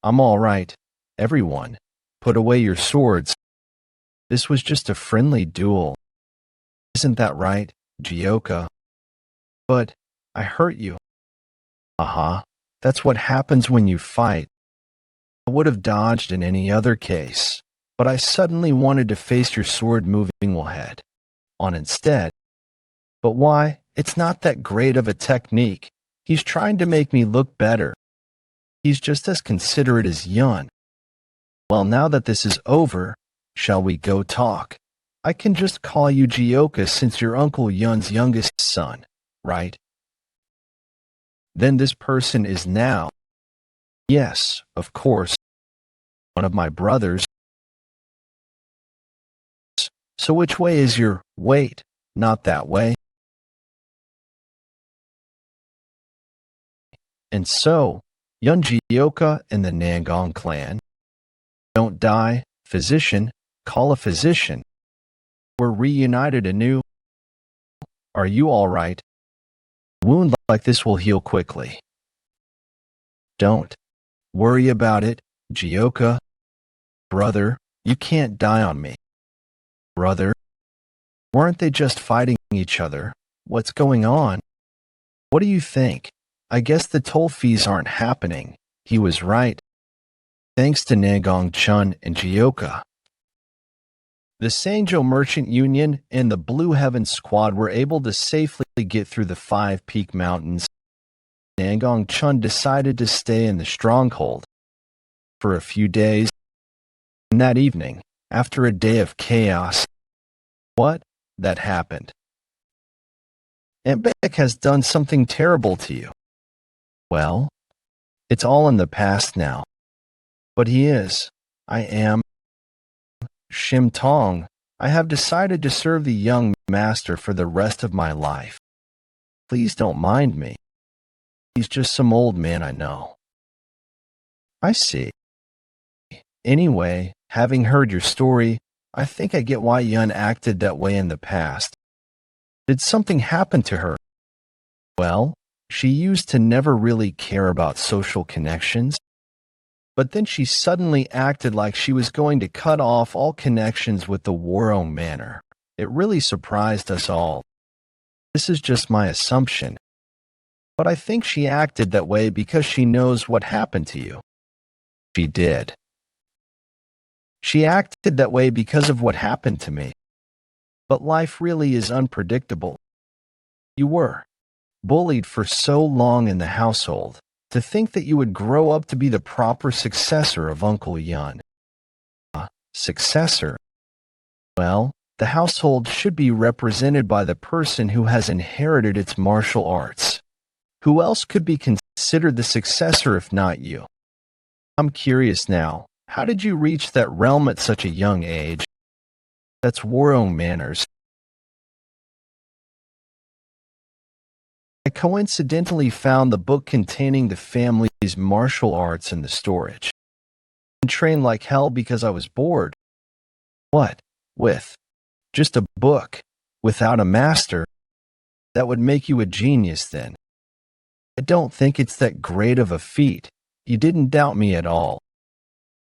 I'm all right. Everyone, put away your swords. This was just a friendly duel. Isn't that right, Jeokha? But I hurt you. That's what happens when you fight. I would have dodged in any other case, but I suddenly wanted to face your sword-moving head on instead. But why? It's not that great of a technique. He's trying to make me look better. He's just as considerate as Yeon. Well, now that this is over, shall we go talk? I can just call you Jeokha since you're Uncle Yeon's youngest son, right? Then this person is now, yes, of course, one of my brothers. So which way is your wait? Not that way. And so, Yeon Jeokha and the Nangong clan. Don't die, physician, call a physician. We're reunited anew. Are you all right? A wound like this will heal quickly. Don't worry about it, Jeokha. Brother, you can't die on me. Brother, weren't they just fighting each other? What's going on? What do you think? I guess the toll fees aren't happening. He was right. Thanks to Nangong Chun and Jeokha. The Sangjo Merchant Union and the Blue Heaven Squad were able to safely get through the Five Peak Mountains. Nangong Chun decided to stay in the stronghold for a few days. And that evening, after a day of chaos, that happened. Aunt Beck has done something terrible to you. Well, it's all in the past now. But I am Shim Tong. I have decided to serve the young master for the rest of my life. Please don't mind me. He's just some old man I know. I see. Anyway, Having heard your story, I think I get why Yeon acted that way in the past. Did something happen to her? Well, she used to never really care about social connections, but then she suddenly acted like she was going to cut off all connections with the Warong Manor. It really surprised us all. This is just my assumption, but I think she acted that way because she knows what happened to you. She did. She acted that way because of what happened to me. But life really is unpredictable. You were bullied for so long in the household. To think that you would grow up to be the proper successor of Uncle Yeon. Successor? Well, the household should be represented by the person who has inherited its martial arts. Who else could be considered the successor if not you? I'm curious now, how did you reach that realm at such a young age? That's Warong manners. I coincidentally found the book containing the family's martial arts in the storage. I trained like hell because I was bored. What? With just a book, without a master? That would make you a genius then. I don't think it's that great of a feat. You didn't doubt me at all.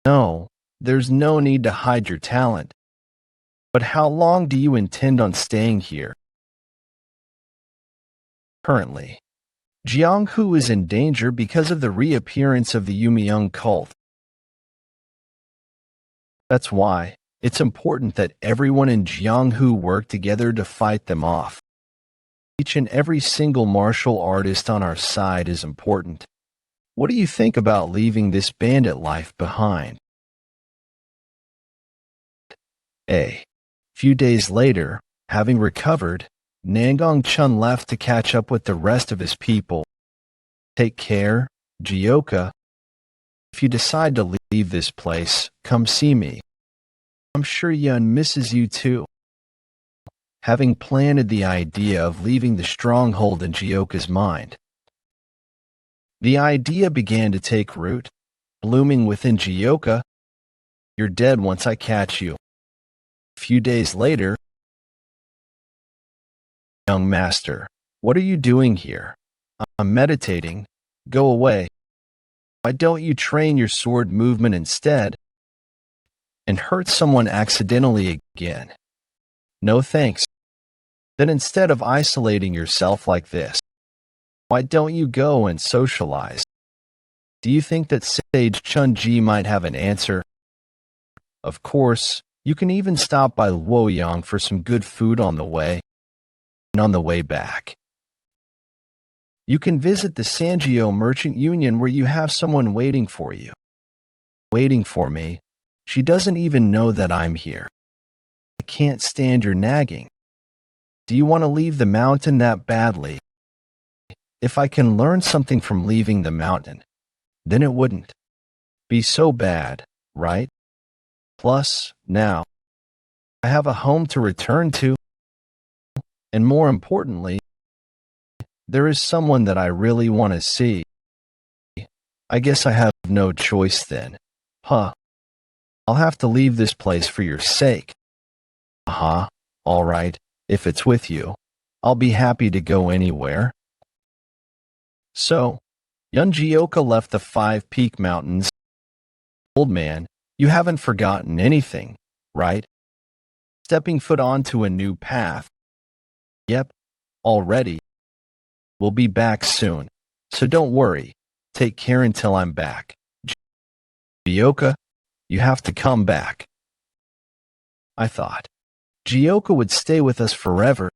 No, there's no need to hide your talent. But how long do you intend on staying here? Currently, Jeonghu is in danger because of the reappearance of the Yumeung cult. That's why it's important that everyone in Jeonghu work together to fight them off. Each and every single martial artist on our side is important. What do you think about leaving this bandit life behind? A few days later, having recovered, Nangong Chun left to catch up with the rest of his people. Take care, Jeokha. If you decide to leave this place, come see me. I'm sure Yeon misses you too. Having planted the idea of leaving the stronghold in Jeokha's mind, the idea began to take root, blooming within Jeokha. You're dead once I catch you. A few days later, young master, what are you doing here? I'm meditating. Go away. Why don't you train your sword movement instead and hurt someone accidentally again? No thanks. Then instead of isolating yourself like this, why don't you go and socialize? Do you think that Sage Chun-ji might have an answer? Of course, you can even stop by Luoyang for some good food on the way. And on the way back, you can visit the Sanjio Merchant Union where you have someone waiting for you. Waiting for me? She doesn't even know that I'm here. I can't stand your nagging. Do you want to leave the mountain that badly? If I can learn something from leaving the mountain, then it wouldn't be so bad, right? Plus, now, I have a home to return to. And more importantly, there is someone that I really want to see. I guess I have no choice then. Huh. I'll have to leave this place for your sake. All right, if it's with you. I'll be happy to go anywhere. So, Yeon Jeokha left the 5 Peak Mountains. Old man, you haven't forgotten anything, right? Stepping foot onto a new path. Yep, already. We'll be back soon, so don't worry. Take care until I'm back. Jeokha, you have to come back. I thought Jeokha would stay with us forever.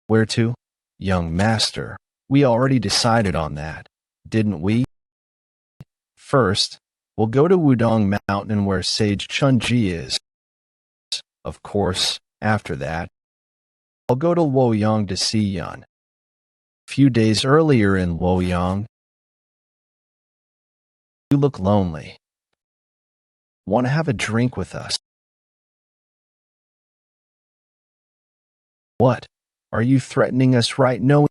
Where to? Young master, we already decided on that, didn't we? First, we'll go to Wudong Mountain where Sage Chun-ji is. Of course, after that, I'll go to Luoyang to see Yeon. A few days earlier in Luoyang, you look lonely. Want to have a drink with us? What? Are you threatening us right now?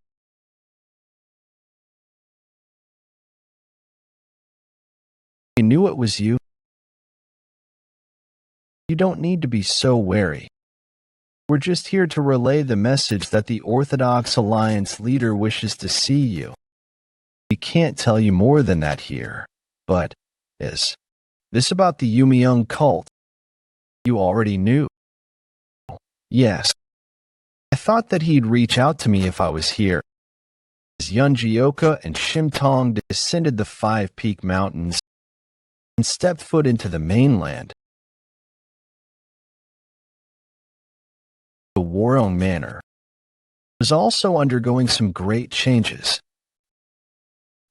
I knew it was you. You don't need to be so wary. We're just here to relay the message that the Orthodox Alliance leader wishes to see you. We can't tell you more than that here, but is this about the Yumiyoung cult? You already knew. Yes. I thought that he'd reach out to me if I was here. As Yeon Jeokha and Shimtong descended the five-peak mountains and stepped foot into the mainland, the Warong Manor was also undergoing some great changes.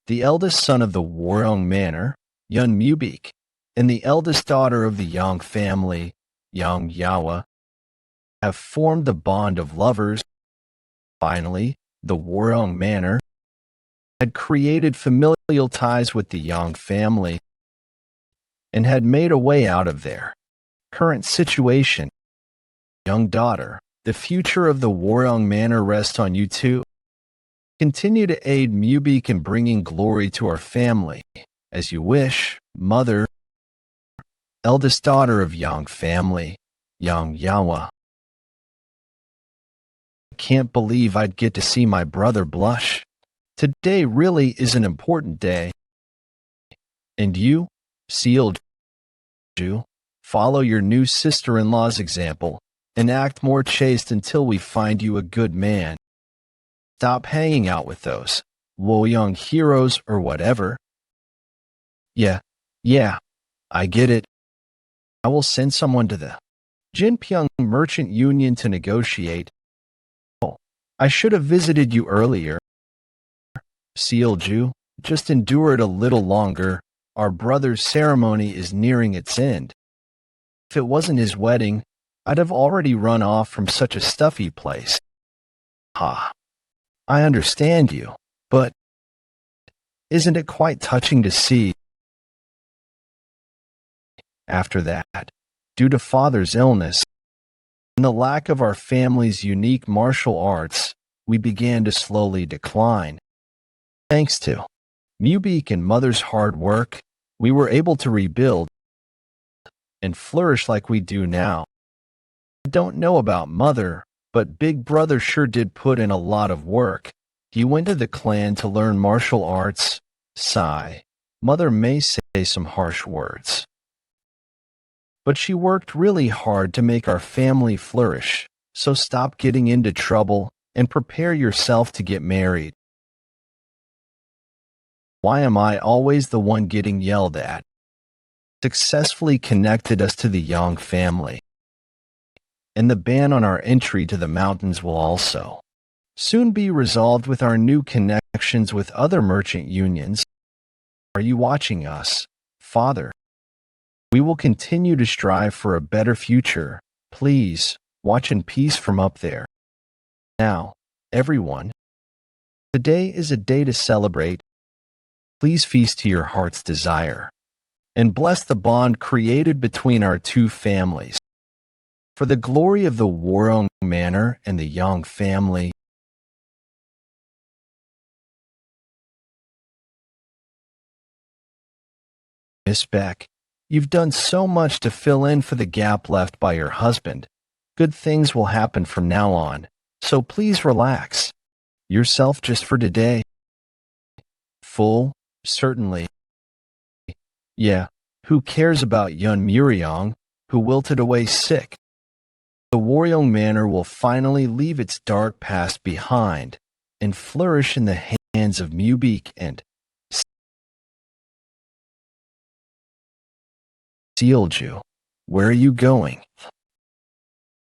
The eldest son of the Warong Manor, Yeon Mubik, and the eldest daughter of the Yang family, Yeon Jeokha, have formed the bond of lovers. Finally, the Warong Manor had created familial ties with the Yang family and had made a way out of their current situation. Young daughter, the future of the Warong Manor rests on you too. Continue to aid Mubik in bringing glory to our family, as you wish, mother, eldest daughter of Yang family, Yeon Jeokha. I can't believe I'd get to see my brother blush. Today really is an important day. And you, Sealju, follow your new sister-in-law's example and act more chaste until we find you a good man. Stop hanging out with those Woyoung heroes or whatever. Yeah, I get it. I will send someone to the Jinpyong Merchant Union to negotiate. Oh, I should have visited you earlier. Sealju, just endure it a little longer. Our brother's ceremony is nearing its end. If it wasn't his wedding, I'd have already run off from such a stuffy place. Ha. I understand you, but isn't it quite touching to see? After that, due to father's illness and the lack of our family's unique martial arts, we began to slowly decline. Thanks to Mubik and mother's hard work, we were able to rebuild and flourish like we do now. I don't know about mother, but big brother sure did put in a lot of work. He went to the clan to learn martial arts. Sigh. Mother may say some harsh words, but she worked really hard to make our family flourish. So stop getting into trouble and prepare yourself to get married. Why am I always the one getting yelled at? Successfully connected us to the Yang family, and the ban on our entry to the mountains will also soon be resolved with our new connections with other merchant unions. Are you watching us, Father? We will continue to strive for a better future. Please, watch in peace from up there. Now, everyone, today is a day to celebrate. Please feast to your heart's desire, and bless the bond created between our two families. For the glory of the Warong Manor and the Yang family. Miss Beck, you've done so much to fill in for the gap left by your husband. Good things will happen from now on, so please relax yourself just for today. Full, certainly. Yeah, who cares about Yeon Muriong, who wilted away sick? The Warong Manor will finally leave its dark past behind and flourish in the hands of Mubik and Sealju. Where are you going?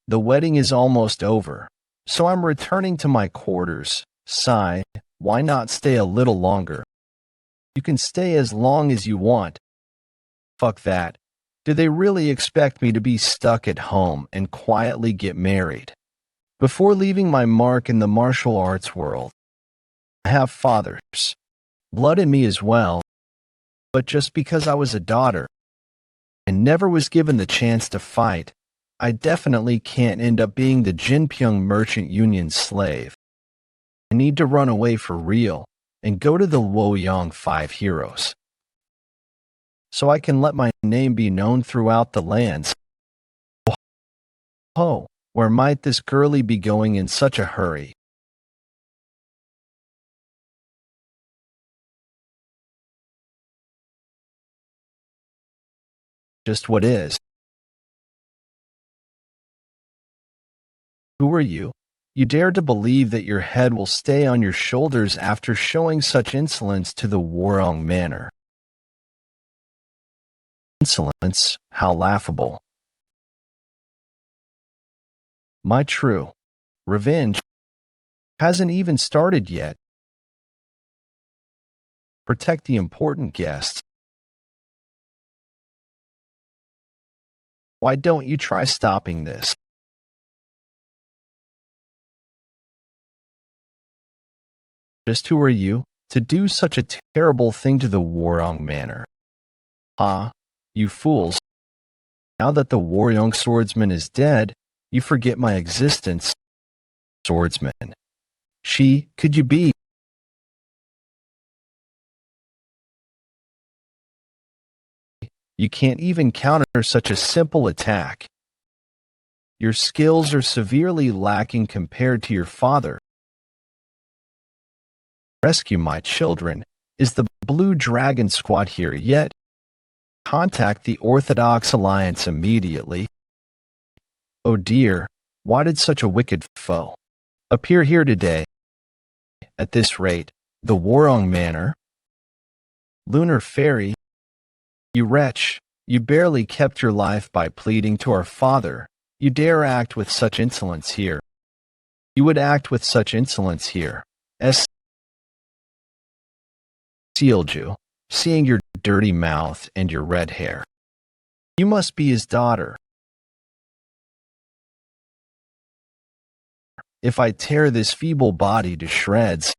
The wedding is almost over, so I'm returning to my quarters. Sigh, why not stay a little longer? You can stay as long as you want. Fuck that. Do they really expect me to be stuck at home and quietly get married? Before leaving my mark in the martial arts world, I have father's blood in me as well, but just because I was a daughter and never was given the chance to fight, I definitely can't end up being the Jinpyong Merchant Union slave. I need to run away for real and go to the Woyoung Five Heroes, so I can let my name be known throughout the lands. Oh, where might this girlie be going in such a hurry? Just what is? Who are you? You dare to believe that your head will stay on your shoulders after showing such insolence to the Warong Manor? Insolence? How laughable. My true revenge hasn't even started yet. Protect the important guests. Why don't you try stopping this? Just who are you to do such a terrible thing to the Warong Manor? Ah, you fools. Now that the Warong swordsman is dead, you forget my existence. Swordsman. Could you be? You can't even counter such a simple attack. Your skills are severely lacking compared to your father. Rescue my children. Is the Blue Dragon Squad here yet? Contact the Orthodox Alliance immediately. Oh dear, why did such a wicked foe appear here today? At this rate, the Warong Manor. Lunar Fairy, you wretch, you barely kept your life by pleading to our father. You dare act with such insolence here. You would act with such insolence here. Sealed you, seeing your dirty mouth and your red hair. You must be his daughter. If I tear this feeble body to shreds,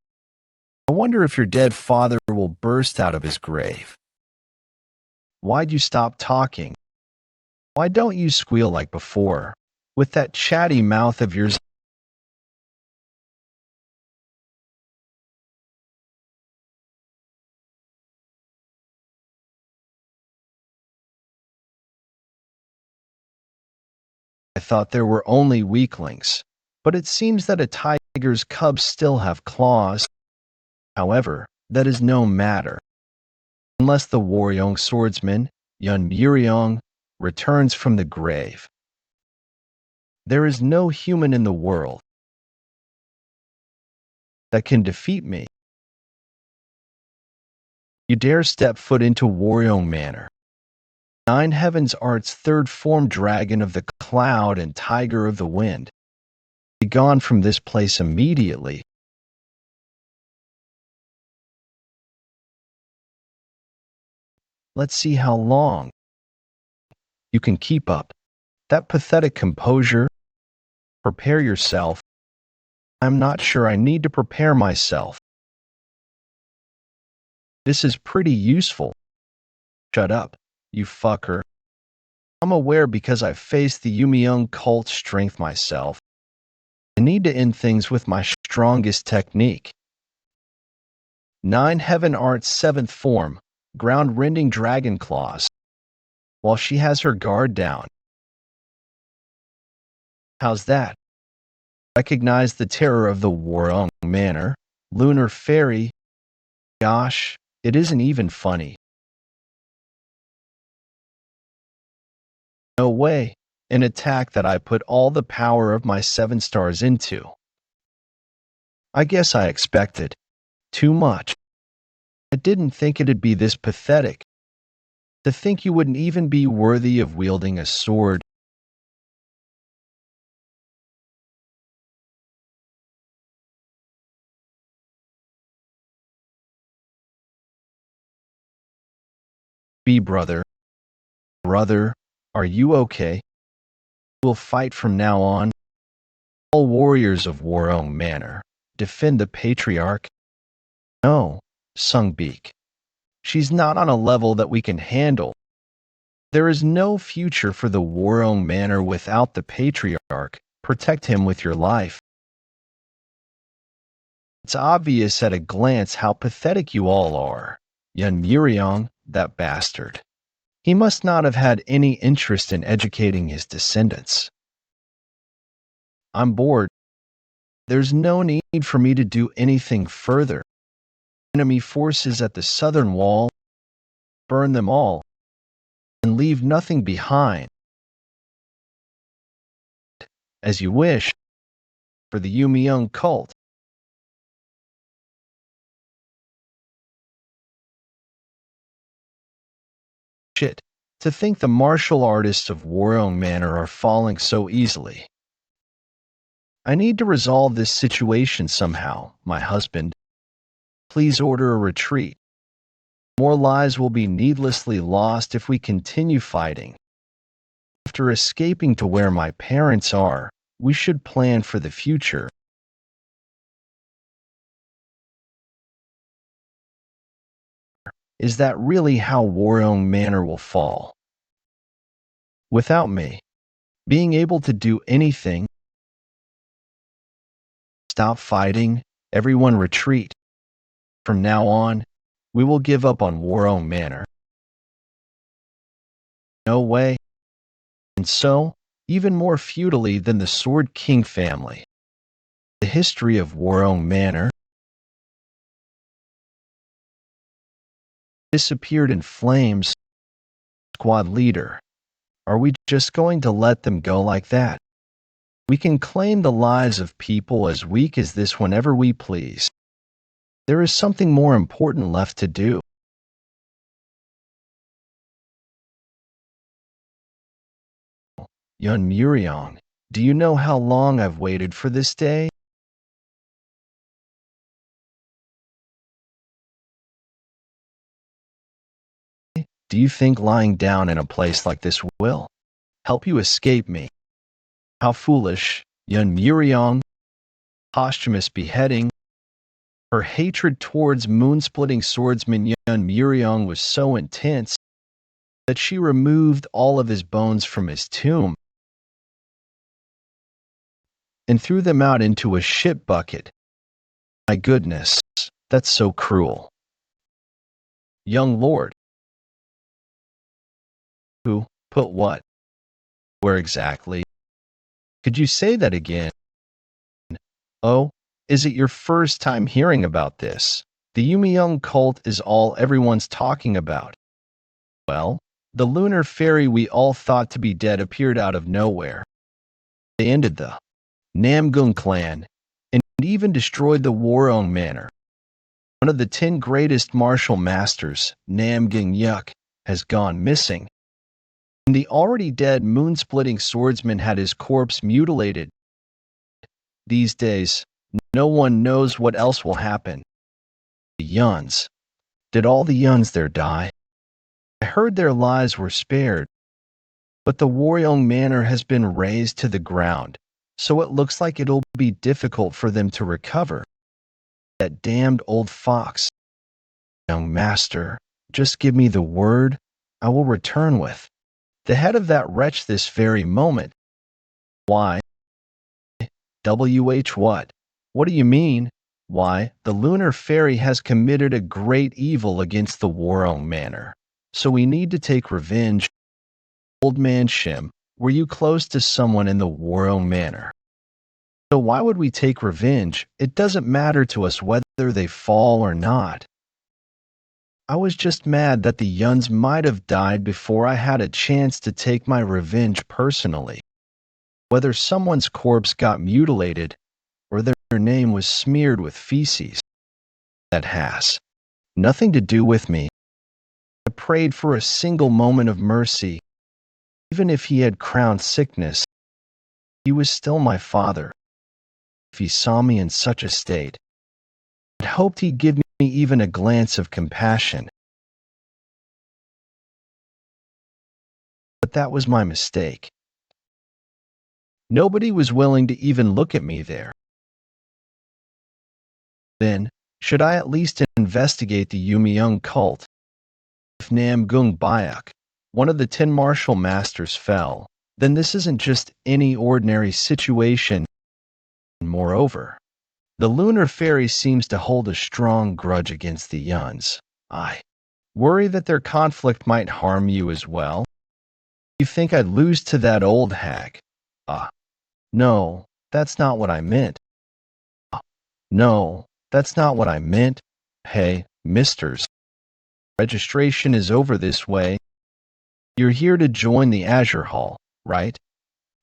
I wonder if your dead father will burst out of his grave. Why'd you stop talking? Why don't you squeal like before? With that chatty mouth of yours. I thought there were only weaklings, but it seems that a tiger's cubs still have claws. However, that is no matter. Unless the Warong swordsman, Yeon Jeokha, returns from the grave. There is no human in the world that can defeat me. You dare step foot into Warong Manor. Nine Heavens Art's third form dragon of the cloud and tiger of the wind. Be gone from this place immediately. Let's see how long you can keep up that pathetic composure. Prepare yourself. I'm not sure I need to prepare myself. This is pretty useful. Shut up, you fucker. I'm aware because I've faced the Yumiyoung cult strength myself. I need to end things with my strongest technique. Nine Heaven Art's seventh form, ground-rending dragon claws. While she has her guard down. How's that? Recognize the terror of the Warong Manor, Lunar Fairy. Gosh, it isn't even funny. No way, an attack that I put all the power of my 7 stars into. I guess I expected too much. I didn't think it'd be this pathetic. To think you wouldn't even be worthy of wielding a sword. Brother, are you okay? We'll fight from now on. All warriors of Warong Manor, defend the patriarch. No, Sungbeak. She's not on a level that we can handle. There is no future for the Warong Manor without the patriarch. Protect him with your life. It's obvious at a glance how pathetic you all are. Yeon Jeokha, that bastard. He must not have had any interest in educating his descendants. I'm bored. There's no need for me to do anything further. Enemy forces at the southern wall, burn them all, and leave nothing behind. As you wish, for the Yumiyoung cult. Shit, to think the martial artists of Warong Manor are falling so easily. I need to resolve this situation somehow, my husband. Please order a retreat. More lives will be needlessly lost if we continue fighting. After escaping to where my parents are, we should plan for the future. Is that really how Warong Manor will fall? Without me being able to do anything, stop fighting, everyone retreat. From now on, we will give up on Warong Manor. No way. And so, even more futilely than the Sword King family, the history of Warong Manor disappeared in flames. Squad leader, are we just going to let them go like that? We can claim the lives of people as weak as this whenever we please. There is something more important left to do. Yeon Jeokha, do you know how long I've waited for this day? Do you think lying down in a place like this will help you escape me? How foolish, Yeon Jeokha. Posthumous beheading. Her hatred towards moonsplitting swordsman Yeon Jeokha was so intense that she removed all of his bones from his tomb and threw them out into a shit bucket. My goodness, that's so cruel. Young lord. Who put what? Where exactly? Could you say that again? Oh, is it your first time hearing about this? The Yumiyoung cult is all everyone's talking about. Well, the lunar fairy we all thought to be dead appeared out of nowhere. They ended the Nangong clan and even destroyed the Warong Manor. One of the 10 greatest martial masters, Nangong Jeokha, has gone missing. And the already dead moonsplitting swordsman had his corpse mutilated. These days, no one knows what else will happen. The Yuns. Did all the Yuns there die? I heard their lives were spared, but the Warong Manor has been razed to the ground, so it looks like it'll be difficult for them to recover. That damned old fox. Young master, just give me the word, I will return with the head of that wretch this very moment. Why? WH what? What do you mean? Why, the lunar fairy has committed a great evil against the Warong Manor, so we need to take revenge. Old man Shim, were you close to someone in the Warong Manor? So why would we take revenge? It doesn't matter to us whether they fall or not. I was just mad that the Yuns might have died before I had a chance to take my revenge personally. Whether someone's corpse got mutilated or their name was smeared with feces, that has nothing to do with me. I prayed for a single moment of mercy. Even if he had crowned sickness, he was still my father. If he saw me in such a state, I hoped he'd give me even a glance of compassion. But that was my mistake. Nobody was willing to even look at me there. Then, should I at least investigate the Yumiyoung cult? If Nangong Bayuk, one of the 10 martial masters, fell, then this isn't just any ordinary situation. Moreover, the lunar fairy seems to hold a strong grudge against the Yuns. I worry that their conflict might harm you as well. You think I'd lose to that old hag? No, That's not what I meant. No, that's not what I meant. Hey, misters. Registration is over this way. You're here to join the Azure Hall, right?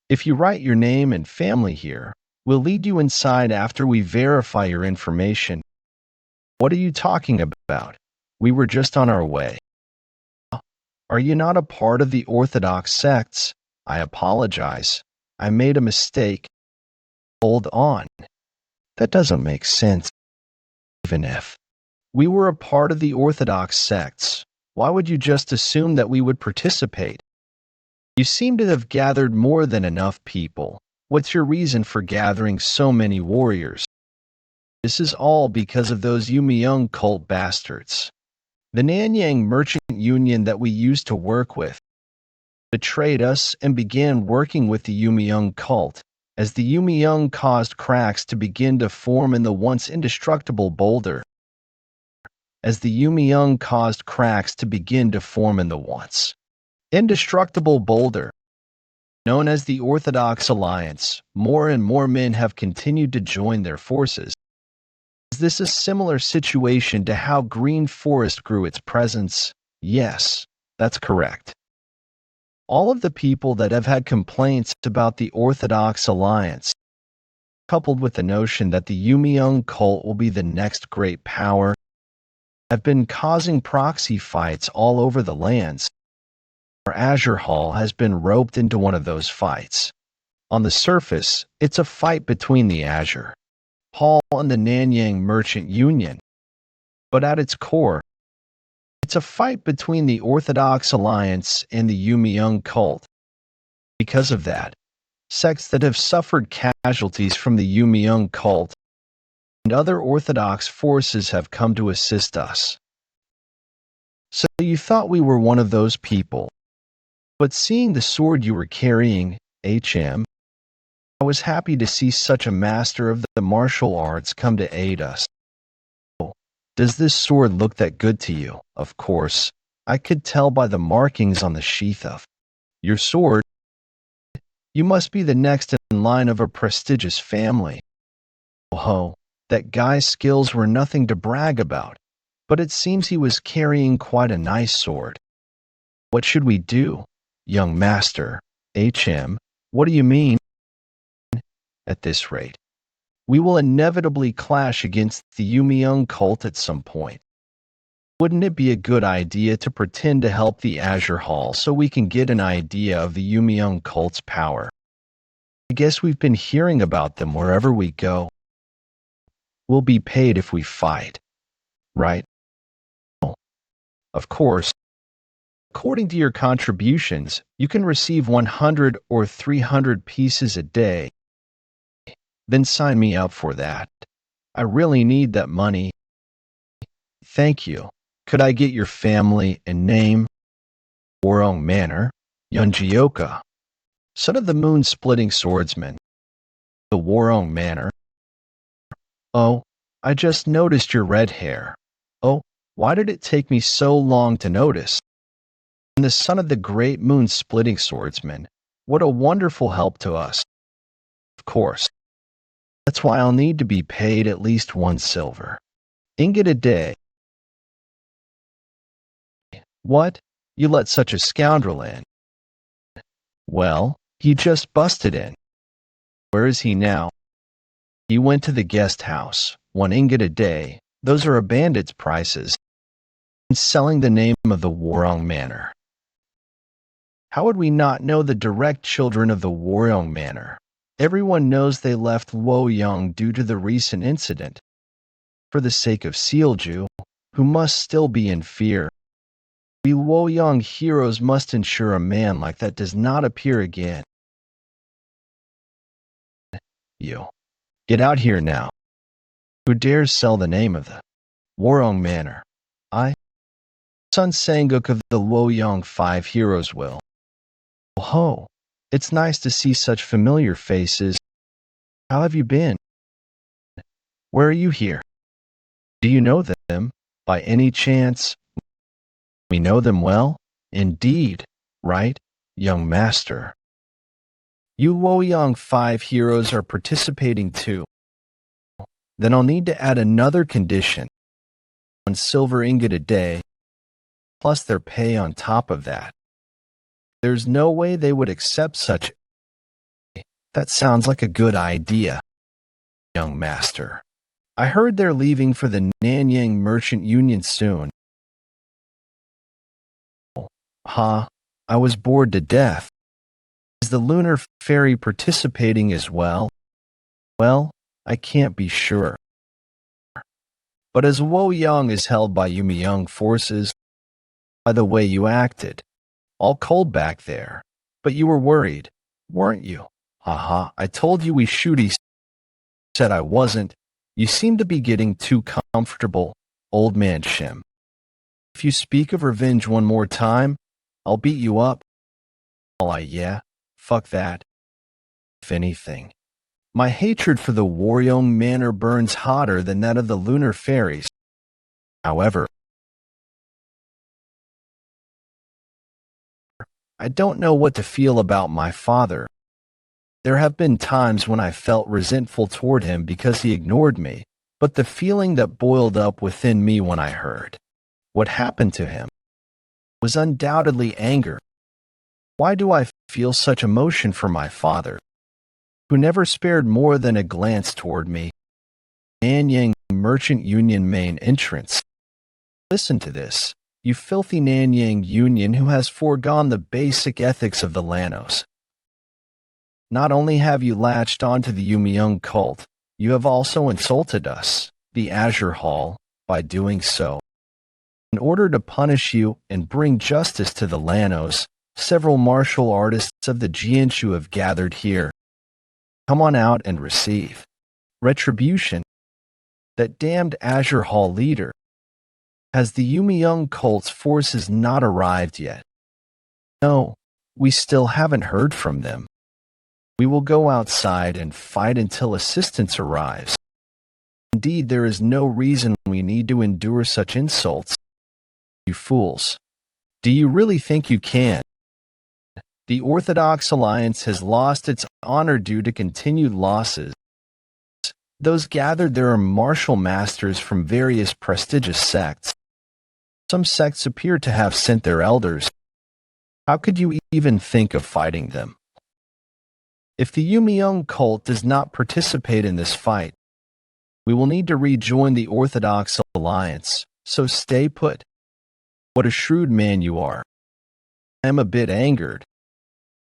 If you write your name and family here, we'll lead you inside after we verify your information. What are you talking about? We were just on our way. Are you not a part of the Orthodox sects? I apologize. I made a mistake. Hold on. That doesn't make sense. Even if we were a part of the Orthodox sects, why would you just assume that we would participate? You seem to have gathered more than enough people. What's your reason for gathering so many warriors? This is all because of those Yumiyoung cult bastards. The Nanyang Merchant Union that we used to work with betrayed us and began working with the Yumiyoung cult, as the Yumiyoung caused cracks to begin to form in the once indestructible boulder. As the Yumiyoung caused cracks to begin to form in the once indestructible boulder, known as the Orthodox Alliance, more and more men have continued to join their forces. Is this a similar situation to how Green Forest grew its presence? Yes, that's correct. All of the people that have had complaints about the Orthodox Alliance, coupled with the notion that the Yumiyoung cult will be the next great power, have been causing proxy fights all over the lands. Our Azure Hall has been roped into one of those fights. On the surface, it's a fight between the Azure Hall and the Nanyang Merchant Union. But at its core, it's a fight between the Orthodox Alliance and the Yumiyoung cult. Because of that, sects that have suffered casualties from the Yumiyoung cult and other Orthodox forces have come to assist us. So you thought we were one of those people. But seeing the sword you were carrying, HM, I was happy to see such a master of the martial arts come to aid us. Oh, does this sword look that good to you? Of course, I could tell by the markings on the sheath of your sword. You must be the next in line of a prestigious family. Oh, that guy's skills were nothing to brag about, but it seems he was carrying quite a nice sword. What should we do, young master? HM, what do you mean? At this rate, we will inevitably clash against the Yumiyoung cult at some point. Wouldn't it be a good idea to pretend to help the Azure Hall so we can get an idea of the Yumiyoung cult's power? I guess we've been hearing about them wherever we go. We'll be paid if we fight, right? Of course. According to your contributions, you can receive 100 or 300 pieces a day. Then sign me up for that. I really need that money. Thank you. Could I get your family and name? Warong Manor, Yeon Jeokha, son of the moonsplitting swordsman. The Warong Manor. Oh, I just noticed your red hair. Oh, why did it take me so long to notice? And the son of the great moon-splitting swordsman. What a wonderful help to us. Of course. That's why I'll need to be paid at least 1 silver ingot a day. What? You let such a scoundrel in? Well, he just busted in. Where is he now? He went to the guest house. 1 ingot a day. Those are a bandit's prices. And selling the name of the Warong Manor. How would we not know the direct children of the Warong Manor? Everyone knows they left Luoyang due to the recent incident. For the sake of Sealju, who must still be in fear, we Luoyang heroes must ensure a man like that does not appear again. You. Get out here now. Who dares sell the name of the Warong Manor? I, Sun Sanguk of the Luoyang 5 heroes will. Oh ho. It's nice to see such familiar faces. How have you been? Where are you here? Do you know them, by any chance? We know them well? Indeed, right, young master? You Luoyang 5 heroes are participating too. Then I'll need to add another condition. 1 silver ingot a day, plus their pay on top of that. There's no way they would accept such. That sounds like a good idea, young master. I heard they're leaving for the Nanyang Merchant Union soon. Huh? I was bored to death. Is the lunar fairy participating as well? Well, I can't be sure. But as Luoyang is held by Yumiyoung forces, by the way you acted, all cold back there. But you were worried, weren't you? Haha, I told you we shoot. He said I wasn't. You seem to be getting too comfortable, old man Shim. If you speak of revenge one more time, I'll beat you up. Yeah, fuck that. If anything, my hatred for the Waryong Manor burns hotter than that of the lunar fairies. However, I don't know what to feel about my father. There have been times when I felt resentful toward him because he ignored me, but the feeling that boiled up within me when I heard what happened to him was undoubtedly anger. Why do I feel such emotion for my father, who never spared more than a glance toward me? Nanyang Merchant Union main entrance. Listen to this, you filthy Nanyang Union who has foregone the basic ethics of the Lanos. Not only have you latched onto the Yumiyoung cult, you have also insulted us, the Azure Hall, by doing so. In order to punish you and bring justice to the Lanos, several martial artists of the Jianshu have gathered here. Come on out and receive retribution. That damned Azure Hall leader. Has the Yumiyoung cult's forces not arrived yet? No, we still haven't heard from them. We will go outside and fight until assistance arrives. Indeed, there is no reason we need to endure such insults. You fools. Do you really think you can? The Orthodox Alliance has lost its honor due to continued losses. Those gathered there are martial masters from various prestigious sects. Some sects appear to have sent their elders. How could you even think of fighting them? If the Yumiyoung cult does not participate in this fight, we will need to rejoin the Orthodox Alliance, so stay put. What a shrewd man you are. I am a bit angered,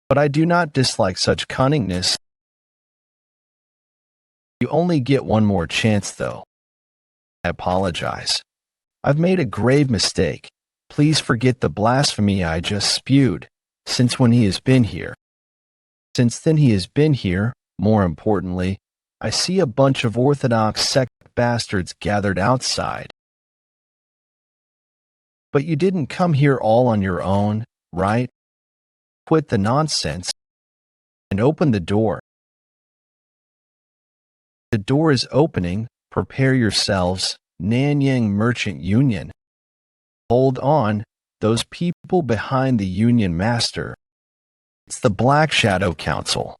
but I do not dislike such cunningness. You only get one more chance, though. I apologize. I've made a grave mistake. Please forget the blasphemy I just spewed, since when he has been here. Since then he has been here, more importantly, I see a bunch of Orthodox sect bastards gathered outside. But you didn't come here all on your own, right? Quit the nonsense and open the door. The door is opening. Prepare yourselves, Nanyang Merchant Union. Hold on, those people behind the Union Master. It's the Black Shadow Council.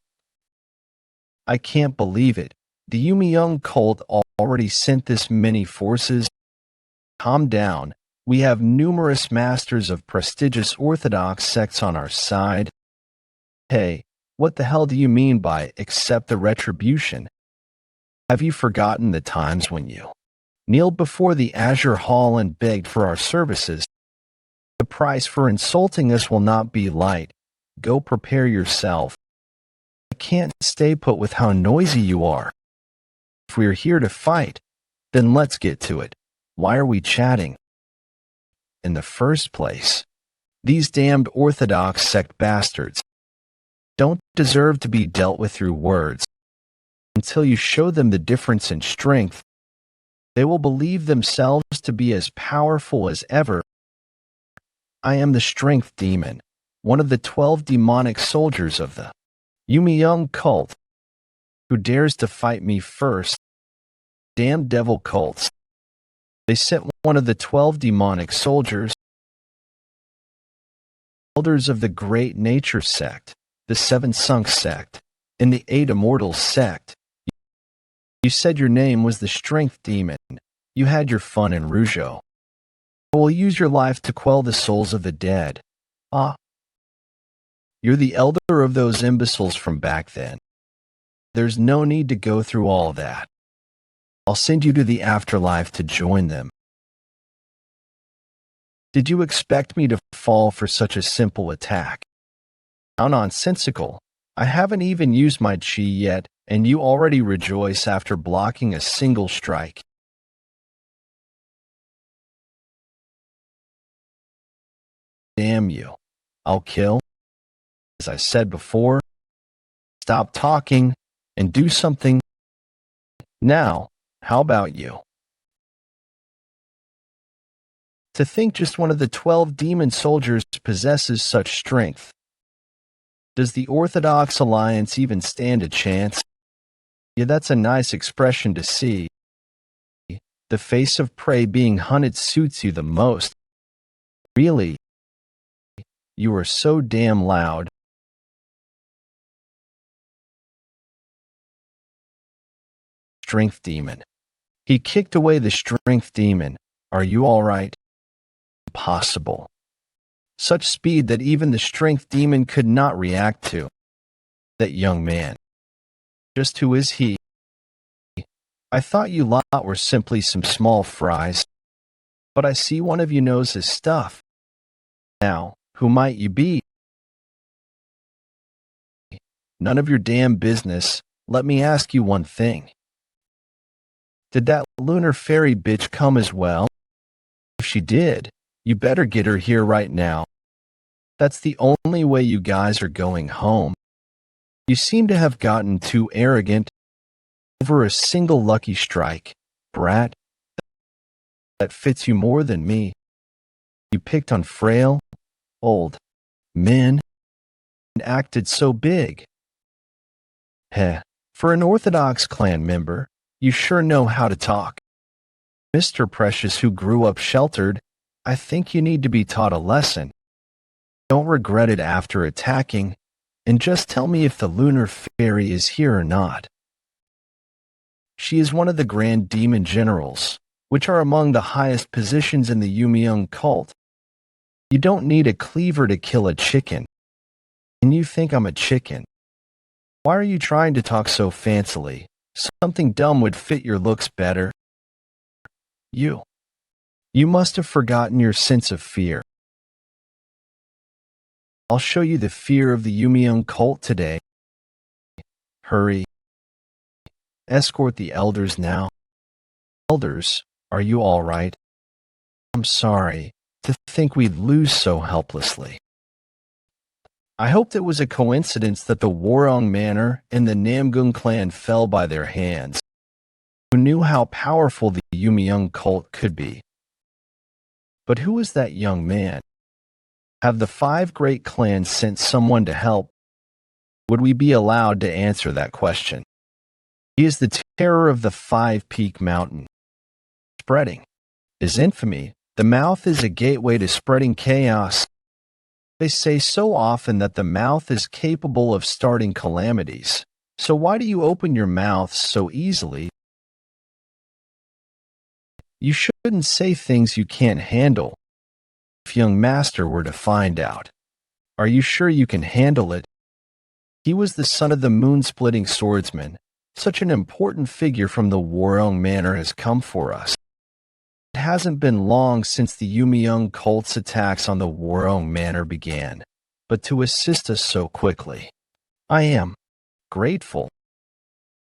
I can't believe it. The Yumiyoung cult already sent this many forces. Calm down. We have numerous masters of prestigious Orthodox sects on our side. Hey, what the hell do you mean by accept the retribution? Have you forgotten the times when you kneeled before the Azure Hall and begged for our services? The price for insulting us will not be light. Go prepare yourself. I can't stay put with how noisy you are. If we're here to fight, then let's get to it. Why are we chatting? In the first place, these damned Orthodox sect bastards don't deserve to be dealt with through words. Until you show them the difference in strength, they will believe themselves to be as powerful as ever. I am the strength demon, one of the 12 demonic soldiers of the Yumiyoung cult. Who dares to fight me first? Damn devil cults. They sent one of the 12 demonic soldiers, elders of the great nature sect, the Seven Sunk sect, and the Eight Immortals sect. You said your name was the Strength Demon. You had your fun in Rougeau. I will use your life to quell the souls of the dead. Ah, you're the elder of those imbeciles from back then. There's no need to go through all that. I'll send you to the afterlife to join them. Did you expect me to fall for such a simple attack? How nonsensical. I haven't even used my chi yet, and you already rejoice after blocking a single strike. Damn you. I'll kill. As I said before, stop talking and do something. Now, how about you? To think just one of the 12 demon soldiers possesses such strength. Does the Orthodox Alliance even stand a chance? Yeah, that's a nice expression to see. The face of prey being hunted suits you the most. Really? You are so damn loud. Strength demon. He kicked away the strength demon. Are you all right? Impossible. Such speed that even the strength demon could not react to. That young man. Just who is he? I thought you lot were simply some small fries. But I see one of you knows his stuff. Now, who might you be? None of your damn business. Let me ask you one thing. Did that lunar fairy bitch come as well? If she did, you better get her here right now. That's the only way you guys are going home. You seem to have gotten too arrogant over a single lucky strike, brat. That fits you more than me. You picked on frail, old men and acted so big. Heh, for an Orthodox clan member, you sure know how to talk. Mr. Precious, who grew up sheltered, I think you need to be taught a lesson. Don't regret it after attacking, and just tell me if the lunar fairy is here or not. She is one of the grand demon generals, which are among the highest positions in the Yumiung cult. You don't need a cleaver to kill a chicken. And you think I'm a chicken. Why are you trying to talk so fancily? Something dumb would fit your looks better. You must have forgotten your sense of fear. I'll show you the fear of the Yumiung cult today. Hurry. Escort the elders now. Elders, are you all right? I'm sorry to think we'd lose so helplessly. I hoped it was a coincidence that the Warong Manor and the Nangong clan fell by their hands. Who knew how powerful the Yumiung cult could be? But who is that young man? Have the 5 great clans sent someone to help? Would we be allowed to answer that question? He is the terror of the 5-peak mountain. Spreading is infamy. The mouth is a gateway to spreading chaos. They say so often that the mouth is capable of starting calamities. So why do you open your mouth so easily? You shouldn't say things you can't handle. If young master were to find out, are you sure you can handle it? He was the son of the moonsplitting swordsman. Such an important figure from the Warong Manor has come for us. It hasn't been long since the Yumiung cult's attacks on the Warong Manor began, but to assist us so quickly, I am grateful.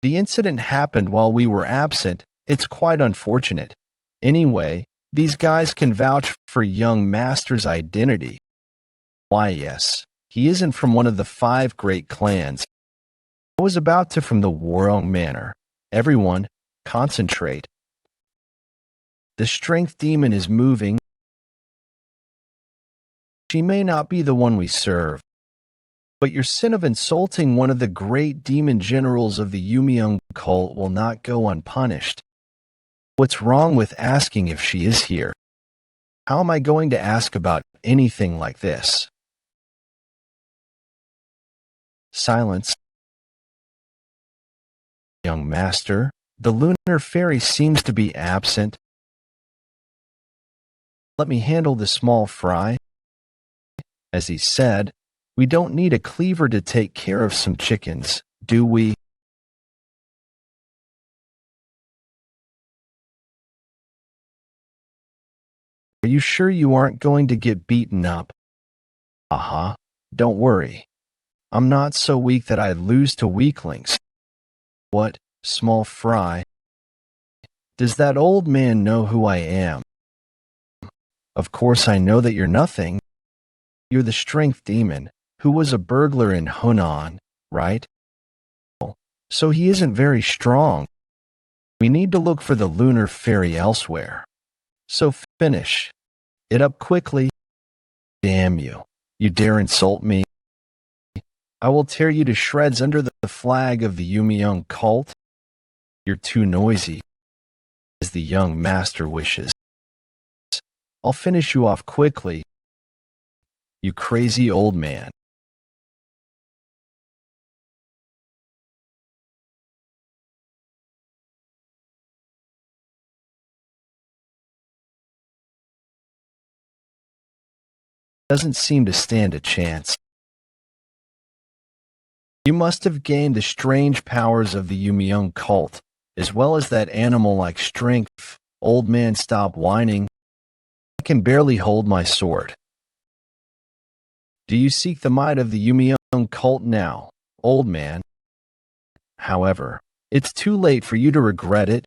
The incident happened while we were absent. It's quite unfortunate. Anyway, these guys can vouch for young master's identity. Why, yes, he isn't from one of the 5 great clans. I was about to from the Warong Manor. Everyone, concentrate. The strength demon is moving. She may not be the one we serve, but your sin of insulting one of the great demon generals of the Yumiung cult will not go unpunished. What's wrong with asking if she is here? How am I going to ask about anything like this? Silence. Young master, the lunar fairy seems to be absent. Let me handle the small fry. As he said, we don't need a cleaver to take care of some chickens, do we? Are you sure you aren't going to get beaten up? Uh-huh. Don't worry. I'm not so weak that I'd lose to weaklings. What, small fry? Does that old man know who I am? Of course I know that you're nothing. You're the strength demon, who was a burglar in Hunan, right? So he isn't very strong. We need to look for the lunar fairy elsewhere. So finish it up quickly. Damn you. You dare insult me? I will tear you to shreds under the flag of the Yeon cult. You're too noisy, as the young master wishes. I'll finish you off quickly, you crazy old man. Doesn't seem to stand a chance. You must have gained the strange powers of the Yeon cult, as well as that animal-like strength. Old man, stop whining. I can barely hold my sword. Do you seek the might of the Yeon cult now, old man? However, it's too late for you to regret it.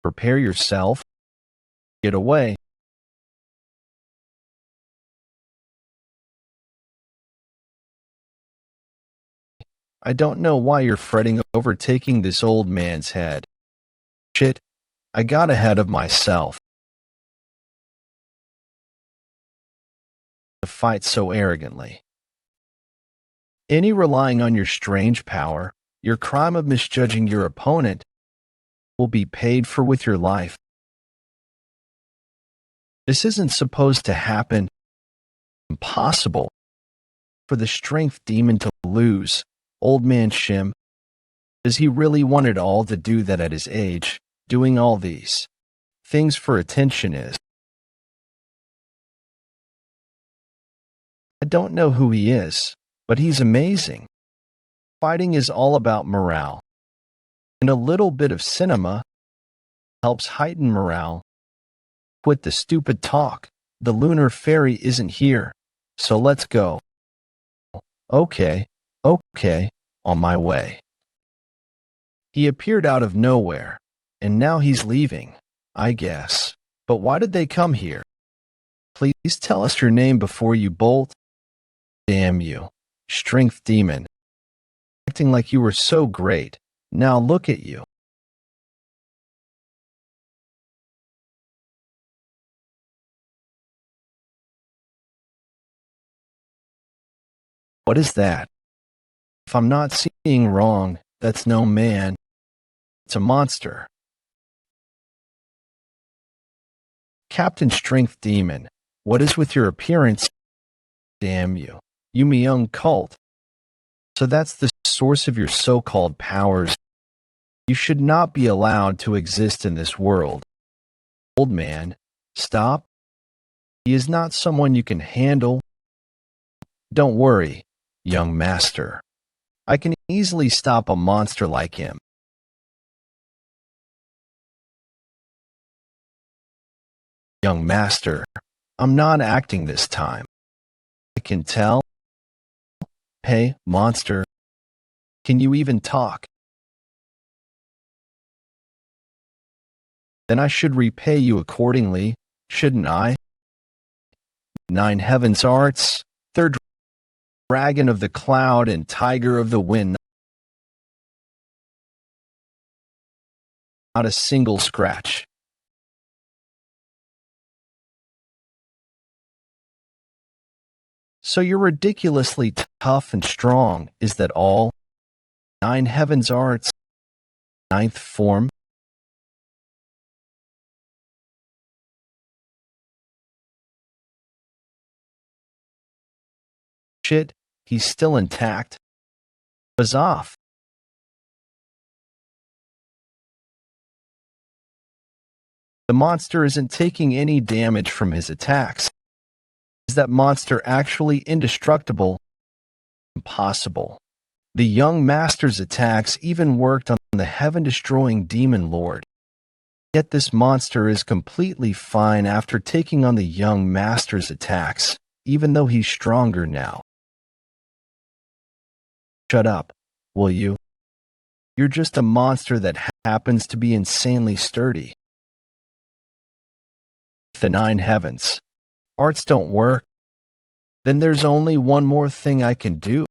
Prepare yourself. Get away. I don't know why you're fretting over taking this old man's head. Shit, I got ahead of myself. To fight so arrogantly. Any relying on your strange power, your crime of misjudging your opponent, will be paid for with your life. This isn't supposed to happen. Impossible for the strength demon to lose. Old man Shim, does he really want it all to do that at his age, doing all these things for attention is? I don't know who he is, but he's amazing. Fighting is all about morale, and a little bit of cinema helps heighten morale. Quit the stupid talk. The lunar fairy isn't here, so let's go. Okay, on my way. He appeared out of nowhere, and now he's leaving, I guess. But why did they come here? Please tell us your name before you bolt. Damn you, strength demon. Acting like you were so great. Now look at you. What is that? If I'm not seeing wrong, that's no man. It's a monster. Captain Strength Demon, what is with your appearance? Damn you. Yeon cult. So that's the source of your so-called powers. You should not be allowed to exist in this world. Old man, stop. He is not someone you can handle. Don't worry, young master. I can easily stop a monster like him. Young master, I'm not acting this time. I can tell. Hey, monster. Can you even talk? Then I should repay you accordingly, shouldn't I? 9 heavens arts, third dragon of the cloud and tiger of the wind. Not a single scratch. So you're ridiculously tough and strong, is that all? 9 heavens arts, 9th form. Shit, he's still intact. was off. The monster isn't taking any damage from his attacks. Is that monster actually indestructible? Impossible. The young master's attacks even worked on the heaven-destroying demon lord. Yet this monster is completely fine after taking on the young master's attacks, even though he's stronger now. Shut up, will you? You're just a monster that happens to be insanely sturdy. The 9 heavens. Arts don't work. Then there's only one more thing I can do.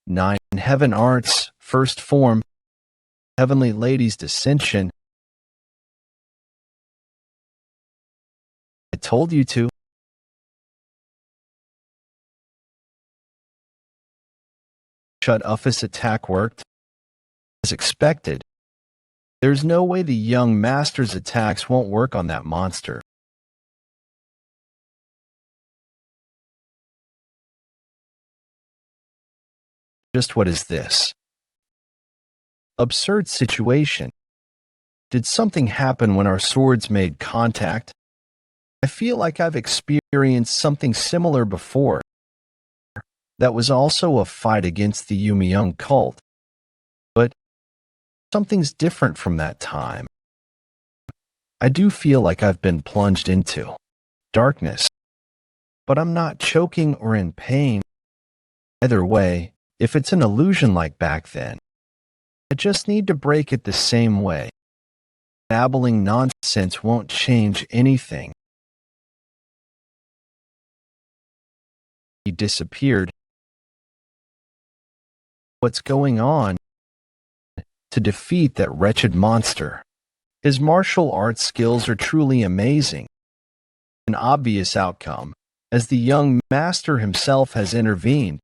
9 heaven arts, first form, heavenly lady's dissension. I told you to. Shut Uff's attack worked. As expected. There's no way the young master's attacks won't work on that monster. Just what is this? Absurd situation. Did something happen when our swords made contact? I feel like I've experienced something similar before. That was also a fight against the Yeon cult. But something's different from that time. I do feel like I've been plunged into darkness, but I'm not choking or in pain. Either way, if it's an illusion like back then, I just need to break it the same way. Babbling nonsense won't change anything. He disappeared. What's going on? To defeat that wretched monster. His martial arts skills are truly amazing. An obvious outcome, as the young master himself has intervened.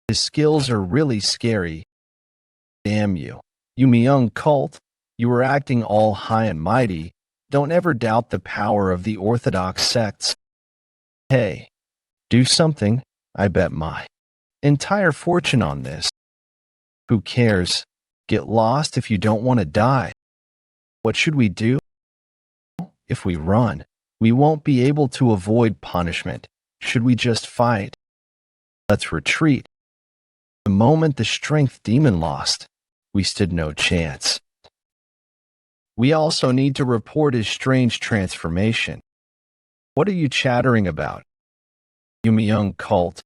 His skills are really scary. Damn you. Yeon cult, you were acting all high and mighty. Don't ever doubt the power of the orthodox sects. Hey, do something. I bet my entire fortune on this. Who cares? Get lost if you don't want to die. What should we do? If we run, we won't be able to avoid punishment. Should we just fight? Let's retreat. The moment the strength demon lost, we stood no chance. We also need to report his strange transformation. What are you chattering about? Yeon cult.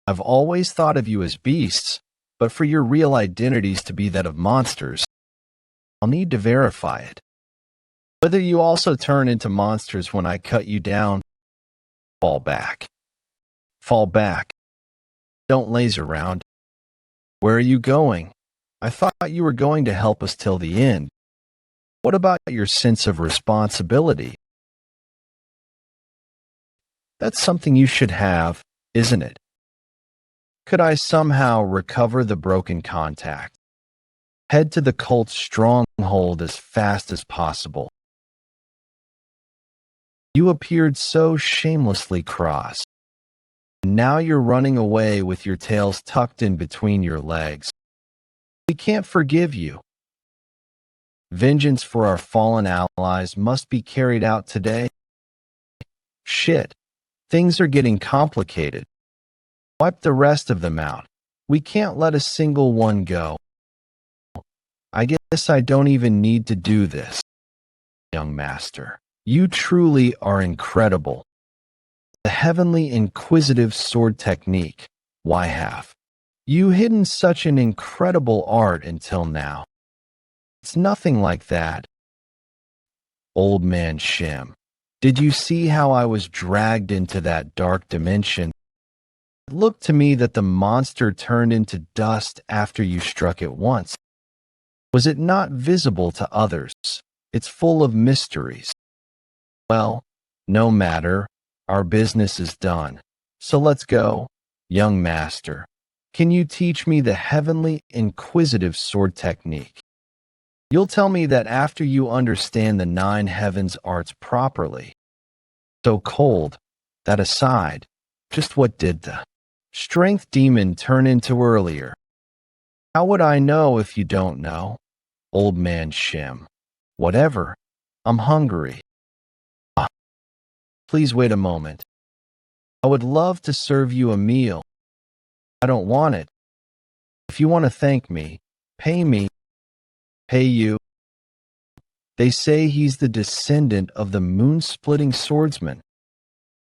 I've always thought of you as beasts, but for your real identities to be that of monsters, I'll need to verify it. Whether you also turn into monsters when I cut you down, fall back. Fall back. Don't laze around. Where are you going? I thought you were going to help us till the end. What about your sense of responsibility? That's something you should have, isn't it? Could I somehow recover the broken contact? Head to the cult's stronghold as fast as possible. You appeared so shamelessly cross. Now you're running away with your tails tucked in between your legs. We can't forgive you. Vengeance for our fallen allies must be carried out today. Shit, things are getting complicated. Wipe the rest of them out. We can't let a single one go. I guess I don't even need to do this. Young master, you truly are incredible. The heavenly inquisitive sword technique. Why have you hidden such an incredible art until now? It's nothing like that. Old man Shem, did you see how I was dragged into that dark dimension? It looked to me that the monster turned into dust after you struck it once. Was it not visible to others? It's full of mysteries. Well, no matter. Our business is done. So let's go. Young master, can you teach me the heavenly inquisitive sword technique? You'll tell me that after you understand the 9 heavens arts properly. So cold. That aside, just what did the Strength demon turn into earlier. How would I know if you don't know? Old man Shim. Whatever. I'm hungry. Ah, please wait a moment. I would love to serve you a meal. I don't want it. If you want to thank me, pay me. Pay you. They say he's the descendant of the moonsplitting swordsman.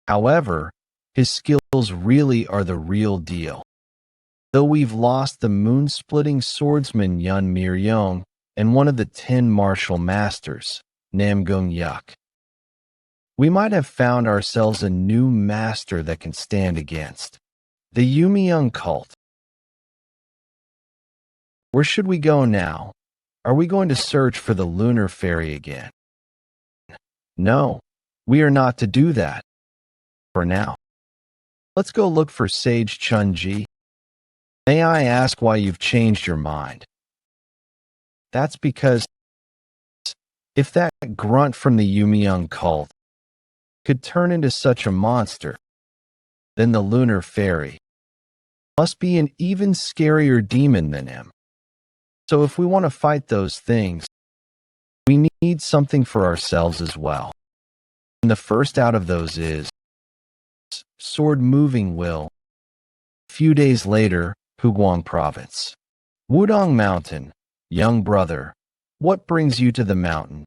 However, his skills really are the real deal. Though we've lost the moonsplitting swordsman Yeon Jeokha and one of the 10 martial masters, Nangong. We might have found ourselves a new master that can stand against the Yumiyoung cult. Where should we go now? Are we going to search for the lunar fairy again? No, we are not to do that. For now. Let's go look for Sage Chunji. May I ask why you've changed your mind? That's because if that grunt from the Yumiyoung cult could turn into such a monster, then the lunar fairy must be an even scarier demon than him. So if we want to fight those things, we need something for ourselves as well. And the first out of those is sword moving will. A few days later, Puguang province. Wudong Mountain. Young brother, what brings you to the mountain?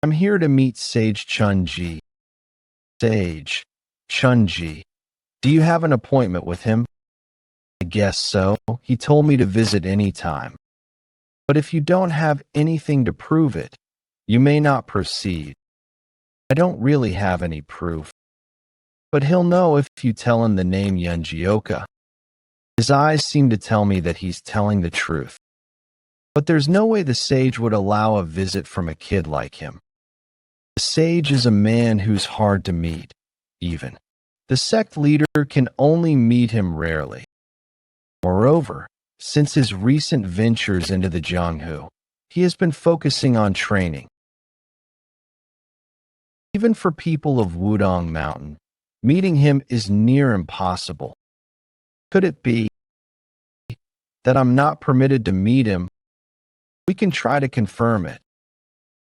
I'm here to meet Sage Chunji. Sage Chunji. Do you have an appointment with him? I guess so. He told me to visit any time. But if you don't have anything to prove it, you may not proceed. I don't really have any proof. But he'll know if you tell him the name Yeon Jeokha. His eyes seem to tell me that he's telling the truth. But there's no way the sage would allow a visit from a kid like him. The sage is a man who's hard to meet, even. The sect leader can only meet him rarely. Moreover, since his recent ventures into the Jianghu, he has been focusing on training. Even for people of Wudong Mountain, meeting him is near impossible. Could it be that I'm not permitted to meet him? We can try to confirm it,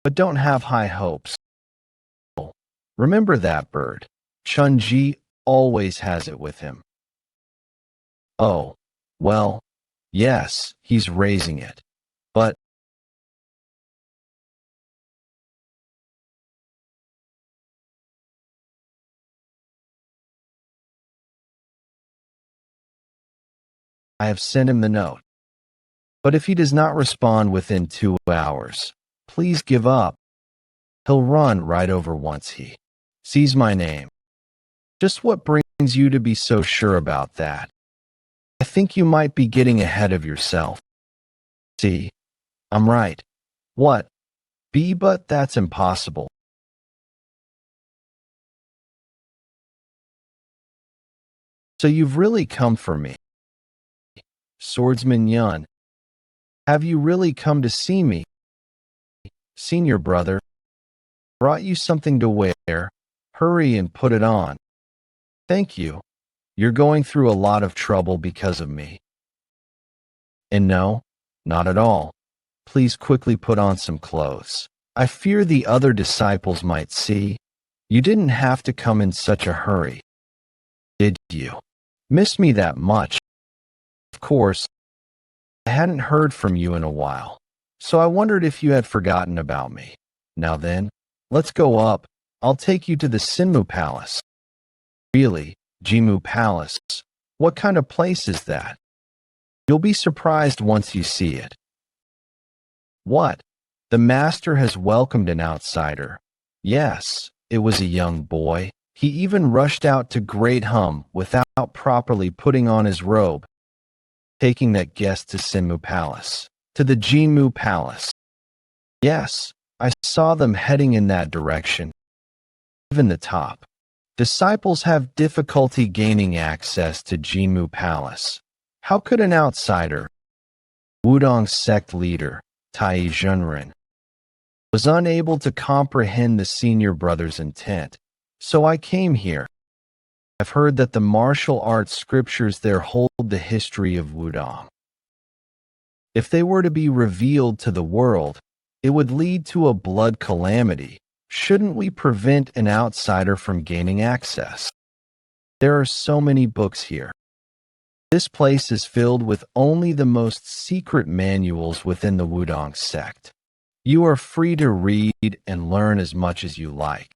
but don't have high hopes. Remember that bird. Chunji always has it with him. Oh, well, yes, he's raising it, but I have sent him the note. But if he does not respond within 2 hours, please give up. He'll run right over once he sees my name. Just what brings you to be so sure about that? I think you might be getting ahead of yourself. See, I'm right. What? But that's impossible. So you've really come for me. Swordsman Yeon. Have you really come to see me? Senior brother. Brought you something to wear. Hurry and put it on. Thank you. You're going through a lot of trouble because of me. And no, not at all. Please quickly put on some clothes. I fear the other disciples might see. You didn't have to come in such a hurry. Did you? Miss me that much? Of course. I hadn't heard from you in a while, so I wondered if you had forgotten about me. Now then, let's go up. I'll take you to the Sinmu Palace. Really, Jimu Palace? What kind of place is that? You'll be surprised once you see it. What? The master has welcomed an outsider. Yes, it was a young boy. He even rushed out to Great Hum without properly putting on his robe, taking that guest to Sinmu Palace, to the Jimu Palace. Yes, I saw them heading in that direction. Even the top. Disciples have difficulty gaining access to Jimu Palace. How could an outsider, Wudong sect leader, Tai Zhenren, was unable to comprehend the senior brother's intent, so I came here. I've heard that the martial arts scriptures there hold the history of Wudong. If they were to be revealed to the world, it would lead to a blood calamity. Shouldn't we prevent an outsider from gaining access? There are so many books here. This place is filled with only the most secret manuals within the Wudong sect. You are free to read and learn as much as you like.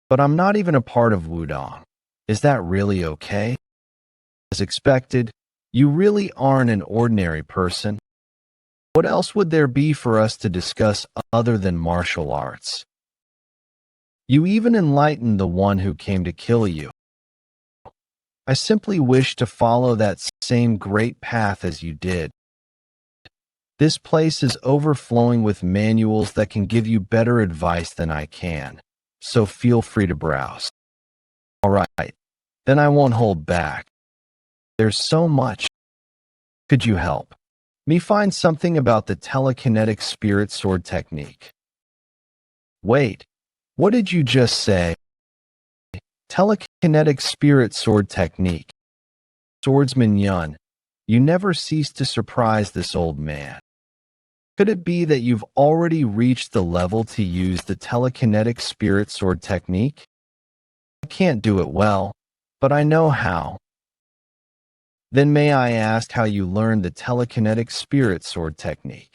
But I'm not even a part of Wudong. Is that really okay? As expected, you really aren't an ordinary person. What else would there be for us to discuss other than martial arts? You even enlightened the one who came to kill you. I simply wish to follow that same great path as you did. This place is overflowing with manuals that can give you better advice than I can, so feel free to browse. All right, then I won't hold back. There's so much. Could you help me find something about the telekinetic spirit sword technique? Wait, what did you just say? Telekinetic spirit sword technique. Swordsman Yeon, you never cease to surprise this old man. Could it be that you've already reached the level to use the telekinetic spirit sword technique? I can't do it well, but I know how. Then may I ask how you learned the telekinetic spirit sword technique?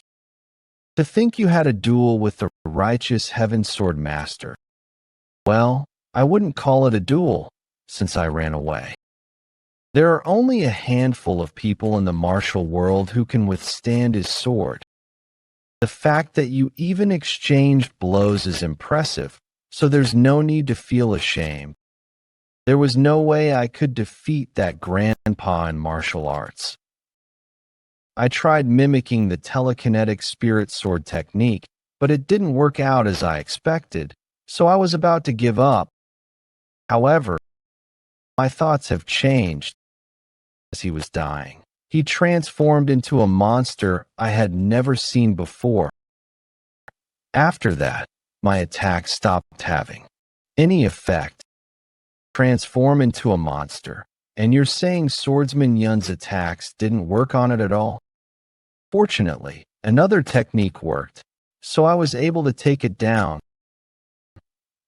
To think you had a duel with the righteous heaven sword master. Well, I wouldn't call it a duel, since I ran away. There are only a handful of people in the martial world who can withstand his sword. The fact that you even exchanged blows is impressive, so there's no need to feel ashamed. There was no way I could defeat that grandpa in martial arts. I tried mimicking the telekinetic spirit sword technique, but it didn't work out as I expected, so I was about to give up. However, my thoughts have changed. As he was dying, he transformed into a monster I had never seen before. After that, my attack stopped having any effect. Transform into a monster, and you're saying Swordsman Yeon's attacks didn't work on it at all? Fortunately, another technique worked, so I was able to take it down.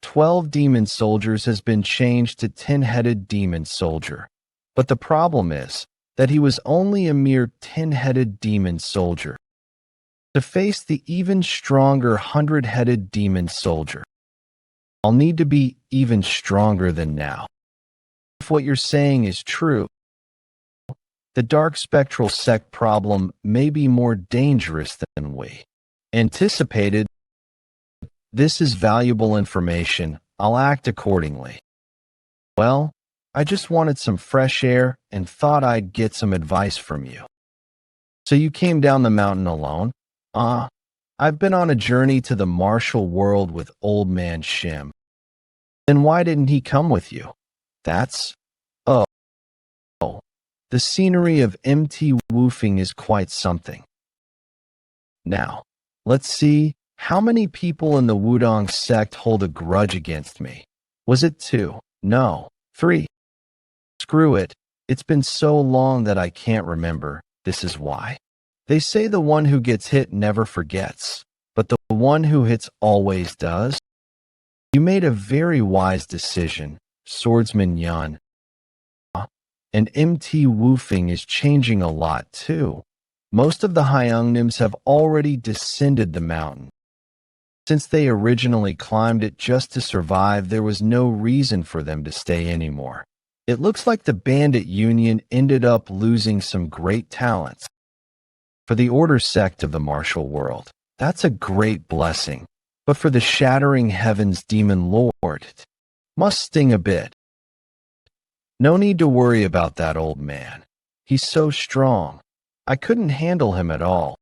12 demon soldiers has been changed to 10-headed demon soldier, but the problem is that he was only a mere 10-headed demon soldier. To face the even stronger 100-headed demon soldier, I'll need to be even stronger than now. If what you're saying is true, the dark spectral sect problem may be more dangerous than we anticipated. This is valuable information. I'll act accordingly. Well, I just wanted some fresh air and thought I'd get some advice from you. So you came down the mountain alone? I've been on a journey to the martial world with old man Shim. Then why didn't he come with you? Oh, the scenery of MT Woofing is quite something. Now, let's see, how many people in the Wudong sect hold a grudge against me? Was it 2? No, 3. Screw it, it's been so long that I can't remember. This is why. They say the one who gets hit never forgets, but the one who hits always does. You made a very wise decision, Swordsman Yeon. And MT Woofing is changing a lot too. Most of the Hyungnims have already descended the mountain. Since they originally climbed it just to survive, there was no reason for them to stay anymore. It looks like the bandit union ended up losing some great talents. For the order sect of the martial world, that's a great blessing. But for the shattering heavens demon lord, it must sting a bit. No need to worry about that old man. He's so strong. I couldn't handle him at all.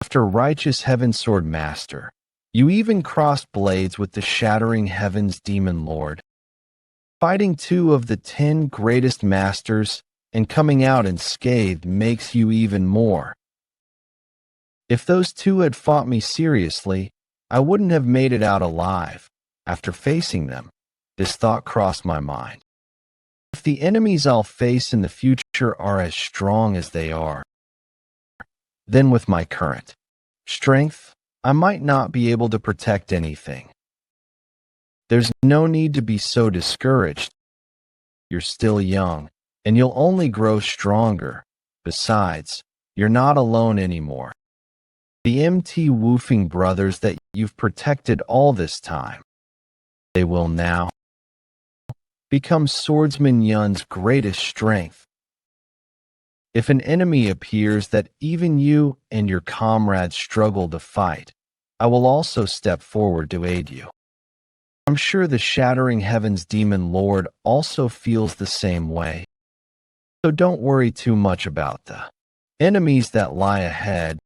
After righteous heaven sword master, you even crossed blades with the shattering heavens demon lord. Fighting 2 of the 10 greatest masters and coming out unscathed makes you even more. If those 2 had fought me seriously, I wouldn't have made it out alive. After facing them, this thought crossed my mind. if the enemies I'll face in the future are as strong as they are, then with my current strength, I might not be able to protect anything. There's no need to be so discouraged. You're still young, and you'll only grow stronger. Besides, you're not alone anymore. The MT Woofing brothers that you've protected all this time, they will now become swordsman Yun's greatest strength. If an enemy appears that even you and your comrades struggle to fight, I will also step forward to aid you. I'm sure the Shattering Heavens Demon Lord also feels the same way. So don't worry too much about the enemies that lie ahead.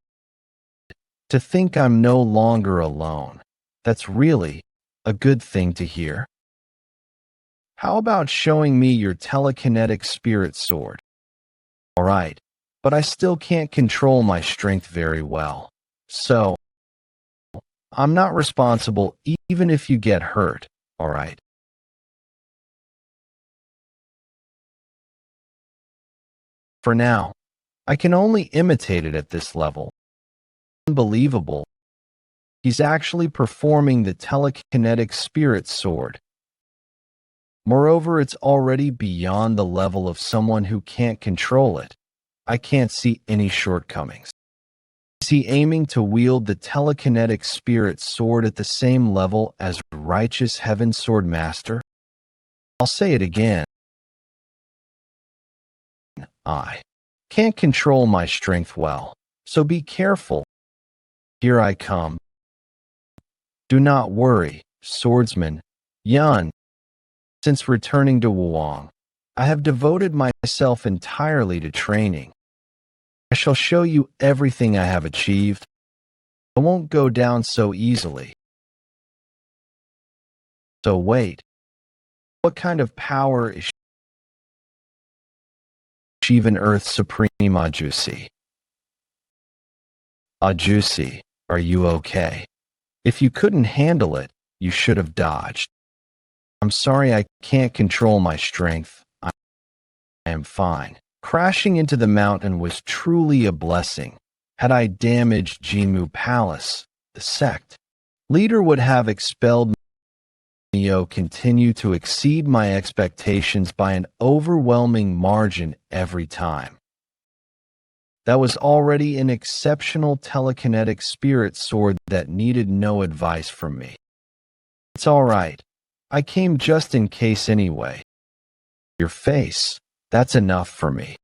To think I'm no longer alone, that's really a good thing to hear. How about showing me your telekinetic spirit sword? All right, but I still can't control my strength very well. So, I'm not responsible even if you get hurt, all right? For now, I can only imitate it at this level. Unbelievable. He's actually performing the telekinetic spirit sword. Moreover, it's already beyond the level of someone who can't control it. I can't see any shortcomings. Is he aiming to wield the telekinetic spirit sword at the same level as righteous heaven sword master? I'll say it again. I can't control my strength well, so be careful. Here I come. Do not worry, swordsman Yun. Since returning to Wuong, I have devoted myself entirely to training. I shall show you everything I have achieved. I won't go down so easily. So wait, what kind of power is Shivan Earth Supreme Ajusi? Ajusi, are you okay? If you couldn't handle it, you should have dodged. I'm sorry I can't control my strength. I am fine. Crashing into the mountain was truly a blessing. Had I damaged Jimu Palace, the sect leader would have expelled me. Continue to exceed my expectations by an overwhelming margin every time. That was already an exceptional telekinetic spirit sword that needed no advice from me. It's all right. I came just in case anyway. Your face, that's enough for me.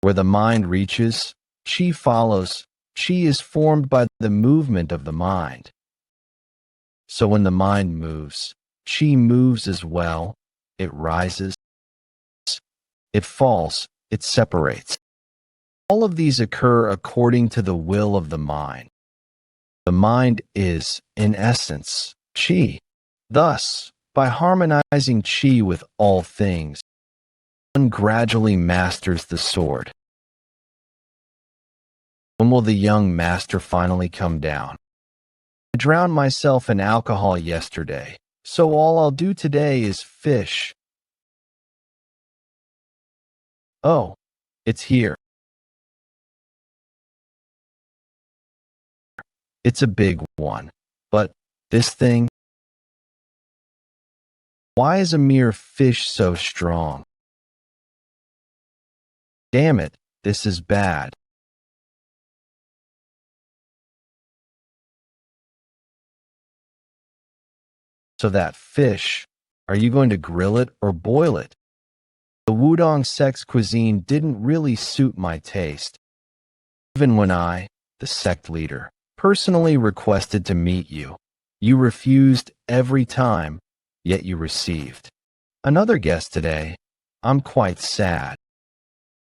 Where the mind reaches, chi follows. Chi is formed by the movement of the mind. So when the mind moves, chi moves as well. It rises, it falls, it separates. All of these occur according to the will of the mind. The mind is, in essence, chi. Thus, by harmonizing chi with all things, one gradually masters the sword. When will the young master finally come down? I drowned myself in alcohol yesterday, so all I'll do today is fish. Oh, it's here. It's a big one, but this thing, why is a mere fish so strong? Damn it, this is bad. So that fish, are you going to grill it or boil it? The Wudong sect's cuisine didn't really suit my taste. Even when I, the sect leader, personally requested to meet you, you refused every time, yet you received another guest today. I'm quite sad.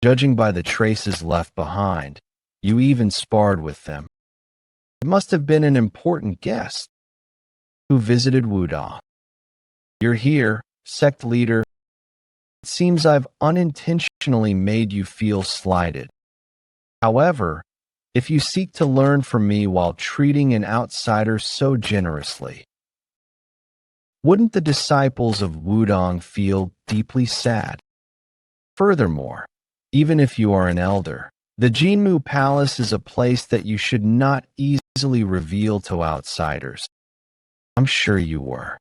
Judging by the traces left behind, you even sparred with them. It must have been an important guest who visited Wudong. You're here, sect leader. It seems I've unintentionally made you feel slighted. However, if you seek to learn from me while treating an outsider so generously, wouldn't the disciples of Wudong feel deeply sad? Furthermore, even if you are an elder, the Jinmu Palace is a place that you should not easily reveal to outsiders. I'm sure you were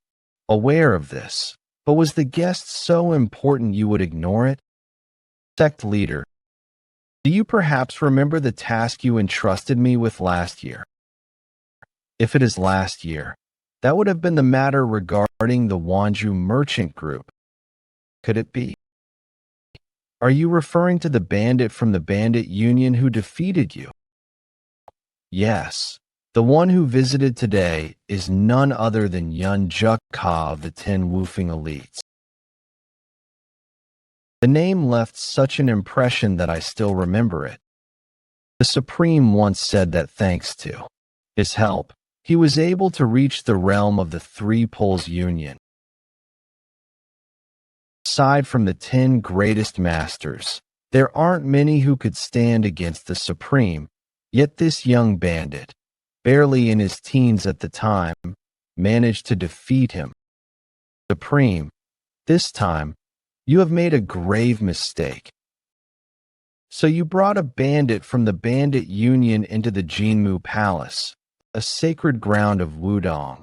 aware of this, but was the guest so important you would ignore it? Sect leader, do you perhaps remember the task you entrusted me with last year? If it is last year, that would have been the matter regarding the Wanju merchant group. Could it be? Are you referring to the bandit from the bandit union who defeated you? Yes. The one who visited today is none other than Yeon Jeokha of the 10 Woofing elites. The name left such an impression that I still remember it. The Supreme once said that thanks to his help, he was able to reach the realm of the Three Poles Union. Aside from the 10 greatest masters, there aren't many who could stand against the Supreme, yet this young bandit, barely in his teens at the time, managed to defeat him. Supreme, this time, you have made a grave mistake. So you brought a bandit from the bandit union into the Jinmu Palace, a sacred ground of Wudong.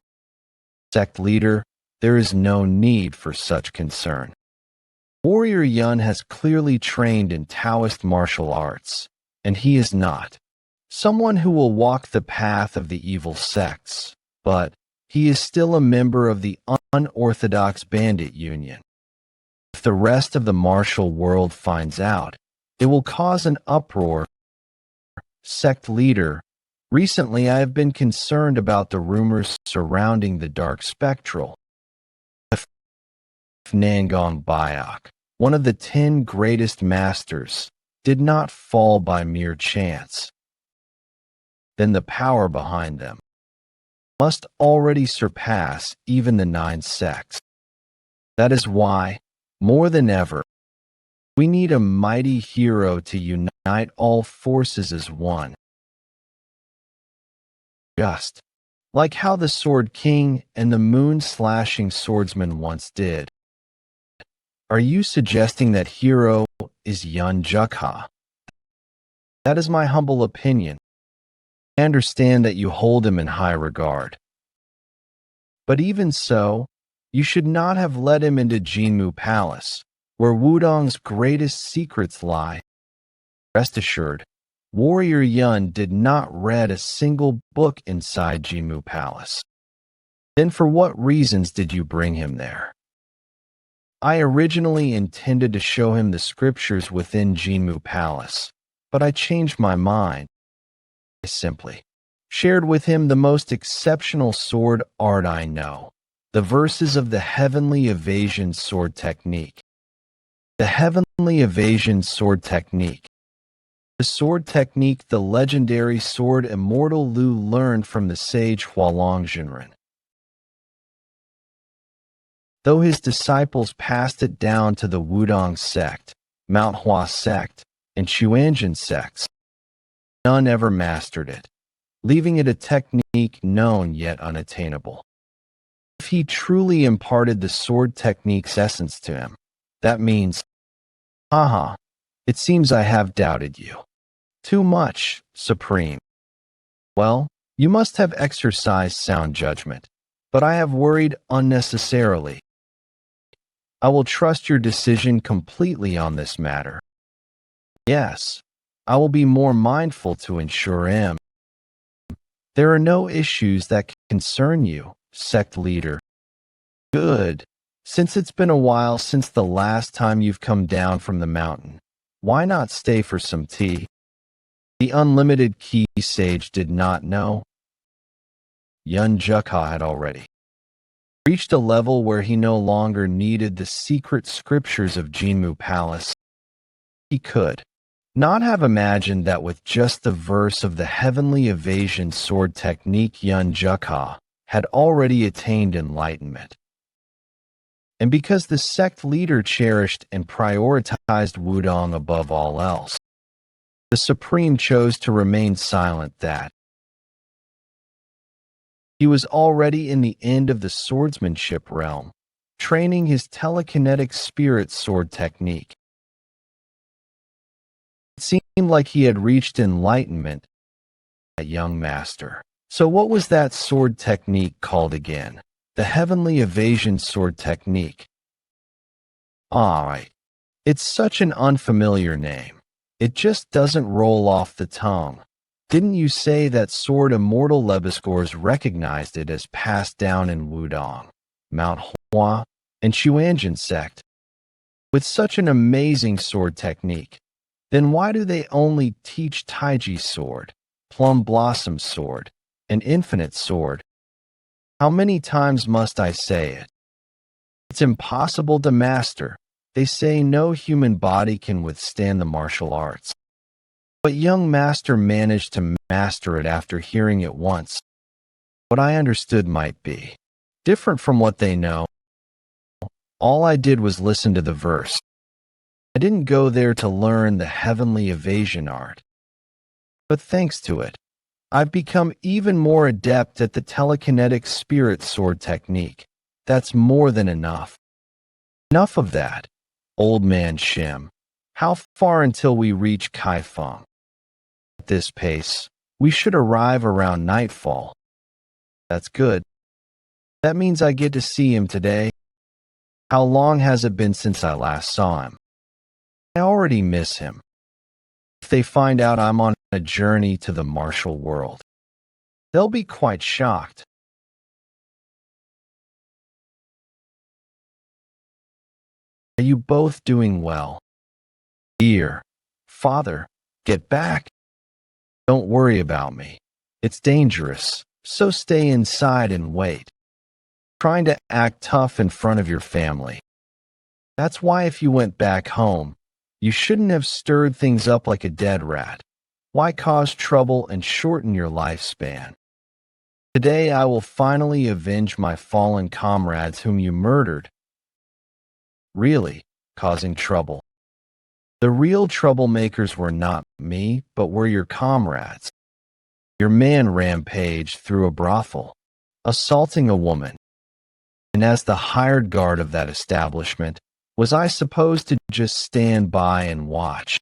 Sect leader, there is no need for such concern. Warrior Yun has clearly trained in Taoist martial arts, and he is not someone who will walk the path of the evil sects, but he is still a member of the unorthodox bandit union. If the rest of the martial world finds out, it will cause an uproar. Sect leader, recently I have been concerned about the rumors surrounding the dark spectral. If Nangong Bayok, one of the 10 greatest masters, did not fall by mere chance, then the power behind them must already surpass even the 9 sects. That is why, more than ever, we need a mighty hero to unite all forces as one. Just like how the Sword King and the moon-slashing swordsman once did. Are you suggesting that hero is Yeon Jeokha? That is my humble opinion. I understand that you hold him in high regard. But even so, you should not have led him into Jinmu Palace, where Wudong's greatest secrets lie. Rest assured, Warrior Yun did not read a single book inside Jinmu Palace. Then for what reasons did you bring him there? I originally intended to show him the scriptures within Jinmu Palace, but I changed my mind. I simply shared with him the most exceptional sword art I know, the verses of the Heavenly Evasion Sword Technique. The Heavenly Evasion Sword Technique. The sword technique the legendary sword Immortal Lu learned from the sage Hualong Jinren. Though his disciples passed it down to the Wudong sect, Mount Hua sect, and Chuanjin sects, none ever mastered it, leaving it a technique known yet unattainable. If he truly imparted the sword technique's essence to him, that means, haha, it seems I have doubted you. Too much, Supreme. Well, you must have exercised sound judgment, but I have worried unnecessarily. I will trust your decision completely on this matter. Yes, I will be more mindful to ensure him. There are no issues that concern you, sect leader. Good. Since it's been a while since the last time you've come down from the mountain, why not stay for some tea? The unlimited key sage did not know. Yeon Jeokha had already reached a level where he no longer needed the secret scriptures of Jinmu Palace. He could not have imagined that with just the verse of the Heavenly Evasion Sword Technique, Yeon Jeokha had already attained enlightenment. And because the sect leader cherished and prioritized Wudong above all else, the Supreme chose to remain silent that He was already in the end of the swordsmanship realm, training his telekinetic spirit sword technique. It seemed like he had reached enlightenment, a young master. So what was that sword technique called again? The heavenly evasion sword technique. Alright. It's such an unfamiliar name. It just doesn't roll off the tongue. Didn't you say that sword immortal Lebesgors recognized it as passed down in Wudong, Mount Hua, and Xuanjin sect? With such an amazing sword technique, then why do they only teach Taiji sword, Plum Blossom sword, and Infinite sword? How many times must I say it? It's impossible to master. They say no human body can withstand the martial arts. But young master managed to master it after hearing it once. What I understood might be different from what they know. All I did was listen to the verse. I didn't go there to learn the heavenly evasion art. But thanks to it, I've become even more adept at the telekinetic spirit sword technique. That's more than enough. Enough of that, old man Shim. How far until we reach Kaifeng? At this pace, we should arrive around nightfall. That's good. That means I get to see him today. How long has it been since I last saw him? I already miss him. If they find out I'm on a journey to the martial world, they'll be quite shocked. Are you both doing well? Dear father, get back. Don't worry about me. It's dangerous, so stay inside and wait. Trying to act tough in front of your family. That's why if you went back home, you shouldn't have stirred things up like a dead rat. Why cause trouble and shorten your lifespan? Today I will finally avenge my fallen comrades whom you murdered. Really, causing trouble. The real troublemakers were not me, but were your comrades. Your man rampaged through a brothel, assaulting a woman. And as the hired guard of that establishment, was I supposed to just stand by and watch?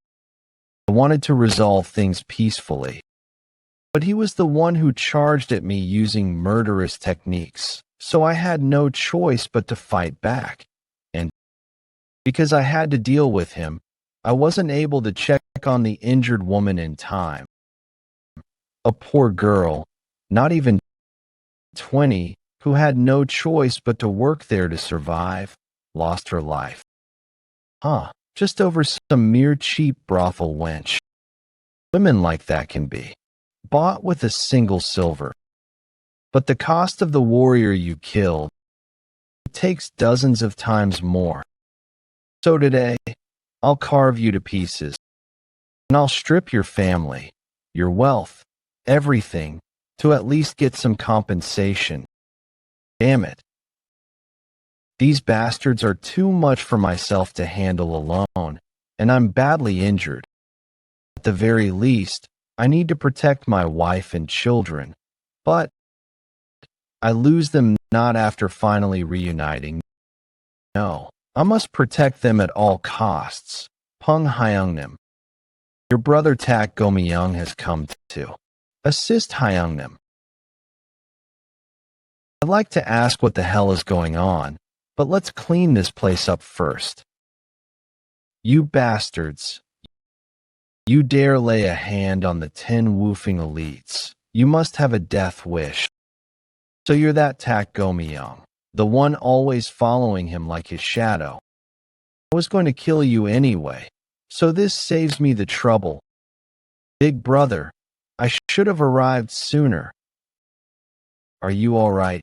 I wanted to resolve things peacefully. But he was the one who charged at me using murderous techniques, so I had no choice but to fight back. And because I had to deal with him, I wasn't able to check on the injured woman in time. A poor girl, not even 20, who had no choice but to work there to survive, lost her life. Just over some mere cheap brothel wench. Women like that can be bought with a single silver. But the cost of the warrior you killed takes dozens of times more. So today, I'll carve you to pieces, and I'll strip your family, your wealth, everything, to at least get some compensation. Damn it. These bastards are too much for myself to handle alone, and I'm badly injured. At the very least, I need to protect my wife and children, but I lose them not after finally reuniting. No, I must protect them at all costs. Peng Hyungnim. Your brother Tak Gomyeong has come to assist Hyungnim. I'd like to ask what the hell is going on, but let's clean this place up first. You bastards. You dare lay a hand on the 10 woofing elites. You must have a death wish. So you're that Tak Gomyeong, the one always following him like his shadow. I was going to kill you anyway, so this saves me the trouble. Big brother, I should have arrived sooner. Are you all right?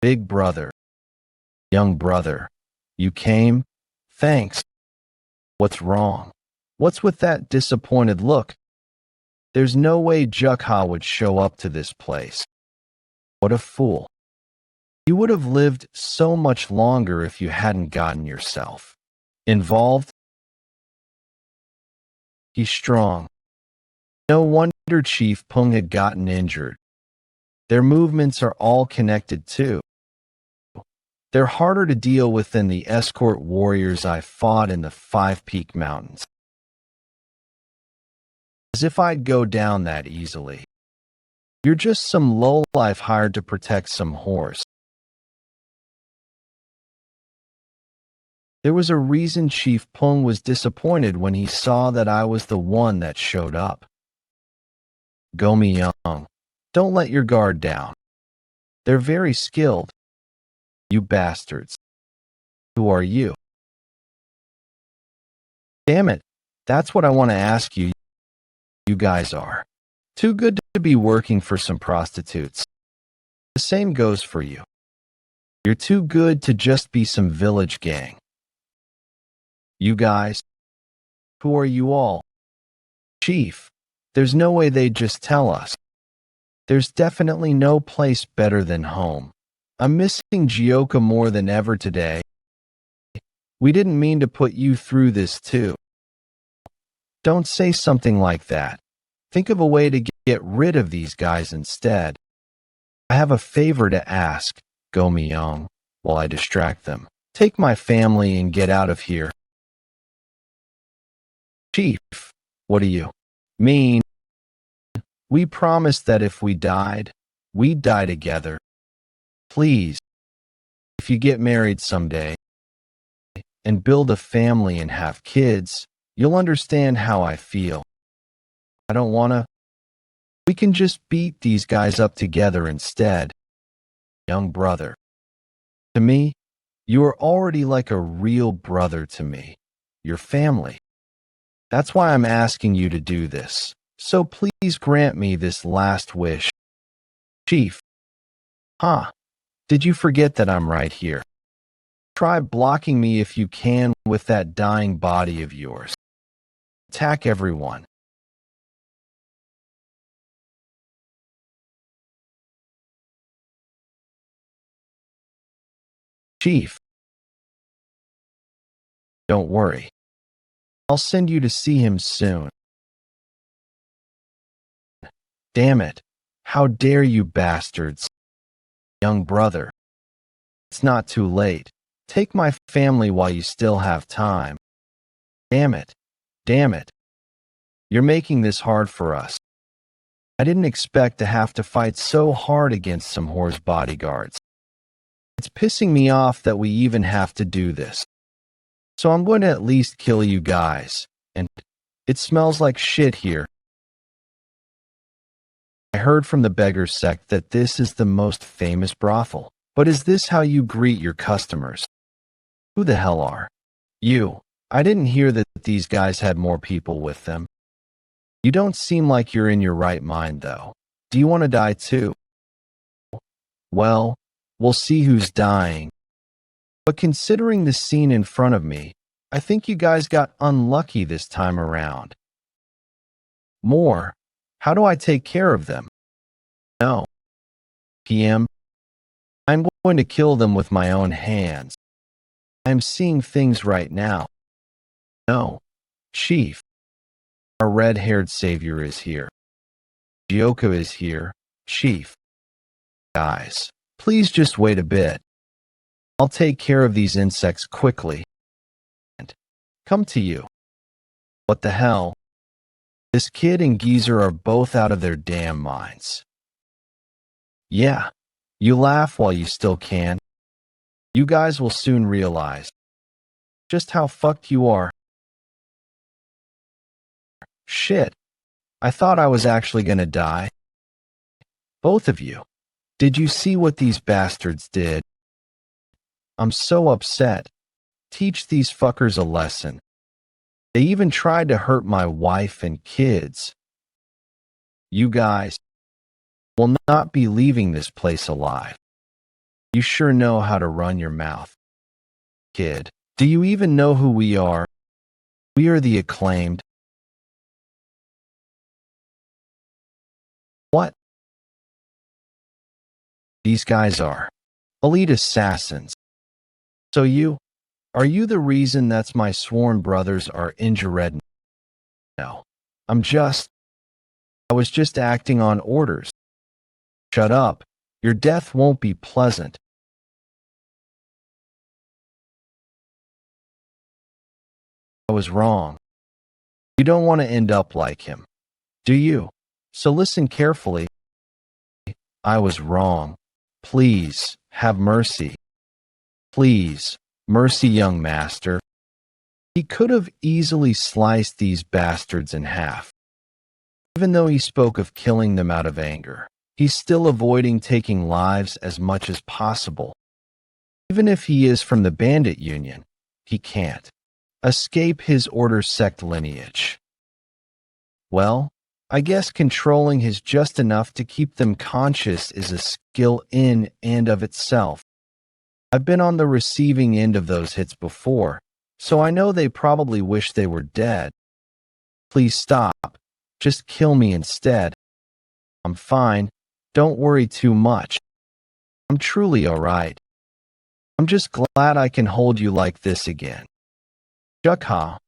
Big brother. Young brother. You came? Thanks. What's wrong? What's with that disappointed look? There's no way Jeokha would show up to this place. What a fool. You would have lived so much longer if you hadn't gotten yourself involved. He's strong. No wonder Chief Peng had gotten injured. Their movements are all connected too. They're harder to deal with than the escort warriors I fought in the Five Peak Mountains. As if I'd go down that easily. You're just some lowlife hired to protect some horse. There was a reason Chief Pung was disappointed when he saw that I was the one that showed up. Young, don't let your guard down. They're very skilled. You bastards. Who are you? Damn it, that's what I want to ask you. You guys are too good to be working for some prostitutes. The same goes for you. You're too good to just be some village gang. You guys, who are you all? Chief, there's no way they'd just tell us. There's definitely no place better than home. I'm missing Jeokha more than ever today. We didn't mean to put you through this too. Don't say something like that. Think of a way to get rid of these guys instead. I have a favor to ask, Young, while I distract them. Take my family and get out of here. Chief, what do you mean? We promised that if we died, we'd die together. Please, if you get married someday and build a family and have kids, you'll understand how I feel. I don't wanna. We can just beat these guys up together instead. Young brother. To me, you are already like a real brother to me. Your family. That's why I'm asking you to do this. So please grant me this last wish. Chief. Huh? Did you forget that I'm right here? Try blocking me if you can with that dying body of yours. Attack everyone. Chief. Don't worry. I'll send you to see him soon. Damn it. How dare you bastards. Young brother. It's not too late. Take my family while you still have time. Damn it. Damn it. You're making this hard for us. I didn't expect to have to fight so hard against some horse bodyguards. It's pissing me off that we even have to do this. So I'm going to at least kill you guys. And it smells like shit here. I heard from the beggar sect that this is the most famous brothel. But is this how you greet your customers? Who the hell are you? I didn't hear that these guys had more people with them. You don't seem like you're in your right mind, though. Do you want to die too? Well, we'll see who's dying. But considering the scene in front of me, I think you guys got unlucky this time around. More. How do I take care of them? No. PM. I'm going to kill them with my own hands. I'm seeing things right now. No. Chief. Our red-haired savior is here. Jeokha is here. Chief. Guys, please just wait a bit. I'll take care of these insects quickly. And come to you. What the hell? This kid and geezer are both out of their damn minds. Yeah, you laugh while you still can. You guys will soon realize just how fucked you are. Shit. I thought I was actually gonna die. Both of you. Did you see what these bastards did? I'm so upset. Teach these fuckers a lesson. They even tried to hurt my wife and kids. You guys will not be leaving this place alive. You sure know how to run your mouth. Kid, do you even know who we are? We are the acclaimed. What? These guys are elite assassins. So are you the reason that's my sworn brothers are injured? No. I was just acting on orders. Shut up. Your death won't be pleasant. I was wrong. You don't want to end up like him, do you? So listen carefully. I was wrong. Please, have mercy. Please, mercy, young master. He could have easily sliced these bastards in half. Even though he spoke of killing them out of anger, he's still avoiding taking lives as much as possible. Even if he is from the bandit union, he can't escape his order sect lineage. Well, I guess controlling his just enough to keep them conscious is a skill in and of itself. I've been on the receiving end of those hits before, so I know they probably wish they were dead. Please stop. Just kill me instead. I'm fine. Don't worry too much. I'm truly all right. I'm just glad I can hold you like this again. Jeokha,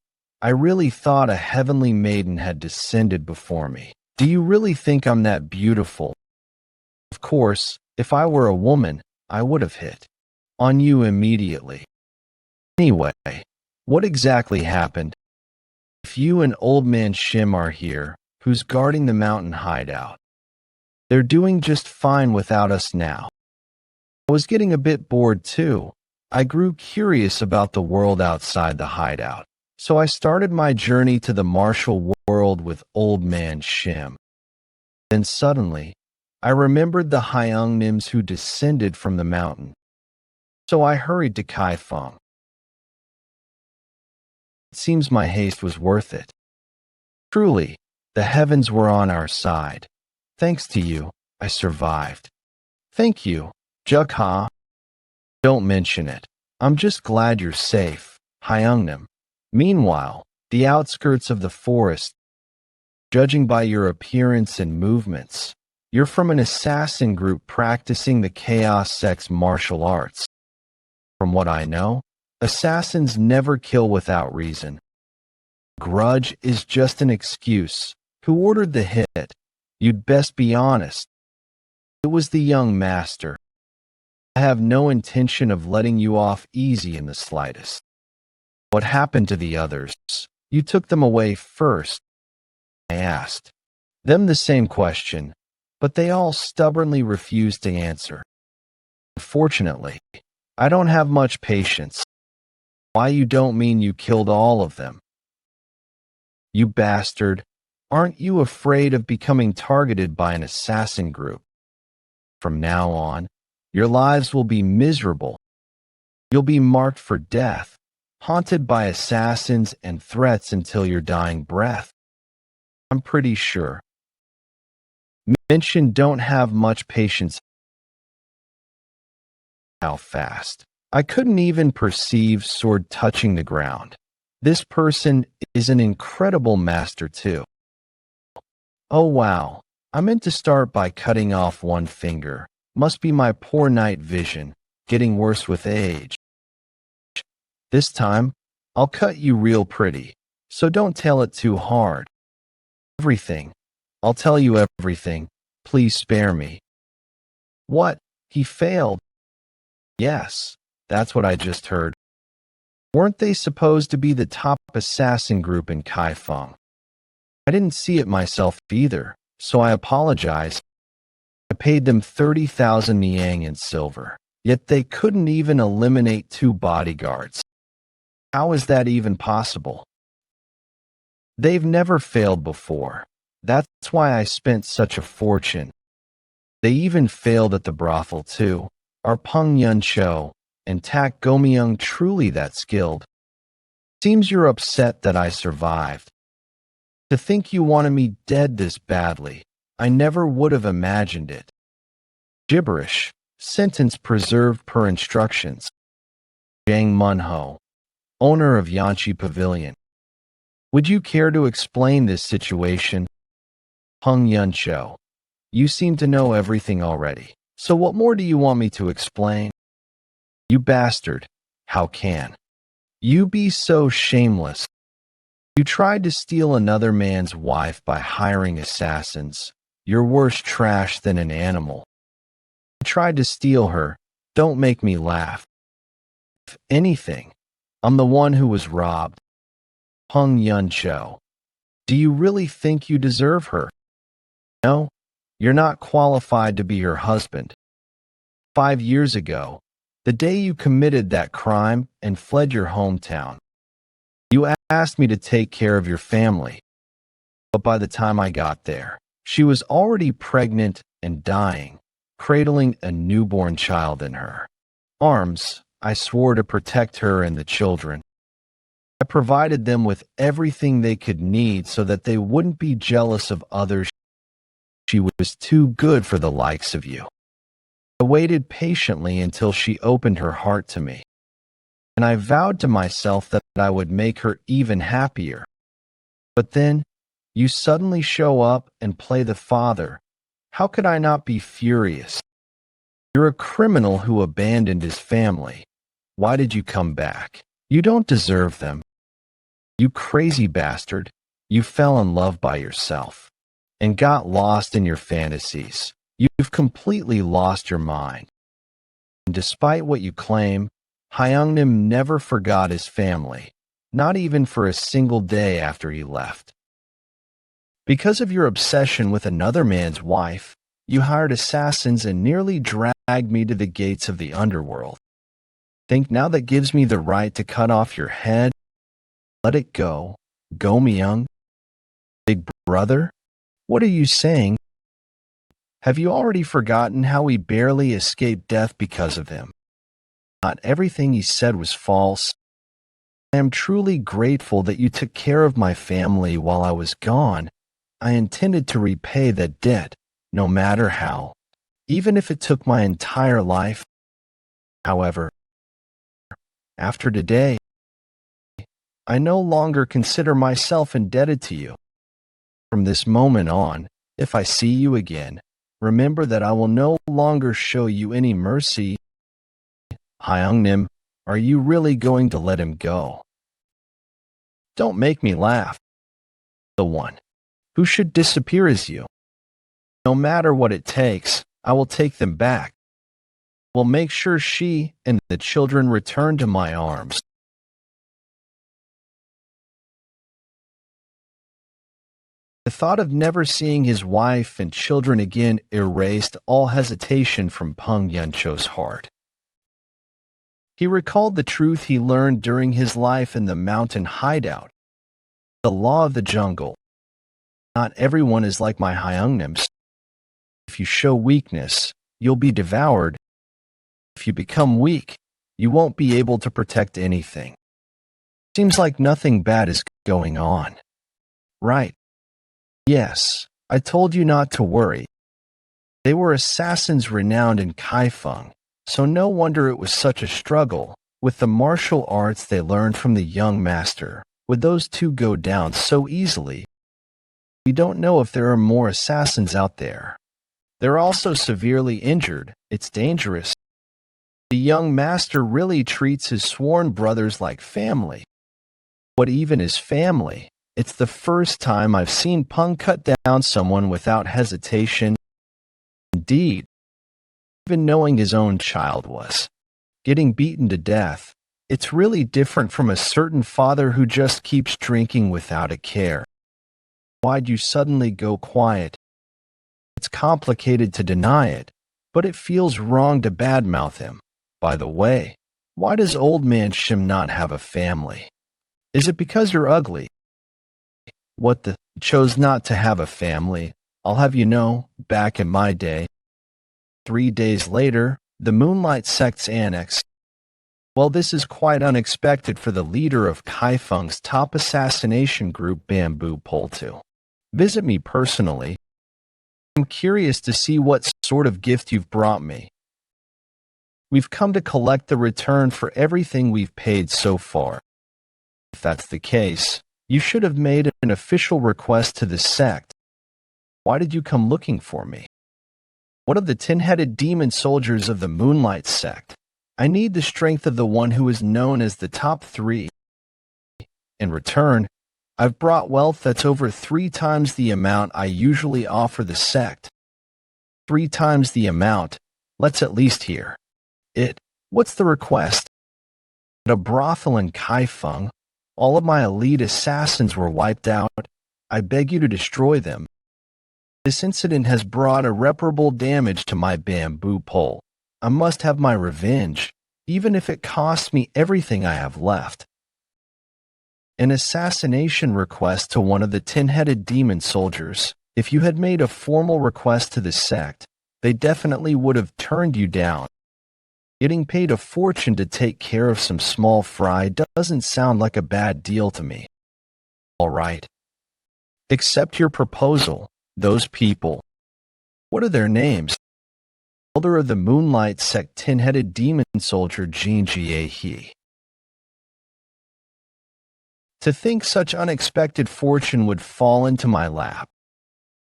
I really thought a heavenly maiden had descended before me. Do you really think I'm that beautiful? Of course, if I were a woman, I would have hit on you immediately. Anyway, what exactly happened? If you and Old Man Shim are here, who's guarding the mountain hideout? They're doing just fine without us now. I was getting a bit bored too. I grew curious about the world outside the hideout, so I started my journey to the martial world with Old Man Shim. Then suddenly, I remembered the Hyungnims who descended from the mountain. So I hurried to Kaifeng. It seems my haste was worth it. Truly, the heavens were on our side. Thanks to you, I survived. Thank you, Jeokha. Don't mention it. I'm just glad you're safe, Hyungnim. Meanwhile, the outskirts of the forest, judging by your appearance and movements, you're from an assassin group practicing the Chaos Sect's martial arts. From what I know, assassins never kill without reason. Grudge is just an excuse. Who ordered the hit? You'd best be honest. It was the young master. I have no intention of letting you off easy in the slightest. What happened to the others? You took them away first. I asked them the same question, but they all stubbornly refused to answer. Unfortunately, I don't have much patience. Why, you don't mean you killed all of them? You bastard. Aren't you afraid of becoming targeted by an assassin group? From now on, your lives will be miserable. You'll be marked for death, haunted by assassins and threats until your dying breath. I'm pretty sure. Mention don't have much patience. How fast? I couldn't even perceive sword touching the ground. This person is an incredible master too. Oh wow, I meant to start by cutting off one finger. Must be my poor night vision, getting worse with age. This time, I'll cut you real pretty, so don't tell it too hard. Everything. I'll tell you everything. Please spare me. What? He failed? Yes, that's what I just heard. Weren't they supposed to be the top assassin group in Kaifeng? I didn't see it myself either, so I apologize. I paid them 30,000 niang in silver, yet they couldn't even eliminate 2 bodyguards. How is that even possible? They've never failed before. That's why I spent such a fortune. They even failed at the brothel too. Are Peng Yun Cho and Tak Gomyung truly that skilled? Seems you're upset that I survived. To think you wanted me dead this badly, I never would have imagined it. Gibberish. Sentence preserved per instructions. Jang Munho, owner of Yanchi Pavilion. Would you care to explain this situation? Peng Yun Cho. You seem to know everything already, so what more do you want me to explain? You bastard. How can you be so shameless? You tried to steal another man's wife by hiring assassins. You're worse trash than an animal. tried to steal her. Don't make me laugh. If anything, I'm the one who was robbed. Yeon Jeokha. Do you really think you deserve her? No, you're not qualified to be her husband. 5 years ago, the day you committed that crime and fled your hometown, you asked me to take care of your family. But by the time I got there, she was already pregnant and dying, cradling a newborn child in her arms. I swore to protect her and the children. I provided them with everything they could need so that they wouldn't be jealous of others. She was too good for the likes of you. I waited patiently until she opened her heart to me, and I vowed to myself that I would make her even happier. But then, you suddenly show up and play the father. How could I not be furious? You're a criminal who abandoned his family. Why did you come back? You don't deserve them. You crazy bastard. You fell in love by yourself and got lost in your fantasies. You've completely lost your mind. And despite what you claim, Hyeongnim never forgot his family, not even for a single day after he left. Because of your obsession with another man's wife, you hired assassins and nearly dragged me to the gates of the underworld. Think now that gives me the right to cut off your head? Let it go. Go, Myung. Big brother? What are you saying? Have you already forgotten how we barely escaped death because of him? Not everything he said was false. I am truly grateful that you took care of my family while I was gone. I intended to repay that debt, no matter how, even if it took my entire life. However, after today, I no longer consider myself indebted to you. From this moment on, if I see you again, remember that I will no longer show you any mercy. Hyeongnim, are you really going to let him go? Don't make me laugh. The one who should disappear is you. No matter what it takes, I will take them back. Will make sure she and the children return to my arms. The thought of never seeing his wife and children again erased all hesitation from Peng Yeoncho's heart. He recalled the truth he learned during his life in the mountain hideout. The law of the jungle. Not everyone is like my Hyeongnims. If you show weakness, you'll be devoured. If you become weak, you won't be able to protect anything. Seems like nothing bad is going on. Right. Yes, I told you not to worry. They were assassins renowned in Kaifeng, so no wonder it was such a struggle. With the martial arts they learned from the young master, would those two go down so easily? We don't know if there are more assassins out there. They're also severely injured. It's dangerous. The young master really treats his sworn brothers like family. What even is family? It's the first time I've seen Peng cut down someone without hesitation. Indeed, even knowing his own child was getting beaten to death, it's really different from a certain father who just keeps drinking without a care. Why'd you suddenly go quiet? It's complicated to deny it, but it feels wrong to badmouth him. By the way, why does old man Shim not have a family? Is it because you're ugly? What the chose not to have a family? I'll have you know, back in my day. 3 days later, the Moonlight Sect's annex. Well, this is quite unexpected for the leader of Kaifeng's top assassination group, Bamboo Poltu. Visit me personally. I'm curious to see what sort of gift you've brought me. We've come to collect the return for everything we've paid so far. If that's the case, you should have made an official request to the sect. Why did you come looking for me? One of the 10-headed demon soldiers of the Moonlight Sect. I need the strength of the one who is known as the top 3. In return, I've brought wealth that's over 3 times the amount I usually offer the sect. 3 times the amount. Let's at least hear it. What's the request? At a brothel in Kaifeng, all of my elite assassins were wiped out. I beg you to destroy them. This incident has brought irreparable damage to my bamboo pole. I must have my revenge, even if it costs me everything I have left. An assassination request to one of the 10-headed demon soldiers. If you had made a formal request to the sect, they definitely would have turned you down. Getting paid a fortune to take care of some small fry doesn't sound like a bad deal to me. All right. Accept your proposal. Those people. What are their names? Elder of the Moonlight Sect 10-headed demon soldier Yeon Jeokha. To think such unexpected fortune would fall into my lap.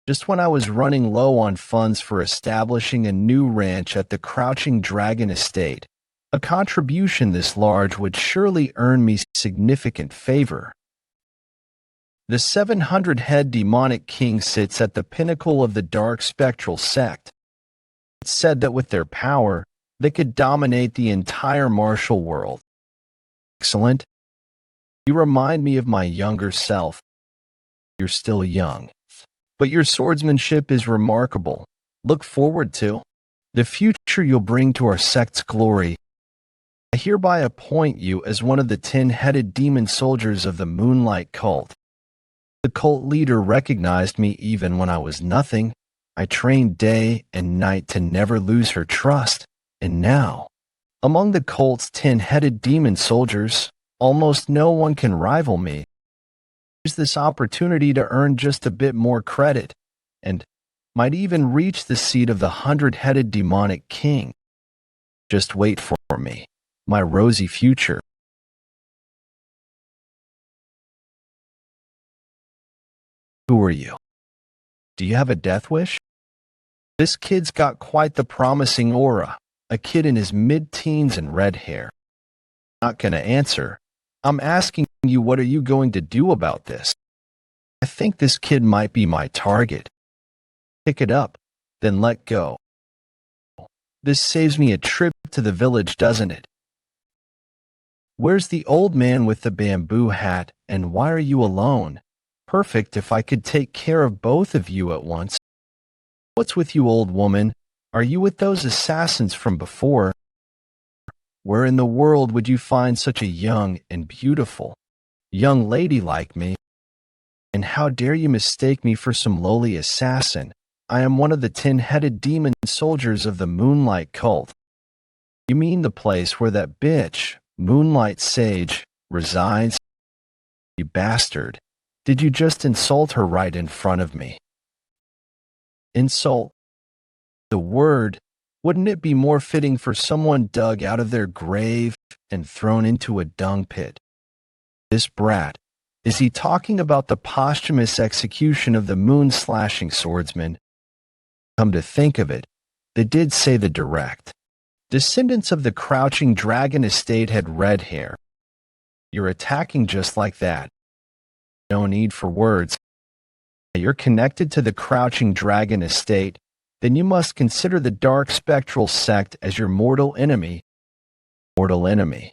Just when I was running low on funds for establishing a new ranch at the Crouching Dragon Estate, a contribution this large would surely earn me significant favor. The 700-head demonic king sits at the pinnacle of the dark spectral sect. It's said that with their power, they could dominate the entire martial world. Excellent. You remind me of my younger self. You're still young, but your swordsmanship is remarkable. Look forward to the future you'll bring to our sect's glory. I hereby appoint you as one of the 10-headed demon soldiers of the Moonlight cult. The cult leader recognized me even when I was nothing. I trained day and night to never lose her trust. And now, among the cult's 10-headed demon soldiers, almost no one can rival me. Use this opportunity to earn just a bit more credit, and might even reach the seat of the 100-headed demonic king. Just wait for me, my rosy future. Who are you? Do you have a death wish? This kid's got quite the promising aura, a kid in his mid-teens and red hair. Not gonna answer. I'm asking you, what are you going to do about this? I think this kid might be my target. Pick it up, then let go. This saves me a trip to the village, doesn't it? Where's the old man with the bamboo hat, and why are you alone? Perfect if I could take care of both of you at once. What's with you, old woman? Are you with those assassins from before? Where in the world would you find such a young and beautiful young lady like me? And how dare you mistake me for some lowly assassin? I am one of the 10-headed demon soldiers of the Moonlight cult. You mean the place where that bitch, Moonlight Sage, resides? You bastard. Did you just insult her right in front of me? Insult? The word. Wouldn't it be more fitting for someone dug out of their grave and thrown into a dung pit? This brat. Is he talking about the posthumous execution of the moon-slashing swordsman? Come to think of it, they did say the direct descendants of the Crouching Dragon Estate had red hair. You're attacking just like that. No need for words. You're connected to the Crouching Dragon Estate, then you must consider the Dark Spectral Sect as your mortal enemy. Mortal enemy.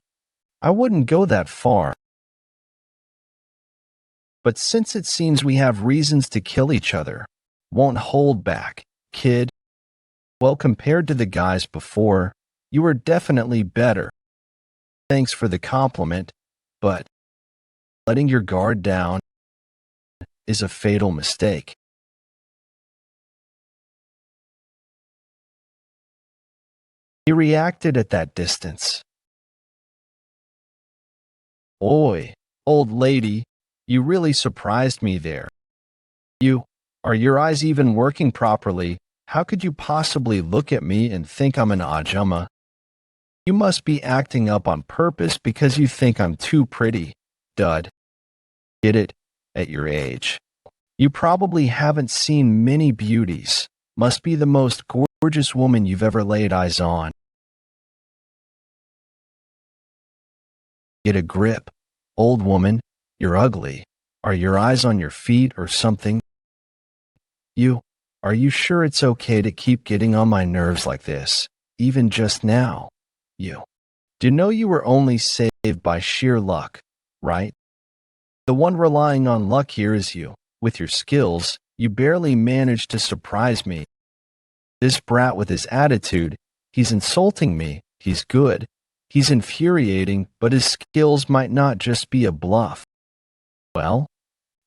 I wouldn't go that far. But since it seems we have reasons to kill each other, won't hold back, kid. Well, compared to the guys before, you are definitely better. Thanks for the compliment, but letting your guard down is a fatal mistake. He reacted at that distance. Oi, old lady, you really surprised me there. Are your eyes even working properly? How could you possibly look at me and think I'm an ajama? You must be acting up on purpose because you think I'm too pretty, dud. Get it? At your age. You probably haven't seen many beauties. Must be the most gorgeous woman you've ever laid eyes on. Get a grip. Old woman, you're ugly. Are your eyes on your feet or something? Are you sure it's okay to keep getting on my nerves like this? even just now. Do you know you were only saved by sheer luck, right? The one relying on luck here is you. With your skills, you barely managed to surprise me. This brat with his attitude, he's insulting me, he's good. He's infuriating, but his skills might not just be a bluff. Well,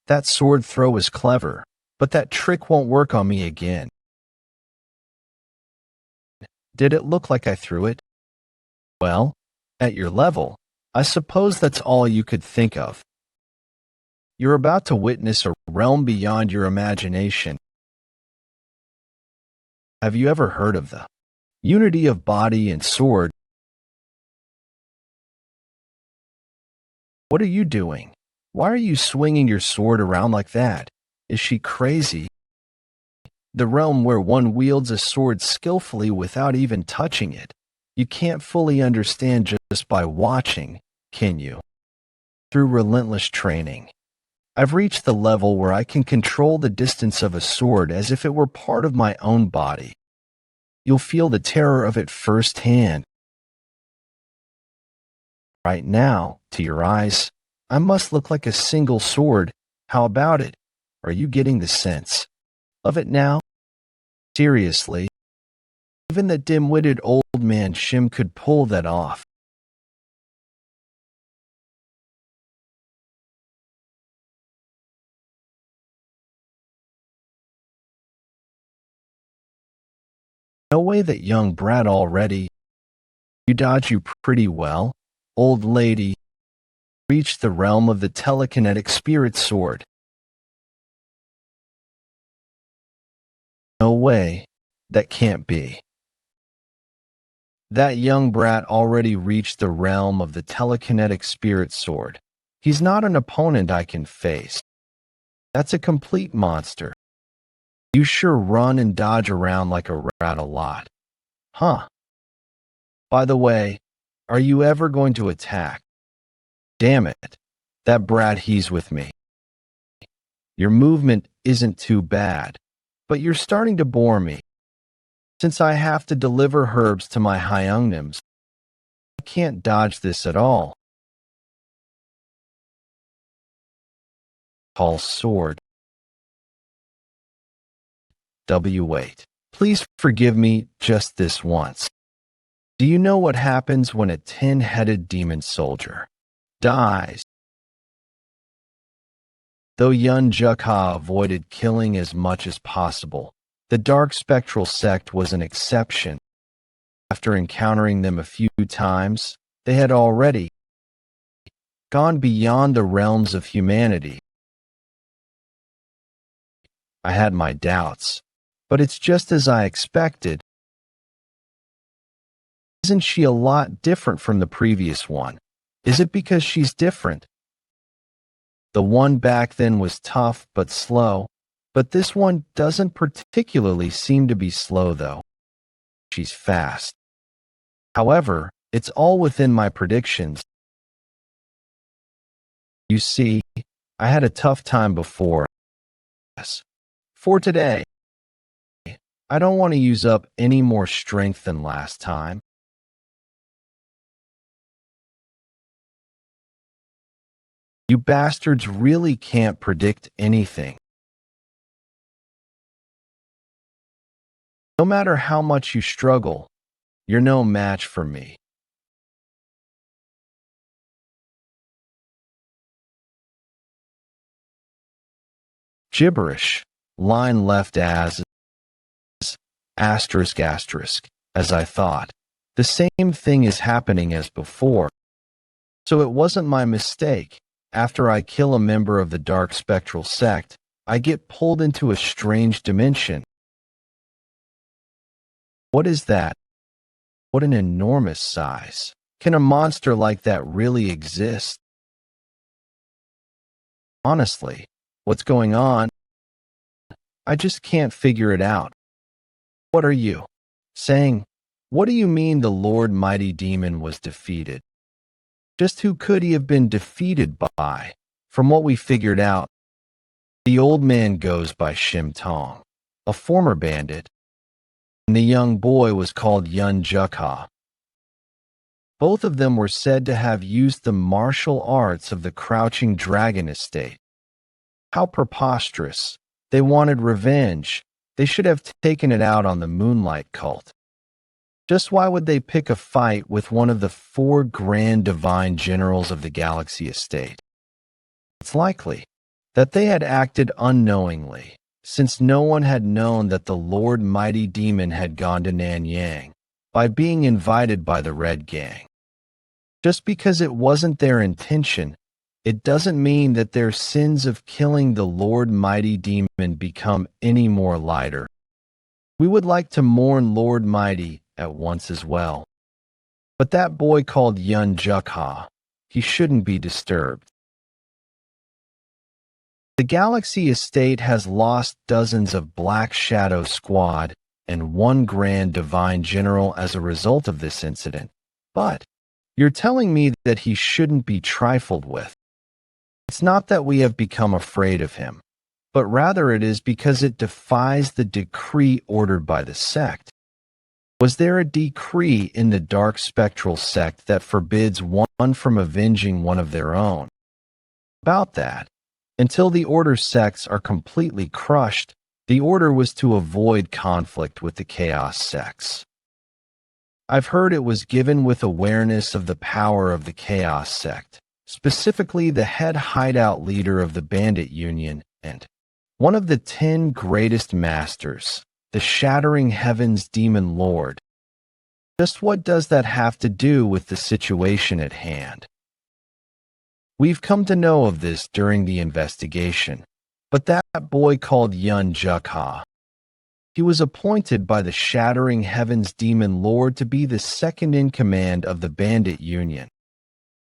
that sword throw is clever, but that trick won't work on me again. Did it look like I threw it? Well, at your level, I suppose that's all you could think of. You're about to witness a realm beyond your imagination. Have you ever heard of the unity of body and sword? What are you doing? Why are you swinging your sword around like that? Is she crazy? The realm where one wields a sword skillfully without even touching it. You can't fully understand just by watching, can you? Through relentless training, I've reached the level where I can control the distance of a sword as if it were part of my own body. You'll feel the terror of it firsthand. Right now, to your eyes, I must look like a single sword. How about it? Are you getting the sense of it now? Seriously, even the dim-witted old man Shim could pull that off. No way that young brat already. You dodge you pretty well, old lady. Reached the realm of the telekinetic spirit sword. No way. That can't be. That young brat already reached the realm of the telekinetic spirit sword. He's not an opponent I can face. That's a complete monster. You sure run and dodge around like a rat a lot. Huh. By the way, are you ever going to attack? Damn it. That brat, he's with me. Your movement isn't too bad, but you're starting to bore me. Since I have to deliver herbs to my hyungnims, I can't dodge this at all. Tall sword. W8. Please forgive me just this once. Do you know what happens when a 10-headed demon soldier dies? Though Yeon Jeokha avoided killing as much as possible, the dark spectral sect was an exception. After encountering them a few times, they had already gone beyond the realms of humanity. I had my doubts, but it's just as I expected. Isn't she a lot different from the previous one? Is it because she's different? The one back then was tough but slow, but this one doesn't particularly seem to be slow though. She's fast. However, it's all within my predictions. You see, I had a tough time before. For today, I don't want to use up any more strength than last time. You bastards really can't predict anything. No matter how much you struggle, you're no match for me. Gibberish. Line left as asterisk asterisk, as I thought. The same thing is happening as before. So it wasn't my mistake. After I kill a member of the dark spectral sect, I get pulled into a strange dimension. What is that? What an enormous size. Can a monster like that really exist? Honestly, what's going on? I just can't figure it out. What are you saying? What do you mean the Lord Mighty Demon was defeated? Just who could he have been defeated by? From what we figured out, the old man goes by Shim Tong, a former bandit. and the young boy was called Yeon Jeokha. Both of them were said to have used the martial arts of the Crouching Dragon estate. How preposterous. They wanted revenge. They should have taken it out on the Moonlight cult. Just why would they pick a fight with one of the 4 grand divine generals of the Galaxy estate? It's likely that they had acted unknowingly, since no one had known that the Lord Mighty Demon had gone to Nangong by being invited by the Red Gang. Just because it wasn't their intention, it doesn't mean that their sins of killing the Lord Mighty Demon become any more lighter. We would like to mourn Lord Mighty at once as well. But that boy called Yeon Jeokha, he shouldn't be disturbed. The Galaxy estate has lost dozens of Black Shadow Squad and 1 Grand Divine General as a result of this incident, but you're telling me that he shouldn't be trifled with. It's not that we have become afraid of him, but rather it is because it defies the decree ordered by the sect. Was there a decree in the Dark Spectral sect that forbids one from avenging one of their own? About that, until the Order sects are completely crushed, the Order was to avoid conflict with the Chaos sects. I've heard it was given with awareness of the power of the Chaos sect, specifically the head hideout leader of the Bandit Union and one of the 10 greatest masters, the Shattering Heavens Demon Lord. Just what does that have to do with the situation at hand? We've come to know of this during the investigation, but that boy called Yeon Jeokha, he was appointed by the Shattering Heavens Demon Lord to be the second in command of the Bandit Union.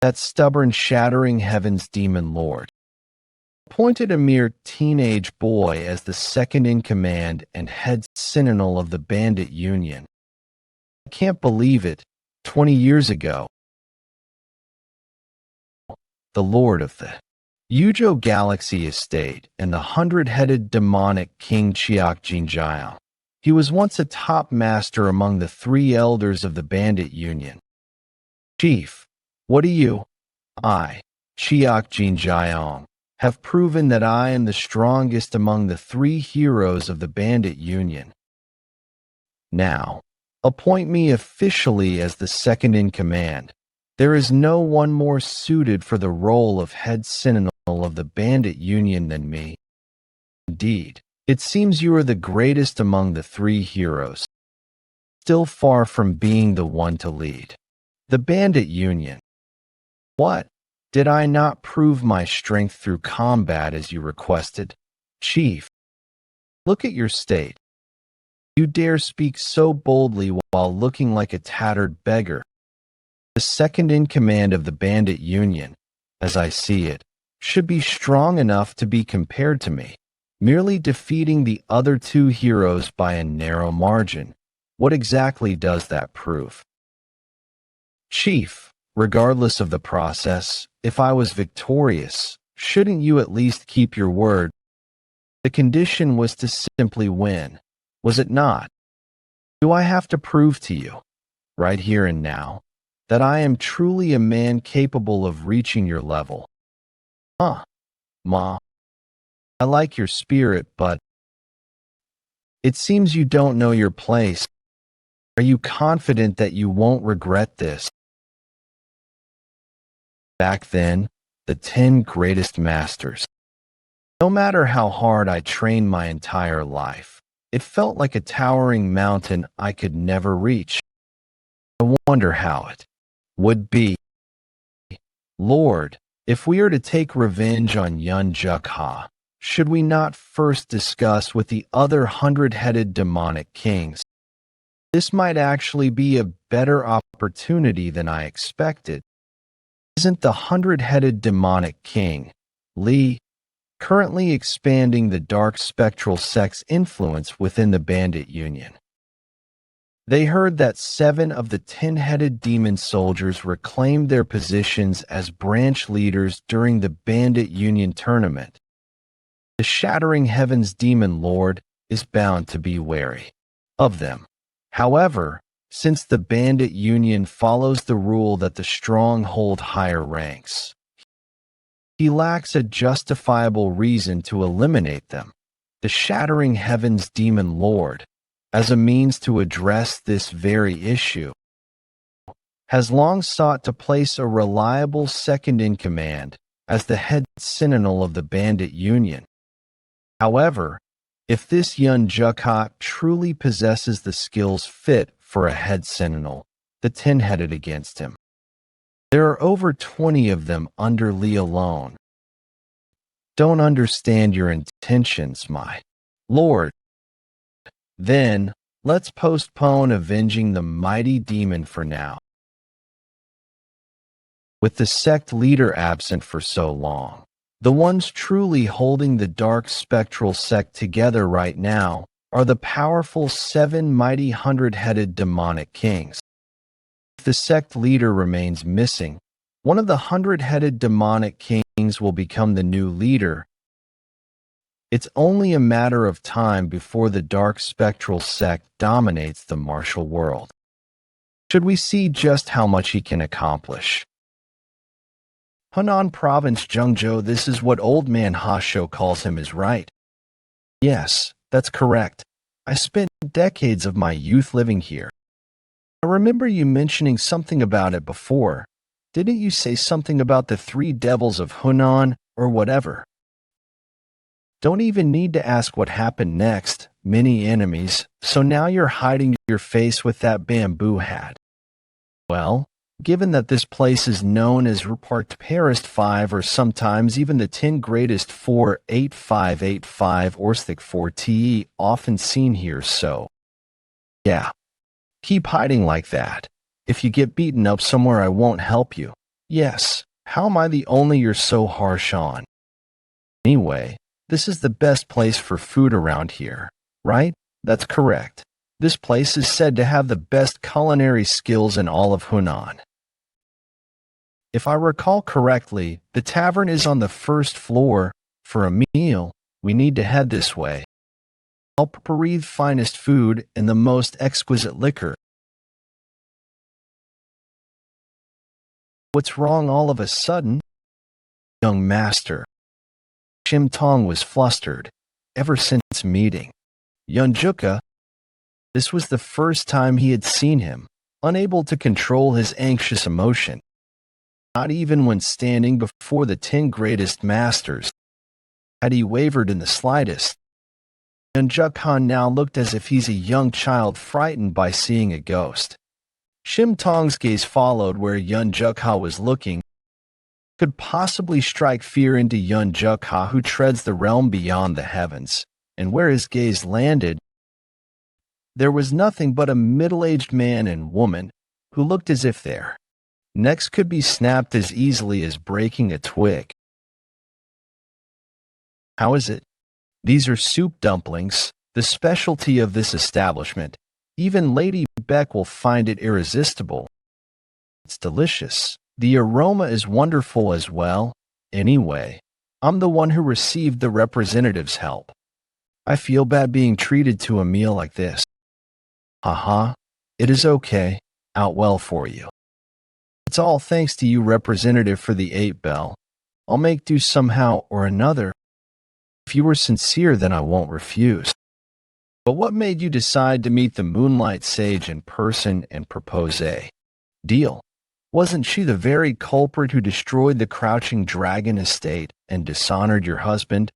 That stubborn Shattering Heavens Demon Lord appointed a mere teenage boy as the second in command and head sentinel of the Bandit Union. I can't believe it. 20 years ago, the Lord of the Yujo Galaxy Estate and the 100-headed demonic King Cheok. He was once a top master among the 3 elders of the Bandit Union. Chief, what do you, I, Cheok, have proven that I am the strongest among the 3 heroes of the Bandit Union. Now, appoint me officially as the second in command. There is no one more suited for the role of head sentinel of the Bandit Union than me. Indeed, it seems you are the greatest among the 3 heroes, still far from being the one to lead the Bandit Union. What? Did I not prove my strength through combat as you requested? Chief, look at your state. You dare speak so boldly while looking like a tattered beggar. The second in command of the Bandit Union, as I see it, should be strong enough to be compared to me, merely defeating the other 2 heroes by a narrow margin. What exactly does that prove? Chief, regardless of the process, if I was victorious, shouldn't you at least keep your word? The condition was to simply win, was it not? Do I have to prove to you, right here and now, that I am truly a man capable of reaching your level? Ma. I like your spirit, but it seems you don't know your place. Are you confident that you won't regret this? Back then, the 10 greatest masters. No matter how hard I trained my entire life, it felt like a towering mountain I could never reach. I wonder how it would be. Lord, if we are to take revenge on Yeon Jeokha, should we not first discuss with the other 100-headed demonic kings? This might actually be a better opportunity than I expected. Isn't the 100-headed demonic king, Li, currently expanding the dark spectral sect's influence within the Bandit Union? They heard that 7 of the 10-headed demon soldiers reclaimed their positions as branch leaders during the Bandit Union tournament. The Shattering Heavens Demon Lord is bound to be wary of them. However, since the bandit union follows the rule that the strong hold higher ranks, he lacks a justifiable reason to eliminate them. The Shattering Heavens Demon Lord, as a means to address this very issue, has long sought to place a reliable second-in-command as the head sentinel of the bandit union. However, if this Yeon Jeokha truly possesses the skills fit for a head sentinel, the 10 headed against him, there are over 20 of them under Lee alone. Don't understand your intentions, my lord. Then, let's postpone avenging the mighty demon for now. With the sect leader absent for so long, the ones truly holding the dark spectral sect together right now are the powerful 7 mighty 100-headed demonic kings. If the sect leader remains missing, one of the 100-headed demonic kings will become the new leader. It's only a matter of time before the dark spectral sect dominates the martial world. Should we see just how much he can accomplish? Hunan Province Zhengzhou, this is what Old Man Hasho calls him, is right. Yes, that's correct. I spent decades of my youth living here. I remember you mentioning something about it before. Didn't you say something about the 3 devils of Hunan or whatever? Don't even need to ask what happened next. Many enemies, so now you're hiding your face with that bamboo hat. Well, given that this place is known as Repart Paris 5 or sometimes even the 10 greatest 48585 Orstic 4TE often seen here, so yeah, keep hiding like that. If you get beaten up somewhere, I won't help you. Yes, how am I the only you're so harsh on? Anyway, this is the best place for food around here, right? That's correct. This place is said to have the best culinary skills in all of Hunan. If I recall correctly, the tavern is on the 1st floor. For a meal, we need to head this way. I'll breathe finest food and the most exquisite liquor. What's wrong all of a sudden? Young master. Shim Tong was flustered. Ever since meeting Yeon Jeokha, this was the first time he had seen him, unable to control his anxious emotion. Not even when standing before the 10 greatest masters had he wavered in the slightest. Yeon Jeokha now looked as if he's a young child frightened by seeing a ghost. Shim Tong's gaze followed where Yeon Jeokha was looking. Could possibly strike fear into Yeon Jeokha, who treads the realm beyond the heavens, and where his gaze landed, there was nothing but a middle-aged man and woman who looked as if their necks could be snapped as easily as breaking a twig. How is it? These are soup dumplings, the specialty of this establishment. Even Lady Beck will find it irresistible. It's delicious. The aroma is wonderful as well. Anyway, I'm the one who received the representative's help. I feel bad being treated to a meal like this. Haha, it is okay. Out well for you. It's all thanks to you, representative for the 8 bell. I'll make do somehow or another. If you were sincere, then I won't refuse. But what made you decide to meet the Moonlight Sage in person and propose a deal? Wasn't she the very culprit who destroyed the Crouching Dragon estate and dishonored your husband?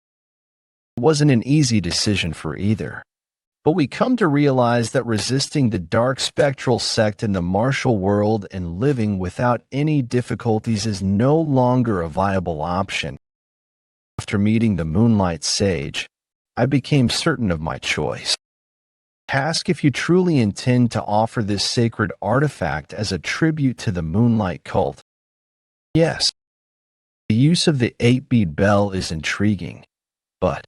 It wasn't an easy decision for either. But we come to realize that resisting the dark spectral sect in the martial world and living without any difficulties is no longer a viable option. After meeting the Moonlight Sage, I became certain of my choice. Ask if you truly intend to offer this sacred artifact as a tribute to the Moonlight cult. Yes, the use of the 8-bead bell is intriguing, but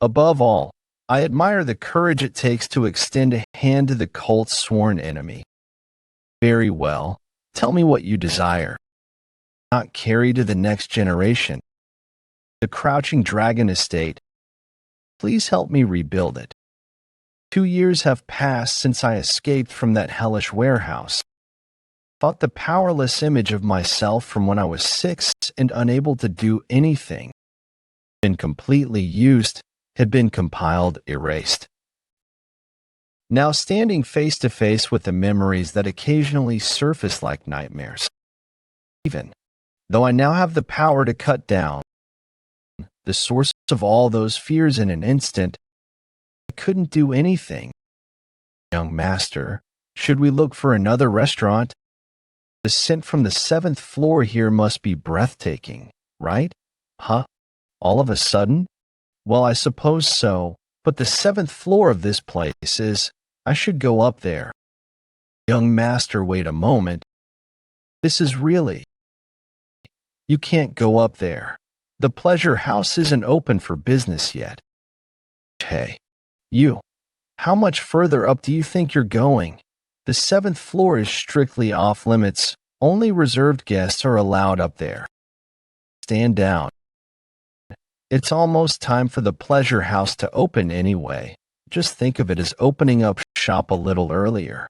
above all, I admire the courage it takes to extend a hand to the cult's sworn enemy. Very well, tell me what you desire. Not carry to the next generation. The Crouching Dragon estate. Please help me rebuild it. 2 years have passed since I escaped from that hellish warehouse. Thought the powerless image of myself from when I was 6 and unable to do anything, been completely used, had been compiled, erased. Now standing face to face with the memories that occasionally surface like nightmares. Even though I now have the power to cut down the source of all those fears in an instant, I couldn't do anything. Young master, should we look for another restaurant? The scent from the 7th floor here must be breathtaking, right? Huh? All of a sudden? Well, I suppose so, but the 7th floor of this place is... I should go up there. Young master, wait a moment. This is really... You can't go up there. The pleasure house isn't open for business yet. Hey, you. How much further up do you think you're going? The 7th floor is strictly off limits. Only reserved guests are allowed up there. Stand down. It's almost time for the pleasure house to open anyway. Just think of it as opening up shop a little earlier.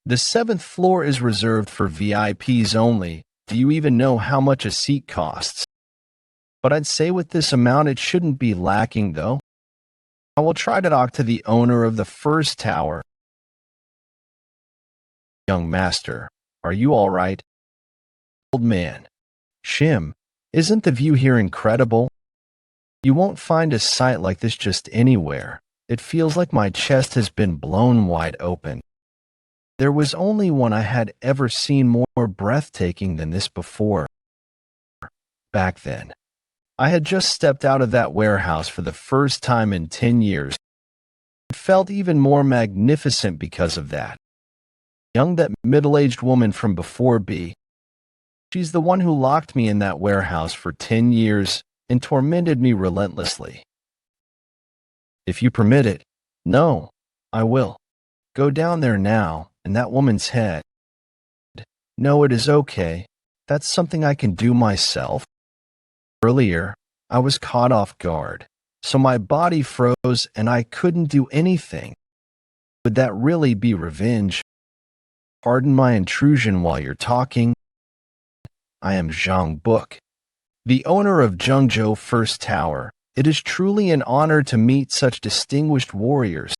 The 7th floor is reserved for VIPs only. Do you even know how much a seat costs? But I'd say with this amount it shouldn't be lacking though. I will try to talk to the owner of the first tower. Young master, are you all right? Old man. Shim, isn't the view here incredible? You won't find a sight like this just anywhere. It feels like my chest has been blown wide open. There was only one I had ever seen more breathtaking than this before. Back then, I had just stepped out of that warehouse for the first time in 10 years. It felt even more magnificent because of that. Young, that middle-aged woman from before B. She's the one who locked me in that warehouse for 10 years and tormented me relentlessly. If you permit it, no, I will. Go down there now, and that woman's head. No, it is okay. That's something I can do myself. Earlier, I was caught off guard, so my body froze and I couldn't do anything. Would that really be revenge? Pardon my intrusion while you're talking. I am Zhang Book, the owner of Zhengzhou First Tower. It is truly an honor to meet such distinguished warriors.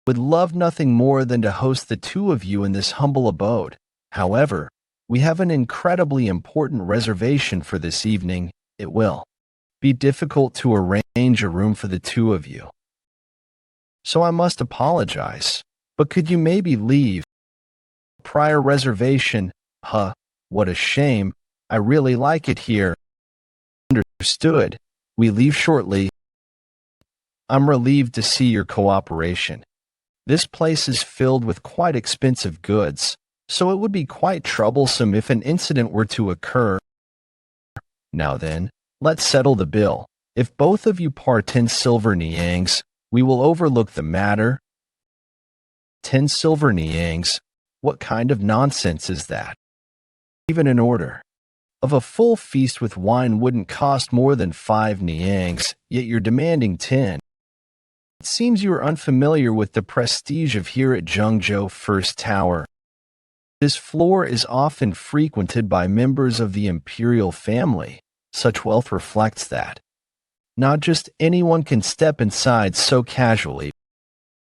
Would love nothing more than to host the two of you in this humble abode. However, we have an incredibly important reservation for this evening. It will be difficult to arrange a room for the two of you. So I must apologize, but could you maybe leave? Prior reservation, huh, what a shame. I really like it here. Understood. We leave shortly. I'm relieved to see your cooperation. This place is filled with quite expensive goods, so it would be quite troublesome if an incident were to occur. Now then, let's settle the bill. If both of you par 10 silver niangs, we will overlook the matter. 10 silver niangs? What kind of nonsense is that? Even an order of a full feast with wine wouldn't cost more than 5 niangs, yet you're demanding 10. It seems you are unfamiliar with the prestige of here at Zhengzhou First Tower. This floor is often frequented by members of the imperial family. Such wealth reflects that. Not just anyone can step inside so casually.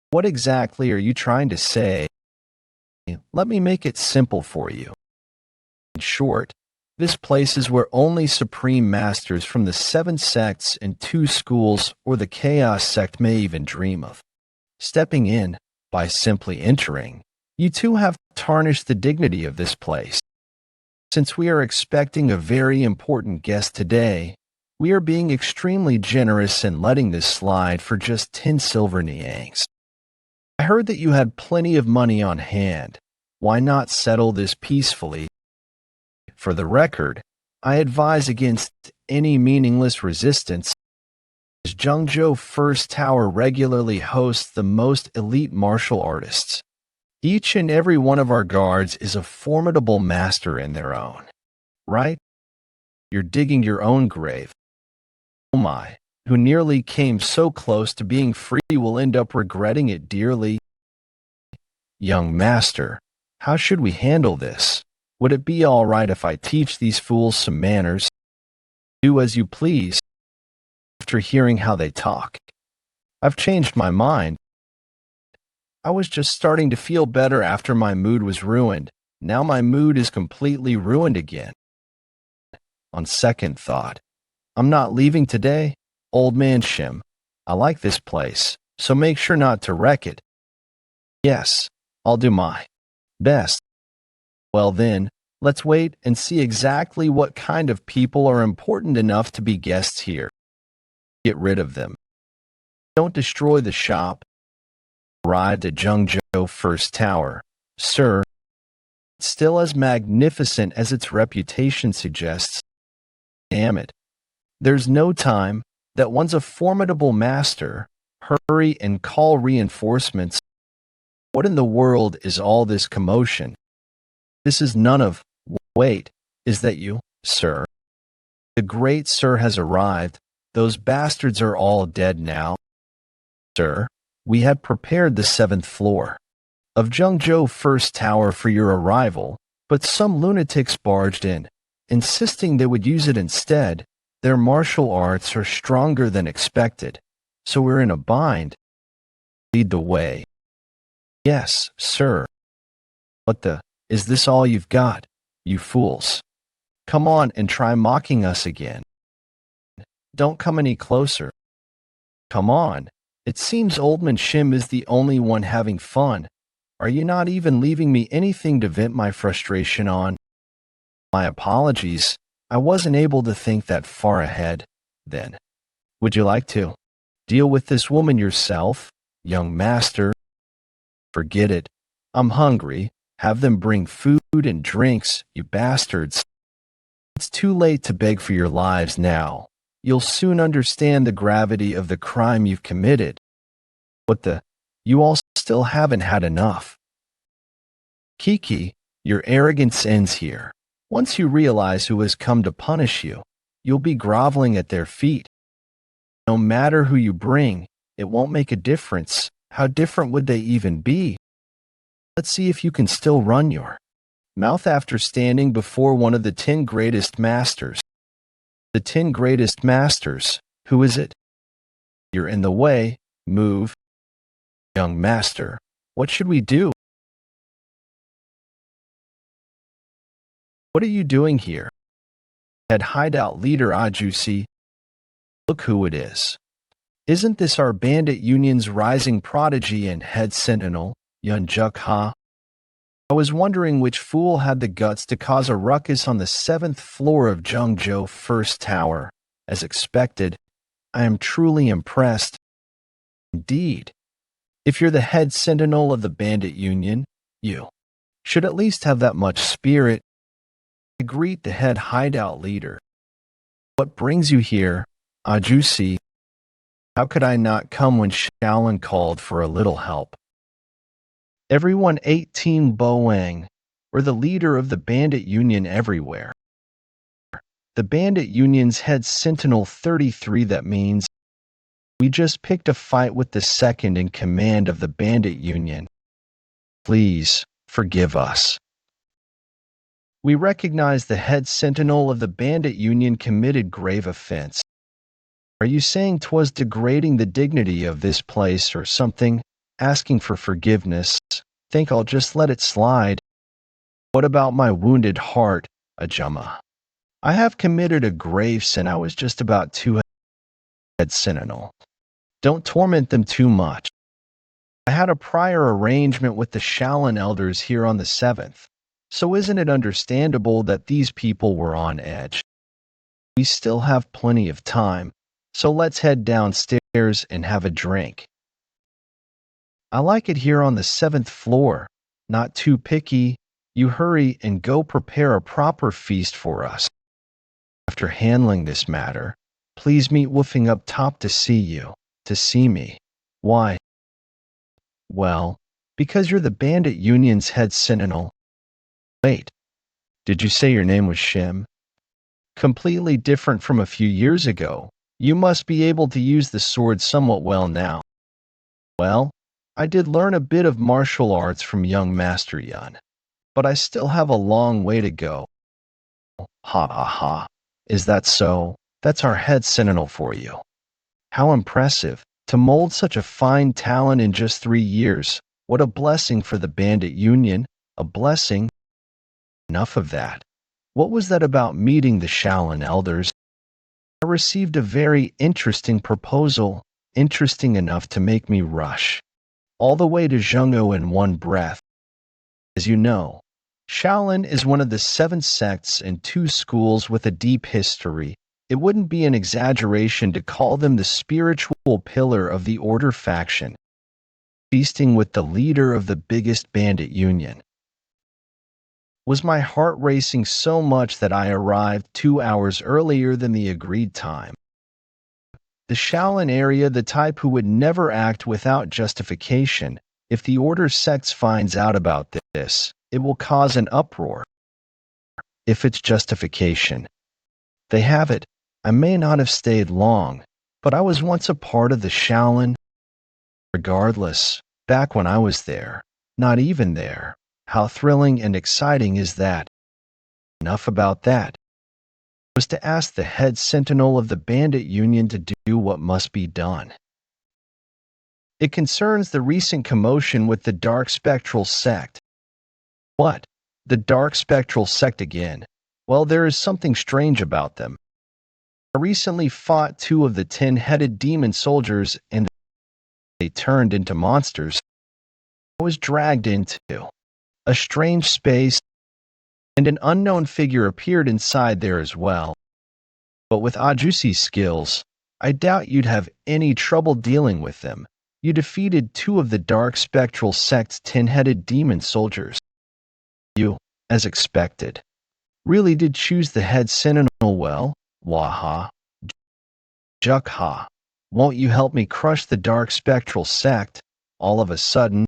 What exactly are you trying to say? Let me make it simple for you. In short, this place is where only supreme masters from the 7 sects and 2 schools or the chaos sect may even dream of stepping in. By simply entering, you two have tarnished the dignity of this place. Since we are expecting a very important guest today, we are being extremely generous in letting this slide for just 10 silver niangs. I heard that you had plenty of money on hand. Why not settle this peacefully? For the record, I advise against any meaningless resistance, as Zhengzhou First Tower regularly hosts the most elite martial artists. Each and every one of our guards is a formidable master in their own. Right? You're digging your own grave. Oh my, who nearly came so close to being free will end up regretting it dearly. Young master, how should we handle this? Would it be all right if I teach these fools some manners? Do as you please. After hearing how they talk, I've changed my mind. I was just starting to feel better after my mood was ruined. Now my mood is completely ruined again. On second thought, I'm not leaving today. Old man Shim, I like this place, so make sure not to wreck it. Yes, I'll do my best. Well then, let's wait and see exactly what kind of people are important enough to be guests here. Get rid of them. Don't destroy the shop. Arrived at Jeong First Tower. Sir, it's still as magnificent as its reputation suggests. Damn it. There's no time. That one's a formidable master. Hurry and call reinforcements. What in the world is all this commotion? This is none of. Wait, is that you, sir? The great sir has arrived. Those bastards are all dead now. Sir, we had prepared the 7th floor of Jeongjo First Tower for your arrival, but some lunatics barged in, insisting they would use it instead. Their martial arts are stronger than expected, so we're in a bind. Lead the way. Yes, sir. What the? Is this all you've got, you fools? Come on and try mocking us again. Don't come any closer. Come on. It seems Oldman Shim is the only one having fun. Are you not even leaving me anything to vent my frustration on? My apologies. I wasn't able to think that far ahead, then. Would you like to deal with this woman yourself, young master? Forget it. I'm hungry. Have them bring food and drinks, you bastards. It's too late to beg for your lives now. You'll soon understand the gravity of the crime you've committed. What the? You all still haven't had enough. Kiki, your arrogance ends here. Once you realize who has come to punish you, you'll be groveling at their feet. No matter who you bring, it won't make a difference. How different would they even be? Let's see if you can still run your mouth after standing before one of the 10 greatest masters. The 10 greatest masters, who is it? You're in the way, move. Young master, what should we do? What are you doing here? Head hideout leader Ajusi. Look who it is. Isn't this our bandit union's rising prodigy and head sentinel, Yeon Jeokha? I was wondering which fool had the guts to cause a ruckus on the 7th floor of Jeongjo First Tower. As expected, I am truly impressed. Indeed. If you're the head sentinel of the bandit union, you should at least have that much spirit. I greet the head hideout leader. What brings you here, Ajusi? How could I not come when Shaolin called for a little help? Everyone 18 Boang, we're the leader of the bandit union everywhere. The bandit union's head sentinel 33, that means we just picked a fight with the second in command of the bandit union. Please, forgive us. We recognize the head sentinel of the bandit union committed grave offense. Are you saying 'twas degrading the dignity of this place or something, asking for forgiveness? Think I'll just let it slide. What about my wounded heart, Ajama? I have committed a grave sin. I was just about to head sentinel. Don't torment them too much. I had a prior arrangement with the Shaolin elders here on the 7th, so isn't it understandable that these people were on edge? We still have plenty of time, so let's head downstairs and have a drink. I like it here on the 7th floor. Not too picky. You hurry and go prepare a proper feast for us. After handling this matter, please meet woofing up top to see you, to see me. Why? Well, because you're the bandit union's head sentinel. Wait, did you say your name was Shim? Completely different from a few years ago. You must be able to use the sword somewhat well now. Well, I did learn a bit of martial arts from young Master Yeon, but I still have a long way to go. Ha ha ha. Is that so? That's our head sentinel for you. How impressive. To mold such a fine talent in just 3 years. What a blessing for the bandit union. A blessing. Enough of that. What was that about meeting the Shaolin elders? I received a very interesting proposal, interesting enough to make me rush all the way to Zhengzhou in one breath. As you know, Shaolin is one of the 7 sects and 2 schools with a deep history. It wouldn't be an exaggeration to call them the spiritual pillar of the Order faction, feasting with the leader of the biggest bandit union. Was my heart racing so much that I arrived 2 hours earlier than the agreed time. The Shaolin area, the type who would never act without justification. If the Order sects finds out about this, it will cause an uproar. If it's justification, they have it. I may not have stayed long, but I was once a part of the Shaolin. Regardless, back when I was there, not even there, how thrilling and exciting is that? Enough about that. Was to ask the head sentinel of the bandit union to do what must be done. It concerns the recent commotion with the dark spectral sect. What? The dark spectral sect again? Well, there is something strange about them. I recently fought 2 of the 10-headed demon soldiers and they turned into monsters. I was dragged into a strange space and an unknown figure appeared inside there as well. But with Ajusi's skills, I doubt you'd have any trouble dealing with them. You defeated 2 of the dark spectral sect's 10-headed demon soldiers. You, as expected, really did choose the head sentinel well. Waha. Jeokha. Won't you help me crush the dark spectral sect? All of a sudden,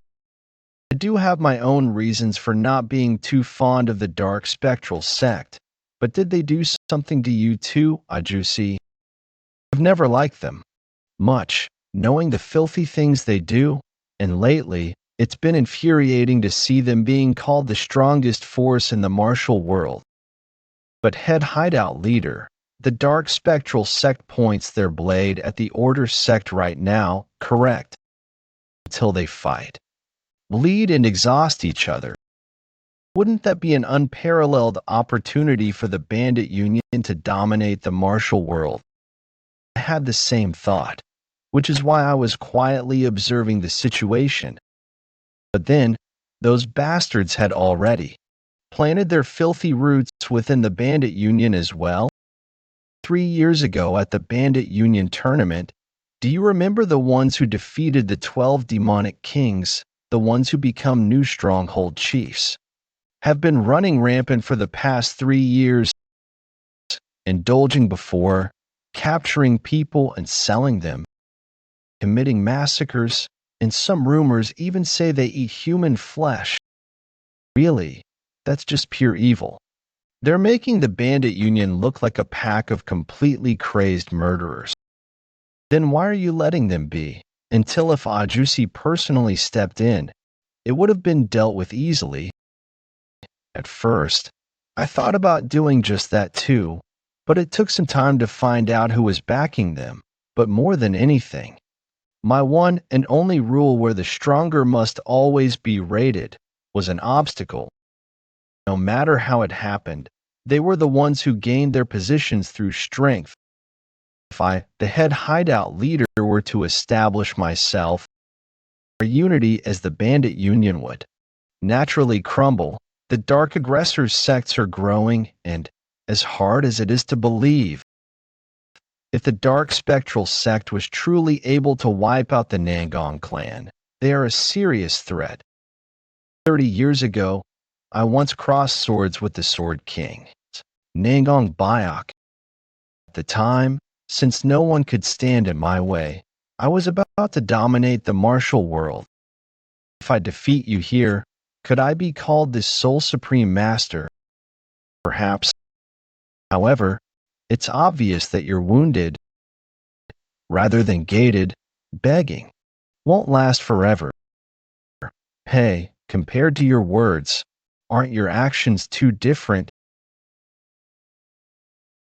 I do have my own reasons for not being too fond of the dark spectral sect, but did they do something to you too, Ajusi? I've never liked them much, knowing the filthy things they do, and lately, it's been infuriating to see them being called the strongest force in the martial world. But head hideout leader, the dark spectral sect points their blade at the Order sect right now, correct? Until they fight, bleed and exhaust each other. Wouldn't that be an unparalleled opportunity for the bandit union to dominate the martial world? I had the same thought, which is why I was quietly observing the situation. But then, those bastards had already planted their filthy roots within the bandit union as well. 3 years ago at the bandit union tournament, do you remember the ones who defeated the 12 demonic kings, the ones who become new stronghold chiefs? Have been running rampant for the past 3 years, indulging before, capturing people and selling them, committing massacres, and some rumors even say they eat human flesh. Really, that's just pure evil. They're making the bandit union look like a pack of completely crazed murderers. Then why are you letting them be? Until if Ajusi personally stepped in, it would have been dealt with easily. At first, I thought about doing just that too, but it took some time to find out who was backing them. But more than anything, my one and only rule where the stronger must always be rated was an obstacle. No matter how it happened, they were the ones who gained their positions through strength. If I, the head hideout leader, were to establish myself, our unity as the bandit union would naturally crumble. The dark aggressors' sects are growing, and, as hard as it is to believe, if the dark spectral sect was truly able to wipe out the Nangong clan, they are a serious threat. 30 years ago, I once crossed swords with the Sword King, Nangong Bayok. At the time, since no one could stand in my way, I was about to dominate the martial world. If I defeat you here, could I be called the sole supreme master? Perhaps. However, it's obvious that you're wounded. rather than gated, begging, won't last forever. Hey, compared to your words, aren't your actions too different?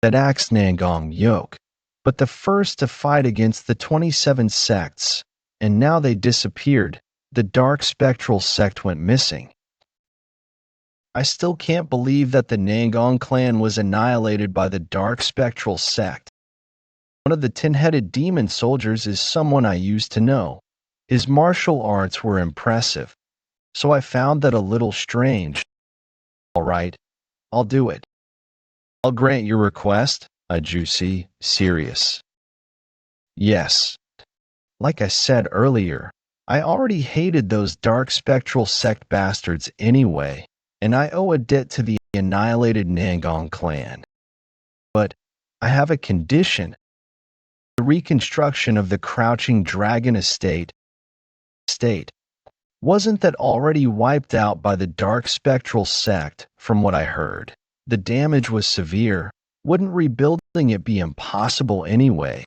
That acts Nangong yoke, but the first to fight against the 27 sects, and now they disappeared. The dark spectral sect went missing. I still can't believe that the Nangong clan was annihilated by the dark spectral sect. One of the 10-headed demon soldiers is someone I used to know. His martial arts were impressive, so I found that a little strange. All right, I'll do it. I'll grant your request, Juicy, serious. Yes. Like I said earlier, I already hated those dark spectral sect bastards anyway, and I owe a debt to the annihilated Nangong clan. But I have a condition. The reconstruction of the Crouching Dragon estate wasn't that already wiped out by the dark spectral sect, from what I heard. The damage was severe. Wouldn't rebuilding it be impossible anyway?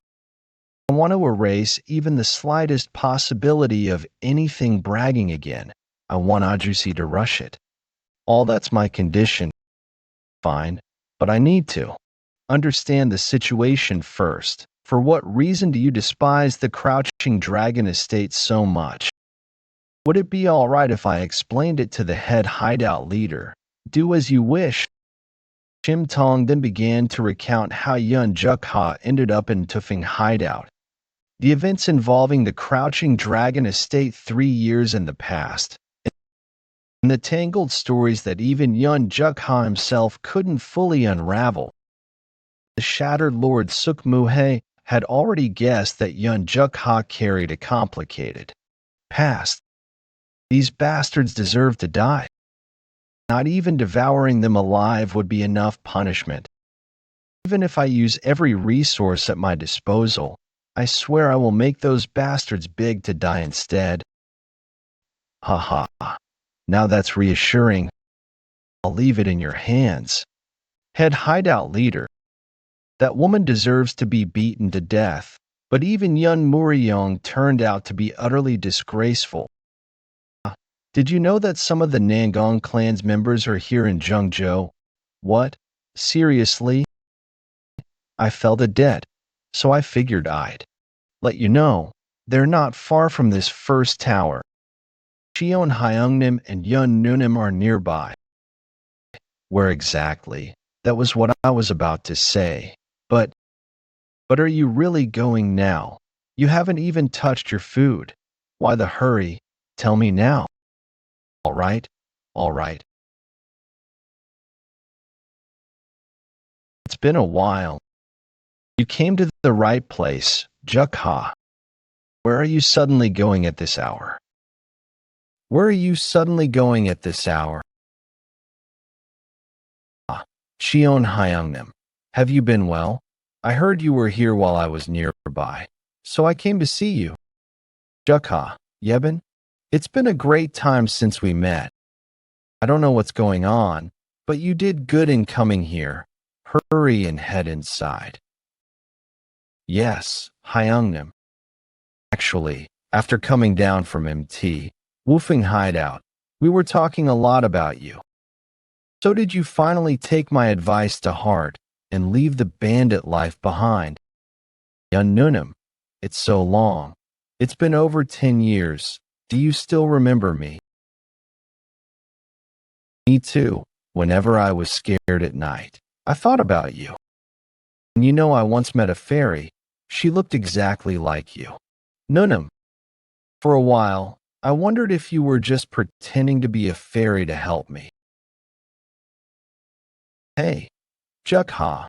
I want to erase even the slightest possibility of anything bragging again. I want Ajusi to rush it. All that's my condition. Fine, but I need to understand the situation first. For what reason do you despise the Crouching Dragon estate so much? Would it be all right if I explained it to the head hideout leader? Do as you wish. Shim Tong then began to recount how Yeon Jeokha ended up in Tufeng hideout. The events involving the Crouching Dragon estate 3 years in the past, and the tangled stories that even Yeon Jeokha himself couldn't fully unravel. The Shattered Lord Suk Muhe had already guessed that Yeon Jeokha carried a complicated past. These bastards deserve to die. Not even devouring them alive would be enough punishment. Even if I use every resource at my disposal, I swear I will make those bastards beg to die instead. Ha ha. Now that's reassuring. I'll leave it in your hands. Head hideout leader. That woman deserves to be beaten to death, but even Yun Muriyong turned out to be utterly disgraceful. Did you know that some of the Nangong clan's members are here in Zhengzhou? What? Seriously? I felt a debt, so I figured I'd let you know. They're not far from this first tower. Cheon Hyungnim and Yun Nunim are nearby. Where exactly? That was what I was about to say. But are you really going now? You haven't even touched your food. Why the hurry? Tell me now. All right. It's been a while. You came to the right place, Jeokha. Where are you suddenly going at this hour? Cheon Hyungnim. Have you been well? I heard you were here while I was nearby, so I came to see you. Jeokha, Yebin, it's been a great time since we met. I don't know what's going on, but you did good in coming here. Hurry and head inside. Yes, Hyungnim. Actually, after coming down from MT, Woofing Hideout, we were talking a lot about you. So did you finally take my advice to heart and leave the bandit life behind? Yun Nunim, it's so long. It's been over 10 years. Do you still remember me? Me too. Whenever I was scared at night, I thought about you. And you know, I once met a fairy. She looked exactly like you. Nunim. For a while, I wondered if you were just pretending to be a fairy to help me. Hey, Jeokha.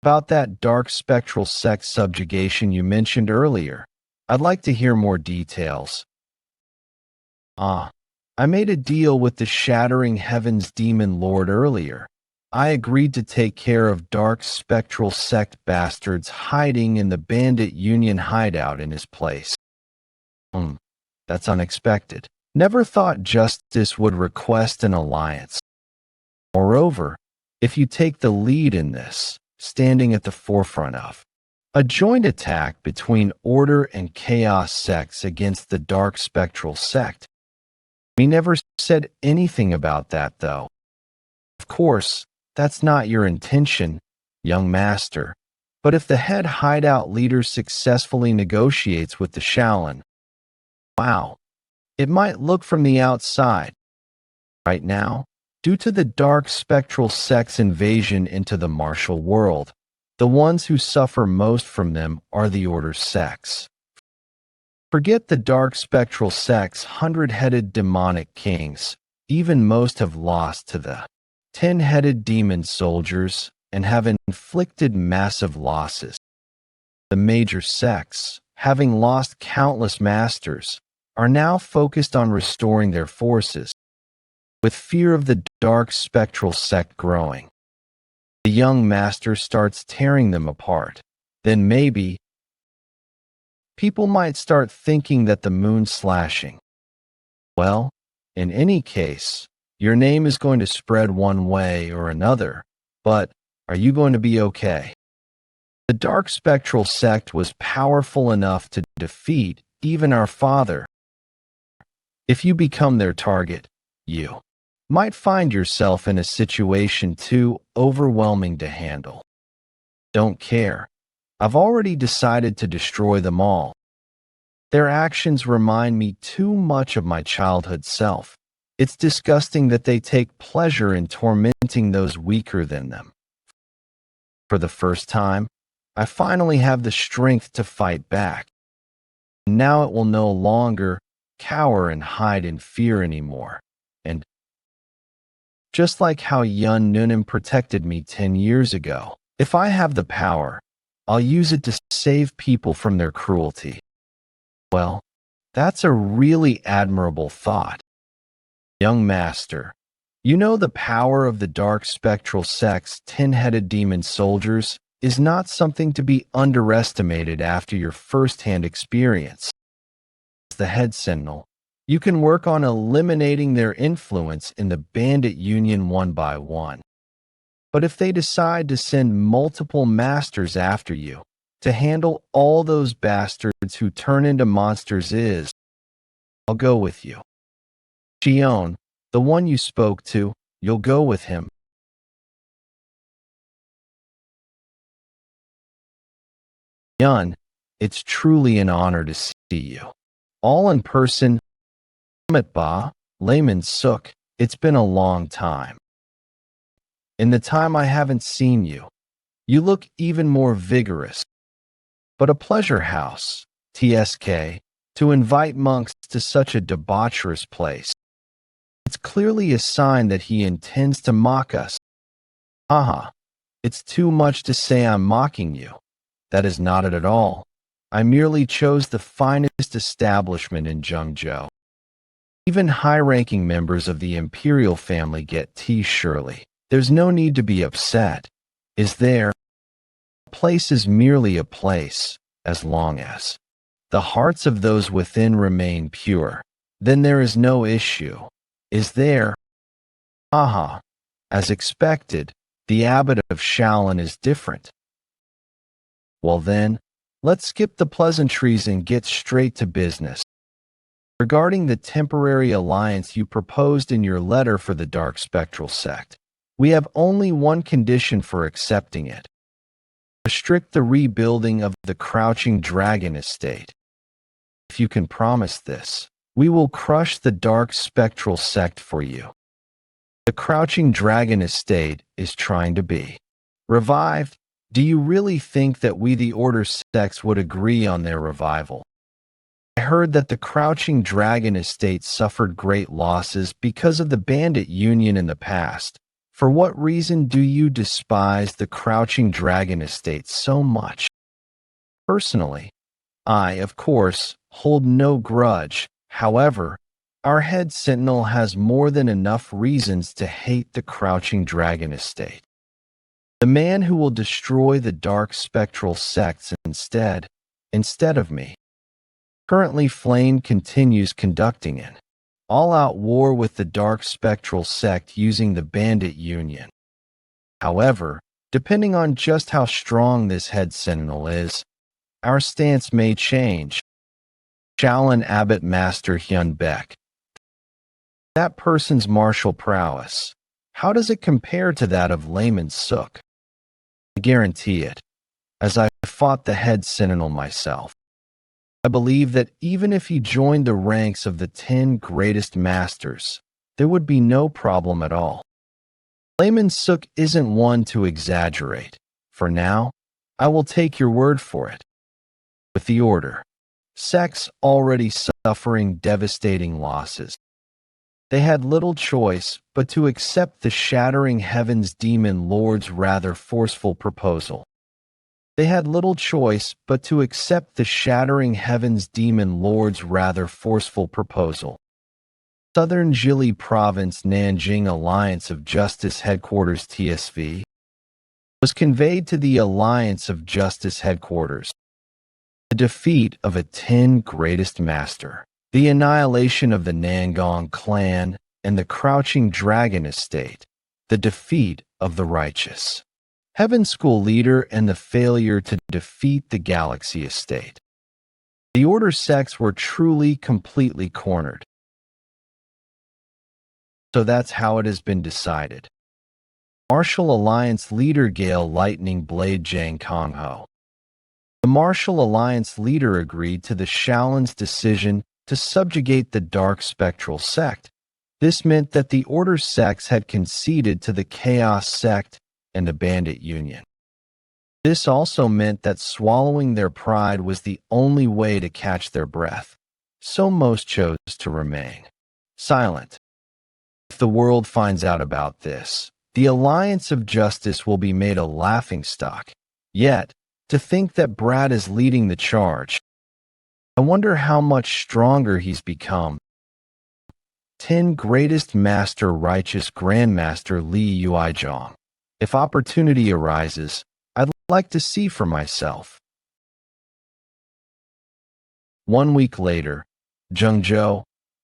About that dark spectral sect subjugation you mentioned earlier. I'd like to hear more details. I made a deal with the Shattering Heavens Demon Lord earlier. I agreed to take care of dark spectral sect bastards hiding in the bandit union hideout in his place. That's unexpected. Never thought justice would request an alliance. Moreover, if you take the lead in this, standing at the forefront of A joint attack between Order and Chaos sects against the Dark Spectral sect. We never said anything about that, though. Of course, that's not your intention, young master. But if the head hideout leader successfully negotiates with the Shaolin, wow, it might look from the outside. Right now, due to the Dark Spectral sect's invasion into the martial world, the ones who suffer most from them are the Order sects. Forget the Dark Spectral sect's 100-headed demonic kings. Even most have lost to the 10-headed demon soldiers and have inflicted massive losses. The major sects, having lost countless masters, are now focused on restoring their forces, with fear of the Dark Spectral sect growing. The young master starts tearing them apart. Then maybe people might start thinking that the moon's slashing. Well, in any case, your name is going to spread one way or another, but are you going to be okay? The Dark Spectral sect was powerful enough to defeat even our father. If you become their target, you might find yourself in a situation too overwhelming to handle. Don't care. I've already decided to destroy them all. Their actions remind me too much of my childhood self. It's disgusting that they take pleasure in tormenting those weaker than them. For the first time, I finally have the strength to fight back. Now it will no longer cower and hide in fear anymore. And just like how Yeon Jeokha protected me 10 years ago, if I have the power, I'll use it to save people from their cruelty. Well, that's a really admirable thought. Young master, you know the power of the Dark Spectral sect's 10-headed demon soldiers is not something to be underestimated after your first-hand experience. As the head sentinel, you can work on eliminating their influence in the bandit union one by one. But if they decide to send multiple masters after you to handle all those bastards who turn into monsters, I'll go with you. Yeon, the one you spoke to, you'll go with him. Yeon, it's truly an honor to see you. All in person. Ba, Layman Suk, it's been a long time. In the time I haven't seen you, you look even more vigorous. But a pleasure house, TSK, to invite monks to such a debaucherous place. It's clearly a sign that he intends to mock us. Haha, it's too much to say I'm mocking you. That is not it at all. I merely chose the finest establishment in Zhengzhou. Even high-ranking members of the imperial family get tea, surely. There's no need to be upset, is there? A place is merely a place, as long as the hearts of those within remain pure. Then there is no issue, is there? Haha, as expected, the abbot of Shaolin is different. Well then, let's skip the pleasantries and get straight to business. Regarding the temporary alliance you proposed in your letter for the Dark Spectral sect, we have only one condition for accepting it. Restrict the rebuilding of the Crouching Dragon estate. If you can promise this, we will crush the Dark Spectral sect for you. The Crouching Dragon estate is trying to be revived. Do you really think that we the Order sects would agree on their revival? I heard that the Crouching Dragon estate suffered great losses because of the bandit union in the past. For what reason do you despise the Crouching Dragon estate so much? Personally, I, of course, hold no grudge. However, our head sentinel has more than enough reasons to hate the Crouching Dragon estate. The man who will destroy the Dark Spectral sects instead of me. Currently, Flame continues conducting an all-out war with the Dark Spectral sect using the Bandit Union. However, Depending on just how strong this head sentinel is, our stance may change. Shaolin Abbot Master Hyun Baek. That person's martial prowess, how does it compare to that of layman Suk? I guarantee it, as I fought the head sentinel myself. I believe that even if he joined the ranks of the 10 greatest masters, there would be no problem at all. Layman Suk isn't one to exaggerate. For now, I will take your word for it. With the order, sects already suffering devastating losses. They had little choice but to accept the shattering heavens demon lord's rather forceful proposal. They had little choice but to accept the shattering heavens demon lord's rather forceful proposal. Southern Jili Province Nanjing Alliance of Justice Headquarters TSV was conveyed to the Alliance of Justice Headquarters. The defeat of a 10 greatest master, the annihilation of the Nangong clan and the Crouching Dragon estate, the defeat of the righteous Heaven School leader and the failure to defeat the Galaxy estate. The Order sects were truly completely cornered. So that's how it has been decided. Martial Alliance leader Gale Lightning Blade Jang Kongho. The Martial Alliance leader agreed to the Shaolin's decision to subjugate the Dark Spectral sect. This meant that the Order sects had conceded to the Chaos sect and the Bandit Union. This also meant that swallowing their pride was the only way to catch their breath, so most chose to remain silent. If the world finds out about this, the Alliance of Justice will be made a laughingstock. Yet, to think that Brad is leading the charge, I wonder how much stronger he's become. 10 Greatest Master Righteous Grandmaster Li Yuijong. If opportunity arises, I'd like to see for myself. 1 week later, Zhengzhou.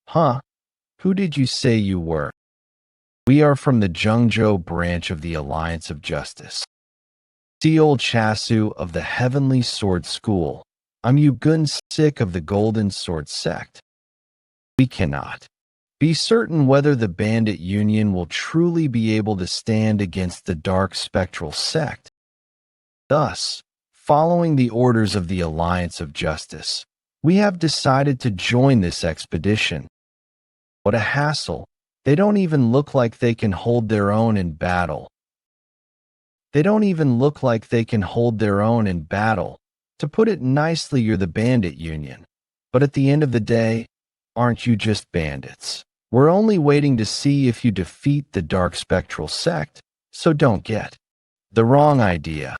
Huh? Who did you say you were? We are from the Zhengzhou branch of the Alliance of Justice. Seol Chasu of the Heavenly Sword School. I'm Yugun Sik of the Golden Sword Sect. We cannot be certain whether the Bandit Union will truly be able to stand against the Dark Spectral sect. Thus, following the orders of the Alliance of Justice, we have decided to join this expedition. What a hassle. They don't even look like they can hold their own in battle. To put it nicely, you're the Bandit Union. But at the end of the day, aren't you just bandits? We're only waiting to see if you defeat the Dark Spectral sect, so don't get the wrong idea.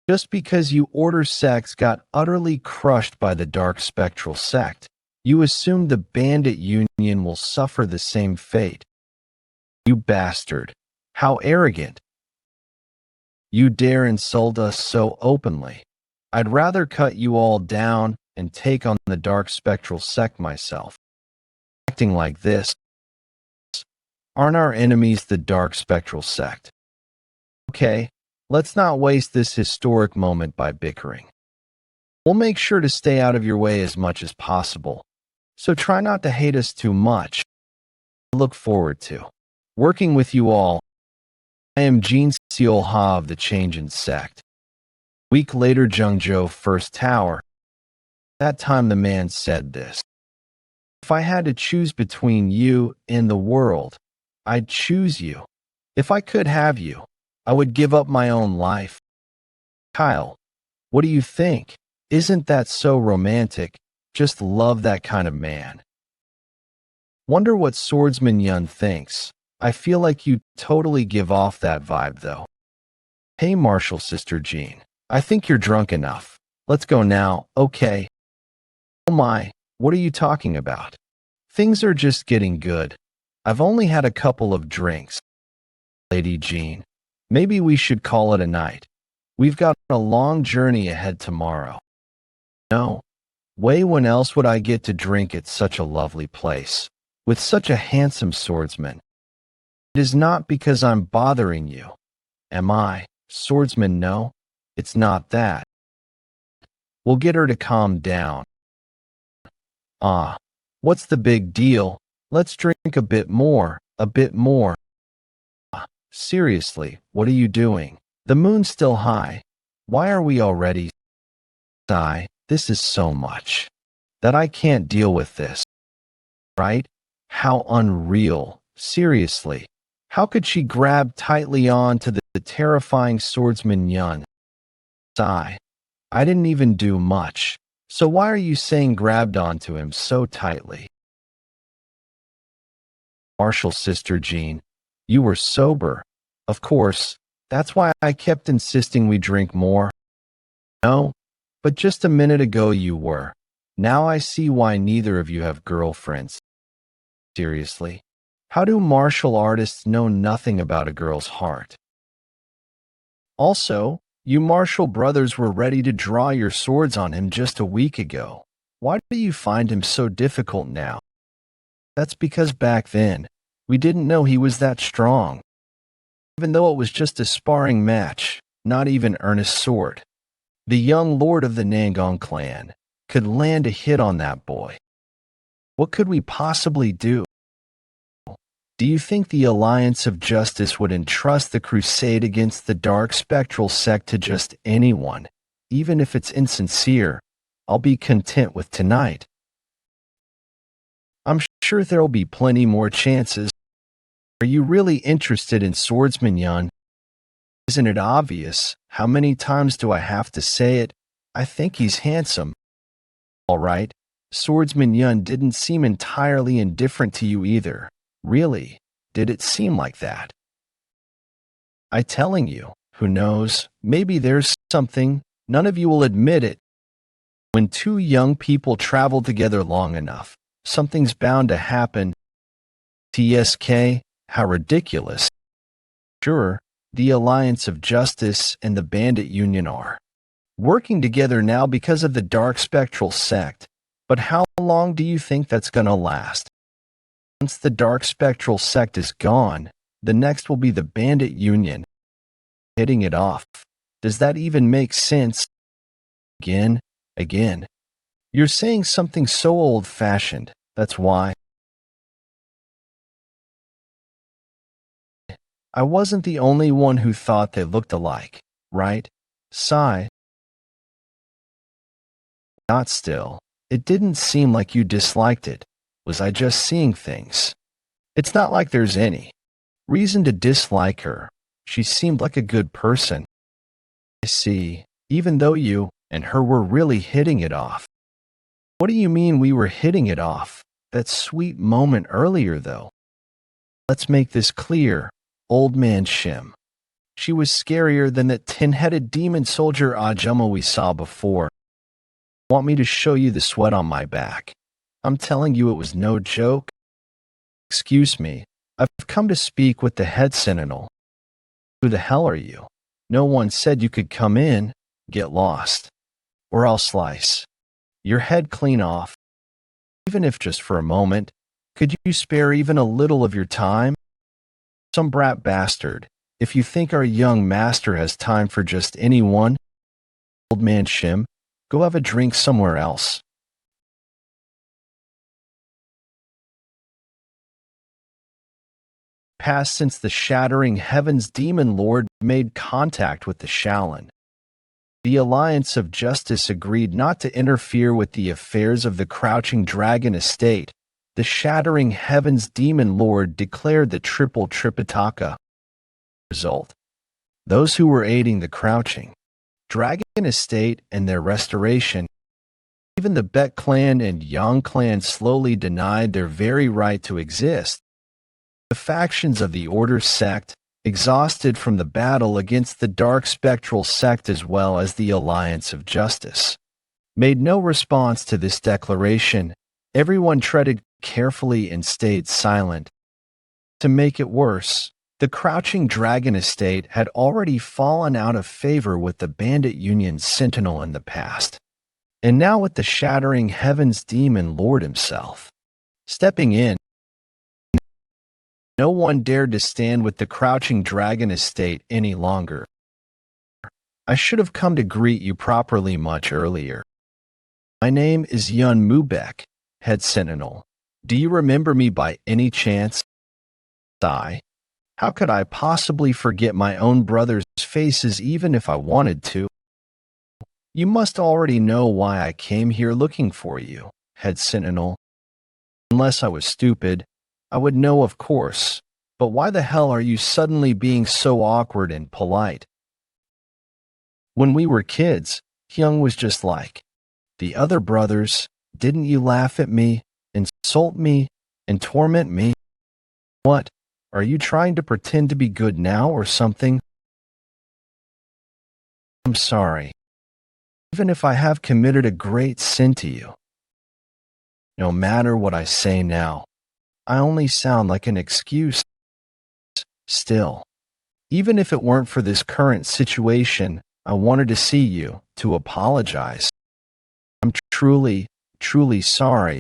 Just because you Order sects got utterly crushed by the Dark Spectral sect, you assume the Bandit Union will suffer the same fate. You bastard. How arrogant. You dare insult us so openly. I'd rather cut you all down and take on the Dark Spectral sect myself. Acting like this. Aren't our enemies the Dark Spectral sect? Okay, let's not waste this historic moment by bickering. We'll make sure to stay out of your way as much as possible. So try not to hate us too much. I look forward to working with you all. I am Yeon Jeokha of the Changein sect. Week later, Zhengzhou First Tower. That time the man said this. If I had to choose between you and the world, I'd choose you. If I could have you, I would give up my own life. Kyle, what do you think? Isn't that so romantic? Just love that kind of man. Wonder what swordsman Yun thinks. I feel like you totally give off that vibe though. Hey Martial Sister Jean, I think you're drunk enough. Let's go now, okay? Oh my, what are you talking about? Things are just getting good. I've only had a couple of drinks. Lady Jean, maybe we should call it a night. We've got a long journey ahead tomorrow. No. Way when else would I get to drink at such a lovely place, with such a handsome swordsman? It is not because I'm bothering you, am I? Swordsman, no, it's not that. We'll get her to calm down. Ah, what's the big deal? Let's drink a bit more, a bit more. Seriously, what are you doing? The moon's still high. Why are we already? Sigh, this is so much that I can't deal with this. Right? How unreal. Seriously. How could she grab tightly on to the terrifying swordsman Yeon? Sigh. I didn't even do much. So why are you saying grabbed onto him so tightly? Marshall's sister Jean, you were sober. Of course, that's why I kept insisting we drink more. No, but just a minute ago you were. Now I see why neither of you have girlfriends. Seriously, how do martial artists know nothing about a girl's heart? Also, you Marshall brothers were ready to draw your swords on him just a week ago. Why do you find him so difficult now? That's because back then, we didn't know he was that strong. Even though it was just a sparring match, not even earnest sword. The young lord of the Nangong clan could land a hit on that boy. What could we possibly do? Do you think the Alliance of Justice would entrust the crusade against the dark spectral sect to just anyone? Even if it's insincere, I'll be content with tonight. I'm sure there'll be plenty more chances. Are you really interested in Swordsman Yeon? Isn't it obvious? How many times do I have to say it? I think he's handsome. All right, Swordsman Yeon didn't seem entirely indifferent to you either. Really, did it seem like that? I telling you, who knows, maybe there's something, none of you will admit it. When two young people travel together long enough, something's bound to happen. TSK, how ridiculous. Sure, the Alliance of Justice and the Bandit Union are working together now because of the dark spectral sect, but how long do you think that's gonna last? Once the dark spectral sect is gone, the next will be the Bandit Union. Hitting it off. Does that even make sense? Again. You're saying something so old-fashioned. That's why. I wasn't the only one who thought they looked alike, right? Sigh. Not still. It didn't seem like you disliked it. Was I just seeing things? It's not like there's any reason to dislike her. She seemed like a good person. I see, even though you and her were really hitting it off. What do you mean we were hitting it off? That sweet moment earlier, though. Let's make this clear. Old man Shim. She was scarier than that tin-headed demon soldier Ajumma we saw before. Want me to show you the sweat on my back? I'm telling you it was no joke. Excuse me, I've come to speak with the head sentinel. Who the hell are you? No one said you could come in. Get lost. Or I'll slice your head clean off. Even if just for a moment, could you spare even a little of your time? Some brat bastard, if you think our young master has time for just anyone, old man Shim, go have a drink somewhere else. Passed since the shattering heavens demon lord made contact with the Shaolin. The Alliance of Justice agreed not to interfere with the affairs of the Crouching Dragon estate. The shattering heavens demon lord declared the triple Tripitaka. Result. Those who were aiding the Crouching Dragon estate and their restoration, even the Bet clan and Yang clan slowly denied their very right to exist. The factions of the Order sect, exhausted from the battle against the Dark Spectral sect as well as the Alliance of Justice, made no response to this declaration. Everyone treaded carefully and stayed silent. To make it worse, the Crouching Dragon estate had already fallen out of favor with the Bandit Union's sentinel in the past, and now with the shattering heavens demon lord himself stepping in. No one dared to stand with the Crouching Dragon estate any longer. I should have come to greet you properly much earlier. My name is Yeon Jeokha, head sentinel. Do you remember me by any chance? How could I possibly forget my own brother's faces even if I wanted to? You must already know why I came here looking for you, head sentinel. Unless I was stupid, I would know, of course. But why the hell are you suddenly being so awkward and polite? When we were kids, Hyung was just like the other brothers. Didn't you laugh at me, insult me, and torment me? What? Are you trying to pretend to be good now or something? I'm sorry. Even if I have committed a great sin to you. No matter what I say now, I only sound like an excuse. Still, even if it weren't for this current situation, I wanted to see you, to apologize. I'm truly, truly sorry.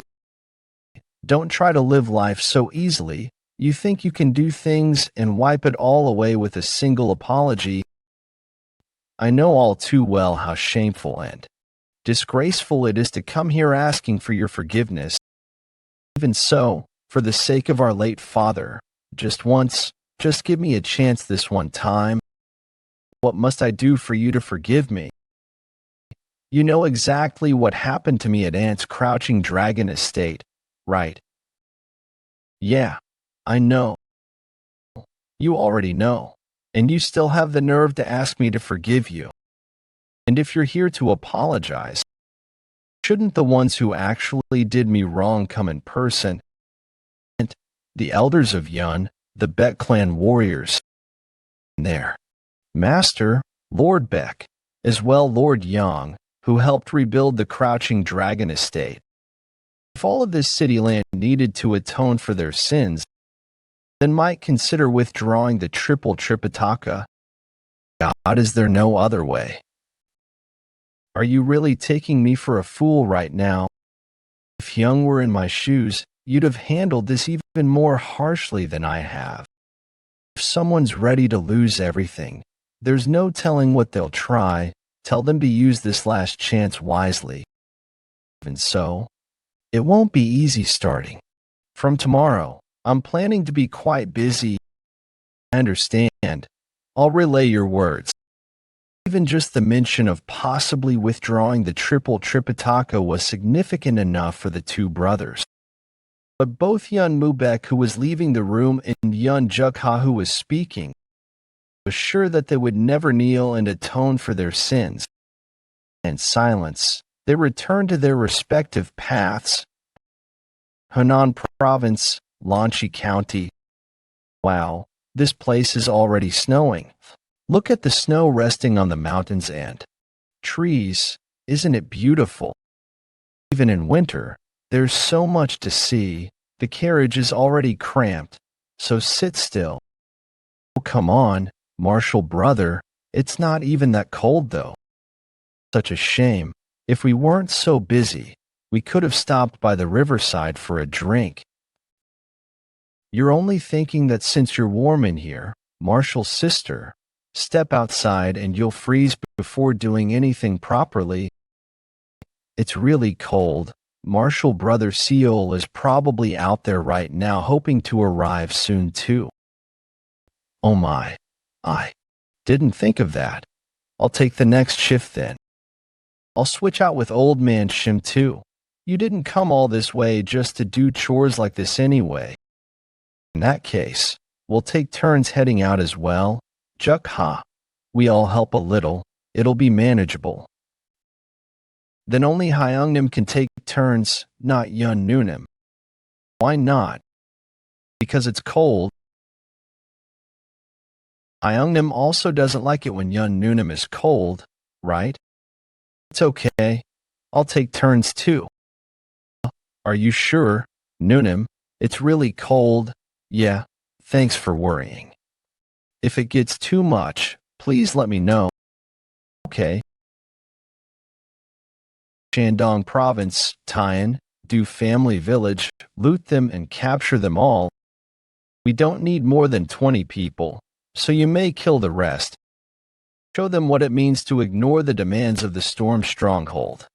Don't try to live life so easily. You think you can do things and wipe it all away with a single apology. I know all too well how shameful and disgraceful it is to come here asking for your forgiveness. Even so, for the sake of our late father, just once, just give me a chance this one time. What must I do for you to forgive me? You know exactly what happened to me at Aunt's Crouching Dragon Estate, right? Yeah, I know. You already know. And you still have the nerve to ask me to forgive you. And if you're here to apologize, shouldn't the ones who actually did me wrong come in person? And the elders of Yeon, the Baek clan warriors. There. Master, Lord Baek, as well Lord Yang, who helped rebuild the Crouching Dragon Estate. If all of this city land needed to atone for their sins, then might consider withdrawing the triple Tripitaka. God, is there no other way? Are you really taking me for a fool right now? If Hyung were in my shoes, you'd have handled this even more harshly than I have. If someone's ready to lose everything, there's no telling what they'll try. Tell them to use this last chance wisely. Even so, it won't be easy starting. From tomorrow, I'm planning to be quite busy. I understand. I'll relay your words. Even just the mention of possibly withdrawing the triple Tripitaka was significant enough for the two brothers. But both Yeon Jeokha, who was leaving the room, and Yeon Jeokha, who was speaking, was sure that they would never kneel and atone for their sins. In silence, they returned to their respective paths. Henan Province, Lanchi County. Wow, this place is already snowing. Look at the snow resting on the mountains and trees. Isn't it beautiful? Even in winter, there's so much to see. The carriage is already cramped, so sit still. Oh, come on, Marshall brother. It's not even that cold, though. Such a shame. If we weren't so busy, we could have stopped by the riverside for a drink. You're only thinking that since you're warm in here, Marshall's sister, step outside and you'll freeze before doing anything properly. It's really cold. Marshall brother Seol is probably out there right now hoping to arrive soon too. Oh my, I didn't think of that. I'll take the next shift then. I'll switch out with old man Shim too. You didn't come all this way just to do chores like this anyway. In that case, we'll take turns heading out as well. Jeokha. We all help a little. It'll be manageable. Then only Hyungnim can take turns, not Yeon Nunim. Why not? Because it's cold. Hyungnim also doesn't like it when Yeon Nunim is cold, right? It's okay. I'll take turns too. Are you sure, Nunim? It's really cold. Yeah, thanks for worrying. If it gets too much, please let me know. Okay. Shandong Province, Tian, Du Family Village, loot them and capture them all. We don't need more than 20 people, so you may kill the rest. Show them what it means to ignore the demands of the storm stronghold.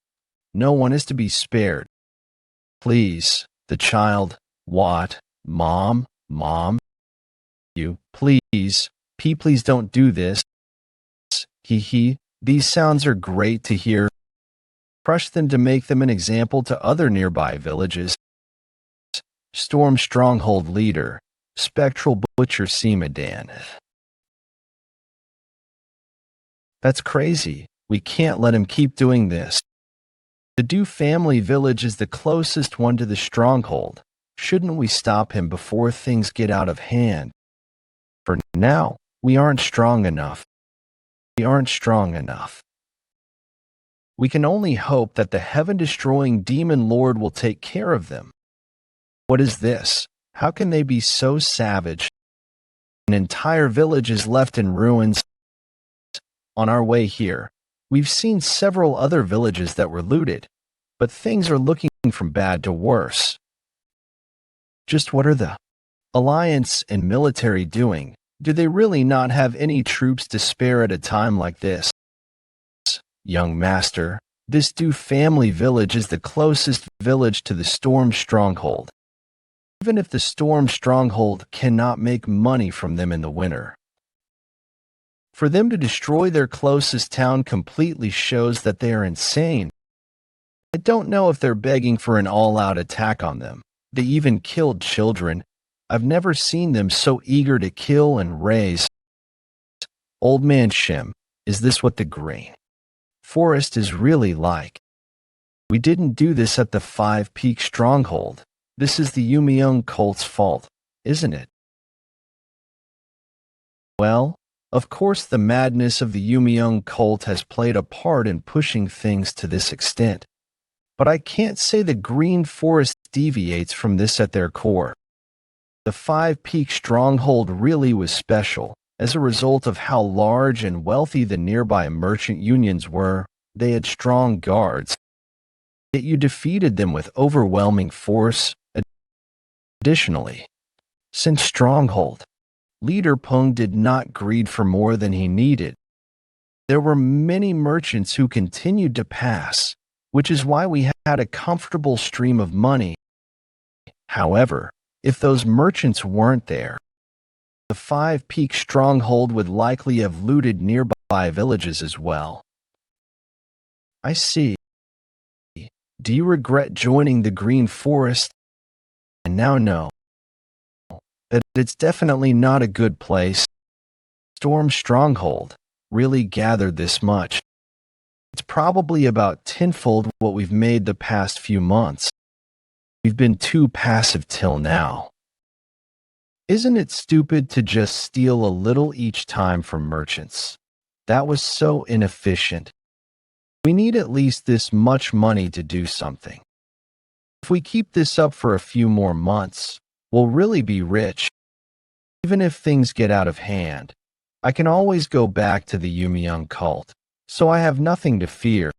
No one is to be spared. Please, the child, what? Mom, you, please, please don't do this. He, these sounds are great to hear. Crush them to make them an example to other nearby villages. Storm Stronghold Leader, Spectral Butcher Seemadan. That's crazy. We can't let him keep doing this. The Du family village is the closest one to the stronghold. Shouldn't we stop him before things get out of hand? For now, we aren't strong enough. We can only hope that the heaven-destroying demon lord will take care of them. What is this? How can they be so savage? An entire village is left in ruins. On our way here, we've seen several other villages that were looted, but things are looking from bad to worse. Just what are the Alliance and military doing? Do they really not have any troops to spare at a time like this? Young master, this Du family village is the closest village to the Storm Stronghold. Even if the Storm Stronghold cannot make money from them in the winter. For them to destroy their closest town completely shows that they are insane. I don't know if they're begging for an all-out attack on them. They even killed children. I've never seen them so eager to kill and raise. Old Man Shim, is this what the green forest is really like? We didn't do this at the Five Peak Stronghold. This is the Yumiyoung cult's fault, isn't it? Well, of course the madness of the Yumiyoung cult has played a part in pushing things to this extent. But I can't say the Green Forest deviates from this at their core. The Five Peak Stronghold really was special. As a result of how large and wealthy the nearby merchant unions were, they had strong guards. Yet you defeated them with overwhelming force. Additionally, since Stronghold, Leader Peng did not greed for more than he needed. There were many merchants who continued to pass, which is why we had a comfortable stream of money. However, if those merchants weren't there, the Five Peak Stronghold would likely have looted nearby villages as well. I see. Do you regret joining the Green Forest? And now know that it's definitely not a good place. Storm Stronghold really gathered this much. It's probably about tenfold what we've made the past few months. We've been too passive till now. Isn't it stupid to just steal a little each time from merchants? That was so inefficient. We need at least this much money to do something. If we keep this up for a few more months, we'll really be rich. Even if things get out of hand, I can always go back to the Yumiyoung cult, so I have nothing to fear.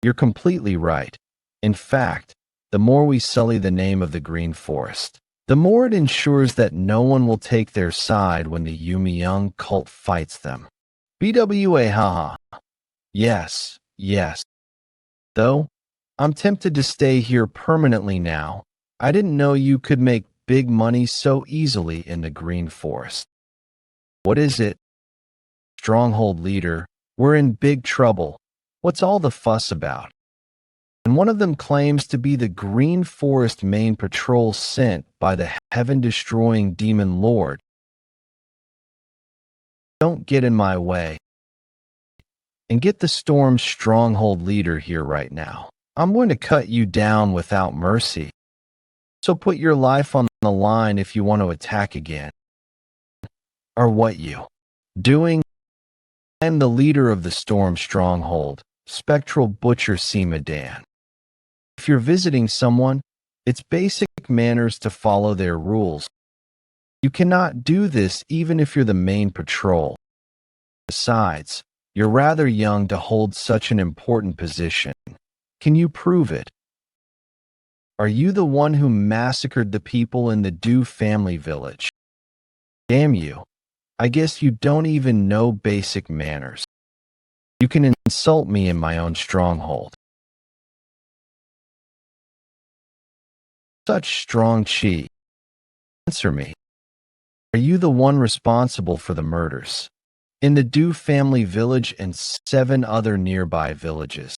You're completely right. In fact, the more we sully the name of the Green Forest, the more it ensures that no one will take their side when the Yumiyoung cult fights them. BWA haha. Yes. Though, I'm tempted to stay here permanently now. I didn't know you could make big money so easily in the Green Forest. What is it? Stronghold leader, we're in big trouble. What's all the fuss about? And one of them claims to be the Green Forest main patrol sent by the heaven-destroying demon lord. Don't get in my way. And get the Storm Stronghold leader here right now. I'm going to cut you down without mercy. So put your life on the line if you want to attack again. Or what you doing? I'm the leader of the Storm Stronghold, Spectral Butcher Seemadan. If you're visiting someone, it's basic manners to follow their rules. You cannot do this even if you're the main patrol. Besides, you're rather young to hold such an important position. Can you prove it? Are you the one who massacred the people in the Du family village? Damn you. I guess you don't even know basic manners. You can insult me in my own stronghold. Such strong chi. Answer me. Are you the one responsible for the murders in the Du family village and 7 other nearby villages?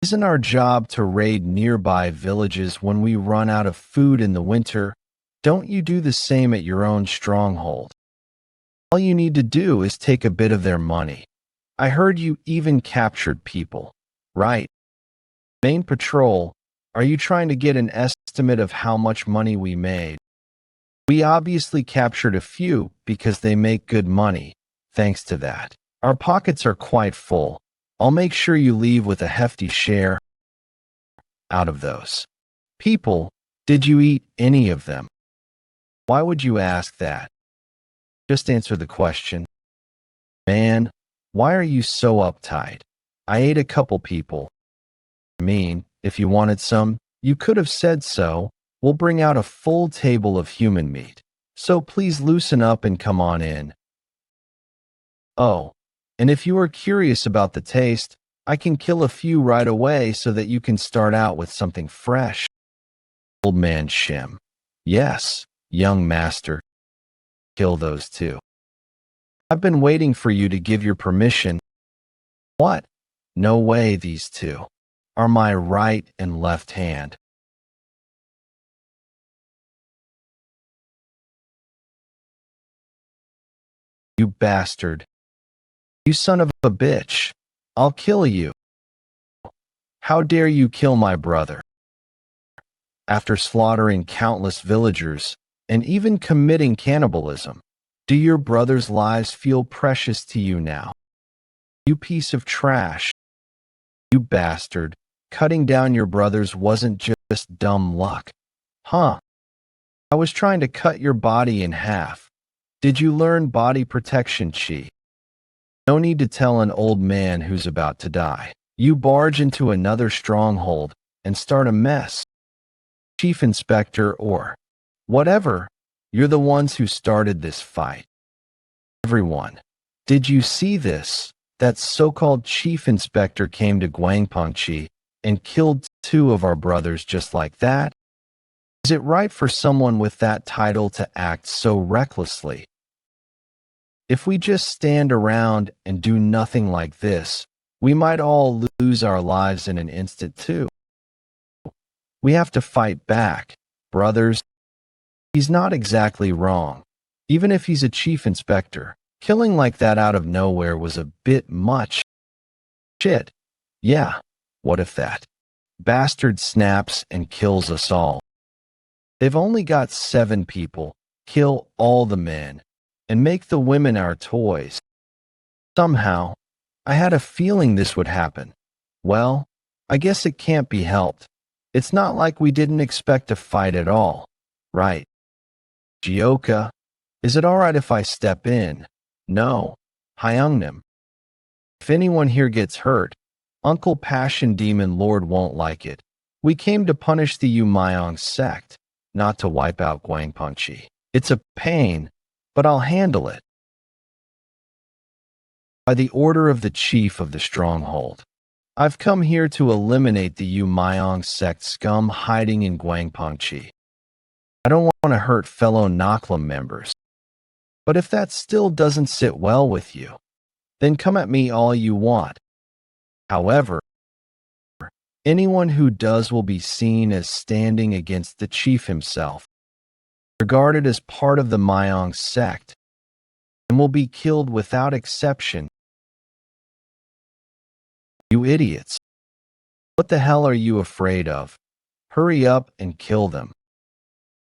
Isn't our job to raid nearby villages when we run out of food in the winter? Don't you do the same at your own stronghold? All you need to do is take a bit of their money. I heard you even captured people, right? Main patrol, are you trying to get an estimate of how much money we made? We obviously captured a few because they make good money, thanks to that. Our pockets are quite full. I'll make sure you leave with a hefty share out of those. People, did you eat any of them? Why would you ask that? Just answer the question. Man, why are you so uptight? I ate a couple people. I mean, if you wanted some, you could have said so. We'll bring out a full table of human meat. So please loosen up and come on in. Oh, and if you are curious about the taste, I can kill a few right away so that you can start out with something fresh. Old man Shim. Yes, young master. Kill those too. I've been waiting for you to give your permission. What? No way these two are my right and left hand. You bastard. You son of a bitch. I'll kill you. How dare you kill my brother? After slaughtering countless villagers and even committing cannibalism, do your brother's lives feel precious to you now? You piece of trash. You bastard. Cutting down your brothers wasn't just dumb luck. Huh? I was trying to cut your body in half. Did you learn body protection chi? No need to tell an old man who's about to die. You barge into another stronghold and start a mess. Chief Inspector or whatever, you're the ones who started this fight. Everyone, did you see this? That so-called Chief Inspector came to Guangpengchi and killed 2 of our brothers just like that? Is it right for someone with that title to act so recklessly? If we just stand around and do nothing like this, we might all lose our lives in an instant too. We have to fight back, brothers. He's not exactly wrong. Even if he's a chief inspector, killing like that out of nowhere was a bit much. Shit. Yeah, what if that bastard snaps and kills us all? They've only got 7 people. Kill all the men and make the women our toys. Somehow, I had a feeling this would happen. Well, I guess it can't be helped. It's not like we didn't expect a fight at all, right? Jeokha, is it all right if I step in? No, Hyungnim. If anyone here gets hurt, Uncle Passion Demon Lord won't like it. We came to punish the Umayong sect, not to wipe out Guangpengchi. It's a pain, but I'll handle it. By the order of the chief of the stronghold, I've come here to eliminate the Umayong sect scum hiding in Guangpengchi. I don't want to hurt fellow Naklam members. But if that still doesn't sit well with you, then come at me all you want. However, anyone who does will be seen as standing against the chief himself, regarded as part of the Mayong sect, and will be killed without exception. You idiots. What the hell are you afraid of? Hurry up and kill them.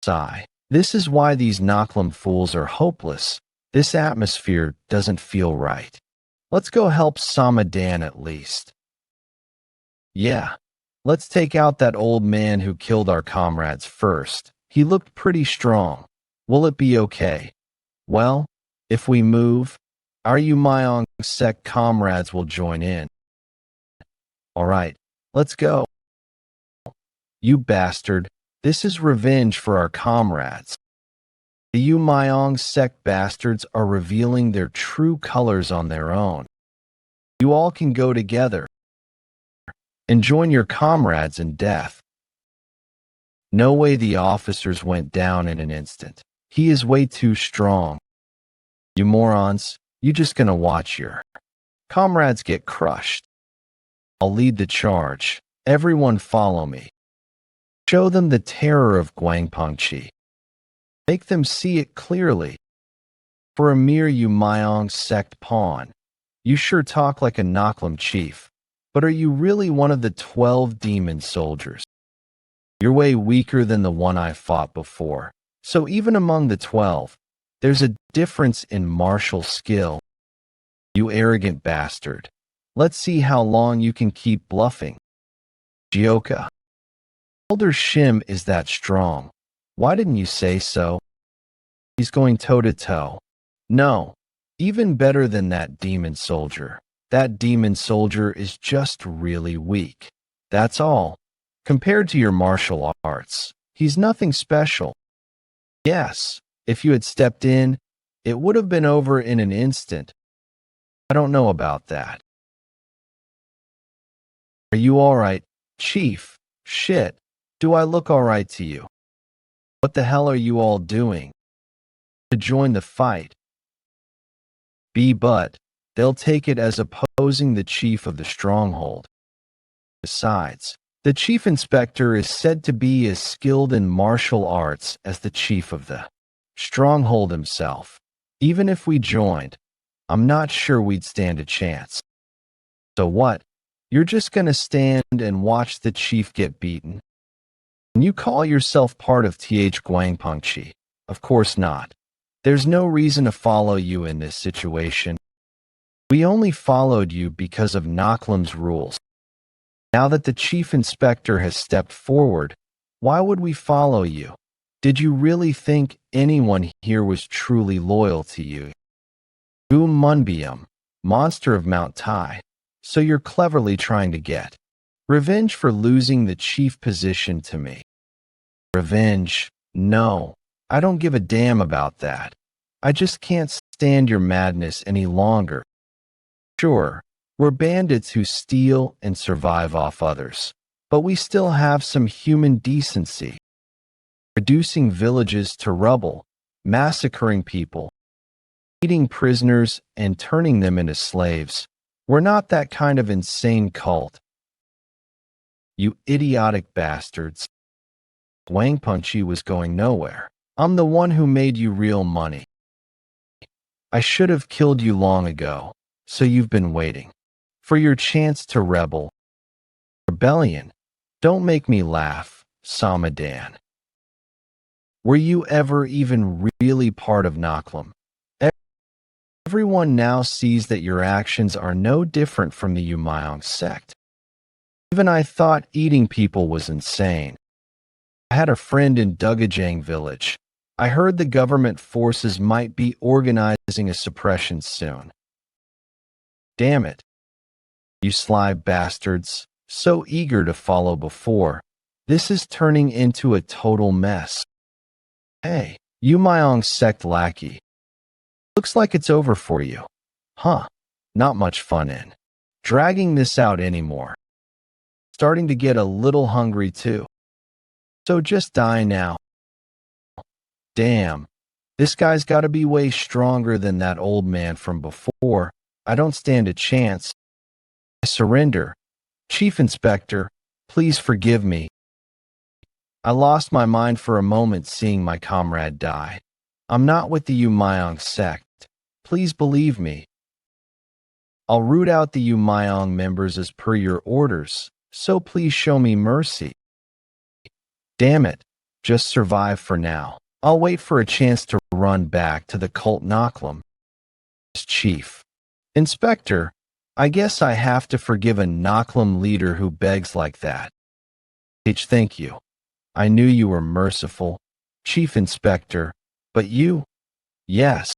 Sigh. This is why these Naklam fools are hopeless. This atmosphere doesn't feel right. Let's go help Samadan at least. Yeah, let's take out that old man who killed our comrades first. He looked pretty strong. Will it be okay? Well, if we move, our Umayong sect comrades will join in. All right, let's go. You bastard, this is revenge for our comrades. The Yumayong sect bastards are revealing their true colors on their own. You all can go together and join your comrades in death. No way the officers went down in an instant. He is way too strong. You morons, you just gonna watch your comrades get crushed. I'll lead the charge. Everyone follow me. Show them the terror of Guangpengchi. Make them see it clearly. For a mere Yumayong sect pawn, you sure talk like a Naklam chief, but are you really one of the 12 demon soldiers? You're way weaker than the one I fought before, so even among the 12, there's a difference in martial skill. You arrogant bastard. Let's see how long you can keep bluffing. Jeokha. Elder Shim is that strong. Why didn't you say so? He's going toe-to-toe. No, even better than that demon soldier. That demon soldier is just really weak. That's all. Compared to your martial arts, he's nothing special. Yes, if you had stepped in, it would have been over in an instant. I don't know about that. Are you all right, Chief? Shit, do I look all right to you? What the hell are you all doing? To join the fight. But they'll take it as opposing the chief of the stronghold. Besides, the chief inspector is said to be as skilled in martial arts as the chief of the stronghold himself. Even if we joined, I'm not sure we'd stand a chance. So what? You're just gonna stand and watch the chief get beaten? And you call yourself part of TH Guangpengchi? Of course not. There's no reason to follow you in this situation. We only followed you because of Naklam's rules. Now that the chief inspector has stepped forward, why would we follow you? Did you really think anyone here was truly loyal to you? Gu Munbium, monster of Mount Tai. So you're cleverly trying to get revenge for losing the chief position to me. Revenge? No, I don't give a damn about that. I just can't stand your madness any longer. Sure, we're bandits who steal and survive off others, but we still have some human decency. Reducing villages to rubble, massacring people, eating prisoners, and turning them into slaves. We're not that kind of insane cult. You idiotic bastards. Guangpengchi was going nowhere. I'm the one who made you real money. I should have killed you long ago, so you've been waiting for your chance to rebel. Rebellion? Don't make me laugh, Samadan. Were you ever even really part of Naklam? Everyone now sees that your actions are no different from the Yumayong sect. Even I thought eating people was insane. I had a friend in Dugajang village. I heard the government forces might be organizing a suppression soon. Damn it. You sly bastards, so eager to follow before. This is turning into a total mess. Hey, Yumayong sect lackey. Looks like it's over for you. Huh, not much fun in dragging this out anymore. Starting to get a little hungry too. So just die now. Damn, this guy's gotta be way stronger than that old man from before. I don't stand a chance. I surrender. Chief Inspector, please forgive me. I lost my mind for a moment seeing my comrade die. I'm not with the Yumayong sect. Please believe me. I'll root out the Yumayong members as per your orders, so please show me mercy. Damn it, just survive for now. I'll wait for a chance to run back to the cult Naklam. Chief. Inspector, I guess I have to forgive a Naklam leader who begs like that. Thank you. I knew you were merciful, Chief Inspector, but you? Yes.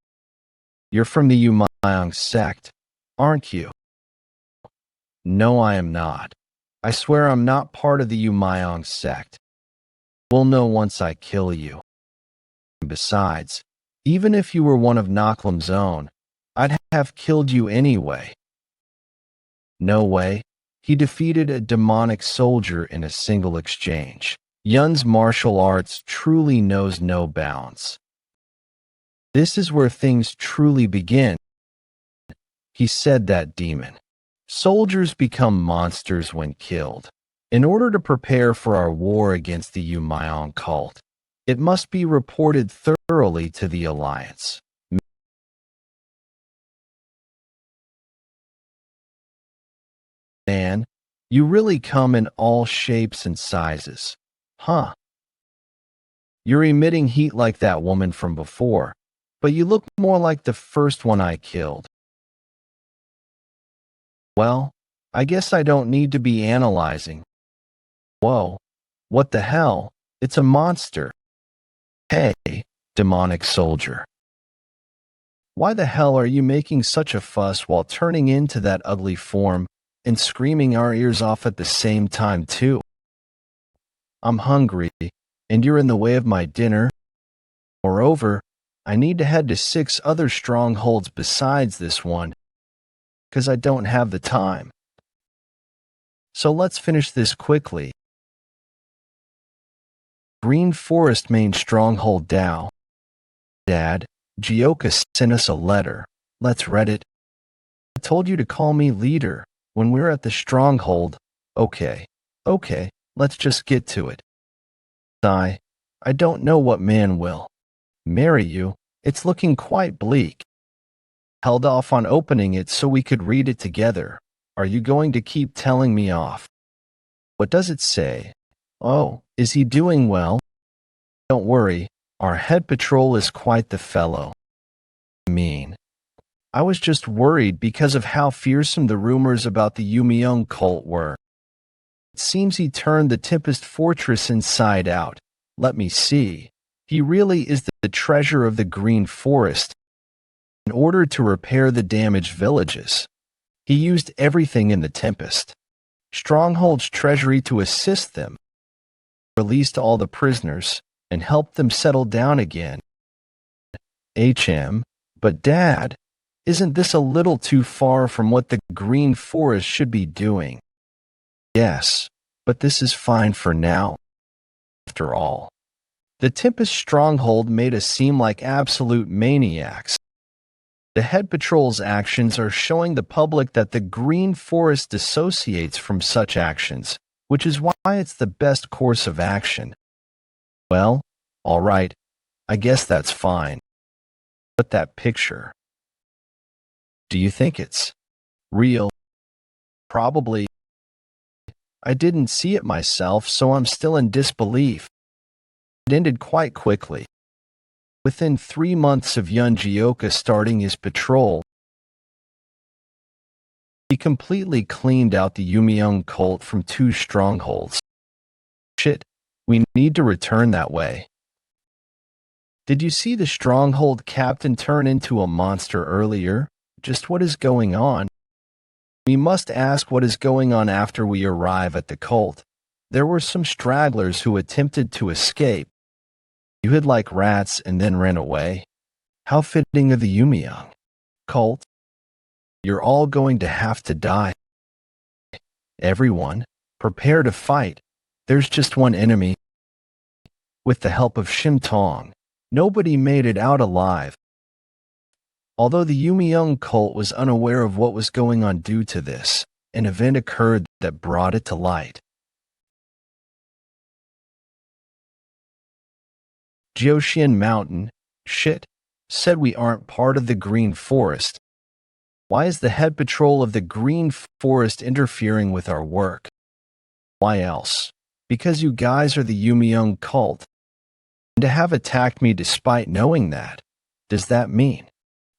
You're from the Yumayong sect, aren't you? No, I am not. I swear I'm not part of the Yumayong sect. We'll know once I kill you. Besides, Even if you were one of Noklam's own, I'd have killed you anyway. No way. He defeated a demonic soldier in a single exchange. Yeon's martial arts truly knows no bounds. This is where things truly begin. He said that demon. Soldiers become monsters when killed. In order to prepare for our war against the Yumion cult, it must be reported thoroughly to the Alliance. Man, you really come in all shapes and sizes. Huh? You're emitting heat like that woman from before, but you look more like the first one I killed. Well, I guess I don't need to be analyzing. Whoa, what the hell? It's a monster. Hey, demonic soldier. Why the hell are you making such a fuss while turning into that ugly form and screaming our ears off at the same time too? I'm hungry, and you're in the way of my dinner. Moreover, I need to head to 6 other strongholds besides this one, because I don't have the time. So let's finish this quickly. Green Forest main stronghold Dao. Dad, Jeokha sent us a letter. Let's read it. I told you to call me leader when we're at the stronghold. Okay, let's just get to it. I don't know what man will marry you. It's looking quite bleak. Held off on opening it so we could read it together. Are you going to keep telling me off? What does it say? Oh, is he doing well? Don't worry, our head patrol is quite the fellow. I was just worried because of how fearsome the rumors about the Yumion cult were. It seems he turned the Tempest Fortress inside out. Let me see. He really is the treasure of the Green Forest. In order to repair the damaged villages, he used everything in the Tempest Stronghold's treasury to assist them, released all the prisoners, and helped them settle down again. But Dad, isn't this a little too far from what the Green Forest should be doing? Yes, but this is fine for now. After all, the Tempest Stronghold made us seem like absolute maniacs. The head patrol's actions are showing the public that the Green Forest dissociates from such actions, which is why it's the best course of action. Well, all right, I guess that's fine. But that picture, do you think it's real? Probably. I didn't see it myself, so I'm still in disbelief. It ended quite quickly. Within 3 months of Yeon Jeokha starting his patrol, he completely cleaned out the Yumion cult from 2 strongholds. Shit, we need to return that way. Did you see the stronghold captain turn into a monster earlier? Just what is going on? We must ask what is going on after we arrive at the cult. There were some stragglers who attempted to escape. You hid like rats and then ran away. How fitting of the Yumion cult. You're all going to have to die. Everyone, prepare to fight. There's just one enemy. With the help of Shimtong, nobody made it out alive. Although the Yumion cult was unaware of what was going on due to this, an event occurred that brought it to light. Jiaoshan Mountain, said we aren't part of the Green Forest. Why is the head patrol of the Green Forest interfering with our work? Why else? Because you guys are the Yumion cult. And to have attacked me despite knowing that, does that mean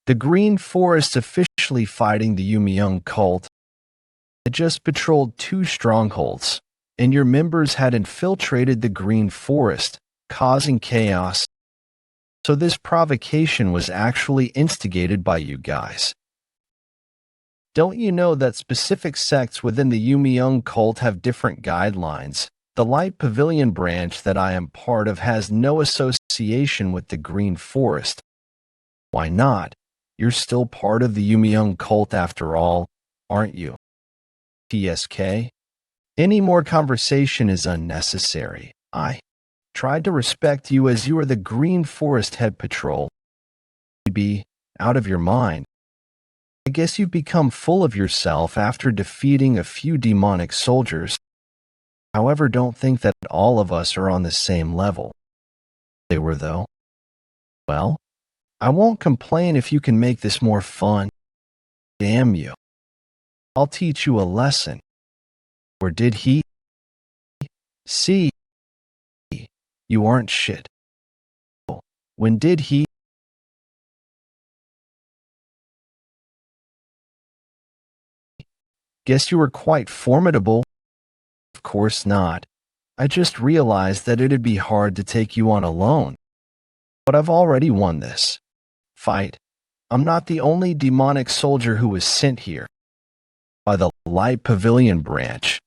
the Green Forest officially fighting the Yumion cult? It just patrolled 2 strongholds, and your members had infiltrated the Green Forest, causing chaos. So this provocation was actually instigated by you guys. Don't you know that specific sects within the Yumion cult have different guidelines? The Light Pavilion branch that I am part of has no association with the Green Forest. Why not? You're still part of the Yumiyoung cult after all, aren't you? TSK? Any more conversation is unnecessary. I tried to respect you as you are the Green Forest Head Patrol. You'd be out of your mind. I guess you've become full of yourself after defeating a few demonic soldiers. However, don't think that all of us are on the same level. They were, though. Well, I won't complain if you can make this more fun. Damn you. I'll teach you a lesson. Or did he? See, you aren't shit. When did he? Guess you were quite formidable. Of course not. I just realized that it'd be hard to take you on alone. But I've already won this fight. I'm not the only demonic soldier who was sent here by the Light Pavilion branch.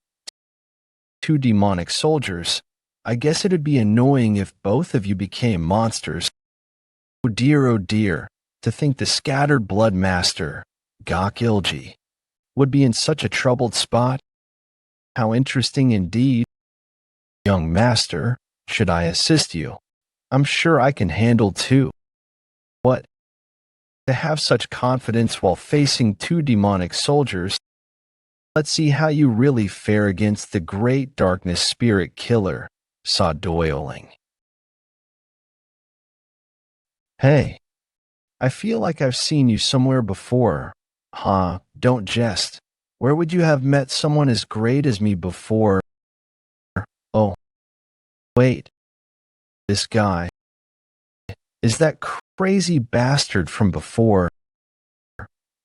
2 demonic soldiers. I guess it'd be annoying if both of you became monsters. Oh dear, to think the scattered blood master, Gok Ilji, would be in such a troubled spot. How interesting indeed. Young master, should I assist you? I'm sure I can handle 2. What? To have such confidence while facing 2 demonic soldiers? Let's see how you really fare against the great darkness spirit killer, saw Doiling. Hey, I feel like I've seen you somewhere before. Huh, don't jest. Where would you have met someone as great as me before? Oh, wait. This guy. Is that crazy bastard from before?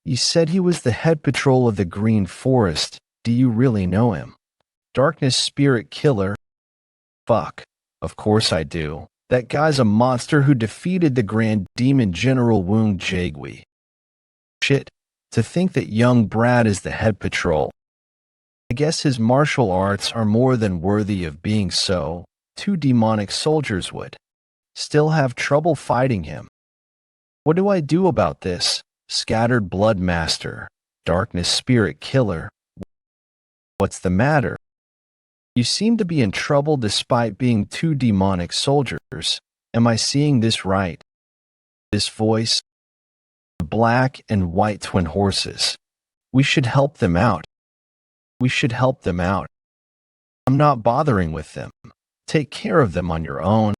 You said he was the head patrol of the Green Forest. Do you really know him? Darkness Spirit Killer? Fuck. Of course I do. That guy's a monster who defeated the Grand Demon General Woong Jaegwi. Shit. To think that young Brad is the head patrol. I guess his martial arts are more than worthy of being so. 2 demonic soldiers would still have trouble fighting him. What do I do about this? Scattered Blood Master, Darkness Spirit Killer. What's the matter? You seem to be in trouble despite being 2 demonic soldiers. Am I seeing this right? This voice? The black and white twin horses. We should help them out. We should help them out. I'm not bothering with them. Take care of them on your own.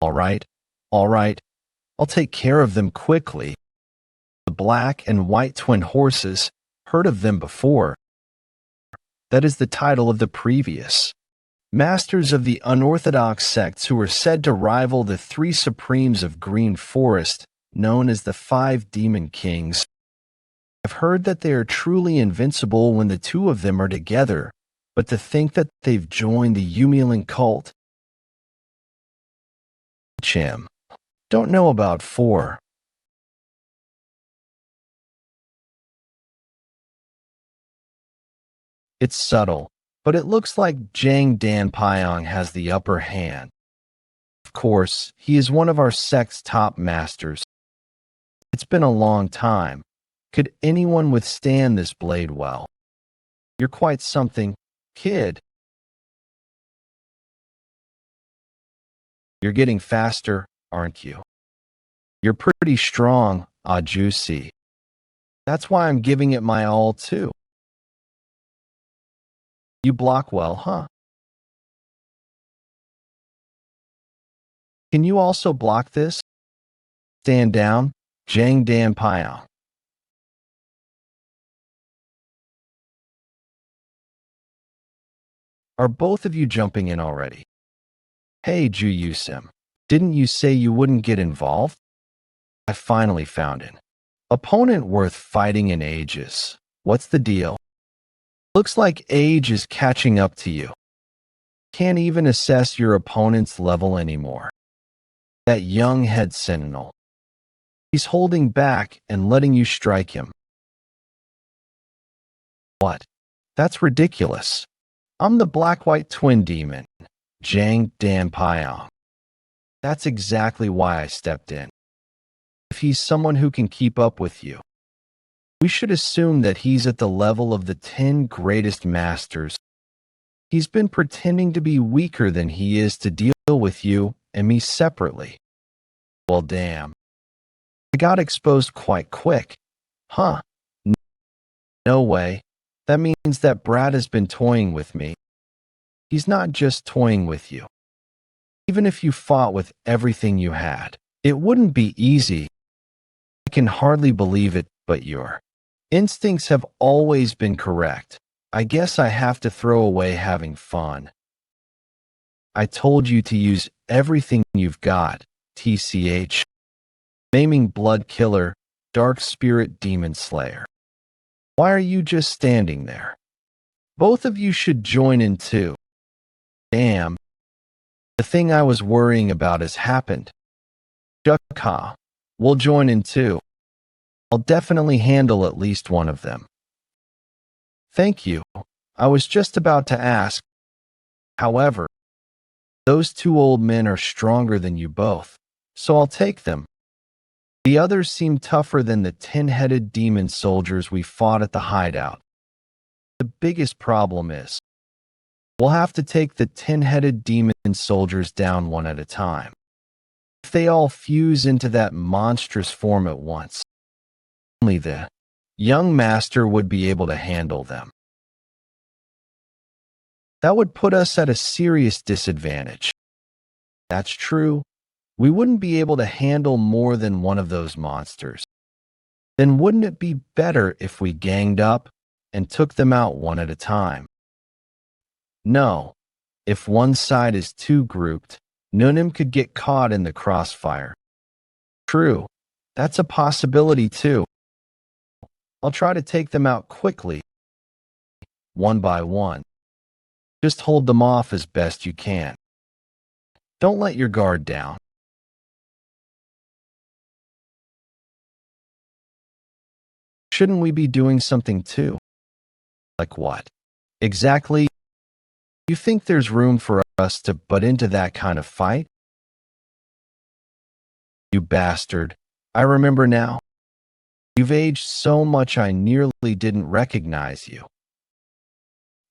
All right. I'll take care of them quickly. The black and white twin horses, heard of them before. That is the title of the previous. Masters of the unorthodox sects who were said to rival the 3 supremes of Green Forest, known as the 5 Demon Kings. I've heard that they are truly invincible when the 2 of them are together, but to think that they've joined the Yumiling cult. Chim. Don't know about 4. It's subtle, but it looks like Jang Dan Pyong has the upper hand. Of course, he is one of our sect's top masters. It's been a long time. Could anyone withstand this blade well? You're quite something, kid. You're getting faster, aren't you? You're pretty strong, Juicy. That's why I'm giving it my all, too. You block well, huh? Can you also block this? Stand down, Jang Dan Pyong. Are both of you jumping in already? Hey, Ju Yusim, didn't you say you wouldn't get involved? I finally found it. Opponent worth fighting in ages. What's the deal? Looks like age is catching up to you. Can't even assess your opponent's level anymore. That young head sentinel. He's holding back and letting you strike him. What? That's ridiculous. I'm the black-white twin demon, Jang Dan Pyong. That's exactly why I stepped in. If he's someone who can keep up with you. We should assume that he's at the level of the 10 greatest masters. He's been pretending to be weaker than he is to deal with you and me separately. Well, damn. I got exposed quite quick. Huh. No way. That means that Brad has been toying with me. He's not just toying with you. Even if you fought with everything you had, it wouldn't be easy. I can hardly believe it, but your instincts have always been correct. I guess I have to throw away having fun. I told you to use everything you've got, TCH. Maiming blood killer, dark spirit demon slayer. Why are you just standing there? Both of you should join in too. Damn. The thing I was worrying about has happened. Jeokha, we'll join in too. I'll definitely handle at least one of them. Thank you. I was just about to ask. However, those 2 old men are stronger than you both, so I'll take them. The others seem tougher than the 10-headed demon soldiers we fought at the hideout. The biggest problem is, we'll have to take the 10-headed demon soldiers down one at a time. If they all fuse into that monstrous form at once, only the young master would be able to handle them. That would put us at a serious disadvantage. That's true. We wouldn't be able to handle more than one of those monsters. Then wouldn't it be better if we ganged up and took them out one at a time? No. If one side is too grouped, Nunim could get caught in the crossfire. True. That's a possibility too. I'll try to take them out quickly, one by one. Just hold them off as best you can. Don't let your guard down. Shouldn't we be doing something too? Like what? Exactly. You think there's room for us to butt into that kind of fight? You bastard. I remember now. You've aged so much I nearly didn't recognize you.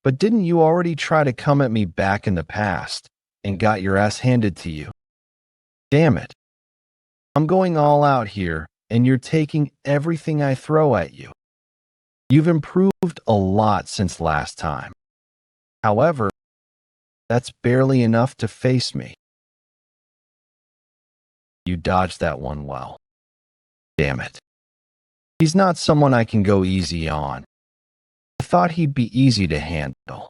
But didn't you already try to come at me back in the past and got your ass handed to you? Damn it. I'm going all out here and you're taking everything I throw at you. You've improved a lot since last time. However, that's barely enough to face me. You dodged that one well. Damn it. He's not someone I can go easy on. I thought he'd be easy to handle.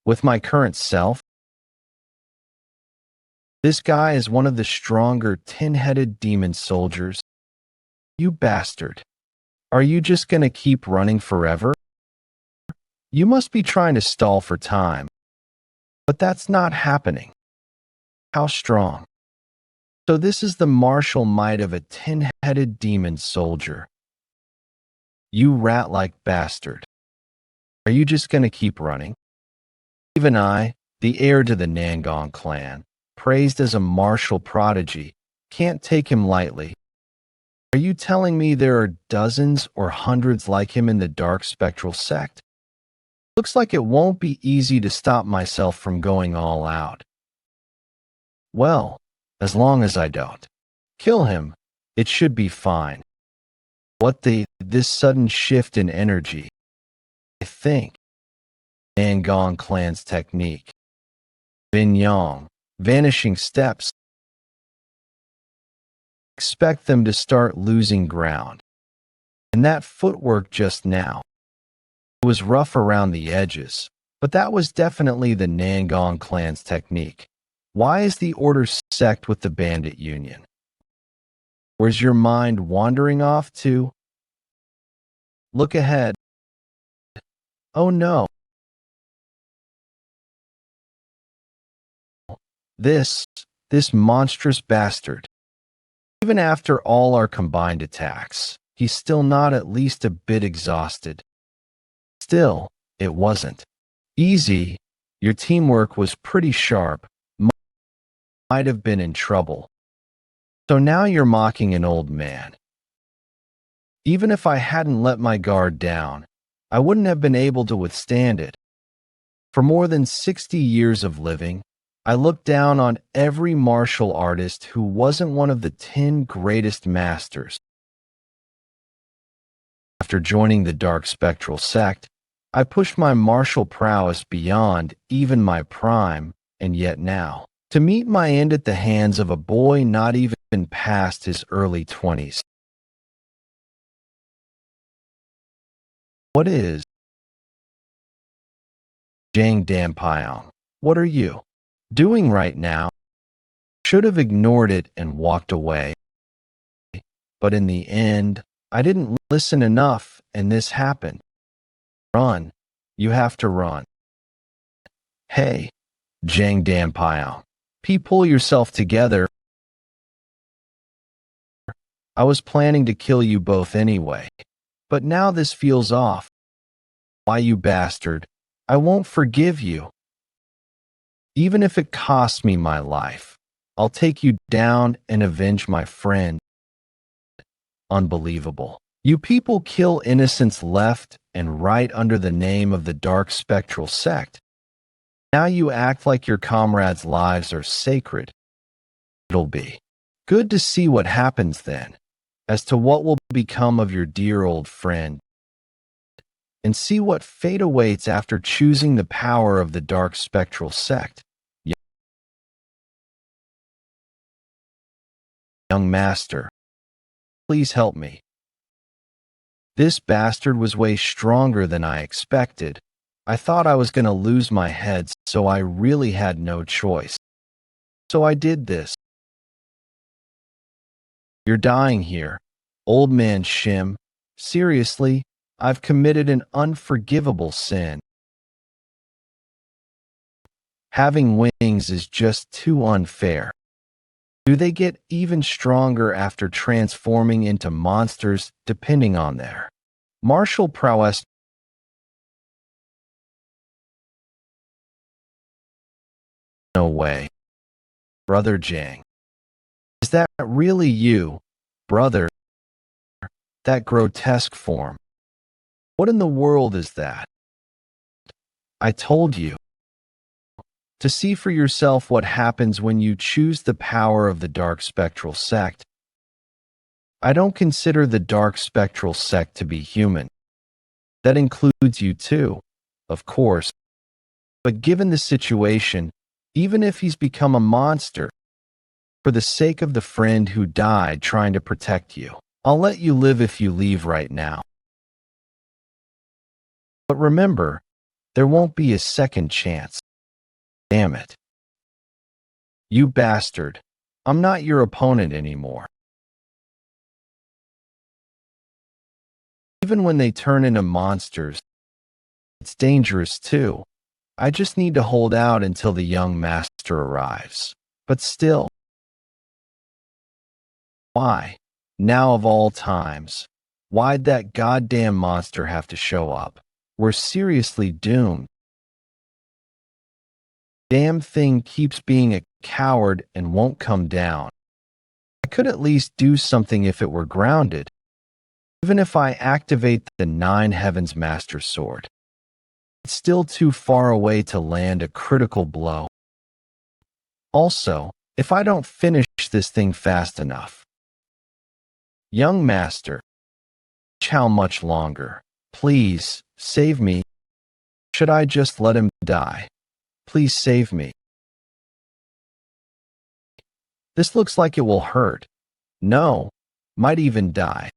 With my current self, this guy is one of the stronger 10-headed demon soldiers. You bastard. Are you just gonna keep running forever? You must be trying to stall for time. But that's not happening. How strong. So this is the martial might of a 10-headed demon soldier. You rat-like bastard. Are you just gonna keep running? Even I, the heir to the Nangong clan, praised as a martial prodigy, can't take him lightly. Are you telling me there are dozens or hundreds like him in the dark spectral sect? Looks like it won't be easy to stop myself from going all out. Well, as long as I don't kill him, it should be fine. This sudden shift in energy? I think Nangong clan's technique. Binyang, vanishing steps. Expect them to start losing ground. And that footwork just now. It was rough around the edges, but that was definitely the Nangong clan's technique. Why is the order sect with the bandit union? Where's your mind wandering off to? Look ahead. Oh no. This monstrous bastard. Even after all our combined attacks, he's still not at least a bit exhausted. Still, it wasn't easy. Your teamwork was pretty sharp. Might have been in trouble. So now you're mocking an old man. Even if I hadn't let my guard down, I wouldn't have been able to withstand it. For more than 60 years of living, I looked down on every martial artist who wasn't one of the 10 greatest masters. After joining the dark spectral sect, I pushed my martial prowess beyond even my prime, and yet now, to meet my end at the hands of a boy not even past his early 20s. What is Jang Dampyeong? What are you doing right now? Should have ignored it and walked away. But in the end, I didn't listen enough, and this happened. Run. You have to run. Hey, Jang Dampyeong. Pull yourself together. I was planning to kill you both anyway. But now this feels off. Why, you bastard? I won't forgive you. Even if it costs me my life, I'll take you down and avenge my friend. Unbelievable. You people kill innocents left and right under the name of the dark spectral sect. Now you act like your comrades' lives are sacred. It'll be good to see what happens then, as to what will become of your dear old friend, and see what fate awaits after choosing the power of the dark spectral sect. Young master, please help me. This bastard was way stronger than I expected. I thought I was going to lose my head, so I really had no choice. So I did this. You're dying here, old man Shim. Seriously, I've committed an unforgivable sin. Having wings is just too unfair. Do they get even stronger after transforming into monsters depending on their martial prowess? No way. Brother Jang. Is that really you, brother? That grotesque form. What in the world is that? I told you. To see for yourself what happens when you choose the power of the dark spectral sect. I don't consider the dark spectral sect to be human. That includes you too, of course. But given the situation, even if he's become a monster, for the sake of the friend who died trying to protect you, I'll let you live if you leave right now. But remember, there won't be a second chance. Damn it. You bastard. I'm not your opponent anymore. Even when they turn into monsters, it's dangerous too. I just need to hold out until the young master arrives. But still. Why? Now of all times. Why'd that goddamn monster have to show up? We're seriously doomed. Damn thing keeps being a coward and won't come down. I could at least do something if it were grounded. Even if I activate the 9 Heavens Master Sword. It's still too far away to land a critical blow. Also, if I don't finish this thing fast enough. Young master. How much longer? Please, save me. Should I just let him die? Please save me. This looks like it will hurt. No, might even die.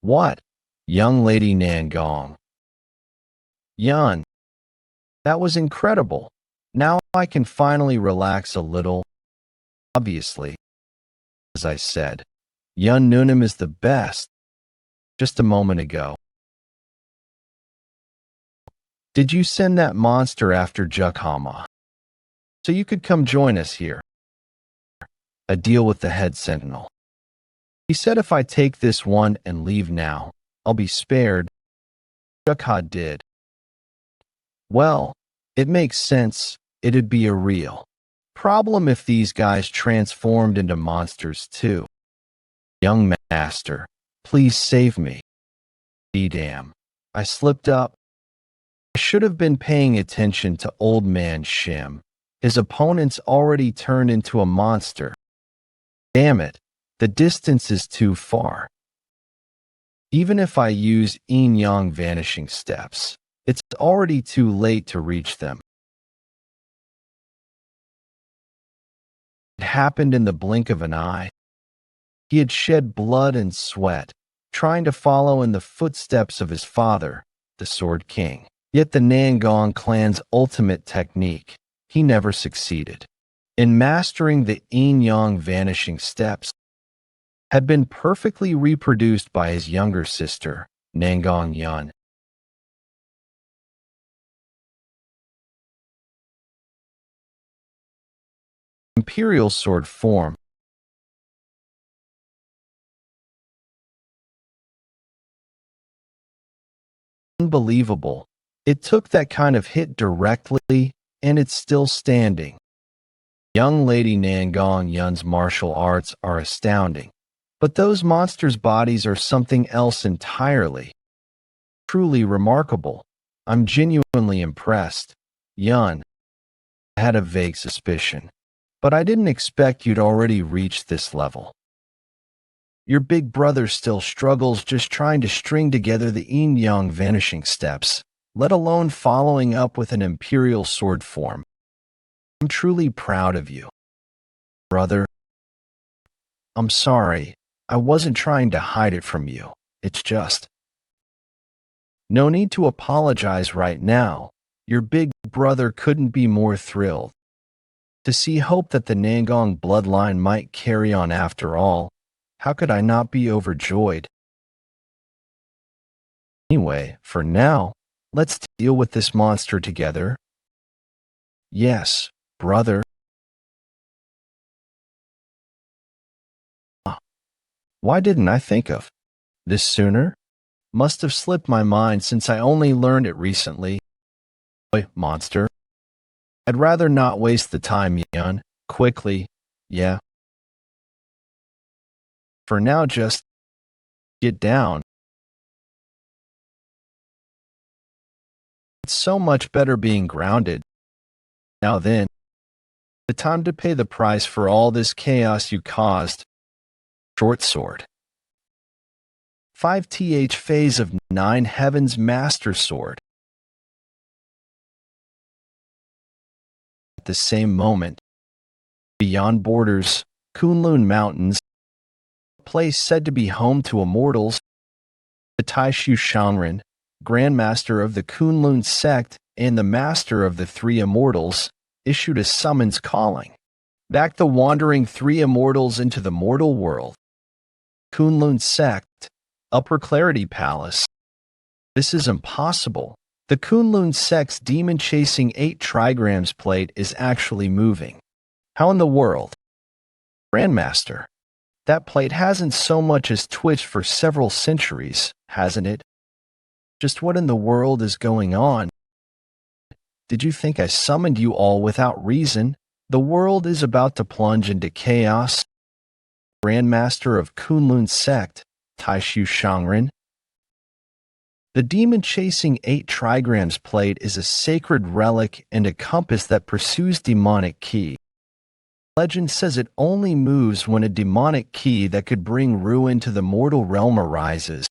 What? Young lady Nangong. Yeon. That was incredible. Now I can finally relax a little. Obviously, as I said, Yeon Nunim is the best. Just a moment ago. Did you send that monster after Jeokha? So you could come join us here. A deal with the head sentinel. He said if I take this one and leave now, I'll be spared. Jeokha did. Well, it makes sense. It'd be a real Problem if these guys transformed into monsters too. Young master, please save me. Be damn. I slipped up. I should have been paying attention to old man Shim. His opponent's already turned into a monster. Damn it, the distance is too far. Even if I use Yin Yang vanishing steps, it's already too late to reach them. It happened in the blink of an eye. He had shed blood and sweat, trying to follow in the footsteps of his father, the Sword King. Yet the Nangong clan's ultimate technique, he never succeeded. In mastering the Yin Yang vanishing steps, had been perfectly reproduced by his younger sister, Nangong Yun. Imperial sword form. Unbelievable. It took that kind of hit directly, and it's still standing. Young Lady Nangong Yun's martial arts are astounding, but those monsters' bodies are something else entirely. Truly remarkable. I'm genuinely impressed. Yun, I had a vague suspicion, but I didn't expect you'd already reached this level. Your big brother still struggles just trying to string together the Yin Yang vanishing steps, let alone following up with an imperial sword form. I'm truly proud of you. Brother, I'm sorry. I wasn't trying to hide it from you. It's just... No need to apologize right now. Your big brother couldn't be more thrilled. To see hope that the Nangong bloodline might carry on after all, how could I not be overjoyed? Anyway, for now, let's deal with this monster together. Yes, brother. Why didn't I think of this sooner? Must have slipped my mind since I only learned it recently. Boy, monster. I'd rather not waste the time, Yeon. Quickly, yeah. For now, just get down. It's so much better being grounded. Now then, the time to pay the price for all this chaos you caused. Short sword. 5th phase of 9 Heavens Master Sword. At the same moment, beyond borders, Kunlun Mountains, a place said to be home to immortals, the Taishu Shanren, Grandmaster of the Kunlun sect and the Master of the Three Immortals, issued a summons calling back the wandering three immortals into the mortal world. Kunlun sect, Upper Clarity Palace. This is impossible. The Kunlun sect's demon-chasing 8 trigrams plate is actually moving. How in the world? Grandmaster, that plate hasn't so much as twitched for several centuries, hasn't it? Just what in the world is going on? Did you think I summoned you all without reason? The world is about to plunge into chaos. Grandmaster of Kunlun sect, Taishu Shangren. The demon-chasing 8 trigrams plate is a sacred relic and a compass that pursues demonic ki. Legend says it only moves when a demonic ki that could bring ruin to the mortal realm arises.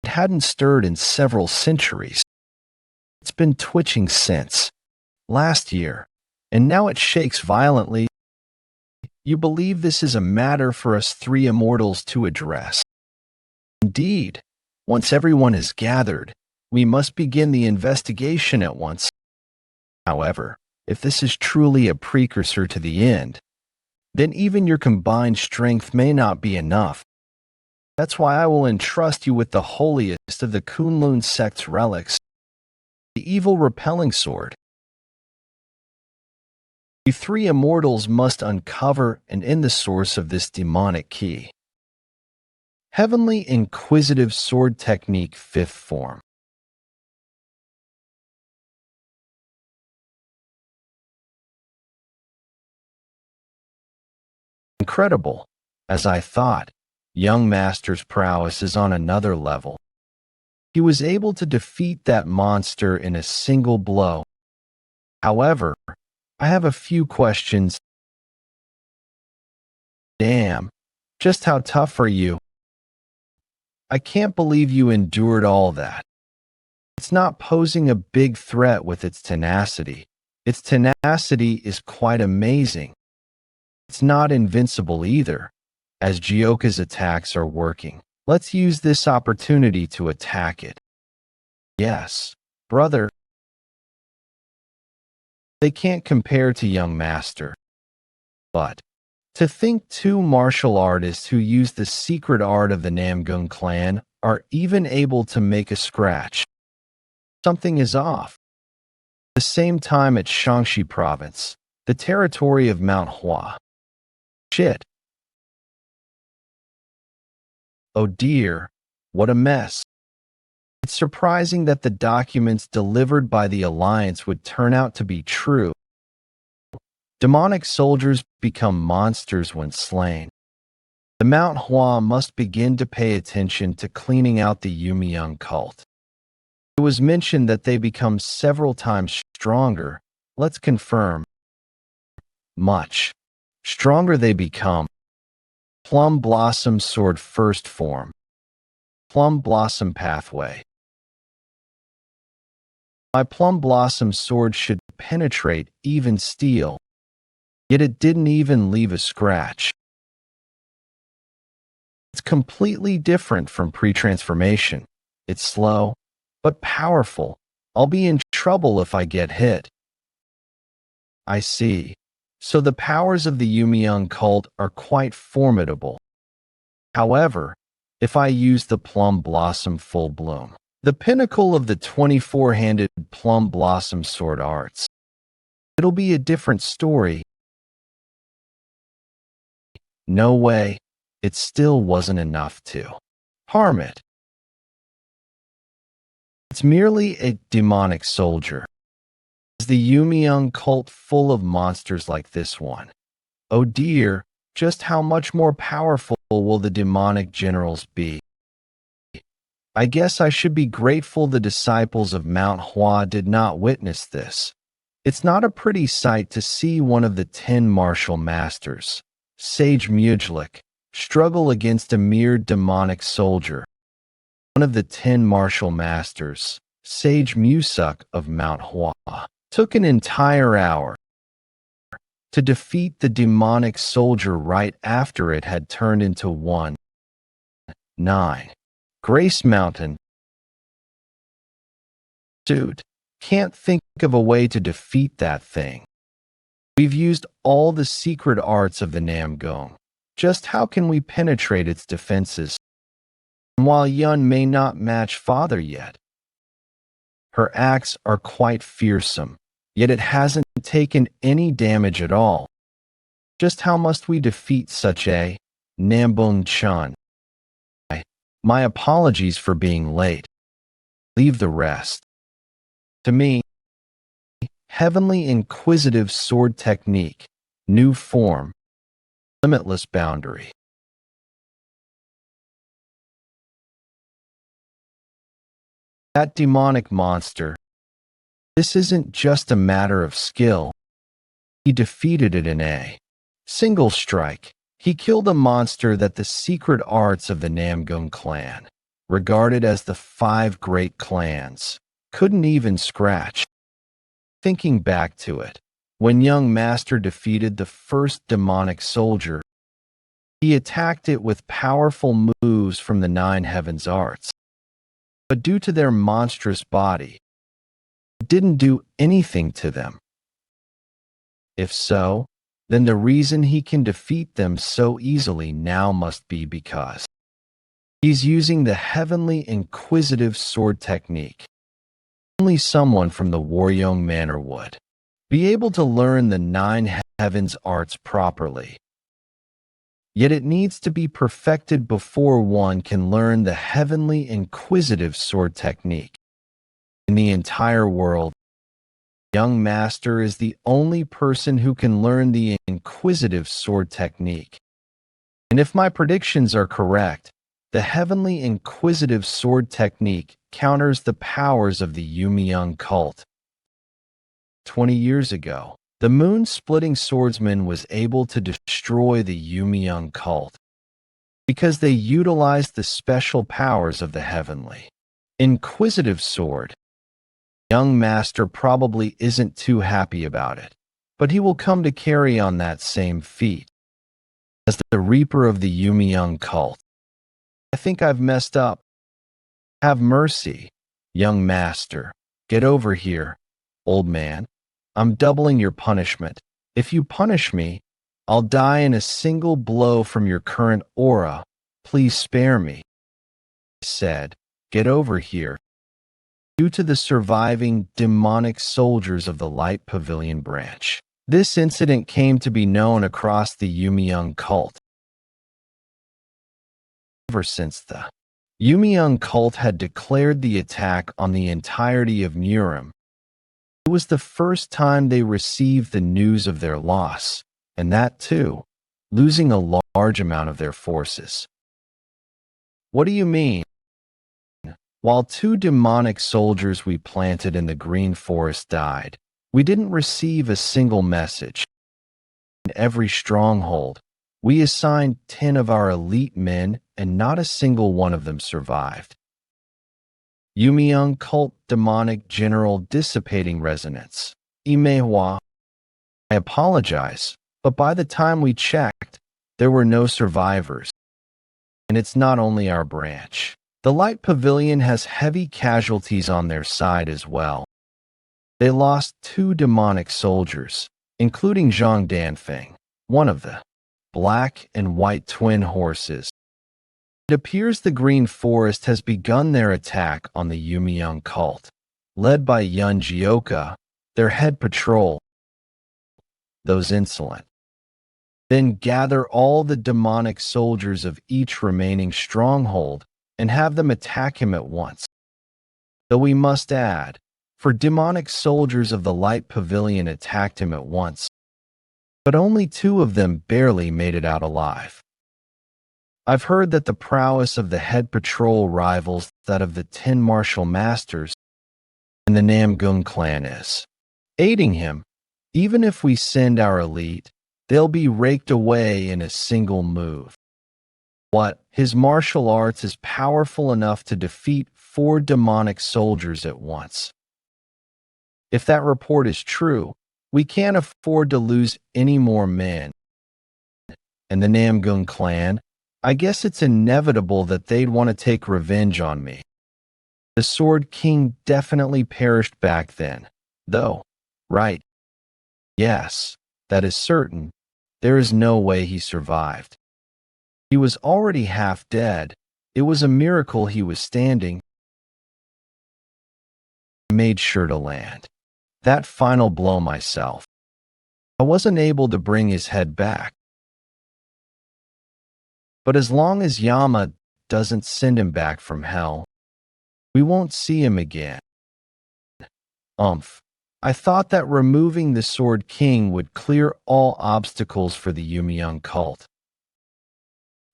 It hadn't stirred in several centuries. It's been twitching since last year, and now it shakes violently. You believe this is a matter for us three immortals to address? Indeed, once everyone is gathered, we must begin the investigation at once. However, if this is truly a precursor to the end, then even your combined strength may not be enough. That's why I will entrust you with the holiest of the Kunlun sect's relics, the evil repelling sword. You three immortals must uncover and end the source of this demonic ki. Heavenly Inquisitive Sword Technique 5th Form. Incredible. As I thought, young master's prowess is on another level. He was able to defeat that monster in a single blow. However, I have a few questions. Damn, just how tough are you? I can't believe you endured all that. It's not posing a big threat with its tenacity. Its tenacity is quite amazing. It's not invincible either, as Jeokha's attacks are working. Let's use this opportunity to attack it. Yes, brother. They can't compare to young master. But to think two martial artists who use the secret art of the Nangong clan are even able to make a scratch. Something is off. At the same time at Shaanxi province, the territory of Mount Hua. Shit. Oh dear, what a mess. It's surprising that the documents delivered by the Alliance would turn out to be true. Demonic soldiers become monsters when slain. The Mount Hua must begin to pay attention to cleaning out the Yumiyoung cult. It was mentioned that they become several times stronger. Let's confirm. Much stronger they become. Plum Blossom Sword First Form. Plum Blossom Pathway. My Plum Blossom Sword should penetrate even steel. Yet it didn't even leave a scratch. It's completely different from pre-transformation. It's slow, but powerful. I'll be in trouble if I get hit. I see. So the powers of the Yumiyoung cult are quite formidable. However, if I use the Plum Blossom Full Bloom, the pinnacle of the 24-handed Plum Blossom Sword arts, it'll be a different story. No way, it still wasn't enough to harm it. It's merely a demonic soldier. Is the Yumiyoung cult full of monsters like this one? Oh dear, just how much more powerful will the demonic generals be? I guess I should be grateful the disciples of Mount Hua did not witness this. It's not a pretty sight to see one of the 10 martial masters, Sage Mujlik, struggle against a mere demonic soldier. One of the 10 martial masters, Sage Musuk of Mount Hua, took an entire hour to defeat the demonic soldier right after it had turned into 1-9. Grace Mountain. Dude, can't think of a way to defeat that thing. We've used all the secret arts of the Nangong. Just how can we penetrate its defenses? And while Yeon may not match father yet, her acts are quite fearsome, yet it hasn't taken any damage at all. Just how must we defeat such a Nambong Chun? My apologies for being late. Leave the rest. To me, Heavenly Inquisitive Sword Technique, New Form, Limitless Boundary. That demonic monster. This isn't just a matter of skill. He defeated it in a single strike. He killed a monster that the secret arts of the Nangong clan, regarded as the 5 great clans, couldn't even scratch. Thinking back to it, when young master defeated the first demonic soldier, he attacked it with powerful moves from the 9 heavens arts. But due to their monstrous body, it didn't do anything to them. If so, then the reason he can defeat them so easily now must be because he's using the Heavenly Inquisitive Sword Technique. Only someone from the Waryoung Manor would be able to learn the 9 heavens arts properly. Yet it needs to be perfected before one can learn the Heavenly Inquisitive Sword Technique. In the entire world, young master is the only person who can learn the Inquisitive Sword Technique. And if my predictions are correct, the heavenly inquisitive sword technique counters the powers of the Yumiyoung cult. 20 years ago, the moon-splitting swordsman was able to destroy the Yumiyoung cult because they utilized the special powers of the heavenly inquisitive sword. Young master probably isn't too happy about it, but he will come to carry on that same feat as the reaper of the Yumiyoung cult. I think I've messed up. Have mercy, young master. Get over here, old man. I'm doubling your punishment. If you punish me, I'll die in a single blow from your current aura. Please spare me. I said, get over here. Due to the surviving demonic soldiers of the Light Pavilion branch, this incident came to be known across the Yumiyoung cult. Ever since the Yumiyoung cult had declared the attack on the entirety of Murim, it was the first time they received the news of their loss, and that too, losing a large amount of their forces. What do you mean? While 2 demonic soldiers we planted in the Green Forest died, we didn't receive a single message. In every stronghold, we assigned 10 of our elite men, and not a single one of them survived. Yumiyoung cult demonic general dissipating resonance. Imehua. I apologize, but by the time we checked, there were no survivors. And it's not only our branch. The Light Pavilion has heavy casualties on their side as well. They lost 2 demonic soldiers, including Zhang Danfeng, one of the black and white twin horses. It appears the Green Forest has begun their attack on the Yumiyoung cult, led by Yeon Jeokha, their head patrol. Those insolent. Then gather all the demonic soldiers of each remaining stronghold and have them attack him at once. Though we must add, for demonic soldiers of the Light Pavilion attacked him at once, but only 2 of them barely made it out alive. I've heard that the prowess of the head patrol rivals that of the 10 martial masters in the Nangong clan is. Aiding him, even if we send our elite, they'll be raked away in a single move. What? His martial arts is powerful enough to defeat 4 demonic soldiers at once. If that report is true, we can't afford to lose any more men. And the Nangong clan, I guess it's inevitable that they'd want to take revenge on me. The Sword King definitely perished back then, though, right? Yes, that is certain. There is no way he survived. He was already half dead. It was a miracle he was standing. I made sure to land that final blow myself. I wasn't able to bring his head back. But as long as Yama doesn't send him back from hell, we won't see him again. I thought that removing the Sword King would clear all obstacles for the Yumiyoung cult.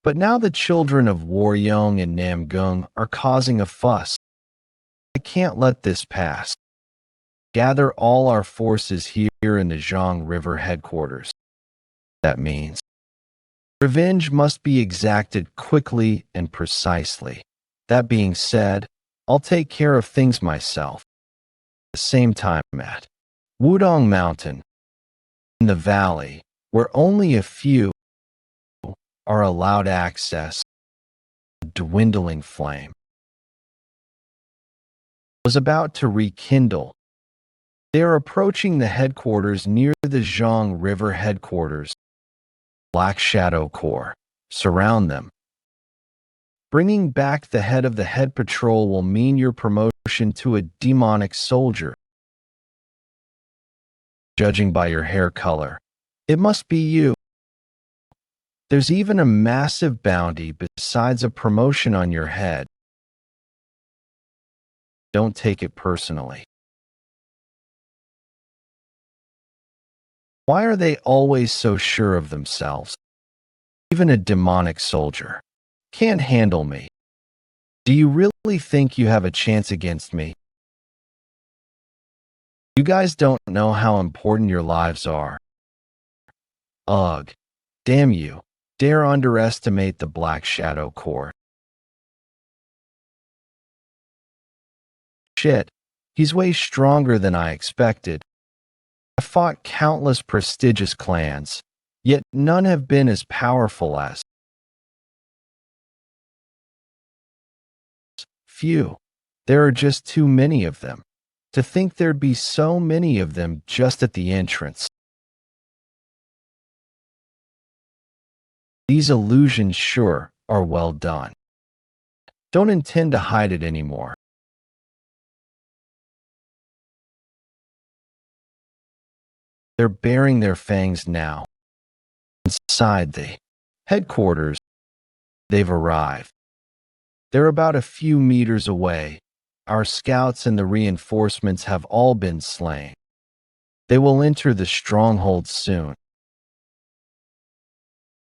But now the children of Waryong and Nangong are causing a fuss. I can't let this pass. Gather all our forces here in the Zhang River headquarters. That means revenge must be exacted quickly and precisely. That being said, I'll take care of things myself. At the same time at Wudong Mountain, in the valley, where only a few are allowed access, a dwindling flame was about to rekindle. They are approaching the headquarters near the Zhang River headquarters. Black Shadow Corps surround them. Bringing back the head of the head patrol will mean your promotion to a demonic soldier. Judging by your hair color, it must be you. There's even a massive bounty besides a promotion on your head. Don't take it personally. Why are they always so sure of themselves? Even a demonic soldier can't handle me. Do you really think you have a chance against me? You guys don't know how important your lives are. Ugh, damn you. Dare underestimate the Black Shadow Court. Shit, he's way stronger than I expected. I fought countless prestigious clans, yet none have been as powerful as. Few. There are just too many of them. To think there'd be so many of them just at the entrance. These illusions sure are well done. Don't intend to hide it anymore. They're baring their fangs now. Inside the headquarters, they've arrived. They're about a few meters away. Our scouts and the reinforcements have all been slain. They will enter the stronghold soon.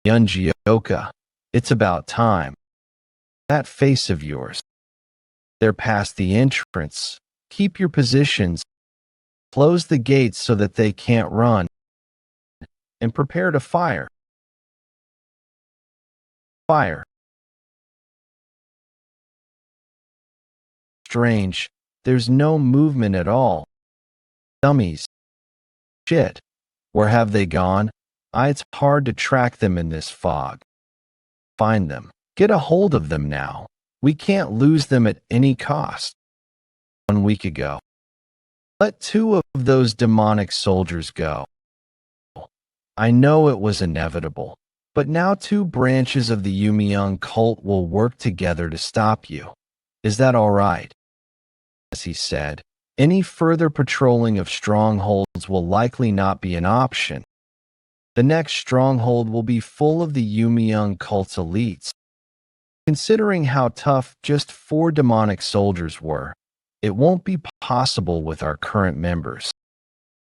Yeon Jeokha, it's about time. That face of yours. They're past the entrance. Keep your positions. Close the gates so that they can't run. And prepare to fire. Fire. Strange. There's no movement at all. Dummies. Shit. Where have they gone? It's hard to track them in this fog. Find them. Get a hold of them now. We can't lose them at any cost. 1 week ago. Let 2 of those demonic soldiers go. I know it was inevitable, but now 2 branches of the Yumiyoung cult will work together to stop you. Is that all right? As he said, any further patrolling of strongholds will likely not be an option. The next stronghold will be full of the Yumiyoung cult's elites. Considering how tough just 4 demonic soldiers were, it won't be possible with our current members.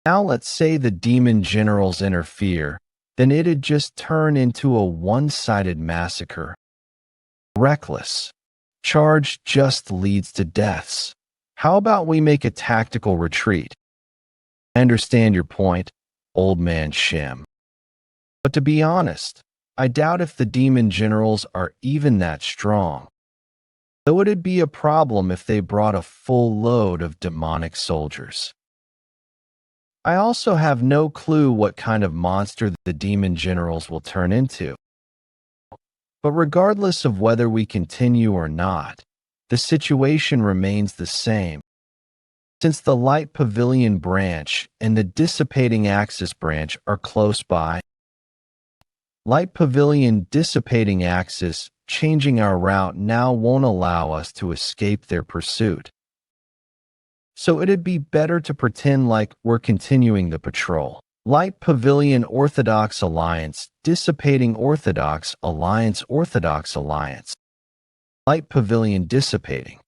Now let's say the demon generals interfere, then it'd just turn into a one-sided massacre. Reckless. Charge just leads to deaths. How about we make a tactical retreat? I understand your point, old man Shem. But to be honest, I doubt if the demon generals are even that strong. Though it'd be a problem if they brought a full load of demonic soldiers. I also have no clue what kind of monster the demon generals will turn into. But regardless of whether we continue or not, the situation remains the same. Since the Light Pavilion branch and the Dissipating Axis branch are close by, Light Pavilion Dissipating Axis changing our route now won't allow us to escape their pursuit. So it'd be better to pretend like we're continuing the patrol. Light Pavilion Orthodox Alliance, Dissipating Orthodox Alliance, Orthodox Alliance. Light Pavilion Dissipating.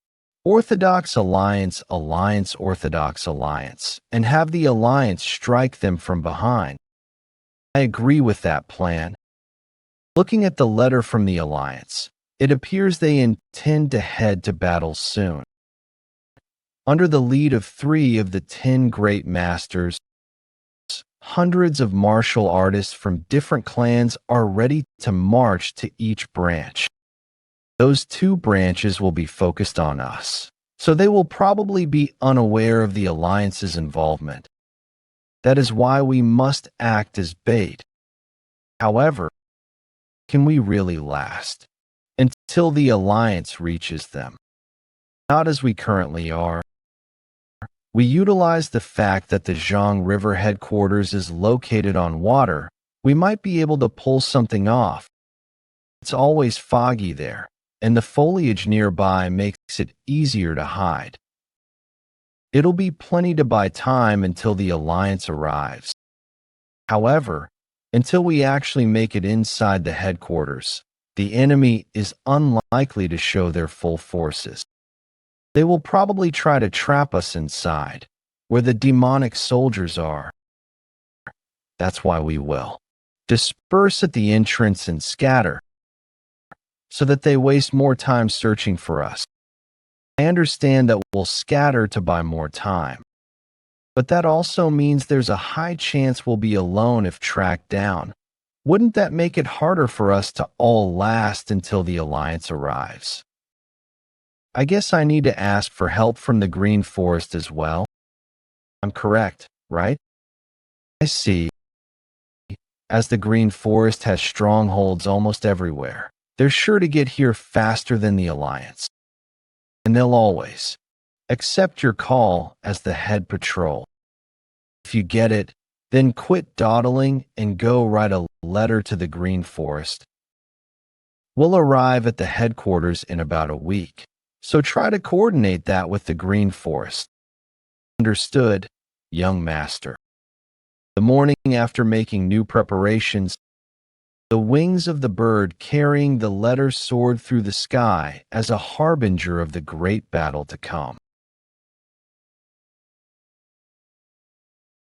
Orthodox Alliance, Alliance, Orthodox Alliance, and have the Alliance strike them from behind. I agree with that plan. Looking at the letter from the Alliance, it appears they intend to head to battle soon. Under the lead of 3 of the 10 great masters, hundreds of martial artists from different clans are ready to march to each branch. Those 2 branches will be focused on us, so they will probably be unaware of the Alliance's involvement. That is why we must act as bait. However, can we really last until the Alliance reaches them? Not as we currently are. We utilize the fact that the Zhang River headquarters is located on water. We might be able to pull something off. It's always foggy there, and the foliage nearby makes it easier to hide. It'll be plenty to buy time until the Alliance arrives. However, until we actually make it inside the headquarters, the enemy is unlikely to show their full forces. They will probably try to trap us inside, where the demonic soldiers are. That's why we will Disperse at the entrance and scatter, so that they waste more time searching for us. I understand that we'll scatter to buy more time, but that also means there's a high chance we'll be alone if tracked down. Wouldn't that make it harder for us to all last until the Alliance arrives? I guess I need to ask for help from the Green Forest as well. I'm correct, right? I see. As the Green Forest has strongholds almost everywhere, they're sure to get here faster than the Alliance. And they'll always accept your call as the head patrol. If you get it, then quit dawdling and go write a letter to the Green Forest. We'll arrive at the headquarters in about a week, so try to coordinate that with the Green Forest. Understood, young master. The morning after making new preparations, the wings of the bird carrying the letter soared through the sky as a harbinger of the great battle to come.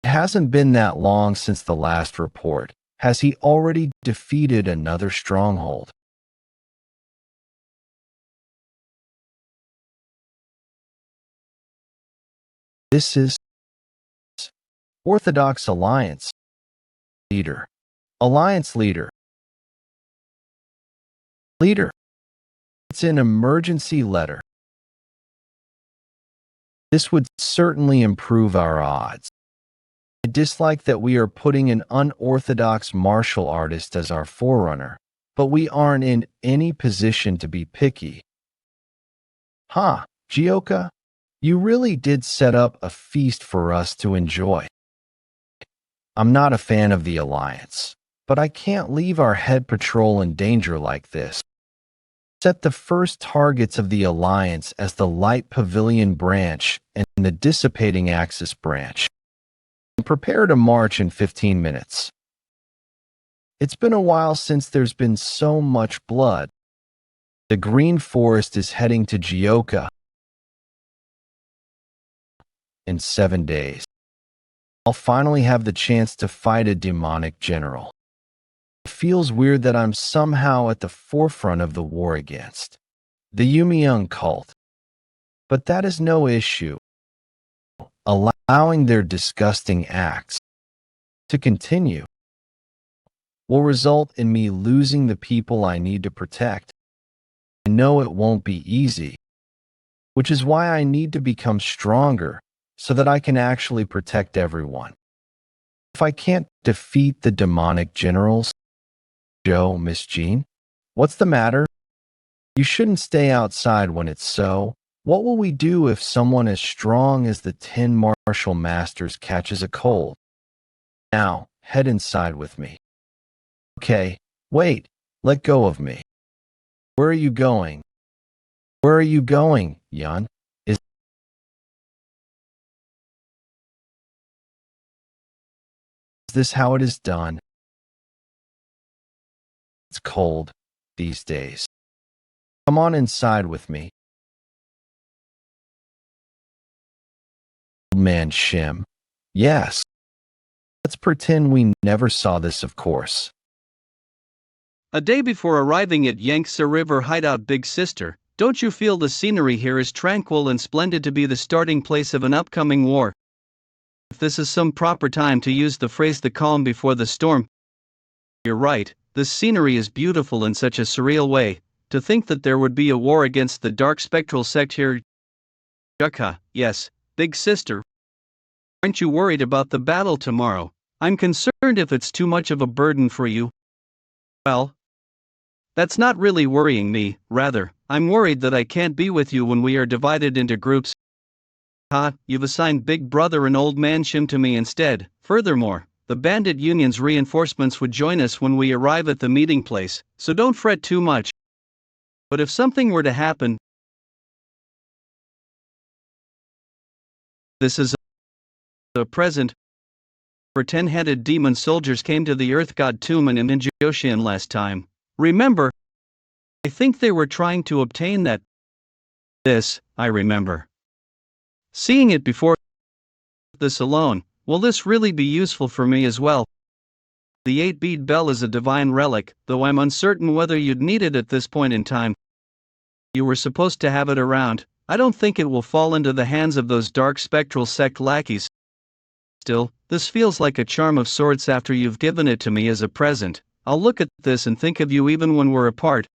It hasn't been that long since the last report. Has he already defeated another stronghold? This is Orthodox Alliance leader. Alliance leader. Leader. It's an emergency letter. This would certainly improve our odds. I dislike that we are putting an unorthodox martial artist as our forerunner, but we aren't in any position to be picky. Jeokha, you really did set up a feast for us to enjoy. I'm not a fan of the Alliance, but I can't leave our head patrol in danger like this. Set the first targets of the Alliance as the Light Pavilion branch and the Dissipating Axis branch. And prepare to march in 15 minutes. It's been a while since there's been so much blood. The Green Forest is heading to Jeokha in 7 days. I'll finally have the chance to fight a demonic general. It feels weird that I'm somehow at the forefront of the war against the Yumiyoung cult. But that is no issue. Allowing their disgusting acts to continue will result in me losing the people I need to protect. I know it won't be easy, which is why I need to become stronger so that I can actually protect everyone. If I can't defeat the demonic generals, Miss Jean, what's the matter? You shouldn't stay outside when it's so. What will we do if someone as strong as the 10 martial masters catches a cold? Now, head inside with me. Okay, wait, let go of me. Where are you going? Where are you going, Yeon? Is this how it is done? It's cold these days. Come on inside with me. Old man Shim. Yes. Let's pretend we never saw this, of course. A day before arriving at Yangtze River hideout, Big Sister, don't you feel the scenery here is tranquil and splendid to be the starting place of an upcoming war? If this is some proper time to use the phrase the calm before the storm, you're right, the scenery is beautiful in such a surreal way. To think that there would be a war against the dark spectral sect here. Jeokha, yes, Big Sister. Aren't you worried about the battle tomorrow? I'm concerned if it's too much of a burden for you. Well, that's not really worrying me, rather, I'm worried that I can't be with you when we are divided into groups. You've assigned Big Brother and Old Man Shim to me instead. Furthermore, the bandit union's reinforcements would join us when we arrive at the meeting place, so don't fret too much. But if something were to happen, this is a present. For 10-headed demon soldiers came to the Earth God tomb in Inquisition last time. Remember? I think they were trying to obtain that. This, I remember. Seeing it before this alone, will this really be useful for me as well? The 8-bead bell is a divine relic, though I'm uncertain whether you'd need it at this point in time. You were supposed to have it around. I don't think it will fall into the hands of those dark spectral sect lackeys. Still, this feels like a charm of sorts after you've given it to me as a present. I'll look at this and think of you even when we're apart.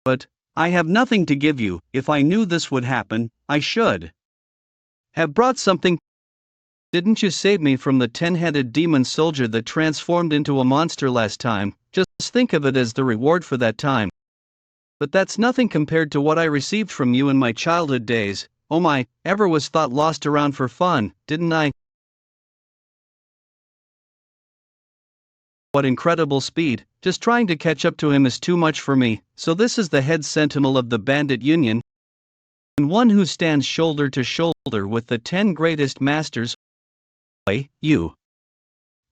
But I have nothing to give you. If I knew this would happen, I should have brought something. Didn't you save me from the 10-headed demon soldier that transformed into a monster last time? Just think of it as the reward for that time. But that's nothing compared to what I received from you in my childhood days. Oh my, ever was thought lost around for fun, didn't I? What incredible speed, just trying to catch up to him is too much for me. So this is the head sentinel of the bandit union, and one who stands shoulder to shoulder with the 10 greatest masters. Why, you.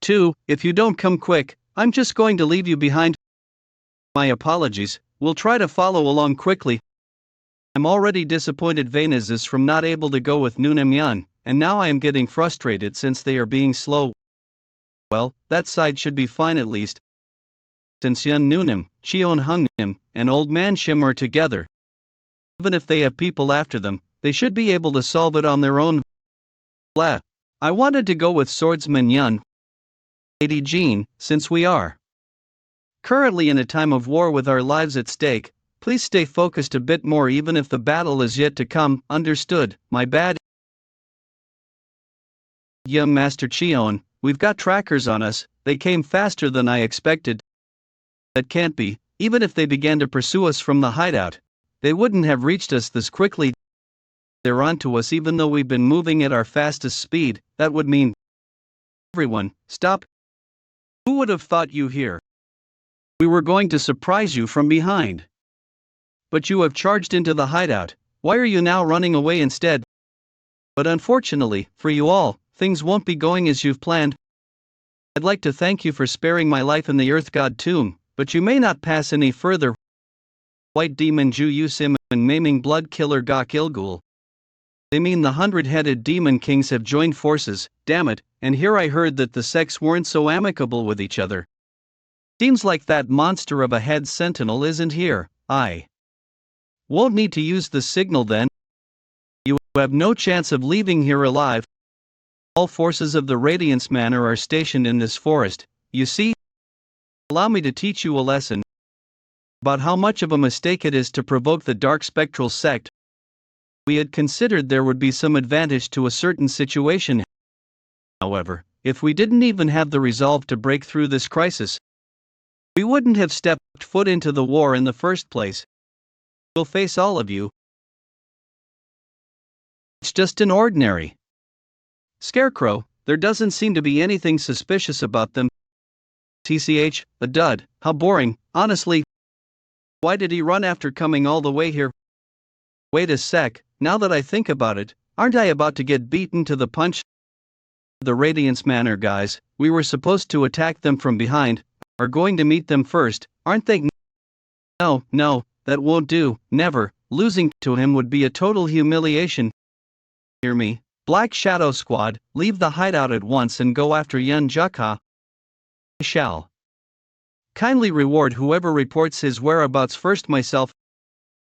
2, if you don't come quick, I'm just going to leave you behind. My apologies, we'll try to follow along quickly. I'm already disappointed Venus is from not able to go with Nunamyan, and now I am getting frustrated since they are being slow. Well, that side should be fine at least. Since Yun Nunam, Cheon Hungnim, and Old Man Shim are together. Even if they have people after them, they should be able to solve it on their own. Blah. I wanted to go with swordsman Yun, Lady Jean, since we are currently in a time of war with our lives at stake. Please stay focused a bit more even if the battle is yet to come. Understood, my bad. Yeah, Master Cheon, we've got trackers on us. They came faster than I expected. That can't be. Even if they began to pursue us from the hideout, they wouldn't have reached us this quickly. They're onto us even though we've been moving at our fastest speed. That would mean... Everyone, stop. Who would have thought you here? We were going to surprise you from behind. But you have charged into the hideout. Why are you now running away instead? But unfortunately, for you all, things won't be going as you've planned. I'd like to thank you for sparing my life in the Earth God tomb, but you may not pass any further. White demon Ju Yusim and maiming blood killer Gok Ilgul. They mean the 100-headed demon kings have joined forces, damn it, and here I heard that the sects weren't so amicable with each other. Seems like that monster of a head sentinel isn't here. I won't need to use the signal then. You have no chance of leaving here alive. All forces of the Radiance Manor are stationed in this forest. You see? Allow me to teach you a lesson about how much of a mistake it is to provoke the dark spectral sect. We had considered there would be some advantage to a certain situation. However, if we didn't even have the resolve to break through this crisis, we wouldn't have stepped foot into the war in the first place. We'll face all of you. It's just an ordinary scarecrow. There doesn't seem to be anything suspicious about them. TCH, a dud, how boring, honestly. Why did he run after coming all the way here? Wait a sec, now that I think about it, aren't I about to get beaten to the punch? The Radiance Manor guys, we were supposed to attack them from behind, are going to meet them first, aren't they? No, that won't do, never. Losing to him would be a total humiliation. Hear me? Black Shadow Squad, leave the hideout at once and go after Yeon Jeokha. I shall kindly reward whoever reports his whereabouts first, myself.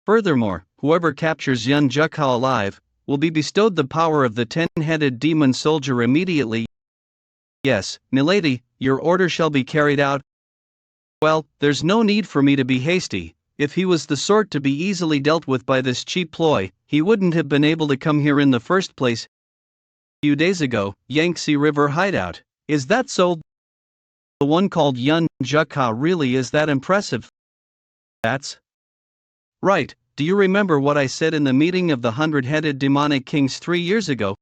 Furthermore, whoever captures Yeon Jeokha alive will be bestowed the power of the 10-headed demon soldier immediately. Yes, milady, your order shall be carried out. Well, there's no need for me to be hasty. If he was the sort to be easily dealt with by this cheap ploy, he wouldn't have been able to come here in the first place. A few days ago, Yangtze River hideout. Is that so? The one called Yeon Jeokha really is that impressive? That's right. Do you remember what I said in the meeting of the 100-headed demonic kings 3 years ago?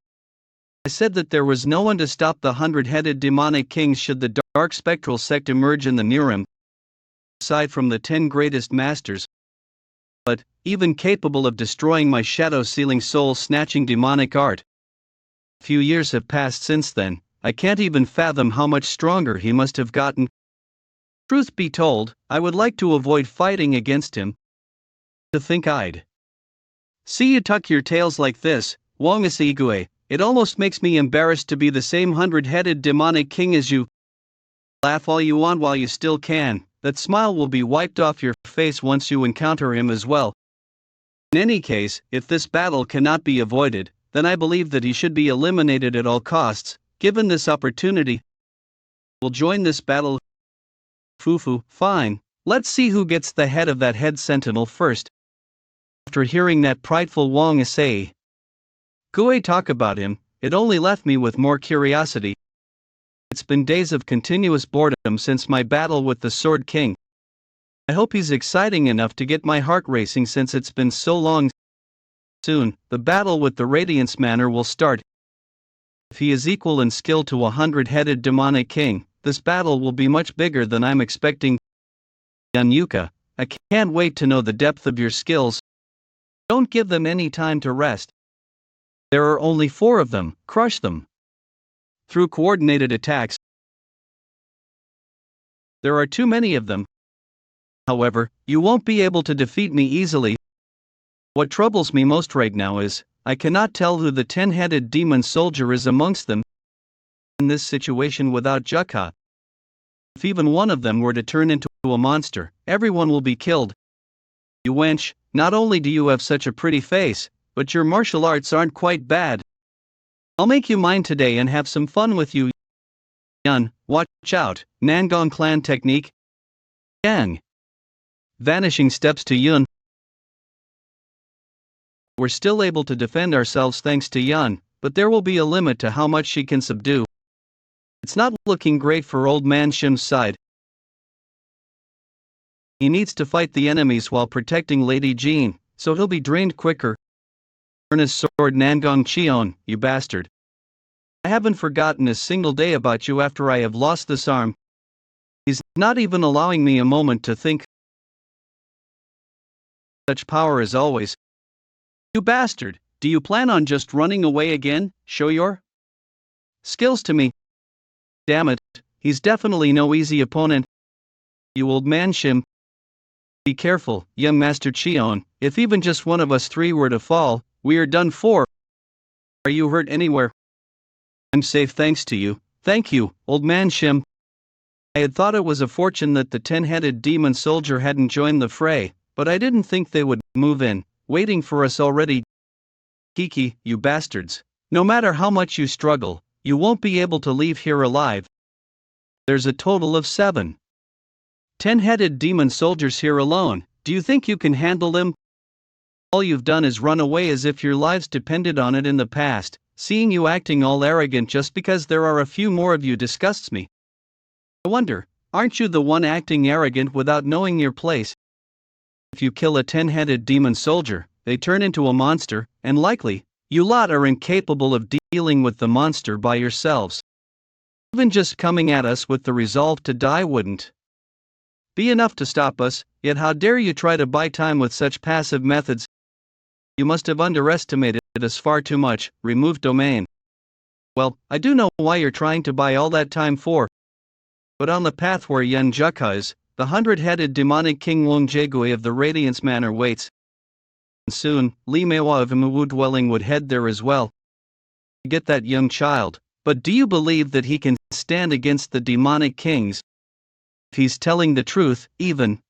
I said that there was no one to stop the 100-headed demonic kings should the dark spectral sect emerge in the Murim, aside from the 10 greatest masters. But, even capable of destroying my shadow-sealing soul-snatching demonic art. A few years have passed since then. I can't even fathom how much stronger he must have gotten. Truth be told, I would like to avoid fighting against him. To think I'd see you tuck your tails like this, Wongus Igue, it almost makes me embarrassed to be the same 100-headed demonic king as you. Laugh all you want while you still can, that smile will be wiped off your face once you encounter him as well. In any case, if this battle cannot be avoided, then I believe that he should be eliminated at all costs. Given this opportunity, we'll join this battle. Fufu, fine. Let's see who gets the head of that head sentinel first. After hearing that prideful Wang say Gui talk about him, it only left me with more curiosity. It's been days of continuous boredom since my battle with the Sword King. I hope he's exciting enough to get my heart racing since it's been so long. Soon, the battle with the Radiance Manor will start. If he is equal in skill to a 100-headed demonic king, this battle will be much bigger than I'm expecting. Yeon Jeokha, I can't wait to know the depth of your skills. Don't give them any time to rest. There are only 4 of them, crush them. Through coordinated attacks. There are too many of them. However, you won't be able to defeat me easily. What troubles me most right now is, I cannot tell who the 10-headed demon soldier is amongst them. In this situation without Jeokha, if even one of them were to turn into a monster, everyone will be killed. You wench, not only do you have such a pretty face, but your martial arts aren't quite bad. I'll make you mine today and have some fun with you. Yeon, watch out, Nangong clan technique. Yang. Vanishing steps to Yeon. We're still able to defend ourselves thanks to Yeon, but there will be a limit to how much she can subdue. It's not looking great for old man Shim's side. He needs to fight the enemies while protecting Lady Jean, so he'll be drained quicker. Turn his sword Nangong Cheon, you bastard. I haven't forgotten a single day about you after I have lost this arm. He's not even allowing me a moment to think. Such power as always. You bastard, do you plan on just running away again? Show your skills to me. Damn it, he's definitely no easy opponent. You old man Shim. Be careful, young Master Cheon, if even just one of us 3 were to fall, we are done for. Are you hurt anywhere? I'm safe thanks to you. Thank you, old man Shim. I had thought it was a fortune that the 10-headed demon soldier hadn't joined the fray, but I didn't think they would move in, waiting for us already. Kiki, you bastards. No matter how much you struggle, you won't be able to leave here alive. There's a total of 7 10-headed demon soldiers here alone. Do you think you can handle them? All you've done is run away as if your lives depended on it in the past. Seeing you acting all arrogant just because there are a few more of you disgusts me. I wonder, aren't you the one acting arrogant without knowing your place? If you kill a 10-headed demon soldier, they turn into a monster, and likely, you lot are incapable of dealing with the monster by yourselves. Even just coming at us with the resolve to die wouldn't be enough to stop us, yet how dare you try to buy time with such passive methods? You must have underestimated us far too much. Remove domain. Well, I do know why you're trying to buy all that time for. But on the path where Yeon Jeokha is, the 100-headed demonic king Wang Jaegui of the Radiance Manor waits. And soon, Li Meiwa of Imuwu dwelling would head there as well. Get that young child, but do you believe that he can stand against the demonic kings? If he's telling the truth, even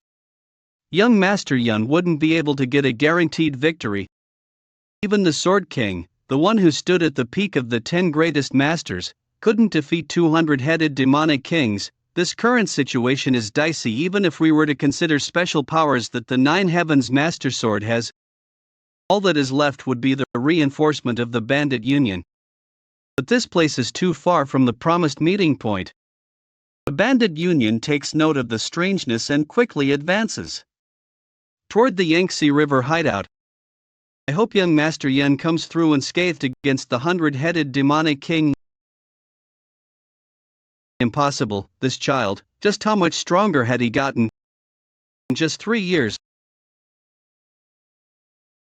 young Master Yeon wouldn't be able to get a guaranteed victory. Even the Sword King, the one who stood at the peak of the 10 greatest masters, couldn't defeat 200-headed demonic kings. This current situation is dicey even if we were to consider special powers that the 9 Heavens Master Sword has. All that is left would be the reinforcement of the bandit union. But this place is too far from the promised meeting point. The bandit union takes note of the strangeness and quickly advances toward the Yangtze River hideout. I hope young Master Yeon comes through unscathed against the 100-headed demonic king. Impossible, this child, just how much stronger had he gotten? In just 3 years.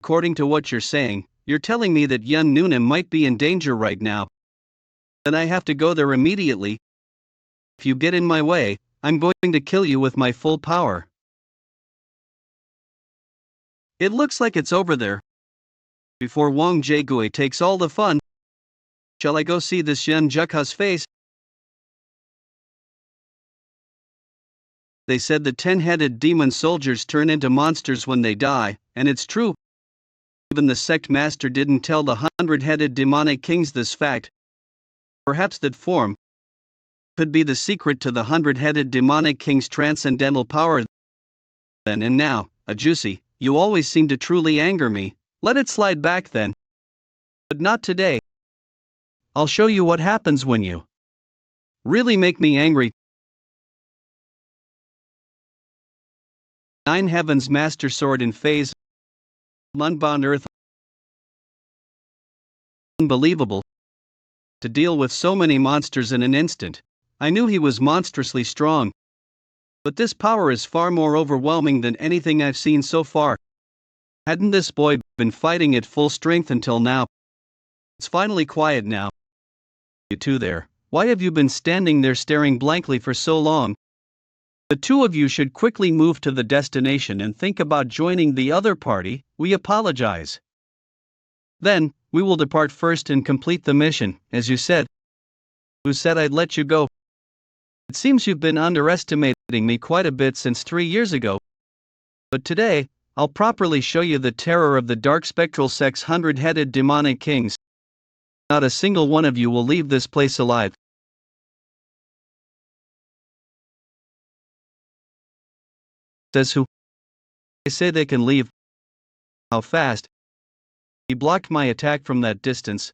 According to what you're saying, you're telling me that Yeon Noonan might be in danger right now. Then I have to go there immediately. If you get in my way, I'm going to kill you with my full power. It looks like it's over there. Before Wang Jaegui takes all the fun, shall I go see this Yeon Jeokha's face? They said the 10-headed demon soldiers turn into monsters when they die, and it's true. Even the sect master didn't tell the 100-headed demonic kings this fact. Perhaps that form could be the secret to the 100-headed demonic king's transcendental power. Then and now, a juicy, you always seem to truly anger me. Let it slide back then. But not today. I'll show you what happens when you really make me angry. 9 Heavens Master Sword in phase. Unbound Earth. Unbelievable. To deal with so many monsters in an instant. I knew he was monstrously strong. But this power is far more overwhelming than anything I've seen so far. Hadn't this boy been fighting at full strength until now? It's finally quiet now. You two there, why have you been standing there staring blankly for so long? The two of you should quickly move to the destination and think about joining the other party. We apologize. Then, we will depart first and complete the mission, as you said. Who said I'd let you go? It seems you've been underestimating me quite a bit since 3 years ago. But today, I'll properly show you the terror of the dark spectral sect's 100-headed demonic kings. Not a single one of you will leave this place alive. Says who? They say they can leave. How fast? He blocked my attack from that distance.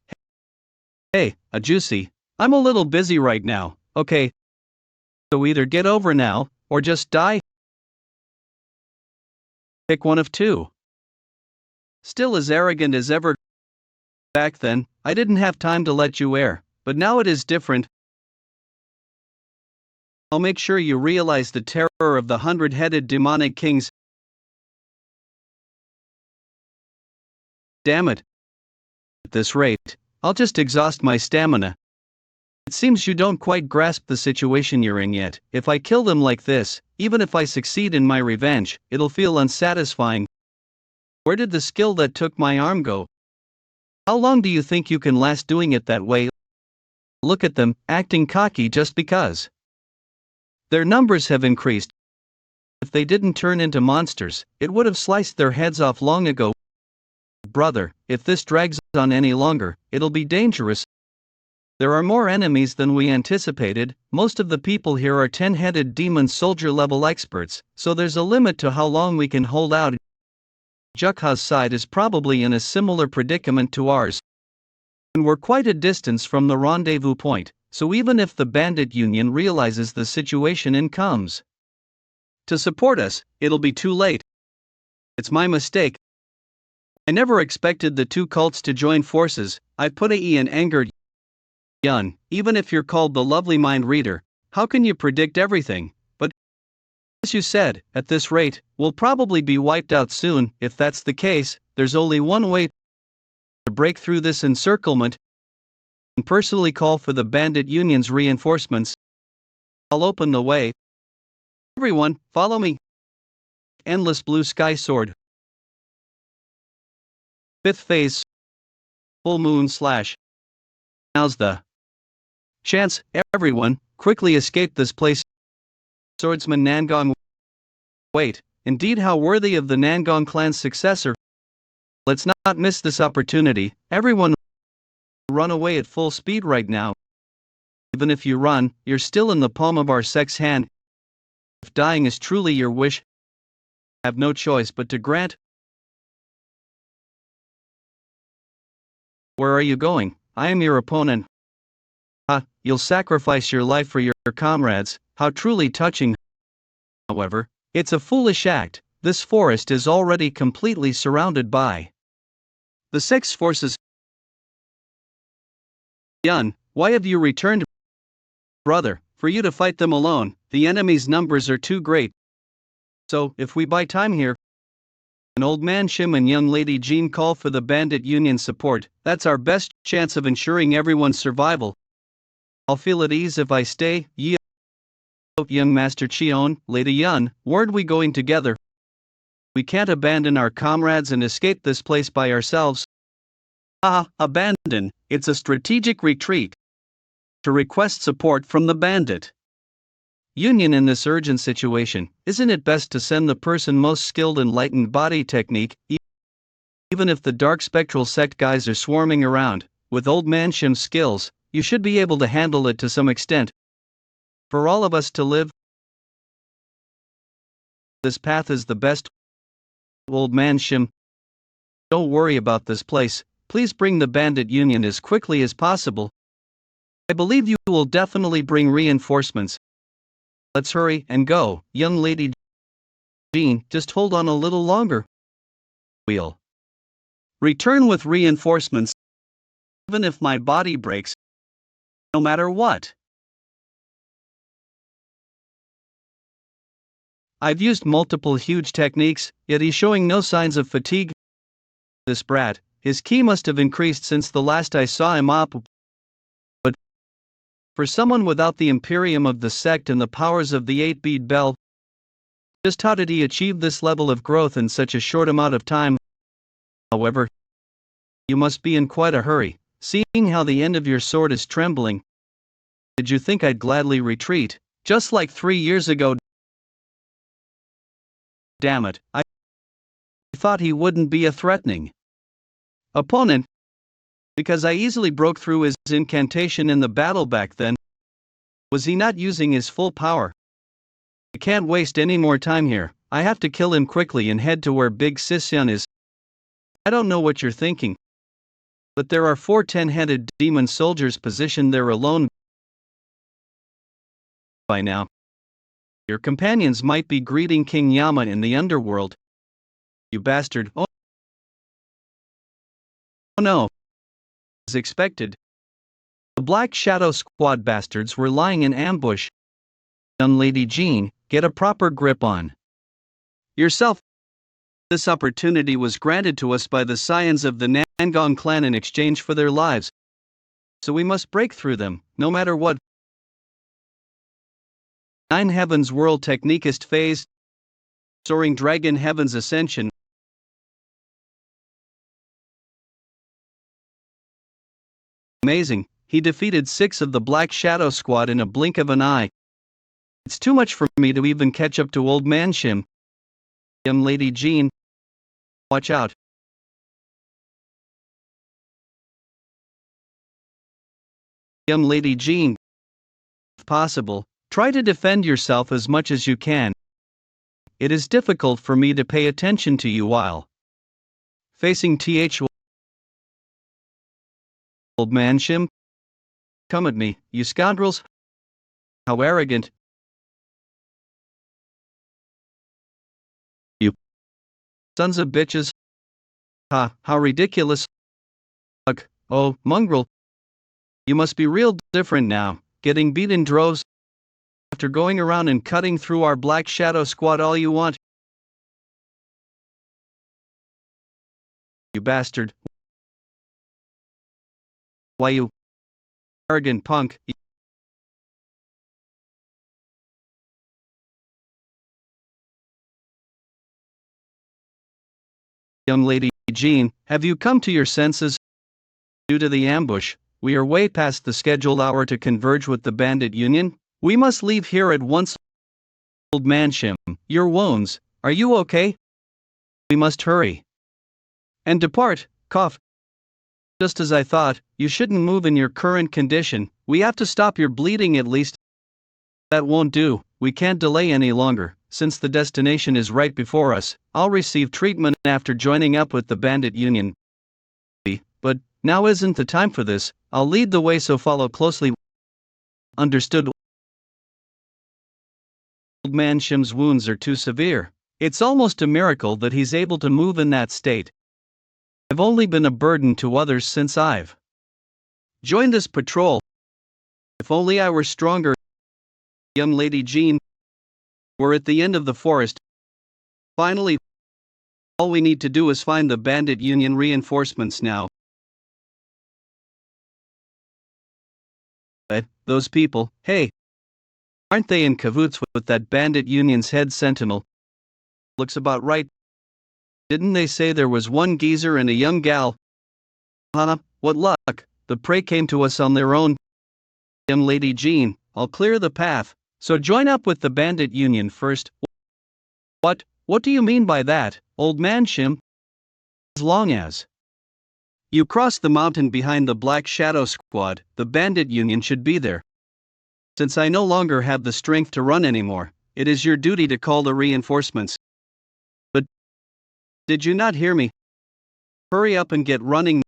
Hey, a juicy. I'm a little busy right now, okay? So either get over now, or just die. Pick one of two. Still as arrogant as ever. Back then, I didn't have time to let you air, but now it is different. I'll make sure you realize the terror of the 100-headed demonic kings. Damn it. At this rate, I'll just exhaust my stamina. It seems you don't quite grasp the situation you're in yet. If I kill them like this, even if I succeed in my revenge, it'll feel unsatisfying. Where did the skill that took my arm go? How long do you think you can last doing it that way? Look at them, acting cocky just because. Their numbers have increased. If they didn't turn into monsters, it would have sliced their heads off long ago. Brother, if this drags on any longer, it'll be dangerous. There are more enemies than we anticipated. Most of the people here are 10-headed demon soldier level experts, so there's a limit to how long we can hold out. Jeokha's side is probably in a similar predicament to ours. And we're quite a distance from the rendezvous point, so even if the bandit union realizes the situation and comes to support us, it'll be too late. It's my mistake. I never expected the two cults to join forces. I put AE in anger. Yeon, even if you're called the lovely mind reader, how can you predict everything? But as you said, at this rate, we'll probably be wiped out soon. If that's the case, there's only one way to break through this encirclement and personally call for the bandit union's reinforcements. I'll open the way. Everyone, follow me. Endless blue sky sword. 5th phase. Full moon slash. Now's the chance. Everyone, quickly escape this place. Swordsman Nangong. Wait, indeed how worthy of the Nangong clan's successor. Let's not miss this opportunity. Everyone run away at full speed right now. Even if you run, you're still in the palm of our sect's hand. If dying is truly your wish, I have no choice but to grant. Where are you going? I am your opponent. You'll sacrifice your life for your comrades. How truly touching. However, it's a foolish act. This forest is already completely surrounded by the sect's forces. Yeon, why have you returned? Brother, for you to fight them alone, the enemy's numbers are too great. So, if we buy time here, an old man Shim and young lady Jean call for the bandit union support. That's our best chance of ensuring everyone's survival. I'll feel at ease if I stay. Young Master Cheon, Lady Yeon, where'd we going together? We can't abandon our comrades and escape this place by ourselves. Abandon, it's a strategic retreat. To request support from the bandit Union, in this urgent situation, isn't it best to send the person most skilled in light and body technique, even if the dark spectral sect guys are swarming around? With Old Man Shim's skills, you should be able to handle it to some extent. For all of us to live, this path is the best. Old Man Shim, don't worry about this place. Please bring the bandit union as quickly as possible. I believe you will definitely bring reinforcements. Let's hurry and go, young lady Jean, just hold on a little longer. We'll return with reinforcements, even if my body breaks, no matter what. I've used multiple huge techniques, yet he's showing no signs of fatigue. This brat, his ki must have increased since the last I saw him up. But for someone without the Imperium of the sect and the powers of the 8-bead bell, just how did he achieve this level of growth in such a short amount of time? However, you must be in quite a hurry, seeing how the end of your sword is trembling. Did you think I'd gladly retreat, just like 3 years ago? Damn it, I thought he wouldn't be a threatening opponent, because I easily broke through his incantation in the battle back then. Was he not using his full power? I can't waste any more time here. I have to kill him quickly and head to where Big Sisyan is. I don't know what you're thinking, but there are 4 10-headed demon soldiers positioned there alone. By now, your companions might be greeting King Yama in the underworld. You bastard. Oh no. As expected, the Black Shadow Squad bastards were lying in ambush. Young lady Jean, get a proper grip on yourself. This opportunity was granted to us by the scions of the Nangong clan in exchange for their lives. So we must break through them, no matter what. 9 Heavens World Techniquist Phase, Soaring Dragon Heavens Ascension. Amazing, he defeated 6 of the Black Shadow Squad in a blink of an eye. It's too much for me to even catch up to Old Man Shim. Young lady Jean, watch out. Young lady Jean, if possible, try to defend yourself as much as you can. It is difficult for me to pay attention to you while facing Old Man Shim. Come at me, you scoundrels. How arrogant. You sons of bitches. Ha, how ridiculous. Ugh, oh, mongrel. You must be real different now, getting beat in droves. After going around and cutting through our Black Shadow Squad all you want. You bastard. Why, you arrogant punk. Young lady Jean, have you come to your senses? Due to the ambush, we are way past the scheduled hour to converge with the bandit union. We must leave here at once. Old Man Shim, your wounds, are you okay? We must hurry and depart. Cough. Just as I thought, you shouldn't move in your current condition. We have to stop your bleeding at least. That won't do, we can't delay any longer. Since the destination is right before us, I'll receive treatment after joining up with the bandit union. But now isn't the time for this. I'll lead the way, so follow closely. Understood. Old Man Shim's wounds are too severe. It's almost a miracle that he's able to move in that state. I've only been a burden to others since I've joined this patrol. If only I were stronger. Young lady Jean, we're at the end of the forest. Finally, all we need to do is find the bandit union reinforcements now. Those people, hey, aren't they in cahoots with that bandit union's head sentinel? Looks about right. Didn't they say there was one geezer and a young gal? Huh, what luck, the prey came to us on their own. Young lady Jean, I'll clear the path, So join up with the bandit union first. What do you mean by that, old man Shim? As long as you cross the mountain behind the Black Shadow Squad, the bandit union should be there. Since I no longer have the strength to run anymore, it is your duty to call the reinforcements. But did you not hear me? Hurry up and get running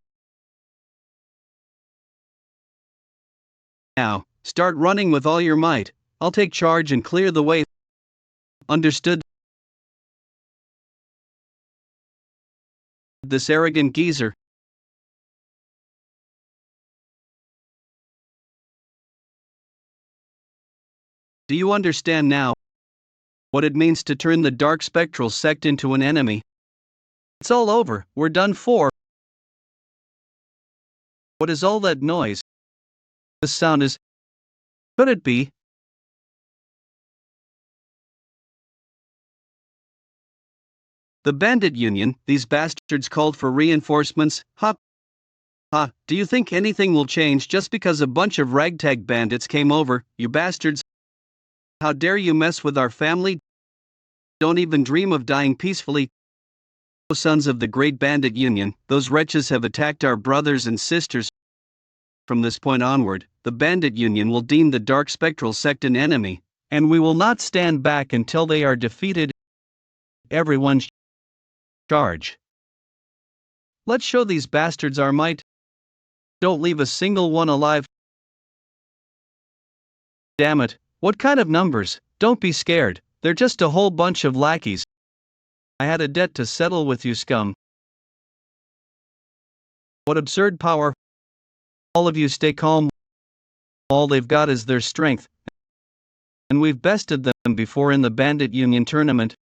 now. Start running with all your might. I'll take charge and clear the way. Understood? This arrogant geezer. Do you understand now what it means to turn the dark spectral sect into an enemy? It's all over, we're done for. What is all that noise? The sound is... Could it be? The bandit union, these bastards called for reinforcements, ha! Ha, do you think anything will change just because a bunch of ragtag bandits came over, you bastards? How dare you mess with our family? Don't even dream of dying peacefully. O sons of the great bandit union, those wretches have attacked our brothers and sisters. From this point onward, the bandit union will deem the dark spectral sect an enemy, and we will not stand back until they are defeated. Everyone charge. Let's show these bastards our might. Don't leave a single one alive. Damn it, what kind of numbers? Don't be scared, they're just a whole bunch of lackeys. I had a debt to settle with you scum. What absurd power. All of you stay calm. All they've got is their strength. And we've bested them before in the bandit union tournament.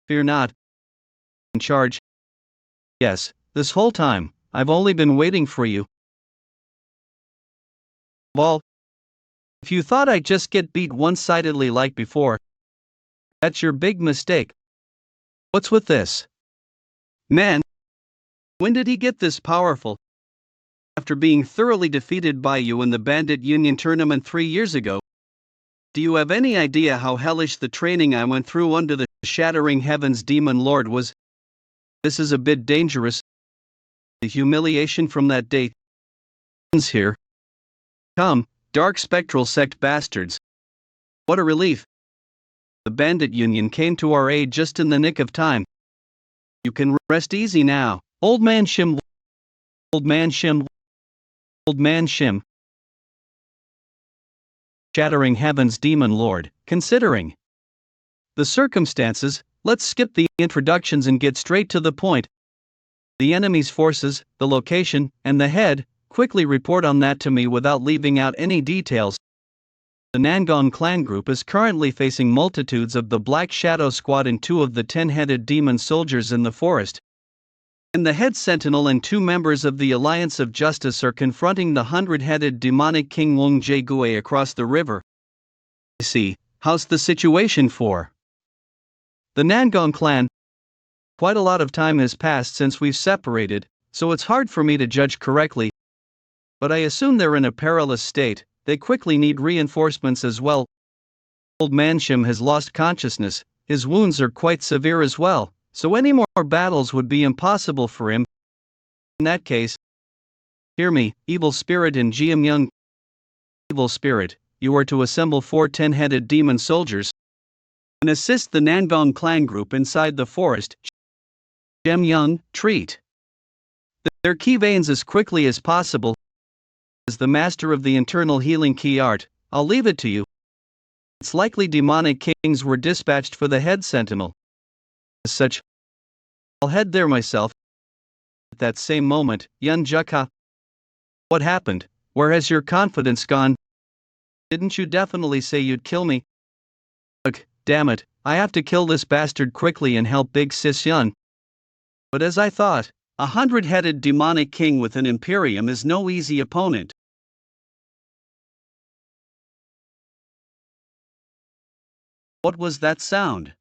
Fear not. In charge. Yes, this whole time, I've only been waiting for you. Well, if you thought I'd just get beat one-sidedly like before, that's your big mistake. What's with this? Man, when did he get this powerful? After being thoroughly defeated by you in the bandit union tournament 3 years ago, do you have any idea how hellish the training I went through under the Shattering Heavens Demon Lord was? This is a bit dangerous. The humiliation from that day ends here. Come, dark spectral sect bastards. What a relief. The bandit union came to our aid just in the nick of time. You can rest easy now, old man Shim. Old man Shim. Old man Shim. Shattering Heavens Demon Lord, considering the circumstances, let's skip the introductions and get straight to the point. The enemy's forces, the location, and the head, quickly report on that to me without leaving out any details. The Nangong clan group is currently facing multitudes of the Black Shadow Squad and 2 of the 10-headed demon soldiers in the forest. And the head sentinel and 2 members of the Alliance of Justice are confronting the 100-headed demonic king Yeon Jeokha across the river. See, how's the situation for the Nangong clan? Quite a lot of time has passed since we've separated, so it's hard for me to judge correctly. But I assume they're in a perilous state. They quickly need reinforcements as well. Old man Shim has lost consciousness, his wounds are quite severe as well, so any more battles would be impossible for him. In that case, hear me, evil spirit and Jeon. Evil spirit, you are to assemble 4 10-headed demon soldiers and assist the Nangong clan group inside the forest. Jeon, treat their key veins as quickly as possible. As the master of the internal healing key art, I'll leave it to you. It's likely demonic kings were dispatched for the head sentinel. As such, I'll head there myself. At that same moment, Yeon Jeokha. What happened? Where has your confidence gone? Didn't you definitely say you'd kill me? Ugh, damn it, I have to kill this bastard quickly and help Big Sis Yeon. But as I thought, a 100-headed demonic king with an imperium is no easy opponent. What was that sound?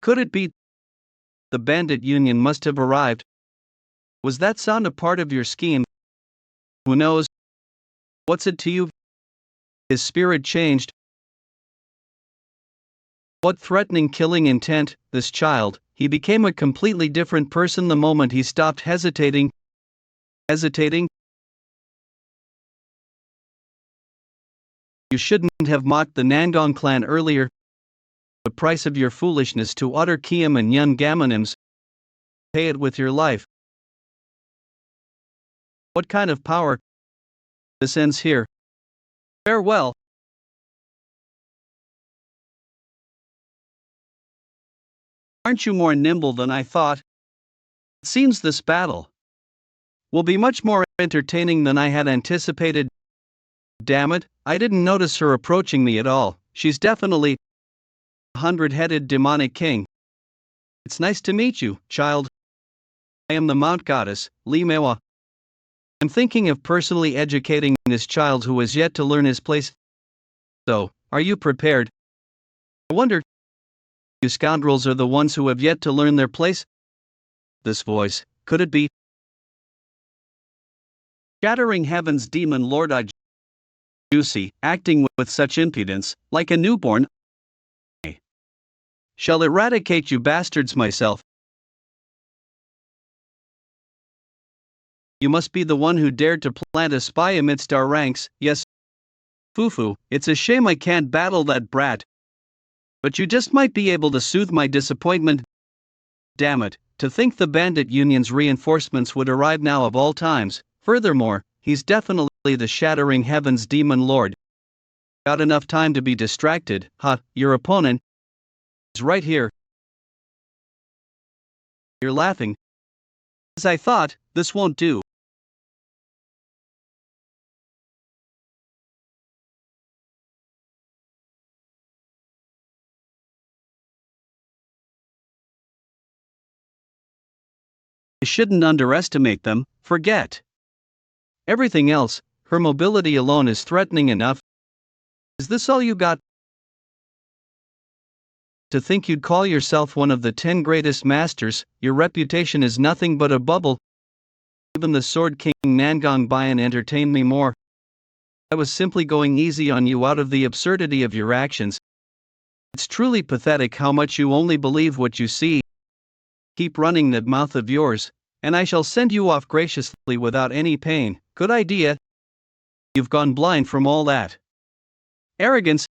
Could it be the bandit union must have arrived? Was that sound a part of your scheme? Who knows? What's it to you? His spirit changed. What threatening killing intent, this child? He became a completely different person the moment he stopped hesitating. You shouldn't have mocked the Nangong clan earlier. The price of your foolishness to utter Kiam and Yun Gamonims. Pay it with your life. What kind of power? This ends here. Farewell. Aren't you more nimble than I thought? It seems this battle will be much more entertaining than I had anticipated. Damn it, I didn't notice her approaching me at all. She's definitely a 100-headed demonic king. It's nice to meet you, child. I am the Mount Goddess, Limewa. I'm thinking of personally educating this child who has yet to learn his place. So, are you prepared? I wonder, you scoundrels are the ones who have yet to learn their place? This voice, could it be? Shattering Heaven's demon lord Juicy, acting with such impudence, like a newborn. Shall eradicate you bastards myself. You must be the one who dared to plant a spy amidst our ranks. Yes, Fufu, it's a shame I can't battle that brat. But you just might be able to soothe my disappointment. Damn it, to think the bandit union's reinforcements would arrive now of all times. Furthermore, he's definitely the Shattering Heaven's demon lord. Got enough time to be distracted, huh? Your opponent is right here. You're laughing. As I thought, this won't do. I shouldn't underestimate them. Forget everything else. Her mobility alone is threatening enough. Is this all you got? To think you'd call yourself one of the 10 greatest masters, your reputation is nothing but a bubble. Even the Sword King Nangong Bayan entertained me more. I was simply going easy on you out of the absurdity of your actions. It's truly pathetic how much you only believe what you see. Keep running that mouth of yours, and I shall send you off graciously without any pain. Good idea. You've gone blind from all that arrogance.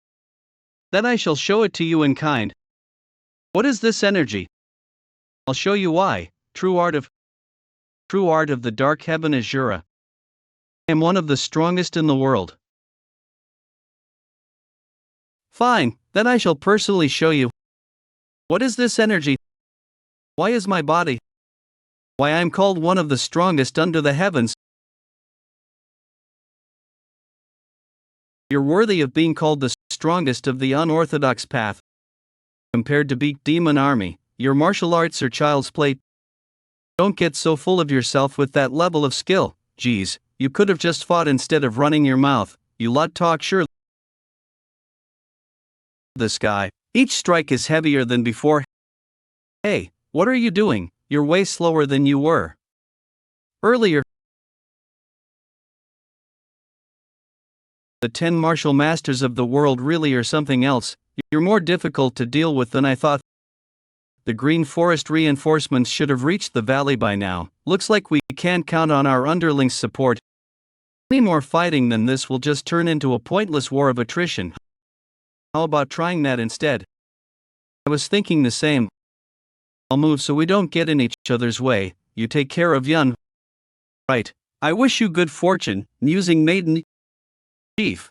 Then I shall show it to you in kind. What is this energy? I'll show you why. True art of the dark heaven Azura. I am one of the strongest in the world. Fine, then I shall personally show you. What is this energy? Why is my body? Why I am called one of the strongest under the heavens. You're worthy of being called the strongest of the unorthodox path. Compared to Beak Demon Army, your martial arts are child's play. Don't get so full of yourself with that level of skill. Geez, you could have just fought instead of running your mouth. You lot talk sure. This guy. Each strike is heavier than before. Hey, what are you doing? You're way slower than you were earlier. The 10 martial masters of the world really are something else. You're more difficult to deal with than I thought. The Green Forest reinforcements should have reached the valley by now. Looks like we can't count on our underlings' support. Any more fighting than this will just turn into a pointless war of attrition. How about trying that instead? I was thinking the same. I'll move so we don't get in each other's way. You take care of Yun. Right. I wish you good fortune, musing maiden. Chief.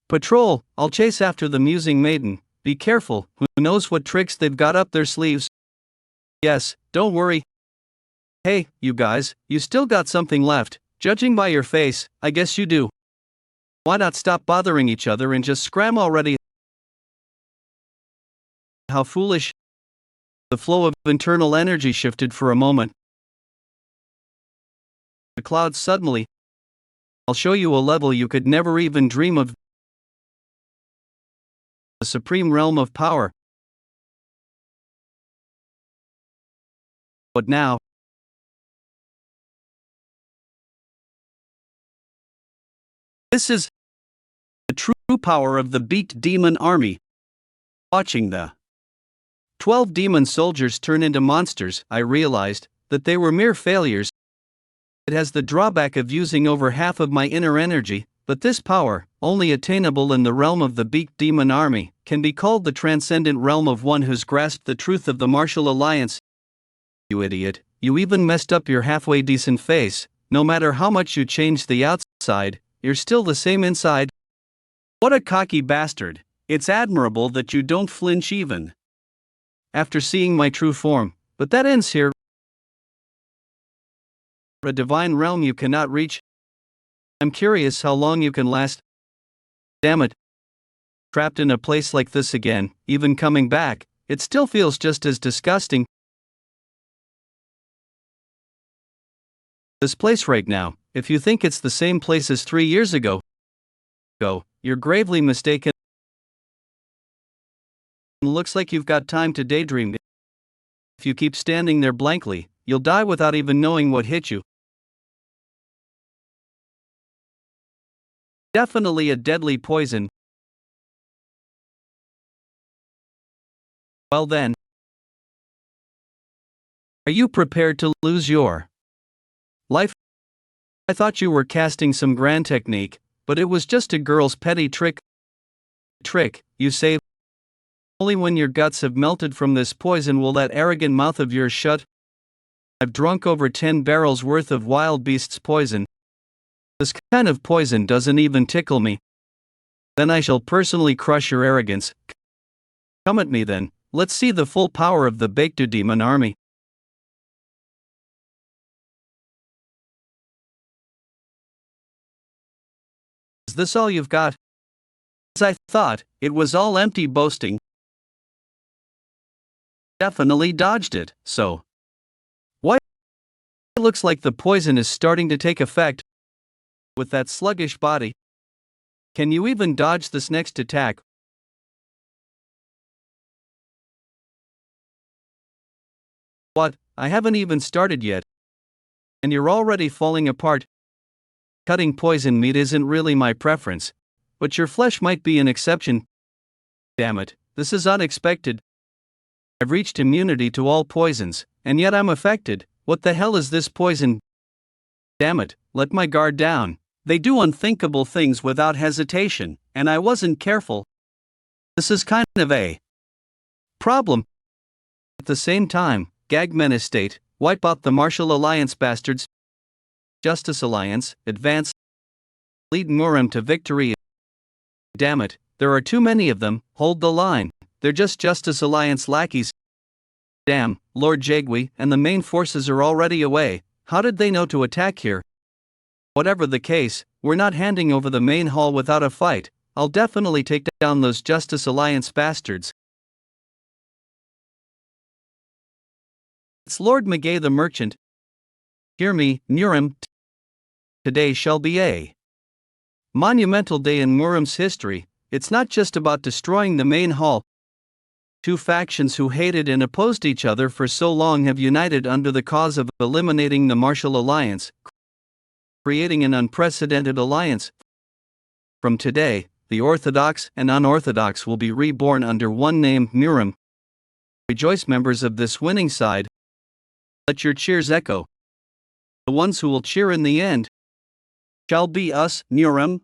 Patrol, I'll chase after the musing maiden. Be careful, who knows what tricks they've got up their sleeves. Yes, don't worry. Hey, you guys, you still got something left. Judging by your face, I guess you do. Why not stop bothering each other and just scram already? How foolish. The flow of internal energy shifted for a moment. The clouds suddenly. I'll show you a level you could never even dream of. The supreme realm of power. But now, this is the true power of the Beaked Demon Army. Watching the 12 demon soldiers turn into monsters, I realized that they were mere failures. It has the drawback of using over half of my inner energy, but this power, only attainable in the realm of the beaked demon army, can be called the transcendent realm of one who's grasped the truth of the martial alliance. You idiot, you even messed up your halfway decent face. No matter how much you change the outside, you're still the same inside. What a cocky bastard. It's admirable that you don't flinch even after seeing my true form, but that ends here. A divine realm you cannot reach. I'm curious how long you can last. Damn it. Trapped in a place like this again, even coming back, it still feels just as disgusting. This place right now, if you think it's the same place as 3 years ago, you're gravely mistaken. Looks like you've got time to daydream. If you keep standing there blankly, you'll die without even knowing what hit you. Definitely a deadly poison. Well then, are you prepared to lose your life? I thought you were casting some grand technique, but it was just a girl's petty trick. You say? Only when your guts have melted from this poison will that arrogant mouth of yours shut. I've drunk over 10 barrels worth of wild beast's poison. This kind of poison doesn't even tickle me. Then I shall personally crush your arrogance. Come at me then, let's see the full power of the baked demon army. Is this all you've got? As I thought, it was all empty boasting. Definitely dodged it, so why? It looks like the poison is starting to take effect. With that sluggish body, can you even dodge this next attack? What? I haven't even started yet. And you're already falling apart. Cutting poison meat isn't really my preference, but your flesh might be an exception. Damn it, this is unexpected. I've reached immunity to all poisons, and yet I'm affected. What the hell is this poison? Damn it, let my guard down. They do unthinkable things without hesitation, and I wasn't careful. This is kind of a problem. At the same time, Gagmen Estate, wipe out the Martial Alliance bastards. Justice Alliance, advance. Lead Murim to victory. Damn it, there are too many of them, hold the line. They're just Justice Alliance lackeys. Damn, Lord Jagwe and the main forces are already away. How did they know to attack here? Whatever the case, we're not handing over the main hall without a fight. I'll definitely take down those Justice Alliance bastards. It's Lord Magay the Merchant. Hear me, Murim. Today shall be a monumental day in Murim's history. It's not just about destroying the main hall. Two factions who hated and opposed each other for so long have united under the cause of eliminating the Martial Alliance, creating an unprecedented alliance. From today, the Orthodox and Unorthodox will be reborn under one name, Murim. Rejoice, members of this winning side. Let your cheers echo. The ones who will cheer in the end shall be us, Murim.